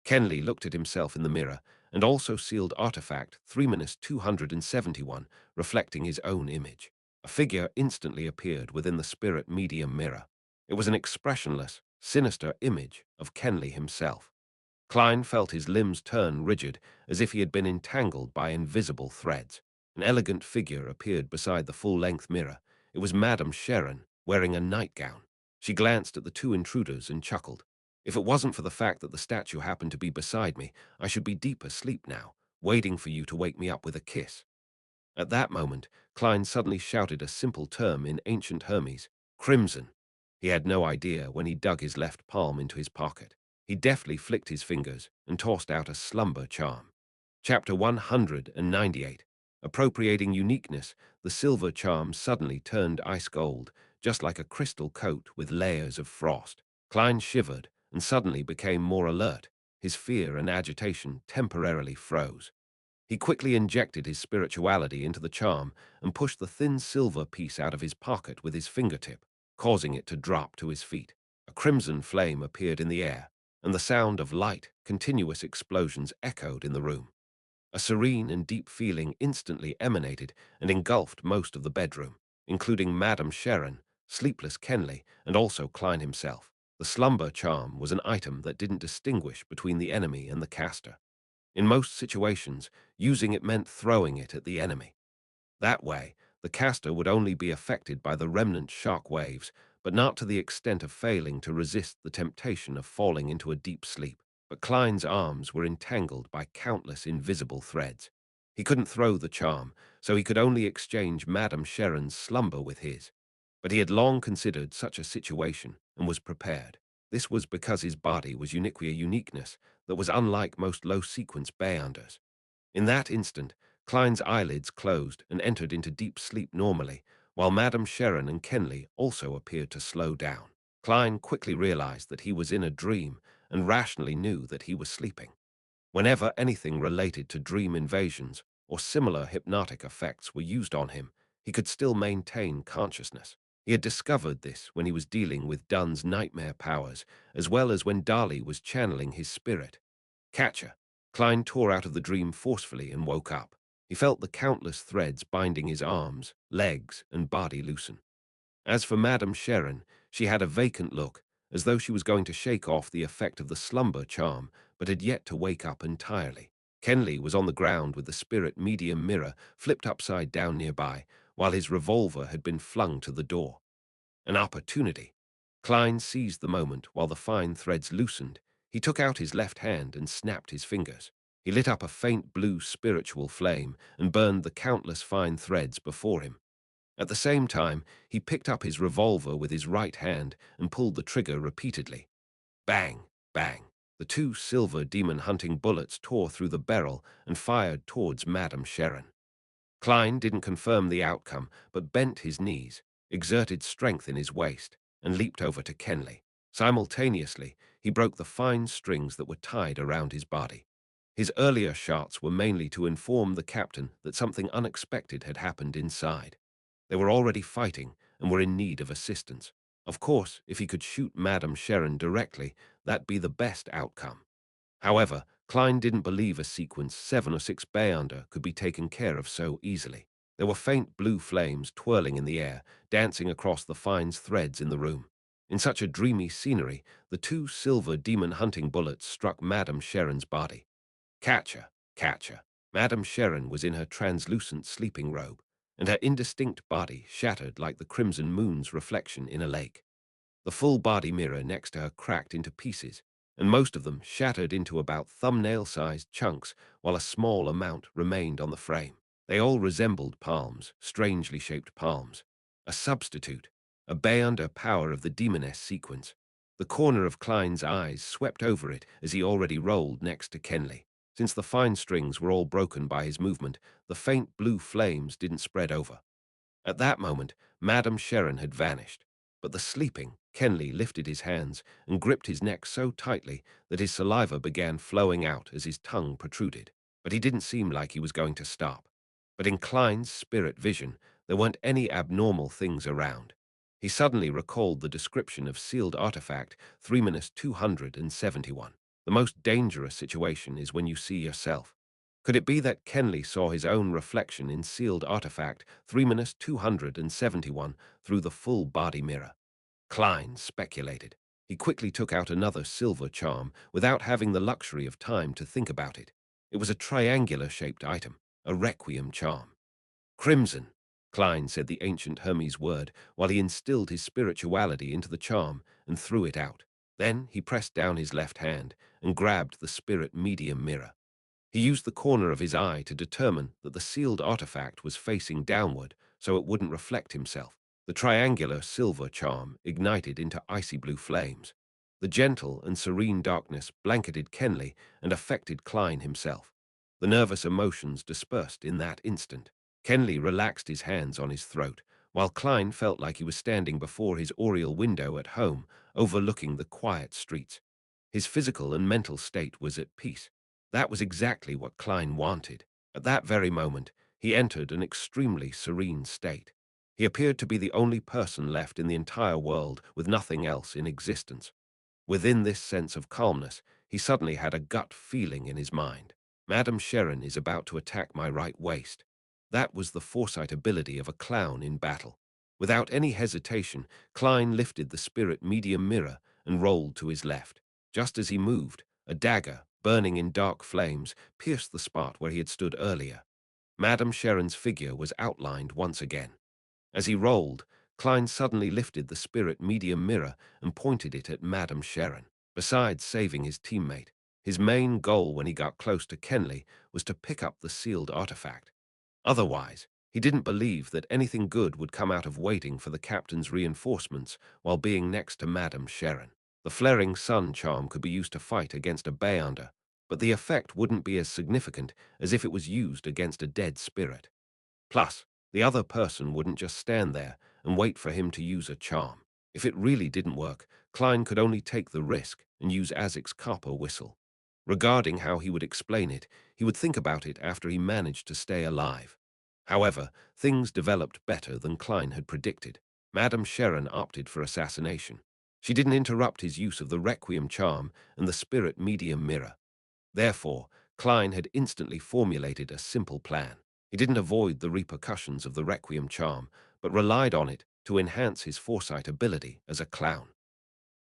Kenley looked at himself in the mirror and also sealed artifact 3-271, reflecting his own image. A figure instantly appeared within the spirit medium mirror. It was an expressionless, sinister image of Kenley himself. Klein felt his limbs turn rigid, as if he had been entangled by invisible threads. An elegant figure appeared beside the full-length mirror. It was Madame Sharon, wearing a nightgown. She glanced at the two intruders and chuckled. If it wasn't for the fact that the statue happened to be beside me, I should be deep asleep now, waiting for you to wake me up with a kiss. At that moment, Klein suddenly shouted a simple term in ancient Hermes, crimson. He had no idea when he dug his left palm into his pocket. He deftly flicked his fingers and tossed out a slumber charm. Chapter 198. Appropriating uniqueness, the silver charm suddenly turned ice gold, just like a crystal coat with layers of frost. Klein shivered and suddenly became more alert. His fear and agitation temporarily froze. He quickly injected his spirituality into the charm and pushed the thin silver piece out of his pocket with his fingertip, causing it to drop to his feet. A crimson flame appeared in the air, and the sound of light, continuous explosions echoed in the room. A serene and deep feeling instantly emanated and engulfed most of the bedroom, including Madame Sharon, sleepless Kenley, and also Klein himself. The slumber charm was an item that didn't distinguish between the enemy and the caster. In most situations, using it meant throwing it at the enemy. That way, the caster would only be affected by the remnant shock waves, but not to the extent of failing to resist the temptation of falling into a deep sleep. But Klein's arms were entangled by countless invisible threads. He couldn't throw the charm, so he could only exchange Madame Sharon's slumber with his. But he had long considered such a situation and was prepared. This was because his body was uniquely a uniqueness that was unlike most low-sequence Beyonders. In that instant, Klein's eyelids closed and entered into deep sleep normally, while Madame Sharon and Kenley also appeared to slow down. Klein quickly realized that he was in a dream and rationally knew that he was sleeping. Whenever anything related to dream invasions or similar hypnotic effects were used on him, he could still maintain consciousness. He had discovered this when he was dealing with Dunn's nightmare powers, as well as when Dali was channeling his spirit. Catcher. Klein tore out of the dream forcefully and woke up. He felt the countless threads binding his arms, legs, and body loosen. As for Madame Sharon, she had a vacant look, as though she was going to shake off the effect of the slumber charm, but had yet to wake up entirely. Kenley was on the ground with the spirit medium mirror flipped upside down nearby, while his revolver had been flung to the door. An opportunity. Klein seized the moment while the fine threads loosened. He took out his left hand and snapped his fingers. He lit up a faint blue spiritual flame and burned the countless fine threads before him. At the same time, he picked up his revolver with his right hand and pulled the trigger repeatedly. Bang, bang. The two silver demon-hunting bullets tore through the barrel and fired towards Madame Sharon. Klein didn't confirm the outcome, but bent his knees, exerted strength in his waist, and leaped over to Kenley. Simultaneously, he broke the fine strings that were tied around his body. His earlier shots were mainly to inform the captain that something unexpected had happened inside. They were already fighting and were in need of assistance. Of course, if he could shoot Madame Sharon directly, that'd be the best outcome. However, Klein didn't believe a sequence 7 or 6 Beyonder could be taken care of so easily. There were faint blue flames twirling in the air, dancing across the fine threads in the room. In such a dreamy scenery, the two silver demon-hunting bullets struck Madame Sharon's body. Catcher, catcher. Madame Sharon was in her translucent sleeping robe, and her indistinct body shattered like the crimson moon's reflection in a lake. The full body mirror next to her cracked into pieces, and most of them shattered into about thumbnail-sized chunks, while a small amount remained on the frame. They all resembled palms, strangely shaped palms. A substitute, a Beyonder power of the demoness sequence. The corner of Klein's eyes swept over it as he already rolled next to Kenley. Since the fine strings were all broken by his movement, the faint blue flames didn't spread over. At that moment, Madame Sharon had vanished. But the sleeping, Kenley lifted his hands and gripped his neck so tightly that his saliva began flowing out as his tongue protruded. But he didn't seem like he was going to stop. But in Klein's spirit vision, there weren't any abnormal things around. He suddenly recalled the description of sealed artifact 3-271. The most dangerous situation is when you see yourself. Could it be that Kenley saw his own reflection in sealed artifact 3-271 through the full body mirror? Klein speculated. He quickly took out another silver charm without having the luxury of time to think about it. It was a triangular-shaped item, a requiem charm. Crimson, Klein said the ancient Hermes word while he instilled his spirituality into the charm and threw it out. Then he pressed down his left hand and grabbed the spirit medium mirror. He used the corner of his eye to determine that the sealed artifact was facing downward so it wouldn't reflect himself. The triangular silver charm ignited into icy blue flames. The gentle and serene darkness blanketed Kenley and affected Klein himself. The nervous emotions dispersed in that instant. Kenley relaxed his hands on his throat, while Klein felt like he was standing before his oriel window at home, overlooking the quiet streets. His physical and mental state was at peace. That was exactly what Klein wanted. At that very moment, he entered an extremely serene state. He appeared to be the only person left in the entire world with nothing else in existence. Within this sense of calmness, he suddenly had a gut feeling in his mind. Madame Sharon is about to attack my right waist. That was the foresight ability of a clown in battle. Without any hesitation, Klein lifted the spirit medium mirror and rolled to his left. Just as he moved, a dagger, burning in dark flames, pierced the spot where he had stood earlier. Madame Sharon's figure was outlined once again. As he rolled, Klein suddenly lifted the spirit medium mirror and pointed it at Madame Sharon. Besides saving his teammate, his main goal when he got close to Kenley was to pick up the sealed artifact. Otherwise, he didn't believe that anything good would come out of waiting for the captain's reinforcements while being next to Madame Sharon. The flaring sun charm could be used to fight against a Beyonder, but the effect wouldn't be as significant as if it was used against a dead spirit. Plus, the other person wouldn't just stand there and wait for him to use a charm. If it really didn't work, Klein could only take the risk and use Azic's copper whistle. Regarding how he would explain it, he would think about it after he managed to stay alive. However, things developed better than Klein had predicted. Madame Sharon opted for assassination. She didn't interrupt his use of the Requiem charm and the spirit medium mirror. Therefore, Klein had instantly formulated a simple plan. He didn't avoid the repercussions of the Requiem charm, but relied on it to enhance his foresight ability as a clown.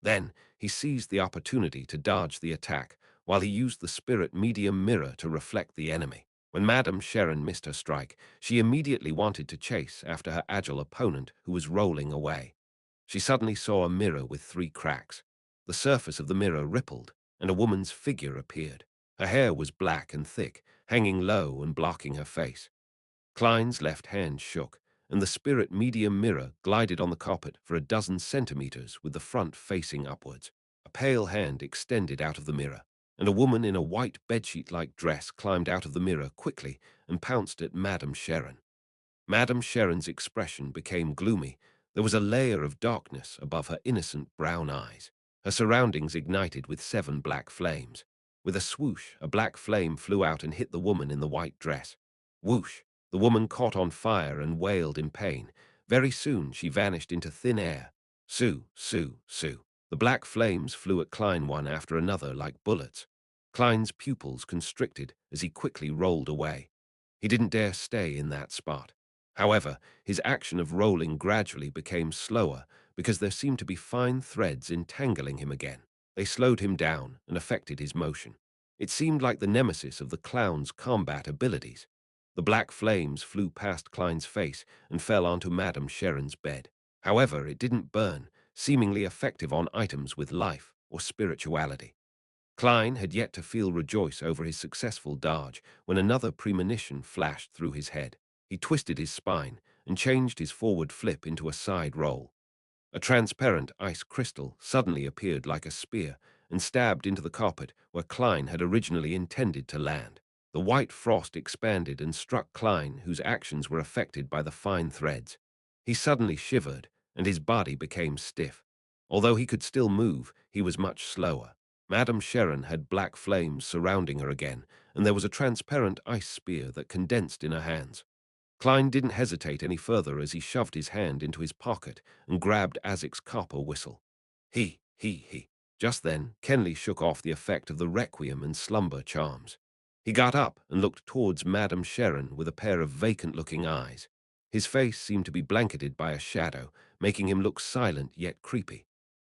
Then, he seized the opportunity to dodge the attack, while he used the spirit medium mirror to reflect the enemy. When Madame Sharon missed her strike, she immediately wanted to chase after her agile opponent who was rolling away. She suddenly saw a mirror with 3 cracks. The surface of the mirror rippled, and a woman's figure appeared. Her hair was black and thick, hanging low and blocking her face. Klein's left hand shook, and the spirit medium mirror glided on the carpet for a dozen centimeters with the front facing upwards. A pale hand extended out of the mirror, and a woman in a white bedsheet-like dress climbed out of the mirror quickly and pounced at Madame Sharon. Madame Sharon's expression became gloomy. There was a layer of darkness above her innocent brown eyes. Her surroundings ignited with 7 black flames. With a swoosh, a black flame flew out and hit the woman in the white dress. Whoosh! The woman caught on fire and wailed in pain. Very soon she vanished into thin air. Sue, Sue, Sue. The black flames flew at Klein one after another like bullets. Klein's pupils constricted as he quickly rolled away. He didn't dare stay in that spot. However, his action of rolling gradually became slower because there seemed to be fine threads entangling him again. They slowed him down and affected his motion. It seemed like the nemesis of the clown's combat abilities. The black flames flew past Klein's face and fell onto Madame Sharon's bed. However, it didn't burn, seemingly effective on items with life or spirituality. Klein had yet to feel rejoice over his successful dodge when another premonition flashed through his head. He twisted his spine and changed his forward flip into a side roll. A transparent ice crystal suddenly appeared like a spear and stabbed into the carpet where Klein had originally intended to land. The white frost expanded and struck Klein, whose actions were affected by the fine threads. He suddenly shivered, and his body became stiff. Although he could still move, he was much slower. Madame Sharon had black flames surrounding her again, and there was a transparent ice spear that condensed in her hands. Klein didn't hesitate any further as he shoved his hand into his pocket and grabbed Azic's copper whistle. He. Just then, Kenley shook off the effect of the requiem and slumber charms. He got up and looked towards Madame Sharon with a pair of vacant-looking eyes. His face seemed to be blanketed by a shadow, making him look silent yet creepy.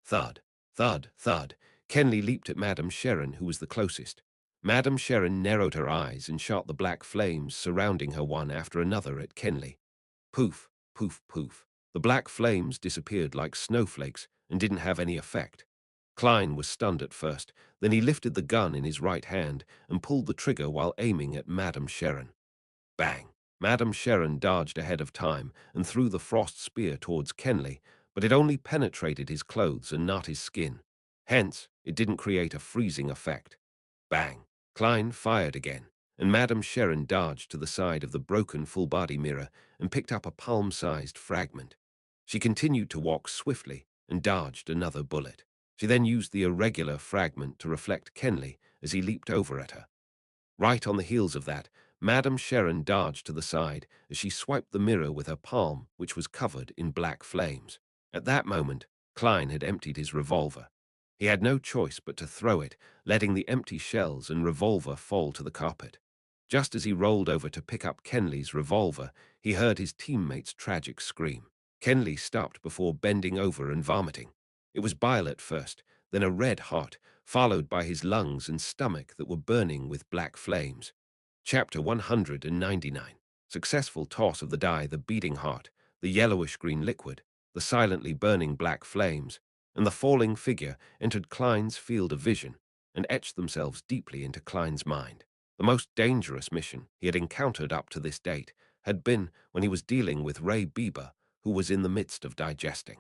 Thud, thud. Kenley leaped at Madame Sharon, who was the closest. Madame Sharon narrowed her eyes and shot the black flames surrounding her one after another at Kenley. Poof, poof. The black flames disappeared like snowflakes and didn't have any effect. Klein was stunned at first, then he lifted the gun in his right hand and pulled the trigger while aiming at Madame Sharon. Bang! Madame Sharon dodged ahead of time and threw the frost spear towards Kenley, but it only penetrated his clothes and not his skin. Hence, it didn't create a freezing effect. Bang! Klein fired again, and Madame Sharon dodged to the side of the broken full-body mirror and picked up a palm-sized fragment. She continued to walk swiftly and dodged another bullet. She then used the irregular fragment to reflect Kenley as he leaped over at her. Right on the heels of that, Madame Sharon dodged to the side as she swiped the mirror with her palm, which was covered in black flames. At that moment, Klein had emptied his revolver. He had no choice but to throw it, letting the empty shells and revolver fall to the carpet. Just as he rolled over to pick up Kenley's revolver, he heard his teammate's tragic scream. Kenley stopped before bending over and vomiting. It was bile at first, then a red heart, followed by his lungs and stomach that were burning with black flames. Chapter 199. Successful toss of the die, the beating heart, the yellowish-green liquid, the silently burning black flames, and the falling figure entered Klein's field of vision and etched themselves deeply into Klein's mind. The most dangerous mission he had encountered up to this date had been when he was dealing with Ray Bieber, who was in the midst of digesting.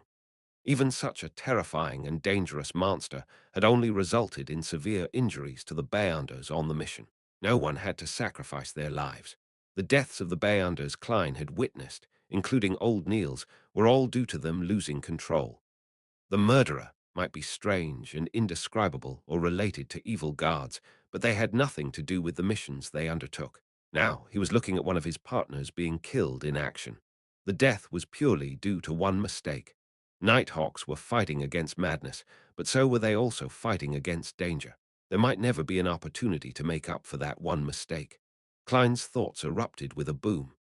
Even such a terrifying and dangerous monster had only resulted in severe injuries to the Beyonders on the mission. No one had to sacrifice their lives. The deaths of the Beyonders Klein had witnessed, including Old Niels, were all due to them losing control. The murderer might be strange and indescribable or related to evil gods, but they had nothing to do with the missions they undertook. Now he was looking at one of his partners being killed in action. The death was purely due to one mistake. Nighthawks were fighting against madness, but so were they also fighting against danger. There might never be an opportunity to make up for that one mistake. Klein's thoughts erupted with a boom.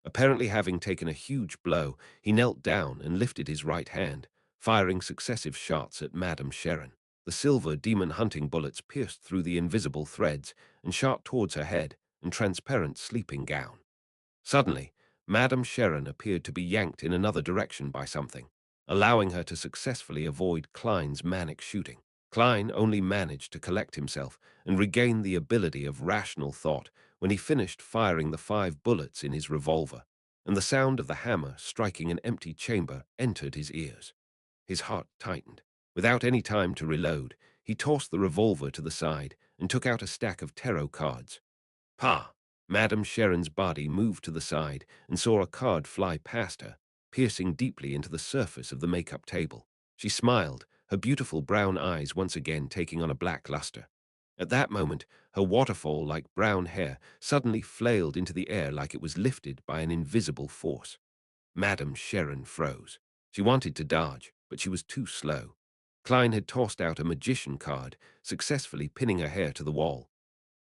Apparently having taken a huge blow, he knelt down and lifted his right hand, firing successive shots at Madame Sharon. The silver demon hunting bullets pierced through the invisible threads and shot towards her head and transparent sleeping gown. Suddenly, Madame Sharon appeared to be yanked in another direction by something, allowing her to successfully avoid Klein's manic shooting. Klein only managed to collect himself and regain the ability of rational thought when he finished firing the 5 bullets in his revolver, and the sound of the hammer striking an empty chamber entered his ears. His heart tightened. Without any time to reload, he tossed the revolver to the side and took out a stack of tarot cards. Pa! Madame Sharon's body moved to the side and saw a card fly past her, piercing deeply into the surface of the makeup table. She smiled, her beautiful brown eyes once again taking on a black luster. At that moment, her waterfall-like brown hair suddenly flailed into the air like it was lifted by an invisible force. Madame Sharon froze. She wanted to dodge, but she was too slow. Klein had tossed out a magician card, successfully pinning her hair to the wall.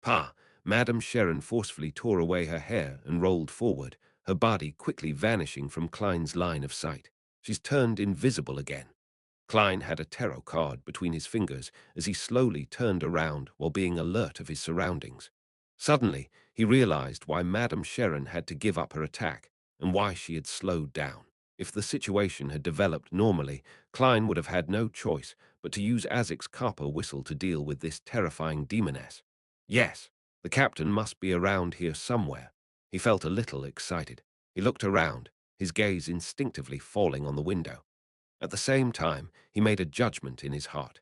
Pa! Madame Sharon forcefully tore away her hair and rolled forward, her body quickly vanishing from Klein's line of sight. She's turned invisible again. Klein had a tarot card between his fingers as he slowly turned around while being alert of his surroundings. Suddenly, he realized why Madame Sharon had to give up her attack and why she had slowed down. If the situation had developed normally, Klein would have had no choice but to use Azic's copper whistle to deal with this terrifying demoness. Yes, the captain must be around here somewhere. He felt a little excited. He looked around, his gaze instinctively falling on the window. At the same time, he made a judgment in his heart.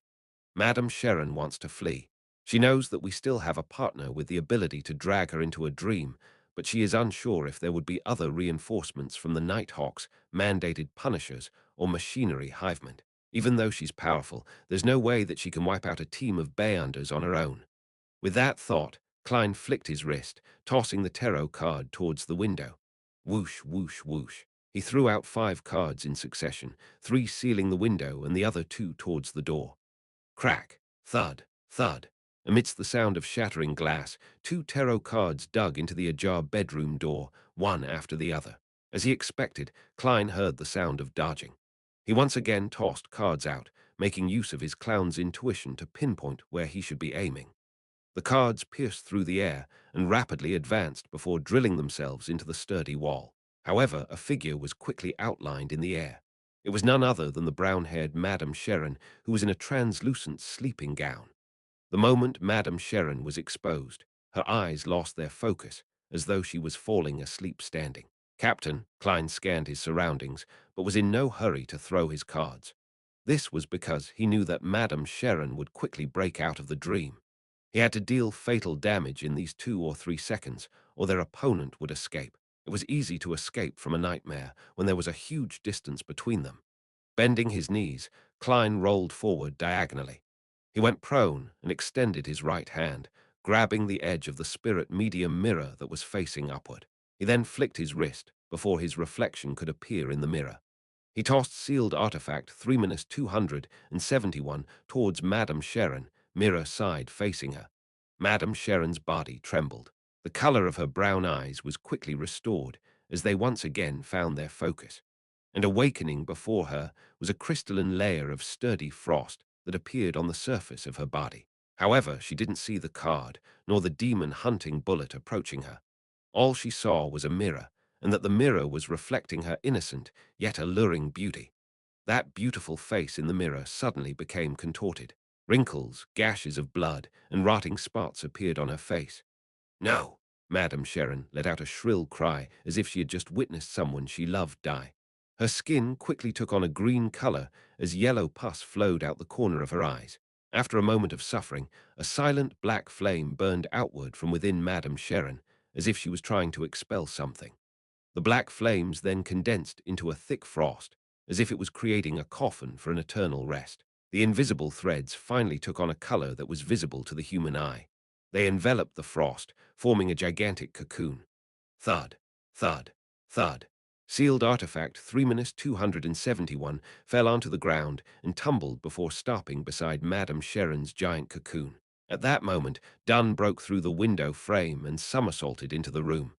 Madame Sharon wants to flee. She knows that we still have a partner with the ability to drag her into a dream, but she is unsure if there would be other reinforcements from the Nighthawks, mandated punishers, or machinery hivemen. Even though she's powerful, there's no way that she can wipe out a team of Bayunders on her own. With that thought, Klein flicked his wrist, tossing the tarot card towards the window. Whoosh, whoosh, whoosh. He threw out 5 cards in succession, 3 sealing the window and the other 2 towards the door. Crack, thud, thud. Amidst the sound of shattering glass, 2 tarot cards dug into the ajar bedroom door, one after the other. As he expected, Klein heard the sound of dodging. He once again tossed cards out, making use of his clown's intuition to pinpoint where he should be aiming. The cards pierced through the air and rapidly advanced before drilling themselves into the sturdy wall. However, a figure was quickly outlined in the air. It was none other than the brown-haired Madame Sharon, who was in a translucent sleeping gown. The moment Madame Sharon was exposed, her eyes lost their focus, as though she was falling asleep standing. Captain Klein scanned his surroundings, but was in no hurry to throw his cards. This was because he knew that Madame Sharon would quickly break out of the dream. He had to deal fatal damage in these 2 or 3 seconds, or their opponent would escape. It was easy to escape from a nightmare when there was a huge distance between them. Bending his knees, Klein rolled forward diagonally. He went prone and extended his right hand, grabbing the edge of the spirit medium mirror that was facing upward. He then flicked his wrist before his reflection could appear in the mirror. He tossed sealed artifact 3-271 towards Madame Sharon, mirror side facing her. Madame Sharon's body trembled. The color of her brown eyes was quickly restored as they once again found their focus. And awakening before her was a crystalline layer of sturdy frost that appeared on the surface of her body. However, she didn't see the card, nor the demon-hunting bullet approaching her. All she saw was a mirror, and that the mirror was reflecting her innocent, yet alluring beauty. That beautiful face in the mirror suddenly became contorted. Wrinkles, gashes of blood, and rotting spots appeared on her face. No! Madame Sharon let out a shrill cry as if she had just witnessed someone she loved die. Her skin quickly took on a green color as yellow pus flowed out the corner of her eyes. After a moment of suffering, a silent black flame burned outward from within Madame Sharon, as if she was trying to expel something. The black flames then condensed into a thick frost, as if it was creating a coffin for an eternal rest. The invisible threads finally took on a color that was visible to the human eye. They enveloped the frost, forming a gigantic cocoon. Thud, thud, thud. Sealed artifact 3-271 fell onto the ground and tumbled before stopping beside Madame Sharon's giant cocoon. At that moment, Dunn broke through the window frame and somersaulted into the room.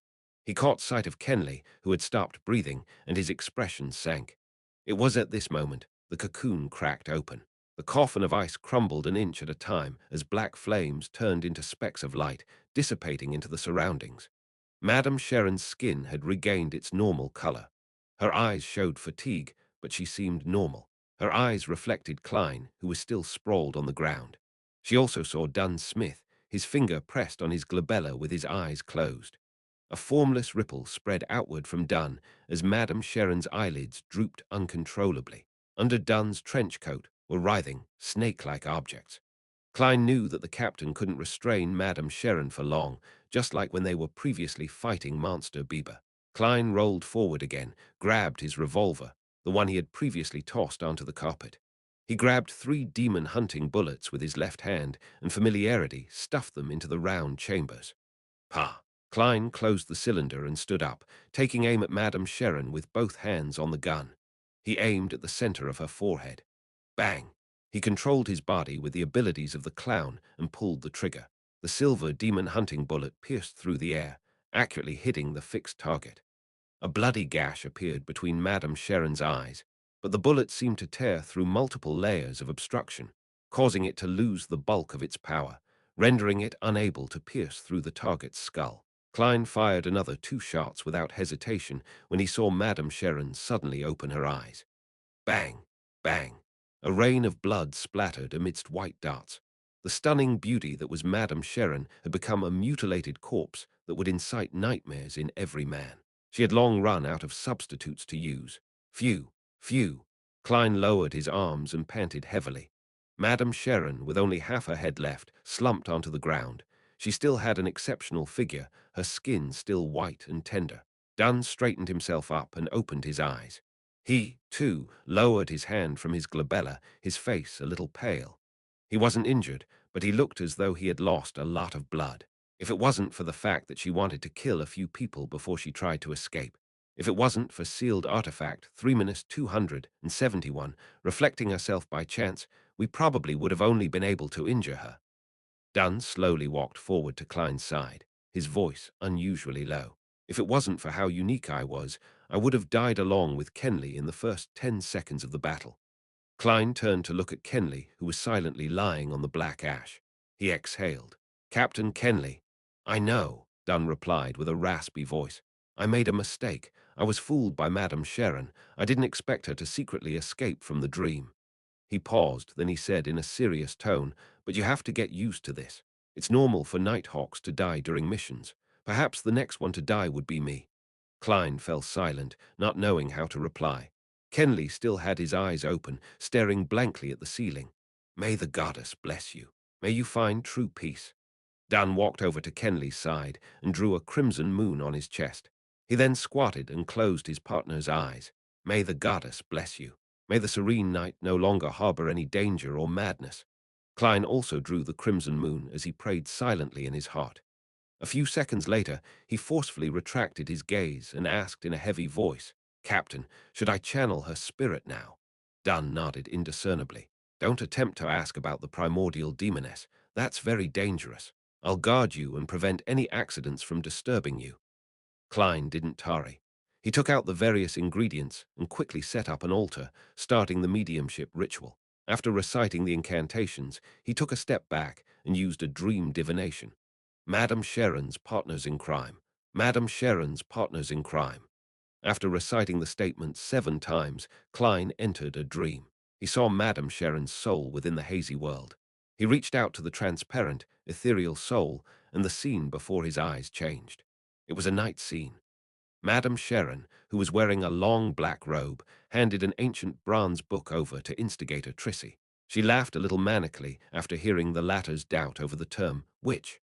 He caught sight of Kenley, who had stopped breathing, and his expression sank. It was at this moment the cocoon cracked open. The coffin of ice crumbled an inch at a time as black flames turned into specks of light, dissipating into the surroundings. Madame Sharon's skin had regained its normal color. Her eyes showed fatigue, but she seemed normal. Her eyes reflected Klein, who was still sprawled on the ground. She also saw Dunn Smith, his finger pressed on his glabella with his eyes closed. A formless ripple spread outward from Dunn as Madame Sharon's eyelids drooped uncontrollably. Under Dunn's trench coat were writhing, snake-like objects. Klein knew that the captain couldn't restrain Madame Sharon for long, just like when they were previously fighting Monster Bieber. Klein rolled forward again, grabbed his revolver, the one he had previously tossed onto the carpet. He grabbed 3 demon-hunting bullets with his left hand and familiarity stuffed them into the round chambers. Pa! Klein closed the cylinder and stood up, taking aim at Madame Sharon with both hands on the gun. He aimed at the center of her forehead. Bang! He controlled his body with the abilities of the clown and pulled the trigger. The silver demon-hunting bullet pierced through the air, accurately hitting the fixed target. A bloody gash appeared between Madame Sharon's eyes, but the bullet seemed to tear through multiple layers of obstruction, causing it to lose the bulk of its power, rendering it unable to pierce through the target's skull. Klein fired another 2 shots without hesitation when he saw Madame Sharon suddenly open her eyes. Bang! Bang! A rain of blood splattered amidst white darts. The stunning beauty that was Madame Sharon had become a mutilated corpse that would incite nightmares in every man. She had long run out of substitutes to use. Phew! Phew! Klein lowered his arms and panted heavily. Madame Sharon, with only half her head left, slumped onto the ground. She still had an exceptional figure, her skin still white and tender. Dunn straightened himself up and opened his eyes. He, too, lowered his hand from his glabella, his face a little pale. He wasn't injured, but he looked as though he had lost a lot of blood. If it wasn't for the fact that she wanted to kill a few people before she tried to escape, if it wasn't for sealed artifact 3-271 reflecting herself by chance, we probably would have only been able to injure her. Dunn slowly walked forward to Klein's side, his voice unusually low. If it wasn't for how unique I was, I would have died along with Kenley in the first 10 seconds of the battle. Klein turned to look at Kenley, who was silently lying on the black ash. He exhaled. Captain Kenley. I know, Dunn replied with a raspy voice. I made a mistake. I was fooled by Madame Sharon. I didn't expect her to secretly escape from the dream. He paused, then he said in a serious tone, but you have to get used to this. It's normal for Nighthawks to die during missions. Perhaps the next one to die would be me. Klein fell silent, not knowing how to reply. Kenley still had his eyes open, staring blankly at the ceiling. May the goddess bless you. May you find true peace. Dan walked over to Kenley's side and drew a crimson moon on his chest. He then squatted and closed his partner's eyes. May the goddess bless you. May the serene night no longer harbor any danger or madness. Klein also drew the crimson moon as he prayed silently in his heart. A few seconds later, he forcefully retracted his gaze and asked in a heavy voice, Captain, should I channel her spirit now? Dunn nodded indiscernibly. Don't attempt to ask about the primordial demoness. That's very dangerous. I'll guard you and prevent any accidents from disturbing you. Klein didn't tarry. He took out the various ingredients and quickly set up an altar, starting the mediumship ritual. After reciting the incantations, he took a step back and used a dream divination. Madame Sharon's partners in crime. Madame Sharon's partners in crime. After reciting the statement 7 times, Klein entered a dream. He saw Madame Sharon's soul within the hazy world. He reached out to the transparent, ethereal soul, and the scene before his eyes changed. It was a night scene. Madame Sharon, who was wearing a long black robe, handed an ancient bronze book over to instigator Trissy. She laughed a little manically after hearing the latter's doubt over the term witch.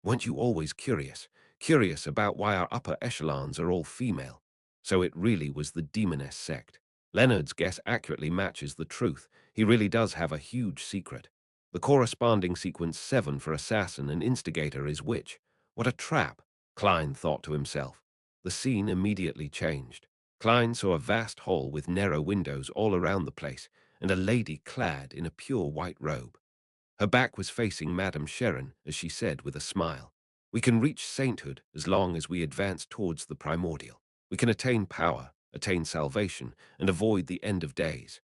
Weren't you always curious? Curious about why our upper echelons are all female? So it really was the demoness sect. Leonard's guess accurately matches the truth. He really does have a huge secret. The corresponding sequence 7 for assassin and instigator is witch. What a trap, Klein thought to himself. The scene immediately changed. Klein saw a vast hall with narrow windows all around the place, and a lady clad in a pure white robe. Her back was facing Madame Sharon as she said with a smile, We can reach sainthood as long as we advance towards the primordial. We can attain power, attain salvation, and avoid the end of days.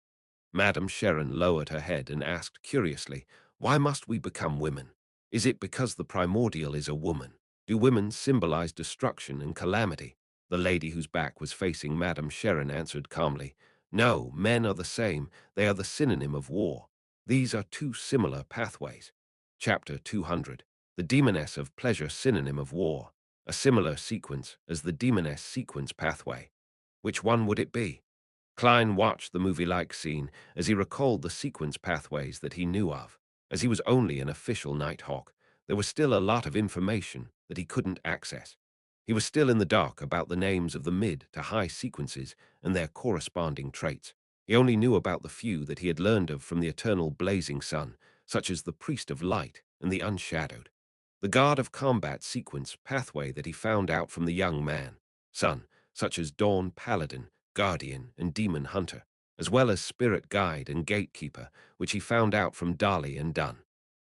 Madame Sharon lowered her head and asked curiously, Why must we become women? Is it because the primordial is a woman? Do women symbolize destruction and calamity? The lady whose back was facing Madame Sharon answered calmly, No, men are the same. They are the synonym of war. These are 2 similar pathways. Chapter 200. The demoness of pleasure synonym of war. A similar sequence as the demoness sequence pathway. Which one would it be? Klein watched the movie-like scene as he recalled the sequence pathways that he knew of. As he was only an official Nighthawk, there was still a lot of information that he couldn't access. He was still in the dark about the names of the mid to high sequences and their corresponding traits. He only knew about the few that he had learned of from the eternal blazing sun, such as the Priest of Light and the Unshadowed. The God of Combat sequence pathway that he found out from the young man, son, such as Dawn Paladin, Guardian, and Demon Hunter, as well as Spirit Guide and Gatekeeper, which he found out from Dali and Dunn.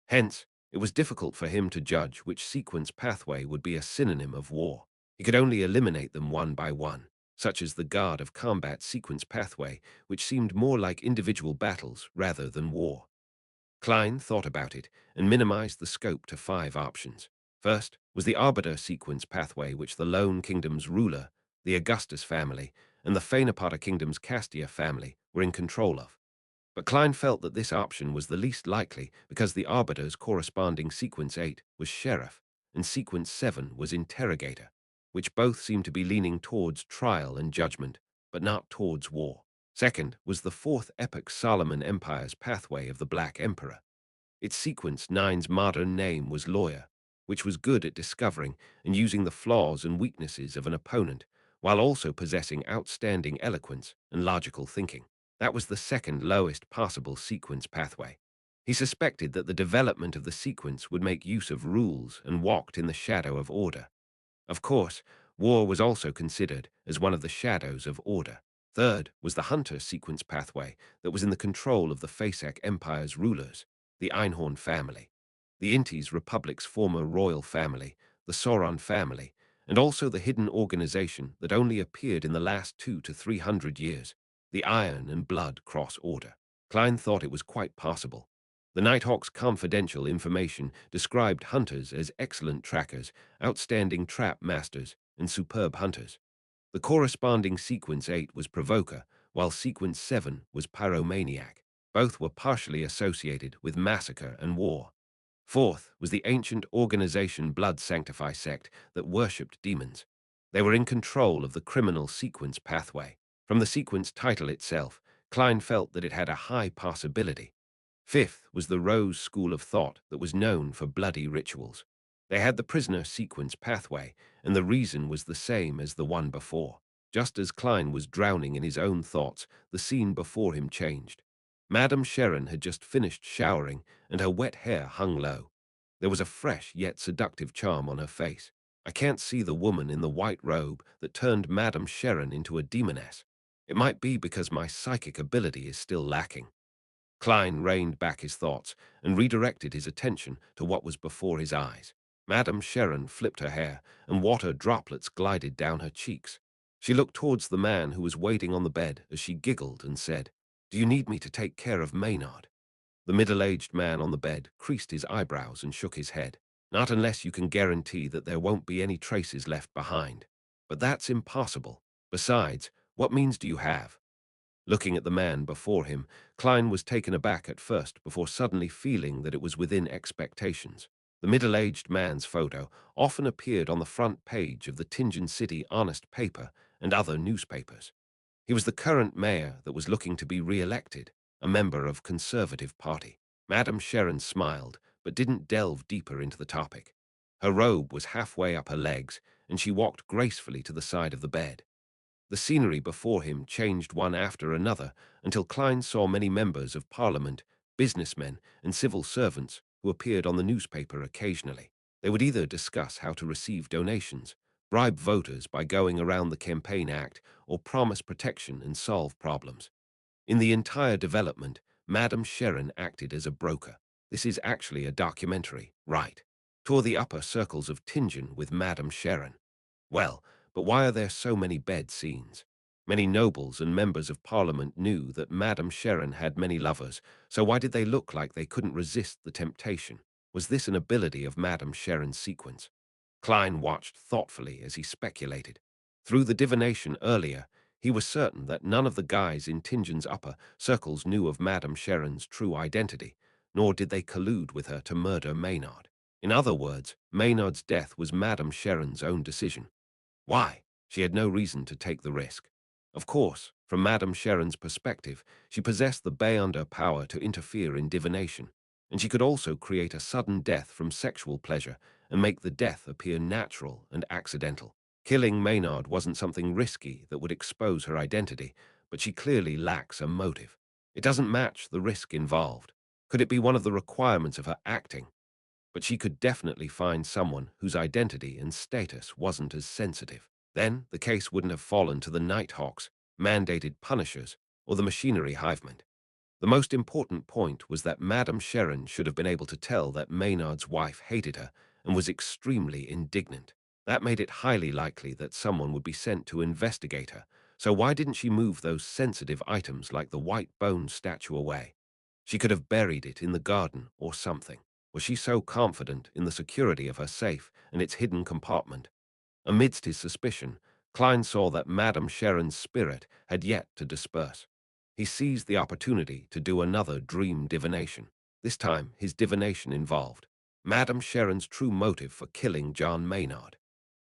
Hence, it was difficult for him to judge which sequence pathway would be a synonym of war. He could only eliminate them one by one, such as the Guard of Combat sequence pathway, which seemed more like individual battles rather than war. Klein thought about it and minimized the scope to 5 options. First, was the Arbiter sequence pathway which the Lone Kingdom's ruler, the Augustus family, and the Phaenopata Kingdom's Castia family were in control of. But Klein felt that this option was the least likely because the Arbiter's corresponding Sequence 8 was Sheriff and Sequence 7 was Interrogator, which both seemed to be leaning towards trial and judgment, but not towards war. Second was the fourth epoch Solomon Empire's pathway of the Black Emperor. Its Sequence 9's modern name was Lawyer, which was good at discovering and using the flaws and weaknesses of an opponent, while also possessing outstanding eloquence and logical thinking. That was the second lowest possible sequence pathway. He suspected that the development of the sequence would make use of rules and walked in the shadow of order. Of course, war was also considered as one of the shadows of order. Third was the Hunter sequence pathway that was in the control of the Fasek Empire's rulers, the Einhorn family, the Intes Republic's former royal family, the Sauron family, and also the hidden organization that only appeared in the last 200 to 300 years, the Iron and Blood Cross Order. Klein thought it was quite possible. The Nighthawk's confidential information described hunters as excellent trackers, outstanding trap masters, and superb hunters. The corresponding Sequence 8 was Provoker, while Sequence 7 was Pyromaniac. Both were partially associated with massacre and war. Fourth was the ancient organization Blood Sanctify sect that worshipped demons. They were in control of the criminal sequence pathway. From the sequence title itself, Klein felt that it had a high possibility. Fifth was the Rose School of Thought that was known for bloody rituals. They had the prisoner sequence pathway, and the reason was the same as the one before. Just as Klein was drowning in his own thoughts, the scene before him changed. Madame Sharon had just finished showering, and her wet hair hung low. There was a fresh yet seductive charm on her face. I can't see the woman in the white robe that turned Madame Sharon into a demoness. It might be because my psychic ability is still lacking. Klein reined back his thoughts and redirected his attention to what was before his eyes. Madame Sharon flipped her hair, and water droplets glided down her cheeks. She looked towards the man who was waiting on the bed as she giggled and said, "Do you need me to take care of Maynard?" The middle-aged man on the bed creased his eyebrows and shook his head. "Not unless you can guarantee that there won't be any traces left behind. But that's impossible. Besides, what means do you have?" Looking at the man before him, Klein was taken aback at first before suddenly feeling that it was within expectations. The middle-aged man's photo often appeared on the front page of the Tingen City Honest paper and other newspapers. He was the current mayor that was looking to be re-elected, a member of Conservative Party. Madame Sharon smiled, but didn't delve deeper into the topic. Her robe was halfway up her legs, and she walked gracefully to the side of the bed. The scenery before him changed one after another until Klein saw many members of Parliament, businessmen, and civil servants who appeared on the newspaper occasionally. They would either discuss how to receive donations, bribe voters by going around the Campaign Act, or promise protection and solve problems. In the entire development, Madame Sharon acted as a broker. This is actually a documentary, right? Tour the upper circles of Tingen with Madame Sharon. Well, but why are there so many bed scenes? Many nobles and members of parliament knew that Madame Sharon had many lovers, so why did they look like they couldn't resist the temptation? Was this an ability of Madame Sharon's sequence? Klein watched thoughtfully as he speculated. Through the divination earlier, he was certain that none of the guys in Tingen's upper circles knew of Madame Sharon's true identity, nor did they collude with her to murder Maynard. In other words, Maynard's death was Madame Sharon's own decision. Why? She had no reason to take the risk. Of course, from Madame Sharon's perspective, she possessed the beyonder power to interfere in divination, and she could also create a sudden death from sexual pleasure and make the death appear natural and accidental. Killing Maynard wasn't something risky that would expose her identity, but she clearly lacks a motive. It doesn't match the risk involved. Could it be one of the requirements of her acting? But she could definitely find someone whose identity and status wasn't as sensitive. Then the case wouldn't have fallen to the Nighthawks, mandated punishers, or the machinery hivemen. The most important point was that Madame Sharon should have been able to tell that Maynard's wife hated her and was extremely indignant. That made it highly likely that someone would be sent to investigate her, so why didn't she move those sensitive items like the white bone statue away? She could have buried it in the garden or something. Was she so confident in the security of her safe and its hidden compartment? Amidst his suspicion, Klein saw that Madame Sharon's spirit had yet to disperse. He seized the opportunity to do another dream divination. This time, his divination involved Madame Sharon's true motive for killing John Maynard.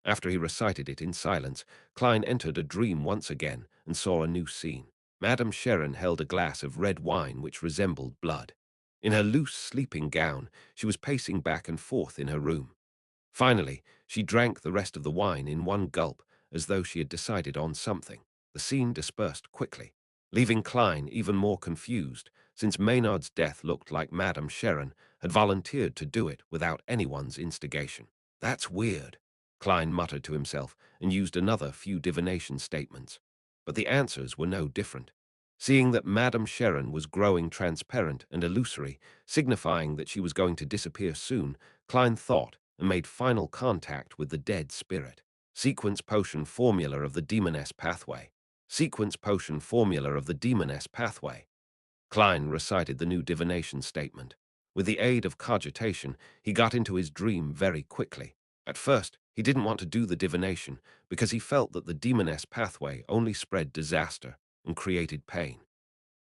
After he recited it in silence, Klein entered a dream once again and saw a new scene. Madame Sharon held a glass of red wine which resembled blood. In her loose sleeping gown, she was pacing back and forth in her room. Finally, she drank the rest of the wine in one gulp, as though she had decided on something. The scene dispersed quickly, leaving Klein even more confused, since Maynard's death looked like Madame Sharon had volunteered to do it without anyone's instigation. That's weird, Klein muttered to himself and used another few divination statements. But the answers were no different. Seeing that Madame Sharon was growing transparent and illusory, signifying that she was going to disappear soon, Klein thought and made final contact with the dead spirit. Sequence potion formula of the demoness pathway. Sequence potion formula of the demoness pathway. Klein recited the new divination statement. With the aid of cogitation, he got into his dream very quickly. At first, he didn't want to do the divination because he felt that the demoness pathway only spread disaster and created pain.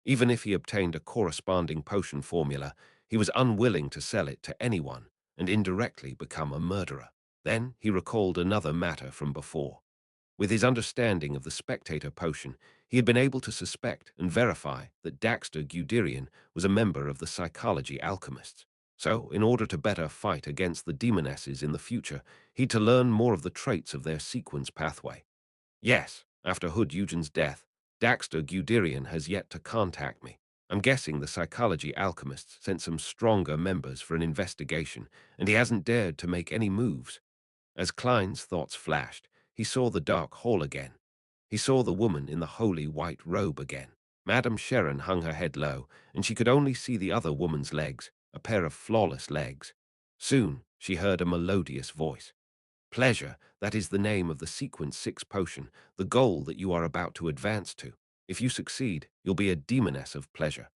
Even if he obtained a corresponding potion formula, he was unwilling to sell it to anyone and indirectly become a murderer. Then he recalled another matter from before. With his understanding of the spectator potion, he had been able to suspect and verify that Daxter Guderian was a member of the psychology alchemists. So, in order to better fight against the demonesses in the future, he'd to learn more of the traits of their sequence pathway. Yes, after Hood Eugen's death, Daxter Guderian has yet to contact me. I'm guessing the psychology alchemists sent some stronger members for an investigation, and he hasn't dared to make any moves. As Klein's thoughts flashed, he saw the dark hall again. He saw the woman in the holy white robe again. Madame Sharon hung her head low, and she could only see the other woman's legs, a pair of flawless legs. Soon, she heard a melodious voice. Pleasure, that is the name of the Sequence 6 potion, the goal that you are about to advance to. If you succeed, you'll be a demoness of pleasure.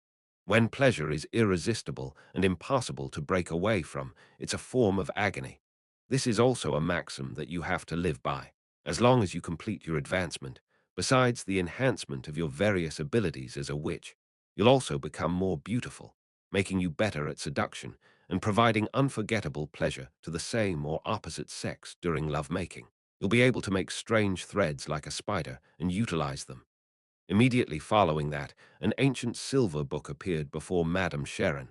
When pleasure is irresistible and impossible to break away from, it's a form of agony. This is also a maxim that you have to live by, as long as you complete your advancement. Besides the enhancement of your various abilities as a witch, you'll also become more beautiful, making you better at seduction and providing unforgettable pleasure to the same or opposite sex during lovemaking. You'll be able to make strange threads like a spider and utilize them. Immediately following that, an ancient silver book appeared before Madame Sharon.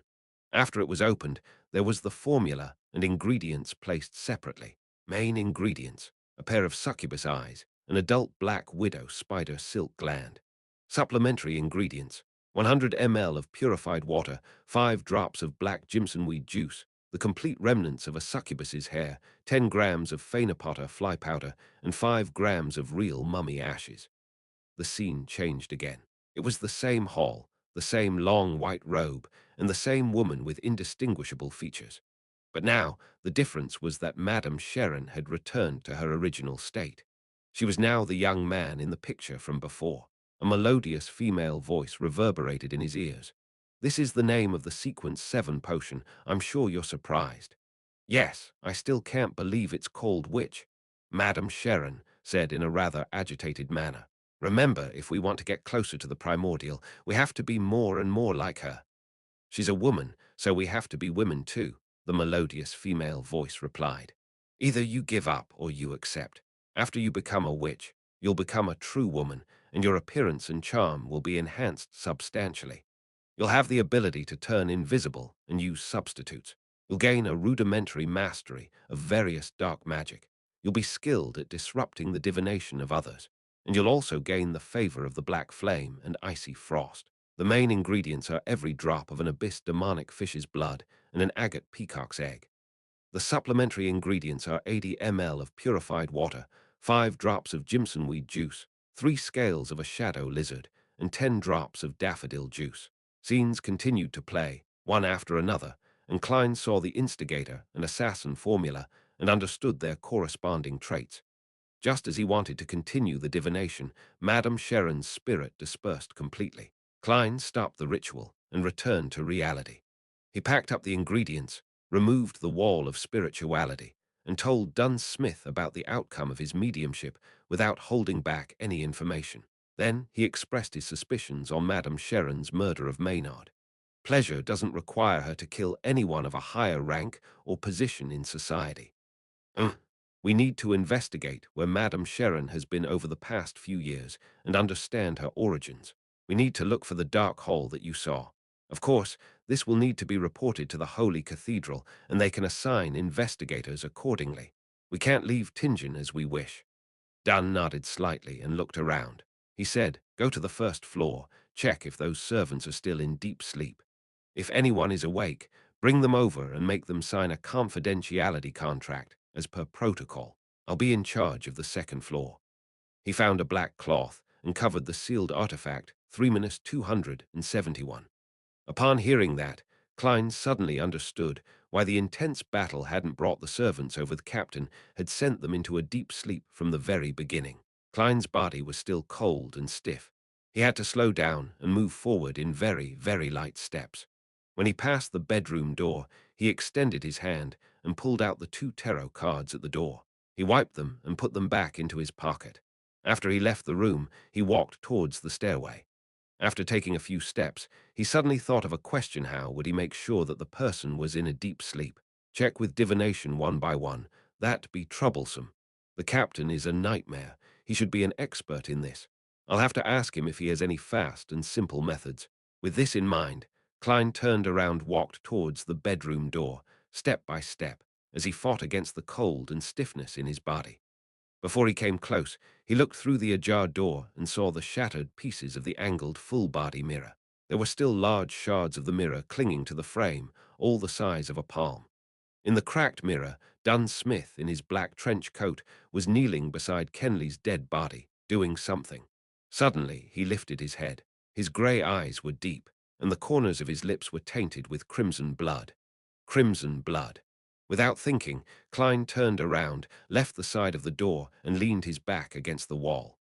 After it was opened, there was the formula and ingredients placed separately. Main ingredients: a pair of succubus eyes, an adult black widow spider silk gland. Supplementary ingredients: 100 ml of purified water, 5 drops of black jimsonweed juice, the complete remnants of a succubus's hair, 10 grams of phanepotter fly powder, and 5 grams of real mummy ashes. The scene changed again. It was the same hall, the same long white robe, and the same woman with indistinguishable features. But now, the difference was that Madame Sharon had returned to her original state. She was now the young man in the picture from before. A melodious female voice reverberated in his ears. This is the name of the Sequence 7 potion. I'm sure you're surprised. Yes, I still can't believe it's called witch, Madame Sharon said in a rather agitated manner. Remember, if we want to get closer to the primordial, we have to be more and more like her. She's a woman, so we have to be women too, the melodious female voice replied. Either you give up or you accept. After you become a witch, you'll become a true woman, and your appearance and charm will be enhanced substantially. You'll have the ability to turn invisible and use substitutes. You'll gain a rudimentary mastery of various dark magic. You'll be skilled at disrupting the divination of others, and you'll also gain the favor of the black flame and icy frost. The main ingredients are every drop of an abyss demonic fish's blood and an agate peacock's egg. The supplementary ingredients are 80 ml of purified water, 5 drops of jimsonweed juice, 3 scales of a shadow lizard, and 10 drops of daffodil juice. Scenes continued to play, one after another, and Klein saw the instigator and assassin formula and understood their corresponding traits. Just as he wanted to continue the divination, Madame Sharon's spirit dispersed completely. Klein stopped the ritual and returned to reality. He packed up the ingredients, removed the wall of spirituality, and told Duns Smith about the outcome of his mediumship without holding back any information. Then he expressed his suspicions on Madame Sharon's murder of Maynard. Pleasure doesn't require her to kill anyone of a higher rank or position in society. Uh, We need to investigate where Madame Sharon has been over the past few years and understand her origins. We need to look for the dark hole that you saw. Of course, this will need to be reported to the Holy Cathedral, and they can assign investigators accordingly. We can't leave Tingen as we wish. Dunn nodded slightly and looked around. He said, "Go to the first floor, check if those servants are still in deep sleep. If anyone is awake, bring them over and make them sign a confidentiality contract, as per protocol. I'll be in charge of the second floor." He found a black cloth and covered the sealed artifact 3-271. Upon hearing that, Klein suddenly understood why the intense battle hadn't brought the servants over. The captain had sent them into a deep sleep from the very beginning. Klein's body was still cold and stiff. He had to slow down and move forward in very, very light steps. When he passed the bedroom door, he extended his hand and pulled out the 2 tarot cards at the door. He wiped them and put them back into his pocket. After he left the room, he walked towards the stairway. After taking a few steps, he suddenly thought of a question: how would he make sure that the person was in a deep sleep? Check with divination one by one. That'd be troublesome. The captain is a nightmare. He should be an expert in this. I'll have to ask him if he has any fast and simple methods. With this in mind, Klein turned around, walked towards the bedroom door, step by step, as he fought against the cold and stiffness in his body. Before he came close, he looked through the ajar door and saw the shattered pieces of the angled full-body mirror. There were still large shards of the mirror clinging to the frame, all the size of a palm. In the cracked mirror, Duns Smith, in his black trench coat, was kneeling beside Kenley's dead body, doing something. Suddenly, he lifted his head. His grey eyes were deep, and the corners of his lips were tainted with crimson blood. Crimson blood. Without thinking, Klein turned around, left the side of the door, and leaned his back against the wall.